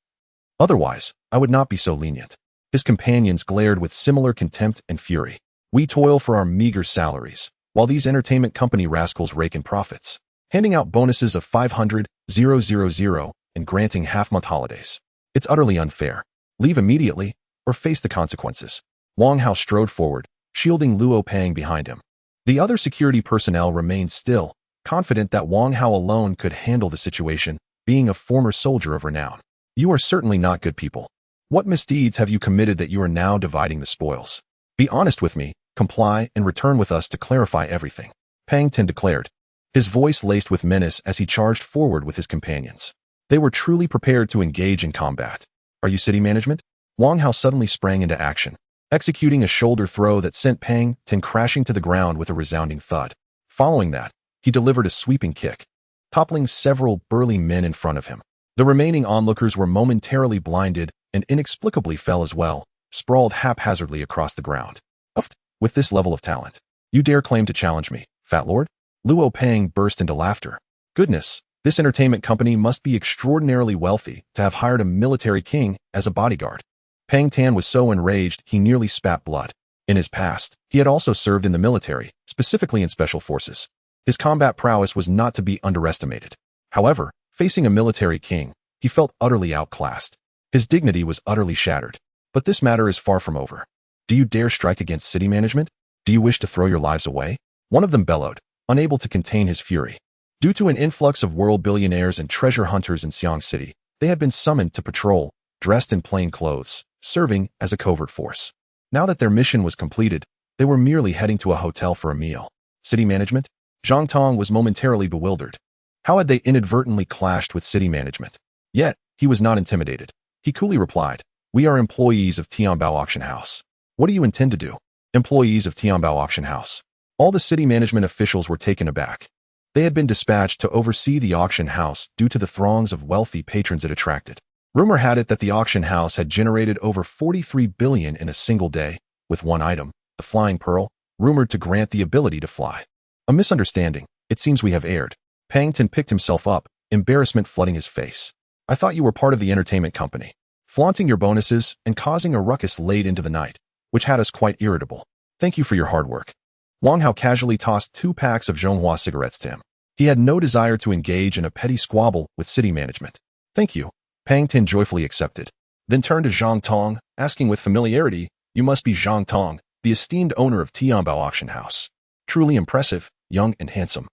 S1: Otherwise, I would not be so lenient. His companions glared with similar contempt and fury. We toil for our meager salaries, while these entertainment company rascals rake in profits, handing out bonuses of 500,000 and granting half-month holidays. It's utterly unfair. Leave immediately, or face the consequences. Wang Hao strode forward, shielding Luo Peng behind him. The other security personnel remained still, confident that Wang Hao alone could handle the situation, being a former soldier of renown. You are certainly not good people. What misdeeds have you committed that you are now dividing the spoils? Be honest with me, comply, and return with us to clarify everything. Pang Tan declared, his voice laced with menace as he charged forward with his companions. They were truly prepared to engage in combat. Are you city management? Wang Hao suddenly sprang into action, executing a shoulder throw that sent Pang Tan crashing to the ground with a resounding thud. Following that, he delivered a sweeping kick, toppling several burly men in front of him. The remaining onlookers were momentarily blinded and inexplicably fell as well, sprawled haphazardly across the ground. Uffed, with this level of talent. You dare claim to challenge me, fat lord? Luo Peng burst into laughter. Goodness, this entertainment company must be extraordinarily wealthy to have hired a military king as a bodyguard. Peng Tan was so enraged he nearly spat blood. In his past, he had also served in the military, specifically in special forces. His combat prowess was not to be underestimated. However, facing a military king, he felt utterly outclassed. His dignity was utterly shattered. But this matter is far from over. Do you dare strike against city management? Do you wish to throw your lives away? One of them bellowed, unable to contain his fury. Due to an influx of world billionaires and treasure hunters in Xiang City, they had been summoned to patrol, dressed in plain clothes, serving as a covert force. Now that their mission was completed, they were merely heading to a hotel for a meal. City management? Zhang Tong was momentarily bewildered. How had they inadvertently clashed with city management? Yet, he was not intimidated. He coolly replied, "We are employees of Tianbao Auction House." "What do you intend to do?" "Employees of Tianbao Auction House." All the city management officials were taken aback. They had been dispatched to oversee the auction house due to the throngs of wealthy patrons it attracted. Rumor had it that the auction house had generated over 43 billion in a single day, with one item, the flying pearl, rumored to grant the ability to fly. A misunderstanding. It seems we have erred. Pang Tan picked himself up, embarrassment flooding his face. I thought you were part of the entertainment company, flaunting your bonuses and causing a ruckus late into the night, which had us quite irritable. Thank you for your hard work. Wang Hao casually tossed 2 packs of Zhonghua cigarettes to him. He had no desire to engage in a petty squabble with city management. Thank you. Pang Tan joyfully accepted, then turned to Zhang Tong, asking with familiarity, "You must be Zhang Tong, the esteemed owner of Tianbao Auction House. Truly impressive, young and handsome.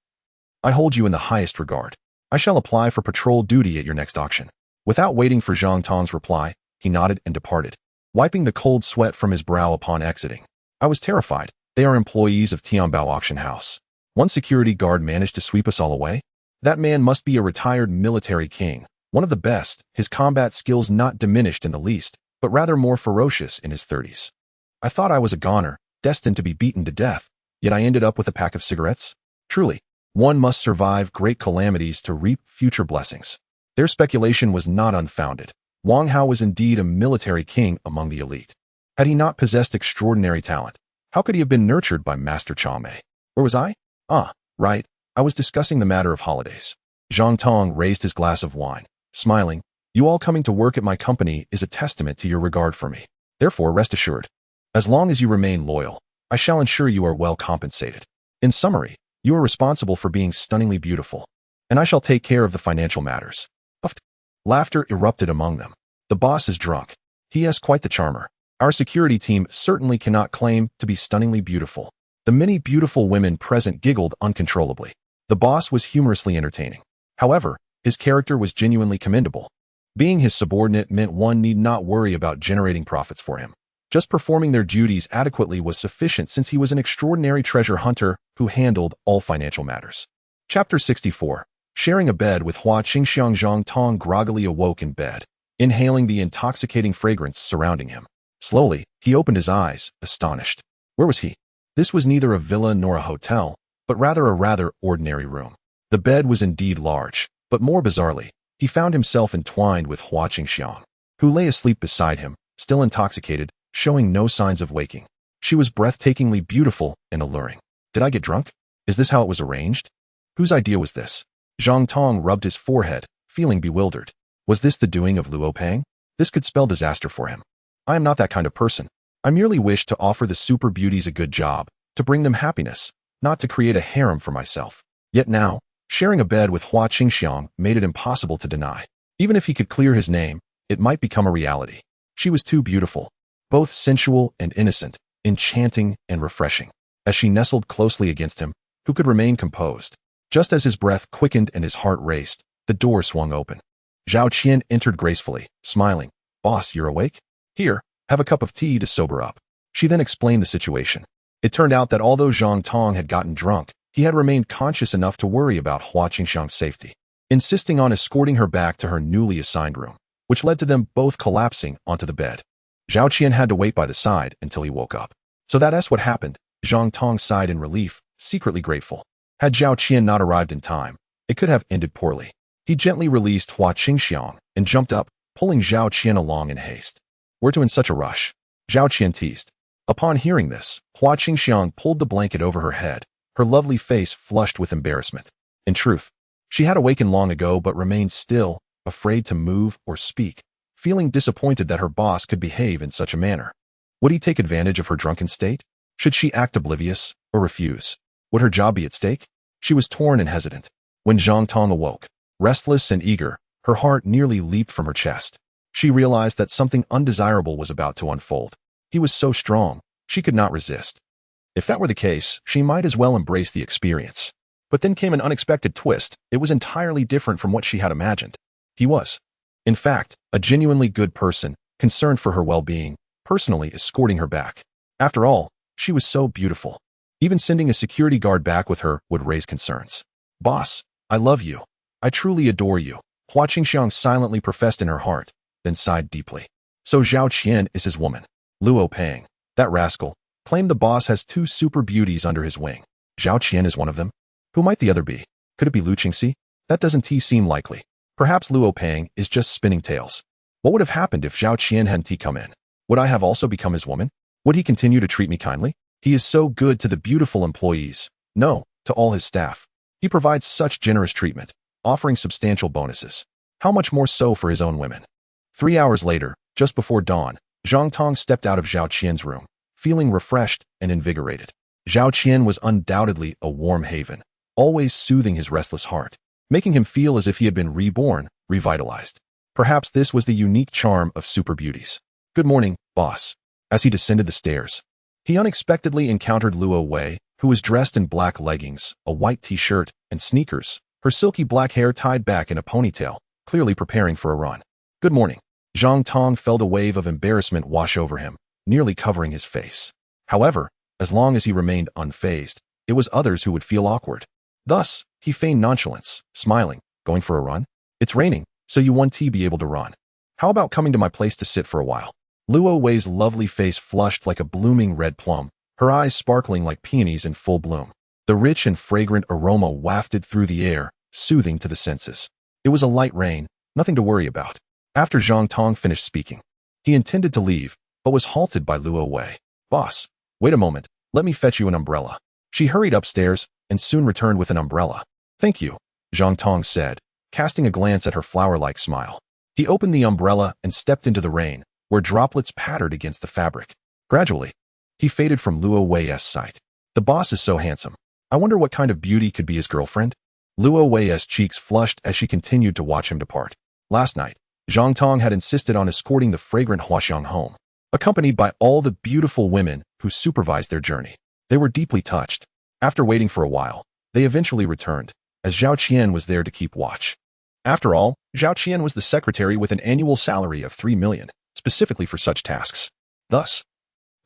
S1: I hold you in the highest regard. I shall apply for patrol duty at your next auction." Without waiting for Zhang Tong's reply, he nodded and departed, wiping the cold sweat from his brow upon exiting. I was terrified. They are employees of Tianbao Auction House. One security guard managed to sweep us all away? That man must be a retired military king. One of the best, his combat skills not diminished in the least, but rather more ferocious in his 30s. I thought I was a goner, destined to be beaten to death, yet I ended up with a pack of cigarettes? Truly, one must survive great calamities to reap future blessings. Their speculation was not unfounded. Wang Hao was indeed a military king among the elite. Had he not possessed extraordinary talent, how could he have been nurtured by Master Cha Mei? Where was I? Right, I was discussing the matter of holidays. Zhang Tong raised his glass of wine, smiling. You all coming to work at my company is a testament to your regard for me. Therefore, rest assured, as long as you remain loyal, I shall ensure you are well compensated. In summary, you are responsible for being stunningly beautiful, and I shall take care of the financial matters. Laughter erupted among them. The boss is drunk. He has quite the charmer. Our security team certainly cannot claim to be stunningly beautiful. The many beautiful women present giggled uncontrollably. The boss was humorously entertaining. However, his character was genuinely commendable. Being his subordinate meant one need not worry about generating profits for him. Just performing their duties adequately was sufficient since he was an extraordinary treasure hunter who handled all financial matters. Chapter 64. Sharing a bed with Hua Qingxiang. Zhang Tong groggily awoke in bed, inhaling the intoxicating fragrance surrounding him. Slowly, he opened his eyes, astonished. Where was he? This was neither a villa nor a hotel, but rather a rather ordinary room. The bed was indeed large, but more bizarrely, he found himself entwined with Hua Qingxiang, who lay asleep beside him, still intoxicated, showing no signs of waking. She was breathtakingly beautiful and alluring. Did I get drunk? Is this how it was arranged? Whose idea was this? Zhang Tong rubbed his forehead, feeling bewildered. Was this the doing of Luo Peng? This could spell disaster for him. I am not that kind of person. I merely wish to offer the super beauties a good job, to bring them happiness, not to create a harem for myself. Yet now, sharing a bed with Hua Qingxiang made it impossible to deny. Even if he could clear his name, it might become a reality. She was too beautiful, both sensual and innocent, enchanting and refreshing. As she nestled closely against him, who could remain composed? Just as his breath quickened and his heart raced, the door swung open. Zhao Qian entered gracefully, smiling. Boss, you're awake? Here, have a cup of tea to sober up. She then explained the situation. It turned out that although Zhang Tong had gotten drunk, he had remained conscious enough to worry about Hua Qingxiang's safety, insisting on escorting her back to her newly assigned room, which led to them both collapsing onto the bed. Zhao Qian had to wait by the side until he woke up. So that's what happened. Zhang Tong sighed in relief, secretly grateful. Had Zhao Qian not arrived in time, it could have ended poorly. He gently released Hua Qingxiang and jumped up, pulling Zhao Qian along in haste. "Where to in such a rush?" Zhao Qian teased. Upon hearing this, Hua Qingxiang pulled the blanket over her head, her lovely face flushed with embarrassment. In truth, she had awakened long ago but remained still, afraid to move or speak, feeling disappointed that her boss could behave in such a manner. Would he take advantage of her drunken state? Should she act oblivious or refuse? Would her job be at stake? She was torn and hesitant. When Zhang Tong awoke, restless and eager, her heart nearly leaped from her chest. She realized that something undesirable was about to unfold. He was so strong, she could not resist. If that were the case, she might as well embrace the experience. But then came an unexpected twist. It was entirely different from what she had imagined. He was, in fact, a genuinely good person, concerned for her well-being, personally escorting her back. After all, she was so beautiful. Even sending a security guard back with her would raise concerns. "Boss, I love you. I truly adore you," Hua Qingxiang silently professed in her heart, then sighed deeply. So Zhao Qian is his woman. Luo Peng, that rascal, claimed the boss has two super beauties under his wing. Zhao Qian is one of them? Who might the other be? Could it be Lu Qingxi? That doesn't seem likely. Perhaps Luo Peng is just spinning tales. What would have happened if Zhao Qian hadn't come in? Would I have also become his woman? Would he continue to treat me kindly? He is so good to the beautiful employees. No, to all his staff. He provides such generous treatment, offering substantial bonuses. How much more so for his own women? 3 hours later, just before dawn, Zhang Tong stepped out of Zhao Qian's room, feeling refreshed and invigorated. Zhao Qian was undoubtedly a warm haven, always soothing his restless heart, making him feel as if he had been reborn, revitalized. Perhaps this was the unique charm of super beauties. "Good morning, boss." As he descended the stairs, he unexpectedly encountered Luo Wei, who was dressed in black leggings, a white t-shirt, and sneakers, her silky black hair tied back in a ponytail, clearly preparing for a run. "Good morning." Zhang Tong felt a wave of embarrassment wash over him, nearly covering his face. However, as long as he remained unfazed, it was others who would feel awkward. Thus, he feigned nonchalance, smiling. "Going for a run? It's raining, so you won't be able to run. How about coming to my place to sit for a while?" Luo Wei's lovely face flushed like a blooming red plum, her eyes sparkling like peonies in full bloom. The rich and fragrant aroma wafted through the air, soothing to the senses. It was a light rain, nothing to worry about. After Zhang Tong finished speaking, he intended to leave, but was halted by Luo Wei. "Boss, wait a moment, let me fetch you an umbrella." She hurried upstairs and soon returned with an umbrella. "Thank you," Zhang Tong said, casting a glance at her flower-like smile. He opened the umbrella and stepped into the rain, where droplets pattered against the fabric. Gradually, he faded from Luo Wei's sight. "The boss is so handsome. I wonder what kind of beauty could be his girlfriend?" Luo Wei's cheeks flushed as she continued to watch him depart. Last night, Zhang Tong had insisted on escorting the fragrant Huaxiang home, accompanied by all the beautiful women who supervised their journey. They were deeply touched. After waiting for a while, they eventually returned, as Zhao Qian was there to keep watch. After all, Zhao Qian was the secretary with an annual salary of 3 million, specifically for such tasks. Thus,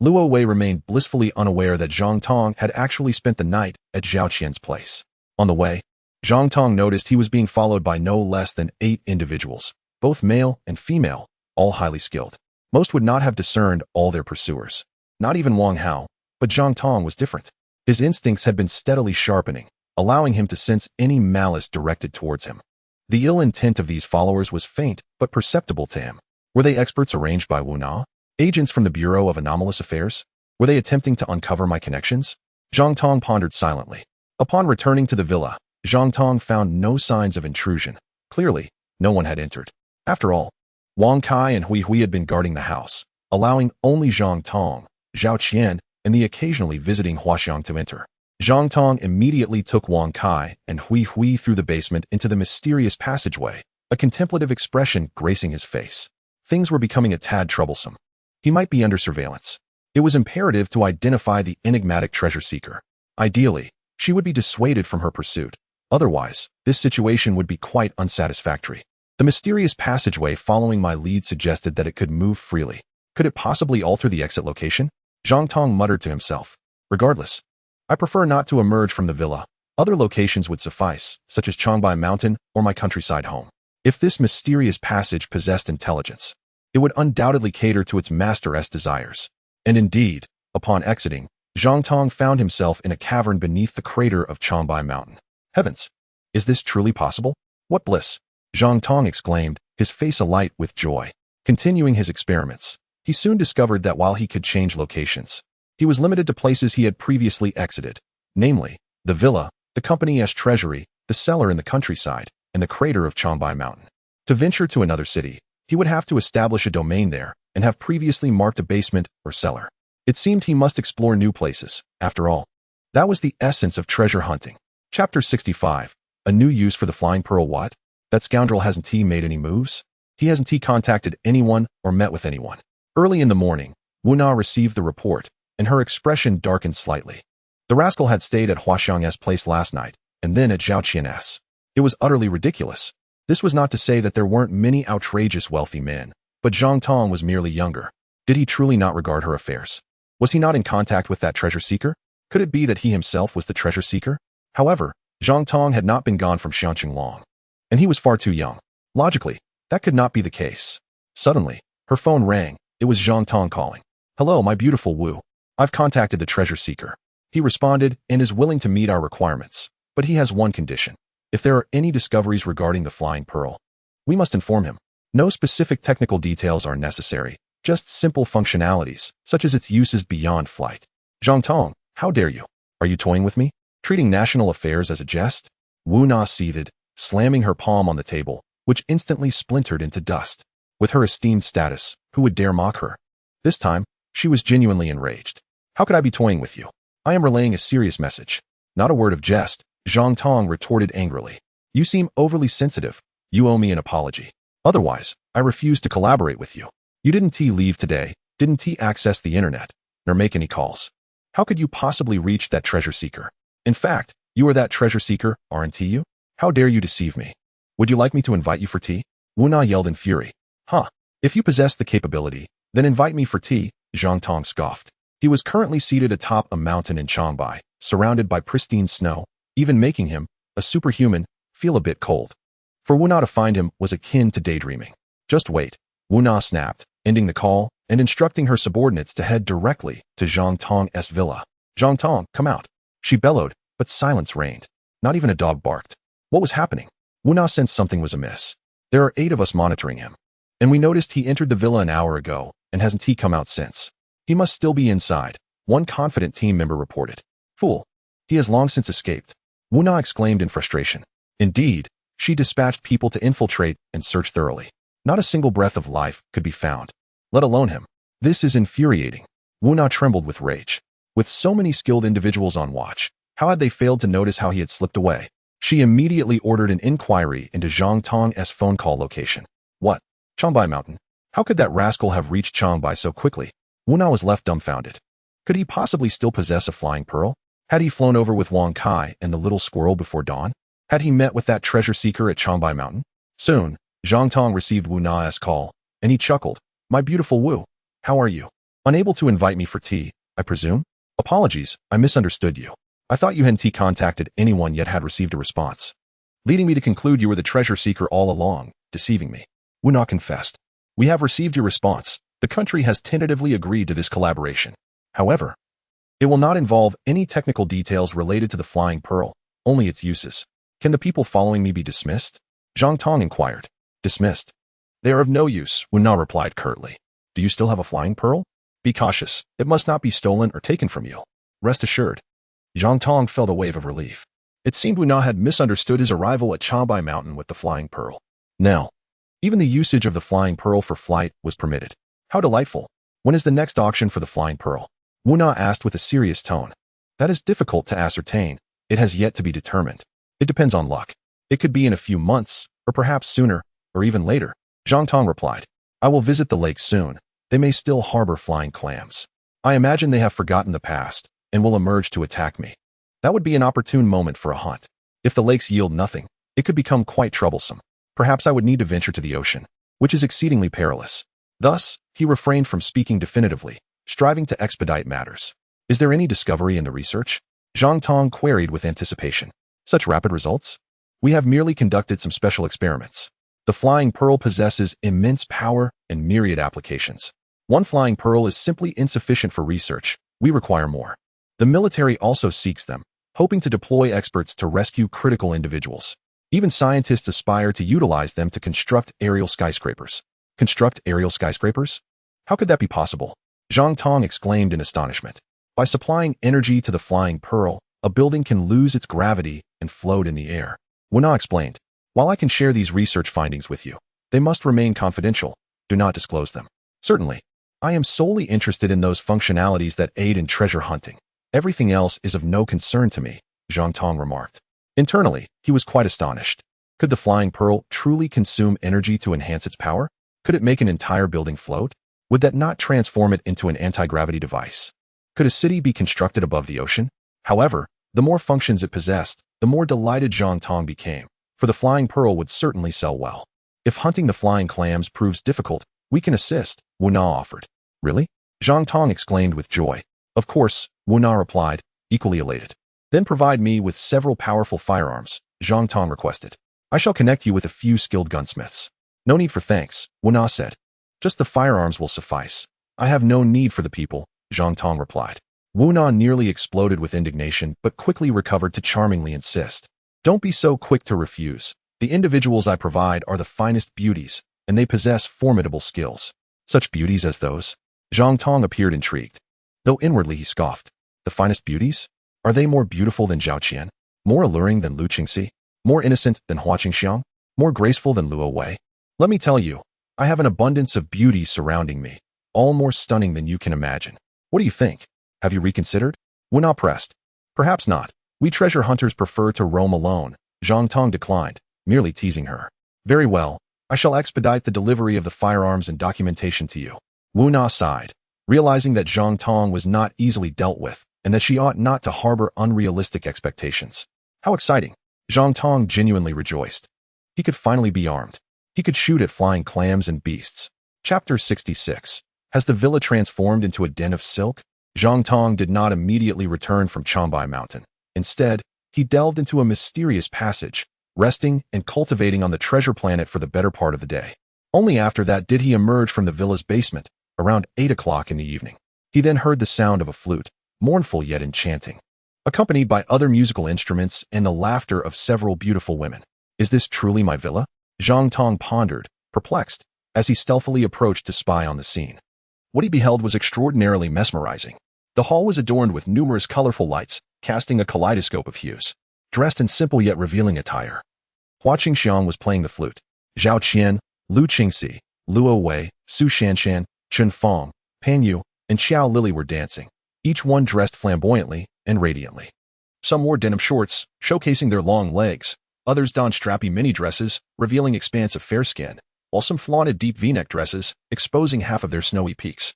S1: Luo Wei remained blissfully unaware that Zhang Tong had actually spent the night at Zhao Qian's place. On the way, Zhang Tong noticed he was being followed by no less than 8 individuals, both male and female, all highly skilled. Most would not have discerned all their pursuers. Not even Wang Hao, but Zhang Tong was different. His instincts had been steadily sharpening, allowing him to sense any malice directed towards him. The ill intent of these followers was faint but perceptible to him. Were they experts arranged by Wu Na? Agents from the Bureau of Anomalous Affairs? Were they attempting to uncover my connections? Zhang Tong pondered silently. Upon returning to the villa, Zhang Tong found no signs of intrusion. Clearly, no one had entered. After all, Wang Kai and Hui Hui had been guarding the house, allowing only Zhang Tong, Zhao Qian, and the occasionally visiting Huaxiang to enter. Zhang Tong immediately took Wang Kai and Hui Hui through the basement into the mysterious passageway, a contemplative expression gracing his face. Things were becoming a tad troublesome. He might be under surveillance. It was imperative to identify the enigmatic treasure seeker. Ideally, she would be dissuaded from her pursuit. Otherwise, this situation would be quite unsatisfactory. The mysterious passageway following my lead suggested that it could move freely. Could it possibly alter the exit location? Zhang Tong muttered to himself. Regardless, I prefer not to emerge from the villa. Other locations would suffice, such as Changbai Mountain or my countryside home. If this mysterious passage possessed intelligence, it would undoubtedly cater to its master's desires. And indeed, upon exiting, Zhang Tong found himself in a cavern beneath the crater of Changbai Mountain. Heavens! Is this truly possible? What bliss! Zhang Tong exclaimed, his face alight with joy. Continuing his experiments, he soon discovered that while he could change locations, he was limited to places he had previously exited, namely, the villa, the company's treasury, the cellar in the countryside, and the crater of Changbai Mountain. To venture to another city, he would have to establish a domain there and have previously marked a basement or cellar. It seemed he must explore new places, after all. That was the essence of treasure hunting. Chapter 65. A new use for the flying pearl. What? That scoundrel hasn't he made any moves? He hasn't he contacted anyone or met with anyone? Early in the morning, Wu Na received the report, and her expression darkened slightly. The rascal had stayed at Huaxiang's place last night, and then at Zhao Qian's. It was utterly ridiculous. This was not to say that there weren't many outrageous wealthy men, but Zhang Tong was merely younger. Did he truly not regard her affairs? Was he not in contact with that treasure seeker? Could it be that he himself was the treasure seeker? However, Zhang Tong had not been gone from Xiangqing long, and he was far too young. Logically, that could not be the case. Suddenly, her phone rang. It was Zhang Tong calling. "Hello, my beautiful Wu. I've contacted the treasure seeker. He responded and is willing to meet our requirements, but he has one condition. If there are any discoveries regarding the flying pearl, we must inform him. No specific technical details are necessary, just simple functionalities, such as its uses beyond flight." Zhang Tong, how dare you? Are you toying with me? Treating national affairs as a jest? Wu Na seethed, slamming her palm on the table, which instantly splintered into dust. With her esteemed status, who would dare mock her? This time, she was genuinely enraged. How could I be toying with you? I am relaying a serious message. Not a word of jest, Zhang Tong retorted angrily. You seem overly sensitive. You owe me an apology. Otherwise, I refuse to collaborate with you. You didn't leave today, didn't access the internet, nor make any calls. How could you possibly reach that treasure seeker? In fact, you are that treasure seeker, aren't you? How dare you deceive me? Would you like me to invite you for tea? Wu Na yelled in fury. Huh. If you possess the capability, then invite me for tea, Zhang Tong scoffed. He was currently seated atop a mountain in Changbai, surrounded by pristine snow, even making him, a superhuman, feel a bit cold. For Wu Na to find him was akin to daydreaming. Just wait, Wu Na snapped, ending the call and instructing her subordinates to head directly to Zhang Tong's villa. Zhang Tong, come out. She bellowed, but silence reigned. Not even a dog barked. What was happening? Wu Na sensed something was amiss. There are 8 of us monitoring him, and we noticed he entered the villa an hour ago, and hasn't he come out since? He must still be inside, one confident team member reported. Fool. He has long since escaped. Wu Na exclaimed in frustration. Indeed, she dispatched people to infiltrate and search thoroughly. Not a single breath of life could be found, let alone him. This is infuriating. Wu Na trembled with rage. With so many skilled individuals on watch, how had they failed to notice how he had slipped away? She immediately ordered an inquiry into Zhang Tong's phone call location. What? Changbai Mountain? How could that rascal have reached Changbai so quickly? Wu Na was left dumbfounded. Could he possibly still possess a flying pearl? Had he flown over with Wang Kai and the little squirrel before dawn? Had he met with that treasure seeker at Changbai Mountain? Soon, Zhang Tong received Wu Na's call, and he chuckled. My beautiful Wu, how are you? Unable to invite me for tea, I presume? Apologies, I misunderstood you. I thought you hadn't contacted anyone yet had received a response, leading me to conclude you were the treasure seeker all along, deceiving me. Wu Na confessed. We have received your response. The country has tentatively agreed to this collaboration. However, it will not involve any technical details related to the flying pearl, only its uses. Can the people following me be dismissed? Zhang Tong inquired. Dismissed? They are of no use, Wu Na replied curtly. Do you still have a flying pearl? Be cautious. It must not be stolen or taken from you. Rest assured. Zhang Tong felt a wave of relief. It seemed Wu Na had misunderstood his arrival at Changbai Mountain with the flying pearl. Now, even the usage of the flying pearl for flight was permitted. How delightful. When is the next auction for the flying pearl? Wu Na asked with a serious tone. That is difficult to ascertain. It has yet to be determined. It depends on luck. It could be in a few months, or perhaps sooner, or even later. Zhang Tong replied. I will visit the lake soon. They may still harbor flying clams. I imagine they have forgotten the past, and will emerge to attack me. That would be an opportune moment for a hunt. If the lakes yield nothing, it could become quite troublesome. Perhaps I would need to venture to the ocean, which is exceedingly perilous. Thus, he refrained from speaking definitively, striving to expedite matters. Is there any discovery in the research? Zhang Tong queried with anticipation. Such rapid results? We have merely conducted some special experiments. The flying pearl possesses immense power and myriad applications. One flying pearl is simply insufficient for research. We require more. The military also seeks them, hoping to deploy experts to rescue critical individuals. Even scientists aspire to utilize them to construct aerial skyscrapers. Construct aerial skyscrapers? How could that be possible? Zhang Tong exclaimed in astonishment. By supplying energy to the flying pearl, a building can lose its gravity and float in the air. Wu Na explained. While I can share these research findings with you, they must remain confidential. Do not disclose them. Certainly. I am solely interested in those functionalities that aid in treasure hunting. Everything else is of no concern to me, Zhang Tong remarked. Internally, he was quite astonished. Could the flying pearl truly consume energy to enhance its power? Could it make an entire building float? Would that not transform it into an anti-gravity device? Could a city be constructed above the ocean? However, the more functions it possessed, the more delighted Zhang Tong became, for the flying pearl would certainly sell well. If hunting the flying clams proves difficult, we can assist, Wu Na offered. Really? Zhang Tong exclaimed with joy. Of course, Wu Na replied, equally elated. Then provide me with several powerful firearms, Zhang Tong requested. I shall connect you with a few skilled gunsmiths. No need for thanks, Wu Na said. Just the firearms will suffice. I have no need for the people, Zhang Tong replied. Wu Na nearly exploded with indignation, but quickly recovered to charmingly insist. Don't be so quick to refuse. The individuals I provide are the finest beauties, and they possess formidable skills. Such beauties as those? Zhang Tong appeared intrigued. Though inwardly he scoffed. The finest beauties? Are they more beautiful than Zhao Qian? More alluring than Lu Qingxi? More innocent than Hua Qingxiang? More graceful than Luo Wei? Let me tell you, I have an abundance of beauty surrounding me, all more stunning than you can imagine. What do you think? Have you reconsidered? Wu Na pressed. Perhaps not. We treasure hunters prefer to roam alone. Zhang Tong declined, merely teasing her. Very well. I shall expedite the delivery of the firearms and documentation to you. Wu Na sighed, realizing that Zhang Tong was not easily dealt with, and that she ought not to harbor unrealistic expectations. How exciting! Zhang Tong genuinely rejoiced. He could finally be armed. He could shoot at flying clams and beasts. Chapter 66. Has the villa transformed into a den of silk? Zhang Tong did not immediately return from Changbai Mountain. Instead, he delved into a mysterious passage, resting and cultivating on the treasure planet for the better part of the day. Only after that did he emerge from the villa's basement, around 8 o'clock in the evening. He then heard the sound of a flute, mournful yet enchanting, accompanied by other musical instruments and the laughter of several beautiful women. Is this truly my villa? Zhang Tong pondered, perplexed, as he stealthily approached to spy on the scene. What he beheld was extraordinarily mesmerizing. The hall was adorned with numerous colorful lights, casting a kaleidoscope of hues. Dressed in simple yet revealing attire, Hua Qingxiang was playing the flute. Zhao Qian, Lu Qingxi, Luo Wei, Su Shanshan, Chen Fong, Pan Yu, and Xiao Lili were dancing, each one dressed flamboyantly and radiantly. Some wore denim shorts, showcasing their long legs. Others donned strappy mini-dresses, revealing expansive fair skin, while some flaunted deep V-neck dresses, exposing half of their snowy peaks.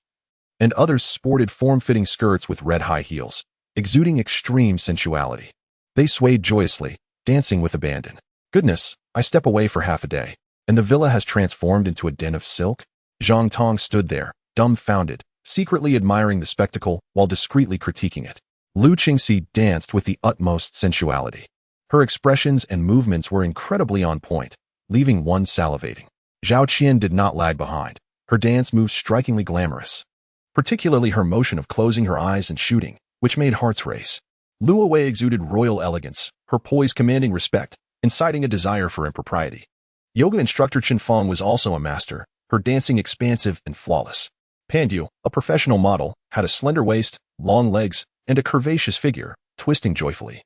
S1: And others sported form-fitting skirts with red high heels, exuding extreme sensuality. They swayed joyously, dancing with abandon. Goodness, I step away for half a day, and the villa has transformed into a den of silk? Zhang Tong stood there, dumbfounded, secretly admiring the spectacle while discreetly critiquing it. Lu Qingxi danced with the utmost sensuality. Her expressions and movements were incredibly on point, leaving one salivating. Zhao Qian did not lag behind. Her dance moved strikingly glamorous, particularly her motion of closing her eyes and shooting, which made hearts race. Luo Wei exuded royal elegance, her poise commanding respect, inciting a desire for impropriety. Yoga instructor Chen Fong was also a master, her dancing expansive and flawless. Pan Yu, a professional model, had a slender waist, long legs, and a curvaceous figure, twisting joyfully,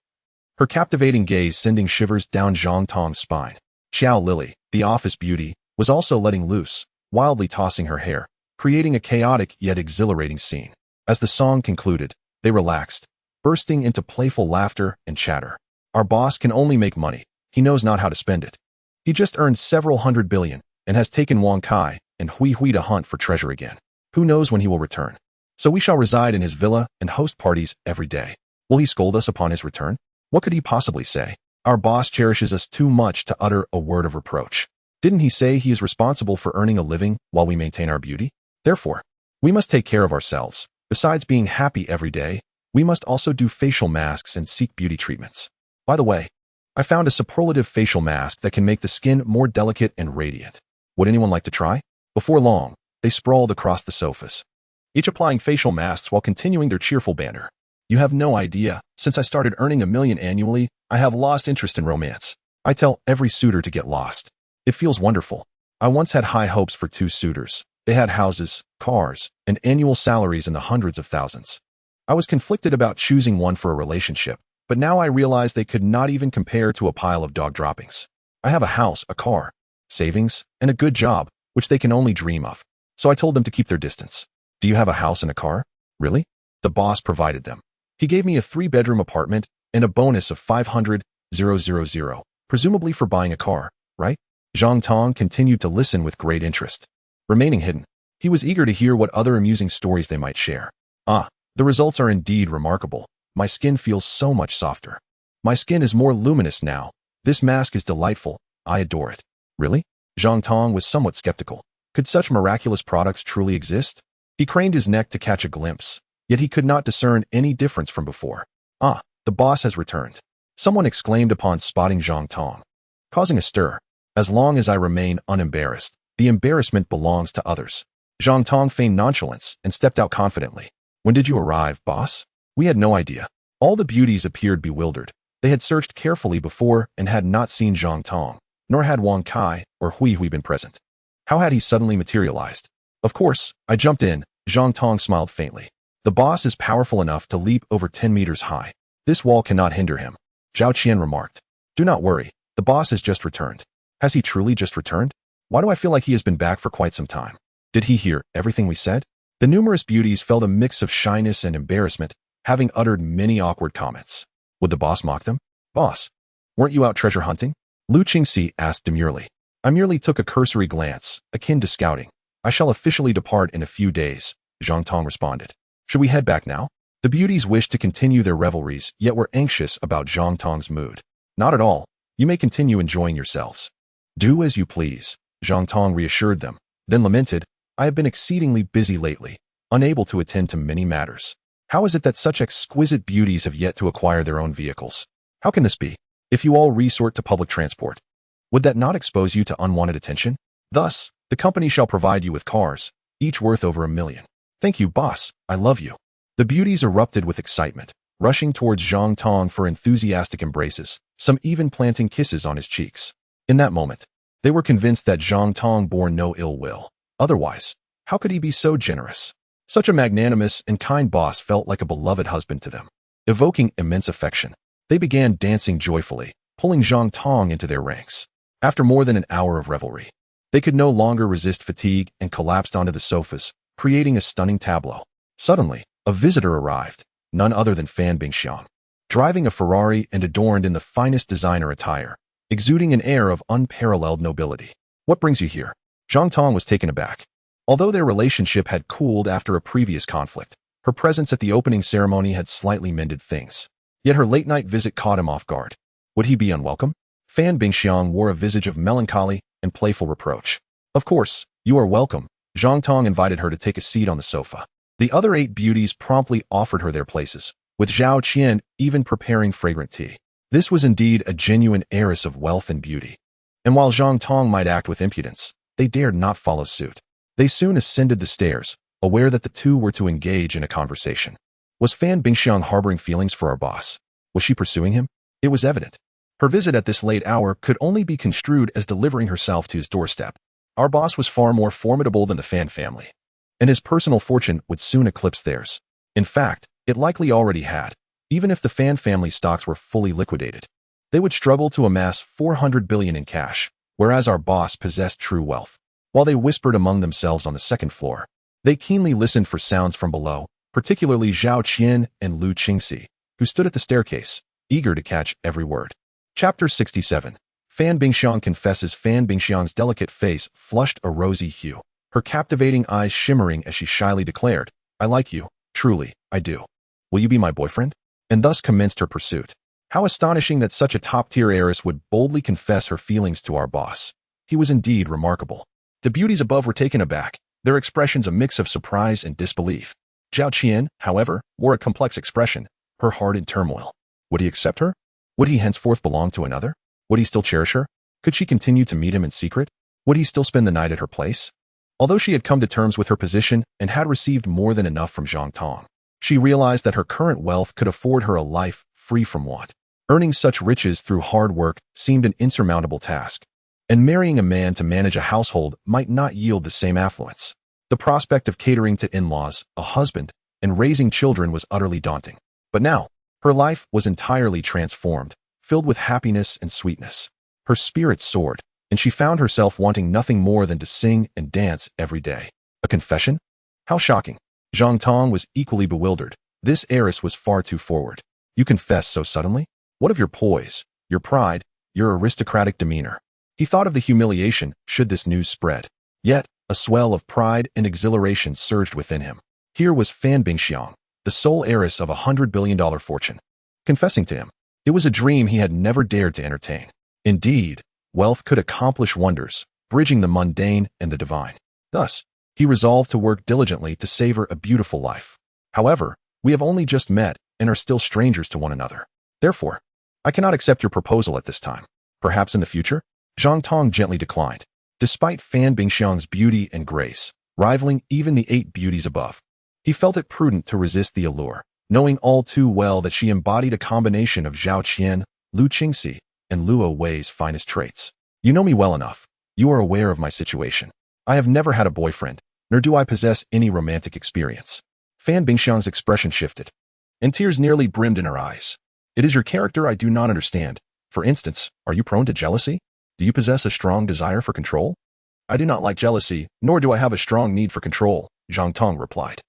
S1: her captivating gaze sending shivers down Zhang Tong's spine. Xiao Lili, the office beauty, was also letting loose, wildly tossing her hair, creating a chaotic yet exhilarating scene. As the song concluded, they relaxed, bursting into playful laughter and chatter. Our boss can only make money. He knows not how to spend it. He just earned several $100 billion and has taken Wang Kai and Hui Hui to hunt for treasure again. Who knows when he will return? So we shall reside in his villa and host parties every day. Will he scold us upon his return? What could he possibly say? Our boss cherishes us too much to utter a word of reproach. Didn't he say he is responsible for earning a living while we maintain our beauty? Therefore, we must take care of ourselves. Besides being happy every day, we must also do facial masks and seek beauty treatments. By the way, I found a superlative facial mask that can make the skin more delicate and radiant. Would anyone like to try? Before long, they sprawled across the sofas, each applying facial masks while continuing their cheerful banter. You have no idea. Since I started earning $1 million annually, I have lost interest in romance. I tell every suitor to get lost. It feels wonderful. I once had high hopes for 2 suitors. They had houses, cars, and annual salaries in the hundreds of thousands. I was conflicted about choosing one for a relationship, but now I realize they could not even compare to a pile of dog droppings. I have a house, a car, savings, and a good job, which they can only dream of. So I told them to keep their distance. Do you have a house and a car? Really? The boss provided them. He gave me a 3-bedroom apartment and a bonus of 500,000, presumably for buying a car, right? Zhang Tong continued to listen with great interest. Remaining hidden, he was eager to hear what other amusing stories they might share. The results are indeed remarkable. My skin feels so much softer. My skin is more luminous now. This mask is delightful. I adore it. Really? Zhang Tong was somewhat skeptical. Could such miraculous products truly exist? He craned his neck to catch a glimpse, yet he could not discern any difference from before. The boss has returned. Someone exclaimed upon spotting Zhang Tong, causing a stir. As long as I remain unembarrassed, the embarrassment belongs to others. Zhang Tong feigned nonchalance and stepped out confidently. When did you arrive, boss? We had no idea. All the beauties appeared bewildered. They had searched carefully before and had not seen Zhang Tong, nor had Wang Kai or Hui been present. How had he suddenly materialized? Of course, I jumped in. Zhang Tong smiled faintly. The boss is powerful enough to leap over 10 meters high. This wall cannot hinder him. Zhao Qian remarked. Do not worry. The boss has just returned. Has he truly just returned? Why do I feel like he has been back for quite some time? Did he hear everything we said? The numerous beauties felt a mix of shyness and embarrassment, having uttered many awkward comments. Would the boss mock them? Boss, weren't you out treasure hunting? Lu Qingxi asked demurely. I merely took a cursory glance, akin to scouting. I shall officially depart in a few days, Zhang Tong responded. Should we head back now? The beauties wished to continue their revelries, yet were anxious about Zhang Tong's mood. Not at all. You may continue enjoying yourselves. Do as you please, Zhang Tong reassured them, then lamented, I have been exceedingly busy lately, unable to attend to many matters. How is it that such exquisite beauties have yet to acquire their own vehicles? How can this be? If you all resort to public transport, would that not expose you to unwanted attention? Thus, the company shall provide you with cars, each worth over $1 million. Thank you, boss. I love you. The beauties erupted with excitement, rushing towards Zhang Tong for enthusiastic embraces, some even planting kisses on his cheeks. In that moment, they were convinced that Zhang Tong bore no ill will. Otherwise, how could he be so generous? Such a magnanimous and kind boss felt like a beloved husband to them. Evoking immense affection, they began dancing joyfully, pulling Zhang Tong into their ranks. After more than an hour of revelry, they could no longer resist fatigue and collapsed onto the sofas, creating a stunning tableau. Suddenly, a visitor arrived, none other than Fan Bingxiang, driving a Ferrari and adorned in the finest designer attire, exuding an air of unparalleled nobility. What brings you here? Zhang Tong was taken aback. Although their relationship had cooled after a previous conflict, her presence at the opening ceremony had slightly mended things. Yet her late-night visit caught him off guard. Would he be unwelcome? Fan Bingxiang wore a visage of melancholy and playful reproach. Of course, you are welcome. Zhang Tong invited her to take a seat on the sofa. The other 8 beauties promptly offered her their places, with Zhao Qian even preparing fragrant tea. This was indeed a genuine heiress of wealth and beauty. And while Zhang Tong might act with impudence, they dared not follow suit. They soon ascended the stairs, aware that the two were to engage in a conversation. Was Fan Bingxiang harboring feelings for our boss? Was she pursuing him? It was evident. Her visit at this late hour could only be construed as delivering herself to his doorstep. Our boss was far more formidable than the Fan family, and his personal fortune would soon eclipse theirs. In fact, it likely already had. Even if the Fan family stocks were fully liquidated, they would struggle to amass 400 billion in cash, whereas our boss possessed true wealth. While they whispered among themselves on the second floor, they keenly listened for sounds from below, particularly Zhao Qian and Lu Qingxi, who stood at the staircase, eager to catch every word. Chapter 67. Fan Bingxiang confesses. Fan Bingxiang's delicate face flushed a rosy hue, her captivating eyes shimmering as she shyly declared, I like you, truly, I do. Will you be my boyfriend? And thus commenced her pursuit. How astonishing that such a top-tier heiress would boldly confess her feelings to our boss. He was indeed remarkable. The beauties above were taken aback, their expressions a mix of surprise and disbelief. Zhao Qian, however, wore a complex expression, her heart in turmoil. Would he accept her? Would he henceforth belong to another? Would he still cherish her? Could she continue to meet him in secret? Would he still spend the night at her place? Although she had come to terms with her position and had received more than enough from Zhang Tong, she realized that her current wealth could afford her a life free from want. Earning such riches through hard work seemed an insurmountable task, and marrying a man to manage a household might not yield the same affluence. The prospect of catering to in-laws, a husband, and raising children was utterly daunting. But now, her life was entirely transformed, filled with happiness and sweetness. Her spirits soared, and she found herself wanting nothing more than to sing and dance every day. A confession? How shocking. Zhang Tong was equally bewildered. This heiress was far too forward. You confess so suddenly? What of your poise, your pride, your aristocratic demeanor? He thought of the humiliation should this news spread. Yet, a swell of pride and exhilaration surged within him. Here was Fan Bingxiang, the sole heiress of $100 billion fortune. Confessing to him, it was a dream he had never dared to entertain. Indeed, wealth could accomplish wonders, bridging the mundane and the divine. Thus, he resolved to work diligently to savor a beautiful life. However, we have only just met and are still strangers to one another. Therefore, I cannot accept your proposal at this time. Perhaps in the future? Zhang Tong gently declined. Despite Fan Bingxiang's beauty and grace, rivaling even the 8 beauties above, he felt it prudent to resist the allure, knowing all too well that she embodied a combination of Zhao Qian, Lu Qingxi, and Luo Wei's finest traits. You know me well enough. You are aware of my situation. I have never had a boyfriend, nor do I possess any romantic experience. Fan Bingxiang's expression shifted, and tears nearly brimmed in her eyes. It is your character I do not understand. For instance, are you prone to jealousy? Do you possess a strong desire for control? I do not like jealousy, nor do I have a strong need for control, Zhang Tong replied.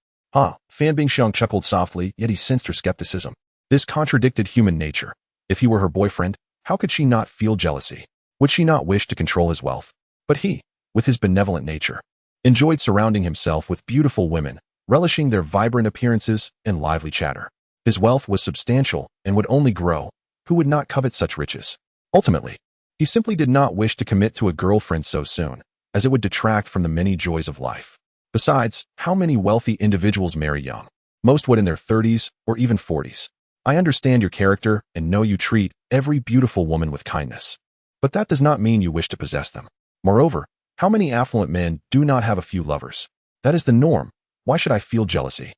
S1: Fan Bingxiang chuckled softly, yet he sensed her skepticism. This contradicted human nature. If he were her boyfriend, how could she not feel jealousy? Would she not wish to control his wealth? But he, with his benevolent nature, enjoyed surrounding himself with beautiful women, relishing their vibrant appearances and lively chatter. His wealth was substantial and would only grow. Who would not covet such riches? Ultimately, he simply did not wish to commit to a girlfriend so soon, as it would detract from the many joys of life. Besides, how many wealthy individuals marry young? Most would in their 30s or even 40s. I understand your character and know you treat every beautiful woman with kindness. But that does not mean you wish to possess them. Moreover, how many affluent men do not have a few lovers? That is the norm. Why should I feel jealousy?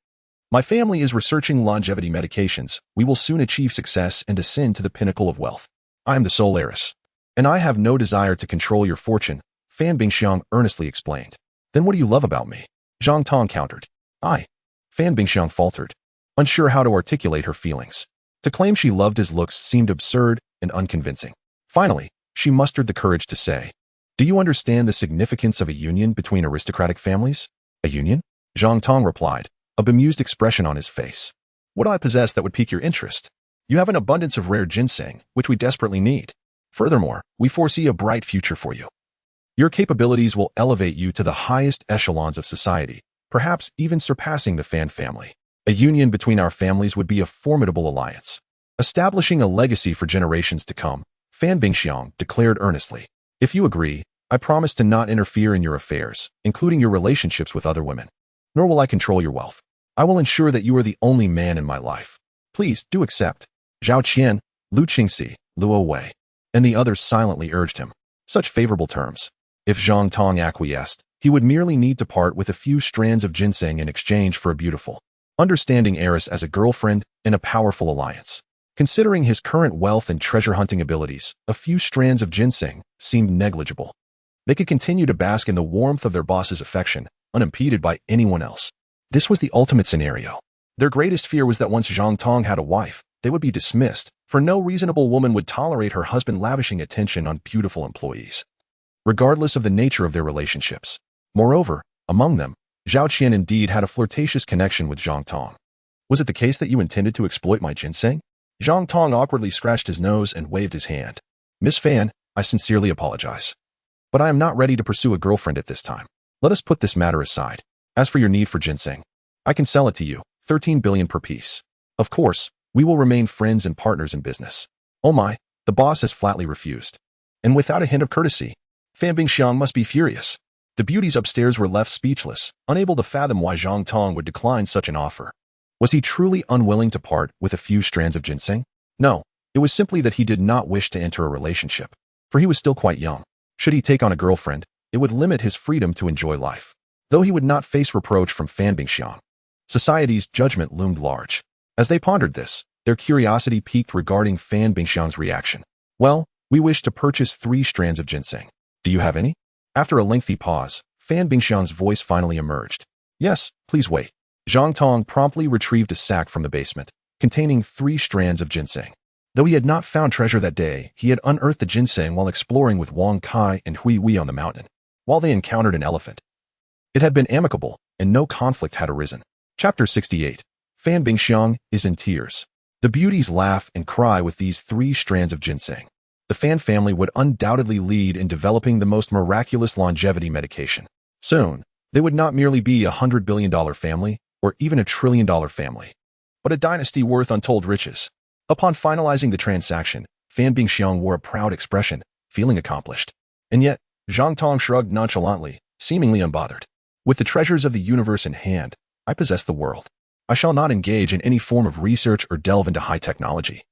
S1: My family is researching longevity medications. We will soon achieve success and ascend to the pinnacle of wealth. I am the sole heiress, and I have no desire to control your fortune, Fan Bingxiang earnestly explained. Then what do you love about me? Zhang Tong countered. Fan Bingxiang faltered, unsure how to articulate her feelings. To claim she loved his looks seemed absurd and unconvincing. Finally, she mustered the courage to say, do you understand the significance of a union between aristocratic families? A union? Zhang Tong replied, a bemused expression on his face. What do I possess that would pique your interest? You have an abundance of rare ginseng, which we desperately need. Furthermore, we foresee a bright future for you. Your capabilities will elevate you to the highest echelons of society, perhaps even surpassing the Fan family. A union between our families would be a formidable alliance, establishing a legacy for generations to come, Fan Bingxiang declared earnestly. If you agree, I promise to not interfere in your affairs, including your relationships with other women. Nor will I control your wealth. I will ensure that you are the only man in my life. Please do accept. Zhao Qian, Lu Qingxi, Luo Wei, and the others silently urged him. Such favorable terms. If Zhang Tong acquiesced, he would merely need to part with a few strands of ginseng in exchange for a beautiful, understanding heiress as a girlfriend and a powerful alliance. Considering his current wealth and treasure-hunting abilities, a few strands of ginseng seemed negligible. They could continue to bask in the warmth of their boss's affection, unimpeded by anyone else. This was the ultimate scenario. Their greatest fear was that once Zhang Tong had a wife, they would be dismissed, for no reasonable woman would tolerate her husband lavishing attention on beautiful employees, regardless of the nature of their relationships. Moreover, among them, Zhao Qian indeed had a flirtatious connection with Zhang Tong. Was it the case that you intended to exploit my ginseng? Zhang Tong awkwardly scratched his nose and waved his hand. Miss Fan, I sincerely apologize, but I am not ready to pursue a girlfriend at this time. Let us put this matter aside. As for your need for ginseng, I can sell it to you, 13 billion per piece. Of course, we will remain friends and partners in business. Oh my, the boss has flatly refused. And without a hint of courtesy, Fan Bingxiang must be furious. The beauties upstairs were left speechless, unable to fathom why Zhang Tong would decline such an offer. Was he truly unwilling to part with a few strands of ginseng? No, it was simply that he did not wish to enter a relationship, for he was still quite young. Should he take on a girlfriend, it would limit his freedom to enjoy life. Though he would not face reproach from Fan Bingxiang, society's judgment loomed large. As they pondered this, Their curiosity piqued regarding Fan Bingxiang's reaction. Well, we wish to purchase 3 strands of ginseng. Do you have any? After a lengthy pause, Fan Bingxiang's voice finally emerged. Yes, please wait. Zhang Tong promptly retrieved a sack from the basement, containing 3 strands of ginseng. Though he had not found treasure that day, he had unearthed the ginseng while exploring with Wang Kai and Hui Wei on the mountain, while they encountered an elephant. It had been amicable, and no conflict had arisen. Chapter 68. Fan Bingxiang is in tears. The beauties laugh and cry with these 3 strands of ginseng. The Fan family would undoubtedly lead in developing the most miraculous longevity medication. Soon, they would not merely be a $100 billion family, or even a $1 trillion family, but a dynasty worth untold riches. Upon finalizing the transaction, Fan Bingxiang wore a proud expression, feeling accomplished. And yet, Zhang Tong shrugged nonchalantly, seemingly unbothered. With the treasures of the universe in hand, I possess the world. I shall not engage in any form of research or delve into high technology.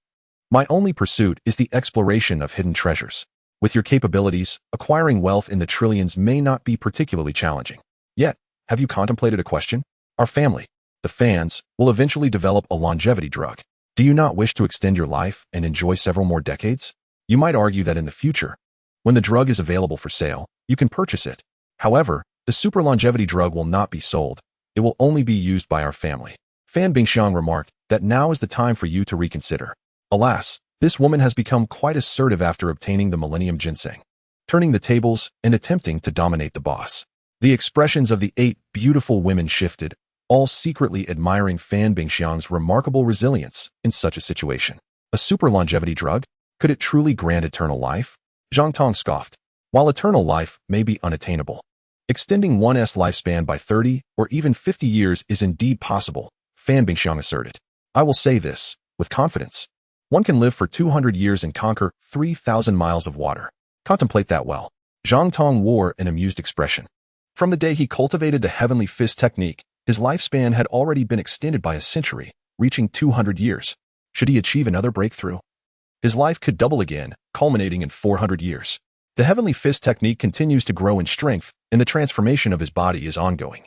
S1: My only pursuit is the exploration of hidden treasures. With your capabilities, acquiring wealth in the trillions may not be particularly challenging. Yet, have you contemplated a question? Our family, the Fans, will eventually develop a longevity drug. Do you not wish to extend your life and enjoy several more decades? You might argue that in the future, when the drug is available for sale, you can purchase it. However, the super longevity drug will not be sold. It will only be used by our family. Fan Bingxiang remarked that now is the time for you to reconsider. Alas, this woman has become quite assertive after obtaining the Millennium Ginseng, turning the tables and attempting to dominate the boss. The expressions of the 8 beautiful women shifted, all secretly admiring Fan Bingxiang's remarkable resilience in such a situation. A super longevity drug? Could it truly grant eternal life? Zhang Tong scoffed. While eternal life may be unattainable, extending one's lifespan by 30 or even 50 years is indeed possible, Fan Bingxiang asserted. I will say this, with confidence. One can live for 200 years and conquer 3,000 miles of water. Contemplate that well. Zhang Tong wore an amused expression. From the day he cultivated the heavenly fist technique, his lifespan had already been extended by a century, reaching 200 years. Should he achieve another breakthrough, his life could double again, culminating in 400 years. The heavenly fist technique continues to grow in strength, and the transformation of his body is ongoing,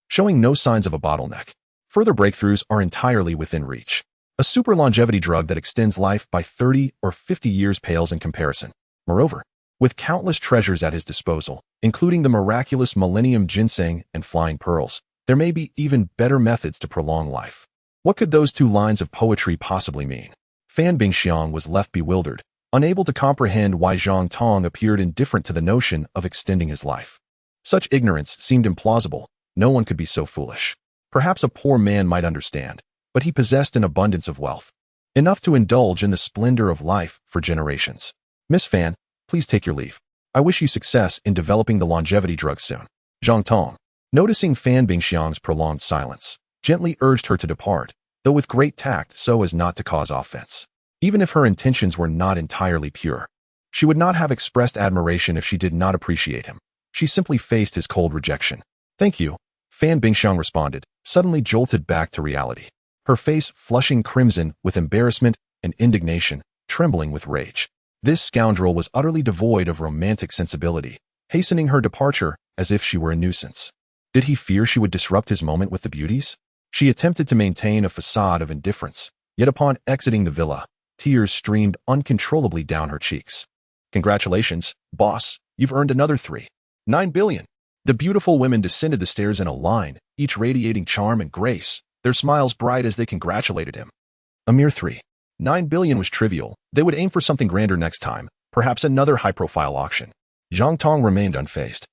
S1: showing no signs of a bottleneck. Further breakthroughs are entirely within reach. A super longevity drug that extends life by 30 or 50 years pales in comparison. Moreover, with countless treasures at his disposal, including the miraculous Millennium Ginseng and Flying Pearls, there may be even better methods to prolong life. What could those 2 lines of poetry possibly mean? Fan Bingxiang was left bewildered, unable to comprehend why Zhang Tong appeared indifferent to the notion of extending his life. Such ignorance seemed implausible. No one could be so foolish. Perhaps a poor man might understand, but he possessed an abundance of wealth, enough to indulge in the splendor of life for generations. Miss Fan, please take your leave. I wish you success in developing the longevity drug soon. Zhang Tong, noticing Fan Bingxiang's prolonged silence, gently urged her to depart, though with great tact so as not to cause offense. Even if her intentions were not entirely pure, she would not have expressed admiration if she did not appreciate him. She simply faced his cold rejection. Thank you, Fan Bingxiang responded, suddenly jolted back to reality, her face flushing crimson with embarrassment and indignation, trembling with rage. This scoundrel was utterly devoid of romantic sensibility, hastening her departure as if she were a nuisance. Did he fear she would disrupt his moment with the beauties? She attempted to maintain a facade of indifference, yet upon exiting the villa, tears streamed uncontrollably down her cheeks. Congratulations, boss, you've earned another 3.9 billion. The beautiful women descended the stairs in a line, each radiating charm and grace, their smiles bright as they congratulated him. A mere 3.9 billion was trivial. They would aim for something grander next time, perhaps another high-profile auction. Zhang Tong remained unfazed,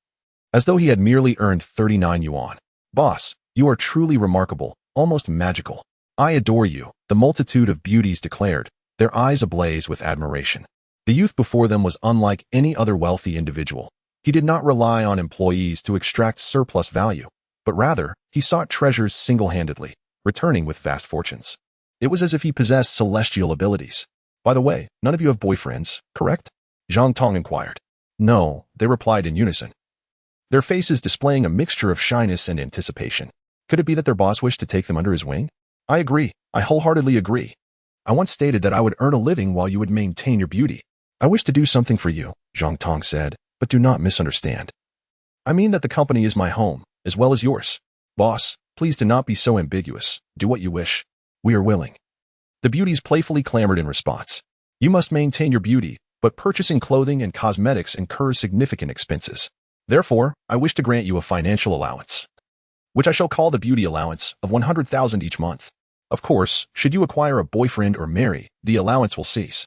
S1: as though he had merely earned 39 yuan. Boss, you are truly remarkable, almost magical. I adore you, the multitude of beauties declared, their eyes ablaze with admiration. The youth before them was unlike any other wealthy individual. He did not rely on employees to extract surplus value, but rather, he sought treasures single-handedly, returning with vast fortunes. It was as if he possessed celestial abilities. By the way, none of you have boyfriends, correct? Zhang Tong inquired. No, they replied in unison, their faces displaying a mixture of shyness and anticipation. Could it be that their boss wished to take them under his wing? I agree. I wholeheartedly agree. I once stated that I would earn a living while you would maintain your beauty. I wish to do something for you, Zhang Tong said, but do not misunderstand. I mean that the company is my home, as well as yours. Boss, please do not be so ambiguous. Do what you wish. We are willing. The beauties playfully clamored in response. You must maintain your beauty, but purchasing clothing and cosmetics incurs significant expenses. Therefore, I wish to grant you a financial allowance, which I shall call the beauty allowance of 100,000 each month. Of course, should you acquire a boyfriend or marry, the allowance will cease,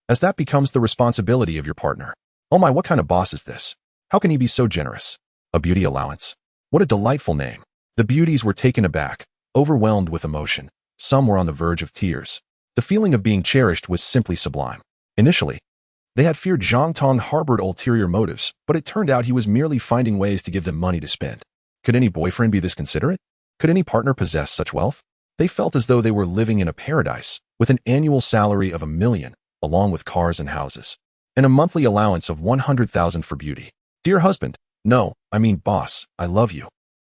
S1: as that becomes the responsibility of your partner. Oh my, what kind of boss is this? How can he be so generous? A beauty allowance. What a delightful name. The beauties were taken aback, overwhelmed with emotion. Some were on the verge of tears. The feeling of being cherished was simply sublime. Initially, they had feared Zhang Tong harbored ulterior motives, but it turned out he was merely finding ways to give them money to spend. Could any boyfriend be this considerate? Could any partner possess such wealth? They felt as though they were living in a paradise, with an annual salary of $1 million, along with cars and houses, and a monthly allowance of 100,000 for beauty. Dear husband, no, I mean boss, I love you.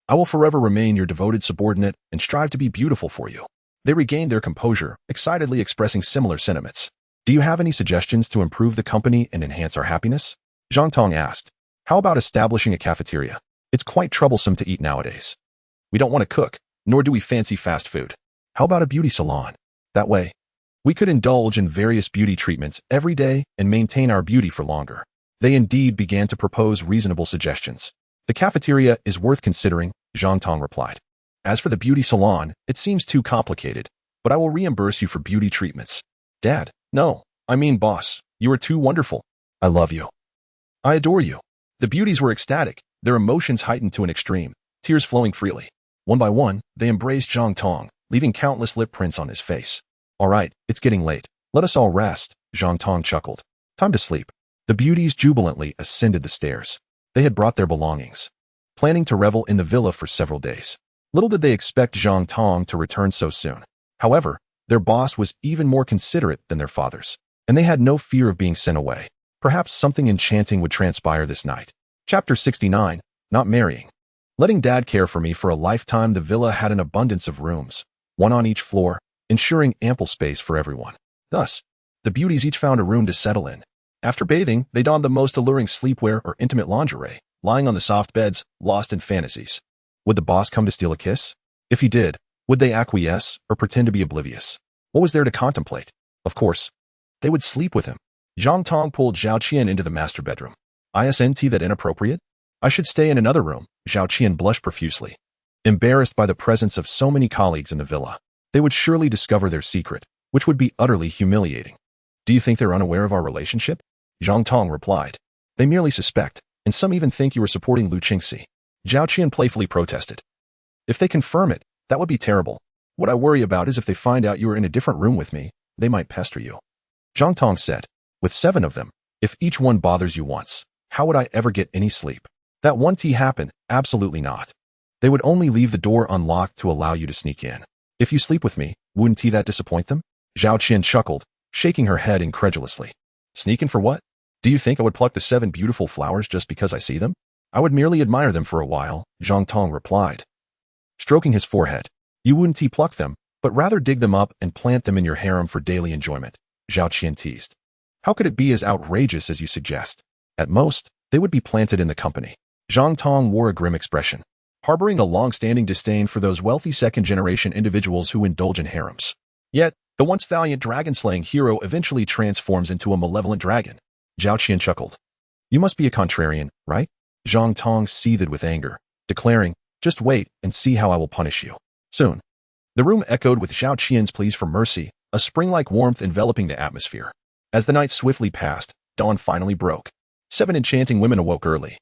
S1: I will forever remain your devoted subordinate and strive to be beautiful for you. They regained their composure, excitedly expressing similar sentiments. Do you have any suggestions to improve the company and enhance our happiness? Zhang Tong asked. How about establishing a cafeteria? It's quite troublesome to eat nowadays. We don't want to cook, nor do we fancy fast food. How about a beauty salon? That way, we could indulge in various beauty treatments every day and maintain our beauty for longer. They indeed began to propose reasonable suggestions. The cafeteria is worth considering, Zhang Tong replied. As for the beauty salon, it seems too complicated, but I will reimburse you for beauty treatments. Dad, no, I mean boss, you are too wonderful. I love you. I adore you. The beauties were ecstatic, their emotions heightened to an extreme, tears flowing freely. One by one, they embraced Zhang Tong, leaving countless lip prints on his face. All right, it's getting late. Let us all rest, Zhang Tong chuckled. Time to sleep. The beauties jubilantly ascended the stairs. They had brought their belongings, planning to revel in the villa for several days. Little did they expect Zhang Tong to return so soon. However, their boss was even more considerate than their fathers, and they had no fear of being sent away. Perhaps something enchanting would transpire this night. Chapter 69, Not Marrying. Letting Dad care for me for a lifetime, the villa had an abundance of rooms, one on each floor, ensuring ample space for everyone. Thus, the beauties each found a room to settle in. After bathing, they donned the most alluring sleepwear or intimate lingerie, lying on the soft beds, lost in fantasies. Would the boss come to steal a kiss? If he did, would they acquiesce or pretend to be oblivious? What was there to contemplate? Of course, they would sleep with him. Zhang Tong pulled Zhao Qian into the master bedroom. Isn't that inappropriate? I should stay in another room. Zhao Qian blushed profusely. Embarrassed by the presence of so many colleagues in the villa, they would surely discover their secret, which would be utterly humiliating. Do you think they're unaware of our relationship? Zhang Tong replied. They merely suspect, and some even think you are supporting Lu Qingxi. Zhao Qian playfully protested. If they confirm it, that would be terrible. What I worry about is if they find out you are in a different room with me, they might pester you. Zhang Tong said. With 7 of them, if each one bothers you once, how would I ever get any sleep? That won't happen, absolutely not. They would only leave the door unlocked to allow you to sneak in. If you sleep with me, wouldn't that disappoint them? Zhao Qian chuckled, shaking her head incredulously. Sneak in for what? Do you think I would pluck the 7 beautiful flowers just because I see them? I would merely admire them for a while, Zhang Tong replied, stroking his forehead. You wouldn't pluck them, but rather dig them up and plant them in your harem for daily enjoyment, Zhao Qian teased. How could it be as outrageous as you suggest? At most, they would be planted in the company. Zhang Tong wore a grim expression, harboring a long-standing disdain for those wealthy second-generation individuals who indulge in harems. Yet, the once valiant dragon-slaying hero eventually transforms into a malevolent dragon. Zhao Qian chuckled. You must be a contrarian, right? Zhang Tong seethed with anger, declaring, just wait and see how I will punish you. Soon, the room echoed with Zhao Qian's pleas for mercy, a spring-like warmth enveloping the atmosphere. As the night swiftly passed, dawn finally broke. 7 enchanting women awoke early,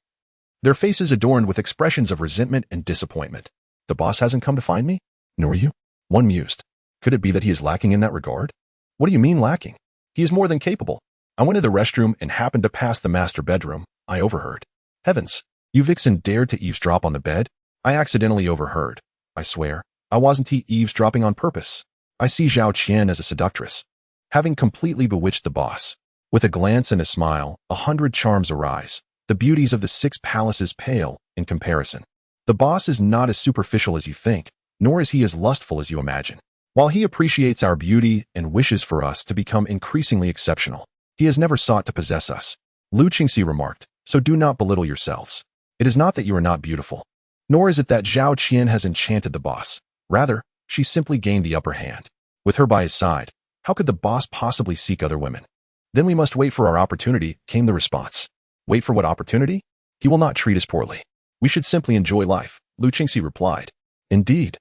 S1: their faces adorned with expressions of resentment and disappointment. The boss hasn't come to find me? Nor you? One mused. Could it be that he is lacking in that regard? What do you mean lacking? He is more than capable. I went to the restroom and happened to pass the master bedroom. I overheard. Heavens, you vixen dared to eavesdrop on the bed? I accidentally overheard. I swear, I wasn't eavesdropping on purpose. I see Zhao Qian as a seductress, having completely bewitched the boss. With a glance and a smile, 100 charms arise. The beauties of the 6 palaces pale in comparison. The boss is not as superficial as you think, nor is he as lustful as you imagine. While he appreciates our beauty and wishes for us to become increasingly exceptional, he has never sought to possess us. Lu Qingxi remarked, so do not belittle yourselves. It is not that you are not beautiful, nor is it that Zhao Qian has enchanted the boss. Rather, she simply gained the upper hand. With her by his side, How could the boss possibly seek other women? Then we must wait for our opportunity, came the response. Wait for what opportunity? He will not treat us poorly. We should simply enjoy life, Lu Qingxi replied. Indeed.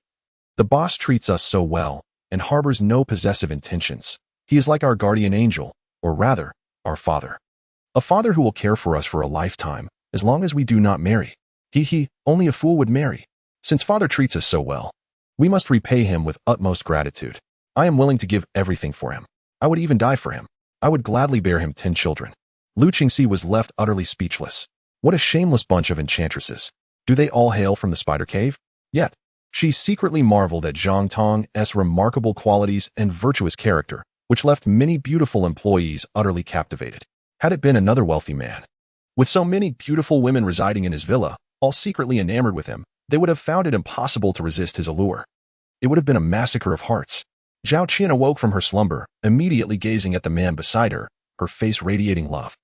S1: The boss treats us so well and harbors no possessive intentions. He is like our guardian angel, or rather, our father. A father who will care for us for a lifetime, as long as we do not marry. Only a fool would marry. Since father treats us so well, we must repay him with utmost gratitude. I am willing to give everything for him. I would even die for him. I would gladly bear him 10 children. Lu Qingxi was left utterly speechless. What a shameless bunch of enchantresses. Do they all hail from the spider cave? Yet, she secretly marveled at Zhang Tong's remarkable qualities and virtuous character, which left many beautiful employees utterly captivated. Had it been another wealthy man, with so many beautiful women residing in his villa, all secretly enamored with him, they would have found it impossible to resist his allure. It would have been a massacre of hearts. Zhao Qian awoke from her slumber, immediately gazing at the man beside her, her face radiating love.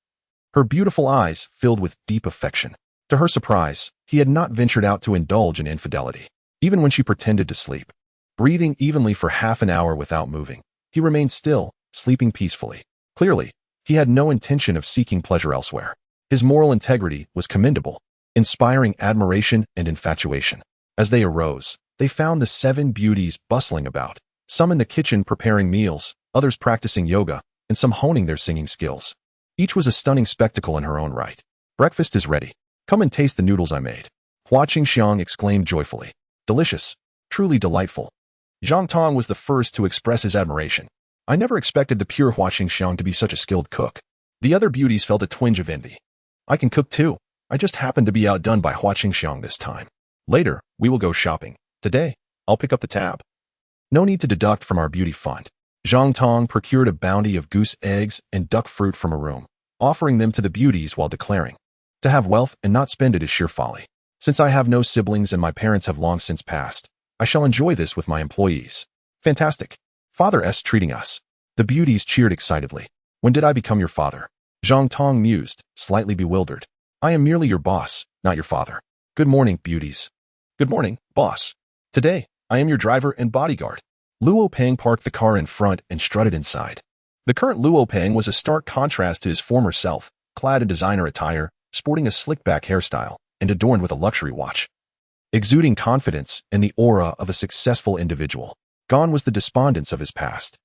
S1: Her beautiful eyes filled with deep affection. To her surprise, he had not ventured out to indulge in infidelity. Even when she pretended to sleep, breathing evenly for half an hour without moving, he remained still, sleeping peacefully. Clearly, he had no intention of seeking pleasure elsewhere. His moral integrity was commendable, inspiring admiration and infatuation. As they arose, they found the 7 beauties bustling about, some in the kitchen preparing meals, others practicing yoga, and some honing their singing skills. Each was a stunning spectacle in her own right. Breakfast is ready. Come and taste the noodles I made. Hua Qingxiang exclaimed joyfully. Delicious. Truly delightful. Zhang Tong was the first to express his admiration. I never expected the pure Hua Qingxiang to be such a skilled cook. The other beauties felt a twinge of envy. I can cook too. I just happened to be outdone by Hua Qingxiang this time. Later, we will go shopping. Today, I'll pick up the tab. No need to deduct from our beauty fund. Zhang Tong procured a bounty of goose eggs and duck fruit from a room, offering them to the beauties while declaring, to have wealth and not spend it is sheer folly. Since I have no siblings and my parents have long since passed, I shall enjoy this with my employees. Fantastic. Father's treating us. The beauties cheered excitedly. When did I become your father? Zhang Tong mused, slightly bewildered. I am merely your boss, not your father. Good morning, beauties. Good morning, boss. Today, I am your driver and bodyguard. Luo Peng parked the car in front and strutted inside. The current Luo Peng was a stark contrast to his former self, clad in designer attire, sporting a slick-back hairstyle, and adorned with a luxury watch. Exuding confidence and the aura of a successful individual, gone was the despondence of his past.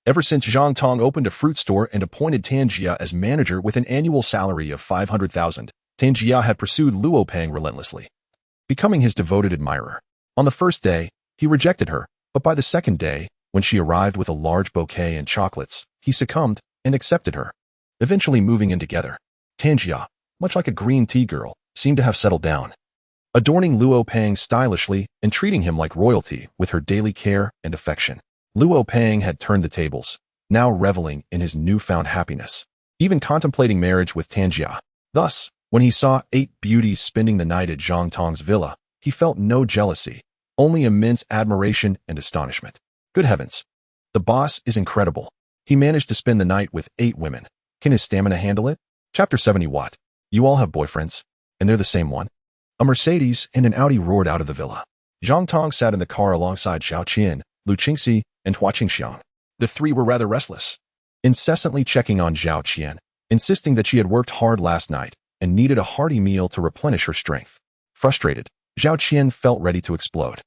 S1: Ever since Zhang Tong opened a fruit store and appointed Tan Jia as manager with an annual salary of 500,000, Tan Jia had pursued Luo Peng relentlessly, becoming his devoted admirer. On the first day, he rejected her, but by the second day, when she arrived with a large bouquet and chocolates, he succumbed and accepted her, eventually moving in together. Tan Jia, much like a green tea girl, seemed to have settled down, adorning Luo Peng stylishly and treating him like royalty with her daily care and affection. Luo Peng had turned the tables, now reveling in his newfound happiness, even contemplating marriage with Tan Jia. Thus, when he saw 8 beauties spending the night at Zhang Tong's villa, he felt no jealousy, only immense admiration and astonishment. Good heavens! The boss is incredible. He managed to spend the night with 8 women. Can his stamina handle it? Chapter 70. What? You all have boyfriends, and they're the same one? A Mercedes and an Audi roared out of the villa. Zhang Tong sat in the car alongside Zhao Qian, Lu Qingxi, and Hua Qingxiang. The 3 were rather restless, incessantly checking on Zhao Qian, insisting that she had worked hard last night and needed a hearty meal to replenish her strength. Frustrated, Zhao Qian felt ready to explode.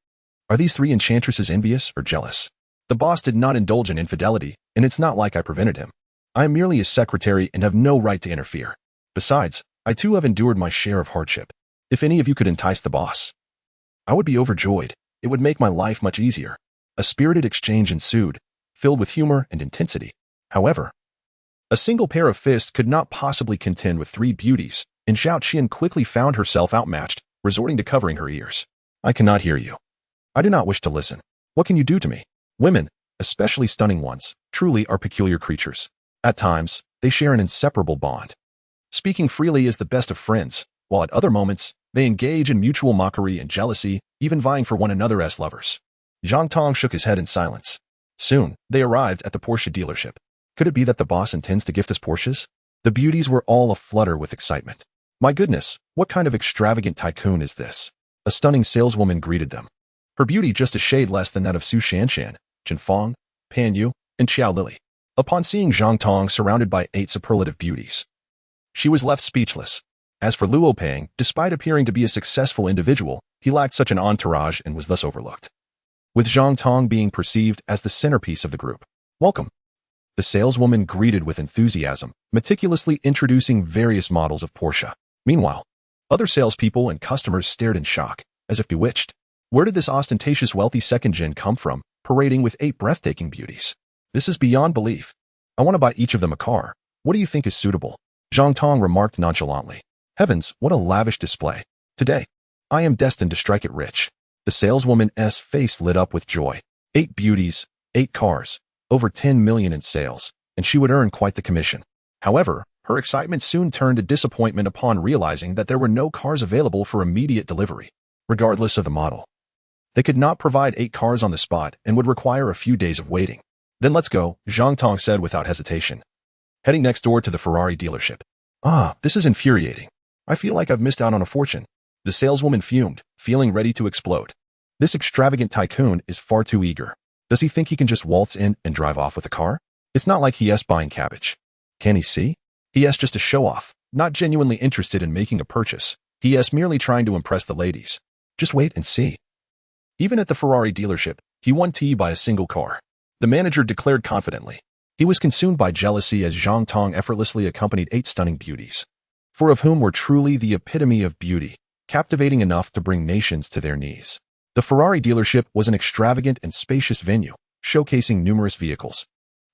S1: Are these 3 enchantresses envious or jealous? The boss did not indulge in infidelity, and it's not like I prevented him. I am merely his secretary and have no right to interfere. Besides, I too have endured my share of hardship. If any of you could entice the boss, I would be overjoyed. It would make my life much easier. A spirited exchange ensued, filled with humor and intensity. However, a single pair of fists could not possibly contend with 3 beauties, and Zhao Qian quickly found herself outmatched, resorting to covering her ears. I cannot hear you. I do not wish to listen. What can you do to me? Women, especially stunning ones, truly are peculiar creatures. At times, they share an inseparable bond, speaking freely as the best of friends, while at other moments, they engage in mutual mockery and jealousy, even vying for one another as lovers. Zhang Tong shook his head in silence. Soon, they arrived at the Porsche dealership. Could it be that the boss intends to gift us Porsches? The beauties were all aflutter with excitement. My goodness, what kind of extravagant tycoon is this? A stunning saleswoman greeted them. Her beauty just a shade less than that of Su Shanshan, Chen Fong, Pan Yu, and Xiao Lili. Upon seeing Zhang Tong surrounded by 8 superlative beauties, she was left speechless. As for Luo Peng, despite appearing to be a successful individual, he lacked such an entourage and was thus overlooked, with Zhang Tong being perceived as the centerpiece of the group. "Welcome," the saleswoman greeted with enthusiasm, meticulously introducing various models of Porsche. Meanwhile, other salespeople and customers stared in shock, as if bewitched. Where did this ostentatious wealthy second gen come from, parading with 8 breathtaking beauties? This is beyond belief. I want to buy each of them a car. What do you think is suitable? Zhang Tong remarked nonchalantly. Heavens, what a lavish display. Today, I am destined to strike it rich. The saleswoman's face lit up with joy. 8 beauties, 8 cars, over 10 million in sales, and she would earn quite the commission. However, her excitement soon turned to disappointment upon realizing that there were no cars available for immediate delivery, regardless of the model. They could not provide 8 cars on the spot and would require a few days of waiting. Then let's go, Zhang Tong said without hesitation, heading next door to the Ferrari dealership. This is infuriating. I feel like I've missed out on a fortune. The saleswoman fumed, feeling ready to explode. This extravagant tycoon is far too eager. Does he think he can just waltz in and drive off with a car? It's not like he's buying cabbage. Can he see? He's just a show-off, not genuinely interested in making a purchase. He's merely trying to impress the ladies. Just wait and see. Even at the Ferrari dealership, he won tea by a single car. The manager declared confidently. He was consumed by jealousy as Zhang Tong effortlessly accompanied 8 stunning beauties, 4 of whom were truly the epitome of beauty, captivating enough to bring nations to their knees. The Ferrari dealership was an extravagant and spacious venue, showcasing numerous vehicles,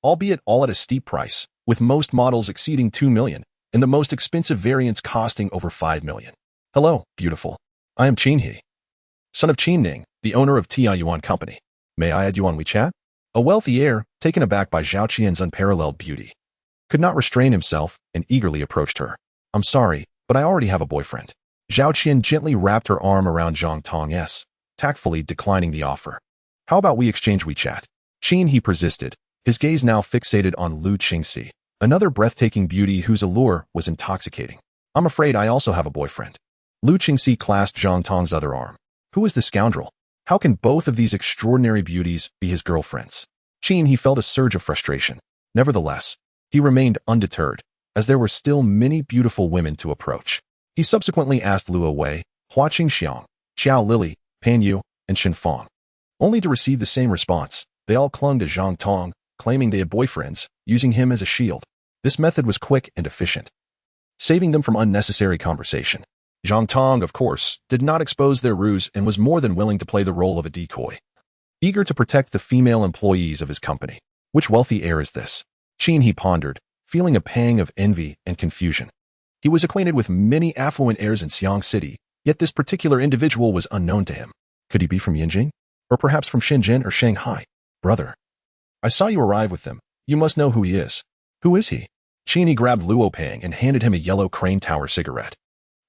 S1: albeit all at a steep price, with most models exceeding 2 million, and the most expensive variants costing over 5 million. Hello, beautiful. I am Qin He, son of Qin Ning, the owner of Tia Yuan Company. May I add you on WeChat? A wealthy heir, taken aback by Zhao Qian's unparalleled beauty, could not restrain himself and eagerly approached her. I'm sorry, but I already have a boyfriend. Zhao Qian gently wrapped her arm around Zhang Tong's, tactfully declining the offer. How about we exchange WeChat? Qin He persisted, his gaze now fixated on Lu Qingxi, another breathtaking beauty whose allure was intoxicating. I'm afraid I also have a boyfriend. Lu Qingxi clasped Zhang Tong's other arm. Who is the scoundrel? How can both of these extraordinary beauties be his girlfriends? Qin He felt a surge of frustration. Nevertheless, he remained undeterred, as there were still many beautiful women to approach. He subsequently asked Luo Wei, Hua Qingxiang, Xiao Lili, Pan Yu, and Shen Fang, only to receive the same response. They all clung to Zhang Tong, claiming they had boyfriends, using him as a shield. This method was quick and efficient, saving them from unnecessary conversation. Zhang Tong, of course, did not expose their ruse and was more than willing to play the role of a decoy, eager to protect the female employees of his company. Which wealthy heir is this? Qin He pondered, feeling a pang of envy and confusion. He was acquainted with many affluent heirs in Xiang City, yet this particular individual was unknown to him. Could he be from Yinjing? Or perhaps from Shenzhen or Shanghai? Brother, I saw you arrive with them. You must know who he is. Who is he? Qin He grabbed Luo Peng and handed him a yellow crane tower cigarette.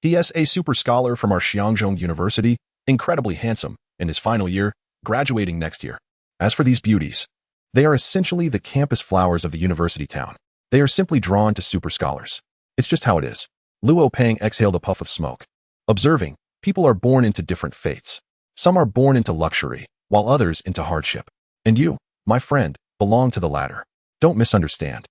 S1: He is a super scholar from our Xiangzhou University, incredibly handsome, in his final year, graduating next year. As for these beauties, they are essentially the campus flowers of the university town. They are simply drawn to super scholars. It's just how it is. Luo Peng exhaled a puff of smoke, observing, people are born into different fates. Some are born into luxury, while others into hardship. And you, my friend, belong to the latter. Don't misunderstand.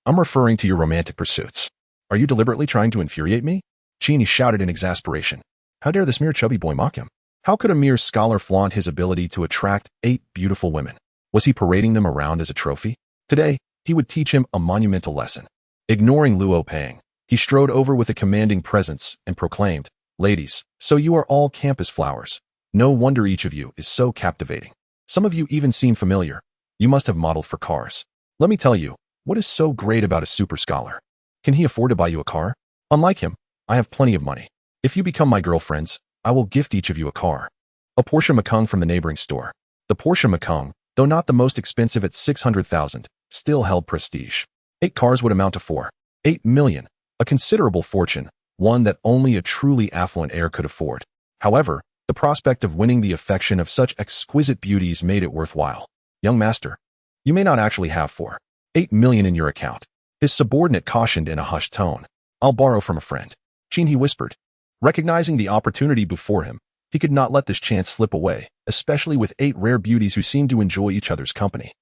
S1: I'm referring to your romantic pursuits. Are you deliberately trying to infuriate me? Qin He shouted in exasperation. How dare this mere chubby boy mock him? How could a mere scholar flaunt his ability to attract 8 beautiful women? Was he parading them around as a trophy? Today, he would teach him a monumental lesson. Ignoring Luo Peng, he strode over with a commanding presence and proclaimed, Ladies, so you are all campus flowers. No wonder each of you is so captivating. Some of you even seem familiar. You must have modeled for cars. Let me tell you, what is so great about a super scholar? Can he afford to buy you a car? Unlike him, I have plenty of money. If you become my girlfriends, I will gift each of you a car. A Porsche Macan from the neighboring store. The Porsche Macan, though not the most expensive at 600,000, still held prestige. 8 cars would amount to 8 million, a considerable fortune, one that only a truly affluent heir could afford. However, the prospect of winning the affection of such exquisite beauties made it worthwhile. Young master, you may not actually have 8 million in your account. His subordinate cautioned in a hushed tone. I'll borrow from a friend. Qin He whispered. Recognizing the opportunity before him, he could not let this chance slip away, especially with 8 rare beauties who seemed to enjoy each other's company.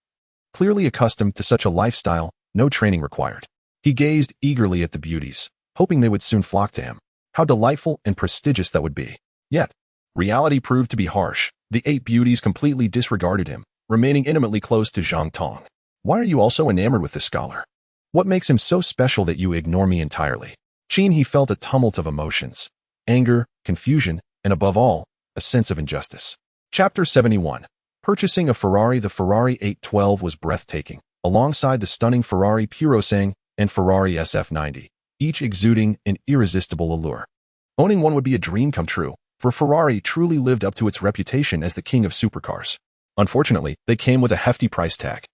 S1: Clearly accustomed to such a lifestyle, no training required. He gazed eagerly at the beauties, hoping they would soon flock to him. How delightful and prestigious that would be. Yet, reality proved to be harsh. The 8 beauties completely disregarded him, remaining intimately close to Zhang Tong. Why are you also enamored with this scholar? What makes him so special that you ignore me entirely? He felt a tumult of emotions. Anger, confusion, and above all, a sense of injustice. Chapter 71. Purchasing a Ferrari. The Ferrari 812 was breathtaking, alongside the stunning Ferrari Purosang and Ferrari SF90, each exuding an irresistible allure. Owning one would be a dream come true, for Ferrari truly lived up to its reputation as the king of supercars. Unfortunately, they came with a hefty price tag.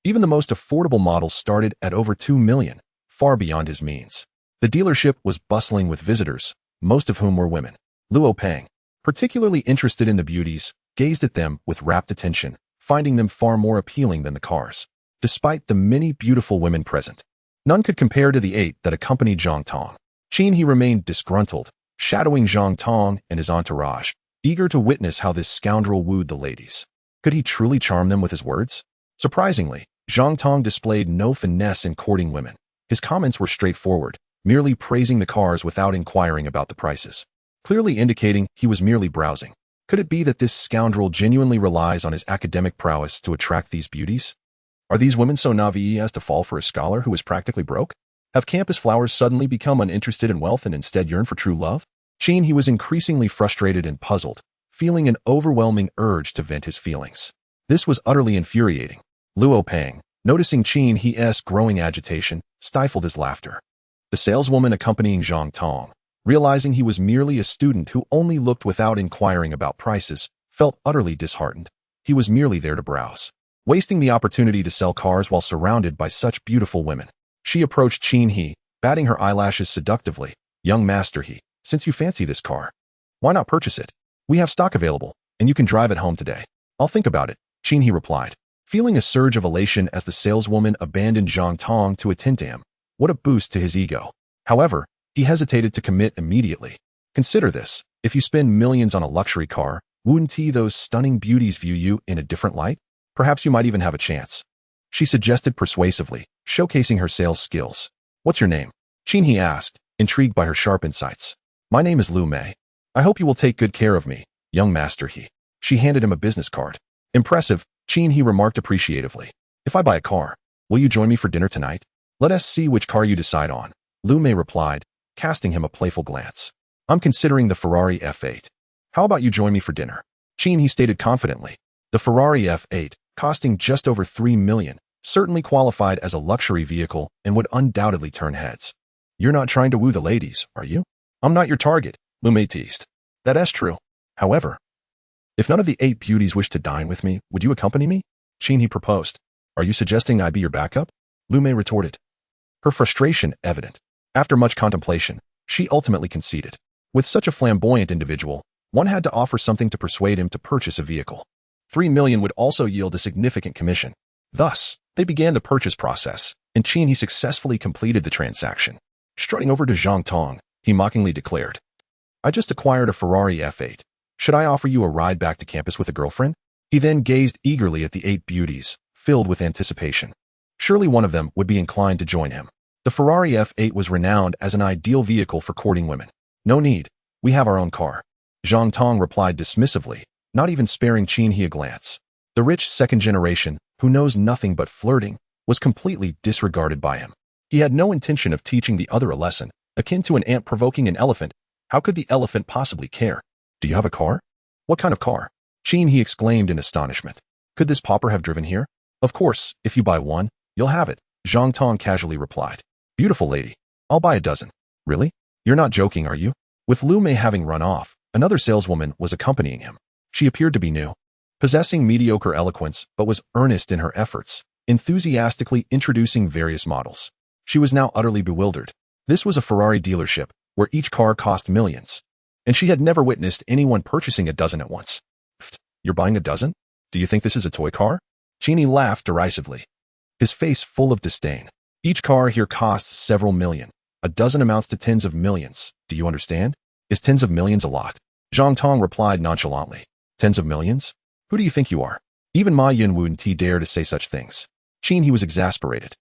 S1: Even the most affordable models started at over $2 million, far beyond his means. The dealership was bustling with visitors, most of whom were women. Luo Peng, particularly interested in the beauties, gazed at them with rapt attention, finding them far more appealing than the cars. Despite the many beautiful women present, none could compare to the 8 that accompanied Zhang Tong. He remained disgruntled, shadowing Zhang Tong and his entourage, eager to witness how this scoundrel wooed the ladies. Could he truly charm them with his words? Surprisingly, Zhang Tong displayed no finesse in courting women. His comments were straightforward, merely praising the cars without inquiring about the prices, clearly indicating he was merely browsing. Could it be that this scoundrel genuinely relies on his academic prowess to attract these beauties? Are these women so naive as to fall for a scholar who is practically broke? Have campus flowers suddenly become uninterested in wealth and instead yearn for true love? He was increasingly frustrated and puzzled, feeling an overwhelming urge to vent his feelings. This was utterly infuriating. Luo Peng, noticing He's growing agitation, stifled his laughter. The saleswoman accompanying Zhang Tong, realizing he was merely a student who only looked without inquiring about prices, felt utterly disheartened. He was merely there to browse, wasting the opportunity to sell cars while surrounded by such beautiful women. She approached He, batting her eyelashes seductively. Young master He, since you fancy this car, why not purchase it? We have stock available, and you can drive it home today. I'll think about it, He replied, feeling a surge of elation as the saleswoman abandoned Zhang Tong to attend to him. What a boost to his ego. However, he hesitated to commit immediately. Consider this, if you spend millions on a luxury car, wouldn't those stunning beauties view you in a different light? Perhaps you might even have a chance. She suggested persuasively, showcasing her sales skills. What's your name? He asked, intrigued by her sharp insights. My name is Lu Mei. I hope you will take good care of me, young master He. She handed him a business card. Impressive, He remarked appreciatively. If I buy a car, will you join me for dinner tonight? Let us see which car you decide on, Lu Mei replied, casting him a playful glance. I'm considering the Ferrari F8. How about you join me for dinner? He stated confidently. The Ferrari F8, costing just over $3 million, certainly qualified as a luxury vehicle and would undoubtedly turn heads. You're not trying to woo the ladies, are you? I'm not your target, Lu Mei teased. That's true. However, if none of the 8 beauties wish to dine with me, would you accompany me? He proposed. Are you suggesting I be your backup? Lu Mei retorted, her frustration evident. After much contemplation, she ultimately conceded. With such a flamboyant individual, one had to offer something to persuade him to purchase a vehicle. $3 million would also yield a significant commission. Thus, they began the purchase process, and He successfully completed the transaction. Strutting over to Zhang Tong, he mockingly declared, I just acquired a Ferrari F8. Should I offer you a ride back to campus with a girlfriend? He then gazed eagerly at the 8 beauties, filled with anticipation. Surely one of them would be inclined to join him. The Ferrari F8 was renowned as an ideal vehicle for courting women. No need, we have our own car. Zhang Tong replied dismissively, not even sparing He a glance. The rich second generation, who knows nothing but flirting, was completely disregarded by him. He had no intention of teaching the other a lesson, akin to an ant provoking an elephant. How could the elephant possibly care? Do you have a car? What kind of car? He exclaimed in astonishment. Could this pauper have driven here? Of course, if you buy one, you'll have it, Zhang Tong casually replied. Beautiful lady. I'll buy a dozen. Really? You're not joking, are you? With Lu Mei having run off, another saleswoman was accompanying him. She appeared to be new, possessing mediocre eloquence, but was earnest in her efforts, enthusiastically introducing various models. She was now utterly bewildered. This was a Ferrari dealership, where each car cost millions, and she had never witnessed anyone purchasing a dozen at once. You're buying a dozen? Do you think this is a toy car? He laughed derisively, his face full of disdain. Each car here costs several million. A dozen amounts to tens of millions. Do you understand? Is tens of millions a lot? Zhang Tong replied nonchalantly. Tens of millions? Who do you think you are? Even Ma Yun wouldn't dare to say such things. Qin he was exasperated,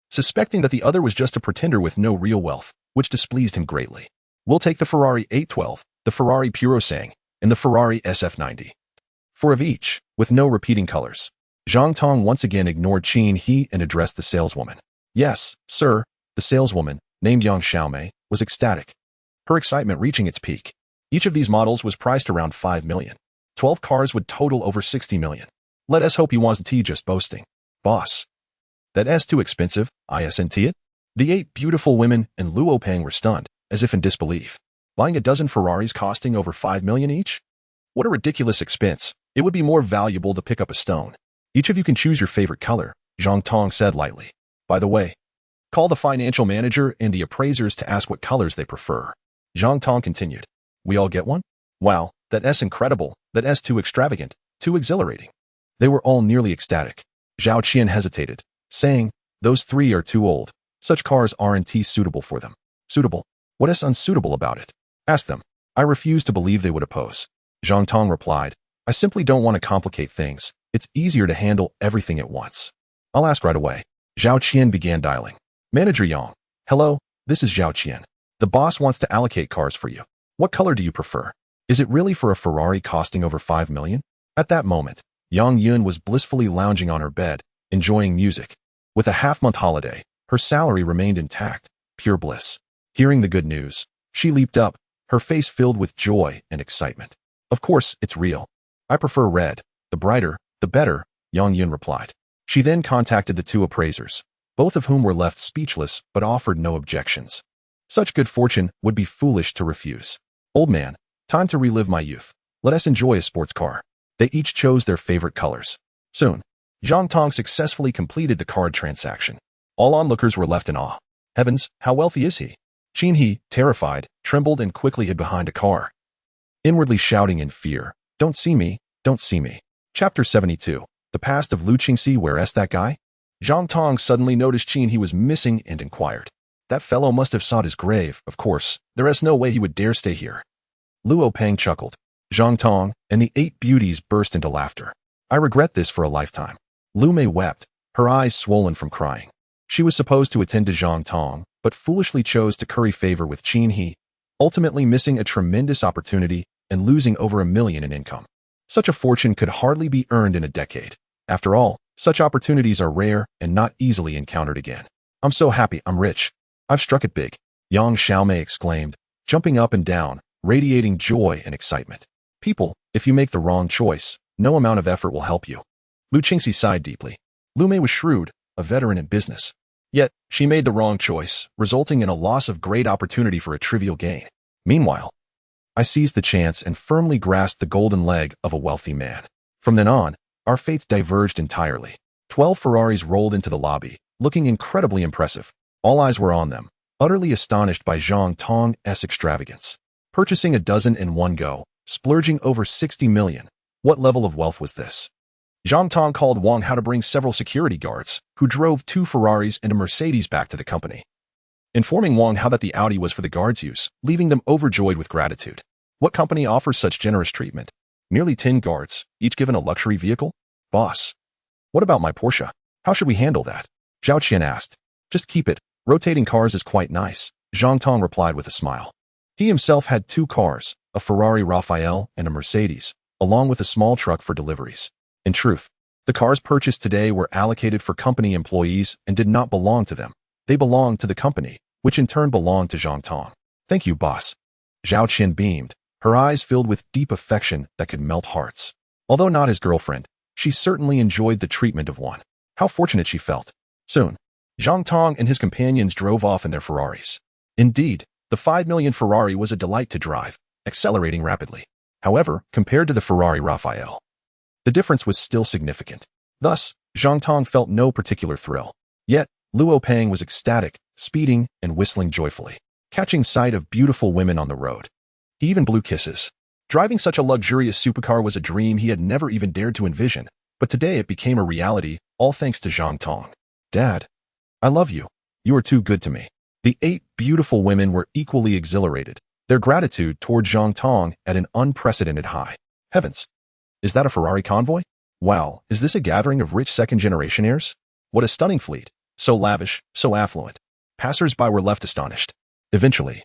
S1: suspecting that the other was just a pretender with no real wealth, which displeased him greatly. We'll take the Ferrari 812, the Ferrari Purosang, and the Ferrari SF90. Four of each, with no repeating colors. Zhang Tong once again ignored Qin he and addressed the saleswoman. Yes, sir, the saleswoman, named Yang Xiaomei, was ecstatic, her excitement reaching its peak. Each of these models was priced around 5 million. 12 cars would total over 60 million. Let us hope he wasn't just boasting. Boss. That's too expensive, isn't it? The 8 beautiful women and Luo Peng were stunned, as if in disbelief. Buying a dozen Ferraris costing over 5 million each? What a ridiculous expense. It would be more valuable to pick up a stone. Each of you can choose your favorite color, Zhang Tong said lightly. By the way, call the financial manager and the appraisers to ask what colors they prefer. Zhang Tong continued. We all get one? Wow, that's incredible. That's too extravagant, too exhilarating. They were all nearly ecstatic. Zhao Qian hesitated, saying, those 3 are too old. Such cars aren't suitable for them. Suitable? What is unsuitable about it? Ask them. I refuse to believe they would oppose. Zhang Tong replied, I simply don't want to complicate things. It's easier to handle everything at once. I'll ask right away. Zhao Qian began dialing. Manager Yang. Hello, this is Zhao Qian. The boss wants to allocate cars for you. What color do you prefer? Is it really for a Ferrari costing over 5 million? At that moment, Yang Yun was blissfully lounging on her bed, enjoying music. With a half-month holiday, her salary remained intact, pure bliss. Hearing the good news, she leaped up, her face filled with joy and excitement. Of course, it's real. I prefer red. The brighter, the better, Yang Yun replied. She then contacted the 2 appraisers, both of whom were left speechless but offered no objections. Such good fortune would be foolish to refuse. Old man, time to relive my youth. Let us enjoy a sports car. They each chose their favorite colors. Soon, Zhang Tong successfully completed the card transaction. All onlookers were left in awe. Heavens, how wealthy is he? Qin he, terrified, trembled and quickly hid behind a car, inwardly shouting in fear, don't see me, don't see me. Chapter 72. The past of Lu Qingxi. Where's that guy? Zhang Tong suddenly noticed Qin he was missing and inquired. That fellow must have sought his grave, of course. There is no way he would dare stay here. Luo Peng chuckled. Zhang Tong and the 8 beauties burst into laughter. I regret this for a lifetime. Lu Mei wept, her eyes swollen from crying. She was supposed to attend to Zhang Tong, but foolishly chose to curry favor with Qin he, ultimately missing a tremendous opportunity and losing over 1 million in income. Such a fortune could hardly be earned in a decade. After all, such opportunities are rare and not easily encountered again. I'm so happy I'm rich. I've struck it big, Yang Xiaomei exclaimed, jumping up and down, radiating joy and excitement. People, if you make the wrong choice, no amount of effort will help you. Lu Qingxi sighed deeply. Lu Mei was shrewd, a veteran in business. Yet, she made the wrong choice, resulting in a loss of great opportunity for a trivial gain. Meanwhile, I seized the chance and firmly grasped the golden leg of a wealthy man. From then on, our fates diverged entirely. 12 Ferraris rolled into the lobby, looking incredibly impressive. All eyes were on them, utterly astonished by Zhang Tong's extravagance. Purchasing a dozen in one go, splurging over 60 million. What level of wealth was this? Zhang Tong called Wang Hao to bring several security guards, who drove 2 Ferraris and a Mercedes back to the company, informing Wang Hao that the Audi was for the guards' use, leaving them overjoyed with gratitude. What company offers such generous treatment? Nearly 10 guards, each given a luxury vehicle? Boss. What about my Porsche? How should we handle that? Zhao Qian asked. Just keep it. Rotating cars is quite nice, Zhang Tong replied with a smile. He himself had 2 cars, a Ferrari Raphael and a Mercedes, along with a small truck for deliveries. In truth, the cars purchased today were allocated for company employees and did not belong to them. They belonged to the company, which in turn belonged to Zhang Tong. Thank you, boss. Zhao Qian beamed, her eyes filled with deep affection that could melt hearts. Although not his girlfriend, she certainly enjoyed the treatment of one. How fortunate she felt. Soon, Zhang Tong and his companions drove off in their Ferraris. Indeed, the 5 million Ferrari was a delight to drive, accelerating rapidly. However, compared to the Ferrari Raphael, the difference was still significant. Thus, Zhang Tong felt no particular thrill. Yet, Luo Peng was ecstatic, speeding and whistling joyfully, catching sight of beautiful women on the road. He even blew kisses. Driving such a luxurious supercar was a dream he had never even dared to envision, but today it became a reality, all thanks to Zhang Tong. Dad, I love you. You are too good to me. The 8 beautiful women were equally exhilarated, their gratitude toward Zhang Tong at an unprecedented high. Heavens! Is that a Ferrari convoy? Wow, is this a gathering of rich second-generation heirs? What a stunning fleet. So lavish, so affluent. Passers-by were left astonished. Eventually,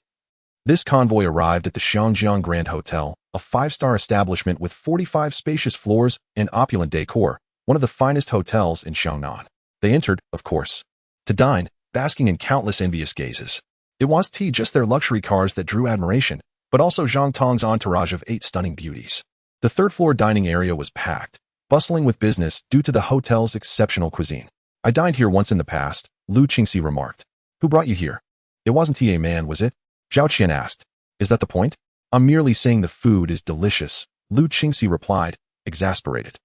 S1: this convoy arrived at the Xiangjiang Grand Hotel, a five-star establishment with 45 spacious floors and opulent decor, one of the finest hotels in Xiangnan. They entered, of course, to dine, basking in countless envious gazes. It wasn't just their luxury cars that drew admiration, but also Zhang Tong's entourage of 8 stunning beauties. The third-floor dining area was packed, bustling with business due to the hotel's exceptional cuisine. I dined here once in the past, Lu Qingxi remarked. Who brought you here? It wasn't a man, was it? Zhao Qian asked. Is that the point? I'm merely saying the food is delicious, Lu Qingxi replied, exasperated.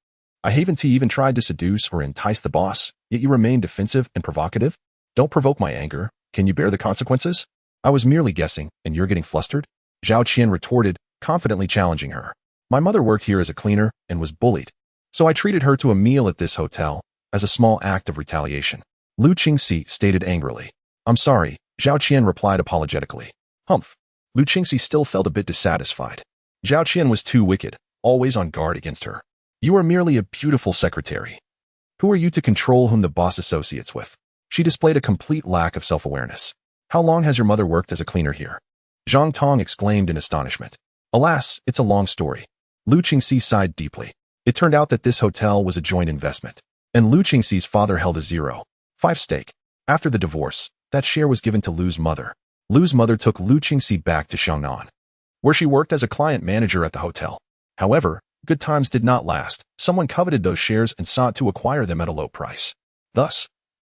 S1: I haven't even tried to seduce or entice the boss, yet you remain defensive and provocative? Don't provoke my anger. Can you bear the consequences? I was merely guessing, and you're getting flustered? Zhao Qian retorted, confidently challenging her. My mother worked here as a cleaner and was bullied, so I treated her to a meal at this hotel as a small act of retaliation. Lu Qingxi stated angrily. I'm sorry, Zhao Qian replied apologetically. Humph. Lu Qingxi still felt a bit dissatisfied. Zhao Qian was too wicked, always on guard against her. You are merely a beautiful secretary. Who are you to control whom the boss associates with? She displayed a complete lack of self-awareness. How long has your mother worked as a cleaner here? Zhang Tong exclaimed in astonishment. Alas, it's a long story. Lu Qingxi sighed deeply. It turned out that this hotel was a joint investment, and Lu Qingxi's father held a 0.5 stake. After the divorce, that share was given to Lu's mother. Lu's mother took Lu Qingxi back to Xiangnan, where she worked as a client manager at the hotel. However, good times did not last. Someone coveted those shares and sought to acquire them at a low price. Thus,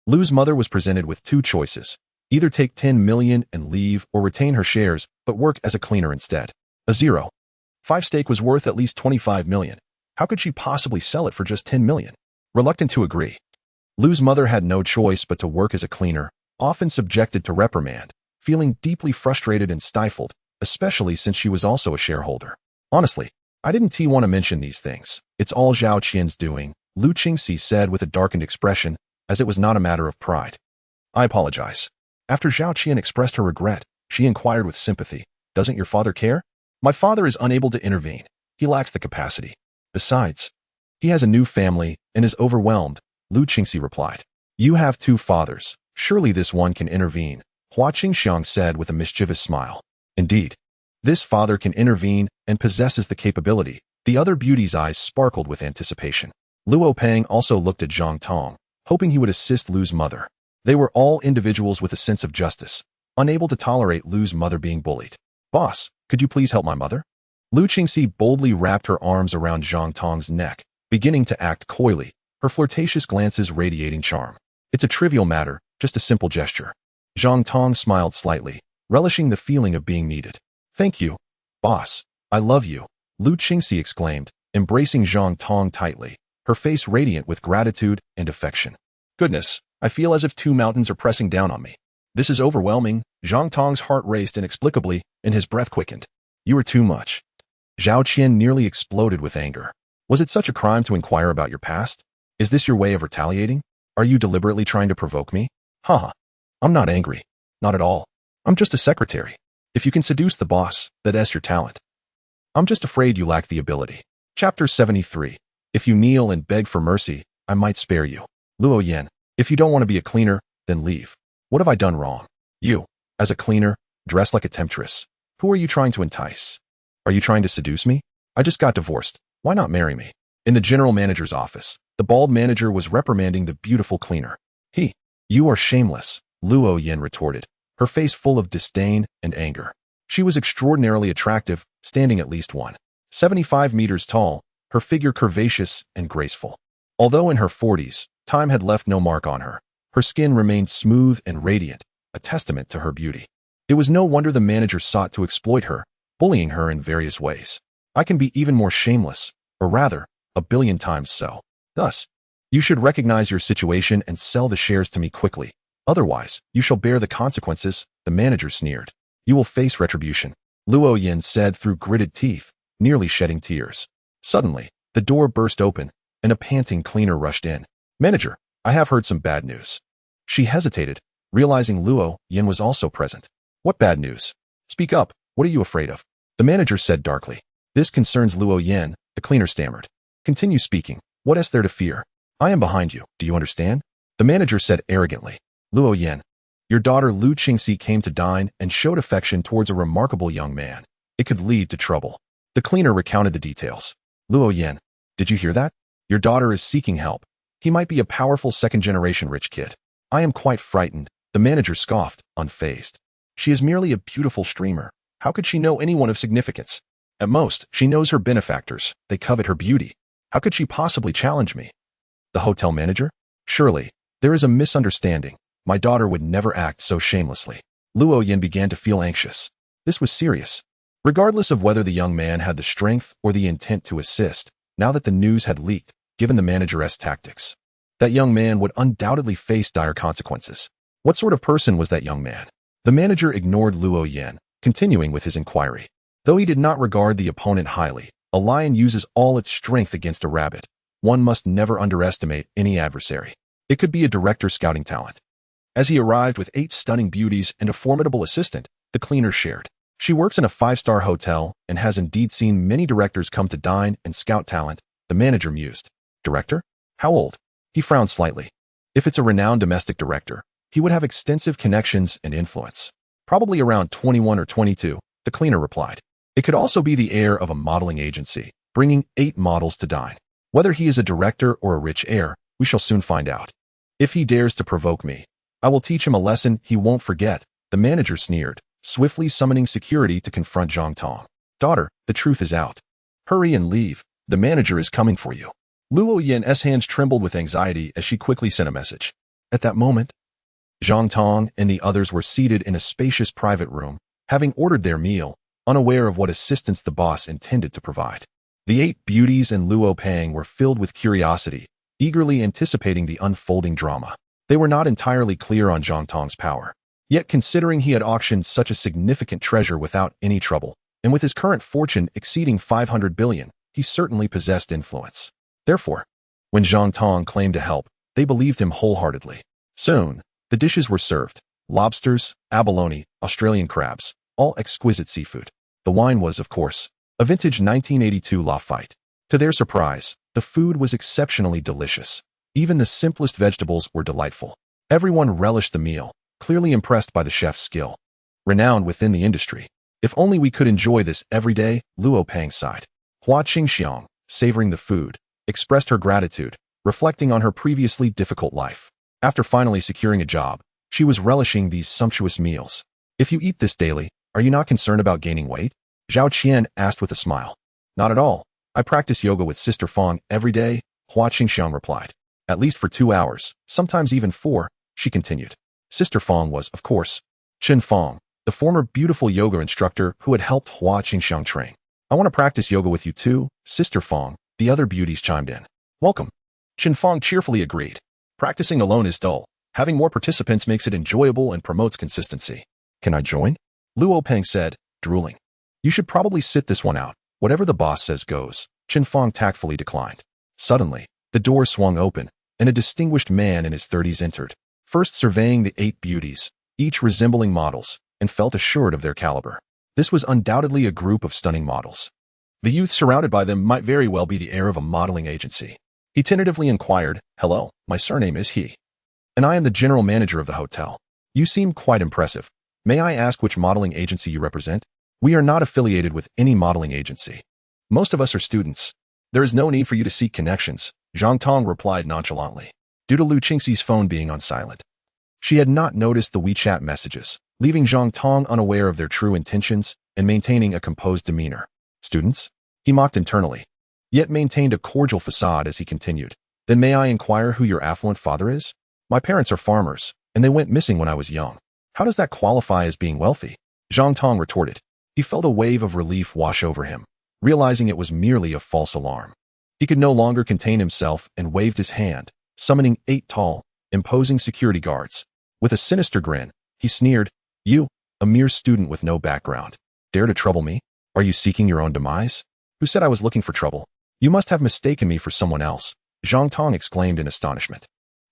S1: Lu's mother was presented with 2 choices. Either take 10 million and leave or retain her shares, but work as a cleaner instead. A 0.5 stake was worth at least 25 million. How could she possibly sell it for just 10 million? Reluctant to agree, Lu's mother had no choice but to work as a cleaner, often subjected to reprimand, feeling deeply frustrated and stifled, especially since she was also a shareholder. Honestly, I didn't want to mention these things. It's all Zhao Qian's doing, Lu Qingxi said with a darkened expression, as it was not a matter of pride. I apologize. After Zhao Qian expressed her regret, she inquired with sympathy, Doesn't your father care? My father is unable to intervene. He lacks the capacity. Besides, he has a new family and is overwhelmed, Lu Qingxi replied. You have 2 fathers. Surely this one can intervene, Hua Qingxiang said with a mischievous smile. Indeed, this father can intervene and possesses the capability. The other beauty's eyes sparkled with anticipation. Luo Peng also looked at Zhang Tong, hoping he would assist Lu's mother. They were all individuals with a sense of justice, unable to tolerate Lu's mother being bullied. Boss, could you please help my mother? Lu Qingxi boldly wrapped her arms around Zhang Tong's neck, beginning to act coyly, her flirtatious glances radiating charm. It's a trivial matter, just a simple gesture. Zhang Tong smiled slightly, relishing the feeling of being needed. Thank you, boss. I love you, Lu Qingxi exclaimed, embracing Zhang Tong tightly, her face radiant with gratitude and affection. Goodness, I feel as if 2 mountains are pressing down on me. This is overwhelming. Zhang Tong's heart raced inexplicably, and his breath quickened. You are too much. Zhao Qian nearly exploded with anger. Was it such a crime to inquire about your past? Is this your way of retaliating? Are you deliberately trying to provoke me? Haha. I'm not angry. Not at all. I'm just a secretary. If you can seduce the boss, that's your talent. I'm just afraid you lack the ability. Chapter 73. If you kneel and beg for mercy, I might spare you. Luo Yan, if you don't want to be a cleaner, then leave. What have I done wrong? You, as a cleaner, dress like a temptress. Who are you trying to entice? Are you trying to seduce me? I just got divorced. Why not marry me? In the general manager's office, the bald manager was reprimanding the beautiful cleaner. You are shameless, Luo Yan retorted, her face full of disdain and anger. She was extraordinarily attractive, standing at least 1.75 meters tall, her figure curvaceous and graceful. Although in her 40s, time had left no mark on her. Her skin remained smooth and radiant, a testament to her beauty. It was no wonder the manager sought to exploit her, bullying her in various ways. I can be even more shameless, or rather, 1,000,000,000 times so. Thus, you should recognize your situation and sell the shares to me quickly. Otherwise, you shall bear the consequences, the manager sneered. You will face retribution, Luo Yan said through gritted teeth, nearly shedding tears. Suddenly, the door burst open, and a panting cleaner rushed in. Manager, I have heard some bad news. She hesitated, realizing Luo Yan was also present. What bad news? Speak up, what are you afraid of? The manager said darkly. This concerns Luo Yan, the cleaner stammered. Continue speaking, What is there to fear? I am behind you, do you understand? The manager said arrogantly. Luo Yan, your daughter Lu Qingxi came to dine and showed affection towards a remarkable young man. It could lead to trouble. The cleaner recounted the details. Luo Yan, did you hear that? Your daughter is seeking help. He might be a powerful second-generation rich kid. I am quite frightened. The manager scoffed, unfazed. She is merely a beautiful streamer. How could she know anyone of significance? At most, she knows her benefactors. They covet her beauty. How could she possibly challenge me? The hotel manager? Surely, there is a misunderstanding. My daughter would never act so shamelessly. Luo Yan began to feel anxious. This was serious. Regardless of whether the young man had the strength or the intent to assist, now that the news had leaked, given the manager's tactics, that young man would undoubtedly face dire consequences. What sort of person was that young man? The manager ignored Luo Yan, continuing with his inquiry. Though he did not regard the opponent highly, a lion uses all its strength against a rabbit. One must never underestimate any adversary. It could be a director scouting talent. As he arrived with 8 stunning beauties and a formidable assistant, the cleaner shared. She works in a 5-star hotel and has indeed seen many directors come to dine and scout talent. The manager mused. Director? How old? He frowned slightly. If it's a renowned domestic director, he would have extensive connections and influence. Probably around 21 or 22, the cleaner replied. It could also be the heir of a modeling agency, bringing 8 models to dine. Whether he is a director or a rich heir, we shall soon find out. If he dares to provoke me, I will teach him a lesson he won't forget. The manager sneered, swiftly summoning security to confront Zhang Tong. Daughter, the truth is out. Hurry and leave. The manager is coming for you. Luo Yan's hands trembled with anxiety as she quickly sent a message. At that moment, Zhang Tong and the others were seated in a spacious private room, having ordered their meal, unaware of what assistance the boss intended to provide. The 8 beauties and Luo Pang were filled with curiosity, eagerly anticipating the unfolding drama. They were not entirely clear on Zhang Tong's power. Yet considering he had auctioned such a significant treasure without any trouble, and with his current fortune exceeding 500 billion, he certainly possessed influence. Therefore, when Zhang Tong claimed to help, they believed him wholeheartedly. Soon, the dishes were served. Lobsters, abalone, Australian crabs, all exquisite seafood. The wine was, of course, a vintage 1982 Lafite. To their surprise, the food was exceptionally delicious. Even the simplest vegetables were delightful. Everyone relished the meal, clearly impressed by the chef's skill. Renowned within the industry. If only we could enjoy this every day, Luo Pang sighed. Hua Qingxiang, savoring the food, expressed her gratitude, reflecting on her previously difficult life. After finally securing a job, she was relishing these sumptuous meals. If you eat this daily, are you not concerned about gaining weight? Zhao Qian asked with a smile. Not at all. I practice yoga with Sister Fang every day, Hua Qingxiang replied. At least for 2 hours, sometimes even 4, she continued. Sister Fang was, of course, Chen Fang, the former beautiful yoga instructor who had helped Hua Qingxiang train. I want to practice yoga with you too, Sister Fang, the other beauties chimed in. Welcome. Chen Fang cheerfully agreed. Practicing alone is dull. Having more participants makes it enjoyable and promotes consistency. Can I join? Luo Peng said, drooling. You should probably sit this one out. Whatever the boss says goes. Chen Fang tactfully declined. Suddenly, the door swung open, and a distinguished man in his 30s entered, first surveying the 8 beauties, each resembling models, and felt assured of their caliber. This was undoubtedly a group of stunning models. The youth surrounded by them might very well be the heir of a modeling agency. He tentatively inquired, Hello, my surname is He, and I am the general manager of the hotel. You seem quite impressive. May I ask which modeling agency you represent? We are not affiliated with any modeling agency. Most of us are students. There is no need for you to seek connections, Zhang Tong replied nonchalantly, due to Lu Qingxi's phone being on silent. She had not noticed the WeChat messages, leaving Zhang Tong unaware of their true intentions and maintaining a composed demeanor. Students? He mocked internally, yet maintained a cordial facade as he continued. Then may I inquire who your affluent father is? My parents are farmers, and they went missing when I was young. How does that qualify as being wealthy? Zhang Tong retorted. He felt a wave of relief wash over him, realizing it was merely a false alarm. He could no longer contain himself and waved his hand, summoning 8 tall, imposing security guards. With a sinister grin, he sneered, You, a mere student with no background, dare to trouble me? Are you seeking your own demise? Who said I was looking for trouble? You must have mistaken me for someone else, Zhang Tong exclaimed in astonishment.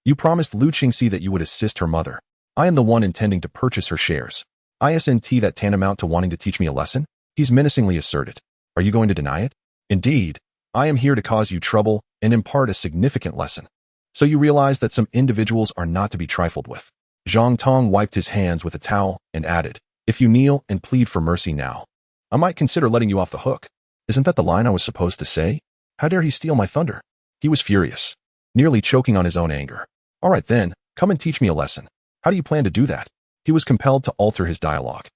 S1: You promised Lu Qingxi that you would assist her mother. I am the one intending to purchase her shares. Isn't that tantamount to wanting to teach me a lesson? He's menacingly asserted. Are you going to deny it? Indeed, I am here to cause you trouble, and impart a significant lesson. So you realize that some individuals are not to be trifled with. Zhang Tong wiped his hands with a towel and added, "If you kneel and plead for mercy now, I might consider letting you off the hook." Isn't that the line I was supposed to say? How dare he steal my thunder? He was furious, nearly choking on his own anger. All right then, come and teach me a lesson. How do you plan to do that? He was compelled to alter his dialogue.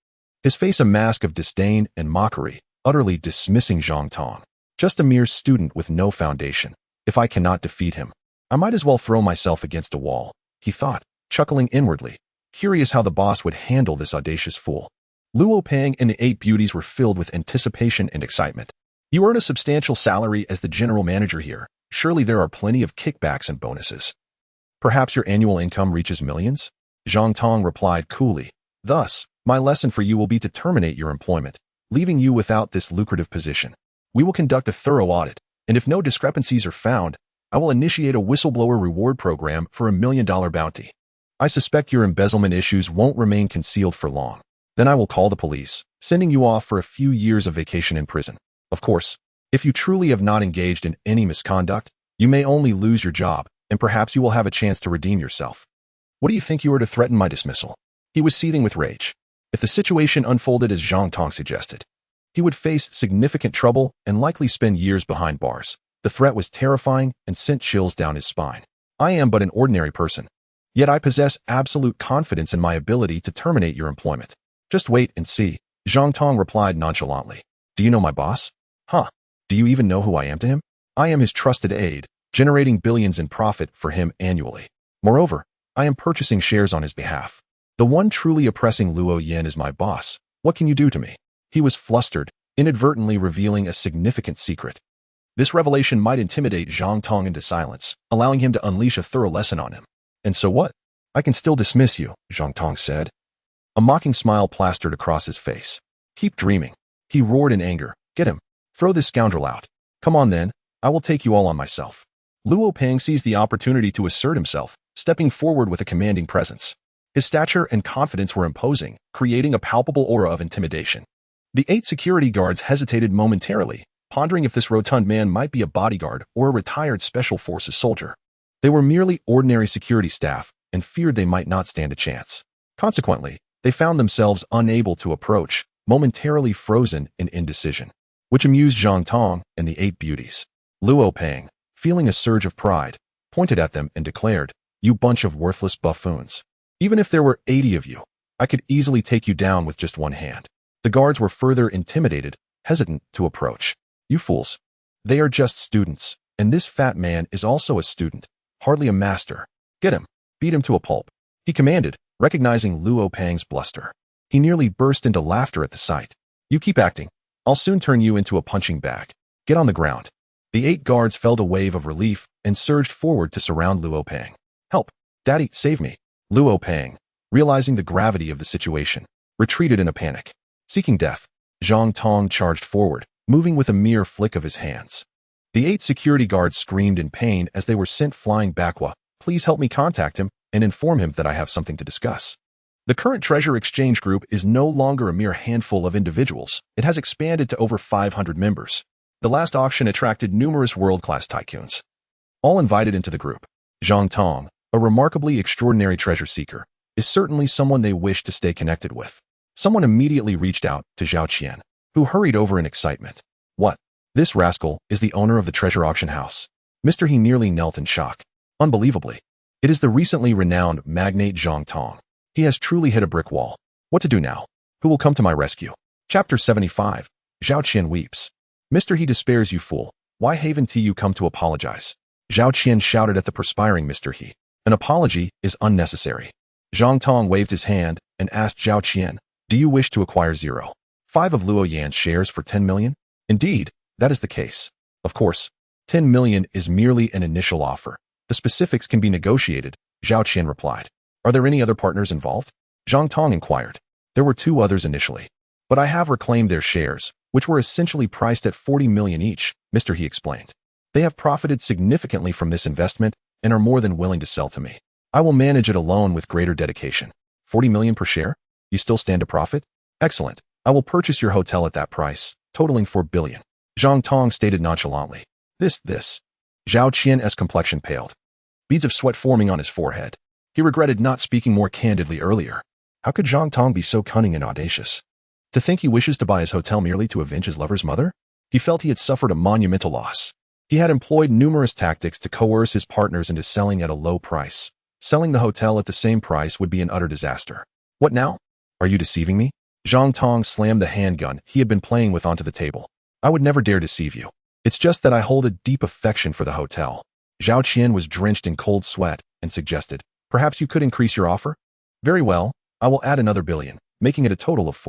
S1: His face a mask of disdain and mockery, utterly dismissing Zhang Tong. Just a mere student with no foundation. If I cannot defeat him, I might as well throw myself against a wall, he thought, chuckling inwardly, curious how the boss would handle this audacious fool. Luo Peng and the 8 beauties were filled with anticipation and excitement. You earn a substantial salary as the general manager here. Surely there are plenty of kickbacks and bonuses. Perhaps your annual income reaches millions? Zhang Tong replied coolly. Thus, my lesson for you will be to terminate your employment, leaving you without this lucrative position. We will conduct a thorough audit, and if no discrepancies are found, I will initiate a whistleblower reward program for $1 million bounty. I suspect your embezzlement issues won't remain concealed for long. Then I will call the police, sending you off for a few years of vacation in prison. Of course, if you truly have not engaged in any misconduct, you may only lose your job, and perhaps you will have a chance to redeem yourself. What do you think you are to threaten my dismissal? He was seething with rage. If the situation unfolded as Zhang Tong suggested, he would face significant trouble and likely spend years behind bars. The threat was terrifying and sent chills down his spine. I am but an ordinary person, yet I possess absolute confidence in my ability to terminate your employment. Just wait and see, Zhang Tong replied nonchalantly. Do you know my boss? Huh. Do you even know who I am to him? I am his trusted aide, generating billions in profit for him annually. Moreover, I am purchasing shares on his behalf. The one truly oppressing Luo Yan is my boss. What can you do to me? He was flustered, inadvertently revealing a significant secret. This revelation might intimidate Zhang Tong into silence, allowing him to unleash a thorough lesson on him. And so what? I can still dismiss you, Zhang Tong said. A mocking smile plastered across his face. Keep dreaming. He roared in anger. Get him. Throw this scoundrel out. Come on then, I will take you all on myself. Luo Peng seized the opportunity to assert himself, stepping forward with a commanding presence. His stature and confidence were imposing, creating a palpable aura of intimidation. The 8 security guards hesitated momentarily, pondering if this rotund man might be a bodyguard or a retired special forces soldier. They were merely ordinary security staff and feared they might not stand a chance. Consequently, they found themselves unable to approach, momentarily frozen in indecision, which amused Zhang Tong and the 8 beauties. Luo Peng, feeling a surge of pride, pointed at them and declared, "You bunch of worthless buffoons. Even if there were 80 of you, I could easily take you down with just one hand." The guards were further intimidated, hesitant to approach. You fools. They are just students, and this fat man is also a student, hardly a master. Get him. Beat him to a pulp. He commanded, recognizing Luo Peng's bluster. He nearly burst into laughter at the sight. You keep acting. I'll soon turn you into a punching bag. Get on the ground. The 8 guards felt a wave of relief and surged forward to surround Luo Peng. Help. Daddy, save me. Luo Peng, realizing the gravity of the situation, retreated in a panic. Seeking death, Zhang Tong charged forward, moving with a mere flick of his hands. The 8 security guards screamed in pain as they were sent flying backward. Please help me contact him and inform him that I have something to discuss. The current treasure exchange group is no longer a mere handful of individuals. It has expanded to over 500 members. The last auction attracted numerous world-class tycoons, all invited into the group. Zhang Tong, a remarkably extraordinary treasure seeker, is certainly someone they wish to stay connected with. Someone immediately reached out to Zhao Qian, who hurried over in excitement. What? This rascal is the owner of the treasure auction house. Mr. He nearly knelt in shock. Unbelievably, it is the recently renowned magnate Zhang Tong. He has truly hit a brick wall. What to do now? Who will come to my rescue? Chapter 75. Zhao Qian weeps. Mr. He despairs, you fool. Why haven't you come to apologize? Zhao Qian shouted at the perspiring Mr. He. An apology is unnecessary. Zhang Tong waved his hand and asked Zhao Qian, do you wish to acquire 0.5 of Luo Yan's shares for 10 million? Indeed, that is the case. Of course, 10 million is merely an initial offer. The specifics can be negotiated, Zhao Qian replied. Are there any other partners involved? Zhang Tong inquired. There were 2 others initially, but I have reclaimed their shares, which were essentially priced at 40 million each, Mr. He explained. They have profited significantly from this investment and are more than willing to sell to me. I will manage it alone with greater dedication. 40 million per share? You still stand to profit? Excellent. I will purchase your hotel at that price, totaling 4 billion. Zhang Tong stated nonchalantly. This. Zhao Qian's complexion paled, beads of sweat forming on his forehead. He regretted not speaking more candidly earlier. How could Zhang Tong be so cunning and audacious? To think he wishes to buy his hotel merely to avenge his lover's mother? He felt he had suffered a monumental loss. He had employed numerous tactics to coerce his partners into selling at a low price. Selling the hotel at the same price would be an utter disaster. What now? Are you deceiving me? Zhang Tong slammed the handgun he had been playing with onto the table. I would never dare deceive you. It's just that I hold a deep affection for the hotel. Zhao Qian was drenched in cold sweat and suggested, perhaps you could increase your offer? Very well, I will add another billion, making it a total of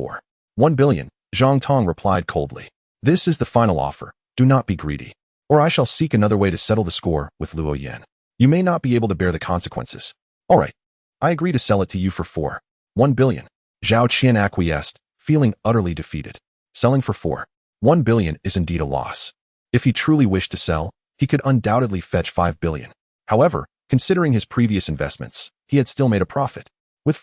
S1: 1 billion, Zhang Tong replied coldly. This is the final offer. Do not be greedy, or I shall seek another way to settle the score with Luo Yan. You may not be able to bear the consequences. All right, I agree to sell it to you for 1 billion. Zhao Qian acquiesced, feeling utterly defeated. Selling for 1 billion is indeed a loss. If he truly wished to sell, he could undoubtedly fetch 5 billion. However, considering his previous investments, he had still made a profit. With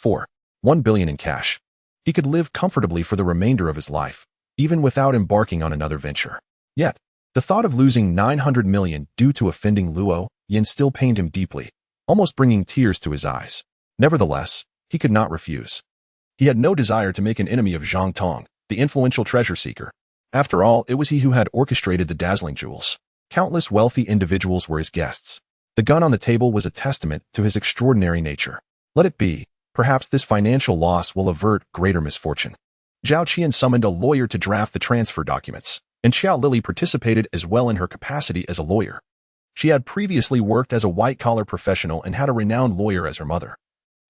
S1: 1 billion in cash, he could live comfortably for the remainder of his life, even without embarking on another venture. Yet, the thought of losing 900 million due to offending Luo Yan still pained him deeply, almost bringing tears to his eyes. Nevertheless, he could not refuse. He had no desire to make an enemy of Zhang Tong, the influential treasure seeker. After all, it was he who had orchestrated the dazzling jewels. Countless wealthy individuals were his guests. The gun on the table was a testament to his extraordinary nature. Let it be. Perhaps this financial loss will avert greater misfortune. Zhao Qian summoned a lawyer to draft the transfer documents, and Xiao Lily participated as well in her capacity as a lawyer. She had previously worked as a white-collar professional and had a renowned lawyer as her mother,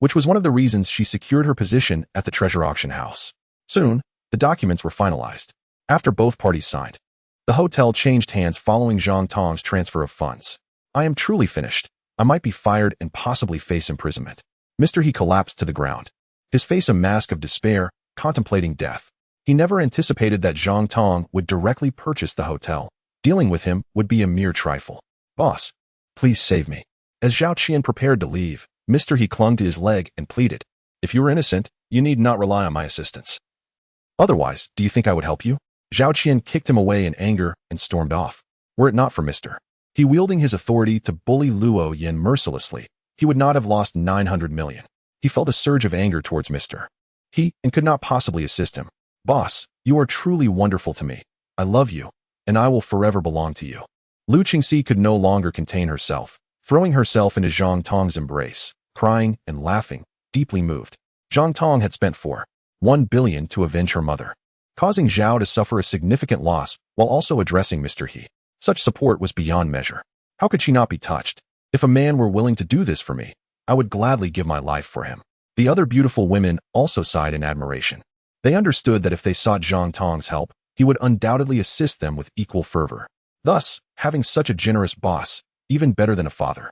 S1: which was one of the reasons she secured her position at the treasure auction house. Soon, the documents were finalized. After both parties signed, the hotel changed hands following Zhang Tong's transfer of funds. I am truly finished. I might be fired and possibly face imprisonment. He collapsed to the ground, his face a mask of despair, contemplating death. He never anticipated that Zhang Tong would directly purchase the hotel. Dealing with him would be a mere trifle. Boss, please save me. As Zhao Qian prepared to leave, He clung to his leg and pleaded, if you are innocent, you need not rely on my assistance. Otherwise, do you think I would help you? Zhao Qian kicked him away in anger and stormed off. Were it not for He wielding his authority to bully Luo Yan mercilessly, he would not have lost 900 million. He felt a surge of anger towards He and could not possibly assist him. Boss, you are truly wonderful to me. I love you, and I will forever belong to you. Lu Qingxi could no longer contain herself, throwing herself into Zhang Tong's embrace, crying and laughing, deeply moved. Zhang Tong had spent 1 billion to avenge her mother, causing Zhao to suffer a significant loss while also addressing He. Such support was beyond measure. How could she not be touched? If a man were willing to do this for me, I would gladly give my life for him. The other beautiful women also sighed in admiration. They understood that if they sought Zhang Tong's help, he would undoubtedly assist them with equal fervor. Thus, having such a generous boss, even better than a father,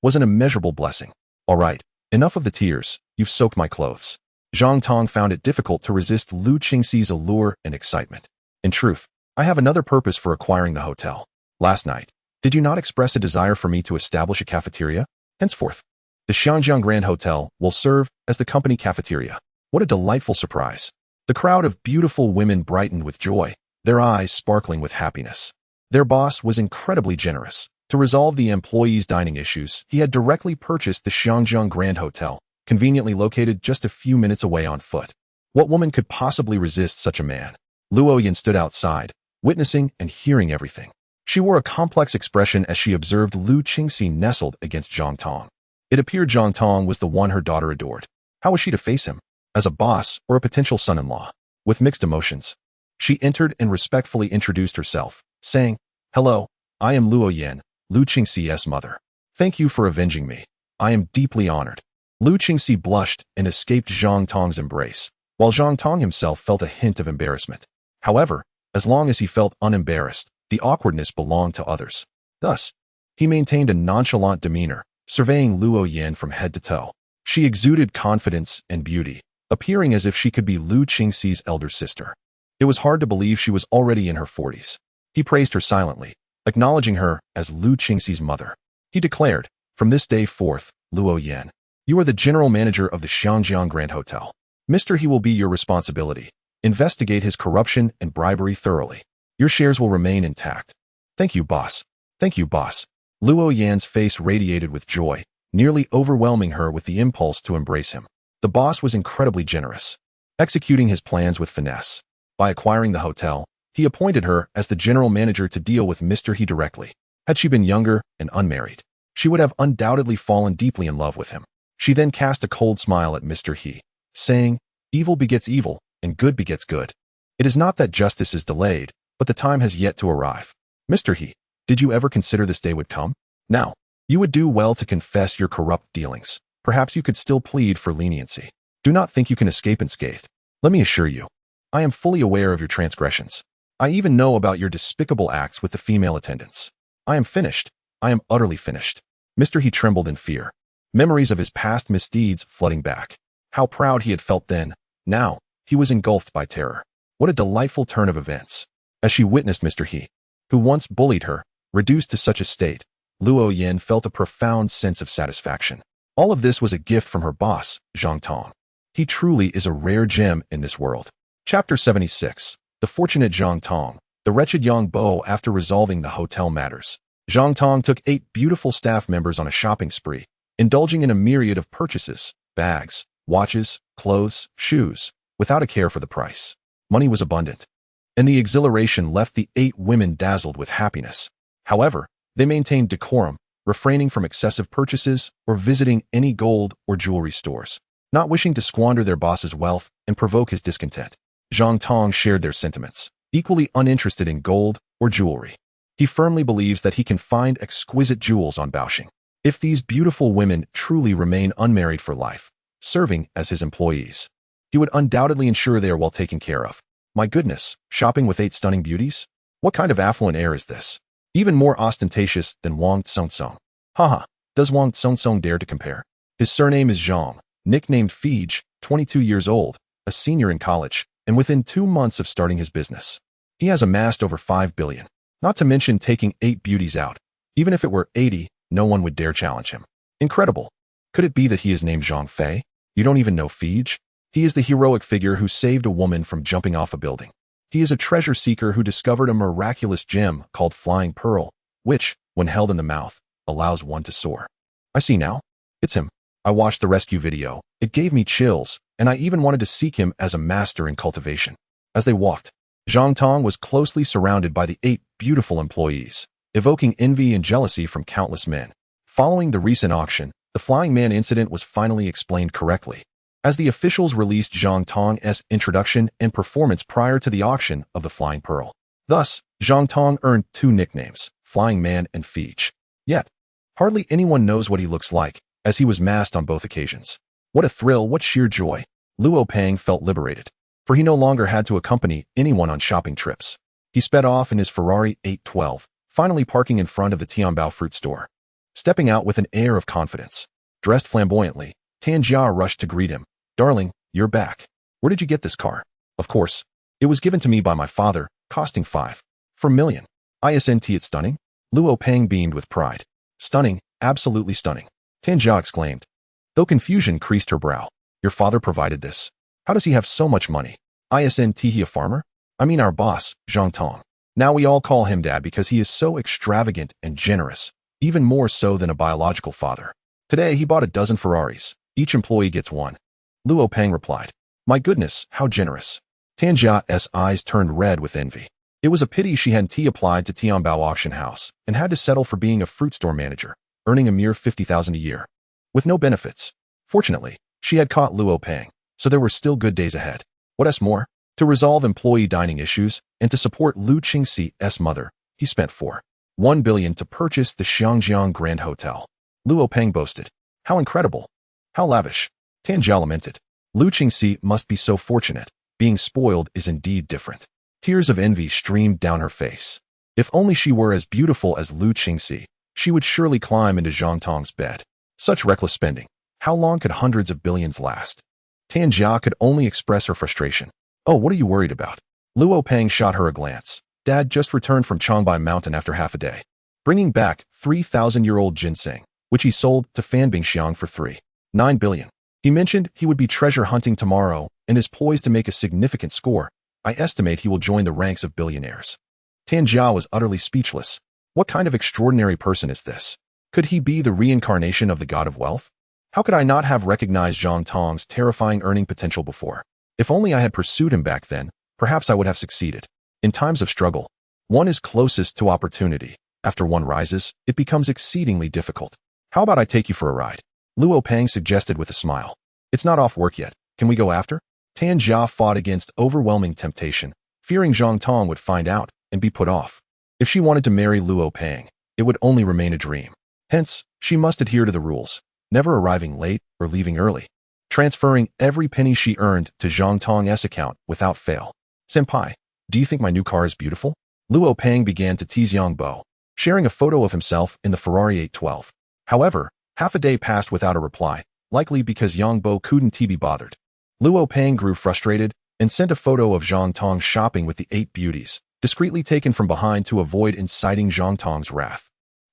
S1: was an immeasurable blessing. All right, enough of the tears, you've soaked my clothes. Zhang Tong found it difficult to resist Lu Qingxi's allure and excitement. In truth, I have another purpose for acquiring the hotel. Last night, did you not express a desire for me to establish a cafeteria? Henceforth, the Xiangjiang Grand Hotel will serve as the company cafeteria. What a delightful surprise. The crowd of beautiful women brightened with joy, their eyes sparkling with happiness. Their boss was incredibly generous. To resolve the employees' dining issues, he had directly purchased the Xiangjiang Grand Hotel, conveniently located just a few minutes away on foot. What woman could possibly resist such a man? Luo Yan stood outside, witnessing and hearing everything. She wore a complex expression as she observed Lu Qingxi nestled against Zhang Tong. It appeared Zhang Tong was the one her daughter adored. How was she to face him? As a boss or a potential son-in-law? With mixed emotions, she entered and respectfully introduced herself, saying, Hello, I am Luo Yan, Lu Qingxi's mother. Thank you for avenging me. I am deeply honored. Lu Qingxi blushed and escaped Zhang Tong's embrace, while Zhang Tong himself felt a hint of embarrassment. However, as long as he felt unembarrassed, the awkwardness belonged to others. Thus, he maintained a nonchalant demeanor, surveying Luo Yan from head to toe. She exuded confidence and beauty, appearing as if she could be Lu Qingxi's elder sister. It was hard to believe she was already in her 40s. He praised her silently, acknowledging her as Lu Qingxi's mother. He declared, From this day forth, Luo Yan, you are the general manager of the Xiangjiang Grand Hotel. He will be your responsibility. Investigate his corruption and bribery thoroughly. Your shares will remain intact. Thank you, boss. Thank you, boss. Luo Yan's face radiated with joy, nearly overwhelming her with the impulse to embrace him. The boss was incredibly generous, executing his plans with finesse. By acquiring the hotel, he appointed her as the general manager to deal with Mr. He directly. Had she been younger and unmarried, she would have undoubtedly fallen deeply in love with him. She then cast a cold smile at Mr. He, saying, "Evil begets evil, and good begets good. It is not that justice is delayed, but the time has yet to arrive." Mr. He, did you ever consider this day would come? Now, you would do well to confess your corrupt dealings. Perhaps you could still plead for leniency. Do not think you can escape unscathed. Let me assure you, I am fully aware of your transgressions. I even know about your despicable acts with the female attendants. I am finished. I am utterly finished. Mr. He trembled in fear, memories of his past misdeeds flooding back. How proud he had felt then. Now, he was engulfed by terror. What a delightful turn of events. As she witnessed Mr. He, who once bullied her, reduced to such a state, Luo Yan felt a profound sense of satisfaction. All of this was a gift from her boss, Zhang Tong. He truly is a rare gem in this world. Chapter 76. The Fortunate Zhang Tong. The wretched young beau. After resolving the hotel matters, Zhang Tong took 8 beautiful staff members on a shopping spree, indulging in a myriad of purchases, bags, watches, clothes, shoes, without a care for the price. Money was abundant, and the exhilaration left the 8 women dazzled with happiness. However, they maintained decorum, refraining from excessive purchases or visiting any gold or jewelry stores, not wishing to squander their boss's wealth and provoke his discontent. Zhang Tong shared their sentiments, equally uninterested in gold or jewelry. He firmly believes that he can find exquisite jewels on Baoxing. If these beautiful women truly remain unmarried for life, serving as his employees, he would undoubtedly ensure they are well taken care of. My goodness, shopping with 8 stunning beauties? What kind of affluent air is this? Even more ostentatious than Wang Tsong. Haha, does Wang Tsong dare to compare? His surname is Zhang, nicknamed Fij, 22 years old, a senior in college, and within 2 months of starting his business, he has amassed over 5 billion, not to mention taking 8 beauties out. Even if it were 80, no one would dare challenge him. Incredible. Could it be that he is named Zhang Fei? You don't even know Fij? He is the heroic figure who saved a woman from jumping off a building. He is a treasure seeker who discovered a miraculous gem called Flying Pearl, which, when held in the mouth, allows one to soar. I see now. It's him. I watched the rescue video. It gave me chills, and I even wanted to seek him as a master in cultivation. As they walked, Zhang Tong was closely surrounded by the 8 beautiful employees, evoking envy and jealousy from countless men. Following the recent auction, the Flying Man incident was finally explained correctly, as the officials released Zhang Tong's introduction and performance prior to the auction of the Flying Pearl. Thus, Zhang Tong earned 2 nicknames, Flying Man and Fij. Yet, hardly anyone knows what he looks like, as he was masked on both occasions. What a thrill, what sheer joy. Luo Peng felt liberated, for he no longer had to accompany anyone on shopping trips. He sped off in his Ferrari 812, finally parking in front of the Tianbao fruit store. Stepping out with an air of confidence, dressed flamboyantly, Tan Jia rushed to greet him. "Darling, you're back. Where did you get this car?" "Of course. It was given to me by my father, costing 5 million. Isn't it stunning?" Luo Peng beamed with pride. "Stunning, absolutely stunning," Tan Jia exclaimed, though confusion creased her brow. "Your father provided this? How does he have so much money? Isn't he a farmer? I mean our boss, Zhang Tong. Now we all call him Dad because he is so extravagant and generous, even more so than a biological father. Today he bought a dozen Ferraris. Each employee gets one." Luo Peng replied. "My goodness, how generous." Tan Jia's eyes turned red with envy. It was a pity she hadn't applied to Tianbao auction house and had to settle for being a fruit store manager, earning a mere 50,000 a year, with no benefits. Fortunately, she had caught Luo Peng, so there were still good days ahead. What else more? To resolve employee dining issues and to support Lu Qingxi's mother, he spent 1 billion to purchase the Xiangjiang Grand Hotel. Luo Peng boasted. "How incredible! How lavish!" Tan Jia lamented. "Lu Qingxi must be so fortunate. Being spoiled is indeed different." Tears of envy streamed down her face. If only she were as beautiful as Lu Qingxi, she would surely climb into Zhang Tong's bed. Such reckless spending. How long could hundreds of billions last? Tan Jia could only express her frustration. "Oh, what are you worried about?" Luo Peng shot her a glance. "Dad just returned from Changbai Mountain after half a day, bringing back 3,000-year-old ginseng, which he sold to Fan Bingxiang for 3.9 billion. He mentioned he would be treasure hunting tomorrow and is poised to make a significant score. I estimate he will join the ranks of billionaires." Tan Jia was utterly speechless. What kind of extraordinary person is this? Could he be the reincarnation of the god of wealth? How could I not have recognized Zhang Tong's terrifying earning potential before? If only I had pursued him back then, perhaps I would have succeeded. In times of struggle, one is closest to opportunity. After one rises, it becomes exceedingly difficult. How about I take you for a ride? Luo Peng suggested with a smile. It's not off work yet. Can we go after? Tan Jia fought against overwhelming temptation, fearing Zhang Tong would find out and be put off. If she wanted to marry Luo Peng, it would only remain a dream. Hence, she must adhere to the rules, never arriving late or leaving early, transferring every penny she earned to Zhang Tong's account without fail. Senpai, do you think my new car is beautiful? Luo Peng began to tease Yang Bo, sharing a photo of himself in the Ferrari 812. However, half a day passed without a reply, likely because Yang Bo couldn't be bothered. Luo Peng grew frustrated and sent a photo of Zhang Tong shopping with the 8 beauties, discreetly taken from behind to avoid inciting Zhang Tong's wrath.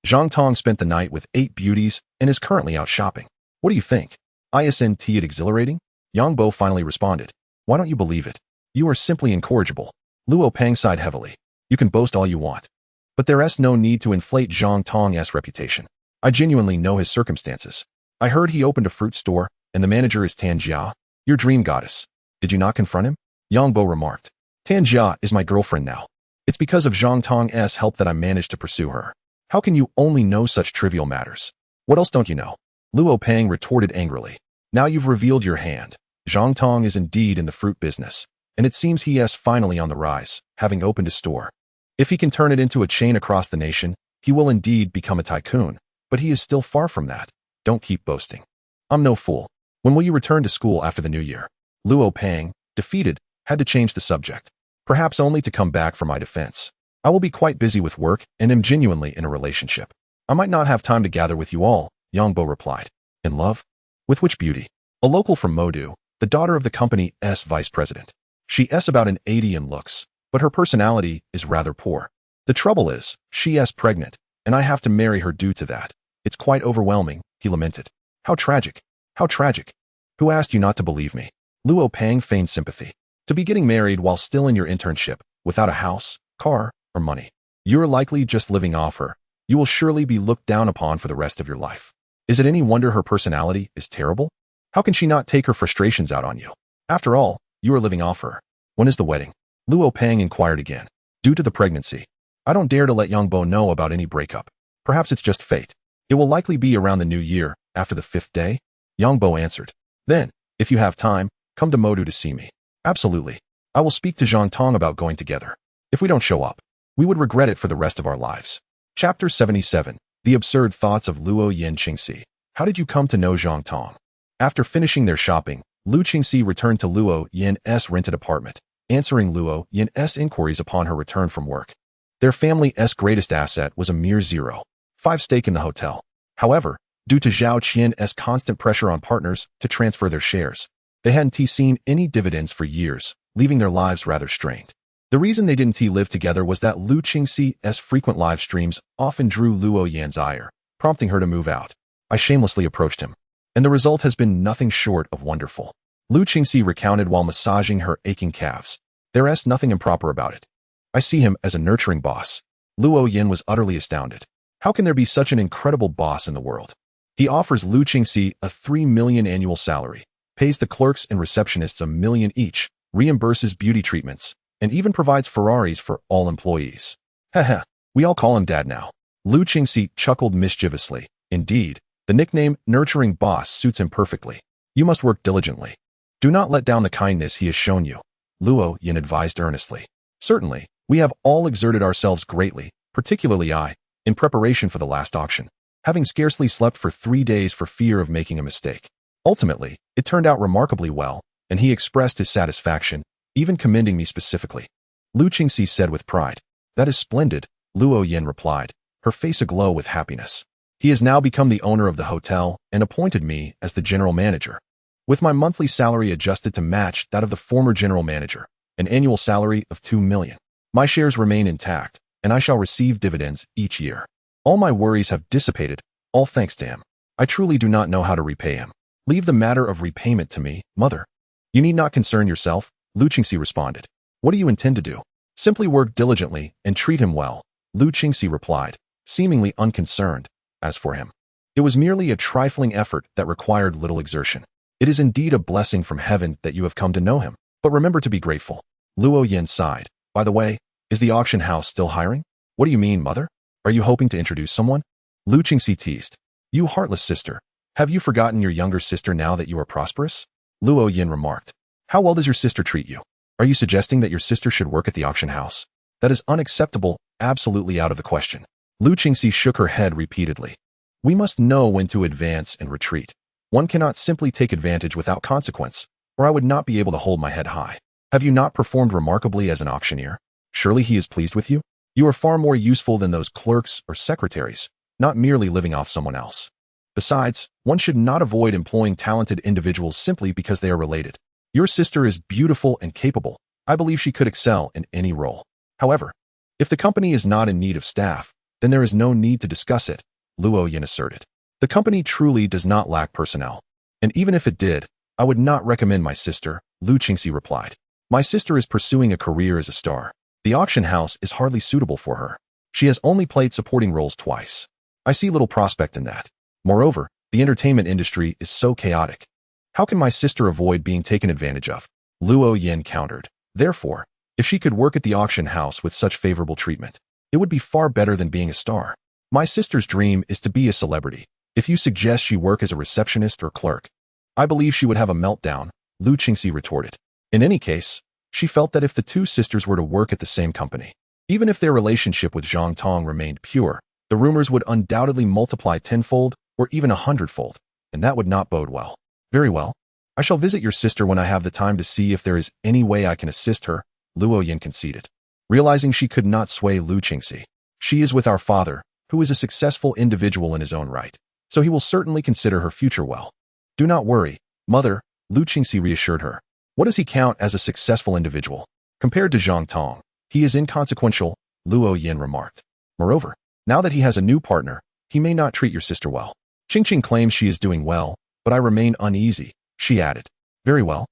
S1: Zhang Tong spent the night with 8 beauties and is currently out shopping. What do you think? Isn't it exhilarating? Yang Bo finally responded. Why don't you believe it? You are simply incorrigible. Luo Peng sighed heavily. You can boast all you want, but there's no need to inflate Zhang Tong's reputation. I genuinely know his circumstances. I heard he opened a fruit store, and the manager is Tan Jia, your dream goddess. Did you not confront him? Yang Bo remarked. Tan Jia is my girlfriend now. It's because of Zhang Tong's help that I managed to pursue her. How can you only know such trivial matters? What else don't you know? Luo Peng retorted angrily. Now you've revealed your hand. Zhang Tong is indeed in the fruit business, and it seems he is finally on the rise, having opened a store. If he can turn it into a chain across the nation, he will indeed become a tycoon, but he is still far from that. Don't keep boasting. I'm no fool. When will you return to school after the new year? Luo Peng, defeated, had to change the subject, perhaps only to come back for my defense. I will be quite busy with work and am genuinely in a relationship. I might not have time to gather with you all, Yang Bo replied. In love? With which beauty? A local from Modu, the daughter of the company's vice president. She's about an 80 in looks, but her personality is rather poor. The trouble is, she is pregnant, and I have to marry her due to that. It's quite overwhelming, he lamented. How tragic. How tragic. Who asked you not to believe me? Luo Peng feigned sympathy. To be getting married while still in your internship, without a house, car, or money. You're likely just living off her. You will surely be looked down upon for the rest of your life. Is it any wonder her personality is terrible? How can she not take her frustrations out on you? After all, you are living off her. When is the wedding? Luo Peng inquired again. Due to the pregnancy. I don't dare to let Yang Bo know about any breakup. Perhaps it's just fate. It will likely be around the new year, after the 5th day. Yang Bo answered. Then, if you have time, come to Modu to see me. Absolutely. I will speak to Zhang Tong about going together. If we don't show up, we would regret it for the rest of our lives. Chapter 77. The Absurd Thoughts of Luo Yin Qingxi. How did you come to know Zhang Tong? After finishing their shopping, Lu Qingxi returned to Luo Yin's rented apartment, answering Luo Yin's inquiries upon her return from work. Their family's greatest asset was a mere 0.5 stake in the hotel. However, due to Zhao Qian's constant pressure on partners to transfer their shares, they hadn't seen any dividends for years, leaving their lives rather strained. The reason they didn't live together was that Lu Qingxi's frequent live streams often drew Luo Yan's ire, prompting her to move out. I shamelessly approached him, and the result has been nothing short of wonderful. Lu Qingxi recounted while massaging her aching calves. There's nothing improper about it. I see him as a nurturing boss. Luo Yin was utterly astounded. How can there be such an incredible boss in the world? He offers Lu Qingxi a 3 million annual salary, pays the clerks and receptionists $1 million each, reimburses beauty treatments, and even provides Ferraris for all employees. Haha, we all call him Dad now. Lu Qingxi chuckled mischievously. Indeed, the nickname nurturing boss suits him perfectly. You must work diligently. Do not let down the kindness he has shown you, Luo Yin advised earnestly. Certainly, we have all exerted ourselves greatly, particularly I, in preparation for the last auction, having scarcely slept for 3 days for fear of making a mistake. Ultimately, it turned out remarkably well, and he expressed his satisfaction, even commending me specifically. Lu Qingxi said with pride. That is splendid, Luo Yin replied, her face aglow with happiness. He has now become the owner of the hotel and appointed me as the general manager. With my monthly salary adjusted to match that of the former general manager, an annual salary of 2 million. My shares remain intact, and I shall receive dividends each year. All my worries have dissipated, all thanks to him. I truly do not know how to repay him. Leave the matter of repayment to me, mother. You need not concern yourself, Lu Qingxi responded. What do you intend to do? Simply work diligently and treat him well, Lu Qingxi replied. seemingly unconcerned. As for him, it was merely a trifling effort that required little exertion. It is indeed a blessing from heaven that you have come to know him, but remember to be grateful. Luo Yin sighed. By the way, is the auction house still hiring? What do you mean, mother? Are you hoping to introduce someone? Lu Qingxi teased. You heartless sister. Have you forgotten your younger sister now that you are prosperous? Luo Yin remarked. How well does your sister treat you? Are you suggesting that your sister should work at the auction house? That is unacceptable, absolutely out of the question. Lu Qingxi shook her head repeatedly. We must know when to advance and retreat. One cannot simply take advantage without consequence, or I would not be able to hold my head high. Have you not performed remarkably as an auctioneer? Surely he is pleased with you? You are far more useful than those clerks or secretaries, not merely living off someone else. Besides, one should not avoid employing talented individuals simply because they are related. Your sister is beautiful and capable. I believe she could excel in any role. However, if the company is not in need of staff, then there is no need to discuss it, Luo Yin asserted. The company truly does not lack personnel. And even if it did, I would not recommend my sister, Lu Qingxi replied. My sister is pursuing a career as a star. The auction house is hardly suitable for her. She has only played supporting roles twice. I see little prospect in that. Moreover, the entertainment industry is so chaotic. How can my sister avoid being taken advantage of? Luo Yin countered. Therefore, if she could work at the auction house with such favorable treatment, it would be far better than being a star. My sister's dream is to be a celebrity. If you suggest she work as a receptionist or clerk, I believe she would have a meltdown, Lu Qingxi retorted. In any case, she felt that if the two sisters were to work at the same company, even if their relationship with Zhang Tong remained pure, the rumors would undoubtedly multiply tenfold or even 100-fold, and that would not bode well. Very well. I shall visit your sister when I have the time to see if there is any way I can assist her, Luo Yin conceded. Realizing she could not sway Lu Qingxi. She is with our father, who is a successful individual in his own right, so he will certainly consider her future well. Do not worry, mother, Lu Qingxi reassured her. What does he count as a successful individual? Compared to Zhang Tong, he is inconsequential, Luo Yin remarked. Moreover, now that he has a new partner, he may not treat your sister well. Qingqing claims she is doing well, but I remain uneasy, she added. Very well.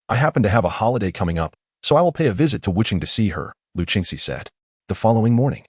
S1: I happen to have a holiday coming up, so I will pay a visit to Wuqing to see her, Lu Qingxi said. The following morning,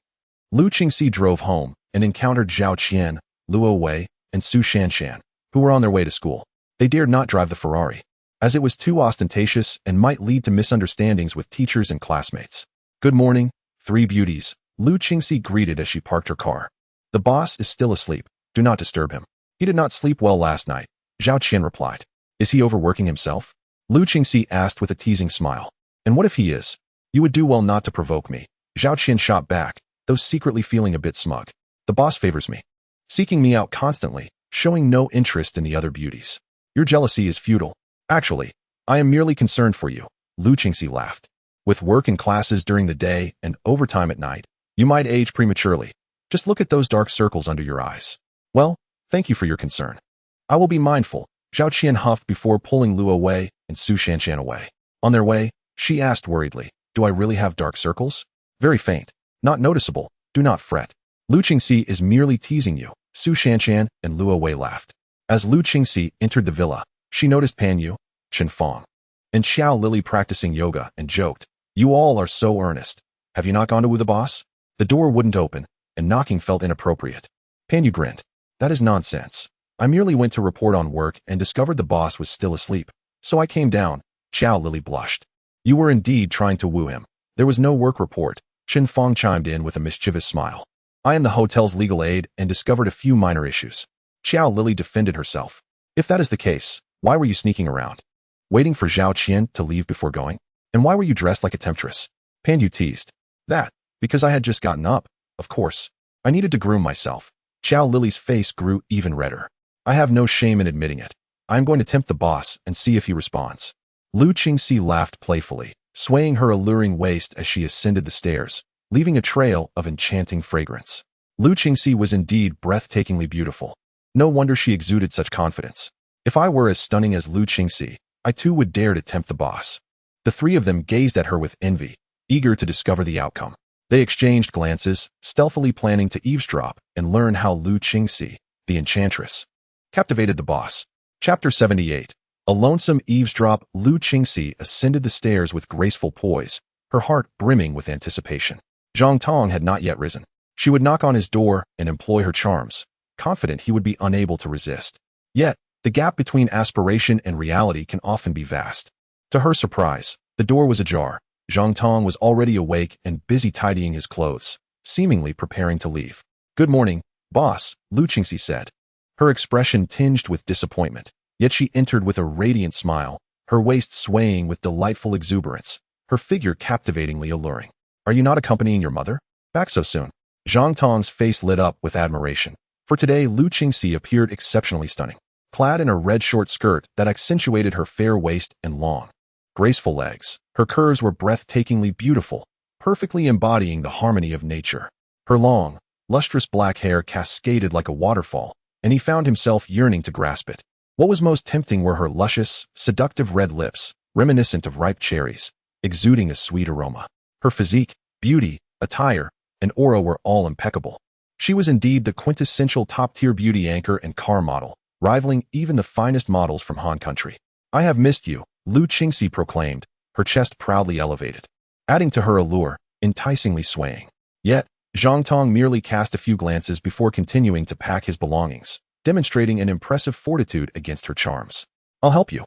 S1: Lu Qingxi drove home and encountered Zhao Qian, Luo Wei, and Su Shanshan, who were on their way to school. They dared not drive the Ferrari, as it was too ostentatious and might lead to misunderstandings with teachers and classmates. Good morning, three beauties, Lu Qingxi greeted as she parked her car. The boss is still asleep. Do not disturb him. He did not sleep well last night, Zhao Qian replied. Is he overworking himself? Lu Qingxi asked with a teasing smile. And what if he is? You would do well not to provoke me, Zhao Qian shot back, though secretly feeling a bit smug. The boss favors me, seeking me out constantly, showing no interest in the other beauties. Your jealousy is futile. Actually, I am merely concerned for you, Lu Qingxi laughed. With work and classes during the day and overtime at night, you might age prematurely. Just look at those dark circles under your eyes. Well, thank you for your concern. I will be mindful, Zhao Qian huffed before pulling Luo Wei and Su Shanshan away. On their way, she asked worriedly, do I really have dark circles? Very faint, not noticeable, do not fret. Lu Qingxi is merely teasing you, Su Shanshan and Luo Wei laughed. As Lu Qingxi entered the villa, she noticed Pan Yu, Chen Fong, and Xiao Lily practicing yoga and joked, you all are so earnest. Have you not gone to woo the boss? The door wouldn't open, and knocking felt inappropriate. Pan Yu grinned. That is nonsense. I merely went to report on work and discovered the boss was still asleep, so I came down. Xiao Lily blushed. You were indeed trying to woo him. There was no work report, Chen Fong chimed in with a mischievous smile. I am the hotel's legal aid and discovered a few minor issues. Xiao Lily defended herself. If that is the case, why were you sneaking around? Waiting for Zhao Qian to leave before going? And why were you dressed like a temptress? Pan Yu teased. That, because I had just gotten up, of course. I needed to groom myself. Xiao Lily's face grew even redder. I have no shame in admitting it. I am going to tempt the boss and see if he responds. Lu Qingxi laughed playfully, swaying her alluring waist as she ascended the stairs, leaving a trail of enchanting fragrance. Lu Qingxi was indeed breathtakingly beautiful. No wonder she exuded such confidence. If I were as stunning as Lu Qingxi, I too would dare to tempt the boss. The three of them gazed at her with envy, eager to discover the outcome. They exchanged glances, stealthily planning to eavesdrop and learn how Lu Qingxi, the enchantress, captivated the boss. Chapter 78. A lonesome eavesdrop. Lu Qingxi ascended the stairs with graceful poise, her heart brimming with anticipation. Zhang Tong had not yet risen. She would knock on his door and employ her charms, confident he would be unable to resist. Yet, the gap between aspiration and reality can often be vast. To her surprise, the door was ajar. Zhang Tong was already awake and busy tidying his clothes, seemingly preparing to leave. "Good morning, boss," Lu Qingxi said. Her expression tinged with disappointment, yet she entered with a radiant smile, her waist swaying with delightful exuberance, her figure captivatingly alluring. "Are you not accompanying your mother? Back so soon?" Zhang Tong's face lit up with admiration. For today, Lu Qingxi appeared exceptionally stunning, clad in a red short skirt that accentuated her fair waist and long, graceful legs. Her curves were breathtakingly beautiful, perfectly embodying the harmony of nature. Her long, lustrous black hair cascaded like a waterfall, and he found himself yearning to grasp it. What was most tempting were her luscious, seductive red lips, reminiscent of ripe cherries, exuding a sweet aroma. Her physique, beauty, attire, and aura were all impeccable. She was indeed the quintessential top-tier beauty anchor and car model, rivaling even the finest models from Han Country. "I have missed you," Lu Qingxi proclaimed, her chest proudly elevated, adding to her allure, enticingly swaying. Yet, Zhang Tong merely cast a few glances before continuing to pack his belongings, demonstrating an impressive fortitude against her charms. "I'll help you."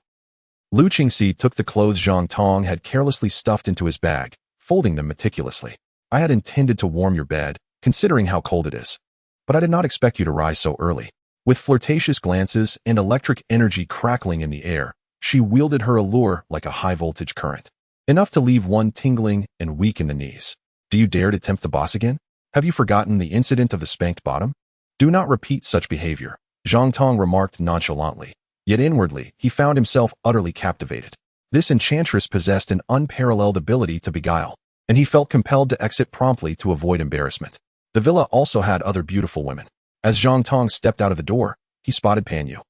S1: Lu Qingxi took the clothes Zhang Tong had carelessly stuffed into his bag, folding them meticulously. "I had intended to warm your bed, considering how cold it is. But I did not expect you to rise so early." With flirtatious glances and electric energy crackling in the air, she wielded her allure like a high-voltage current, enough to leave one tingling and weak in the knees. "Do you dare to tempt the boss again? Have you forgotten the incident of the spanked bottom? Do not repeat such behavior," Zhang Tong remarked nonchalantly. Yet inwardly, he found himself utterly captivated. This enchantress possessed an unparalleled ability to beguile, and he felt compelled to exit promptly to avoid embarrassment. The villa also had other beautiful women. As Zhang Tong stepped out of the door, he spotted Pan Yu,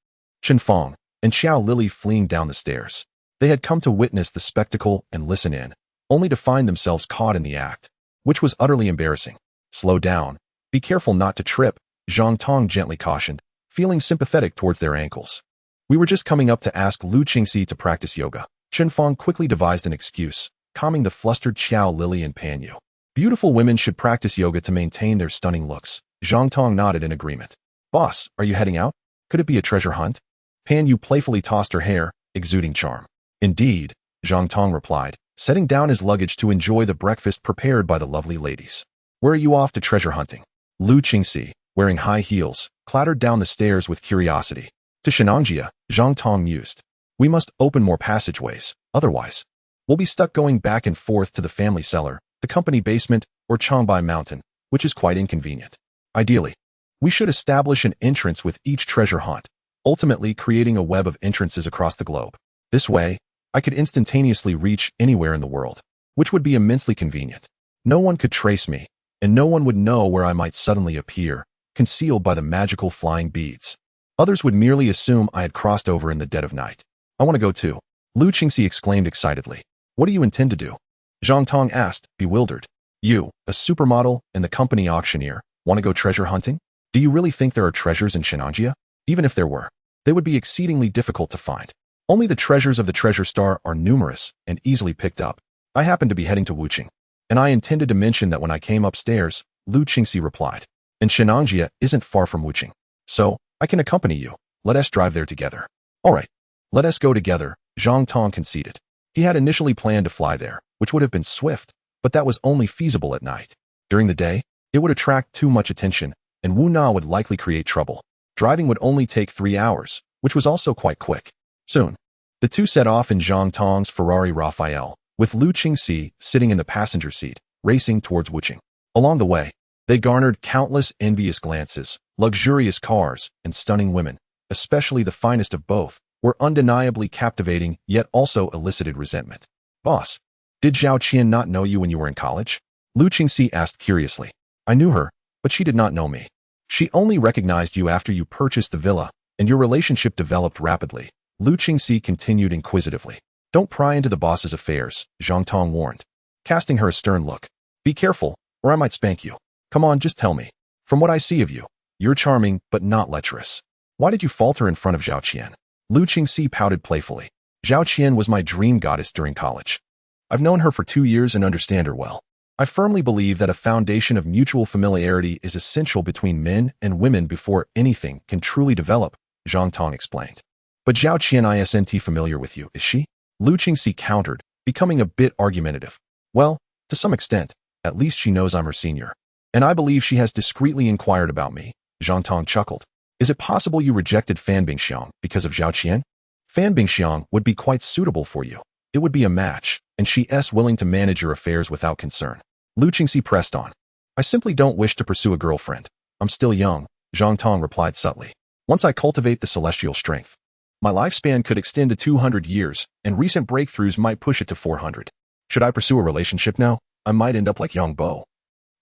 S1: Chen Feng, and Xiao Lily fleeing down the stairs. They had come to witness the spectacle and listen in, only to find themselves caught in the act, which was utterly embarrassing. "Slow down. Be careful not to trip," Zhang Tong gently cautioned, feeling sympathetic towards their ankles. "We were just coming up to ask Lu Qingxi to practice yoga." Chen Feng quickly devised an excuse, calming the flustered Xiao Lily and Pan Yu. "Beautiful women should practice yoga to maintain their stunning looks." Zhang Tong nodded in agreement. "Boss, are you heading out? Could it be a treasure hunt?" Pan Yu playfully tossed her hair, exuding charm. "Indeed," Zhang Tong replied, setting down his luggage to enjoy the breakfast prepared by the lovely ladies. "Where are you off to treasure hunting?" Lu Qingxi, wearing high heels, clattered down the stairs with curiosity. "To Shenangjia," Zhang Tong mused. "We must open more passageways, otherwise we'll be stuck going back and forth to the family cellar, the company basement, or Changbai Mountain, which is quite inconvenient. Ideally, we should establish an entrance with each treasure hunt, ultimately creating a web of entrances across the globe. This way, I could instantaneously reach anywhere in the world, which would be immensely convenient. No one could trace me, and no one would know where I might suddenly appear, concealed by the magical flying beads. Others would merely assume I had crossed over in the dead of night. I want to go too," Lu Qingxi exclaimed excitedly. "What do you intend to do?" Zhang Tong asked, bewildered. "You, a supermodel and the company auctioneer, want to go treasure hunting? Do you really think there are treasures in Shenangjia? Even if there were, they would be exceedingly difficult to find. Only the treasures of the treasure star are numerous and easily picked up. I happen to be heading to Wuqing, and I intended to mention that when I came upstairs," Lu Qingxi replied. "And Shenangjia isn't far from Wuqing, so I can accompany you. Let us drive there together." "All right, let us go together," Zhang Tong conceded. He had initially planned to fly there, which would have been swift, but that was only feasible at night. During the day, it would attract too much attention, and Wu Na would likely create trouble. Driving would only take 3 hours, which was also quite quick. Soon, the two set off in Zhang Tong's Ferrari Raphael, with Lu Qingxi sitting in the passenger seat, racing towards Wuqing. Along the way, they garnered countless envious glances. Luxurious cars and stunning women, especially the finest of both, were undeniably captivating, yet also elicited resentment. "Boss, did Zhao Qian not know you when you were in college?" Lu Qingxi asked curiously. "I knew her, but she did not know me. She only recognized you after you purchased the villa, and your relationship developed rapidly," Lu Qingxi continued inquisitively. "Don't pry into the boss's affairs," Zhang Tong warned, casting her a stern look. "Be careful, or I might spank you. Come on, just tell me. From what I see of you, you're charming but not lecherous. Why did you falter in front of Zhao Qian?" Lu Qingxi pouted playfully. "Zhao Qian was my dream goddess during college. I've known her for 2 years and understand her well. I firmly believe that a foundation of mutual familiarity is essential between men and women before anything can truly develop, Zhang Tong explained. But Zhao Qian isn't familiar with you, is she? Lu Qingxi countered, becoming a bit argumentative. Well, to some extent, at least she knows I'm her senior. And I believe she has discreetly inquired about me, Zhang Tong chuckled. Is it possible you rejected Fan Bingxiang because of Zhao Qian? Fan Bingxiang would be quite suitable for you. It would be a match, and she's willing to manage your affairs without concern. Lu Qingxi pressed on. I simply don't wish to pursue a girlfriend. I'm still young, Zhang Tong replied subtly. Once I cultivate the celestial strength, my lifespan could extend to 200 years, and recent breakthroughs might push it to 400. Should I pursue a relationship now? I might end up like young Bo,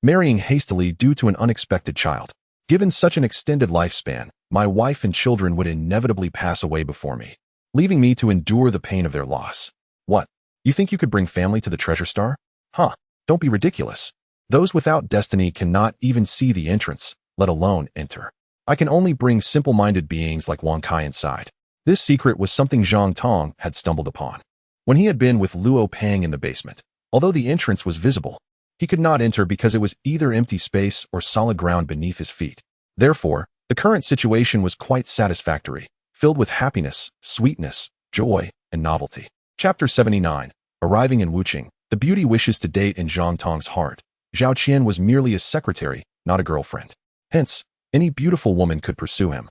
S1: marrying hastily due to an unexpected child. Given such an extended lifespan, my wife and children would inevitably pass away before me, leaving me to endure the pain of their loss. What? You think you could bring family to the treasure star? Huh, don't be ridiculous. Those without destiny cannot even see the entrance, let alone enter. I can only bring simple-minded beings like Wang Kai inside. This secret was something Zhang Tong had stumbled upon when he had been with Luo Pang in the basement. Although the entrance was visible, he could not enter because it was either empty space or solid ground beneath his feet. Therefore, the current situation was quite satisfactory, filled with happiness, sweetness, joy, and novelty. Chapter 79. Arriving in Wuqing, the beauty wishes to date in Zhang Tong's heart. Zhao Qian was merely a secretary, not a girlfriend. Hence, any beautiful woman could pursue him.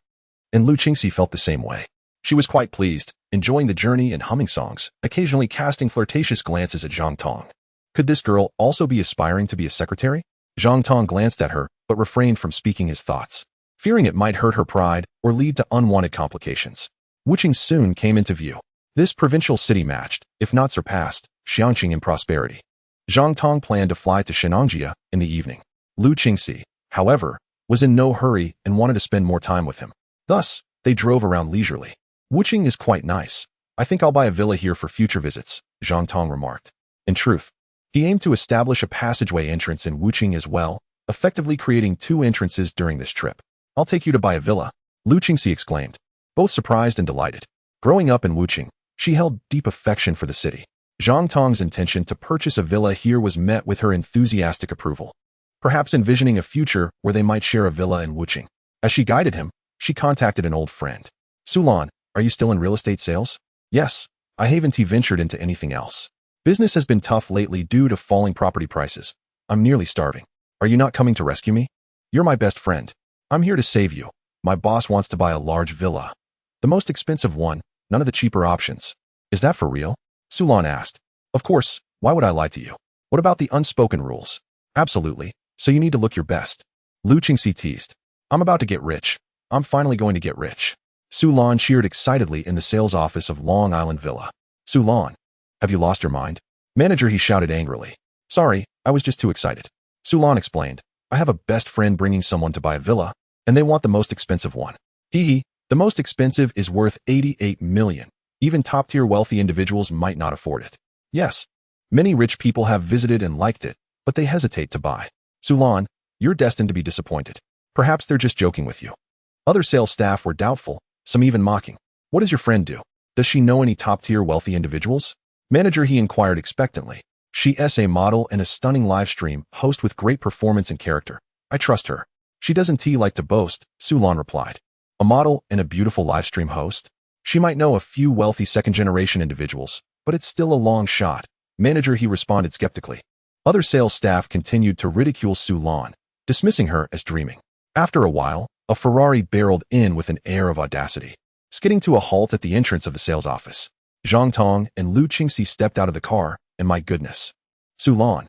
S1: And Lu Qingxi felt the same way. She was quite pleased, enjoying the journey and humming songs, occasionally casting flirtatious glances at Zhang Tong. Could this girl also be aspiring to be a secretary? Zhang Tong glanced at her, but refrained from speaking his thoughts, fearing it might hurt her pride or lead to unwanted complications. Wuqing soon came into view. This provincial city matched, if not surpassed, Xiangqing in prosperity. Zhang Tong planned to fly to Shenangjia in the evening. Lu Qingxi, however, was in no hurry and wanted to spend more time with him. Thus, they drove around leisurely. Wuqing is quite nice. I think I'll buy a villa here for future visits, Zhang Tong remarked. In truth, he aimed to establish a passageway entrance in Wuqing as well, effectively creating two entrances during this trip. I'll take you to buy a villa, Lu Qingxi exclaimed, both surprised and delighted. Growing up in Wuqing, she held deep affection for the city. Zhang Tong's intention to purchase a villa here was met with her enthusiastic approval, perhaps envisioning a future where they might share a villa in Wuqing. As she guided him, she contacted an old friend. Sulan, are you still in real estate sales? Yes, I haven't ventured into anything else. Business has been tough lately due to falling property prices. I'm nearly starving. Are you not coming to rescue me? You're my best friend. I'm here to save you. My boss wants to buy a large villa. The most expensive one, none of the cheaper options. Is that for real? Sulan asked. Of course, why would I lie to you? What about the unspoken rules? Absolutely, so you need to look your best. Lu Qingxi teased. I'm about to get rich. I'm finally going to get rich. Sulan cheered excitedly in the sales office of Long Island Villa. Sulan, have you lost your mind? Manager, he shouted angrily. Sorry, I was just too excited. Sulan explained. I have a best friend bringing someone to buy a villa, and they want the most expensive one. Hee, the most expensive is worth 88 million. Even top-tier wealthy individuals might not afford it. Yes, many rich people have visited and liked it, but they hesitate to buy. Sulan, you're destined to be disappointed. Perhaps they're just joking with you. Other sales staff were doubtful, some even mocking. What does your friend do? Does she know any top-tier wealthy individuals? Manager, he inquired expectantly. She's a model and a stunning live stream host with great performance and character. I trust her. She doesn't like to boast, Sulan replied. A model and a beautiful live stream host? She might know a few wealthy second-generation individuals, but it's still a long shot. Manager, he responded skeptically. Other sales staff continued to ridicule Sulan, dismissing her as dreaming. After a while, a Ferrari barreled in with an air of audacity, skidding to a halt at the entrance of the sales office. Zhang Tong and Lu Qingxi stepped out of the car, and my goodness. Sulan,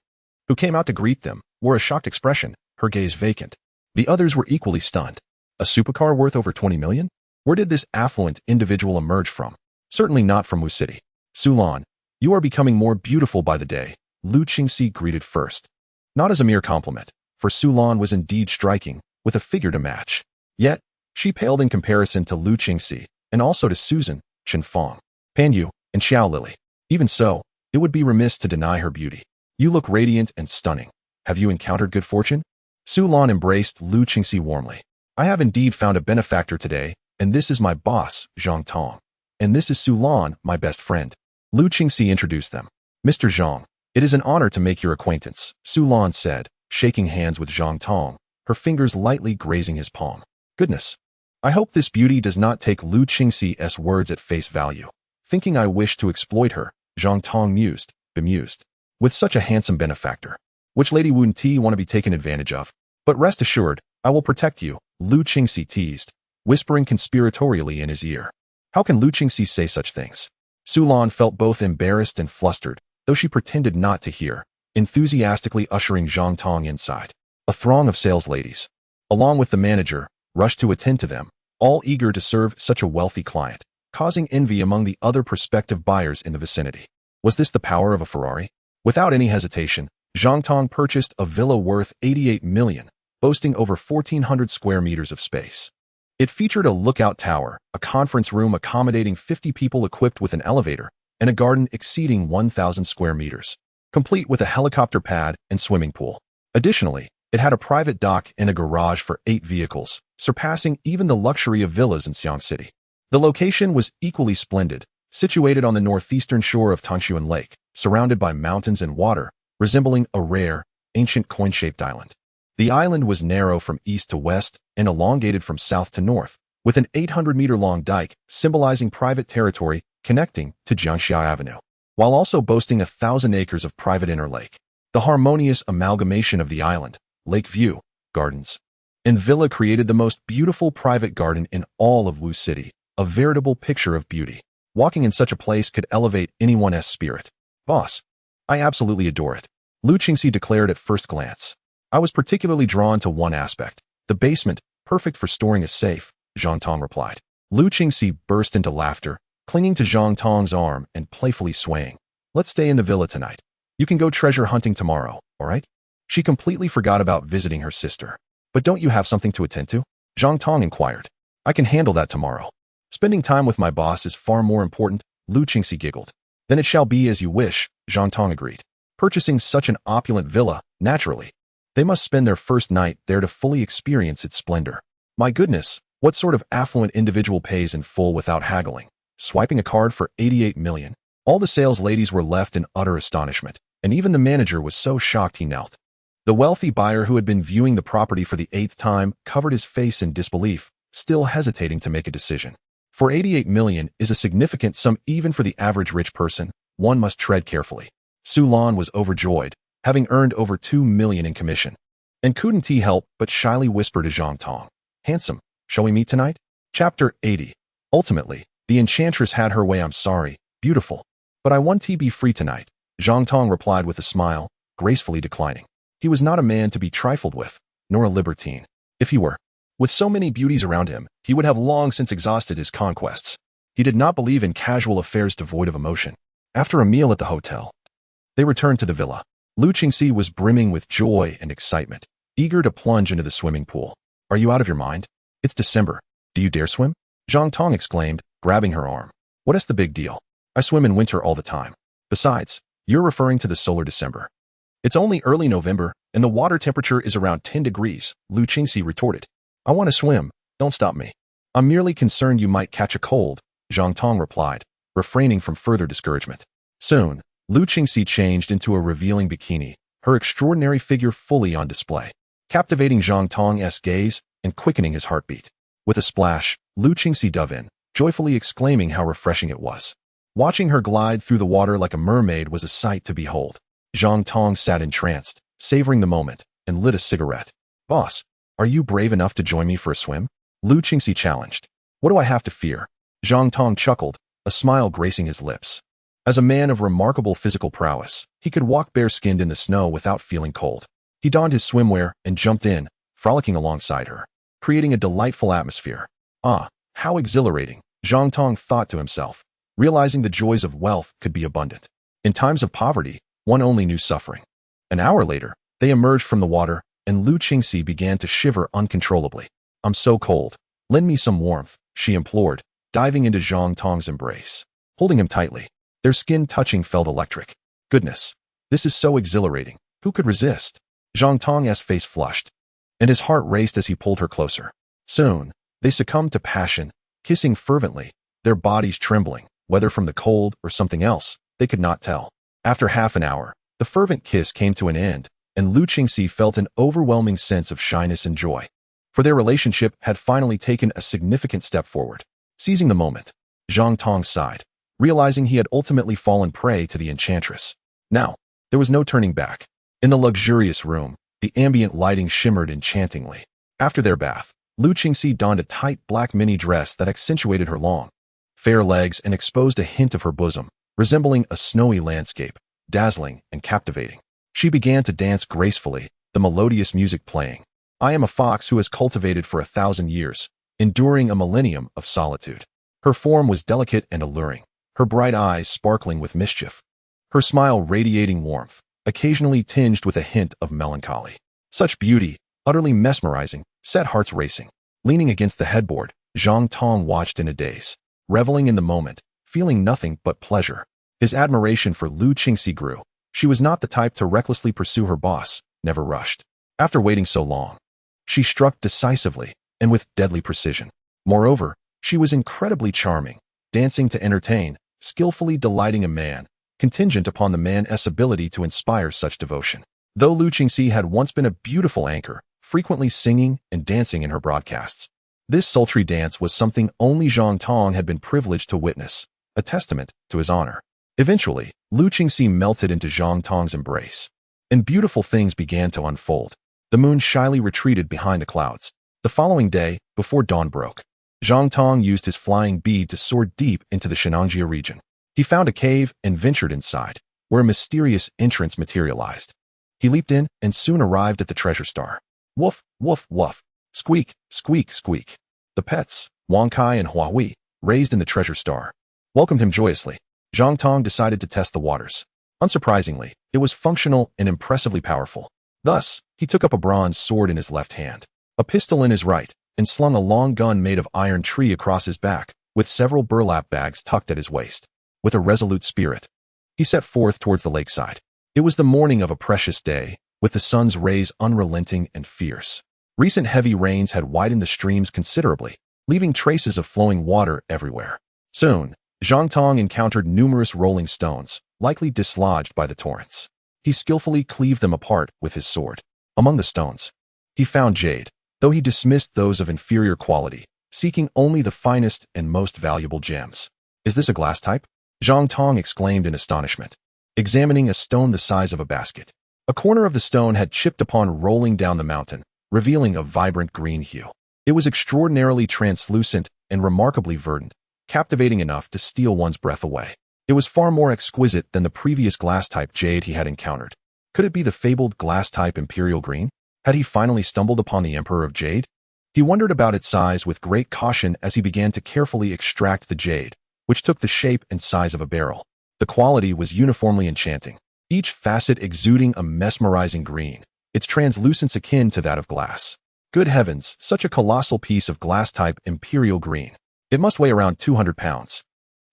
S1: who came out to greet them, wore a shocked expression, her gaze vacant. The others were equally stunned. A supercar worth over 20 million? Where did this affluent individual emerge from? Certainly not from Wu City. Sulan, you are becoming more beautiful by the day, Lu Qingxi greeted first. Not as a mere compliment, for Sulan was indeed striking, with a figure to match. Yet, she paled in comparison to Lu Qingxi, and also to Susan, Chen Fong, Pan Yu, and Xiao Lily. Even so, it would be remiss to deny her beauty. You look radiant and stunning. Have you encountered good fortune? Sulan embraced Lu Qingxi warmly. I have indeed found a benefactor today, and this is my boss, Zhang Tong. And this is Sulan, my best friend. Lu Qingxi introduced them. Mr. Zhang, It is an honor to make your acquaintance, Su Lan said, shaking hands with Zhang Tong, her fingers lightly grazing his palm. Goodness. I hope this beauty does not take Lu Qingxi's words at face value. Thinking I wish to exploit her, Zhang Tong mused, bemused. With such a handsome benefactor, which Lady Wu Ti want to be taken advantage of? But rest assured, I will protect you, Lu Qingxi teased, whispering conspiratorially in his ear. How can Lu Qingxi say such things? Su Lan felt both embarrassed and flustered, though she pretended not to hear, enthusiastically ushering Zhang Tong inside. A throng of sales ladies, along with the manager, rushed to attend to them, all eager to serve such a wealthy client, causing envy among the other prospective buyers in the vicinity. Was this the power of a Ferrari? Without any hesitation, Zhang Tong purchased a villa worth 88 million, boasting over 1,400 square meters of space. It featured a lookout tower, a conference room accommodating 50 people equipped with an elevator, and a garden exceeding 1,000 square meters, complete with a helicopter pad and swimming pool. Additionally, it had a private dock and a garage for 8 vehicles, surpassing even the luxury of villas in Xiang City. The location was equally splendid, situated on the northeastern shore of Tanshuan Lake, surrounded by mountains and water, resembling a rare, ancient coin-shaped island. The island was narrow from east to west and elongated from south to north, with an 800-meter-long dike symbolizing private territory connecting to Jiangxia Avenue, while also boasting 1,000 acres of private inner lake. The harmonious amalgamation of the island, lake view, gardens, and villa created the most beautiful private garden in all of Wu City, a veritable picture of beauty. Walking in such a place could elevate anyone's spirit. Boss, I absolutely adore it, Lu Qingxi declared at first glance. I was particularly drawn to one aspect, the basement, perfect for storing a safe, Zhang Tong replied. Lu Qingxi burst into laughter, clinging to Zhang Tong's arm and playfully swaying. Let's stay in the villa tonight. You can go treasure hunting tomorrow, all right? She completely forgot about visiting her sister. But don't you have something to attend to? Zhang Tong inquired. I can handle that tomorrow. Spending time with my boss is far more important, Lu Qingxi giggled. Then it shall be as you wish, Zhang Tong agreed. Purchasing such an opulent villa, naturally, they must spend their first night there to fully experience its splendor. My goodness, what sort of affluent individual pays in full without haggling? Swiping a card for 88 million. All the sales ladies were left in utter astonishment, and even the manager was so shocked he knelt. The wealthy buyer who had been viewing the property for the 8th time covered his face in disbelief, still hesitating to make a decision. For 88 million is a significant sum even for the average rich person. One must tread carefully. Su Lan was overjoyed, having earned over 2 million in commission, and couldn't he help but shyly whisper to Zhang Tong, "Handsome, shall we meet tonight?" Chapter 80. Ultimately, the enchantress had her way. I'm sorry, beautiful, but I want to be free tonight, Zhang Tong replied with a smile, gracefully declining. He was not a man to be trifled with, nor a libertine. If he were, with so many beauties around him, he would have long since exhausted his conquests. He did not believe in casual affairs devoid of emotion. After a meal at the hotel, they returned to the villa. Lu Qingxi was brimming with joy and excitement, eager to plunge into the swimming pool. Are you out of your mind? It's December. Do you dare swim? Zhang Tong exclaimed, grabbing her arm. What is the big deal? I swim in winter all the time. Besides, you're referring to the solar December. It's only early November, and the water temperature is around 10 degrees, Lu Qingxi retorted. I want to swim. Don't stop me. I'm merely concerned you might catch a cold, Zhang Tong replied, refraining from further discouragement. Soon, Lu Qingxi changed into a revealing bikini, her extraordinary figure fully on display, captivating Zhang Tong's gaze and quickening his heartbeat. With a splash, Lu Qingxi dove in, joyfully exclaiming how refreshing it was. Watching her glide through the water like a mermaid was a sight to behold. Zhang Tong sat entranced, savoring the moment, and lit a cigarette. Boss, are you brave enough to join me for a swim? Lu Qingxi challenged. What do I have to fear? Zhang Tong chuckled, a smile gracing his lips. As a man of remarkable physical prowess, he could walk bare-skinned in the snow without feeling cold. He donned his swimwear and jumped in, frolicking alongside her, creating a delightful atmosphere. Ah, how exhilarating, Zhang Tong thought to himself, realizing the joys of wealth could be abundant. In times of poverty, one only knew suffering. An hour later, they emerged from the water, and Lu Qingxi began to shiver uncontrollably. I'm so cold. Lend me some warmth, she implored, diving into Zhang Tong's embrace. Holding him tightly, their skin touching felt electric. Goodness, this is so exhilarating. Who could resist? Zhang Tong's face flushed, and his heart raced as he pulled her closer. Soon, they succumbed to passion, kissing fervently, their bodies trembling, whether from the cold or something else, they could not tell. After half an hour, The fervent kiss came to an end, and Lu Qingxi felt an overwhelming sense of shyness and joy. For their relationship had finally taken a significant step forward. Seizing the moment, Zhang Tong sighed, realizing he had ultimately fallen prey to the enchantress. Now, there was no turning back. In the luxurious room, the ambient lighting shimmered enchantingly. After their bath, Lu Qingxi donned a tight black mini dress that accentuated her long, fair legs and exposed a hint of her bosom, resembling a snowy landscape, dazzling and captivating. She began to dance gracefully, the melodious music playing. I am a fox who has cultivated for 1,000 years, enduring a millennium of solitude. Her form was delicate and alluring, her bright eyes sparkling with mischief, her smile radiating warmth, occasionally tinged with a hint of melancholy. Such beauty, utterly mesmerizing, set hearts racing. Leaning against the headboard, Zhang Tong watched in a daze, reveling in the moment, feeling nothing but pleasure. His admiration for Lu Qingxi grew. She was not the type to recklessly pursue her boss, never rushed. After waiting so long, she struck decisively and with deadly precision. Moreover, she was incredibly charming, dancing to entertain, skillfully delighting a man, contingent upon the man's ability to inspire such devotion. Though Lu Qingxi had once been a beautiful anchor, frequently singing and dancing in her broadcasts, this sultry dance was something only Zhang Tong had been privileged to witness, a testament to his honor. Eventually, Lu Qingxi melted into Zhang Tong's embrace, and beautiful things began to unfold. The moon shyly retreated behind the clouds. The following day, before dawn broke, Zhang Tong used his flying bead to soar deep into the Shenangjia region. He found a cave and ventured inside, where a mysterious entrance materialized. He leaped in and soon arrived at the treasure star. Woof, woof, woof. Squeak, squeak, squeak. The pets, Wang Kai and Huahui, raised in the treasure star, welcomed him joyously. Zhang Tong decided to test the waters. Unsurprisingly, it was functional and impressively powerful. Thus, he took up a bronze sword in his left hand, a pistol in his right, and slung a long gun made of iron tree across his back, with several burlap bags tucked at his waist. With a resolute spirit, he set forth towards the lakeside. It was the morning of a precious day, with the sun's rays unrelenting and fierce. Recent heavy rains had widened the streams considerably, leaving traces of flowing water everywhere. Soon, Zhang Tong encountered numerous rolling stones, likely dislodged by the torrents. He skillfully cleaved them apart with his sword. Among the stones, he found jade, though he dismissed those of inferior quality, seeking only the finest and most valuable gems. Is this a glass type? Zhang Tong exclaimed in astonishment, examining a stone the size of a basket. A corner of the stone had chipped upon rolling down the mountain, revealing a vibrant green hue. It was extraordinarily translucent and remarkably verdant, captivating enough to steal one's breath away. It was far more exquisite than the previous glass-type jade he had encountered. Could it be the fabled glass-type imperial green? Had he finally stumbled upon the Emperor of Jade? He wondered about its size with great caution as he began to carefully extract the jade, which took the shape and size of a barrel. The quality was uniformly enchanting, each facet exuding a mesmerizing green, its translucence akin to that of glass. Good heavens, such a colossal piece of glass-type imperial green. It must weigh around 200 pounds.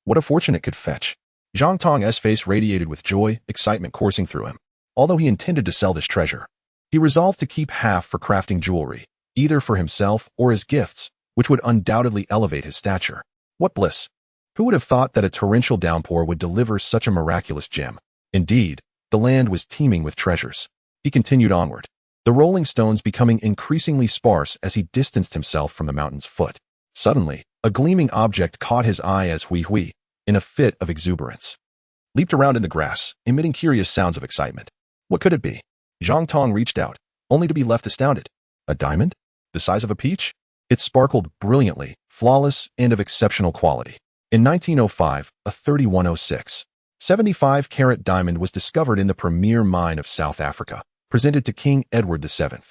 S1: What a fortune it could fetch. Zhang Tong's face radiated with joy, excitement coursing through him. Although he intended to sell this treasure, he resolved to keep half for crafting jewelry, either for himself or as gifts, which would undoubtedly elevate his stature. What bliss! Who would have thought that a torrential downpour would deliver such a miraculous gem? Indeed, the land was teeming with treasures. He continued onward, the rolling stones becoming increasingly sparse as he distanced himself from the mountain's foot. Suddenly, a gleaming object caught his eye as Hui, in a fit of exuberance, leaped around in the grass, emitting curious sounds of excitement. What could it be? Zhang Tong reached out, only to be left astounded. A diamond? The size of a peach? It sparkled brilliantly, flawless, and of exceptional quality. In 1905, a 3106, 75-carat diamond was discovered in the premier mine of South Africa, presented to King Edward VII.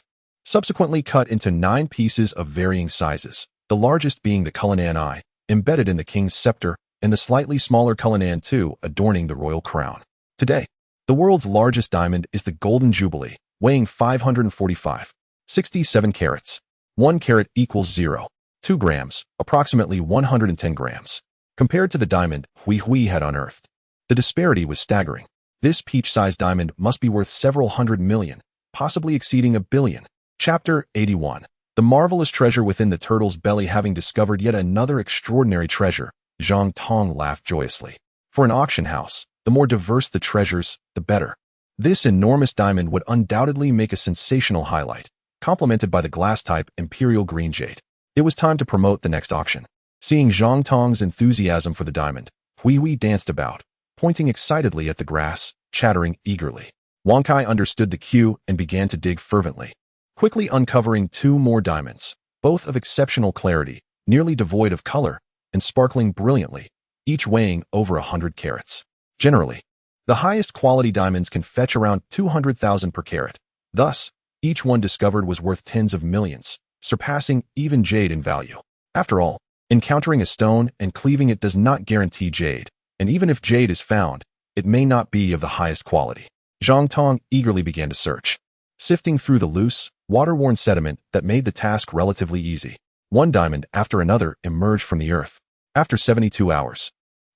S1: Subsequently cut into 9 pieces of varying sizes, the largest being the Cullinan Eye, embedded in the king's scepter, and the slightly smaller Cullinan II adorning the royal crown. Today, the world's largest diamond is the Golden Jubilee, weighing 545.67 carats. 1 carat equals 0.2 grams, approximately 110 grams. Compared to the diamond Hui had unearthed, the disparity was staggering. This peach-sized diamond must be worth several hundred million, possibly exceeding $1 billion. Chapter 81. The marvelous treasure within the turtle's belly. Having discovered yet another extraordinary treasure, Zhang Tong laughed joyously. For an auction house, the more diverse the treasures, the better. This enormous diamond would undoubtedly make a sensational highlight, complemented by the glass-type imperial green jade. It was time to promote the next auction. Seeing Zhang Tong's enthusiasm for the diamond, Hui danced about, pointing excitedly at the grass, chattering eagerly. Wang Kai understood the cue and began to dig fervently, quickly uncovering 2 more diamonds, both of exceptional clarity, nearly devoid of color, and sparkling brilliantly, each weighing over 100 carats. Generally, the highest quality diamonds can fetch around 200,000 per carat. Thus, each one discovered was worth tens of millions, surpassing even jade in value. After all, encountering a stone and cleaving it does not guarantee jade, and even if jade is found, it may not be of the highest quality. Zhang Tong eagerly began to search, sifting through the loose, water-worn sediment that made the task relatively easy. One diamond after another emerged from the earth. After 72 hours,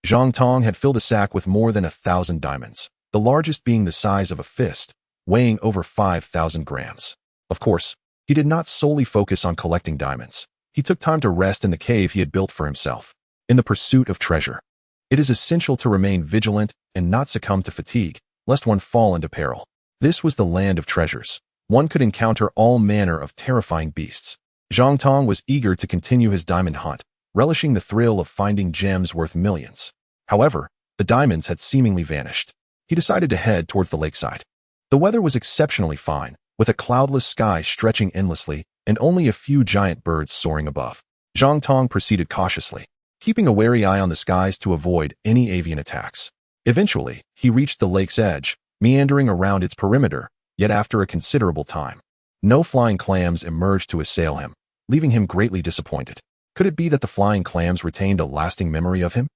S1: Zhang Tong had filled a sack with more than 1,000 diamonds, the largest being the size of a fist, weighing over 5,000 grams. Of course, he did not solely focus on collecting diamonds. He took time to rest in the cave he had built for himself. In the pursuit of treasure, it is essential to remain vigilant and not succumb to fatigue, lest one fall into peril. This was the land of treasures. One could encounter all manner of terrifying beasts. Zhang Tong was eager to continue his diamond hunt, relishing the thrill of finding gems worth millions. However, the diamonds had seemingly vanished. He decided to head towards the lakeside. The weather was exceptionally fine, with a cloudless sky stretching endlessly and only a few giant birds soaring above. Zhang Tong proceeded cautiously, keeping a wary eye on the skies to avoid any avian attacks. Eventually, he reached the lake's edge, meandering around its perimeter, yet after a considerable time, no flying clams emerged to assail him, leaving him greatly disappointed. Could it be that the flying clams retained a lasting memory of him?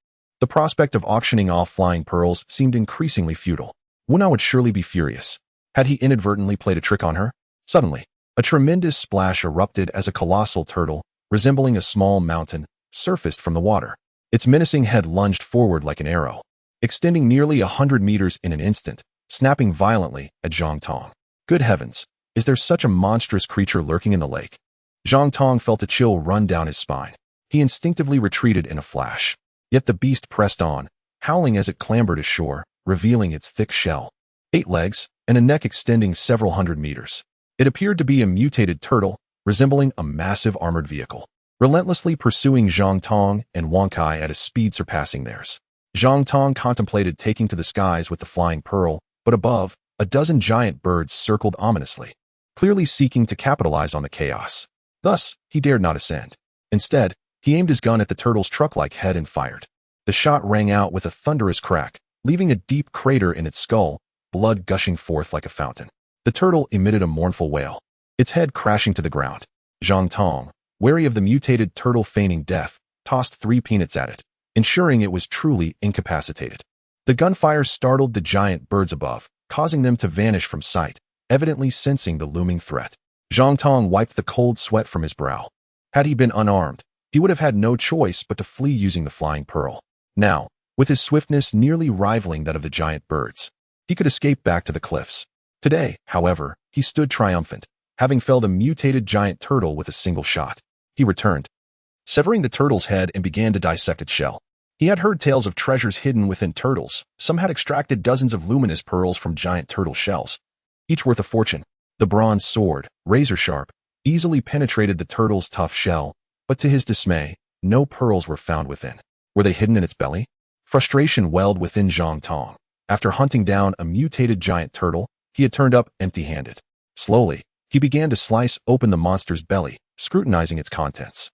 S1: The prospect of auctioning off flying pearls seemed increasingly futile. Wuna would surely be furious. Had he inadvertently played a trick on her? Suddenly, a tremendous splash erupted as a colossal turtle, resembling a small mountain, surfaced from the water. Its menacing head lunged forward like an arrow, extending nearly 100 meters in an instant, snapping violently at Zhang Tong. Good heavens, is there such a monstrous creature lurking in the lake? Zhang Tong felt a chill run down his spine. He instinctively retreated in a flash. Yet the beast pressed on, howling as it clambered ashore, revealing its thick shell, 8 legs, and a neck extending several hundred meters. It appeared to be a mutated turtle, resembling a massive armored vehicle, relentlessly pursuing Zhang Tong and Wang Kai at a speed surpassing theirs. Zhang Tong contemplated taking to the skies with the flying pearl, but above, a dozen giant birds circled ominously, clearly seeking to capitalize on the chaos. Thus, he dared not ascend. Instead, he aimed his gun at the turtle's truck-like head and fired. The shot rang out with a thunderous crack, leaving a deep crater in its skull, blood gushing forth like a fountain. The turtle emitted a mournful wail, its head crashing to the ground. Zhang Tong, wary of the mutated turtle feigning death, tossed 3 peanuts at it, ensuring it was truly incapacitated. The gunfire startled the giant birds above, causing them to vanish from sight, evidently sensing the looming threat. Zhang Tong wiped the cold sweat from his brow. Had he been unarmed, he would have had no choice but to flee using the flying pearl. Now, with his swiftness nearly rivaling that of the giant birds, he could escape back to the cliffs. Today, however, he stood triumphant, having felled a mutated giant turtle with a single shot. He returned, severing the turtle's head and began to dissect its shell. He had heard tales of treasures hidden within turtles. Some had extracted dozens of luminous pearls from giant turtle shells, each worth a fortune. The bronze sword, razor-sharp, easily penetrated the turtle's tough shell, but to his dismay, no pearls were found within. Were they hidden in its belly? Frustration welled within Zhang Tong. After hunting down a mutated giant turtle, he had turned up empty-handed. Slowly, he began to slice open the monster's belly, scrutinizing its contents.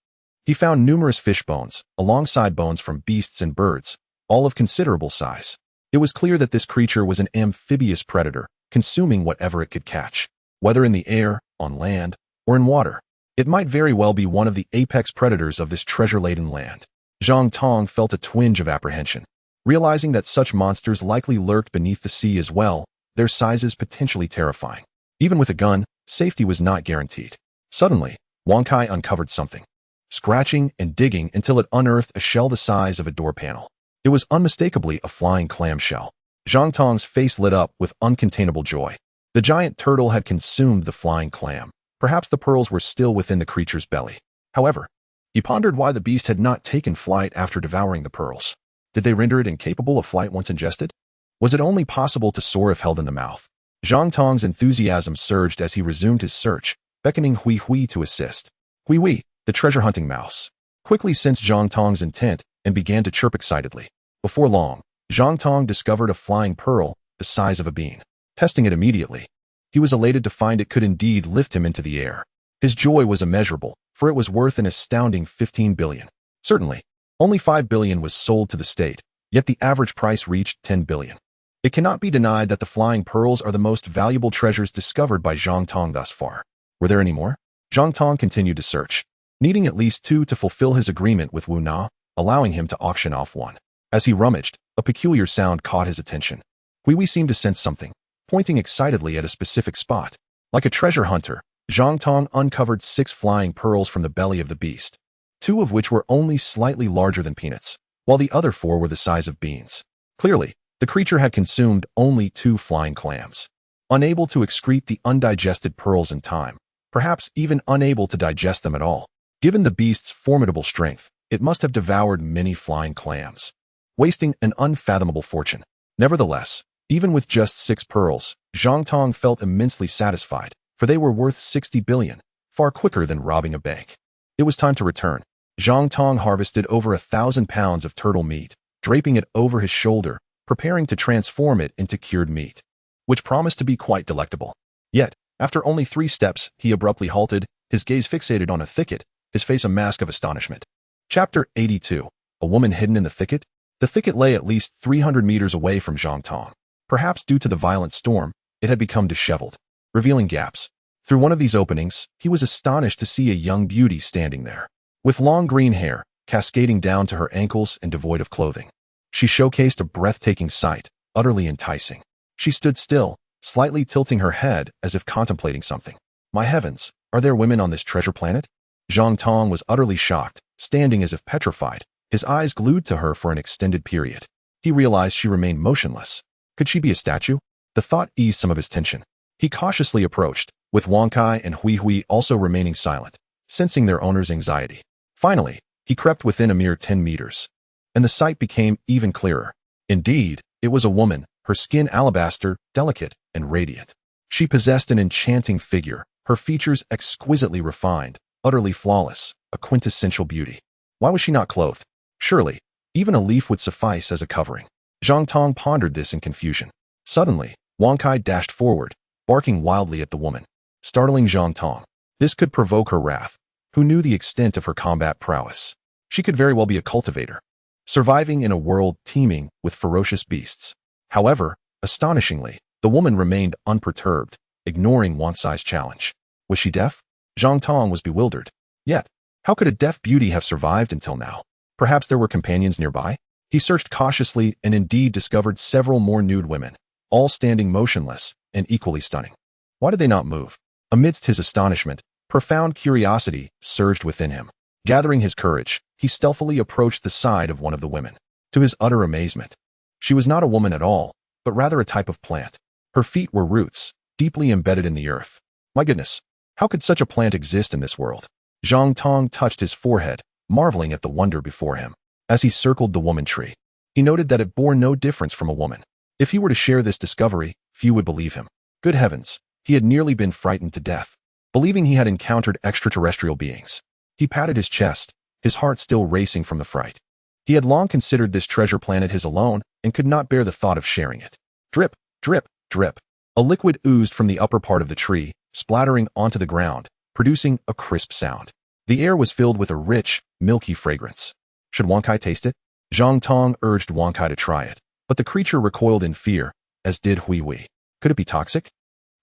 S1: He found numerous fish bones, alongside bones from beasts and birds, all of considerable size. It was clear that this creature was an amphibious predator, consuming whatever it could catch. Whether in the air, on land, or in water, it might very well be one of the apex predators of this treasure-laden land. Zhang Tong felt a twinge of apprehension, realizing that such monsters likely lurked beneath the sea as well, their sizes potentially terrifying. Even with a gun, safety was not guaranteed. Suddenly, Wang Kai uncovered something, scratching and digging until it unearthed a shell the size of a door panel. It was unmistakably a flying clamshell. Zhang Tong's face lit up with uncontainable joy. The giant turtle had consumed the flying clam. Perhaps the pearls were still within the creature's belly. However, he pondered why the beast had not taken flight after devouring the pearls. Did they render it incapable of flight once ingested? Was it only possible to soar if held in the mouth? Zhang Tong's enthusiasm surged as he resumed his search, beckoning Hui Hui to assist. Hui Hui, the treasure-hunting mouse, quickly sensed Zhang Tong's intent and began to chirp excitedly. Before long, Zhang Tong discovered a flying pearl the size of a bean. Testing it immediately, he was elated to find it could indeed lift him into the air. His joy was immeasurable, for it was worth an astounding 15 billion. Certainly, only 5 billion was sold to the state, yet the average price reached 10 billion. It cannot be denied that the flying pearls are the most valuable treasures discovered by Zhang Tong thus far. Were there any more? Zhang Tong continued to search, needing at least 2 to fulfill his agreement with Wu Na, allowing him to auction off 1. As he rummaged, a peculiar sound caught his attention. Hui Hui seemed to sense something, pointing excitedly at a specific spot. Like a treasure hunter, Zhang Tong uncovered 6 flying pearls from the belly of the beast, 2 of which were only slightly larger than peanuts, while the other 4 were the size of beans. Clearly, the creature had consumed only 2 flying clams. Unable to excrete the undigested pearls in time, perhaps even unable to digest them at all. Given the beast's formidable strength, it must have devoured many flying clams, wasting an unfathomable fortune. Nevertheless, even with just 6 pearls, Zhang Tong felt immensely satisfied, for they were worth 60 billion, far quicker than robbing a bank. It was time to return. Zhang Tong harvested over 1,000 pounds of turtle meat, draping it over his shoulder, preparing to transform it into cured meat, which promised to be quite delectable. Yet, after only 3 steps, he abruptly halted, his gaze fixated on a thicket, his face a mask of astonishment. Chapter 82. A woman hidden in the thicket? The thicket lay at least 300 meters away from Zhang Tong. Perhaps due to the violent storm, it had become disheveled, revealing gaps. Through one of these openings, he was astonished to see a young beauty standing there, with long green hair, cascading down to her ankles and devoid of clothing. She showcased a breathtaking sight, utterly enticing. She stood still, slightly tilting her head as if contemplating something. My heavens, are there women on this treasure planet? Zhang Tong was utterly shocked, standing as if petrified, his eyes glued to her for an extended period. He realized she remained motionless. Could she be a statue? The thought eased some of his tension. He cautiously approached, with Wang Kai and Hui Hui also remaining silent, sensing their owner's anxiety. Finally, he crept within a mere 10 meters, and the sight became even clearer. Indeed, it was a woman, her skin alabaster, delicate, and radiant. She possessed an enchanting figure, her features exquisitely refined, utterly flawless, a quintessential beauty. Why was she not clothed? Surely, even a leaf would suffice as a covering. Zhang Tong pondered this in confusion. Suddenly, Wang Kai dashed forward, barking wildly at the woman, startling Zhang Tong. This could provoke her wrath. Who knew the extent of her combat prowess? She could very well be a cultivator, surviving in a world teeming with ferocious beasts. However, astonishingly, the woman remained unperturbed, ignoring Wang Kai's challenge. Was she deaf? Zhang Tong was bewildered. Yet, how could a deaf beauty have survived until now? Perhaps there were companions nearby? He searched cautiously and indeed discovered several more nude women, all standing motionless and equally stunning. Why did they not move? Amidst his astonishment, profound curiosity surged within him. Gathering his courage, he stealthily approached the side of one of the women. To his utter amazement, she was not a woman at all, but rather a type of plant. Her feet were roots, deeply embedded in the earth. My goodness, how could such a plant exist in this world? Zhang Tong touched his forehead, marveling at the wonder before him. As he circled the woman tree, he noted that it bore no difference from a woman. If he were to share this discovery, few would believe him. Good heavens, he had nearly been frightened to death, believing he had encountered extraterrestrial beings. He patted his chest, his heart still racing from the fright. He had long considered this treasure planet his alone and could not bear the thought of sharing it. Drip, drip, drip. A liquid oozed from the upper part of the tree, splattering onto the ground, producing a crisp sound. The air was filled with a rich, milky fragrance. Should Wang Kai taste it? Zhang Tong urged Wang Kai to try it, but the creature recoiled in fear, as did Hui Hui. Could it be toxic?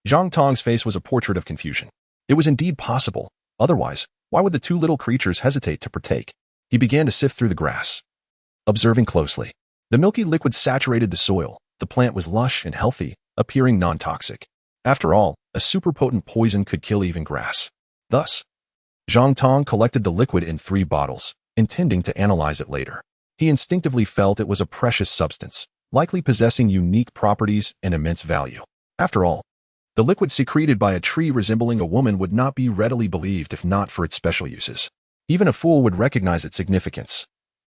S1: Zhang Tong's face was a portrait of confusion. It was indeed possible. Otherwise, why would the 2 little creatures hesitate to partake? He began to sift through the grass, observing closely. The milky liquid saturated the soil. The plant was lush and healthy, appearing non-toxic. After all, a superpotent poison could kill even grass. Thus, Zhang Tong collected the liquid in 3 bottles, intending to analyze it later. He instinctively felt it was a precious substance, likely possessing unique properties and immense value. After all, the liquid secreted by a tree resembling a woman would not be readily believed if not for its special uses. Even a fool would recognize its significance,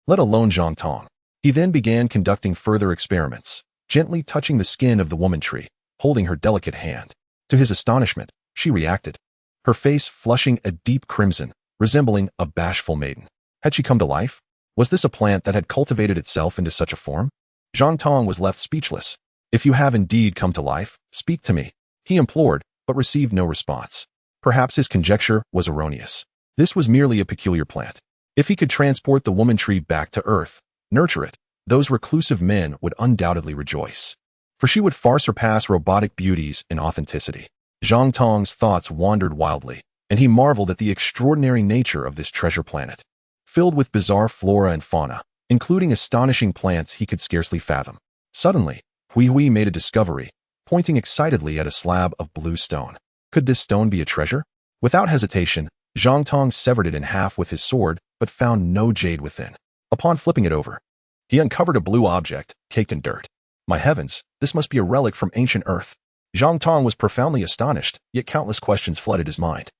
S1: let alone Zhang Tong. He then began conducting further experiments, gently touching the skin of the woman tree, holding her delicate hand. To his astonishment, she reacted, her face flushing a deep crimson, resembling a bashful maiden. Had she come to life? Was this a plant that had cultivated itself into such a form? Zhang Tong was left speechless. If you have indeed come to life, speak to me, he implored, but received no response. Perhaps his conjecture was erroneous. This was merely a peculiar plant. If he could transport the woman tree back to earth, nurture it, those reclusive men would undoubtedly rejoice. For she would far surpass robotic beauties in authenticity. Zhang Tong's thoughts wandered wildly, and he marveled at the extraordinary nature of this treasure planet, filled with bizarre flora and fauna, including astonishing plants he could scarcely fathom. Suddenly, Hui made a discovery, pointing excitedly at a slab of blue stone. Could this stone be a treasure? Without hesitation, Zhang Tong severed it in half with his sword, but found no jade within. Upon flipping it over, he uncovered a blue object, caked in dirt. My heavens, this must be a relic from ancient Earth. Zhang Tong was profoundly astonished, yet countless questions flooded his mind,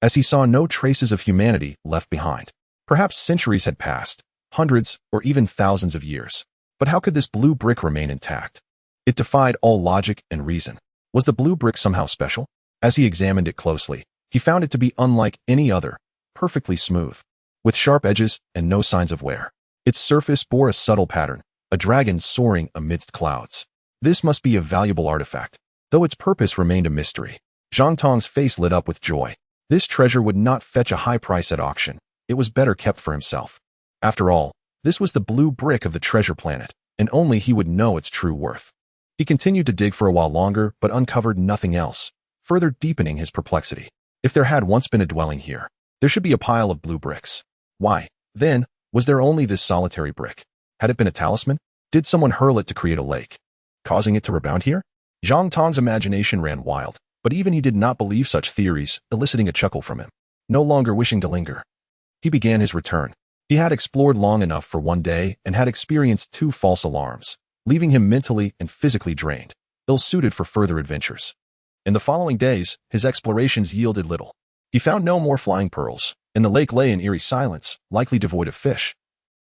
S1: as he saw no traces of humanity left behind. Perhaps centuries had passed, hundreds or even thousands of years. But how could this blue brick remain intact? It defied all logic and reason. Was the blue brick somehow special? As he examined it closely, he found it to be unlike any other, perfectly smooth, with sharp edges and no signs of wear. Its surface bore a subtle pattern, a dragon soaring amidst clouds. This must be a valuable artifact, though its purpose remained a mystery. Zhang Tong's face lit up with joy. This treasure would not fetch a high price at auction. It was better kept for himself. After all, this was the blue brick of the treasure planet, and only he would know its true worth. He continued to dig for a while longer, but uncovered nothing else, further deepening his perplexity. If there had once been a dwelling here, there should be a pile of blue bricks. Why, then, was there only this solitary brick? Had it been a talisman? Did someone hurl it to create a lake, causing it to rebound here? Zhang Tong's imagination ran wild, but even he did not believe such theories, eliciting a chuckle from him. No longer wishing to linger, he began his return. He had explored long enough for one day and had experienced 2 false alarms, leaving him mentally and physically drained, ill-suited for further adventures. In the following days, his explorations yielded little. He found no more flying pearls, and the lake lay in eerie silence, likely devoid of fish,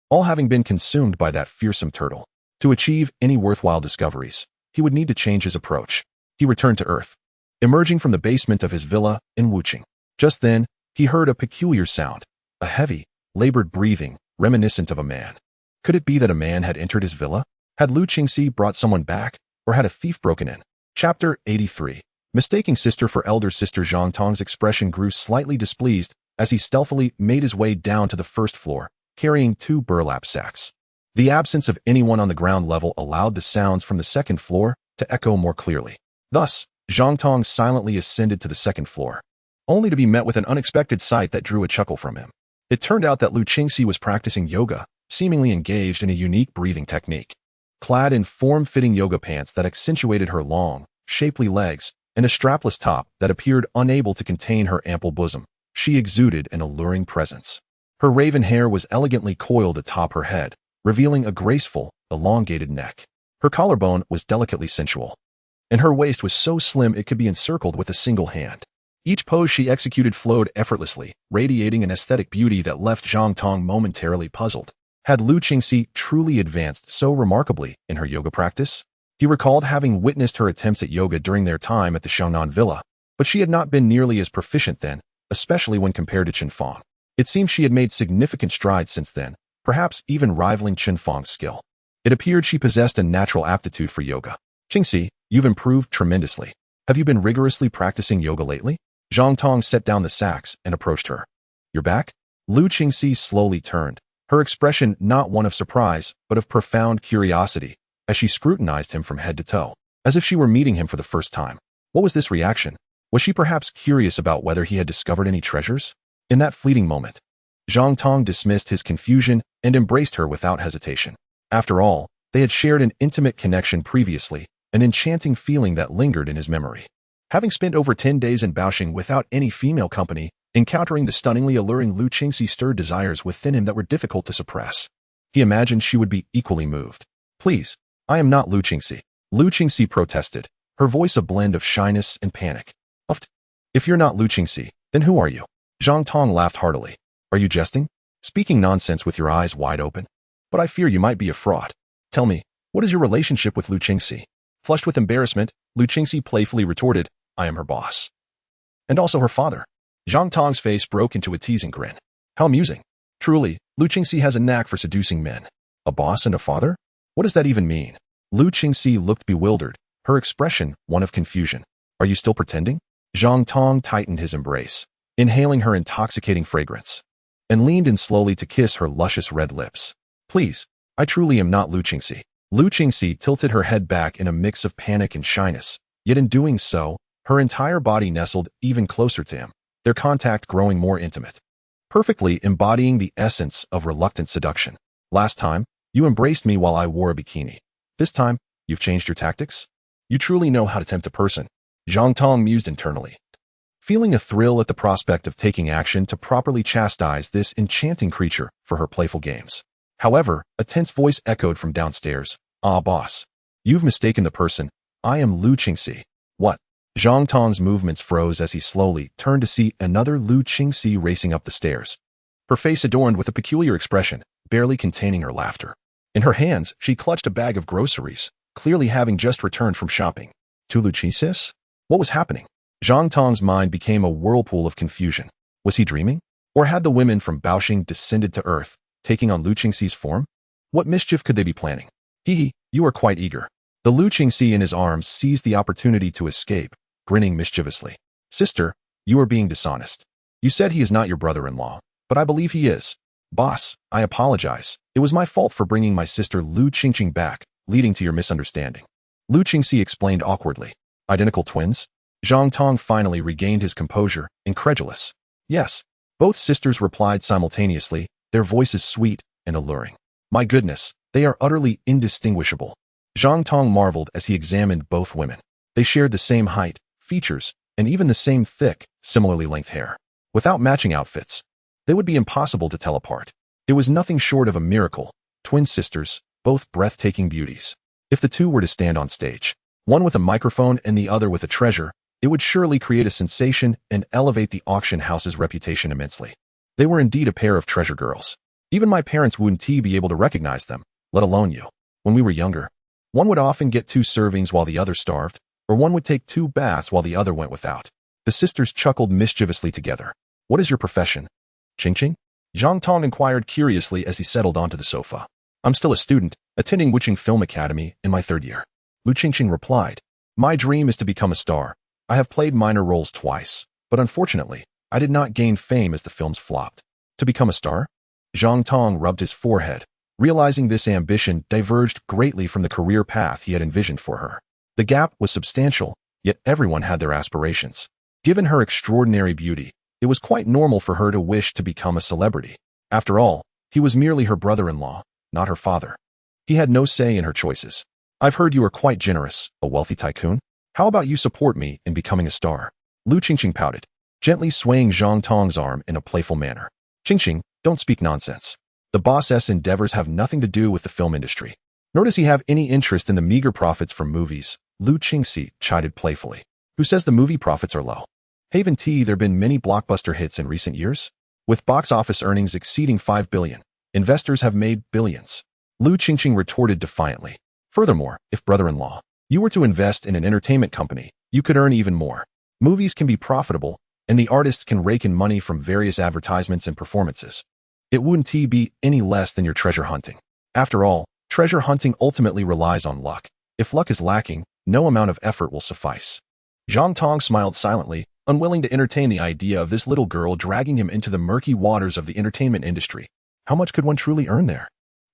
S1: all having been consumed by that fearsome turtle. To achieve any worthwhile discoveries, he would need to change his approach. He returned to Earth, emerging from the basement of his villa in Wuching. Just then, he heard a peculiar sound, a heavy, labored breathing, reminiscent of a man. Could it be that a man had entered his villa? Had Lu Qingxi brought someone back, or had a thief broken in? Chapter 83. Mistaking sister for elder sister. Zhang Tong's expression grew slightly displeased as he stealthily made his way down to the first floor, carrying 2 burlap sacks. The absence of anyone on the ground level allowed the sounds from the second floor to echo more clearly. Thus, Zhang Tong silently ascended to the second floor, only to be met with an unexpected sight that drew a chuckle from him. It turned out that Lu Qingxi was practicing yoga, seemingly engaged in a unique breathing technique. Clad in form-fitting yoga pants that accentuated her long, shapely legs, and a strapless top that appeared unable to contain her ample bosom, she exuded an alluring presence. Her raven hair was elegantly coiled atop her head, revealing a graceful, elongated neck. Her collarbone was delicately sensual, and her waist was so slim it could be encircled with a single hand. Each pose she executed flowed effortlessly, radiating an aesthetic beauty that left Zhang Tong momentarily puzzled. Had Lu Qingxi truly advanced so remarkably in her yoga practice? He recalled having witnessed her attempts at yoga during their time at the Xiangnan Villa, but she had not been nearly as proficient then, especially when compared to Chen Fang. It seemed she had made significant strides since then, perhaps even rivaling Chen Fang's skill. It appeared she possessed a natural aptitude for yoga. Qingxi, you've improved tremendously. Have you been rigorously practicing yoga lately? Zhang Tong set down the sacks and approached her. You're back? Lu Qingxi slowly turned, her expression not one of surprise, but of profound curiosity, as she scrutinized him from head to toe, as if she were meeting him for the first time. What was this reaction? Was she perhaps curious about whether he had discovered any treasures? In that fleeting moment, Zhang Tong dismissed his confusion and embraced her without hesitation. After all, they had shared an intimate connection previously, an enchanting feeling that lingered in his memory. Having spent over 10 days in Baoxing without any female company, encountering the stunningly alluring Lu Qingxi stirred desires within him that were difficult to suppress. He imagined she would be equally moved. Please, I am not Lu Qingxi. Lu Qingxi protested, her voice a blend of shyness and panic. If you're not Lu Qingxi, then who are you? Zhang Tong laughed heartily. Are you jesting? Speaking nonsense with your eyes wide open? But I fear you might be a fraud. Tell me, what is your relationship with Lu Qingxi? Flushed with embarrassment, Lu Qingxi playfully retorted, I am her boss. And also her father. Zhang Tong's face broke into a teasing grin. How amusing. Truly, Lu Qingxi has a knack for seducing men. A boss and a father? What does that even mean? Lu Qingxi looked bewildered, her expression one of confusion. Are you still pretending? Zhang Tong tightened his embrace, inhaling her intoxicating fragrance, and leaned in slowly to kiss her luscious red lips. Please, I truly am not Lu Qingxi. Lu Qingxi tilted her head back in a mix of panic and shyness, yet in doing so, her entire body nestled even closer to him, their contact growing more intimate, perfectly embodying the essence of reluctant seduction. Last time, you embraced me while I wore a bikini. This time, you've changed your tactics? You truly know how to tempt a person. Zhang Tong mused internally, feeling a thrill at the prospect of taking action to properly chastise this enchanting creature for her playful games. However, a tense voice echoed from downstairs. Ah, boss. You've mistaken the person. I am Lu Qingxi. What? Zhang Tong's movements froze as he slowly turned to see another Lu Qingxi racing up the stairs, her face adorned with a peculiar expression, barely containing her laughter. In her hands, she clutched a bag of groceries, clearly having just returned from shopping. To Lu Qingxi? What was happening? Zhang Tong's mind became a whirlpool of confusion. Was he dreaming? Or had the women from Baoxing descended to earth, taking on Lu Qingxi's form? What mischief could they be planning? Hee, you are quite eager. The Lu Qingxi in his arms seized the opportunity to escape, grinning mischievously. Sister, you are being dishonest. You said he is not your brother-in-law, but I believe he is. Boss, I apologize. It was my fault for bringing my sister Lu Qingqing back, leading to your misunderstanding. Lu Qingxi explained awkwardly. Identical twins? Zhang Tong finally regained his composure, incredulous. Yes. Both sisters replied simultaneously, their voices sweet and alluring. My goodness, they are utterly indistinguishable. Zhang Tong marveled as he examined both women. They shared the same height, features, and even the same thick, similarly length hair. Without matching outfits, they would be impossible to tell apart. It was nothing short of a miracle. Twin sisters, both breathtaking beauties. If the two were to stand on stage, one with a microphone and the other with a treasure, it would surely create a sensation and elevate the auction house's reputation immensely. They were indeed a pair of treasure girls. Even my parents wouldn't be able to recognize them, let alone you. When we were younger, one would often get 2 servings while the other starved, or one would take 2 baths while the other went without. The sisters chuckled mischievously together. What is your profession? Qingqing? Zhang Tong inquired curiously as he settled onto the sofa. I'm still a student, attending Wuching Film Academy in my 3rd year. Lu Qingqing replied. My dream is to become a star. I have played minor roles twice, but unfortunately, I did not gain fame as the films flopped. To become a star? Zhang Tong rubbed his forehead, realizing this ambition diverged greatly from the career path he had envisioned for her. The gap was substantial, yet everyone had their aspirations. Given her extraordinary beauty, it was quite normal for her to wish to become a celebrity. After all, he was merely her brother-in-law, not her father. He had no say in her choices. I've heard you are quite generous, a wealthy tycoon. How about you support me in becoming a star? Lu Qingqing pouted, gently swaying Zhang Tong's arm in a playful manner. Qingqing, don't speak nonsense. The boss's endeavors have nothing to do with the film industry. Nor does he have any interest in the meager profits from movies, Lu Qingxi chided playfully. Who says the movie profits are low? Haven't there been many blockbuster hits in recent years? With box office earnings exceeding 5 billion, investors have made billions. Lu Qingqing retorted defiantly. Furthermore, if brother-in-law, you were to invest in an entertainment company, you could earn even more. Movies can be profitable, and the artists can rake in money from various advertisements and performances. It wouldn't be any less than your treasure hunting. After all, treasure hunting ultimately relies on luck. If luck is lacking, no amount of effort will suffice. Zhang Tong smiled silently, unwilling to entertain the idea of this little girl dragging him into the murky waters of the entertainment industry. How much could one truly earn there?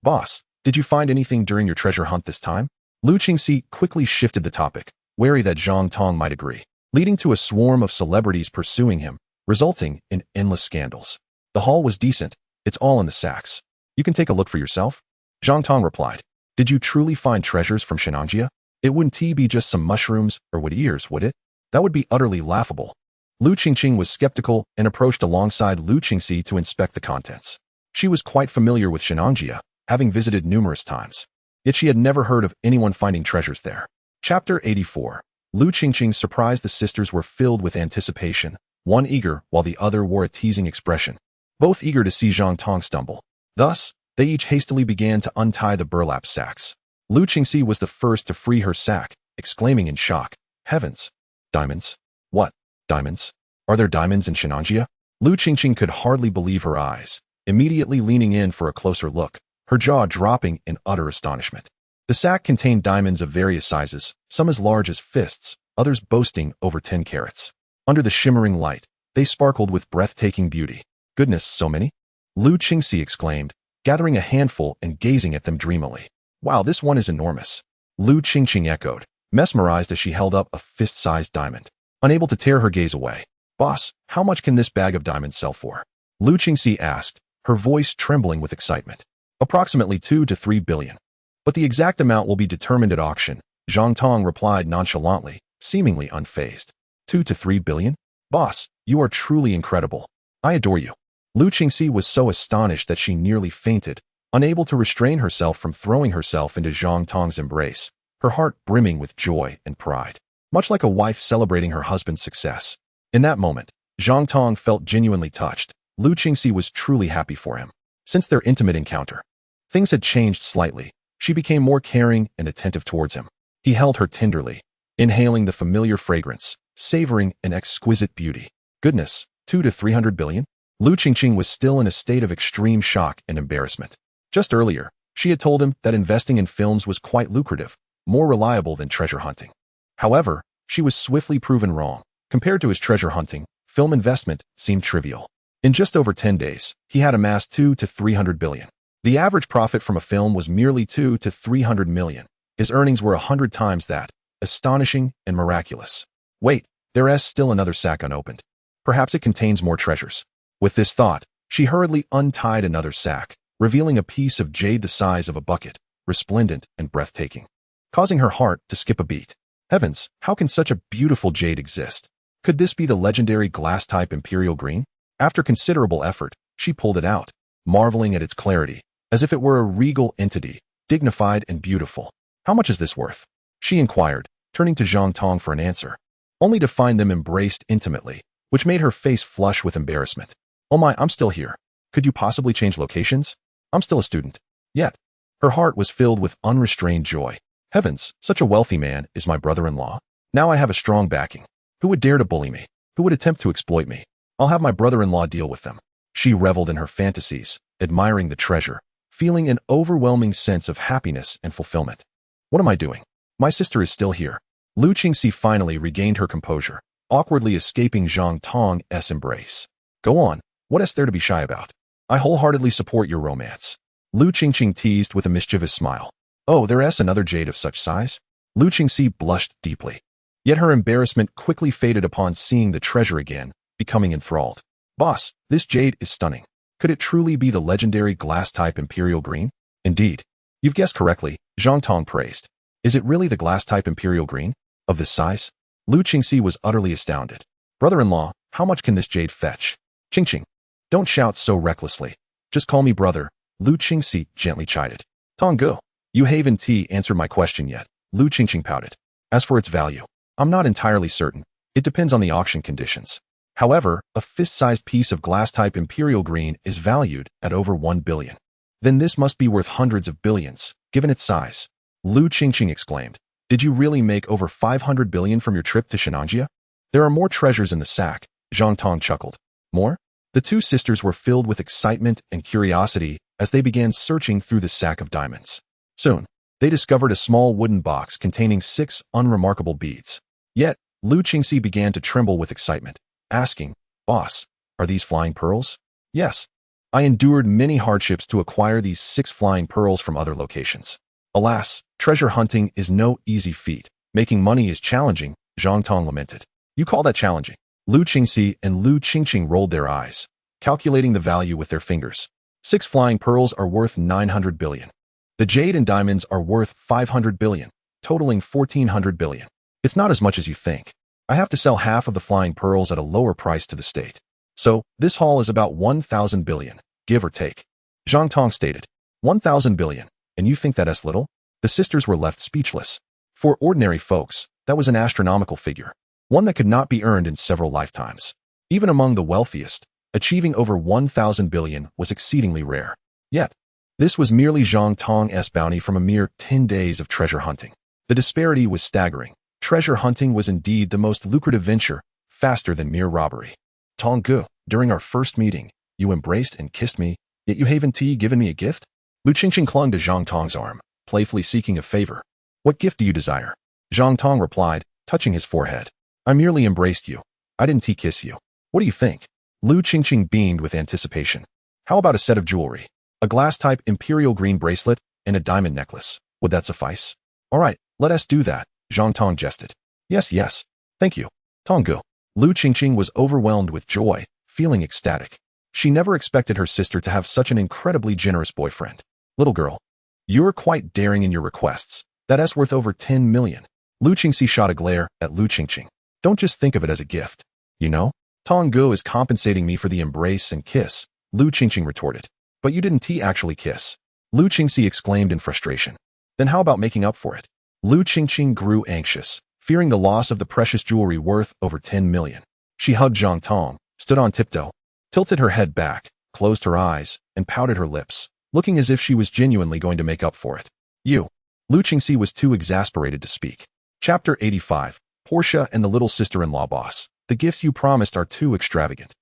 S1: Boss, did you find anything during your treasure hunt this time? Lu Qingxi quickly shifted the topic, wary that Zhang Tong might agree, leading to a swarm of celebrities pursuing him, resulting in endless scandals. The haul was decent. It's all in the sacks. You can take a look for yourself. Zhang Tong replied. Did you truly find treasures from Shenanjia? It wouldn't be just some mushrooms or wood ears, would it? That would be utterly laughable. Lu Qingqing was skeptical and approached alongside Lu Qingxi to inspect the contents. She was quite familiar with Shenanjia, having visited numerous times. Yet she had never heard of anyone finding treasures there. Chapter 84. Lu Qingqing surprised the sisters were filled with anticipation, one eager while the other wore a teasing expression, both eager to see Zhang Tong stumble. Thus, they each hastily began to untie the burlap sacks. Lu Qingxi was the first to free her sack, exclaiming in shock, Heavens! Diamonds? What? Diamonds? Are there diamonds in Shenanjia? Lu Qingqing could hardly believe her eyes, immediately leaning in for a closer look, her jaw dropping in utter astonishment. The sack contained diamonds of various sizes, some as large as fists, others boasting over 10 carats. Under the shimmering light, they sparkled with breathtaking beauty. Goodness, so many? Lu Qingxi exclaimed, gathering a handful and gazing at them dreamily. Wow, this one is enormous. Lu Qingqing echoed, mesmerized as she held up a fist-sized diamond, unable to tear her gaze away. Boss, how much can this bag of diamonds sell for? Lu Qingxi asked, her voice trembling with excitement. Approximately 2 to 3 billion. But the exact amount will be determined at auction, Zhang Tong replied nonchalantly, seemingly unfazed. 2 to 3 billion? Boss, you are truly incredible. I adore you. Lu Qingxi was so astonished that she nearly fainted, unable to restrain herself from throwing herself into Zhang Tong's embrace, her heart brimming with joy and pride, much like a wife celebrating her husband's success. In that moment, Zhang Tong felt genuinely touched. Lu Qingxi was truly happy for him. Since their intimate encounter, things had changed slightly. She became more caring and attentive towards him. He held her tenderly, inhaling the familiar fragrance, savoring an exquisite beauty. Goodness, 2 to 300 billion? Lu Qingqing was still in a state of extreme shock and embarrassment. Just earlier, she had told him that investing in films was quite lucrative, more reliable than treasure hunting. However, she was swiftly proven wrong. Compared to his treasure hunting, film investment seemed trivial. In just over 10 days, he had amassed 2 to 300 billion. The average profit from a film was merely 2 to 300 million. His earnings were 100 times that. Astonishing and miraculous. Wait, there's still another sack unopened. Perhaps it contains more treasures. With this thought, she hurriedly untied another sack, revealing a piece of jade the size of a bucket, resplendent and breathtaking, causing her heart to skip a beat. Heavens, how can such a beautiful jade exist? Could this be the legendary glass-type imperial green? After considerable effort, she pulled it out, marveling at its clarity, as if it were a regal entity, dignified and beautiful. How much is this worth? She inquired, turning to Zhang Tong for an answer, only to find them embraced intimately, which made her face flush with embarrassment. Oh my, I'm still here. Could you possibly change locations? I'm still a student. Yet, her heart was filled with unrestrained joy. Heavens, such a wealthy man is my brother-in-law. Now I have a strong backing. Who would dare to bully me? Who would attempt to exploit me? I'll have my brother-in-law deal with them. She reveled in her fantasies, admiring the treasure, feeling an overwhelming sense of happiness and fulfillment. What am I doing? My sister is still here. Lu Qingxi finally regained her composure, awkwardly escaping Zhang Tong's embrace. Go on, what is there to be shy about? I wholeheartedly support your romance. Lu Qingqing teased with a mischievous smile. Oh, there's another jade of such size? Lu Qingxi blushed deeply. Yet her embarrassment quickly faded upon seeing the treasure again, becoming enthralled. Boss, this jade is stunning. Could it truly be the legendary glass-type imperial green? Indeed. You've guessed correctly, Zhang Tong praised. Is it really the glass-type imperial green? Of this size? Lu Qingxi was utterly astounded. Brother-in-law, how much can this jade fetch? Qingqing. Don't shout so recklessly. Just call me brother, Lu Qingxi gently chided. Tonggu, you haven't answered my question yet, Lu Qingqing pouted. As for its value, I'm not entirely certain. It depends on the auction conditions. However, a fist-sized piece of glass-type imperial green is valued at over 1 billion. Then this must be worth hundreds of billions, given its size. Lu Qingqing exclaimed. Did you really make over 500 billion from your trip to Shenanjia? There are more treasures in the sack, Zhang Tong chuckled. More? The two sisters were filled with excitement and curiosity as they began searching through the sack of diamonds. Soon, they discovered a small wooden box containing 6 unremarkable beads. Yet, Lu Qingxi began to tremble with excitement, asking, Boss, are these flying pearls? Yes. I endured many hardships to acquire these 6 flying pearls from other locations. Alas, treasure hunting is no easy feat. Making money is challenging, Zhang Tong lamented. You call that challenging? Lu Qingxi and Lu Qingqing rolled their eyes, calculating the value with their fingers. 6 flying pearls are worth 900 billion. The jade and diamonds are worth 500 billion, totaling 1400 billion. It's not as much as you think. I have to sell half of the flying pearls at a lower price to the state. So, this haul is about 1,000 billion, give or take. Zhang Tong stated. 1,000 billion, and you think that's little? The sisters were left speechless. For ordinary folks, that was an astronomical figure, one that could not be earned in several lifetimes. Even among the wealthiest, achieving over 1,000 billion was exceedingly rare. Yet, this was merely Zhang Tong's bounty from a mere 10 days of treasure hunting. The disparity was staggering, Treasure hunting was indeed the most lucrative venture, faster than mere robbery. Tong Gu, during our first meeting, you embraced and kissed me, yet you haven't given me a gift? Lu Qingqing clung to Zhang Tong's arm, playfully seeking a favor. What gift do you desire? Zhang Tong replied, touching his forehead. I merely embraced you. I didn't kiss you. What do you think? Lu Qingqing beamed with anticipation. How about a set of jewelry? A glass-type imperial green bracelet and a diamond necklace. Would that suffice? All right, let us do that, Zhang Tong jested. Yes. Thank you. Tong Gu. Lu Qingqing was overwhelmed with joy, feeling ecstatic. She never expected her sister to have such an incredibly generous boyfriend. Little girl, you're quite daring in your requests. That's worth over 10 million. Lu Qingxi shot a glare at Lu Qingqing. Don't just think of it as a gift. You know, Tong Gu is compensating me for the embrace and kiss, Lu Qingqing retorted. But you didn't actually kiss. Lu Qingxi exclaimed in frustration. Then how about making up for it? Lu Qingqing grew anxious, fearing the loss of the precious jewelry worth over 10 million. She hugged Zhang Tong, stood on tiptoe, tilted her head back, closed her eyes, and pouted her lips, looking as if she was genuinely going to make up for it. You. Lu Qingxi was too exasperated to speak. Chapter 85. Portia and the little sister-in-law boss. The gifts you promised are too extravagant.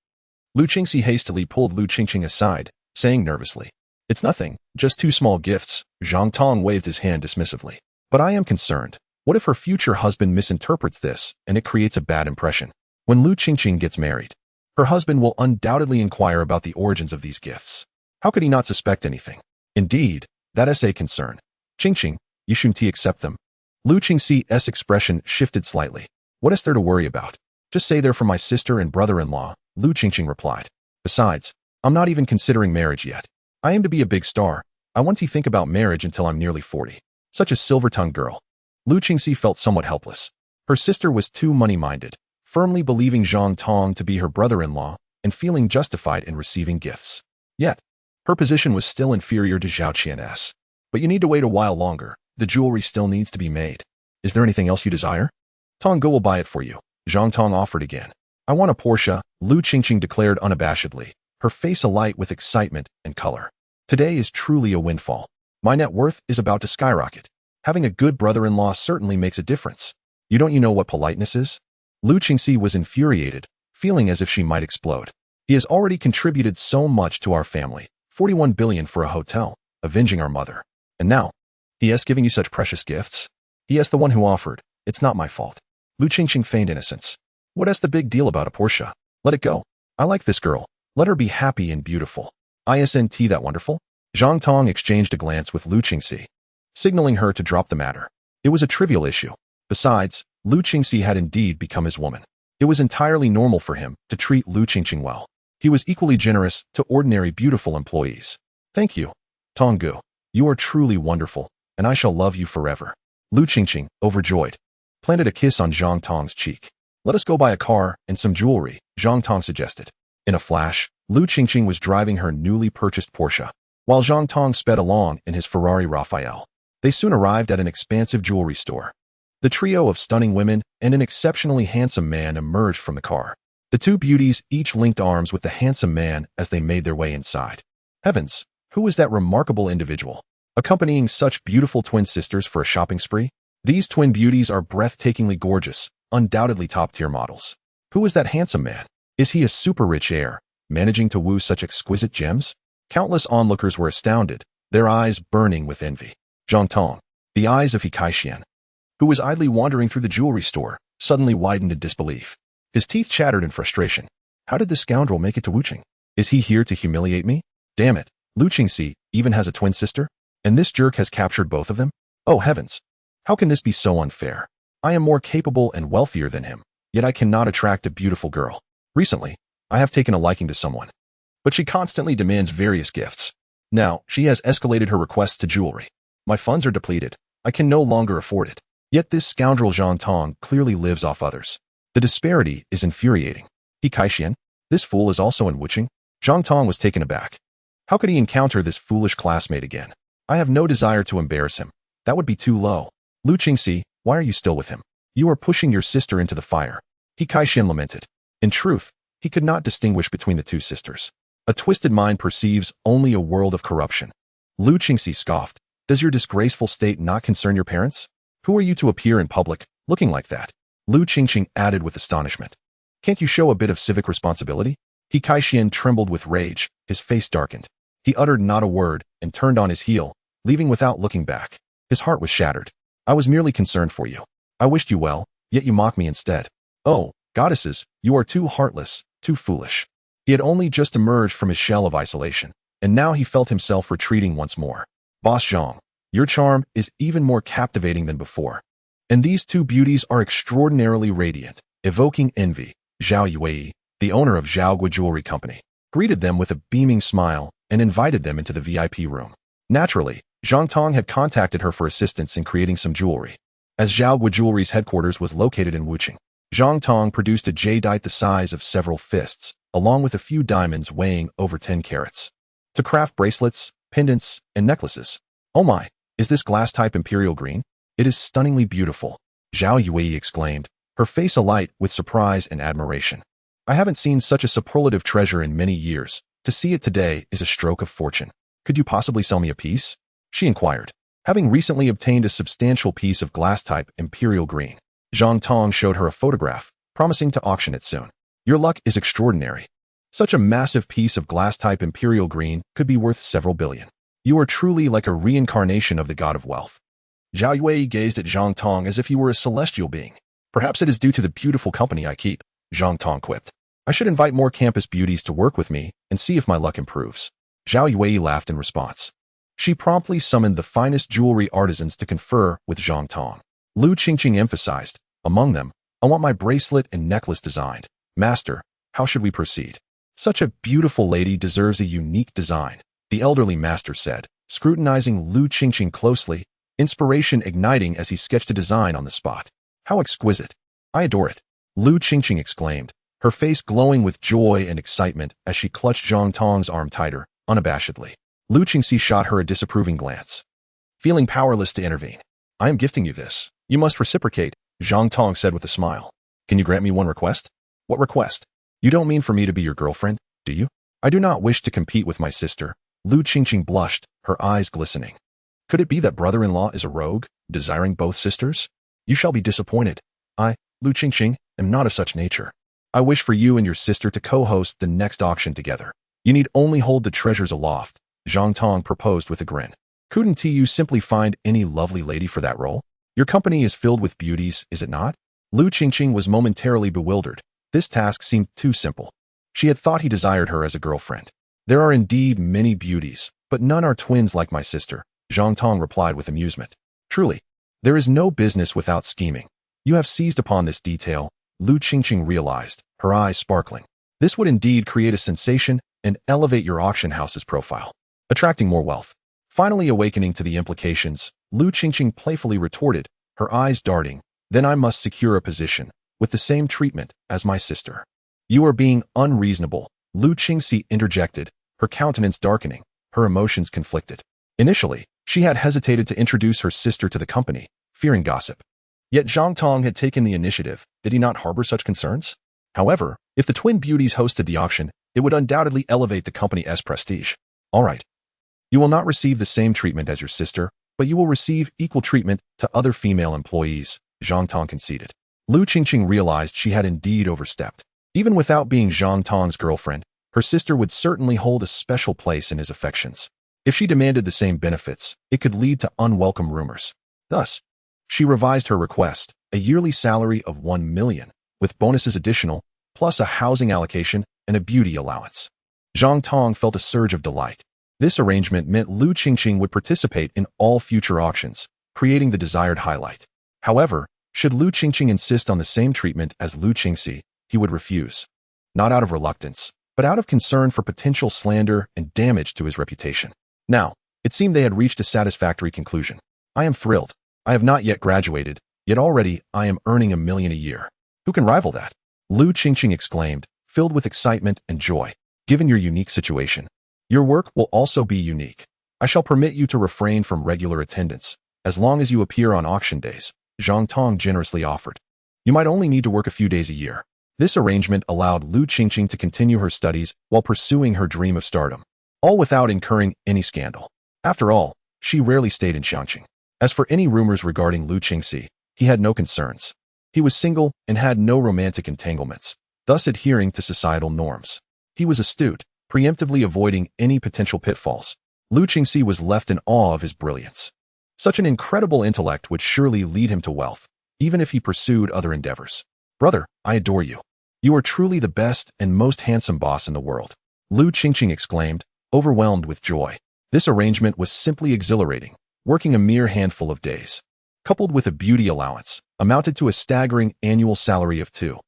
S1: Lu Qingxi hastily pulled Lu Qingqing aside, saying nervously, It's nothing, just 2 small gifts. Zhang Tong waved his hand dismissively. But I am concerned. What if her future husband misinterprets this and it creates a bad impression? When Lu Qingqing gets married, her husband will undoubtedly inquire about the origins of these gifts. How could he not suspect anything? Indeed, that is a concern. Qingqing, you shouldn't accept them. Lu Qingxi's expression shifted slightly. What is there to worry about? Just say they're for my sister and brother-in-law, Lu Qingqing replied. Besides, I'm not even considering marriage yet. I aim to be a big star. I want to think about marriage until I'm nearly 40. Such a silver-tongued girl. Lu Qingxi felt somewhat helpless. Her sister was too money-minded, firmly believing Zhang Tong to be her brother-in-law and feeling justified in receiving gifts. Yet, her position was still inferior to Zhao Qian's. But you need to wait a while longer. The jewelry still needs to be made. Is there anything else you desire? Tong Gu will buy it for you, Zhang Tong offered again. I want a Porsche, Lu Qingqing declared unabashedly, her face alight with excitement and color. Today is truly a windfall. My net worth is about to skyrocket. Having a good brother-in-law certainly makes a difference. You know what politeness is? Lu Qingxi was infuriated, feeling as if she might explode. He has already contributed so much to our family, 41 billion for a hotel, avenging our mother. And now, he is giving you such precious gifts? He is the one who offered. It's not my fault. Lu Qingqing feigned innocence. What is the big deal about a Porsche? Let it go. I like this girl. Let her be happy and beautiful. Isn't that wonderful? Zhang Tong exchanged a glance with Lu Qingxi, signaling her to drop the matter. It was a trivial issue. Besides, Lu Qingxi had indeed become his woman. It was entirely normal for him to treat Lu Qingqing well. He was equally generous to ordinary beautiful employees. Thank you, Tong Gu. You are truly wonderful, and I shall love you forever. Lu Qingqing, overjoyed, planted a kiss on Zhang Tong's cheek. Let us go buy a car and some jewelry, Zhang Tong suggested. In a flash, Lu Qingqing was driving her newly purchased Porsche, while Zhang Tong sped along in his Ferrari Raphael. They soon arrived at an expansive jewelry store. The trio of stunning women and an exceptionally handsome man emerged from the car. The two beauties each linked arms with the handsome man as they made their way inside. Heavens, who was that remarkable individual, accompanying such beautiful twin sisters for a shopping spree? These twin beauties are breathtakingly gorgeous, undoubtedly top-tier models. Who is that handsome man? Is he a super-rich heir, managing to woo such exquisite gems? Countless onlookers were astounded, their eyes burning with envy. Zhang Tong, the eyes of He Kaixian, who was idly wandering through the jewelry store, suddenly widened in disbelief. His teeth chattered in frustration. How did this scoundrel make it to Wuqing? Is he here to humiliate me? Damn it, Lu Qingxi even has a twin sister? And this jerk has captured both of them? Oh heavens! How can this be so unfair? I am more capable and wealthier than him, yet I cannot attract a beautiful girl. Recently, I have taken a liking to someone, but she constantly demands various gifts. Now, she has escalated her requests to jewelry. My funds are depleted. I can no longer afford it. Yet this scoundrel Zhang Tong clearly lives off others. The disparity is infuriating. He Kaixian, this fool is also in Wuqing? Zhang Tong was taken aback. How could he encounter this foolish classmate again? I have no desire to embarrass him. That would be too low. Lu Qingxi, why are you still with him? You are pushing your sister into the fire. He Kaixian lamented. In truth, he could not distinguish between the two sisters. A twisted mind perceives only a world of corruption. Lu Qingxi scoffed. Does your disgraceful state not concern your parents? Who are you to appear in public, Looking like that, Lu Qingqing added with astonishment. Can't you show a bit of civic responsibility? He Kaixian trembled with rage, his face darkened. He uttered not a word and turned on his heel, leaving without looking back. His heart was shattered. I was merely concerned for you. I wished you well, yet you mock me instead. Oh, goddesses, you are too heartless, too foolish. He had only just emerged from his shell of isolation, and now he felt himself retreating once more. Boss Zhang, your charm is even more captivating than before. And these two beauties are extraordinarily radiant, evoking envy. Zhao Yue, the owner of Zhaogui Jewelry Company, greeted them with a beaming smile and invited them into the VIP room. Naturally, Zhang Tong had contacted her for assistance in creating some jewelry. As Zhaogui Jewelry's headquarters was located in Wuqing, Zhang Tong produced a jadeite the size of several fists, along with a few diamonds weighing over 10 carats, to craft bracelets, pendants, and necklaces. Oh my, is this glass-type imperial green? It is stunningly beautiful, Zhao Yue exclaimed, her face alight with surprise and admiration. I haven't seen such a superlative treasure in many years. To see it today is a stroke of fortune. Could you possibly sell me a piece? She inquired. Having recently obtained a substantial piece of glass-type imperial green, Zhang Tong showed her a photograph, promising to auction it soon. Your luck is extraordinary. Such a massive piece of glass-type imperial green could be worth several billion. You are truly like a reincarnation of the god of wealth. Zhao Yue gazed at Zhang Tong as if he were a celestial being. Perhaps it is due to the beautiful company I keep, Zhang Tong quipped. I should invite more campus beauties to work with me and see if my luck improves. Zhao Yue laughed in response. She promptly summoned the finest jewelry artisans to confer with Zhang Tong. Lu Qingqing emphasized, among them, I want my bracelet and necklace designed. Master, how should we proceed? Such a beautiful lady deserves a unique design, the elderly master said, scrutinizing Lu Qingqing closely, inspiration igniting as he sketched a design on the spot. How exquisite. I adore it, Lu Qingqing exclaimed, her face glowing with joy and excitement as she clutched Zhang Tong's arm tighter, unabashedly. Lu Qingxi shot her a disapproving glance. Feeling powerless to intervene. I am gifting you this. You must reciprocate, Zhang Tong said with a smile. Can you grant me one request? What request? You don't mean for me to be your girlfriend, do you? I do not wish to compete with my sister. Lu Qingqing blushed, her eyes glistening. Could it be that brother-in-law is a rogue, desiring both sisters? You shall be disappointed. I, Lu Qingqing, am not of such nature. I wish for you and your sister to co-host the next auction together. You need only hold the treasures aloft, Zhang Tong proposed with a grin. Couldn't you simply find any lovely lady for that role? Your company is filled with beauties, is it not? Lu Qingqing was momentarily bewildered. This task seemed too simple. She had thought he desired her as a girlfriend. There are indeed many beauties, but none are twins like my sister, Zhang Tong replied with amusement. Truly, there is no business without scheming. You have seized upon this detail, Lu Qingqing realized, her eyes sparkling. This would indeed create a sensation and elevate your auction house's profile, attracting more wealth. Finally awakening to the implications, Lu Qingqing playfully retorted, her eyes darting, then I must secure a position, with the same treatment as my sister. You are being unreasonable, Lu Qingxi interjected, her countenance darkening, her emotions conflicted. Initially, she had hesitated to introduce her sister to the company, fearing gossip. Yet Zhang Tong had taken the initiative. Did he not harbor such concerns? However, if the twin beauties hosted the auction, it would undoubtedly elevate the company's prestige. All right. You will not receive the same treatment as your sister, but you will receive equal treatment to other female employees, Zhang Tong conceded. Lu Qingqing realized she had indeed overstepped. Even without being Zhang Tong's girlfriend, her sister would certainly hold a special place in his affections. If she demanded the same benefits, it could lead to unwelcome rumors. Thus, she revised her request, a yearly salary of 1 million, with bonuses additional, plus a housing allocation and a beauty allowance. Zhang Tong felt a surge of delight. This arrangement meant Lu Qingqing would participate in all future auctions, creating the desired highlight. However, should Lu Qingqing insist on the same treatment as Lu Qingxi, he would refuse. Not out of reluctance, but out of concern for potential slander and damage to his reputation. Now, it seemed they had reached a satisfactory conclusion. I am thrilled. I have not yet graduated, yet already I am earning 1 million a year. Who can rival that? Lu Qingqing exclaimed, filled with excitement and joy. Given your unique situation, your work will also be unique. I shall permit you to refrain from regular attendance, as long as you appear on auction days, Zhang Tong generously offered. You might only need to work a few days a year. This arrangement allowed Lu Qingqing to continue her studies while pursuing her dream of stardom, all without incurring any scandal. After all, she rarely stayed in Xiangqing. As for any rumors regarding Lu Qingxi, He had no concerns. He was single and had no romantic entanglements, thus adhering to societal norms. He was astute, preemptively avoiding any potential pitfalls. Lu Qingxi was left in awe of his brilliance. Such an incredible intellect would surely lead him to wealth, even if he pursued other endeavors. Brother, I adore you. You are truly the best and most handsome boss in the world. Lu Qingqing exclaimed, overwhelmed with joy. This arrangement was simply exhilarating, working a mere handful of days. Coupled with a beauty allowance, amounted to a staggering annual salary of 2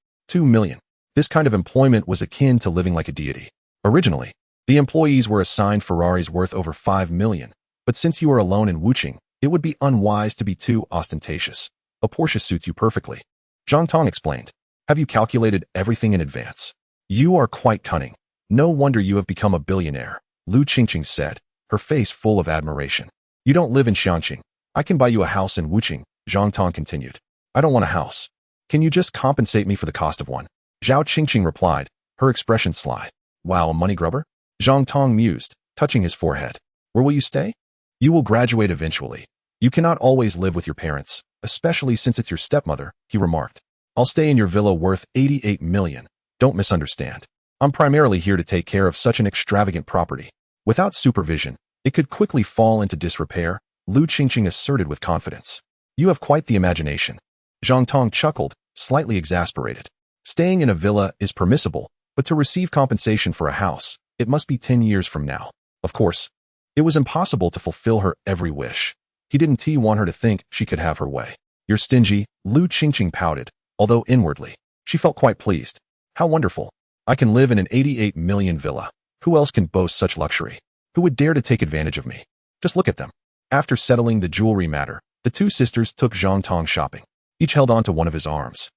S1: million. This kind of employment was akin to living like a deity. Originally, the employees were assigned Ferraris worth over 5 million, but since you are alone in Wuqing, it would be unwise to be too ostentatious. A Porsche suits you perfectly. Zhang Tong explained. Have you calculated everything in advance? You are quite cunning. No wonder you have become a billionaire, Lu Qingqing said, her face full of admiration. You don't live in Xiangqing. I can buy you a house in Wuqing, Zhang Tong continued. I don't want a house. Can you just compensate me for the cost of one? Zhao Qingqing replied, her expression sly. Wow, a money grubber? Zhang Tong mused, touching his forehead. Where will you stay? You will graduate eventually. You cannot always live with your parents, especially since it's your stepmother, he remarked. I'll stay in your villa worth 88 million. Don't misunderstand. I'm primarily here to take care of such an extravagant property. Without supervision, it could quickly fall into disrepair, Lu Qingqing asserted with confidence. You have quite the imagination. Zhang Tong chuckled, slightly exasperated. Staying in a villa is permissible, but to receive compensation for a house, it must be 10 years from now. Of course, it was impossible to fulfill her every wish. He didn't want her to think she could have her way. You're stingy, Lu Qingqing pouted, although inwardly, she felt quite pleased. How wonderful. I can live in an 88 million villa. Who else can boast such luxury? Who would dare to take advantage of me? Just look at them. After settling the jewelry matter, the two sisters took Zhang Tong shopping. Each held onto one of his arms.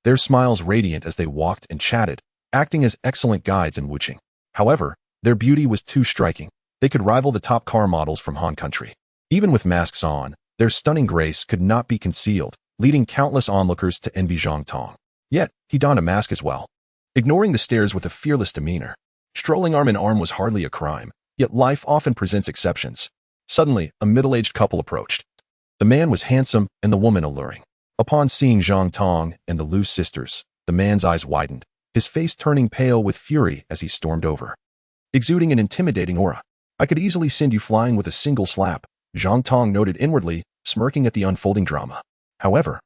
S1: Their smiles radiant as they walked and chatted, acting as excellent guides in Wuqing. However, their beauty was too striking. They could rival the top car models from Han Country. Even with masks on, their stunning grace could not be concealed, leading countless onlookers to envy Zhang Tong. Yet, he donned a mask as well. Ignoring the stares with a fearless demeanor. Strolling arm in arm was hardly a crime, yet life often presents exceptions. Suddenly, a middle-aged couple approached. The man was handsome and the woman alluring. Upon seeing Zhang Tong and the Lu sisters, the man's eyes widened, his face turning pale with fury as he stormed over. Exuding an intimidating aura. I could easily send you flying with a single slap, Zhang Tong noted inwardly, smirking at the unfolding drama. However,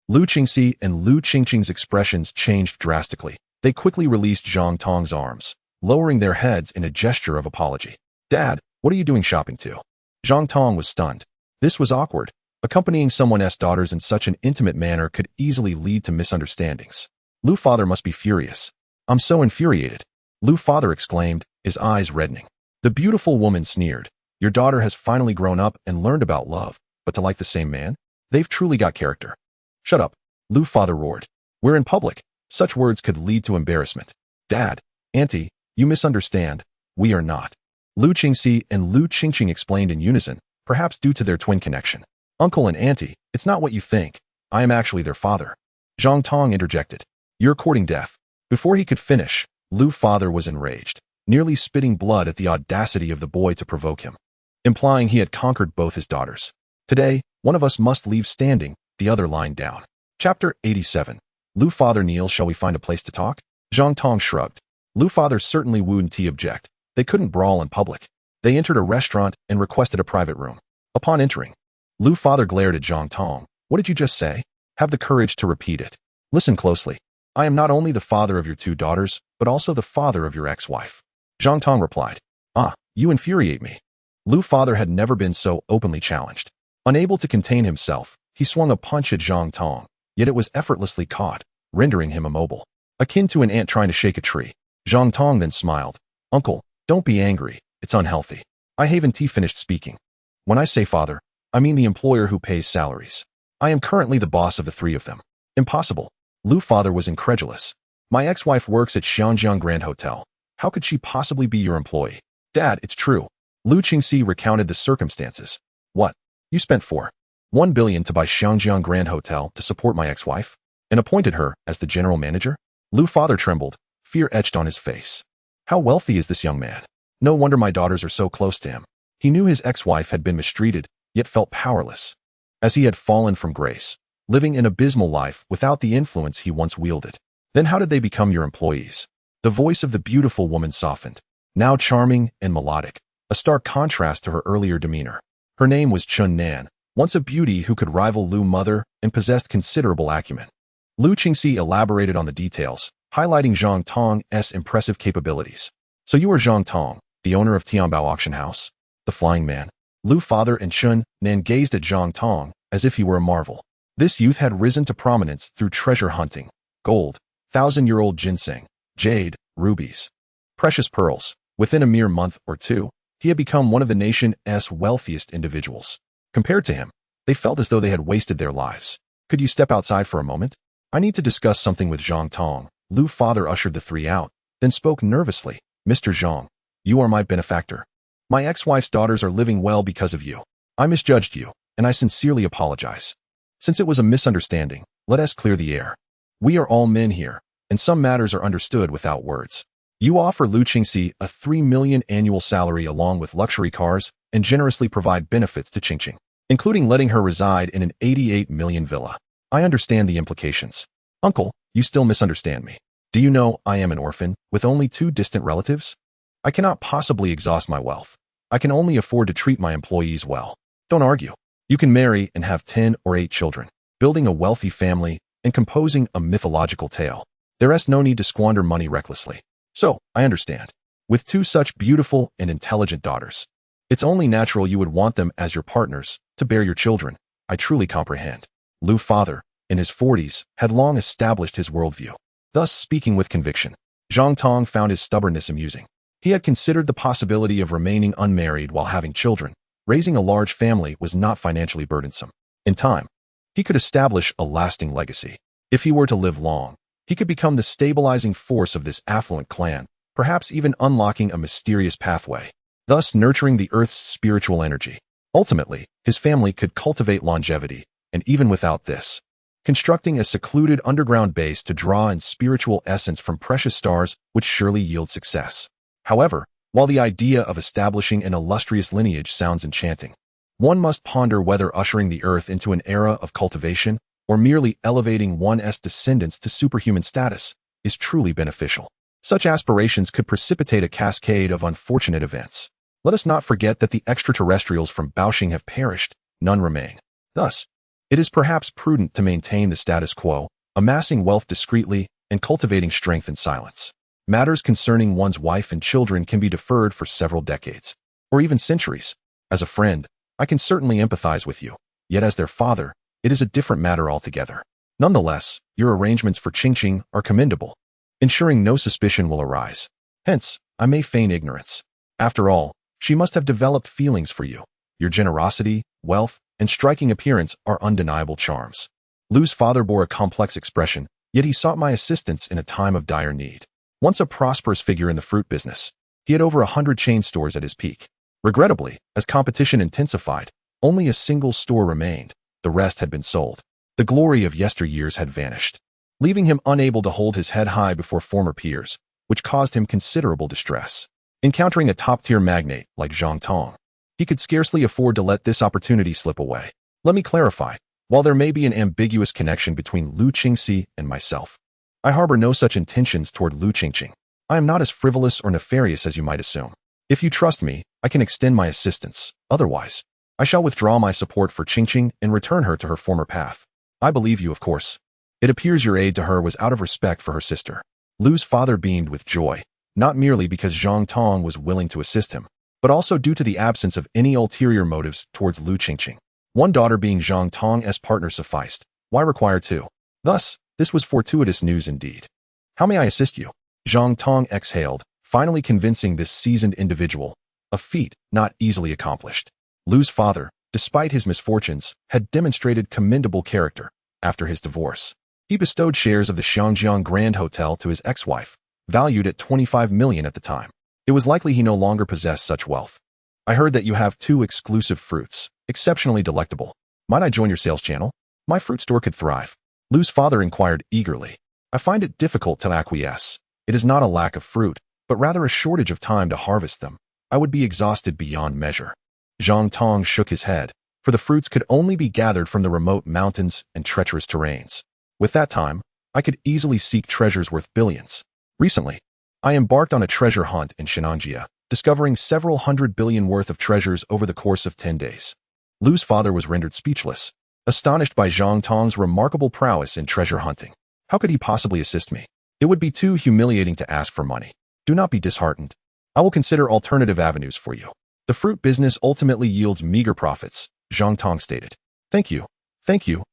S1: Lu Qingxi and Lu Qingqing's expressions changed drastically. They quickly released Zhang Tong's arms, lowering their heads in a gesture of apology. Dad, what are you doing shopping to? Zhang Tong was stunned. This was awkward. Accompanying someone's daughters in such an intimate manner could easily lead to misunderstandings. Lu father must be furious. I'm so infuriated, Lu father exclaimed, his eyes reddening. The beautiful woman sneered. Your daughter has finally grown up and learned about love, but to like the same man? They've truly got character. Shut up, Lu father roared. We're in public. Such words could lead to embarrassment. Dad, Auntie, you misunderstand. We are not. Lu Qingxi and Lu Qingqing explained in unison, perhaps due to their twin connection. Uncle and Auntie, it's not what you think. I am actually their father. Zhang Tong interjected. You're courting death. Before he could finish, Lu father was enraged, nearly spitting blood at the audacity of the boy to provoke him, implying he had conquered both his daughters. Today, one of us must leave standing, the other lying down. Chapter 87. Lu father Neil, shall we find a place to talk? Zhang Tong shrugged. Lu father certainly wouldn't object. They couldn't brawl in public. They entered a restaurant and requested a private room. Upon entering, Lu father glared at Zhang Tong. What did you just say? Have the courage to repeat it. Listen closely. I am not only the father of your two daughters, but also the father of your ex-wife. Zhang Tong replied. You infuriate me. Lu father had never been so openly challenged. Unable to contain himself, he swung a punch at Zhang Tong, yet it was effortlessly caught, rendering him immobile. Akin to an ant trying to shake a tree. Zhang Tong then smiled. Uncle, don't be angry. It's unhealthy. I haven't finished speaking. When I say father, I mean the employer who pays salaries. I am currently the boss of the three of them. Impossible. Lu father was incredulous. My ex-wife works at Xiangjiang Grand Hotel. How could she possibly be your employee? Dad, it's true. Lu Qingxi recounted the circumstances. What? You spent 1 billion to buy Xiangjiang Grand Hotel to support my ex-wife? And appointed her as the general manager? Lu father trembled, fear etched on his face. How wealthy is this young man? No wonder my daughters are so close to him. He knew his ex-wife had been mistreated, yet felt powerless. As he had fallen from grace, living an abysmal life without the influence he once wielded. Then how did they become your employees? The voice of the beautiful woman softened, now charming and melodic, a stark contrast to her earlier demeanor. Her name was Chun Nan, once a beauty who could rival Lu Mother and possessed considerable acumen. Lu Qingxi elaborated on the details, highlighting Zhang Tong's impressive capabilities. So you are Zhang Tong, the owner of Tianbao Auction House? The Flying Man. Lu Father and Chun Nan gazed at Zhang Tong as if he were a marvel. This youth had risen to prominence through treasure hunting, gold, 1,000-year-old ginseng, jade, rubies, precious pearls. Within a mere month or two, he had become one of the nation's wealthiest individuals. Compared to him, they felt as though they had wasted their lives. Could you step outside for a moment? I need to discuss something with Zhang Tong. Lu Father ushered the three out, then spoke nervously. Mr. Zhang, you are my benefactor. My ex-wife's daughters are living well because of you. I misjudged you, and I sincerely apologize. Since it was a misunderstanding, let us clear the air. We are all men here, and some matters are understood without words. You offer Lu Qingxi a 3 million annual salary along with luxury cars and generously provide benefits to Qingqing, including letting her reside in an 88 million villa. I understand the implications. Uncle, you still misunderstand me. Do you know I am an orphan with only 2 distant relatives? I cannot possibly exhaust my wealth. I can only afford to treat my employees well. Don't argue. You can marry and have 10 or 8 children, building a wealthy family and composing a mythological tale. There is no need to squander money recklessly. So, I understand. With 2 such beautiful and intelligent daughters, it's only natural you would want them as your partners to bear your children. I truly comprehend. Lu Father, in his 40s, had long established his worldview, thus speaking with conviction. Zhang Tong found his stubbornness amusing. He had considered the possibility of remaining unmarried while having children. Raising a large family was not financially burdensome. In time, he could establish a lasting legacy. If he were to live long, he could become the stabilizing force of this affluent clan, perhaps even unlocking a mysterious pathway, thus nurturing the Earth's spiritual energy. Ultimately, his family could cultivate longevity, and even without this, constructing a secluded underground base to draw in spiritual essence from precious stars would surely yield success. However, while the idea of establishing an illustrious lineage sounds enchanting, one must ponder whether ushering the Earth into an era of cultivation or merely elevating one's descendants to superhuman status is truly beneficial. Such aspirations could precipitate a cascade of unfortunate events. Let us not forget that the extraterrestrials from Baoxing have perished, none remain. Thus, it is perhaps prudent to maintain the status quo, amassing wealth discreetly and cultivating strength in silence. Matters concerning one's wife and children can be deferred for several decades, or even centuries. As a friend, I can certainly empathize with you, yet as their father, it is a different matter altogether. Nonetheless, your arrangements for Qingqing are commendable, ensuring no suspicion will arise. Hence, I may feign ignorance. After all, she must have developed feelings for you. Your generosity, wealth, and striking appearance are undeniable charms. Lu's father bore a complex expression, yet he sought my assistance in a time of dire need. Once a prosperous figure in the fruit business, he had over 100 chain stores at his peak. Regrettably, as competition intensified, only a single store remained. The rest had been sold. The glory of yesteryears had vanished, leaving him unable to hold his head high before former peers, which caused him considerable distress. Encountering a top-tier magnate like Zhang Tong, he could scarcely afford to let this opportunity slip away. Let me clarify. While there may be an ambiguous connection between Lu Qingxi and myself, I harbor no such intentions toward Lu Qingqing. I am not as frivolous or nefarious as you might assume. If you trust me, I can extend my assistance. Otherwise, I shall withdraw my support for Qingqing and return her to her former path. I believe you, of course. It appears your aid to her was out of respect for her sister. Lu's father beamed with joy, not merely because Zhang Tong was willing to assist him, but also due to the absence of any ulterior motives towards Lu Qingqing. One daughter being Zhang Tong's partner sufficed. Why require 2? Thus, this was fortuitous news indeed. How may I assist you? Zhang Tong exhaled, finally convincing this seasoned individual, a feat not easily accomplished. Lu's father, despite his misfortunes, had demonstrated commendable character. After his divorce, he bestowed shares of the Xiangjiang Grand Hotel to his ex-wife, valued at 25 million at the time. It was likely he no longer possessed such wealth. I heard that you have 2 exclusive fruits, exceptionally delectable. Might I join your sales channel? My fruit store could thrive. Lu's father inquired eagerly. I find it difficult to acquiesce. It is not a lack of fruit, but rather a shortage of time to harvest them. I would be exhausted beyond measure. Zhang Tong shook his head, for the fruits could only be gathered from the remote mountains and treacherous terrains. With that time, I could easily seek treasures worth billions. Recently, I embarked on a treasure hunt in Shenanjia, discovering several hundred billion worth of treasures over the course of 10 days. Lu's father was rendered speechless, astonished by Zhang Tong's remarkable prowess in treasure hunting. How could he possibly assist me? It would be too humiliating to ask for money. Do not be disheartened. I will consider alternative avenues for you. The fruit business ultimately yields meager profits, Zhang Tong stated. Thank you,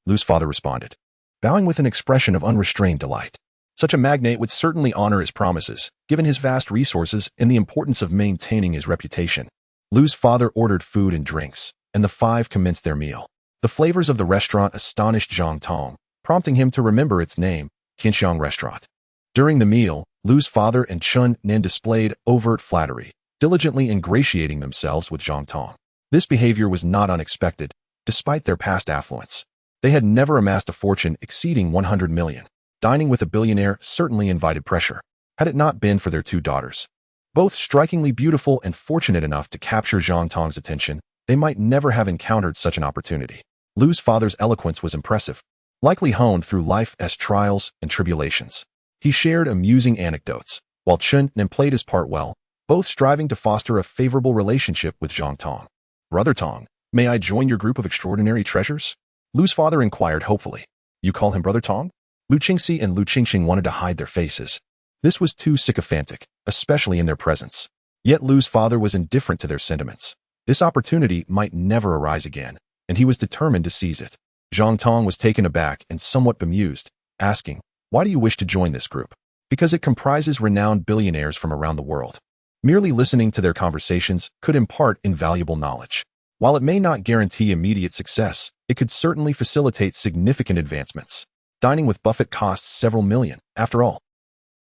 S1: Lu's father responded, bowing with an expression of unrestrained delight. Such a magnate would certainly honor his promises, given his vast resources and the importance of maintaining his reputation. Lu's father ordered food and drinks, and the five commenced their meal. The flavors of the restaurant astonished Zhang Tong, prompting him to remember its name, Tianxiang Restaurant. During the meal, Lu's father and Chun Nin displayed overt flattery, diligently ingratiating themselves with Zhang Tong. This behavior was not unexpected, despite their past affluence. They had never amassed a fortune exceeding 100 million. Dining with a billionaire certainly invited pressure, had it not been for their two daughters. Both strikingly beautiful and fortunate enough to capture Zhang Tong's attention, they might never have encountered such an opportunity. Lu's father's eloquence was impressive, likely honed through life's trials and tribulations. He shared amusing anecdotes, while Chun Nin played his part well, both striving to foster a favorable relationship with Zhang Tong. Brother Tong, may I join your group of extraordinary treasures? Lu's father inquired hopefully. You call him Brother Tong? Lu Qingxi and Lu Qingxing wanted to hide their faces. This was too sycophantic, especially in their presence. Yet Lu's father was indifferent to their sentiments. This opportunity might never arise again, and he was determined to seize it. Zhang Tong was taken aback and somewhat bemused, asking, "Why do you wish to join this group?" "Because it comprises renowned billionaires from around the world. Merely listening to their conversations could impart invaluable knowledge. While it may not guarantee immediate success, it could certainly facilitate significant advancements. Dining with Buffett costs several million, after all."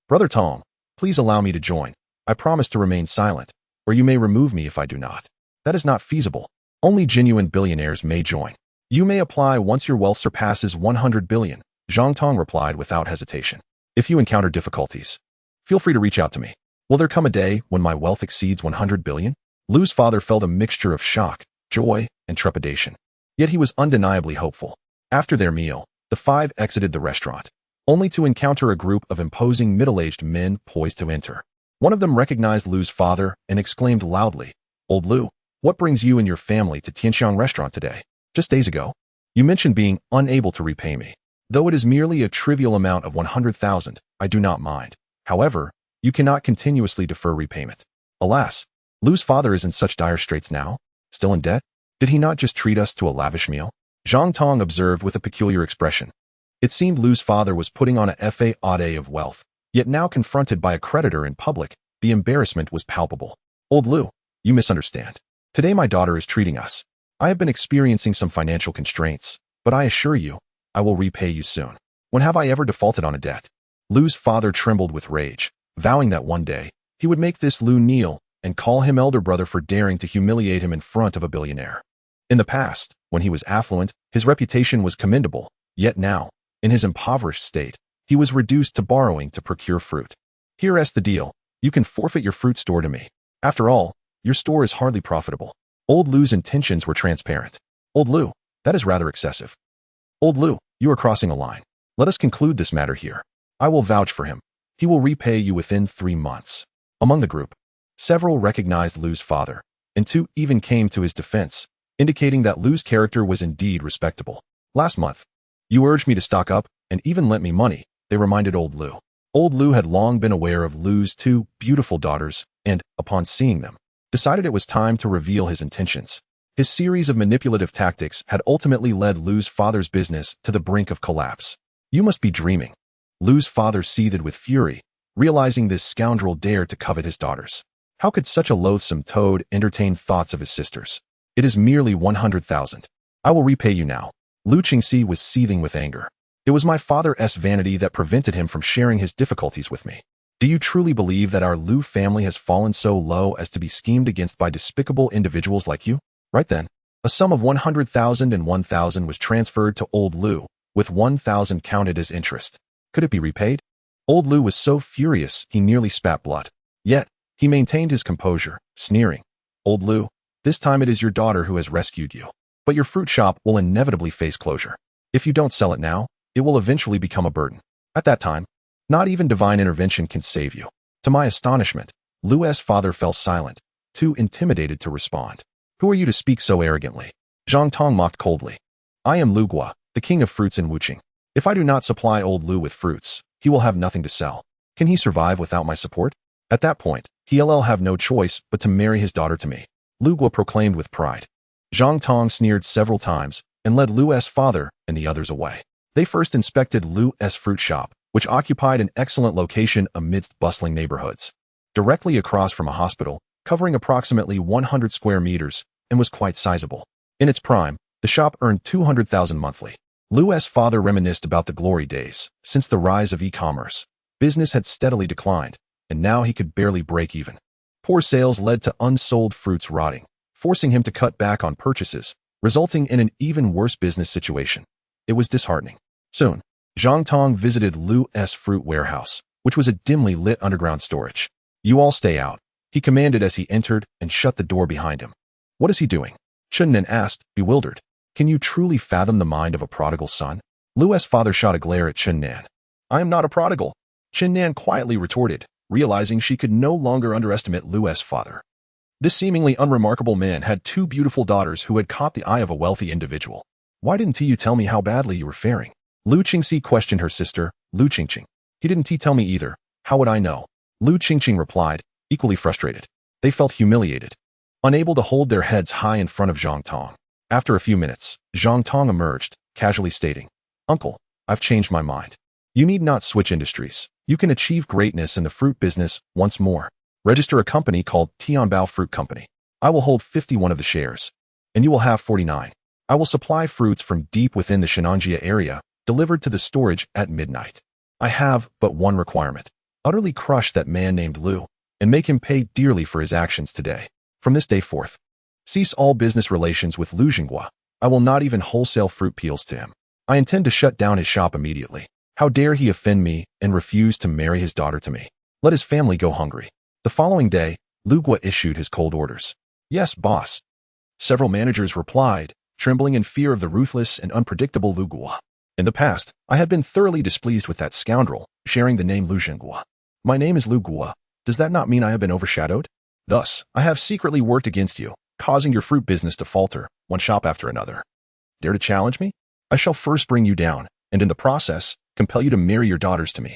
S1: "Brother Tong, please allow me to join. I promise to remain silent, or you may remove me if I do not." "That is not feasible. Only genuine billionaires may join. You may apply once your wealth surpasses 100 billion, Zhang Tong replied without hesitation. "If you encounter difficulties, feel free to reach out to me. Will there come a day when my wealth exceeds 100 billion? Lu's father felt a mixture of shock, joy, and trepidation. Yet he was undeniably hopeful. After their meal, the five exited the restaurant, only to encounter a group of imposing middle-aged men poised to enter. One of them recognized Lu's father and exclaimed loudly, "Old Lu, what brings you and your family to Tianxiang Restaurant today? Just days ago, you mentioned being unable to repay me. Though it is merely a trivial amount of 100,000, I do not mind. However, you cannot continuously defer repayment." Alas, Lu's father is in such dire straits now? Still in debt? Did he not just treat us to a lavish meal? Zhang Tong observed with a peculiar expression. It seemed Lu's father was putting on a facade of wealth, yet now confronted by a creditor in public, the embarrassment was palpable. "Old Lu, you misunderstand. Today my daughter is treating us. I have been experiencing some financial constraints, but I assure you, I will repay you soon. When have I ever defaulted on a debt?" Lu's father trembled with rage, vowing that one day, he would make this Lu kneel and call him elder brother for daring to humiliate him in front of a billionaire. In the past, when he was affluent, his reputation was commendable, yet now, in his impoverished state, he was reduced to borrowing to procure fruit. "Here's the deal. You can forfeit your fruit store to me. After all, your store is hardly profitable." Old Lu's intentions were transparent. "Old Lu, that is rather excessive. Old Lu, you are crossing a line. Let us conclude this matter here. I will vouch for him. He will repay you within 3 months. Among the group, several recognized Lu's father, and 2 even came to his defense, indicating that Lu's character was indeed respectable. "Last month, you urged me to stock up and even lent me money," they reminded Old Lu. Old Lu had long been aware of Lu's 2 beautiful daughters and, upon seeing them, decided it was time to reveal his intentions. His series of manipulative tactics had ultimately led Lu's father's business to the brink of collapse. "You must be dreaming." Lu's father seethed with fury, realizing this scoundrel dared to covet his daughters. How could such a loathsome toad entertain thoughts of his sisters? "It is merely 100,000. I will repay you now." Lu Qingxi was seething with anger. "It was my father's vanity that prevented him from sharing his difficulties with me. Do you truly believe that our Lu family has fallen so low as to be schemed against by despicable individuals like you?" Right then, a sum of 100,000 and 1,000 was transferred to Old Lu, with 1,000 counted as interest. Could it be repaid? Old Lu was so furious he nearly spat blood. Yet, he maintained his composure, sneering, "Old Lu, this time it is your daughter who has rescued you. But your fruit shop will inevitably face closure. If you don't sell it now, it will eventually become a burden. At that time, not even divine intervention can save you. To my astonishment, Lu's father fell silent, too intimidated to respond. Who are you to speak so arrogantly? Zhang Tong mocked coldly. I am Lu Gua, the king of fruits in Wuqing. If I do not supply old Lu with fruits, he will have nothing to sell. Can he survive without my support? At that point, he'll have no choice but to marry his daughter to me, Lu Gua proclaimed with pride. Zhang Tong sneered several times and led Lu's father and the others away. They first inspected Lu's fruit shop, which occupied an excellent location amidst bustling neighborhoods. Directly across from a hospital, covering approximately 100 square meters, and was quite sizable. In its prime, the shop earned 200,000 monthly. Lu's father reminisced about the glory days. Since the rise of e-commerce, business had steadily declined, and now he could barely break even. Poor sales led to unsold fruits rotting, forcing him to cut back on purchases, resulting in an even worse business situation. It was disheartening. Soon, Zhang Tong visited Lu's fruit warehouse, which was a dimly lit underground storage. You all stay out, he commanded as he entered and shut the door behind him. What is he doing? Chunnan asked, bewildered. Can you truly fathom the mind of a prodigal son? Lu's father shot a glare at Chunnan. I am not a prodigal, Chunnan quietly retorted, realizing she could no longer underestimate Lu's father. This seemingly unremarkable man had two beautiful daughters who had caught the eye of a wealthy individual. Why didn't you tell me how badly you were faring? Lu Qingxi questioned her sister, Lu Qingqing. He didn't tell me either. How would I know? Lu Qingqing replied, equally frustrated. They felt humiliated, unable to hold their heads high in front of Zhang Tong. After a few minutes, Zhang Tong emerged, casually stating, Uncle, I've changed my mind. You need not switch industries. You can achieve greatness in the fruit business once more. Register a company called Tianbao Fruit Company. I will hold 51 of the shares, and you will have 49. I will supply fruits from deep within the Shenanjia area, delivered to the storage at midnight. I have but one requirement. Utterly crush that man named Lu, and make him pay dearly for his actions today. From this day forth, cease all business relations with Lu Jinghua. I will not even wholesale fruit peels to him. I intend to shut down his shop immediately. How dare he offend me and refuse to marry his daughter to me? Let his family go hungry. The following day, Lu Gua issued his cold orders. Yes, boss. Several managers replied, trembling in fear of the ruthless and unpredictable Lu Gua. In the past, I had been thoroughly displeased with that scoundrel, sharing the name Lu Jinghua. My name is Lu Gua. Does that not mean I have been overshadowed? Thus, I have secretly worked against you, causing your fruit business to falter, one shop after another. Dare to challenge me? I shall first bring you down, and in the process, compel you to marry your daughters to me.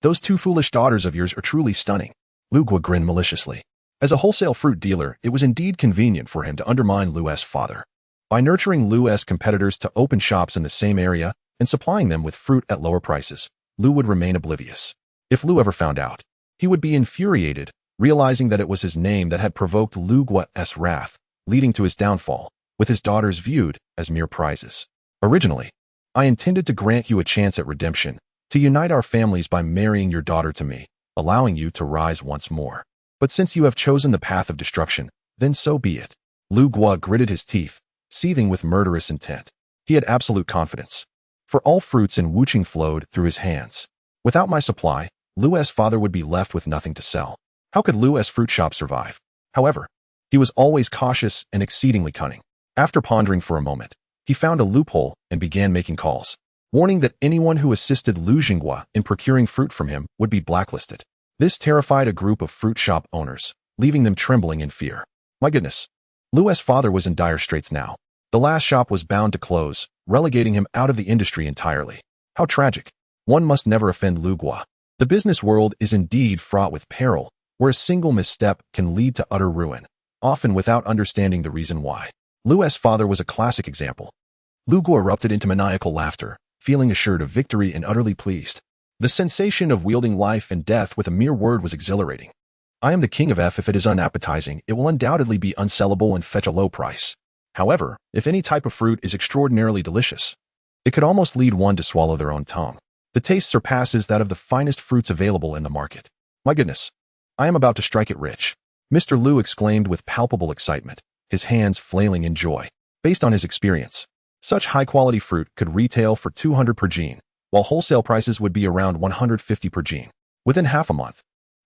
S1: Those two foolish daughters of yours are truly stunning. Lu Gua grinned maliciously. As a wholesale fruit dealer, it was indeed convenient for him to undermine Lu's father. By nurturing Lu's competitors to open shops in the same area and supplying them with fruit at lower prices, Lu would remain oblivious. If Lu ever found out, he would be infuriated, realizing that it was his name that had provoked Lu Gua's wrath, leading to his downfall, with his daughters viewed as mere prizes. Originally, I intended to grant you a chance at redemption, to unite our families by marrying your daughter to me, allowing you to rise once more. But since you have chosen the path of destruction, then so be it. Lu Gua gritted his teeth, seething with murderous intent. He had absolute confidence, for all fruits in Wuqing flowed through his hands. Without my supply, Lu's father would be left with nothing to sell. How could Lu's fruit shop survive? However, he was always cautious and exceedingly cunning. After pondering for a moment, he found a loophole and began making calls, warning that anyone who assisted Lu Jinghua in procuring fruit from him would be blacklisted. This terrified a group of fruit shop owners, leaving them trembling in fear. My goodness, Lu's father was in dire straits now. The last shop was bound to close, relegating him out of the industry entirely. How tragic. One must never offend Lu Gua. The business world is indeed fraught with peril, where a single misstep can lead to utter ruin, often without understanding the reason why. Lu's father was a classic example. Lu Gua erupted into maniacal laughter, feeling assured of victory and utterly pleased. The sensation of wielding life and death with a mere word was exhilarating. I am the king of F. If it is unappetizing, it will undoubtedly be unsellable and fetch a low price. However, if any type of fruit is extraordinarily delicious, it could almost lead one to swallow their own tongue. The taste surpasses that of the finest fruits available in the market. My goodness, I am about to strike it rich. Mr. Lu exclaimed with palpable excitement, his hands flailing in joy. Based on his experience, such high-quality fruit could retail for 200 per gene, while wholesale prices would be around 150 per gene. Within half a month,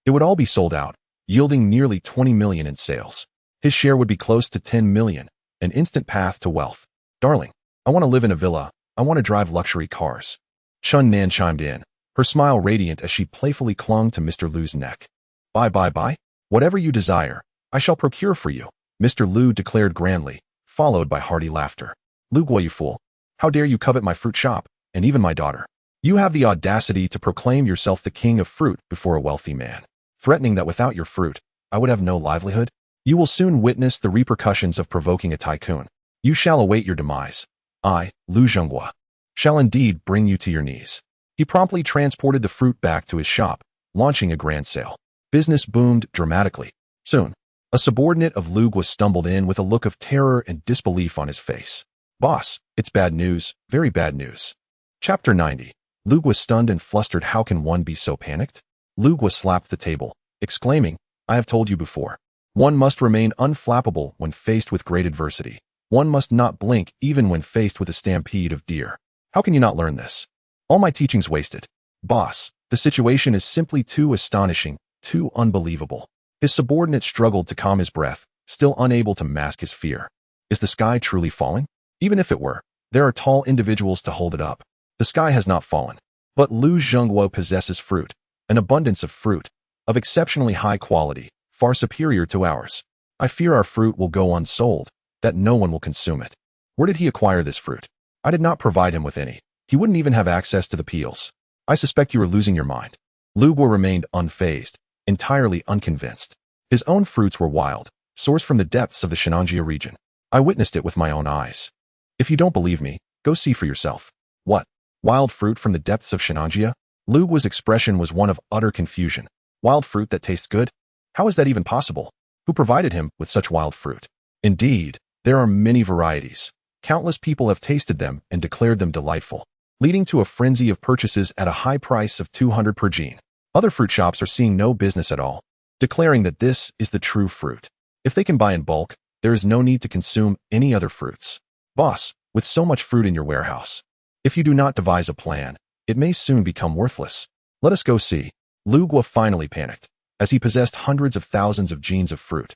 S1: it would all be sold out, yielding nearly 20 million in sales. His share would be close to 10 million, an instant path to wealth. Darling, I want to live in a villa. I want to drive luxury cars. Chun Nan chimed in, her smile radiant as she playfully clung to Mr. Lu's neck. Bye. Whatever you desire, I shall procure for you, Mr. Lu declared grandly, followed by hearty laughter. Lu Guo, you fool. How dare you covet my fruit shop, and even my daughter? You have the audacity to proclaim yourself the king of fruit before a wealthy man, threatening that without your fruit, I would have no livelihood? You will soon witness the repercussions of provoking a tycoon. You shall await your demise. I, Lu Zhenghua, shall indeed bring you to your knees. He promptly transported the fruit back to his shop, launching a grand sale. Business boomed dramatically. Soon, a subordinate of Lu Guo stumbled in with a look of terror and disbelief on his face. Boss, it's bad news, very bad news. Chapter 90. Lu Guo stunned and flustered. How can one be so panicked? Lu Guo slapped the table, exclaiming, I have told you before. One must remain unflappable when faced with great adversity. One must not blink even when faced with a stampede of deer. How can you not learn this? All my teaching's wasted. Boss, the situation is simply too astonishing, too unbelievable. His subordinate struggled to calm his breath, still unable to mask his fear. Is the sky truly falling? Even if it were, there are tall individuals to hold it up. The sky has not fallen. But Lu Zhenghua possesses fruit, an abundance of fruit, of exceptionally high quality, far superior to ours. I fear our fruit will go unsold, that no one will consume it. Where did he acquire this fruit? I did not provide him with any. He wouldn't even have access to the peels. I suspect you are losing your mind. Lu Guo remained unfazed, entirely unconvinced. His own fruits were wild, sourced from the depths of the Shenanjia region. I witnessed it with my own eyes. If you don't believe me, go see for yourself. What? Wild fruit from the depths of Shenanjia? Lu Guo's expression was one of utter confusion. Wild fruit that tastes good? How is that even possible? Who provided him with such wild fruit? Indeed, there are many varieties. Countless people have tasted them and declared them delightful, leading to a frenzy of purchases at a high price of 200 per jean. Other fruit shops are seeing no business at all, declaring that this is the true fruit. If they can buy in bulk, there is no need to consume any other fruits. Boss, with so much fruit in your warehouse, if you do not devise a plan, it may soon become worthless. Let us go see. Lu Guo finally panicked, as he possessed hundreds of thousands of jeans of fruit,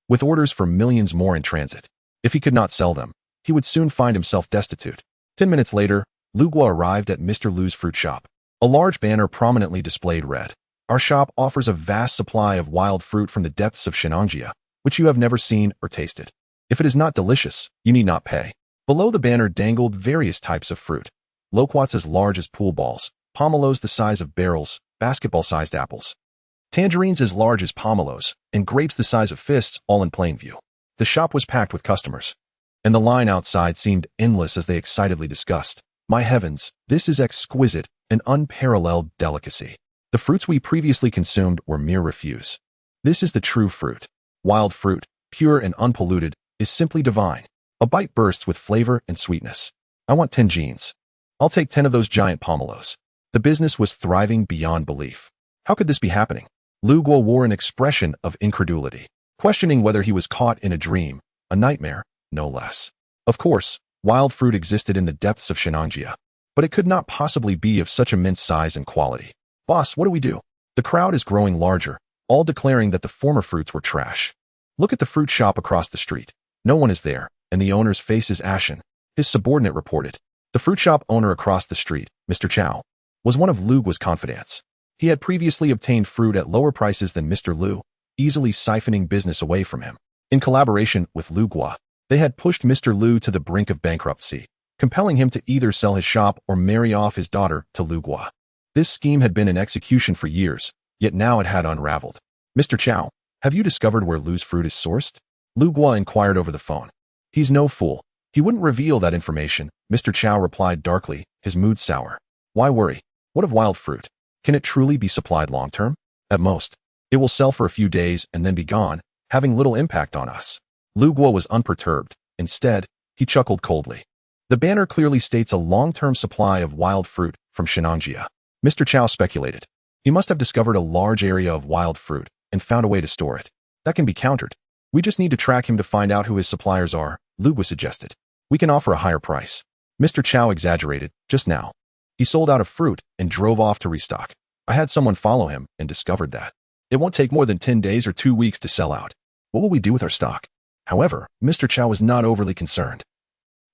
S1: with orders for millions more in transit. If he could not sell them, he would soon find himself destitute. 10 minutes later, Lu Guo arrived at Mr. Lu's fruit shop. A large banner prominently displayed read, Our shop offers a vast supply of wild fruit from the depths of Shenanjia, which you have never seen or tasted. If it is not delicious, you need not pay. Below the banner dangled various types of fruit. Loquats as large as pool balls, pomelos the size of barrels, basketball-sized apples, tangerines as large as pomelos, and grapes the size of fists, all in plain view. The shop was packed with customers, and the line outside seemed endless as they excitedly discussed, My heavens, this is exquisite, an unparalleled delicacy. The fruits we previously consumed were mere refuse. This is the true fruit. Wild fruit, pure and unpolluted, is simply divine. A bite bursts with flavor and sweetness. I want 10 jeans. I'll take 10 of those giant pomelos. The business was thriving beyond belief. How could this be happening? Lu Guo wore an expression of incredulity, questioning whether he was caught in a dream, a nightmare, no less. Of course, wild fruit existed in the depths of Shenanjia, but it could not possibly be of such immense size and quality. Boss, what do we do? The crowd is growing larger, all declaring that the former fruits were trash. Look at the fruit shop across the street. No one is there, and the owner's face is ashen. His subordinate reported. The fruit shop owner across the street, Mr. Chow, was one of Lu Guo's confidants. He had previously obtained fruit at lower prices than Mr. Lu, easily siphoning business away from him. In collaboration with Lu Guo, they had pushed Mr. Lu to the brink of bankruptcy, compelling him to either sell his shop or marry off his daughter to Lu Guo. This scheme had been in execution for years, yet now it had unraveled. Mr. Chow, have you discovered where Lu's fruit is sourced? Lu Guo inquired over the phone. He's no fool. He wouldn't reveal that information, Mr. Chow replied darkly, his mood sour. Why worry? What of wild fruit? Can it truly be supplied long-term? At most, it will sell for a few days and then be gone, having little impact on us. Lu Guo was unperturbed. Instead, he chuckled coldly. The banner clearly states a long-term supply of wild fruit from Shenanjia. Mr. Chow speculated. He must have discovered a large area of wild fruit and found a way to store it. That can be countered. We just need to track him to find out who his suppliers are, Lu Guo suggested. We can offer a higher price. Mr. Chow exaggerated, just now. He sold out of fruit and drove off to restock. I had someone follow him and discovered that. It won't take more than 10 days or 2 weeks to sell out. What will we do with our stock? However, Mr. Chow was not overly concerned.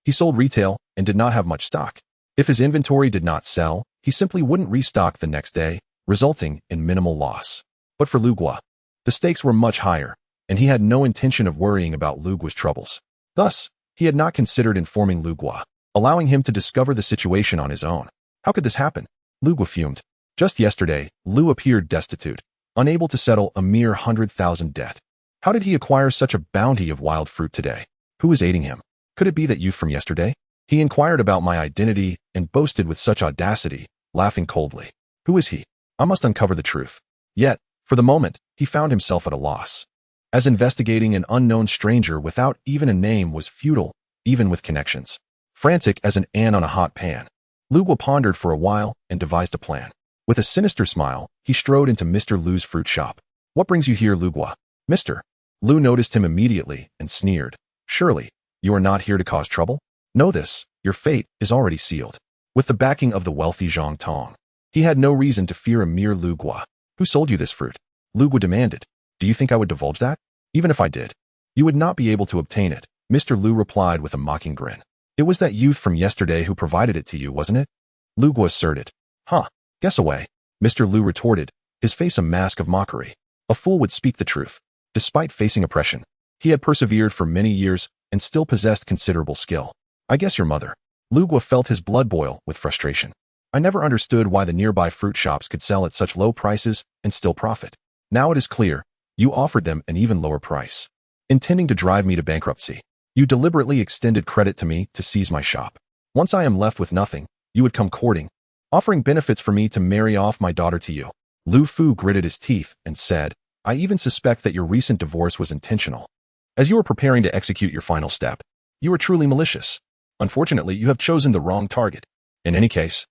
S1: He sold retail and did not have much stock. If his inventory did not sell, he simply wouldn't restock the next day, resulting in minimal loss. But for Lu Gua, the stakes were much higher, and he had no intention of worrying about Lu Gua's troubles. Thus, he had not considered informing Lu Gua, allowing him to discover the situation on his own. How could this happen? Lu Gua fumed. Just yesterday, Lu appeared destitute, unable to settle a mere 100,000 debt. How did he acquire such a bounty of wild fruit today? Who is aiding him? Could it be that youth from yesterday? He inquired about my identity and boasted with such audacity, laughing coldly. Who is he? I must uncover the truth. Yet, for the moment, he found himself at a loss, as investigating an unknown stranger without even a name was futile, even with connections. Frantic as an ant on a hot pan, Lu Gua pondered for a while and devised a plan. With a sinister smile, he strode into Mr. Lu's fruit shop. What brings you here, Lu Gua? Mr. Lu noticed him immediately and sneered. Surely, you are not here to cause trouble? Know this, your fate is already sealed. With the backing of the wealthy Zhang Tong, he had no reason to fear a mere Lu Gua. Who sold you this fruit? Lu Gua demanded. Do you think I would divulge that? Even if I did, you would not be able to obtain it, Mr. Lu replied with a mocking grin. It was that youth from yesterday who provided it to you, wasn't it? Lu Gua asserted. Huh, guess away, Mr. Lu retorted, his face a mask of mockery. A fool would speak the truth. Despite facing oppression, he had persevered for many years and still possessed considerable skill. I guess your mother. Lu Gua felt his blood boil with frustration. I never understood why the nearby fruit shops could sell at such low prices and still profit. Now it is clear, you offered them an even lower price. Intending to drive me to bankruptcy, you deliberately extended credit to me to seize my shop. Once I am left with nothing, you would come courting, offering benefits for me to marry off my daughter to you. Lu Fu gritted his teeth and said, I even suspect that your recent divorce was intentional. As you were preparing to execute your final step, you were truly malicious. Unfortunately, you have chosen the wrong target. In any case,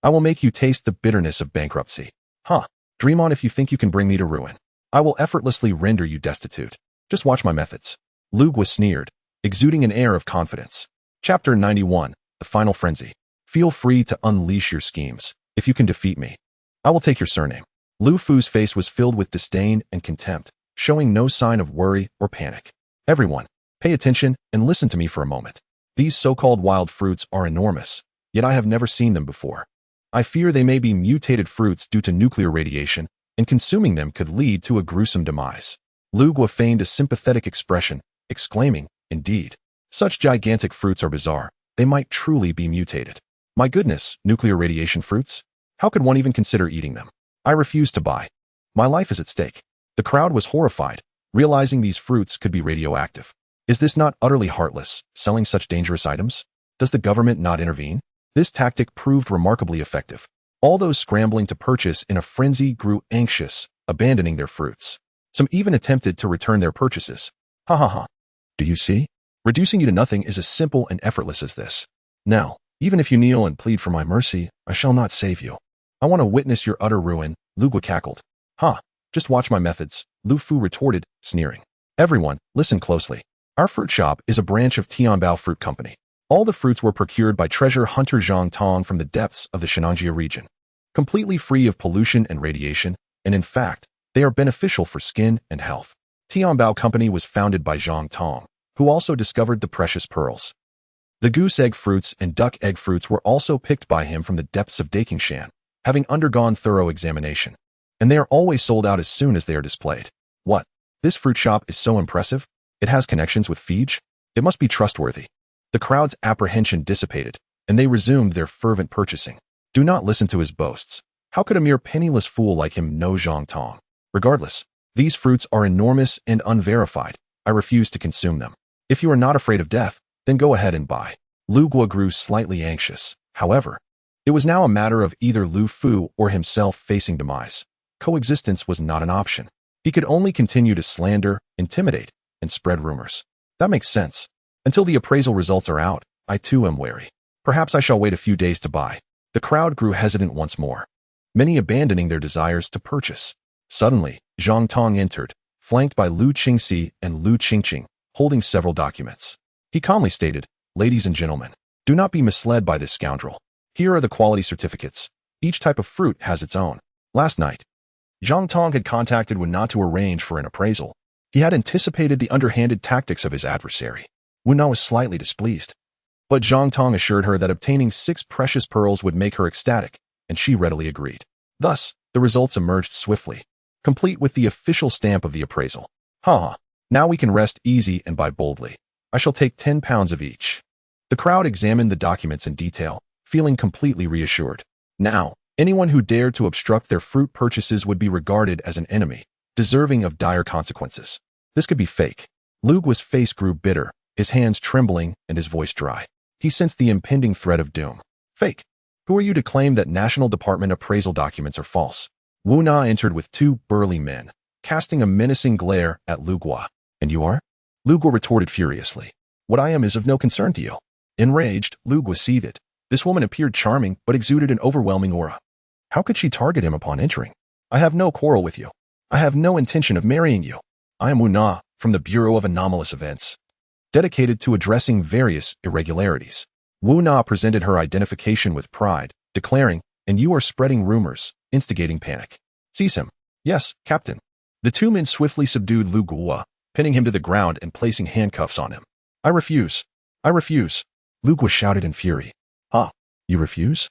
S1: I will make you taste the bitterness of bankruptcy. Huh, dream on if you think you can bring me to ruin. I will effortlessly render you destitute. Just watch my methods. Lu Gua sneered, exuding an air of confidence. Chapter 91, The Final Frenzy. Feel free to unleash your schemes. If you can defeat me, I will take your surname. Lu Fu's face was filled with disdain and contempt, showing no sign of worry or panic. Everyone, pay attention and listen to me for a moment. These so-called wild fruits are enormous, yet I have never seen them before. I fear they may be mutated fruits due to nuclear radiation, and consuming them could lead to a gruesome demise. Lu Gua feigned a sympathetic expression, exclaiming, Indeed, such gigantic fruits are bizarre. They might truly be mutated. My goodness, nuclear radiation fruits? How could one even consider eating them? I refuse to buy. My life is at stake. The crowd was horrified, realizing these fruits could be radioactive. Is this not utterly heartless, selling such dangerous items? Does the government not intervene? This tactic proved remarkably effective. All those scrambling to purchase in a frenzy grew anxious, abandoning their fruits. Some even attempted to return their purchases. Ha ha ha. Do you see? Reducing you to nothing is as simple and effortless as this. Now, even if you kneel and plead for my mercy, I shall not save you. I want to witness your utter ruin, Lu Gua cackled. Ha, just watch my methods, Lu Fu retorted, sneering. Everyone, listen closely. Our fruit shop is a branch of Tianbao Fruit Company. All the fruits were procured by treasure hunter Zhang Tong from the depths of the Shenanjia region. Completely free of pollution and radiation, and in fact, they are beneficial for skin and health. Tianbao Company was founded by Zhang Tong, who also discovered the precious pearls. The goose egg fruits and duck egg fruits were also picked by him from the depths of Dakingshan, having undergone thorough examination. And they are always sold out as soon as they are displayed. What? This fruit shop is so impressive? It has connections with Fiji? It must be trustworthy. The crowd's apprehension dissipated, and they resumed their fervent purchasing. Do not listen to his boasts. How could a mere penniless fool like him know Zhang Tong? Regardless, these fruits are enormous and unverified. I refuse to consume them. If you are not afraid of death, then go ahead and buy. Lu Gua grew slightly anxious. However, it was now a matter of either Lu Fu or himself facing demise. Coexistence was not an option. He could only continue to slander, intimidate, and spread rumors. That makes sense. Until the appraisal results are out, I too am wary. Perhaps I shall wait a few days to buy. The crowd grew hesitant once more, many abandoning their desires to purchase. Suddenly, Zhang Tong entered, flanked by Lu Qingxi and Lu Qingqing, holding several documents. He calmly stated, Ladies and gentlemen, do not be misled by this scoundrel. Here are the quality certificates. Each type of fruit has its own. Last night, Zhang Tong had contacted Wen Na to arrange for an appraisal. He had anticipated the underhanded tactics of his adversary. Wu Na was slightly displeased. But Zhang Tong assured her that obtaining 6 precious pearls would make her ecstatic, and she readily agreed. Thus, the results emerged swiftly, complete with the official stamp of the appraisal. Ha! Now we can rest easy and buy boldly. I shall take 10 pounds of each. The crowd examined the documents in detail, feeling completely reassured. Now, anyone who dared to obstruct their fruit purchases would be regarded as an enemy, deserving of dire consequences. This could be fake. Lu Guo's face grew bitter, his hands trembling and his voice dry. He sensed the impending threat of doom. Fake. Who are you to claim that National Department appraisal documents are false? Wu Na entered with 2 burly men, casting a menacing glare at Lu Guo. And you are? Lu Guo retorted furiously. What I am is of no concern to you. Enraged, Lu Guo seethed. This woman appeared charming, but exuded an overwhelming aura. How could she target him upon entering? I have no quarrel with you. I have no intention of marrying you. I am Wu Na, from the Bureau of Anomalous Events, dedicated to addressing various irregularities. Wu Na presented her identification with pride, declaring, and you are spreading rumors, instigating panic. Seize him. Yes, Captain. The 2 men swiftly subdued Lu Guo, pinning him to the ground and placing handcuffs on him. I refuse. I refuse. Lu Guo shouted in fury. Ah, you refuse?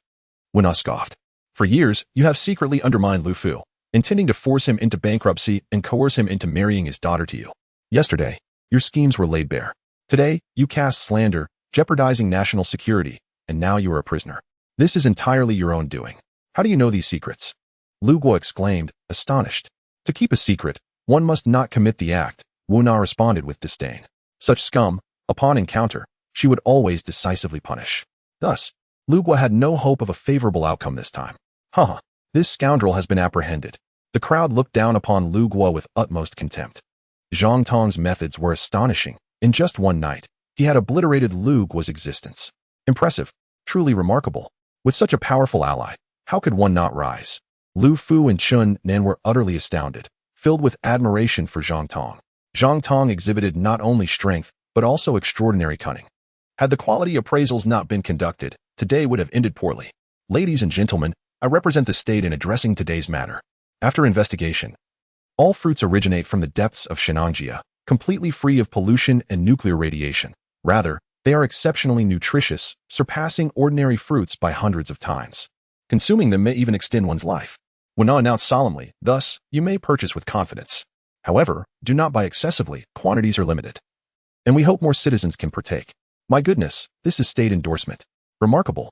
S1: Wu Na scoffed. For years, you have secretly undermined Lu Fu, intending to force him into bankruptcy and coerce him into marrying his daughter to you. Yesterday, your schemes were laid bare. Today, you cast slander, jeopardizing national security, and now you are a prisoner. This is entirely your own doing. How do you know these secrets? Lu Guo exclaimed, astonished. To keep a secret, one must not commit the act, Wu Na responded with disdain. Such scum, upon encounter, she would always decisively punish. Thus, Lu Guo had no hope of a favorable outcome this time. Haha, this scoundrel has been apprehended. The crowd looked down upon Lu Guo with utmost contempt. Zhang Tong's methods were astonishing. In just one night, he had obliterated Lu Guo's existence. Impressive, truly remarkable. With such a powerful ally, how could one not rise? Lu Fu and Chun Nan were utterly astounded, filled with admiration for Zhang Tong. Zhang Tong exhibited not only strength, but also extraordinary cunning. Had the quality appraisals not been conducted, today would have ended poorly. Ladies and gentlemen, I represent the state in addressing today's matter. After investigation, all fruits originate from the depths of Shenangjia, completely free of pollution and nuclear radiation. Rather, they are exceptionally nutritious, surpassing ordinary fruits by hundreds of times. Consuming them may even extend one's life. Wu Na announced solemnly, thus, you may purchase with confidence. However, do not buy excessively, quantities are limited. And we hope more citizens can partake. My goodness, this is state endorsement. Remarkable.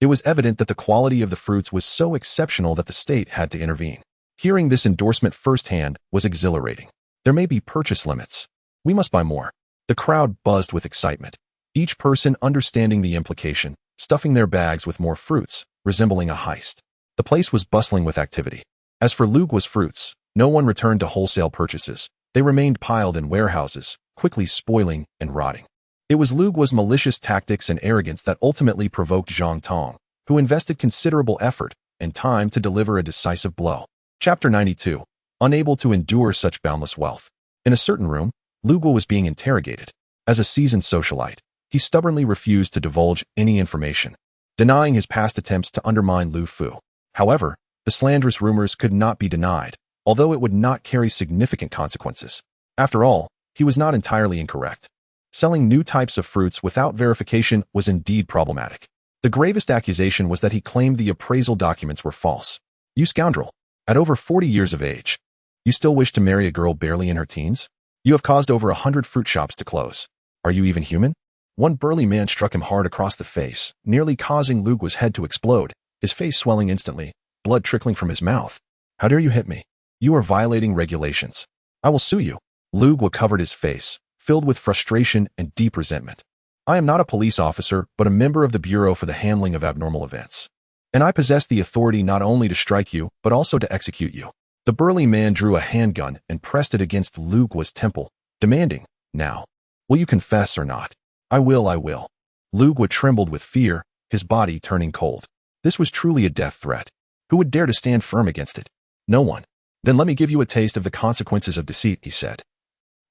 S1: It was evident that the quality of the fruits was so exceptional that the state had to intervene. Hearing this endorsement firsthand was exhilarating. There may be purchase limits. We must buy more. The crowd buzzed with excitement, each person understanding the implication, stuffing their bags with more fruits, resembling a heist. The place was bustling with activity. As for Lu Guo's fruits, no one returned to wholesale purchases. They remained piled in warehouses, quickly spoiling and rotting. It was Lu Guo's malicious tactics and arrogance that ultimately provoked Zhang Tong, who invested considerable effort and time to deliver a decisive blow. Chapter 92. Unable to endure such boundless wealth. In a certain room, Lu Guo was being interrogated. As a seasoned socialite, he stubbornly refused to divulge any information, denying his past attempts to undermine Lu Fu. However, the slanderous rumors could not be denied, although it would not carry significant consequences. After all, he was not entirely incorrect. Selling new types of fruits without verification was indeed problematic. The gravest accusation was that he claimed the appraisal documents were false. You scoundrel! At over 40 years of age, you still wish to marry a girl barely in her teens? You have caused over 100 fruit shops to close. Are you even human? One burly man struck him hard across the face, nearly causing Lu Guo's head to explode, his face swelling instantly, blood trickling from his mouth. How dare you hit me? You are violating regulations. I will sue you. Lu Guo covered his face, filled with frustration and deep resentment. I am not a police officer, but a member of the Bureau for the Handling of Abnormal Events. And I possess the authority not only to strike you, but also to execute you. The burly man drew a handgun and pressed it against Lu Guo's temple, demanding, now, will you confess or not? I will, I will. Lu Guo trembled with fear, his body turning cold. This was truly a death threat. Who would dare to stand firm against it? No one. Then let me give you a taste of the consequences of deceit, he said,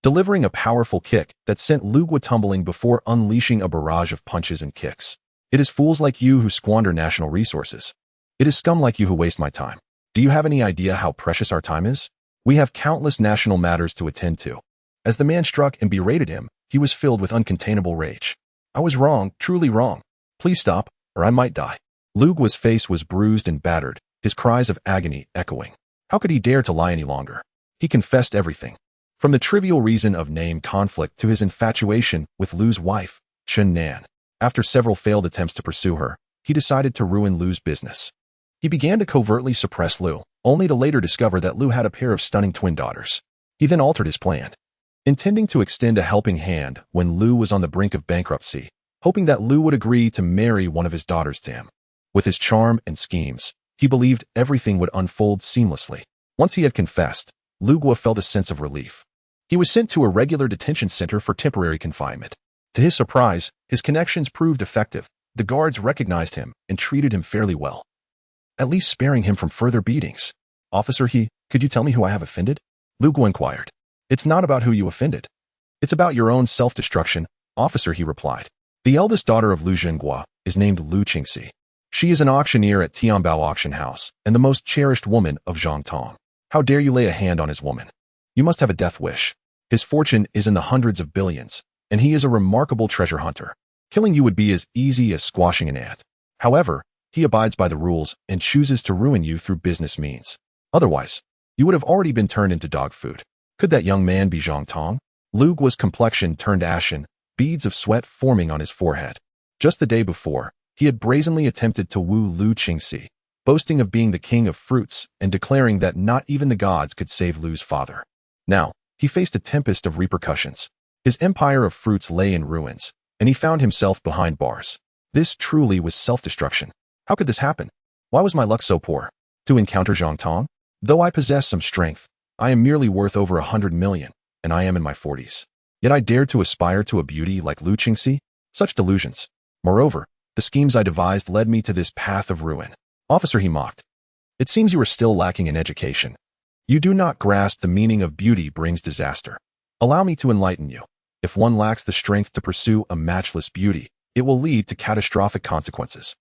S1: delivering a powerful kick that sent Lu Guo tumbling before unleashing a barrage of punches and kicks. It is fools like you who squander national resources. It is scum like you who waste my time. Do you have any idea how precious our time is? We have countless national matters to attend to. As the man struck and berated him, he was filled with uncontainable rage. I was wrong, truly wrong. Please stop, or I might die. Lu Guo's face was bruised and battered, his cries of agony echoing. How could he dare to lie any longer? He confessed everything. From the trivial reason of name conflict to his infatuation with Lu's wife, Chen Nan. After several failed attempts to pursue her, he decided to ruin Lu's business. He began to covertly suppress Lu, only to later discover that Lu had a pair of stunning twin daughters. He then altered his plan, intending to extend a helping hand when Lu was on the brink of bankruptcy, hoping that Lu would agree to marry one of his daughters to him. With his charm and schemes, he believed everything would unfold seamlessly. Once he had confessed, Lu Guo felt a sense of relief. He was sent to a regular detention center for temporary confinement. To his surprise, his connections proved effective. The guards recognized him and treated him fairly well, at least sparing him from further beatings. Officer He, could you tell me who I have offended? Lu Guo inquired. It's not about who you offended. It's about your own self-destruction, Officer He replied. The eldest daughter of Lu Zhenghua is named Lu Qingxi. She is an auctioneer at Tianbao Auction House and the most cherished woman of Zhang Tong. How dare you lay a hand on his woman? You must have a death wish. His fortune is in the hundreds of billions, and he is a remarkable treasure hunter. Killing you would be as easy as squashing an ant. However, he abides by the rules and chooses to ruin you through business means. Otherwise, you would have already been turned into dog food. Could that young man be Zhang Tong? Lu Guo's complexion turned ashen, beads of sweat forming on his forehead. Just the day before, he had brazenly attempted to woo Lu Qingxi, boasting of being the king of fruits and declaring that not even the gods could save Lu's father. Now, he faced a tempest of repercussions. His empire of fruits lay in ruins, and he found himself behind bars. This truly was self-destruction. How could this happen? Why was my luck so poor? To encounter Zhang Tong? Though I possess some strength, I am merely worth over 100 million, and I am in my 40s. Yet I dared to aspire to a beauty like Lu Qingxi? Such delusions. Moreover, the schemes I devised led me to this path of ruin. Officer, he mocked. It seems you are still lacking in education. You do not grasp the meaning of beauty brings disaster. Allow me to enlighten you. If one lacks the strength to pursue a matchless beauty, it will lead to catastrophic consequences.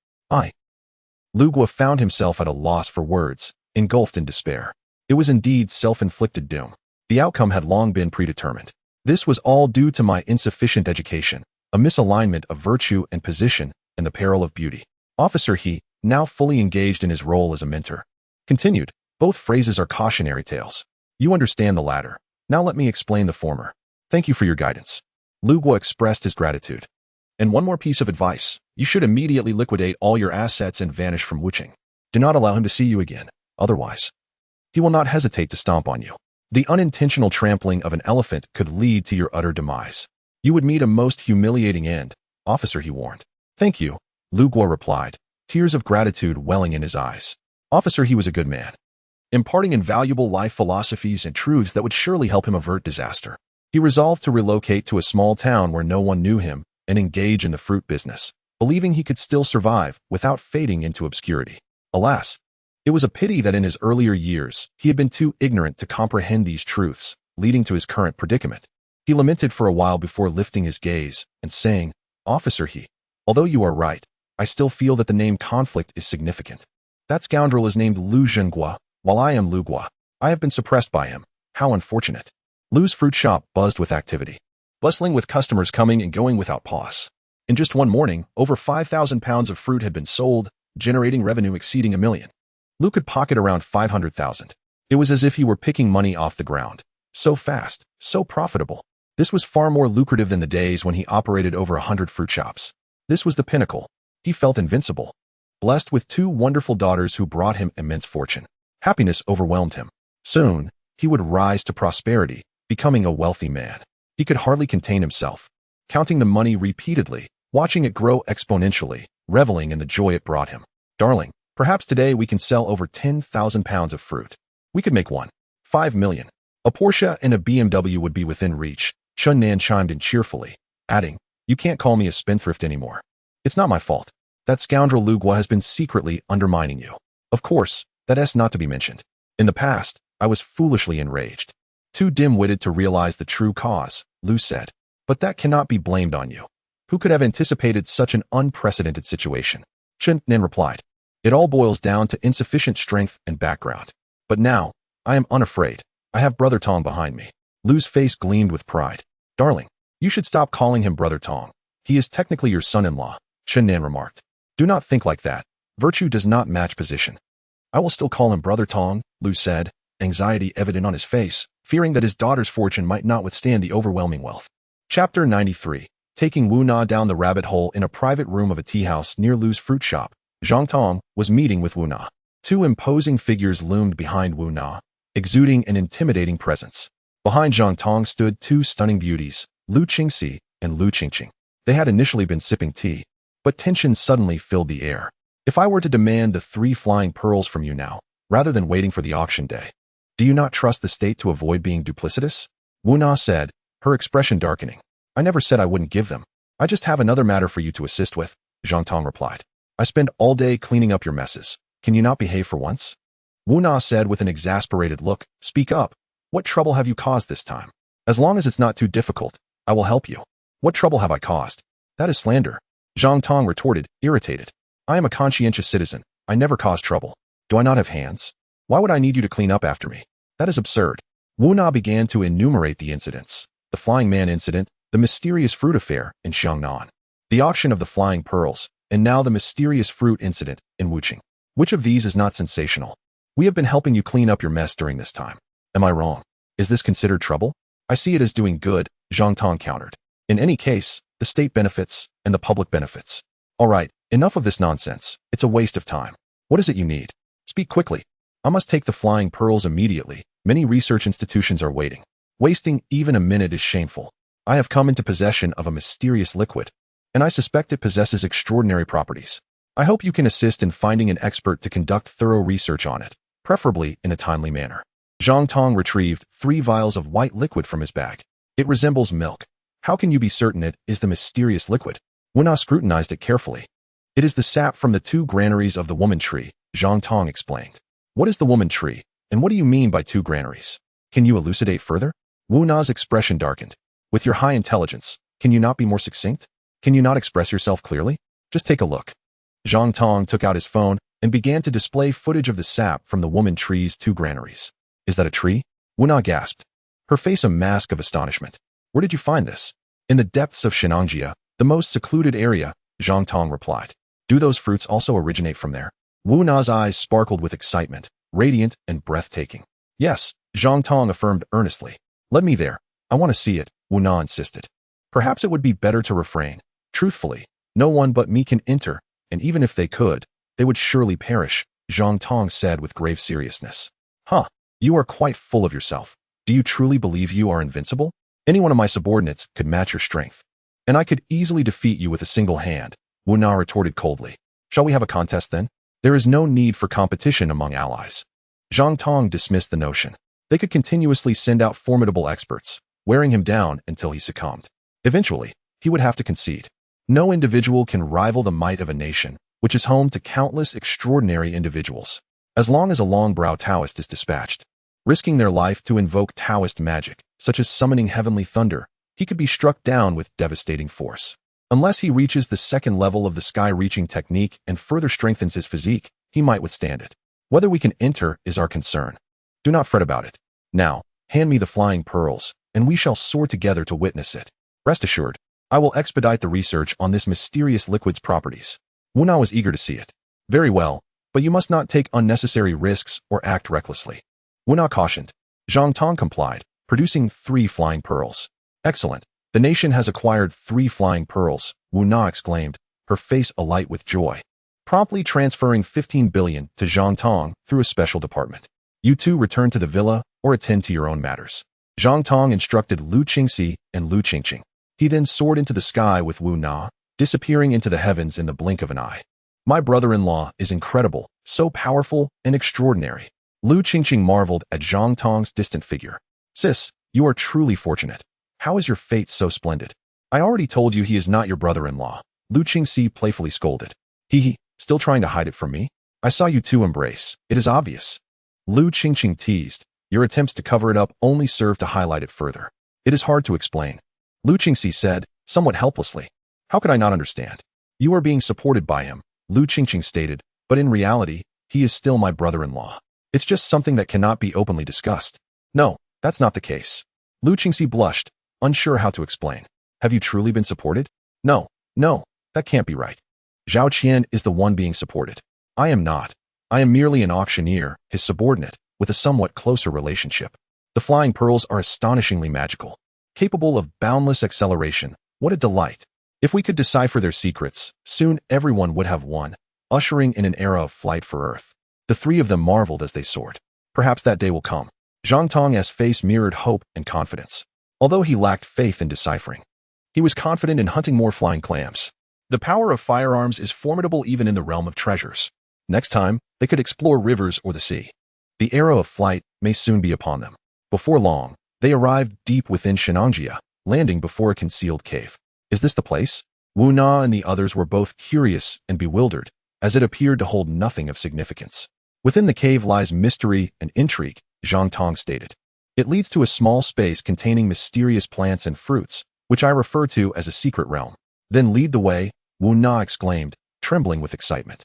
S1: Lu Guo found himself at a loss for words, engulfed in despair. It was indeed self-inflicted doom. The outcome had long been predetermined. This was all due to my insufficient education, a misalignment of virtue and position, and the peril of beauty. Officer He, now fully engaged in his role as a mentor, continued. Both phrases are cautionary tales. You understand the latter. Now let me explain the former. Thank you for your guidance. Lu Guo expressed his gratitude. And one more piece of advice. You should immediately liquidate all your assets and vanish from Wuqing. Do not allow him to see you again. Otherwise, he will not hesitate to stomp on you. The unintentional trampling of an elephant could lead to your utter demise. You would meet a most humiliating end, Officer, he warned. Thank you, Lu Guo replied, tears of gratitude welling in his eyes. Officer, he was a good man, imparting invaluable life philosophies and truths that would surely help him avert disaster. He resolved to relocate to a small town where no one knew him and engage in the fruit business, believing he could still survive without fading into obscurity. Alas, it was a pity that in his earlier years, he had been too ignorant to comprehend these truths, leading to his current predicament. He lamented for a while before lifting his gaze and saying, Officer He, although you are right, I still feel that the name conflict is significant. That scoundrel is named Lu Zhenghua, while I am Lu Guo. I have been suppressed by him. How unfortunate. Lu's fruit shop buzzed with activity, bustling with customers coming and going without pause. In just one morning, over 5,000 pounds of fruit had been sold, generating revenue exceeding $1 million. Lu could pocket around 500,000. It was as if he were picking money off the ground. So fast, so profitable. This was far more lucrative than the days when he operated over 100 fruit shops. This was the pinnacle. He felt invincible, blessed with 2 wonderful daughters who brought him immense fortune. Happiness overwhelmed him. Soon, he would rise to prosperity, becoming a wealthy man. He could hardly contain himself, counting the money repeatedly, watching it grow exponentially, reveling in the joy it brought him. Darling, perhaps today we can sell over 10,000 pounds of fruit. We could make 5 million. A Porsche and a BMW would be within reach. Chun Nan chimed in cheerfully, adding, You can't call me a spendthrift anymore. It's not my fault. That scoundrel Lu Guo has been secretly undermining you. Of course, that is not to be mentioned. In the past, I was foolishly enraged. Too dim-witted to realize the true cause, Lu said. But that cannot be blamed on you. Who could have anticipated such an unprecedented situation? Chen Nan replied. It all boils down to insufficient strength and background. But now, I am unafraid. I have Brother Tong behind me. Lu's face gleamed with pride. Darling, you should stop calling him Brother Tong. He is technically your son-in-law, Chen Nan remarked. Do not think like that. Virtue does not match position. I will still call him Brother Tong, Lu said, anxiety evident on his face, fearing that his daughter's fortune might not withstand the overwhelming wealth. Chapter 93. Taking Wu Na down the rabbit hole in a private room of a tea house near Lu's fruit shop, Zhang Tong was meeting with Wu Na. Two imposing figures loomed behind Wu Na, exuding an intimidating presence. Behind Zhang Tong stood two stunning beauties, Lu Qingxi and Lu Qingqing. They had initially been sipping tea, but tension suddenly filled the air. If I were to demand the 3 flying pearls from you now, rather than waiting for the auction day, do you not trust the state to avoid being duplicitous? Wu Na said, her expression darkening. I never said I wouldn't give them. I just have another matter for you to assist with, Zhang Tong replied. I spend all day cleaning up your messes. Can you not behave for once? Wu Na said with an exasperated look, speak up. What trouble have you caused this time? As long as it's not too difficult, I will help you. What trouble have I caused? That is slander. Zhang Tong retorted, irritated. I am a conscientious citizen. I never cause trouble. Do I not have hands? Why would I need you to clean up after me? That is absurd. Wu Na began to enumerate the incidents. The Flying Man incident, the mysterious fruit affair in Xiangnan, the auction of the flying pearls, and now the mysterious fruit incident in Wuqing. Which of these is not sensational? We have been helping you clean up your mess during this time. Am I wrong? Is this considered trouble? I see it as doing good, Zhang Tong countered. In any case, the state benefits and the public benefits. All right, enough of this nonsense. It's a waste of time. What is it you need? Speak quickly. I must take the flying pearls immediately. Many research institutions are waiting. Wasting even a minute is shameful. I have come into possession of a mysterious liquid, and I suspect it possesses extraordinary properties. I hope you can assist in finding an expert to conduct thorough research on it, preferably in a timely manner. Zhang Tong retrieved 3 vials of white liquid from his bag. It resembles milk. How can you be certain it is the mysterious liquid? Wu Na scrutinized it carefully. It is the sap from the 2 granaries of the woman tree, Zhang Tong explained. What is the woman tree, and what do you mean by 2 granaries? Can you elucidate further? Wu Na's expression darkened. With your high intelligence, can you not be more succinct? Can you not express yourself clearly? Just take a look. Zhang Tong took out his phone and began to display footage of the sap from the woman tree's 2 granaries. Is that a tree? Wu Na gasped, her face a mask of astonishment. Where did you find this? In the depths of Shenangjia, the most secluded area, Zhang Tong replied. Do those fruits also originate from there? Wu Na's eyes sparkled with excitement, radiant and breathtaking. Yes, Zhang Tong affirmed earnestly. Let me there. I want to see it, Wu Na insisted. Perhaps it would be better to refrain. Truthfully, no one but me can enter, and even if they could, they would surely perish, Zhang Tong said with grave seriousness. Huh, you are quite full of yourself. Do you truly believe you are invincible? Any one of my subordinates could match your strength, and I could easily defeat you with a single hand, Wu Na retorted coldly. Shall we have a contest then? There is no need for competition among allies. Zhang Tong dismissed the notion. They could continuously send out formidable experts, wearing him down until he succumbed. Eventually, he would have to concede. No individual can rival the might of a nation, which is home to countless extraordinary individuals. As long as a long-brow Taoist is dispatched, risking their life to invoke Taoist magic, such as summoning heavenly thunder, he could be struck down with devastating force. Unless he reaches the 2nd level of the sky-reaching technique and further strengthens his physique, he might withstand it. Whether we can enter is our concern. Do not fret about it. Now, hand me the flying pearls, and we shall soar together to witness it. Rest assured, I will expedite the research on this mysterious liquid's properties. Wu Na was eager to see it. Very well, but you must not take unnecessary risks or act recklessly. Wu Na cautioned. Zhang Tong complied, producing 3 flying pearls. Excellent. The nation has acquired 3 flying pearls, Wu Na exclaimed, her face alight with joy, promptly transferring 15 billion to Zhang Tong through a special department. You two return to the villa or attend to your own matters. Zhang Tong instructed Lu Qingxi and Lu Qingqing. He then soared into the sky with Wu Na, disappearing into the heavens in the blink of an eye. My brother-in-law is incredible, so powerful and extraordinary. Lu Qingqing marveled at Zhang Tong's distant figure. Sis, you are truly fortunate. How is your fate so splendid? I already told you he is not your brother-in-law, Lu Qingxi playfully scolded. He, still trying to hide it from me? I saw you two embrace. It is obvious. Lu Qingqing teased. Your attempts to cover it up only serve to highlight it further. It is hard to explain. Lu Qingxi said, somewhat helplessly. How could I not understand? You are being supported by him, Lu Qingqing stated, but in reality, he is still my brother-in-law. It's just something that cannot be openly discussed. No, that's not the case. Lu Qingxi blushed, unsure how to explain. Have you truly been supported? No, that can't be right. Zhao Qian is the one being supported. I am not. I am merely an auctioneer, his subordinate, with a somewhat closer relationship. The flying pearls are astonishingly magical, capable of boundless acceleration. What a delight. If we could decipher their secrets, soon everyone would have won, ushering in an era of flight for Earth. The three of them marveled as they soared. Perhaps that day will come. Zhang Tong's face mirrored hope and confidence. Although he lacked faith in deciphering, he was confident in hunting more flying clams. The power of firearms is formidable even in the realm of treasures. Next time, they could explore rivers or the sea. The era of flight may soon be upon them. Before long, they arrived deep within Shenangjia, landing before a concealed cave. Is this the place? Wu Na and the others were both curious and bewildered, as it appeared to hold nothing of significance. Within the cave lies mystery and intrigue, Zhang Tong stated. It leads to a small space containing mysterious plants and fruits, which I refer to as a secret realm. Then lead the way, Wu Na exclaimed, trembling with excitement.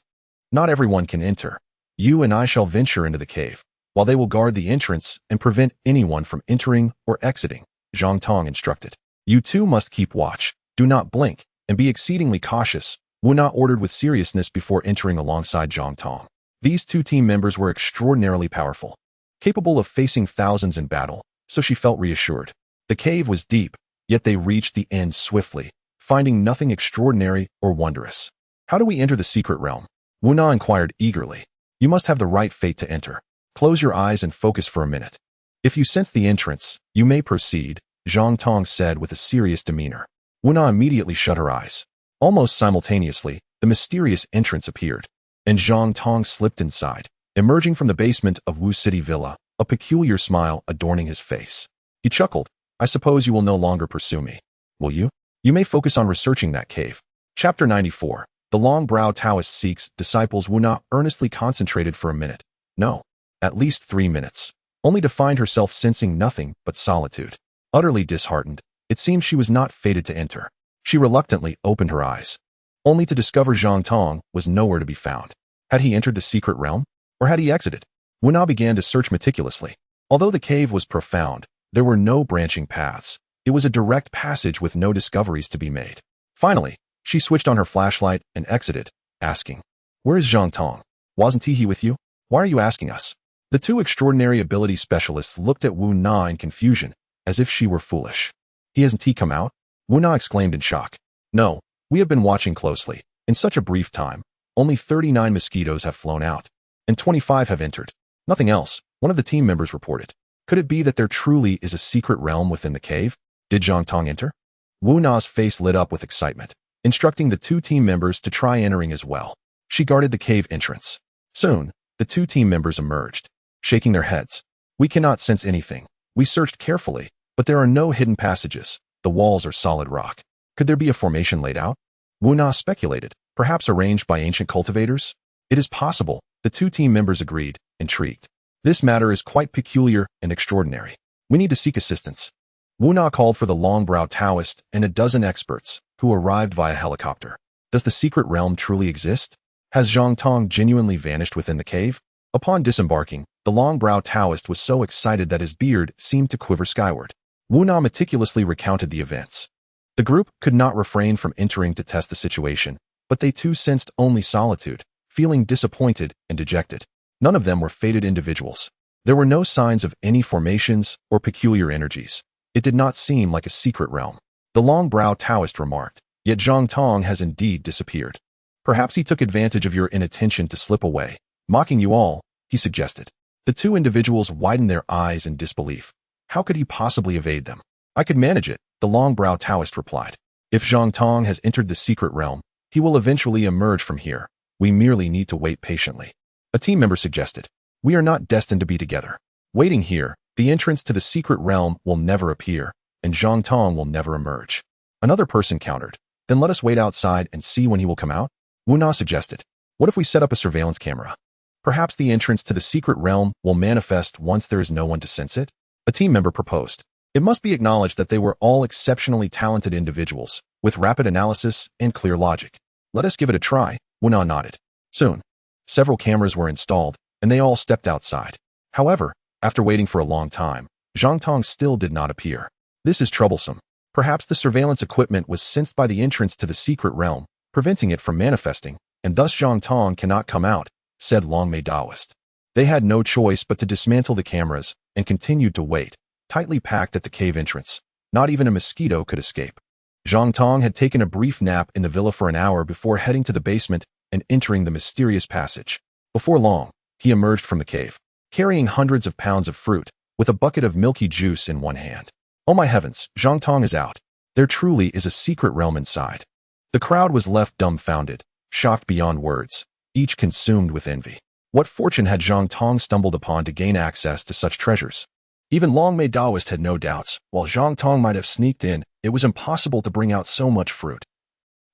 S1: Not everyone can enter. You and I shall venture into the cave, while they will guard the entrance and prevent anyone from entering or exiting, Zhang Tong instructed. You too must keep watch, do not blink, and be exceedingly cautious, Wu Na ordered with seriousness before entering alongside Zhang Tong. These two team members were extraordinarily powerful, capable of facing thousands in battle, so she felt reassured. The cave was deep, yet they reached the end swiftly, finding nothing extraordinary or wondrous. How do we enter the secret realm? Wu Na inquired eagerly. You must have the right fate to enter. Close your eyes and focus for a minute. If you sense the entrance, you may proceed, Zhang Tong said with a serious demeanor. Wu Na immediately shut her eyes. Almost simultaneously, the mysterious entrance appeared, and Zhang Tong slipped inside, emerging from the basement of Wu City Villa, a peculiar smile adorning his face. He chuckled. I suppose you will no longer pursue me. Will you? You may focus on researching that cave. Chapter 94. The long-browed Taoist seeks disciples. Wu Na earnestly concentrated for a minute. No, at least 3 minutes, only to find herself sensing nothing but solitude. Utterly disheartened, it seemed she was not fated to enter. She reluctantly opened her eyes, only to discover Zhang Tong was nowhere to be found. Had he entered the secret realm, or had he exited? Wu Na began to search meticulously. Although the cave was profound, there were no branching paths. It was a direct passage with no discoveries to be made. Finally, she switched on her flashlight and exited, asking, Where is Zhang Tong? Wasn't he with you? Why are you asking us? The two extraordinary ability specialists looked at Wu Na in confusion, as if she were foolish. Hasn't he come out? Wu Na exclaimed in shock. No, we have been watching closely. In such a brief time, only 39 mosquitoes have flown out, and 25 have entered. Nothing else, one of the team members reported. Could it be that there truly is a secret realm within the cave? Did Zhang Tong enter? Wu Na's face lit up with excitement, instructing the two team members to try entering as well. She guarded the cave entrance. Soon, the two team members emerged, shaking their heads. We cannot sense anything. We searched carefully, but there are no hidden passages. The walls are solid rock. Could there be a formation laid out? Wu Na speculated, perhaps arranged by ancient cultivators? It is possible, the two team members agreed, intrigued. This matter is quite peculiar and extraordinary. We need to seek assistance. Wu Na called for the long-browed Taoist and a dozen experts, who arrived via helicopter. Does the secret realm truly exist? Has Zhang Tong genuinely vanished within the cave? Upon disembarking, the long-browed Taoist was so excited that his beard seemed to quiver skyward. Wu Na meticulously recounted the events. The group could not refrain from entering to test the situation, but they too sensed only solitude, feeling disappointed and dejected. None of them were fated individuals. There were no signs of any formations or peculiar energies. It did not seem like a secret realm. The long-browed Taoist remarked, Yet Zhang Tong has indeed disappeared. Perhaps he took advantage of your inattention to slip away, mocking you all, he suggested. The two individuals widened their eyes in disbelief. How could he possibly evade them? I could manage it, the long-browed Taoist replied. If Zhang Tong has entered the secret realm, he will eventually emerge from here. We merely need to wait patiently. A team member suggested. We are not destined to be together. Waiting here, the entrance to the secret realm will never appear, and Zhang Tong will never emerge. Another person countered. Then let us wait outside and see when he will come out. Wu Na suggested. What if we set up a surveillance camera? Perhaps the entrance to the secret realm will manifest once there is no one to sense it? A team member proposed. It must be acknowledged that they were all exceptionally talented individuals, with rapid analysis and clear logic. Let us give it a try, Wu Na nodded. Soon, several cameras were installed, and they all stepped outside. However, after waiting for a long time, Zhang Tong still did not appear. This is troublesome. Perhaps the surveillance equipment was sensed by the entrance to the secret realm, preventing it from manifesting, and thus Zhang Tong cannot come out, said Longmei Daoist. They had no choice but to dismantle the cameras and continued to wait, tightly packed at the cave entrance. Not even a mosquito could escape. Zhang Tong had taken a brief nap in the villa for an hour before heading to the basement and entering the mysterious passage. Before long, he emerged from the cave, carrying hundreds of pounds of fruit, with a bucket of milky juice in one hand. Oh my heavens, Zhang Tong is out. There truly is a secret realm inside. The crowd was left dumbfounded, shocked beyond words, each consumed with envy. What fortune had Zhang Tong stumbled upon to gain access to such treasures? Even Longmei Daoist had no doubts. While Zhang Tong might have sneaked in, it was impossible to bring out so much fruit,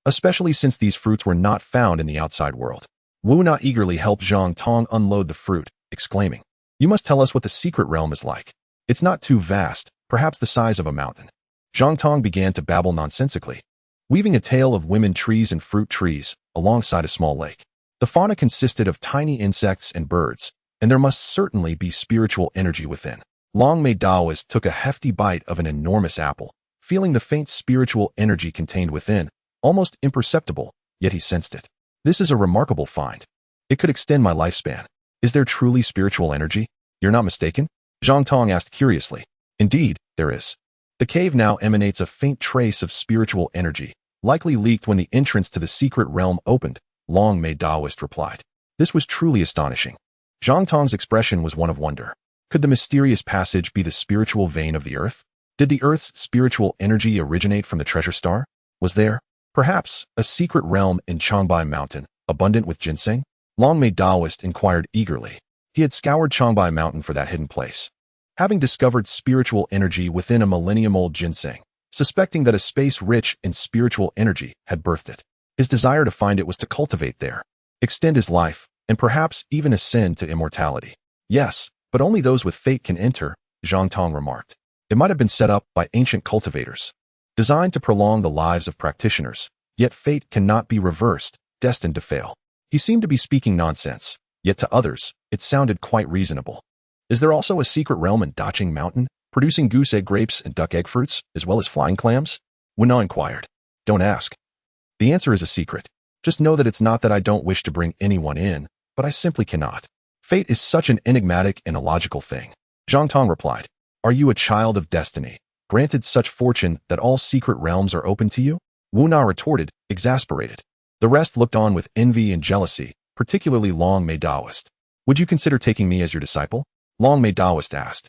S1: especially since these fruits were not found in the outside world. Wu Na eagerly helped Zhang Tong unload the fruit, exclaiming, "You must tell us what the secret realm is like. It's not too vast, perhaps the size of a mountain." Zhang Tong began to babble nonsensically, weaving a tale of women trees and fruit trees alongside a small lake. The fauna consisted of tiny insects and birds, and there must certainly be spiritual energy within. Longmei Daoist took a hefty bite of an enormous apple, feeling the faint spiritual energy contained within, almost imperceptible, yet he sensed it. This is a remarkable find. It could extend my lifespan. Is there truly spiritual energy? You're not mistaken? Zhang Tong asked curiously. Indeed, there is. The cave now emanates a faint trace of spiritual energy, likely leaked when the entrance to the secret realm opened, Longmei Daoist replied. This was truly astonishing. Zhang Tong's expression was one of wonder. Could the mysterious passage be the spiritual vein of the earth? Did the earth's spiritual energy originate from the treasure star? Was there, perhaps, a secret realm in Changbai Mountain, abundant with ginseng? Longmei Daoist inquired eagerly. He had scoured Changbai Mountain for that hidden place, having discovered spiritual energy within a millennium-old ginseng, suspecting that a space rich in spiritual energy had birthed it. His desire to find it was to cultivate there, extend his life, and perhaps even ascend to immortality. Yes, but only those with fate can enter, Zhang Tong remarked. It might have been set up by ancient cultivators, designed to prolong the lives of practitioners, yet fate cannot be reversed, destined to fail. He seemed to be speaking nonsense, yet to others, it sounded quite reasonable. Is there also a secret realm in Dacheng Mountain, producing goose egg grapes and duck egg fruits, as well as flying clams? Wen Na inquired. Don't ask. The answer is a secret. Just know that it's not that I don't wish to bring anyone in, but I simply cannot. Fate is such an enigmatic and illogical thing. Zhang Tong replied. Are you a child of destiny, granted such fortune that all secret realms are open to you? Wu Na retorted, exasperated. The rest looked on with envy and jealousy, particularly Longmei Daoist. Would you consider taking me as your disciple? Longmei Daoist asked.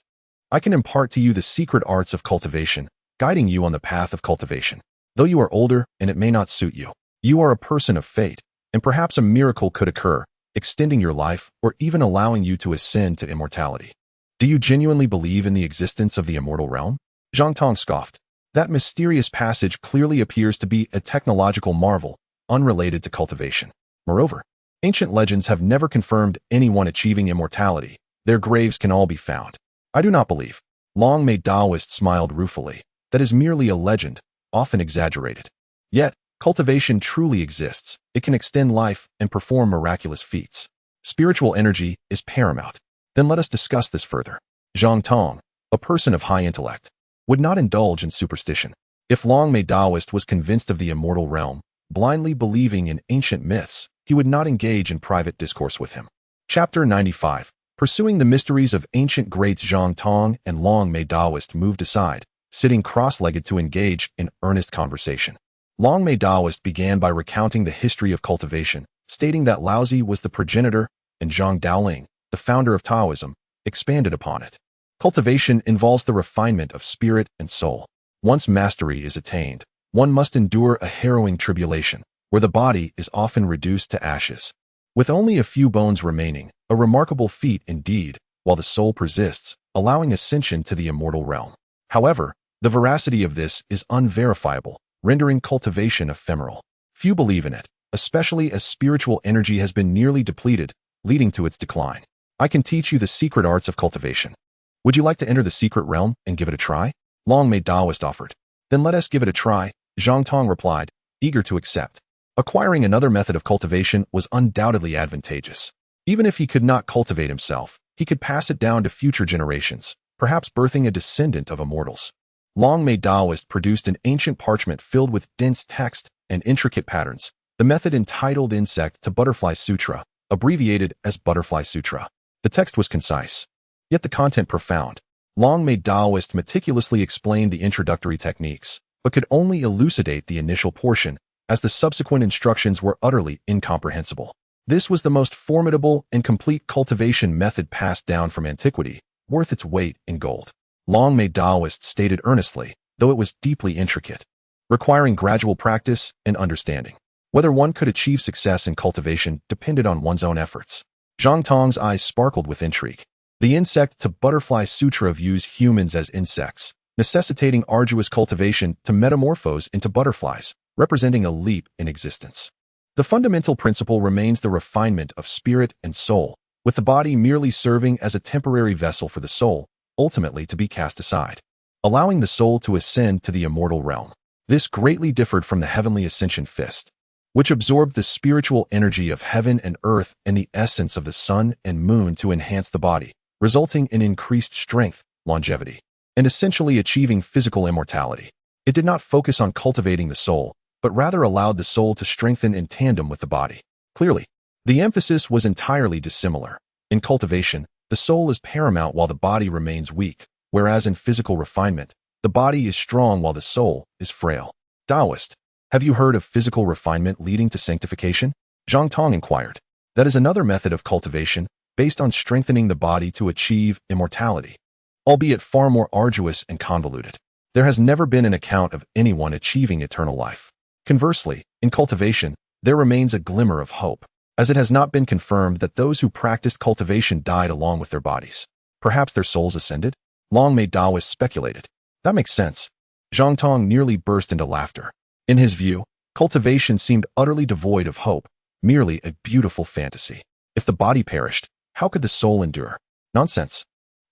S1: I can impart to you the secret arts of cultivation, guiding you on the path of cultivation. Though you are older and it may not suit you, you are a person of fate, and perhaps a miracle could occur, extending your life or even allowing you to ascend to immortality. Do you genuinely believe in the existence of the immortal realm? Zhang Tong scoffed. That mysterious passage clearly appears to be a technological marvel, unrelated to cultivation. Moreover, ancient legends have never confirmed anyone achieving immortality. Their graves can all be found. I do not believe. Longmei Daoist smiled ruefully. That is merely a legend, often exaggerated. Yet, cultivation truly exists. It can extend life and perform miraculous feats. Spiritual energy is paramount. Then let us discuss this further. Zhang Tong, a person of high intellect, would not indulge in superstition. If Longmei Daoist was convinced of the immortal realm, blindly believing in ancient myths, he would not engage in private discourse with him. Chapter 95. Pursuing the mysteries of ancient greats. Zhang Tong and Longmei Daoist moved aside, sitting cross-legged to engage in earnest conversation. Longmei Daoist began by recounting the history of cultivation, stating that Laozi was the progenitor, and Zhang Daoling, the founder of Taoism, expanded upon it. Cultivation involves the refinement of spirit and soul. Once mastery is attained, one must endure a harrowing tribulation, where the body is often reduced to ashes. With only a few bones remaining, a remarkable feat indeed, while the soul persists, allowing ascension to the immortal realm. However, the veracity of this is unverifiable, rendering cultivation ephemeral. Few believe in it, especially as spiritual energy has been nearly depleted, leading to its decline. I can teach you the secret arts of cultivation. Would you like to enter the secret realm and give it a try? Longmei Daoist offered. Then let us give it a try, Zhang Tong replied, eager to accept. Acquiring another method of cultivation was undoubtedly advantageous. Even if he could not cultivate himself, he could pass it down to future generations, perhaps birthing a descendant of immortals. Long-Mei Taoist produced an ancient parchment filled with dense text and intricate patterns, the method entitled Insect to Butterfly Sutra, abbreviated as Butterfly Sutra. The text was concise, yet the content profound. Long-Mei Taoist meticulously explained the introductory techniques, but could only elucidate the initial portion, as the subsequent instructions were utterly incomprehensible. This was the most formidable and complete cultivation method passed down from antiquity, worth its weight in gold. Long-Mei Taoist stated earnestly, though it was deeply intricate, requiring gradual practice and understanding. Whether one could achieve success in cultivation depended on one's own efforts. Zhang Tong's eyes sparkled with intrigue. The Insect to Butterfly Sutra views humans as insects, necessitating arduous cultivation to metamorphose into butterflies, representing a leap in existence. The fundamental principle remains the refinement of spirit and soul, with the body merely serving as a temporary vessel for the soul, ultimately to be cast aside, allowing the soul to ascend to the immortal realm. This greatly differed from the heavenly ascension fist, which absorbed the spiritual energy of heaven and earth and the essence of the sun and moon to enhance the body, resulting in increased strength, longevity, and essentially achieving physical immortality. It did not focus on cultivating the soul, but rather allowed the soul to strengthen in tandem with the body. Clearly, the emphasis was entirely dissimilar. In cultivation, the soul is paramount while the body remains weak, whereas in physical refinement, the body is strong while the soul is frail. Taoist, have you heard of physical refinement leading to sanctification? Zhang Tong inquired. That is another method of cultivation, based on strengthening the body to achieve immortality, albeit far more arduous and convoluted. There has never been an account of anyone achieving eternal life. Conversely, in cultivation, there remains a glimmer of hope, as it has not been confirmed that those who practiced cultivation died along with their bodies. Perhaps their souls ascended? Long-Mei Taoist speculated. That makes sense. Zhang Tong nearly burst into laughter. In his view, cultivation seemed utterly devoid of hope, merely a beautiful fantasy. If the body perished, how could the soul endure? Nonsense.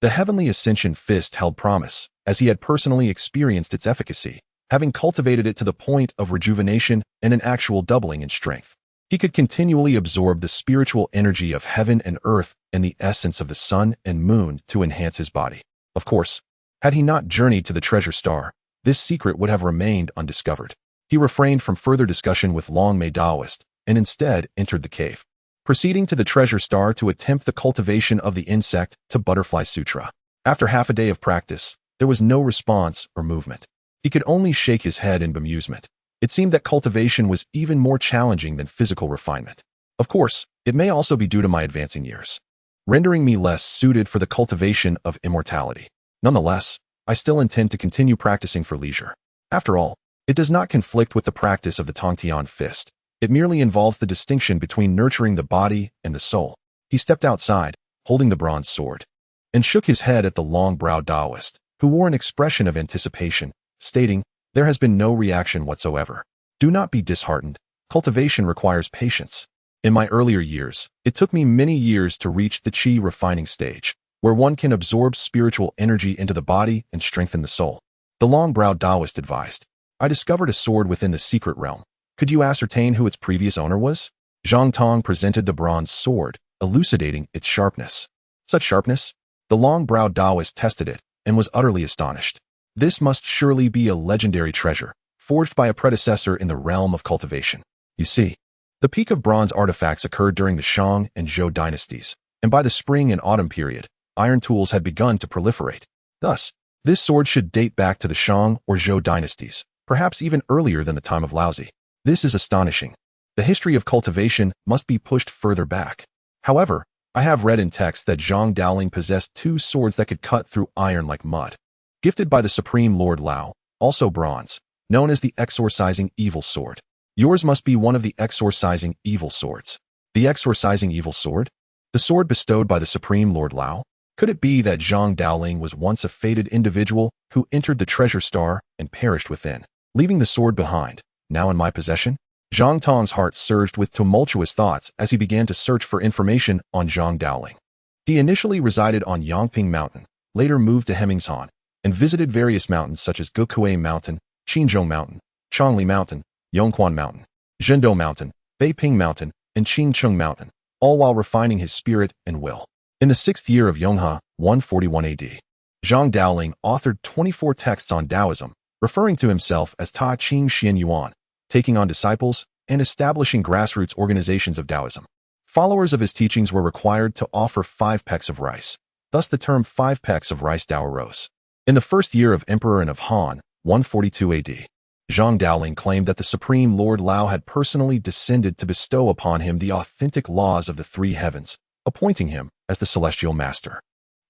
S1: The heavenly ascension fist held promise, as he had personally experienced its efficacy, having cultivated it to the point of rejuvenation and an actual doubling in strength. He could continually absorb the spiritual energy of heaven and earth and the essence of the sun and moon to enhance his body. Of course, had he not journeyed to the treasure star, this secret would have remained undiscovered. He refrained from further discussion with Long-Mei Taoist and instead entered the cave, proceeding to the treasure star to attempt the cultivation of the Insect to Butterfly Sutra. After half a day of practice, there was no response or movement. He could only shake his head in bemusement. It seemed that cultivation was even more challenging than physical refinement. Of course, it may also be due to my advancing years, rendering me less suited for the cultivation of immortality. Nonetheless, I still intend to continue practicing for leisure. After all, it does not conflict with the practice of the Tongtian fist. It merely involves the distinction between nurturing the body and the soul. He stepped outside, holding the bronze sword, and shook his head at the long-browed Taoist, who wore an expression of anticipation, stating, "There has been no reaction whatsoever. Do not be disheartened. Cultivation requires patience. In my earlier years, it took me many years to reach the qi refining stage, where one can absorb spiritual energy into the body and strengthen the soul." The long-browed Taoist advised, "I discovered a sword within the secret realm. Could you ascertain who its previous owner was?" Zhang Tong presented the bronze sword, elucidating its sharpness. Such sharpness? The long-browed Taoist tested it and was utterly astonished. This must surely be a legendary treasure, forged by a predecessor in the realm of cultivation. You see, the peak of bronze artifacts occurred during the Shang and Zhou dynasties, and by the spring and autumn period, iron tools had begun to proliferate. Thus, this sword should date back to the Shang or Zhou dynasties, perhaps even earlier than the time of Laozi. This is astonishing. The history of cultivation must be pushed further back. However, I have read in text that Zhang Daoling possessed two swords that could cut through iron like mud. Gifted by the Supreme Lord Lao, also bronze, known as the Exorcising Evil Sword. Yours must be one of the Exorcising Evil Swords. The Exorcising Evil Sword? The sword bestowed by the Supreme Lord Lao? Could it be that Zhang Daoling was once a fated individual who entered the treasure star and perished within, leaving the sword behind, now in my possession? Zhang Tong's heart surged with tumultuous thoughts as he began to search for information on Zhang Daoling. He initially resided on Yangping Mountain, later moved to Hemingshan, and visited various mountains such as Gukui Mountain, Qinzhou Mountain, Chongli Mountain, Yongquan Mountain, Zhengdou Mountain, Beiping Mountain, and Qingcheng Mountain, all while refining his spirit and will. In the 6th year of Yonghe, 141 AD, Zhang Daoling authored 24 texts on Taoism, referring to himself as Ta Ching Xian Yuan, taking on disciples and establishing grassroots organizations of Taoism. Followers of his teachings were required to offer 5 pecks of rice. Thus the term 5 pecks of rice Dao arose. In the first year of Emperor and of Han, 142 AD, Zhang Daoling claimed that the Supreme Lord Lao had personally descended to bestow upon him the authentic laws of the 3 heavens, appointing him as the celestial master.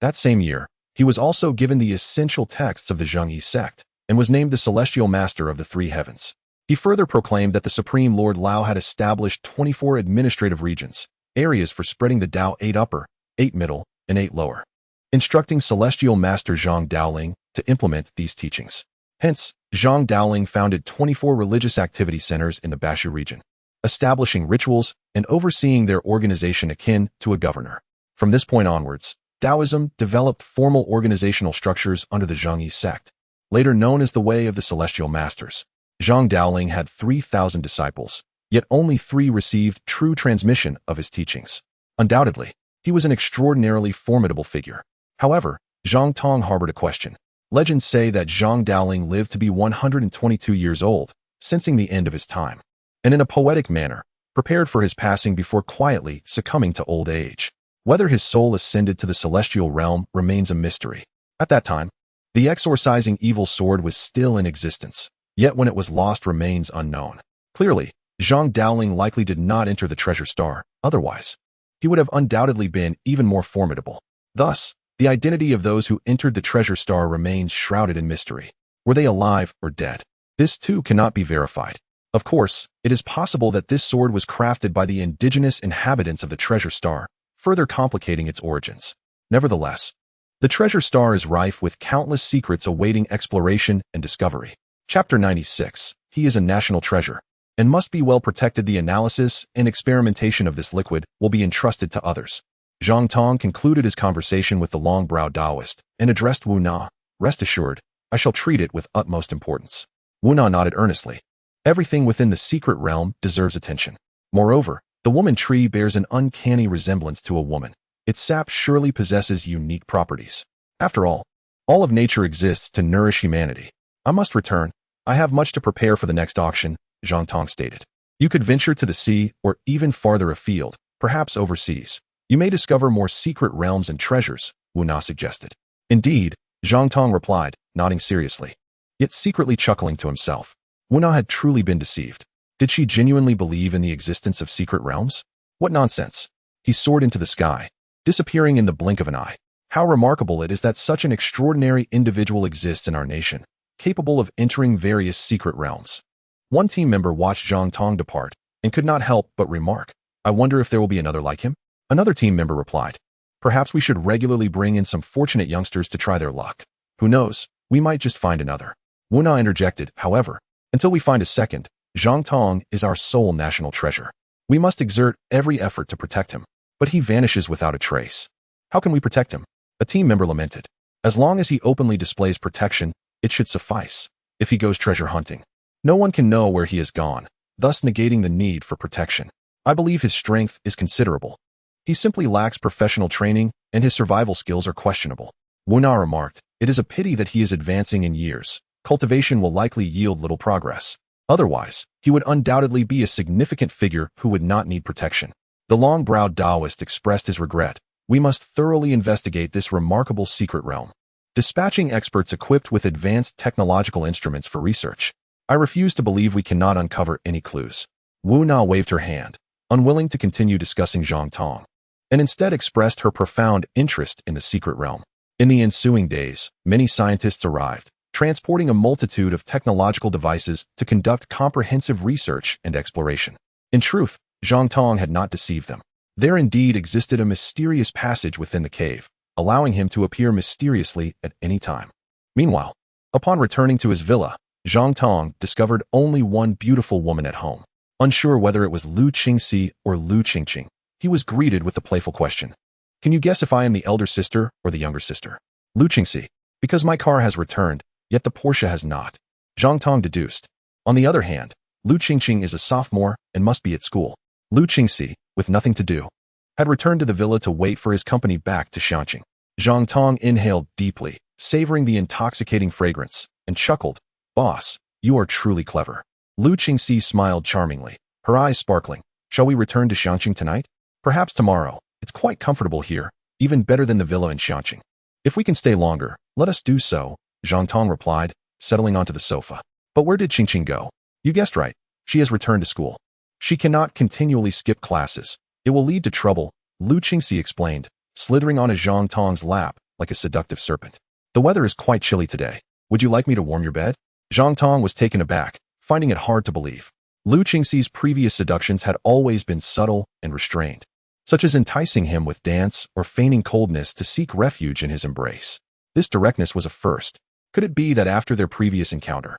S1: That same year, he was also given the essential texts of the Zhengyi sect and was named the celestial master of the 3 heavens. He further proclaimed that the Supreme Lord Lao had established 24 administrative regions, areas for spreading the Tao 8 upper, 8 middle, and 8 lower, instructing celestial master Zhang Daoling to implement these teachings. Hence, Zhang Daoling founded 24 religious activity centers in the Bashu region, establishing rituals and overseeing their organization akin to a governor. From this point onwards, Taoism developed formal organizational structures under the Zhengyi sect, later known as the Way of the Celestial Masters. Zhang Daoling had 3,000 disciples, yet only 3 received true transmission of his teachings. Undoubtedly, he was an extraordinarily formidable figure. However, Zhang Tong harbored a question. Legends say that Zhang Daoling lived to be 122 years old, sensing the end of his time, and in a poetic manner, prepared for his passing before quietly succumbing to old age. Whether his soul ascended to the celestial realm remains a mystery. At that time, the exorcising evil sword was still in existence, yet when it was lost remains unknown. Clearly, Zhang Daoling likely did not enter the treasure star, otherwise, he would have undoubtedly been even more formidable. Thus, the identity of those who entered the treasure star remains shrouded in mystery. Were they alive or dead? This too cannot be verified. Of course, it is possible that this sword was crafted by the indigenous inhabitants of the treasure star, further complicating its origins. Nevertheless, the treasure star is rife with countless secrets awaiting exploration and discovery. Chapter 96. He is a national treasure and must be well protected. The analysis and experimentation of this liquid will be entrusted to others. Zhang Tong concluded his conversation with the long-browed Taoist and addressed Wu Na. Rest assured, I shall treat it with utmost importance. Wu Na nodded earnestly. Everything within the secret realm deserves attention. Moreover, the woman tree bears an uncanny resemblance to a woman. Its sap surely possesses unique properties. After all of nature exists to nourish humanity. I must return. I have much to prepare for the next auction, Zhang Tong stated. You could venture to the sea or even farther afield, perhaps overseas. You may discover more secret realms and treasures, Wu Na suggested. Indeed, Zhang Tong replied, nodding seriously, yet secretly chuckling to himself. Wu Na had truly been deceived. Did she genuinely believe in the existence of secret realms? What nonsense! He soared into the sky, disappearing in the blink of an eye. How remarkable it is that such an extraordinary individual exists in our nation, capable of entering various secret realms. One team member watched Zhang Tong depart and could not help but remark, I wonder if there will be another like him? Another team member replied, perhaps we should regularly bring in some fortunate youngsters to try their luck. Who knows, we might just find another. Wu Na interjected, however, until we find a second, Zhang Tong is our sole national treasure. We must exert every effort to protect him, but he vanishes without a trace. How can we protect him? A team member lamented. As long as he openly displays protection, it should suffice. If he goes treasure hunting, no one can know where he has gone, thus negating the need for protection. I believe his strength is considerable. He simply lacks professional training, and his survival skills are questionable. Wu Na remarked, it is a pity that he is advancing in years. Cultivation will likely yield little progress. Otherwise, he would undoubtedly be a significant figure who would not need protection. The long-browed Taoist expressed his regret. We must thoroughly investigate this remarkable secret realm, dispatching experts equipped with advanced technological instruments for research. I refuse to believe we cannot uncover any clues. Wu Na waved her hand, unwilling to continue discussing Zhang Tong, and instead expressed her profound interest in the secret realm. In the ensuing days, many scientists arrived, transporting a multitude of technological devices to conduct comprehensive research and exploration. In truth, Zhang Tong had not deceived them. There indeed existed a mysterious passage within the cave, allowing him to appear mysteriously at any time. Meanwhile, upon returning to his villa, Zhang Tong discovered only one beautiful woman at home. Unsure whether it was Lu Qingxi or Lu Qingqing, he was greeted with the playful question, can you guess if I am the elder sister or the younger sister? Lu Qingxi, because my car has returned, yet the Porsche has not. Zhang Tong deduced. On the other hand, Lu Qingqing is a sophomore and must be at school. Lu Qingxi, with nothing to do, had returned to the villa to wait for his company back to Shanqing. Zhang Tong inhaled deeply, savoring the intoxicating fragrance, and chuckled, "Boss, you are truly clever." Lu Qingxi smiled charmingly, her eyes sparkling. "Shall we return to Xiangqing tonight? Perhaps tomorrow. It's quite comfortable here, even better than the villa in Xiangqing. If we can stay longer, let us do so," Zhang Tong replied, settling onto the sofa. "But where did Qingqing go?" "You guessed right. She has returned to school. She cannot continually skip classes. It will lead to trouble," Lu Qingxi explained, slithering onto Zhang Tong's lap like a seductive serpent. "The weather is quite chilly today. Would you like me to warm your bed?" Zhang Tong was taken aback, finding it hard to believe. Lu Qingxi's previous seductions had always been subtle and restrained, such as enticing him with dance or feigning coldness to seek refuge in his embrace. This directness was a first. Could it be that after their previous encounter,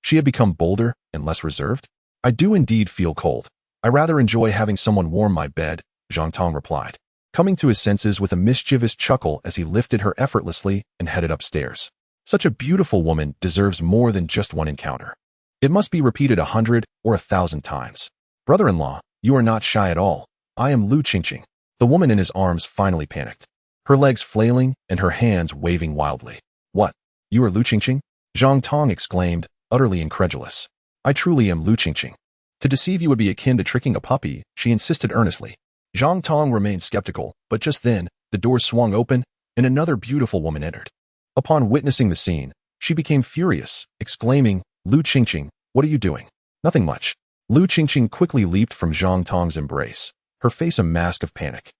S1: she had become bolder and less reserved? "I do indeed feel cold. I rather enjoy having someone warm my bed," Zhang Tong replied, coming to his senses with a mischievous chuckle as he lifted her effortlessly and headed upstairs. Such a beautiful woman deserves more than just one encounter. It must be repeated 100 or 1,000 times. "Brother-in-law, you are not shy at all. I am Lu Qingqing." The woman in his arms finally panicked, her legs flailing and her hands waving wildly. "What? You are Lu Qingqing?" Zhang Tong exclaimed, utterly incredulous. "I truly am Lu Qingqing. To deceive you would be akin to tricking a puppy," she insisted earnestly. Zhang Tong remained skeptical, but just then, the door swung open and another beautiful woman entered. Upon witnessing the scene, she became furious, exclaiming, "Lu Qingqing, what are you doing?" "Nothing much." Lu Qingqing quickly leaped from Zhang Tong's embrace, her face a mask of panic.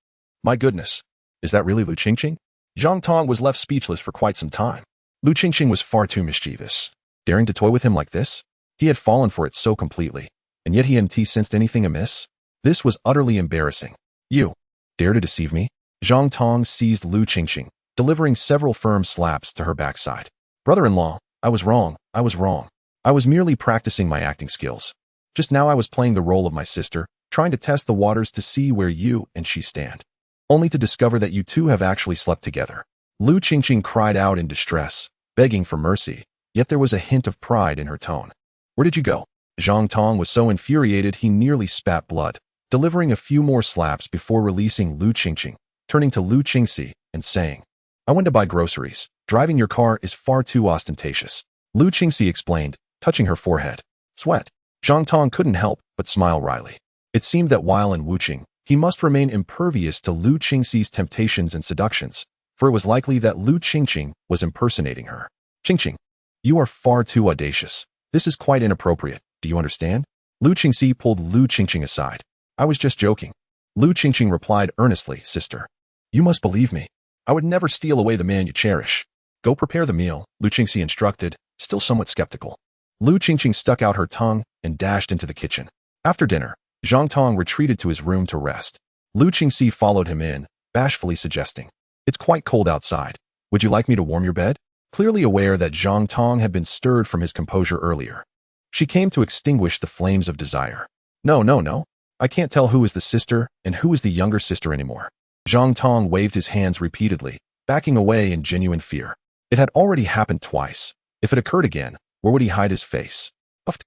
S1: "My goodness, is that really Lu Qingqing?" Zhang Tong was left speechless for quite some time. Lu Qingqing was far too mischievous. Daring to toy with him like this? He had fallen for it so completely, and yet he hadn't sensed anything amiss? This was utterly embarrassing. "You dare to deceive me?" Zhang Tong seized Lu Qingqing, delivering several firm slaps to her backside. "Brother-in-law, I was wrong. I was merely practicing my acting skills. Just now I was playing the role of my sister, trying to test the waters to see where you and she stand, only to discover that you two have actually slept together." Lu Qingqing cried out in distress, begging for mercy, yet there was a hint of pride in her tone. "Where did you go?" Zhang Tong was so infuriated he nearly spat blood, delivering a few more slaps before releasing Lu Qingqing, turning to Lu Qingxi and saying, "I went to buy groceries. Driving your car is far too ostentatious," Lu Qingxi explained, touching her forehead. Sweat. Zhang Tong couldn't help but smile wryly. It seemed that while in Wuqing, he must remain impervious to Lu Qingxi's temptations and seductions, for it was likely that Lu Qingqing was impersonating her. "Qingqing, you are far too audacious. This is quite inappropriate. Do you understand?" Lu Qingxi pulled Lu Qingqing aside. "I was just joking." Lu Qingqing replied earnestly, "Sister, you must believe me. I would never steal away the man you cherish." "Go prepare the meal," Lu Qingxi instructed, still somewhat skeptical. Lu Qingqing stuck out her tongue and dashed into the kitchen. After dinner, Zhang Tong retreated to his room to rest. Lu Qingxi followed him in, bashfully suggesting, "It's quite cold outside. Would you like me to warm your bed?" Clearly aware that Zhang Tong had been stirred from his composure earlier, she came to extinguish the flames of desire. No. I can't tell who is the sister and who is the younger sister anymore." Zhang Tong waved his hands repeatedly, backing away in genuine fear. It had already happened twice. If it occurred again, where would he hide his face? Puffed.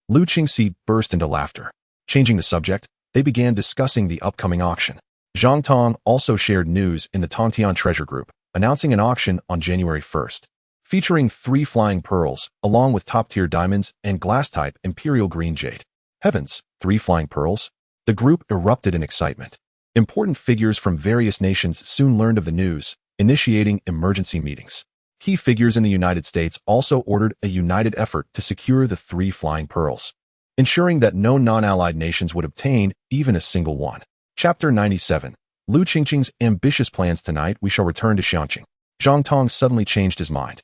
S1: Lu Qingxi burst into laughter. Changing the subject, they began discussing the upcoming auction. Zhang Tong also shared news in the Tongtian Treasure Group, announcing an auction on January 1st, featuring 3 flying pearls, along with top-tier diamonds and glass-type imperial green jade. Heavens, 3 flying pearls? The group erupted in excitement. Important figures from various nations soon learned of the news, initiating emergency meetings. Key figures in the United States also ordered a united effort to secure the 3 flying pearls, ensuring that no non-allied nations would obtain even a single one. Chapter 97. Lu Qingqing's ambitious plans. Tonight we shall return to Xiangqing. Zhang Tong suddenly changed his mind.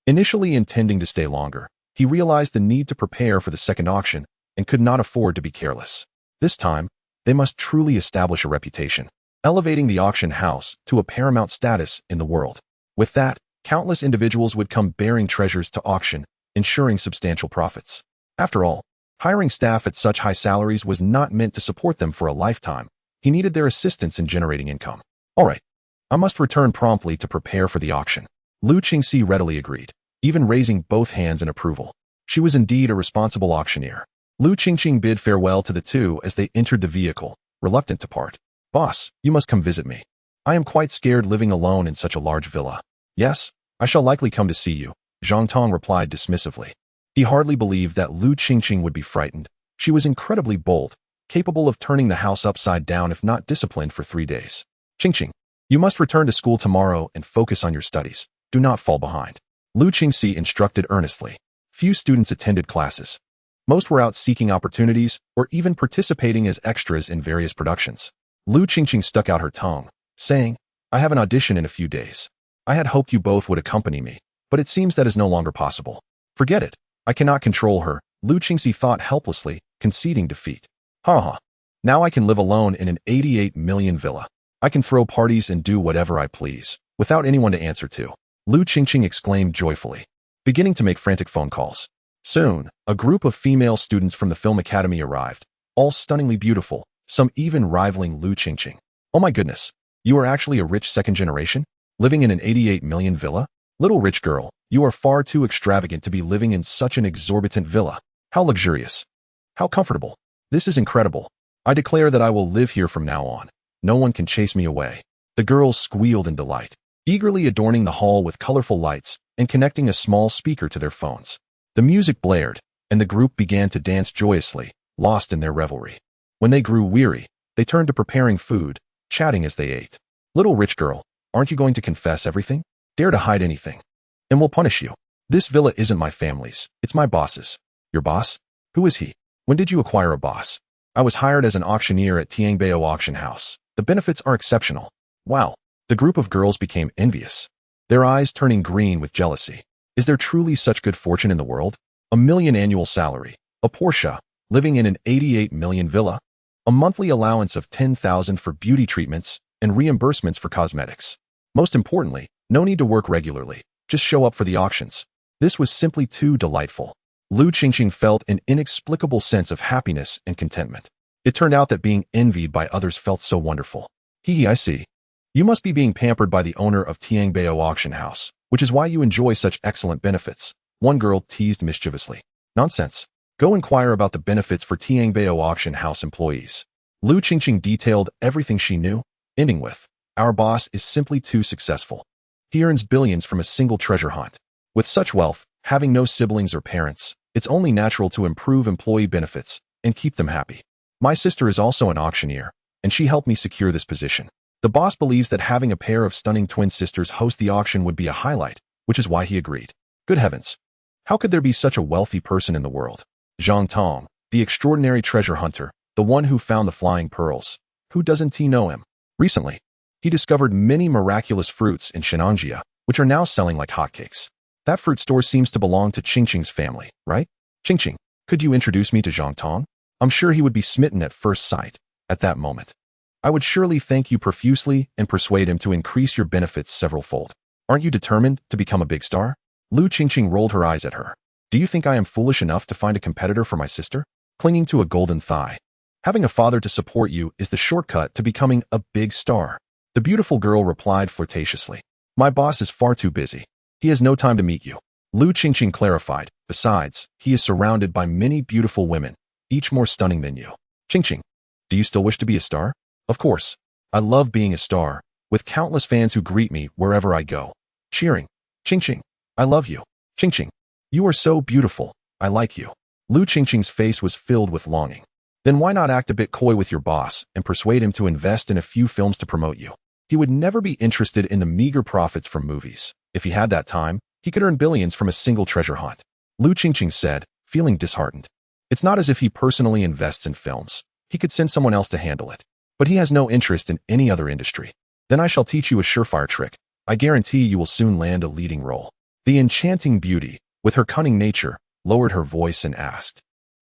S1: Initially intending to stay longer, he realized the need to prepare for the second auction and could not afford to be careless. This time, they must truly establish a reputation, elevating the auction house to a paramount status in the world. With that, countless individuals would come bearing treasures to auction, ensuring substantial profits. After all, hiring staff at such high salaries was not meant to support them for a lifetime. He needed their assistance in generating income. "All right, I must return promptly to prepare for the auction." Lu Qingxi readily agreed, even raising both hands in approval. She was indeed a responsible auctioneer. Lu Qingqing bid farewell to the two as they entered the vehicle, reluctant to part. "Boss, you must come visit me. I am quite scared living alone in such a large villa." "Yes, I shall likely come to see you, Zhang Tong replied dismissively. He hardly believed that Lu Qingqing would be frightened. She was incredibly bold, capable of turning the house upside down if not disciplined for 3 days. Qingqing, you must return to school tomorrow and focus on your studies. Do not fall behind. Lu Qingxi instructed earnestly. Few students attended classes. Most were out seeking opportunities or even participating as extras in various productions. Lu Qingqing stuck out her tongue, saying, I have an audition in a few days. I had hoped you both would accompany me, but it seems that is no longer possible. Forget it. I cannot control her, Lu Qingxi thought helplessly, conceding defeat. Ha. Now I can live alone in an 88 million villa. I can throw parties and do whatever I please, without anyone to answer to. Lu Qingqing exclaimed joyfully, beginning to make frantic phone calls. Soon, a group of female students from the film academy arrived, all stunningly beautiful, some even rivaling Lu Qingqing. Oh my goodness, you are actually a rich second generation? Living in an 88 million villa? Little rich girl, you are far too extravagant to be living in such an exorbitant villa. How luxurious. How comfortable. This is incredible. I declare that I will live here from now on. No one can chase me away. The girls squealed in delight, eagerly adorning the hall with colorful lights and connecting a small speaker to their phones. The music blared, and the group began to dance joyously, lost in their revelry. When they grew weary, they turned to preparing food, chatting as they ate. Little rich girl, aren't you going to confess everything? Dare to hide anything, and we'll punish you. This villa isn't my family's, it's my boss's. Your boss? Who is he? When did you acquire a boss? I was hired as an auctioneer at Tiangbao Auction House. The benefits are exceptional. Wow. The group of girls became envious, their eyes turning green with jealousy. Is there truly such good fortune in the world? $1 million annual salary, a Porsche, living in an 88 million villa, a monthly allowance of 10,000 for beauty treatments and reimbursements for cosmetics. Most importantly, no need to work regularly, just show up for the auctions. This was simply too delightful. Lu Qingqing felt an inexplicable sense of happiness and contentment. It turned out that being envied by others felt so wonderful. I see. You must be being pampered by the owner of Tiangbao Auction House, which is why you enjoy such excellent benefits, one girl teased mischievously. Nonsense. Go inquire about the benefits for Tiangbao Auction House employees. Lu Qingqing detailed everything she knew, ending with, our boss is simply too successful. He earns billions from a single treasure hunt. With such wealth, having no siblings or parents, it's only natural to improve employee benefits and keep them happy. My sister is also an auctioneer, and she helped me secure this position. The boss believes that having a pair of stunning twin sisters host the auction would be a highlight, which is why he agreed. Good heavens. How could there be such a wealthy person in the world? Zhang Tong, the extraordinary treasure hunter, the one who found the flying pearls. Who doesn't he know him? Recently, he discovered many miraculous fruits in Shenanjia, which are now selling like hotcakes. That fruit store seems to belong to Qingqing's family, right? Qingqing, could you introduce me to Zhang Tong? I'm sure he would be smitten at first sight, at that moment. I would surely thank you profusely and persuade him to increase your benefits several-fold. Aren't you determined to become a big star? Lu Qingqing rolled her eyes at her. Do you think I am foolish enough to find a competitor for my sister? Clinging to a golden thigh. Having a father to support you is the shortcut to becoming a big star. The beautiful girl replied flirtatiously. My boss is far too busy. He has no time to meet you. Lu Qingqing clarified. Besides, he is surrounded by many beautiful women, each more stunning than you. Qingqing, do you still wish to be a star? Of course. I love being a star, with countless fans who greet me wherever I go, cheering. Qingqing, I love you. Qingqing, you are so beautiful. I like you. Lu Qingqing's face was filled with longing. Then why not act a bit coy with your boss and persuade him to invest in a few films to promote you? He would never be interested in the meager profits from movies. If he had that time, he could earn billions from a single treasure hunt. Lu Qingqing said, feeling disheartened. It's not as if he personally invests in films. He could send someone else to handle it. But he has no interest in any other industry. Then I shall teach you a surefire trick. I guarantee you will soon land a leading role. The enchanting beauty, with her cunning nature, lowered her voice and asked,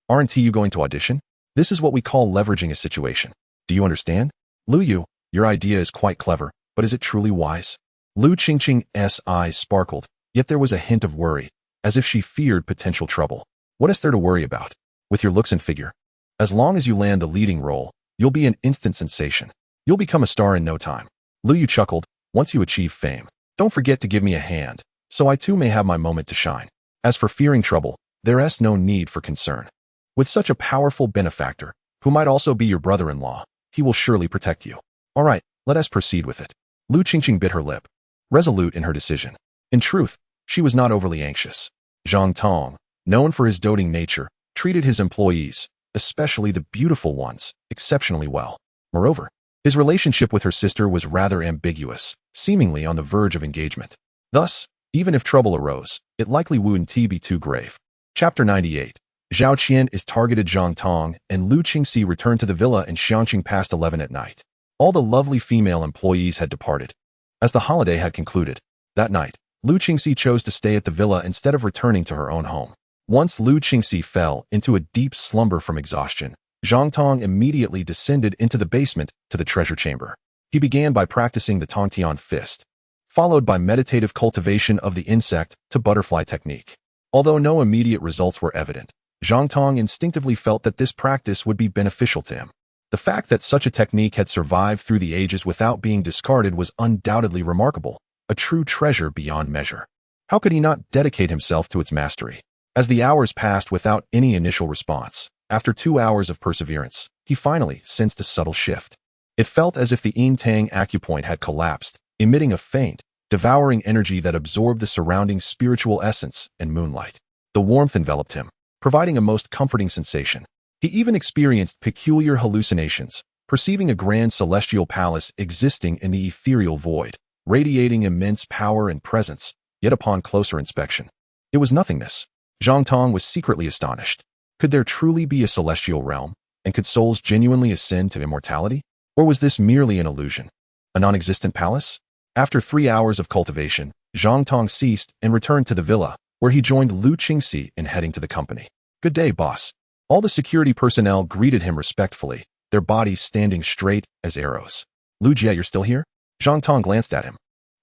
S1: aren't you going to audition? This is what we call leveraging a situation. Do you understand? Lu Yu, your idea is quite clever, but is it truly wise? Lu Qingqing's eyes sparkled, yet there was a hint of worry, as if she feared potential trouble. What is there to worry about? With your looks and figure. As long as you land the leading role, you'll be an instant sensation. You'll become a star in no time. Lu Yu chuckled. Once you achieve fame, don't forget to give me a hand, so I too may have my moment to shine. As for fearing trouble, there is no need for concern. With such a powerful benefactor, who might also be your brother-in-law, he will surely protect you. All right, let us proceed with it. Lu Qingqing bit her lip, resolute in her decision. In truth, she was not overly anxious. Zhang Tong, known for his doting nature, treated his employees, especially the beautiful ones, exceptionally well. Moreover, his relationship with her sister was rather ambiguous, seemingly on the verge of engagement. Thus, even if trouble arose, it likely wouldn't be too grave. Chapter 98. Zhao Qian is targeted. Zhang Tong and Lu Qingxi returned to the villa in Xiangqing past 11 at night. All the lovely female employees had departed. As the holiday had concluded, that night, Lu Qingxi chose to stay at the villa instead of returning to her own home. Once Lu Qingxi fell into a deep slumber from exhaustion, Zhang Tong immediately descended into the basement to the treasure chamber. He began by practicing the Tongtian fist, followed by meditative cultivation of the insect to butterfly technique. Although no immediate results were evident, Zhang Tong instinctively felt that this practice would be beneficial to him. The fact that such a technique had survived through the ages without being discarded was undoubtedly remarkable, a true treasure beyond measure. How could he not dedicate himself to its mastery? As the hours passed without any initial response, after 2 hours of perseverance, he finally sensed a subtle shift. It felt as if the Yin Tang acupoint had collapsed, emitting a faint, devouring energy that absorbed the surrounding spiritual essence and moonlight. The warmth enveloped him, providing a most comforting sensation. He even experienced peculiar hallucinations, perceiving a grand celestial palace existing in the ethereal void, radiating immense power and presence, yet upon closer inspection, it was nothingness. Zhang Tong was secretly astonished. Could there truly be a celestial realm, and could souls genuinely ascend to immortality? Or was this merely an illusion? A non-existent palace? After 3 hours of cultivation, Zhang Tong ceased and returned to the villa, where he joined Lu Qingxi in heading to the company. Good day, boss. All the security personnel greeted him respectfully, their bodies standing straight as arrows. Lu Jie, you're still here? Zhang Tong glanced at him.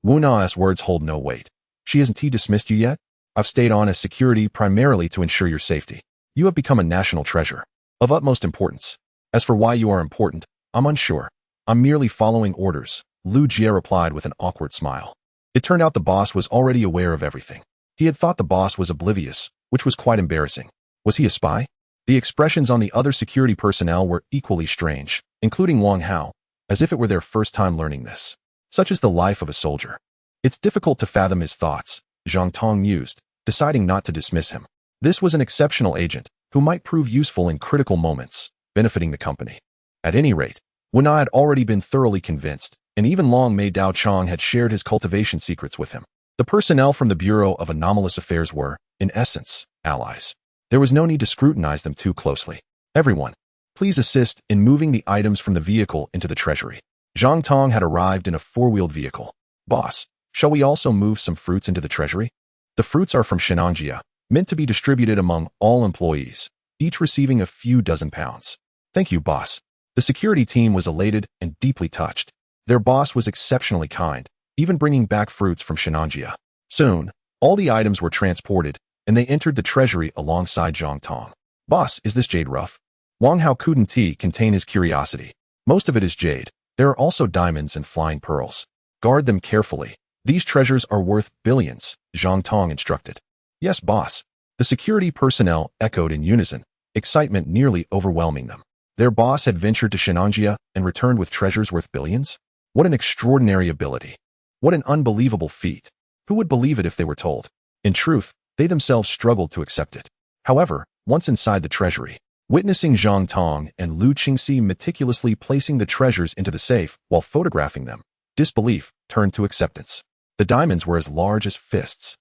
S1: Wu Na's words hold no weight. She hasn't dismissed you yet? I've stayed on as security primarily to ensure your safety. You have become a national treasure, of utmost importance. As for why you are important, I'm unsure. I'm merely following orders, Lu Jie replied with an awkward smile. It turned out the boss was already aware of everything. He had thought the boss was oblivious, which was quite embarrassing. Was he a spy? The expressions on the other security personnel were equally strange, including Wang Hao, as if it were their first time learning this. Such is the life of a soldier. It's difficult to fathom his thoughts, Zhang Tong mused, deciding not to dismiss him. This was an exceptional agent, who might prove useful in critical moments, benefiting the company. At any rate, Wu Na had already been thoroughly convinced, and even Long Mei Dao Chong had shared his cultivation secrets with him. The personnel from the Bureau of Anomalous Affairs were, in essence, allies. There was no need to scrutinize them too closely. Everyone, please assist in moving the items from the vehicle into the treasury. Zhang Tong had arrived in a 4-wheeled vehicle. Boss, shall we also move some fruits into the treasury? The fruits are from Shenanjia, meant to be distributed among all employees, each receiving a few dozen pounds. Thank you, boss. The security team was elated and deeply touched. Their boss was exceptionally kind, even bringing back fruits from Shenanjia. Soon, all the items were transported, and they entered the treasury alongside Zhang Tong. Boss, is this jade rough? Wang Hao couldn't contain his curiosity. Most of it is jade. There are also diamonds and flying pearls. Guard them carefully. These treasures are worth billions, Zhang Tong instructed. Yes, boss. The security personnel echoed in unison, excitement nearly overwhelming them. Their boss had ventured to Shenanjia and returned with treasures worth billions? What an extraordinary ability. What an unbelievable feat. Who would believe it if they were told? In truth, they themselves struggled to accept it. However, once inside the treasury, witnessing Zhang Tong and Lu Qingxi meticulously placing the treasures into the safe while photographing them, disbelief turned to acceptance. The diamonds were as large as fists.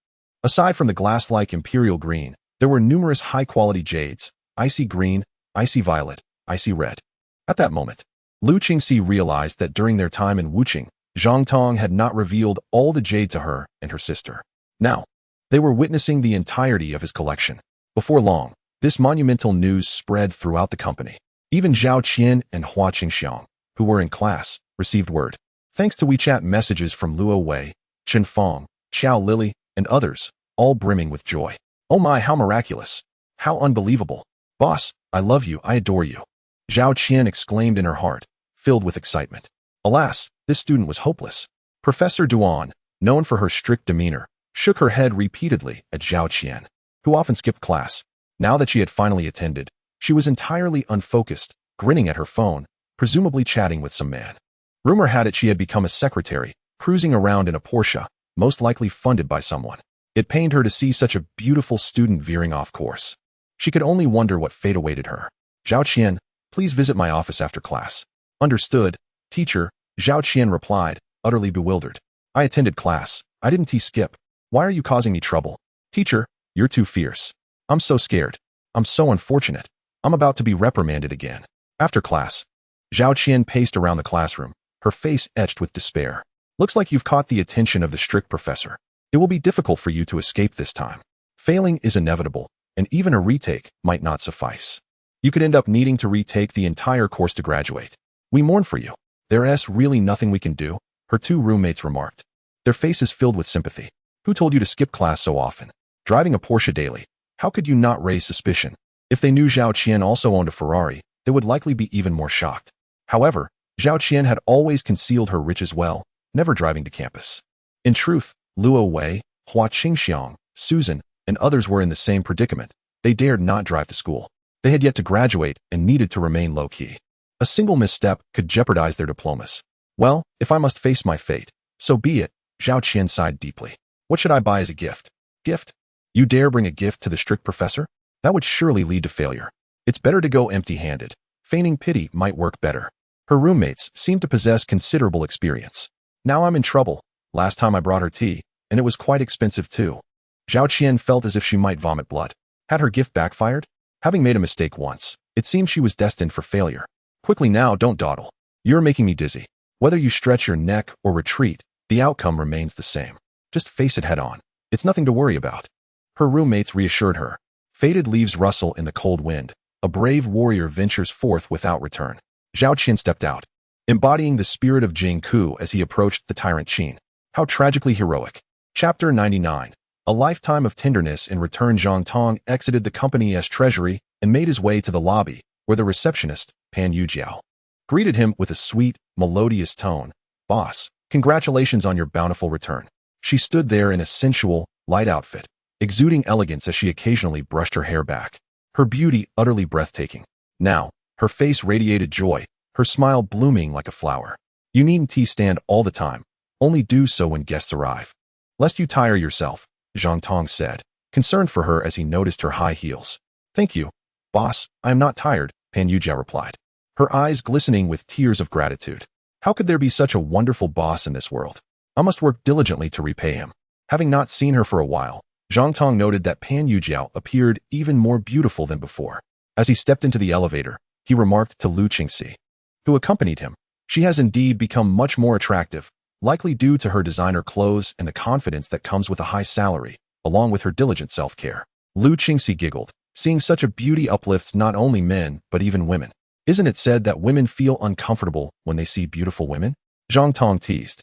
S1: Aside from the glass-like imperial green, there were numerous high-quality jades, icy green, icy violet, icy red. At that moment, Lu Qingxi realized that during their time in Wuqing, Zhang Tong had not revealed all the jade to her and her sister. Now, they were witnessing the entirety of his collection. Before long, this monumental news spread throughout the company. Even Zhao Qian and Hua Qingxiang, who were in class, received word. Thanks to WeChat messages from Luo Wei, Chen Fong, Xiao Lily, and others, all brimming with joy. Oh my, how miraculous! How unbelievable! Boss, I love you, I adore you. Zhao Qian exclaimed in her heart, filled with excitement. Alas, this student was hopeless. Professor Duan, known for her strict demeanor, shook her head repeatedly at Zhao Qian, who often skipped class. Now that she had finally attended, she was entirely unfocused, grinning at her phone, presumably chatting with some man. Rumor had it she had become a secretary, cruising around in a Porsche, most likely funded by someone. It pained her to see such a beautiful student veering off course. She could only wonder what fate awaited her. Zhao Qian, please visit my office after class. Understood, teacher, Zhao Qian replied, utterly bewildered. I attended class. I didn't skip. Why are you causing me trouble? Teacher, you're too fierce. I'm so scared. I'm so unfortunate. I'm about to be reprimanded again. After class, Zhao Qian paced around the classroom, her face etched with despair. Looks like you've caught the attention of the strict professor. It will be difficult for you to escape this time. Failing is inevitable, and even a retake might not suffice. You could end up needing to retake the entire course to graduate. We mourn for you. There's really nothing we can do, her two roommates remarked, their faces filled with sympathy. Who told you to skip class so often? Driving a Porsche daily. How could you not raise suspicion? If they knew Zhao Qian also owned a Ferrari, they would likely be even more shocked. However, Zhao Qian had always concealed her riches well, never driving to campus. In truth, Luo Wei, Hua Qingxiang, Susan, and others were in the same predicament. They dared not drive to school. They had yet to graduate and needed to remain low-key. A single misstep could jeopardize their diplomas. Well, if I must face my fate, so be it, Zhao Qian sighed deeply. What should I buy as a gift? Gift? You dare bring a gift to the strict professor? That would surely lead to failure. It's better to go empty-handed. Feigning pity might work better. Her roommates seemed to possess considerable experience. Now I'm in trouble. Last time I brought her tea, and it was quite expensive too. Zhao Qian felt as if she might vomit blood. Had her gift backfired? Having made a mistake once, it seemed she was destined for failure. Quickly now, don't dawdle. You're making me dizzy. Whether you stretch your neck or retreat, the outcome remains the same. Just face it head on. It's nothing to worry about. Her roommates reassured her. Faded leaves rustle in the cold wind. A brave warrior ventures forth without return. Zhao Qian stepped out, embodying the spirit of Jing Ku as he approached the tyrant Qin. How tragically heroic. Chapter 99. A lifetime of tenderness. In return, Zhang Tong exited the company's treasury and made his way to the lobby, where the receptionist, Pan Yujiao, greeted him with a sweet, melodious tone. Boss, congratulations on your bountiful return. She stood there in a sensual, light outfit, exuding elegance as she occasionally brushed her hair back. Her beauty utterly breathtaking. Now, her face radiated joy, her smile blooming like a flower. You needn't stand all the time. Only do so when guests arrive. Lest you tire yourself, Zhang Tong said, concerned for her as he noticed her high heels. Thank you, boss, I am not tired, Pan Yujia replied, her eyes glistening with tears of gratitude. How could there be such a wonderful boss in this world? I must work diligently to repay him. Having not seen her for a while, Zhang Tong noted that Pan Yujiao appeared even more beautiful than before. As he stepped into the elevator, he remarked to Lu Qingxi, who accompanied him. She has indeed become much more attractive, likely due to her designer clothes and the confidence that comes with a high salary, along with her diligent self-care. Lu Qingxi giggled, seeing such a beauty uplifts not only men, but even women. Isn't it said that women feel uncomfortable when they see beautiful women? Zhang Tong teased.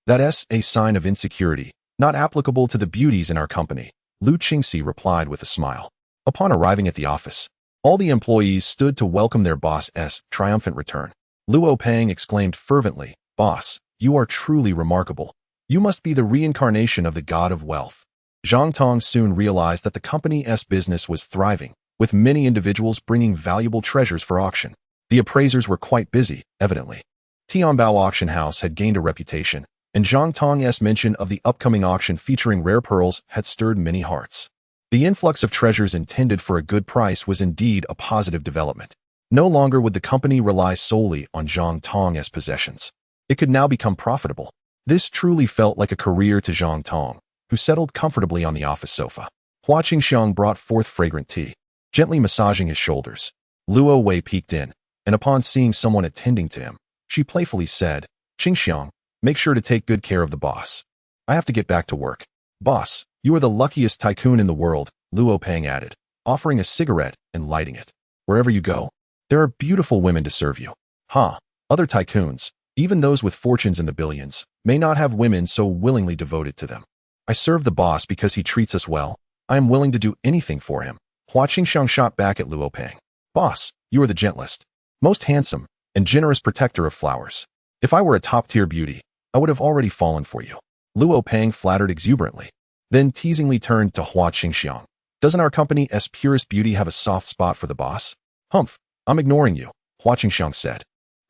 S1: That's a sign of insecurity, not applicable to the beauties in our company, Lu Qingxi replied with a smile. Upon arriving at the office, all the employees stood to welcome their boss's triumphant return. Luo Peng exclaimed fervently, Boss, you are truly remarkable. You must be the reincarnation of the god of wealth. Zhang Tong soon realized that the company's business was thriving, with many individuals bringing valuable treasures for auction. The appraisers were quite busy, evidently. Tianbao Auction House had gained a reputation, and Zhang Tong's mention of the upcoming auction featuring rare pearls had stirred many hearts. The influx of treasures intended for a good price was indeed a positive development. No longer would the company rely solely on Zhang Tong's possessions. It could now become profitable. This truly felt like a career to Zhang Tong, who settled comfortably on the office sofa. Hua Qingxiang brought forth fragrant tea, gently massaging his shoulders. Luo Wei peeked in, and upon seeing someone attending to him, she playfully said, Qingxiang, make sure to take good care of the boss. I have to get back to work. Boss, you are the luckiest tycoon in the world, Luo Peng added, offering a cigarette and lighting it. Wherever you go, there are beautiful women to serve you. Other tycoons, even those with fortunes in the billions, may not have women so willingly devoted to them. I serve the boss because he treats us well. I am willing to do anything for him. Hua Qingxiang shot back at Luo Peng. Boss, you are the gentlest, most handsome, and generous protector of flowers. If I were a top-tier beauty, I would have already fallen for you. Luo Peng flattered exuberantly, then teasingly turned to Hua Qingxiang. Doesn't our company's purest beauty have a soft spot for the boss? Humph, I'm ignoring you, Hua Qingxiang said.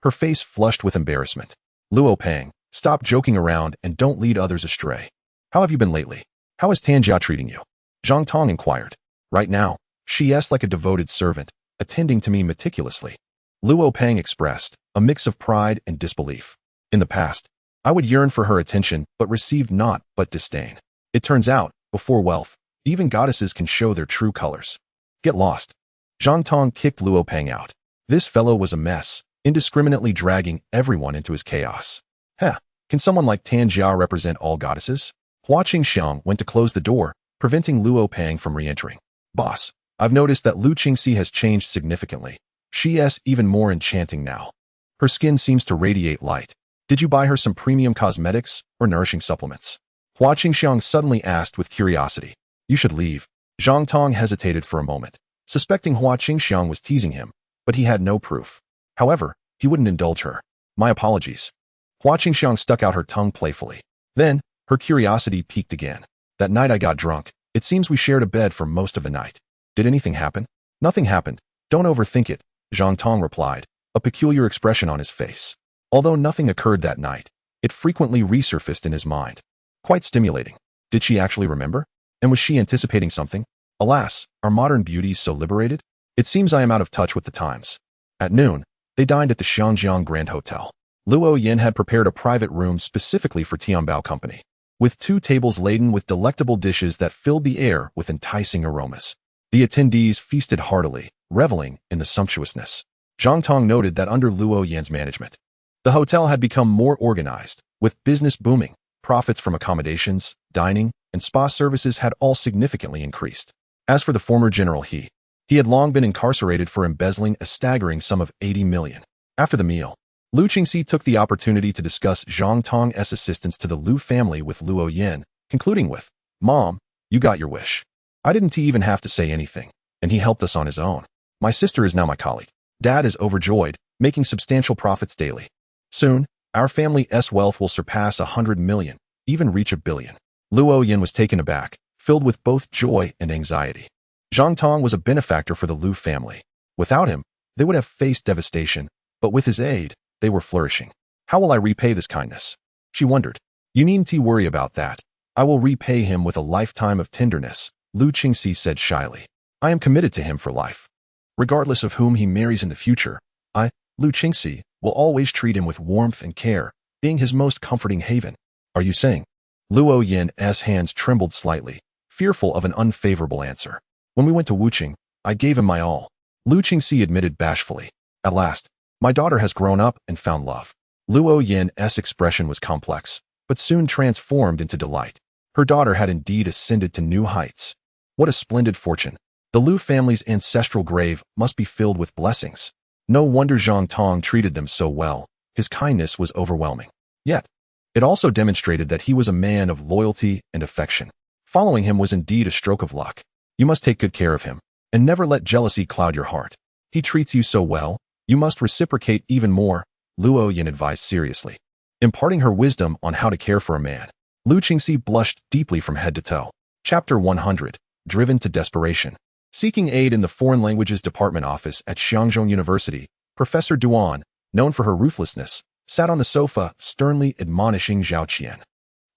S1: Her face flushed with embarrassment. Luo Peng, stop joking around and don't lead others astray. How have you been lately? How is Tanjia treating you? Zhang Tong inquired. Right now, she asked like a devoted servant, attending to me meticulously. Luo Peng expressed a mix of pride and disbelief. In the past, I would yearn for her attention but received naught but disdain. It turns out, before wealth, even goddesses can show their true colors. Get lost. Zhang Tong kicked Luo Peng out. This fellow was a mess, indiscriminately dragging everyone into his chaos. Heh, can someone like Tanjia represent all goddesses? Hua Qingxiang went to close the door, preventing Luo Peng from re-entering. Boss, I've noticed that Lu Qingxi has changed significantly. She is even more enchanting now. Her skin seems to radiate light. Did you buy her some premium cosmetics or nourishing supplements? Hua Qingxiang suddenly asked with curiosity. You should leave. Zhang Tong hesitated for a moment, suspecting Hua Qingxiang was teasing him, but he had no proof. However, he wouldn't indulge her. My apologies. Hua Qingxiang stuck out her tongue playfully. Then, her curiosity piqued again. That night I got drunk. It seems we shared a bed for most of the night. Did anything happen? Nothing happened. Don't overthink it, Zhang Tong replied, a peculiar expression on his face. Although nothing occurred that night, it frequently resurfaced in his mind. Quite stimulating. Did she actually remember? And was she anticipating something? Alas, are modern beauties so liberated? It seems I am out of touch with the times. At noon, they dined at the Xiangjiang Grand Hotel. Luo Yin had prepared a private room specifically for Tianbao Company, with 2 tables laden with delectable dishes that filled the air with enticing aromas. The attendees feasted heartily, reveling in the sumptuousness. Zhang Tong noted that under Luo Yin's management, the hotel had become more organized, with business booming. Profits from accommodations, dining, and spa services had all significantly increased. As for the former General He had long been incarcerated for embezzling a staggering sum of 80 million. After the meal, Lu Qingxi took the opportunity to discuss Zhang Tong's assistance to the Lu family with Luo Yin, concluding with, Mom, you got your wish. I didn't even have to say anything, and he helped us on his own. My sister is now my colleague. Dad is overjoyed, making substantial profits daily. Soon, our family's wealth will surpass 100 million, even reach 1 billion. Luo Yin was taken aback, filled with both joy and anxiety. Zhang Tong was a benefactor for the Lu family. Without him, they would have faced devastation, but with his aid, they were flourishing. How will I repay this kindness? She wondered. You needn't worry about that. I will repay him with a lifetime of tenderness, Lu Qingxi said shyly. I am committed to him for life. Regardless of whom he marries in the future, I, Lu Qingxi, will always treat him with warmth and care, being his most comforting haven. Are you saying? Luo Yin's hands trembled slightly, fearful of an unfavorable answer. When we went to Wuqing, I gave him my all. Lu Qingxi admitted bashfully. At last, my daughter has grown up and found love. Luo Yin's expression was complex, but soon transformed into delight. Her daughter had indeed ascended to new heights. What a splendid fortune. The Lu family's ancestral grave must be filled with blessings. No wonder Zhang Tong treated them so well. His kindness was overwhelming. Yet, it also demonstrated that he was a man of loyalty and affection. Following him was indeed a stroke of luck. You must take good care of him, and never let jealousy cloud your heart. He treats you so well, you must reciprocate even more, Luo Yin advised seriously. Imparting her wisdom on how to care for a man, Lu Qingxi blushed deeply from head to toe. Chapter 100, Driven to Desperation. Seeking aid in the Foreign Languages Department office at Xiangzhou University, Professor Duan, known for her ruthlessness, sat on the sofa, sternly admonishing Zhao Qian.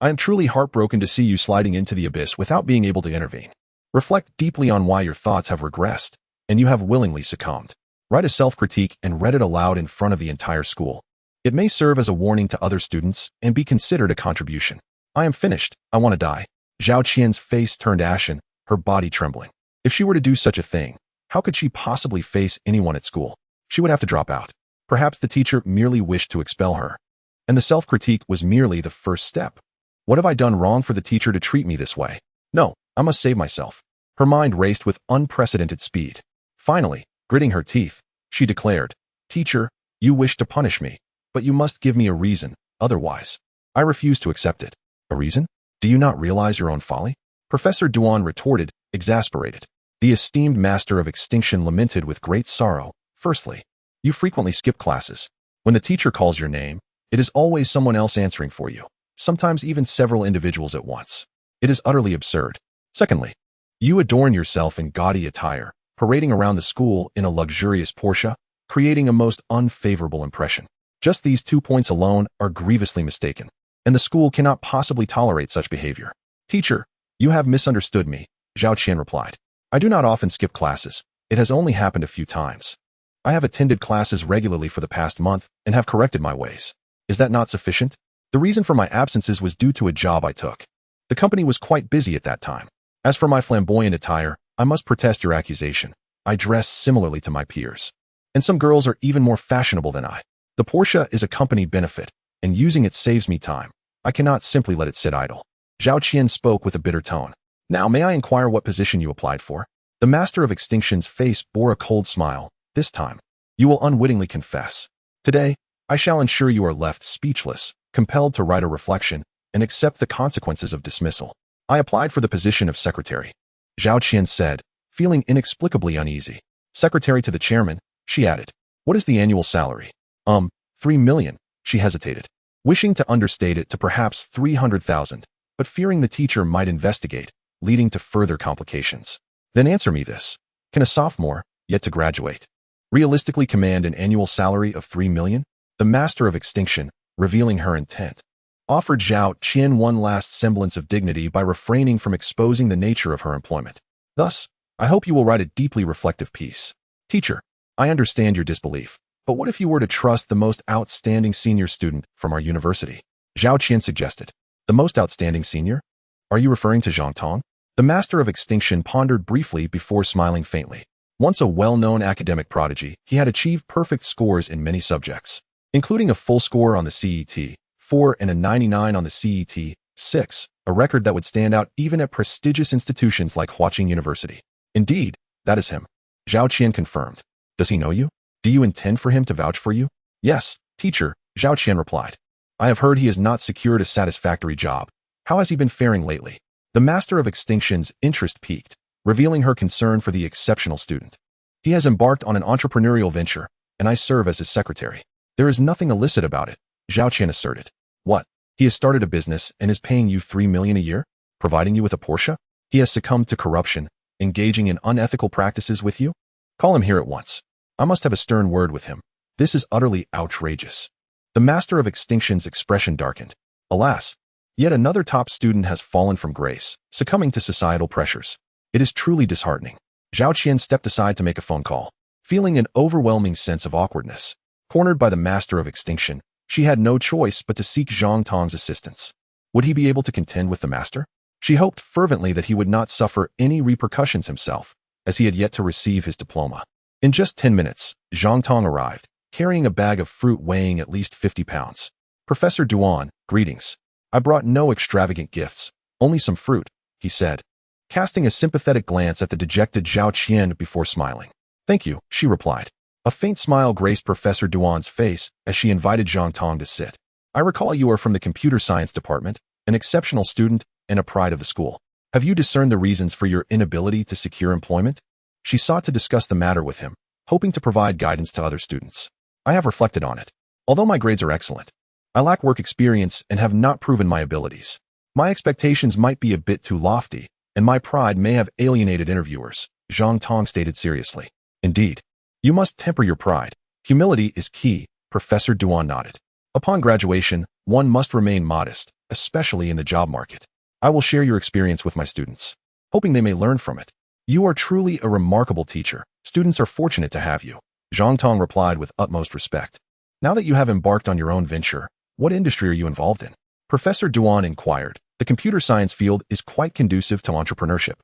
S1: I am truly heartbroken to see you sliding into the abyss without being able to intervene. Reflect deeply on why your thoughts have regressed, and you have willingly succumbed. Write a self-critique and read it aloud in front of the entire school. It may serve as a warning to other students and be considered a contribution. I am finished. I want to die. Zhao Qian's face turned ashen, her body trembling. If she were to do such a thing, how could she possibly face anyone at school? She would have to drop out. Perhaps the teacher merely wished to expel her. And the self-critique was merely the first step. What have I done wrong for the teacher to treat me this way? No, I must save myself. Her mind raced with unprecedented speed. Finally, gritting her teeth, she declared, Teacher, you wish to punish me, but you must give me a reason, otherwise, I refuse to accept it. A reason? Do you not realize your own folly? Professor Duan retorted, exasperated. The esteemed master of extinction lamented with great sorrow. Firstly, you frequently skip classes. When the teacher calls your name, it is always someone else answering for you, sometimes even several individuals at once. It is utterly absurd. Secondly, you adorn yourself in gaudy attire, parading around the school in a luxurious Porsche, creating a most unfavorable impression. Just these 2 points alone are grievously mistaken, and the school cannot possibly tolerate such behavior. Teacher, you have misunderstood me, Zhao Qian replied. I do not often skip classes. It has only happened a few times. I have attended classes regularly for the past month and have corrected my ways. Is that not sufficient? The reason for my absences was due to a job I took. The company was quite busy at that time. As for my flamboyant attire, I must protest your accusation. I dress similarly to my peers. And some girls are even more fashionable than I. The Porsche is a company benefit, and using it saves me time. I cannot simply let it sit idle. Zhao Qian spoke with a bitter tone. Now, may I inquire what position you applied for? The Master of Extinction's face bore a cold smile. This time, you will unwittingly confess. Today, I shall ensure you are left speechless, compelled to write a reflection, and accept the consequences of dismissal. I applied for the position of secretary. Zhao Qian said, feeling inexplicably uneasy. Secretary to the chairman, she added. What is the annual salary? 3 million, she hesitated, wishing to understate it to perhaps 300,000, but fearing the teacher might investigate, leading to further complications. Then answer me this. Can a sophomore, yet to graduate, realistically command an annual salary of 3 million? The Master of Extinction, revealing her intent, offered Zhao Qian one last semblance of dignity by refraining from exposing the nature of her employment. Thus, I hope you will write a deeply reflective piece. Teacher, I understand your disbelief, but what if you were to trust the most outstanding senior student from our university? Zhao Qian suggested. The most outstanding senior? Are you referring to Zhang Tong? The Master of Extinction pondered briefly before smiling faintly. Once a well-known academic prodigy, he had achieved perfect scores in many subjects, including a full score on the CET 4 and a 99 on the CET 6, a record that would stand out even at prestigious institutions like Huaqing University. Indeed, that is him. Zhao Qian confirmed. Does he know you? Do you intend for him to vouch for you? Yes, teacher, Zhao Qian replied. I have heard he has not secured a satisfactory job. How has he been faring lately? The Master of Extinction's interest piqued, revealing her concern for the exceptional student. He has embarked on an entrepreneurial venture, and I serve as his secretary. There is nothing illicit about it, Zhao Qian asserted. What? He has started a business and is paying you 3 million a year, providing you with a Porsche? He has succumbed to corruption, engaging in unethical practices with you? Call him here at once. I must have a stern word with him. This is utterly outrageous. The Master of Extinction's expression darkened. Alas, yet another top student has fallen from grace, succumbing to societal pressures. It is truly disheartening. Zhao Qian stepped aside to make a phone call, feeling an overwhelming sense of awkwardness. Cornered by the Master of Extinction, she had no choice but to seek Zhang Tong's assistance. Would he be able to contend with the Master? She hoped fervently that he would not suffer any repercussions himself, as he had yet to receive his diploma. In just 10 minutes, Zhang Tong arrived, carrying a bag of fruit weighing at least 50 pounds. Professor Duan, greetings. I brought no extravagant gifts, only some fruit, he said, casting a sympathetic glance at the dejected Zhao Qian before smiling. Thank you, she replied. A faint smile graced Professor Duan's face as she invited Zhang Tong to sit. I recall you are from the computer science department, an exceptional student and a pride of the school. Have you discerned the reasons for your inability to secure employment? She sought to discuss the matter with him, hoping to provide guidance to other students. I have reflected on it. Although my grades are excellent, I lack work experience and have not proven my abilities. My expectations might be a bit too lofty, and my pride may have alienated interviewers, Zhang Tong stated seriously. Indeed, you must temper your pride. Humility is key, Professor Duan nodded. Upon graduation, one must remain modest, especially in the job market. I will share your experience with my students, hoping they may learn from it. You are truly a remarkable teacher. Students are fortunate to have you, Zhang Tong replied with utmost respect. Now that you have embarked on your own venture, what industry are you involved in? Professor Duan inquired. The computer science field is quite conducive to entrepreneurship.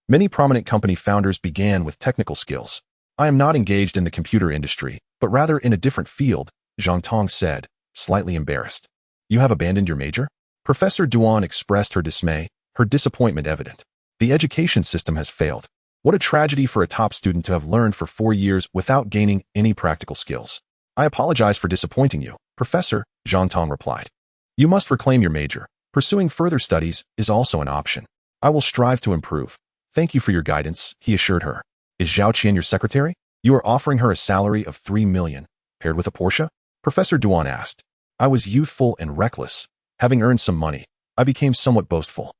S1: Many prominent company founders began with technical skills. I am not engaged in the computer industry, but rather in a different field, Zhang Tong said, slightly embarrassed. You have abandoned your major? Professor Duan expressed her dismay, her disappointment evident. The education system has failed. What a tragedy for a top student to have learned for 4 years without gaining any practical skills. I apologize for disappointing you, Professor, Zhang Tong replied. You must reclaim your major. Pursuing further studies is also an option. I will strive to improve. Thank you for your guidance, he assured her. Is Zhao Qian your secretary? You are offering her a salary of 3 million, paired with a Porsche? Professor Duan asked. I was youthful and reckless. Having earned some money, I became somewhat boastful.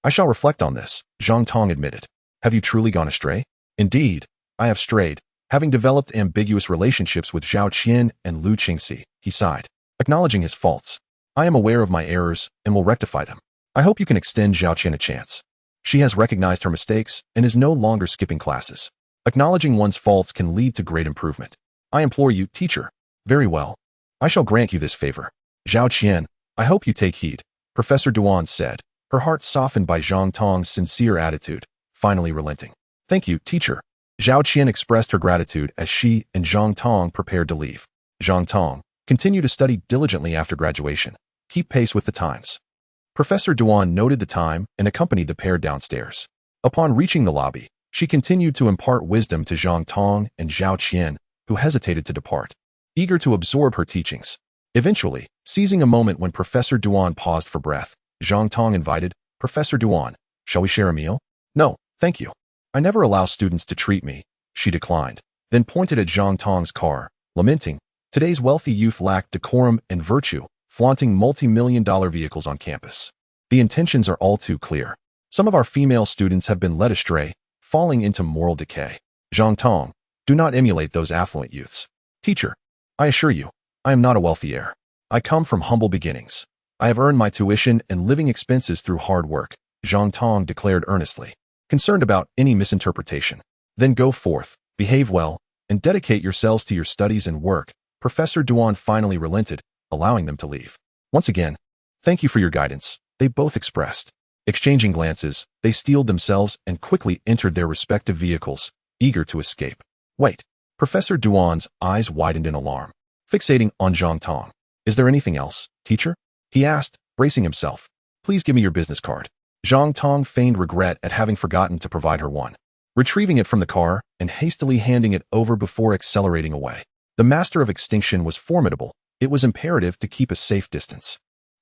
S1: I shall reflect on this, Zhang Tong admitted. Have you truly gone astray? Indeed, I have strayed, having developed ambiguous relationships with Zhao Qian and Lu Qingxi, he sighed, acknowledging his faults. I am aware of my errors and will rectify them. I hope you can extend Zhao Qian a chance. She has recognized her mistakes and is no longer skipping classes. Acknowledging one's faults can lead to great improvement. I implore you, teacher. Very well. I shall grant you this favor. Zhao Qian, I hope you take heed, Professor Duan said, her heart softened by Zhang Tong's sincere attitude, finally relenting. Thank you, teacher. Zhao Qian expressed her gratitude as she and Zhang Tong prepared to leave. Zhang Tong, continue to study diligently after graduation. Keep pace with the times. Professor Duan noted the time and accompanied the pair downstairs. Upon reaching the lobby, she continued to impart wisdom to Zhang Tong and Zhao Qian, who hesitated to depart, eager to absorb her teachings. Eventually, seizing a moment when Professor Duan paused for breath, Zhang Tong invited, Professor Duan, shall we share a meal? No, thank you. I never allow students to treat me, she declined, then pointed at Zhang Tong's car, lamenting, today's wealthy youth lack decorum and virtue, flaunting multi-million-dollar vehicles on campus. The intentions are all too clear. Some of our female students have been led astray, falling into moral decay. Zhang Tong, do not emulate those affluent youths. Teacher, I assure you, I am not a wealthy heir. I come from humble beginnings. I have earned my tuition and living expenses through hard work, Zhang Tong declared earnestly, concerned about any misinterpretation. Then go forth, behave well, and dedicate yourselves to your studies and work. Professor Duan finally relented, allowing them to leave. Once again, thank you for your guidance, they both expressed. Exchanging glances, they steeled themselves and quickly entered their respective vehicles, eager to escape. Wait. Professor Duan's eyes widened in alarm, fixating on Zhang Tong. Is there anything else, teacher? He asked, bracing himself. Please give me your business card. Zhang Tong feigned regret at having forgotten to provide her one, retrieving it from the car and hastily handing it over before accelerating away. The master of extinction was formidable. It was imperative to keep a safe distance.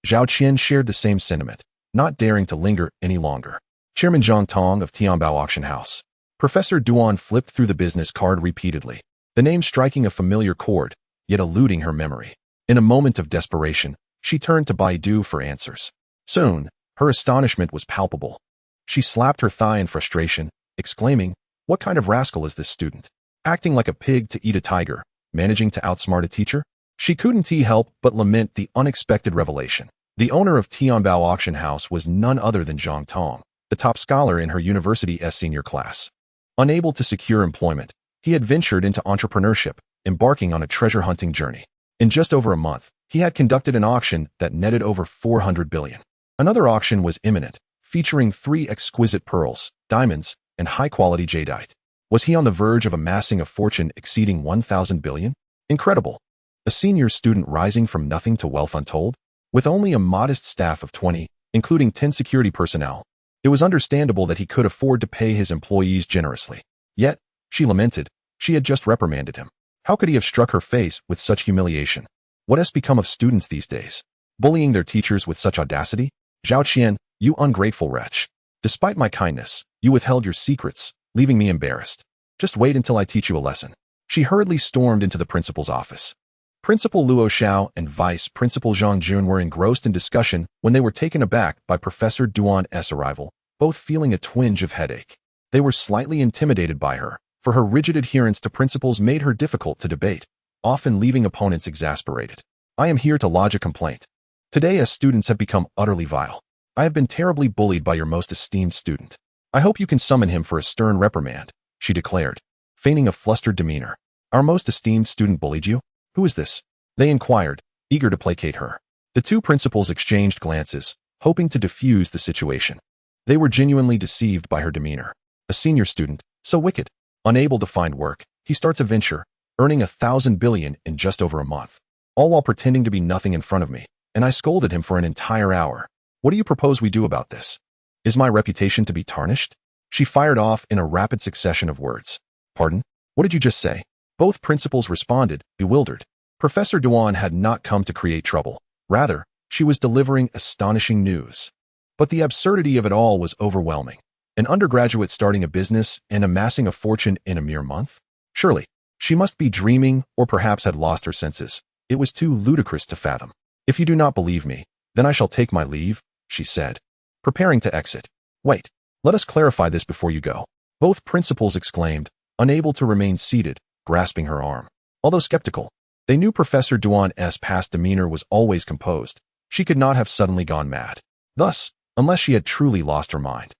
S1: Zhao Qian shared the same sentiment, not daring to linger any longer. Chairman Zhang Tong of Tianbao Auction House. Professor Duan flipped through the business card repeatedly, the name striking a familiar chord, yet eluding her memory. In a moment of desperation, she turned to Baidu for answers. Soon, her astonishment was palpable. She slapped her thigh in frustration, exclaiming, what kind of rascal is this student? Acting like a pig to eat a tiger, managing to outsmart a teacher? She couldn't help but lament the unexpected revelation. The owner of Tianbao Auction House was none other than Zhang Tong, the top scholar in her university's senior class. Unable to secure employment, he had ventured into entrepreneurship, embarking on a treasure-hunting journey. In just over a month, he had conducted an auction that netted over 400 billion. Another auction was imminent, featuring 3 exquisite pearls, diamonds, and high-quality jadeite. Was he on the verge of amassing a fortune exceeding 1,000 billion? Incredible. A senior student rising from nothing to wealth untold? With only a modest staff of 20, including 10 security personnel, it was understandable that he could afford to pay his employees generously. Yet, she lamented, she had just reprimanded him. How could he have struck her face with such humiliation? What has become of students these days? Bullying their teachers with such audacity? Zhao Qian, you ungrateful wretch. Despite my kindness, you withheld your secrets, leaving me embarrassed. Just wait until I teach you a lesson. She hurriedly stormed into the principal's office. Principal Luo Xiao and Vice Principal Zhang Jun were engrossed in discussion when they were taken aback by Professor Duan's arrival, both feeling a twinge of headache. They were slightly intimidated by her, for her rigid adherence to principles made her difficult to debate, often leaving opponents exasperated. I am here to lodge a complaint. Today, as students have become utterly vile. I have been terribly bullied by your most esteemed student. I hope you can summon him for a stern reprimand, she declared, feigning a flustered demeanor. Our most esteemed student bullied you? Who is this? They inquired, eager to placate her. The two principals exchanged glances, hoping to diffuse the situation. They were genuinely deceived by her demeanor. A senior student, so wicked. Unable to find work, he starts a venture, earning 1,000 billion in just over a month. All while pretending to be nothing in front of me, and I scolded him for an entire hour. What do you propose we do about this? Is my reputation to be tarnished? She fired off in a rapid succession of words. Pardon? What did you just say? Both principals responded, bewildered. Professor Duan had not come to create trouble. Rather, she was delivering astonishing news. But the absurdity of it all was overwhelming. An undergraduate starting a business and amassing a fortune in a mere month? Surely, she must be dreaming or perhaps had lost her senses. It was too ludicrous to fathom. If you do not believe me, then I shall take my leave, she said, preparing to exit. Wait, let us clarify this before you go. Both principals exclaimed, unable to remain seated, grasping her arm. Although skeptical, they knew Professor Duan's past demeanor was always composed. She could not have suddenly gone mad. Thus, unless she had truly lost her mind.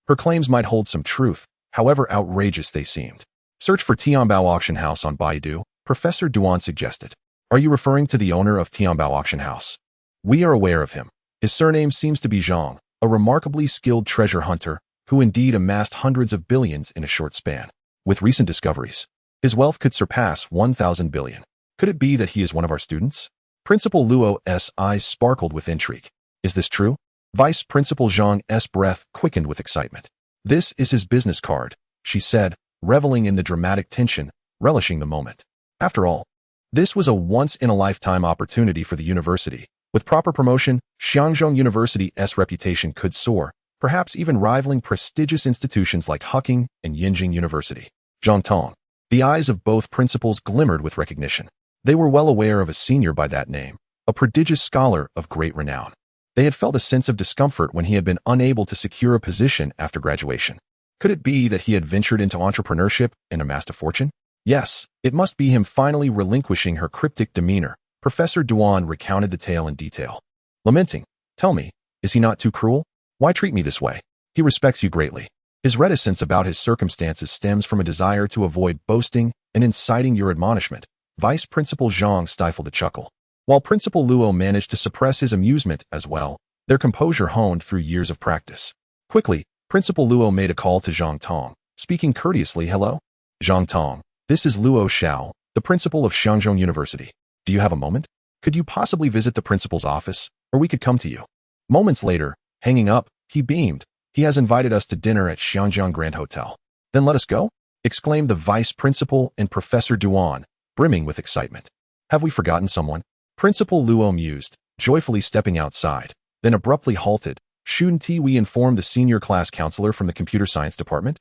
S1: Her claims might hold some truth, however outrageous they seemed. Search for Tianbao Auction House on Baidu, Professor Duan suggested. Are you referring to the owner of Tianbao Auction House? We are aware of him. His surname seems to be Zhang, a remarkably skilled treasure hunter who indeed amassed hundreds of billions in a short span. With recent discoveries, his wealth could surpass 1,000 billion. Could it be that he is one of our students? Principal Luo's eyes sparkled with intrigue. Is this true? Vice Principal Zhang's breath quickened with excitement. This is his business card, she said, reveling in the dramatic tension, relishing the moment. After all, this was a once-in-a-lifetime opportunity for the university. With proper promotion, Xiangzhou University's reputation could soar, perhaps even rivaling prestigious institutions like Huqing and Yinjing University. Zhang Tong. The eyes of both principals glimmered with recognition. They were well aware of a senior by that name, a prodigious scholar of great renown. They had felt a sense of discomfort when he had been unable to secure a position after graduation. Could it be that he had ventured into entrepreneurship and amassed a fortune? Yes, it must be him finally relinquishing her cryptic demeanor. Professor Duan recounted the tale in detail. Lamenting, tell me, is he not too cruel? Why treat me this way? He respects you greatly. His reticence about his circumstances stems from a desire to avoid boasting and inciting your admonishment. Vice Principal Zhang stifled a chuckle. While Principal Luo managed to suppress his amusement as well, their composure honed through years of practice. Quickly, Principal Luo made a call to Zhang Tong, speaking courteously. Hello? Zhang Tong, this is Luo Xiao, the principal of Xiangzhou University. Do you have a moment? Could you possibly visit the principal's office, or we could come to you? Moments later, hanging up, he beamed. He has invited us to dinner at Xiangjiang Grand Hotel. Then let us go? Exclaimed the vice principal and Professor Duan, brimming with excitement. Have we forgotten someone? Principal Luo mused, joyfully stepping outside, then abruptly halted. Shouldn't we inform the senior class counselor from the computer science department?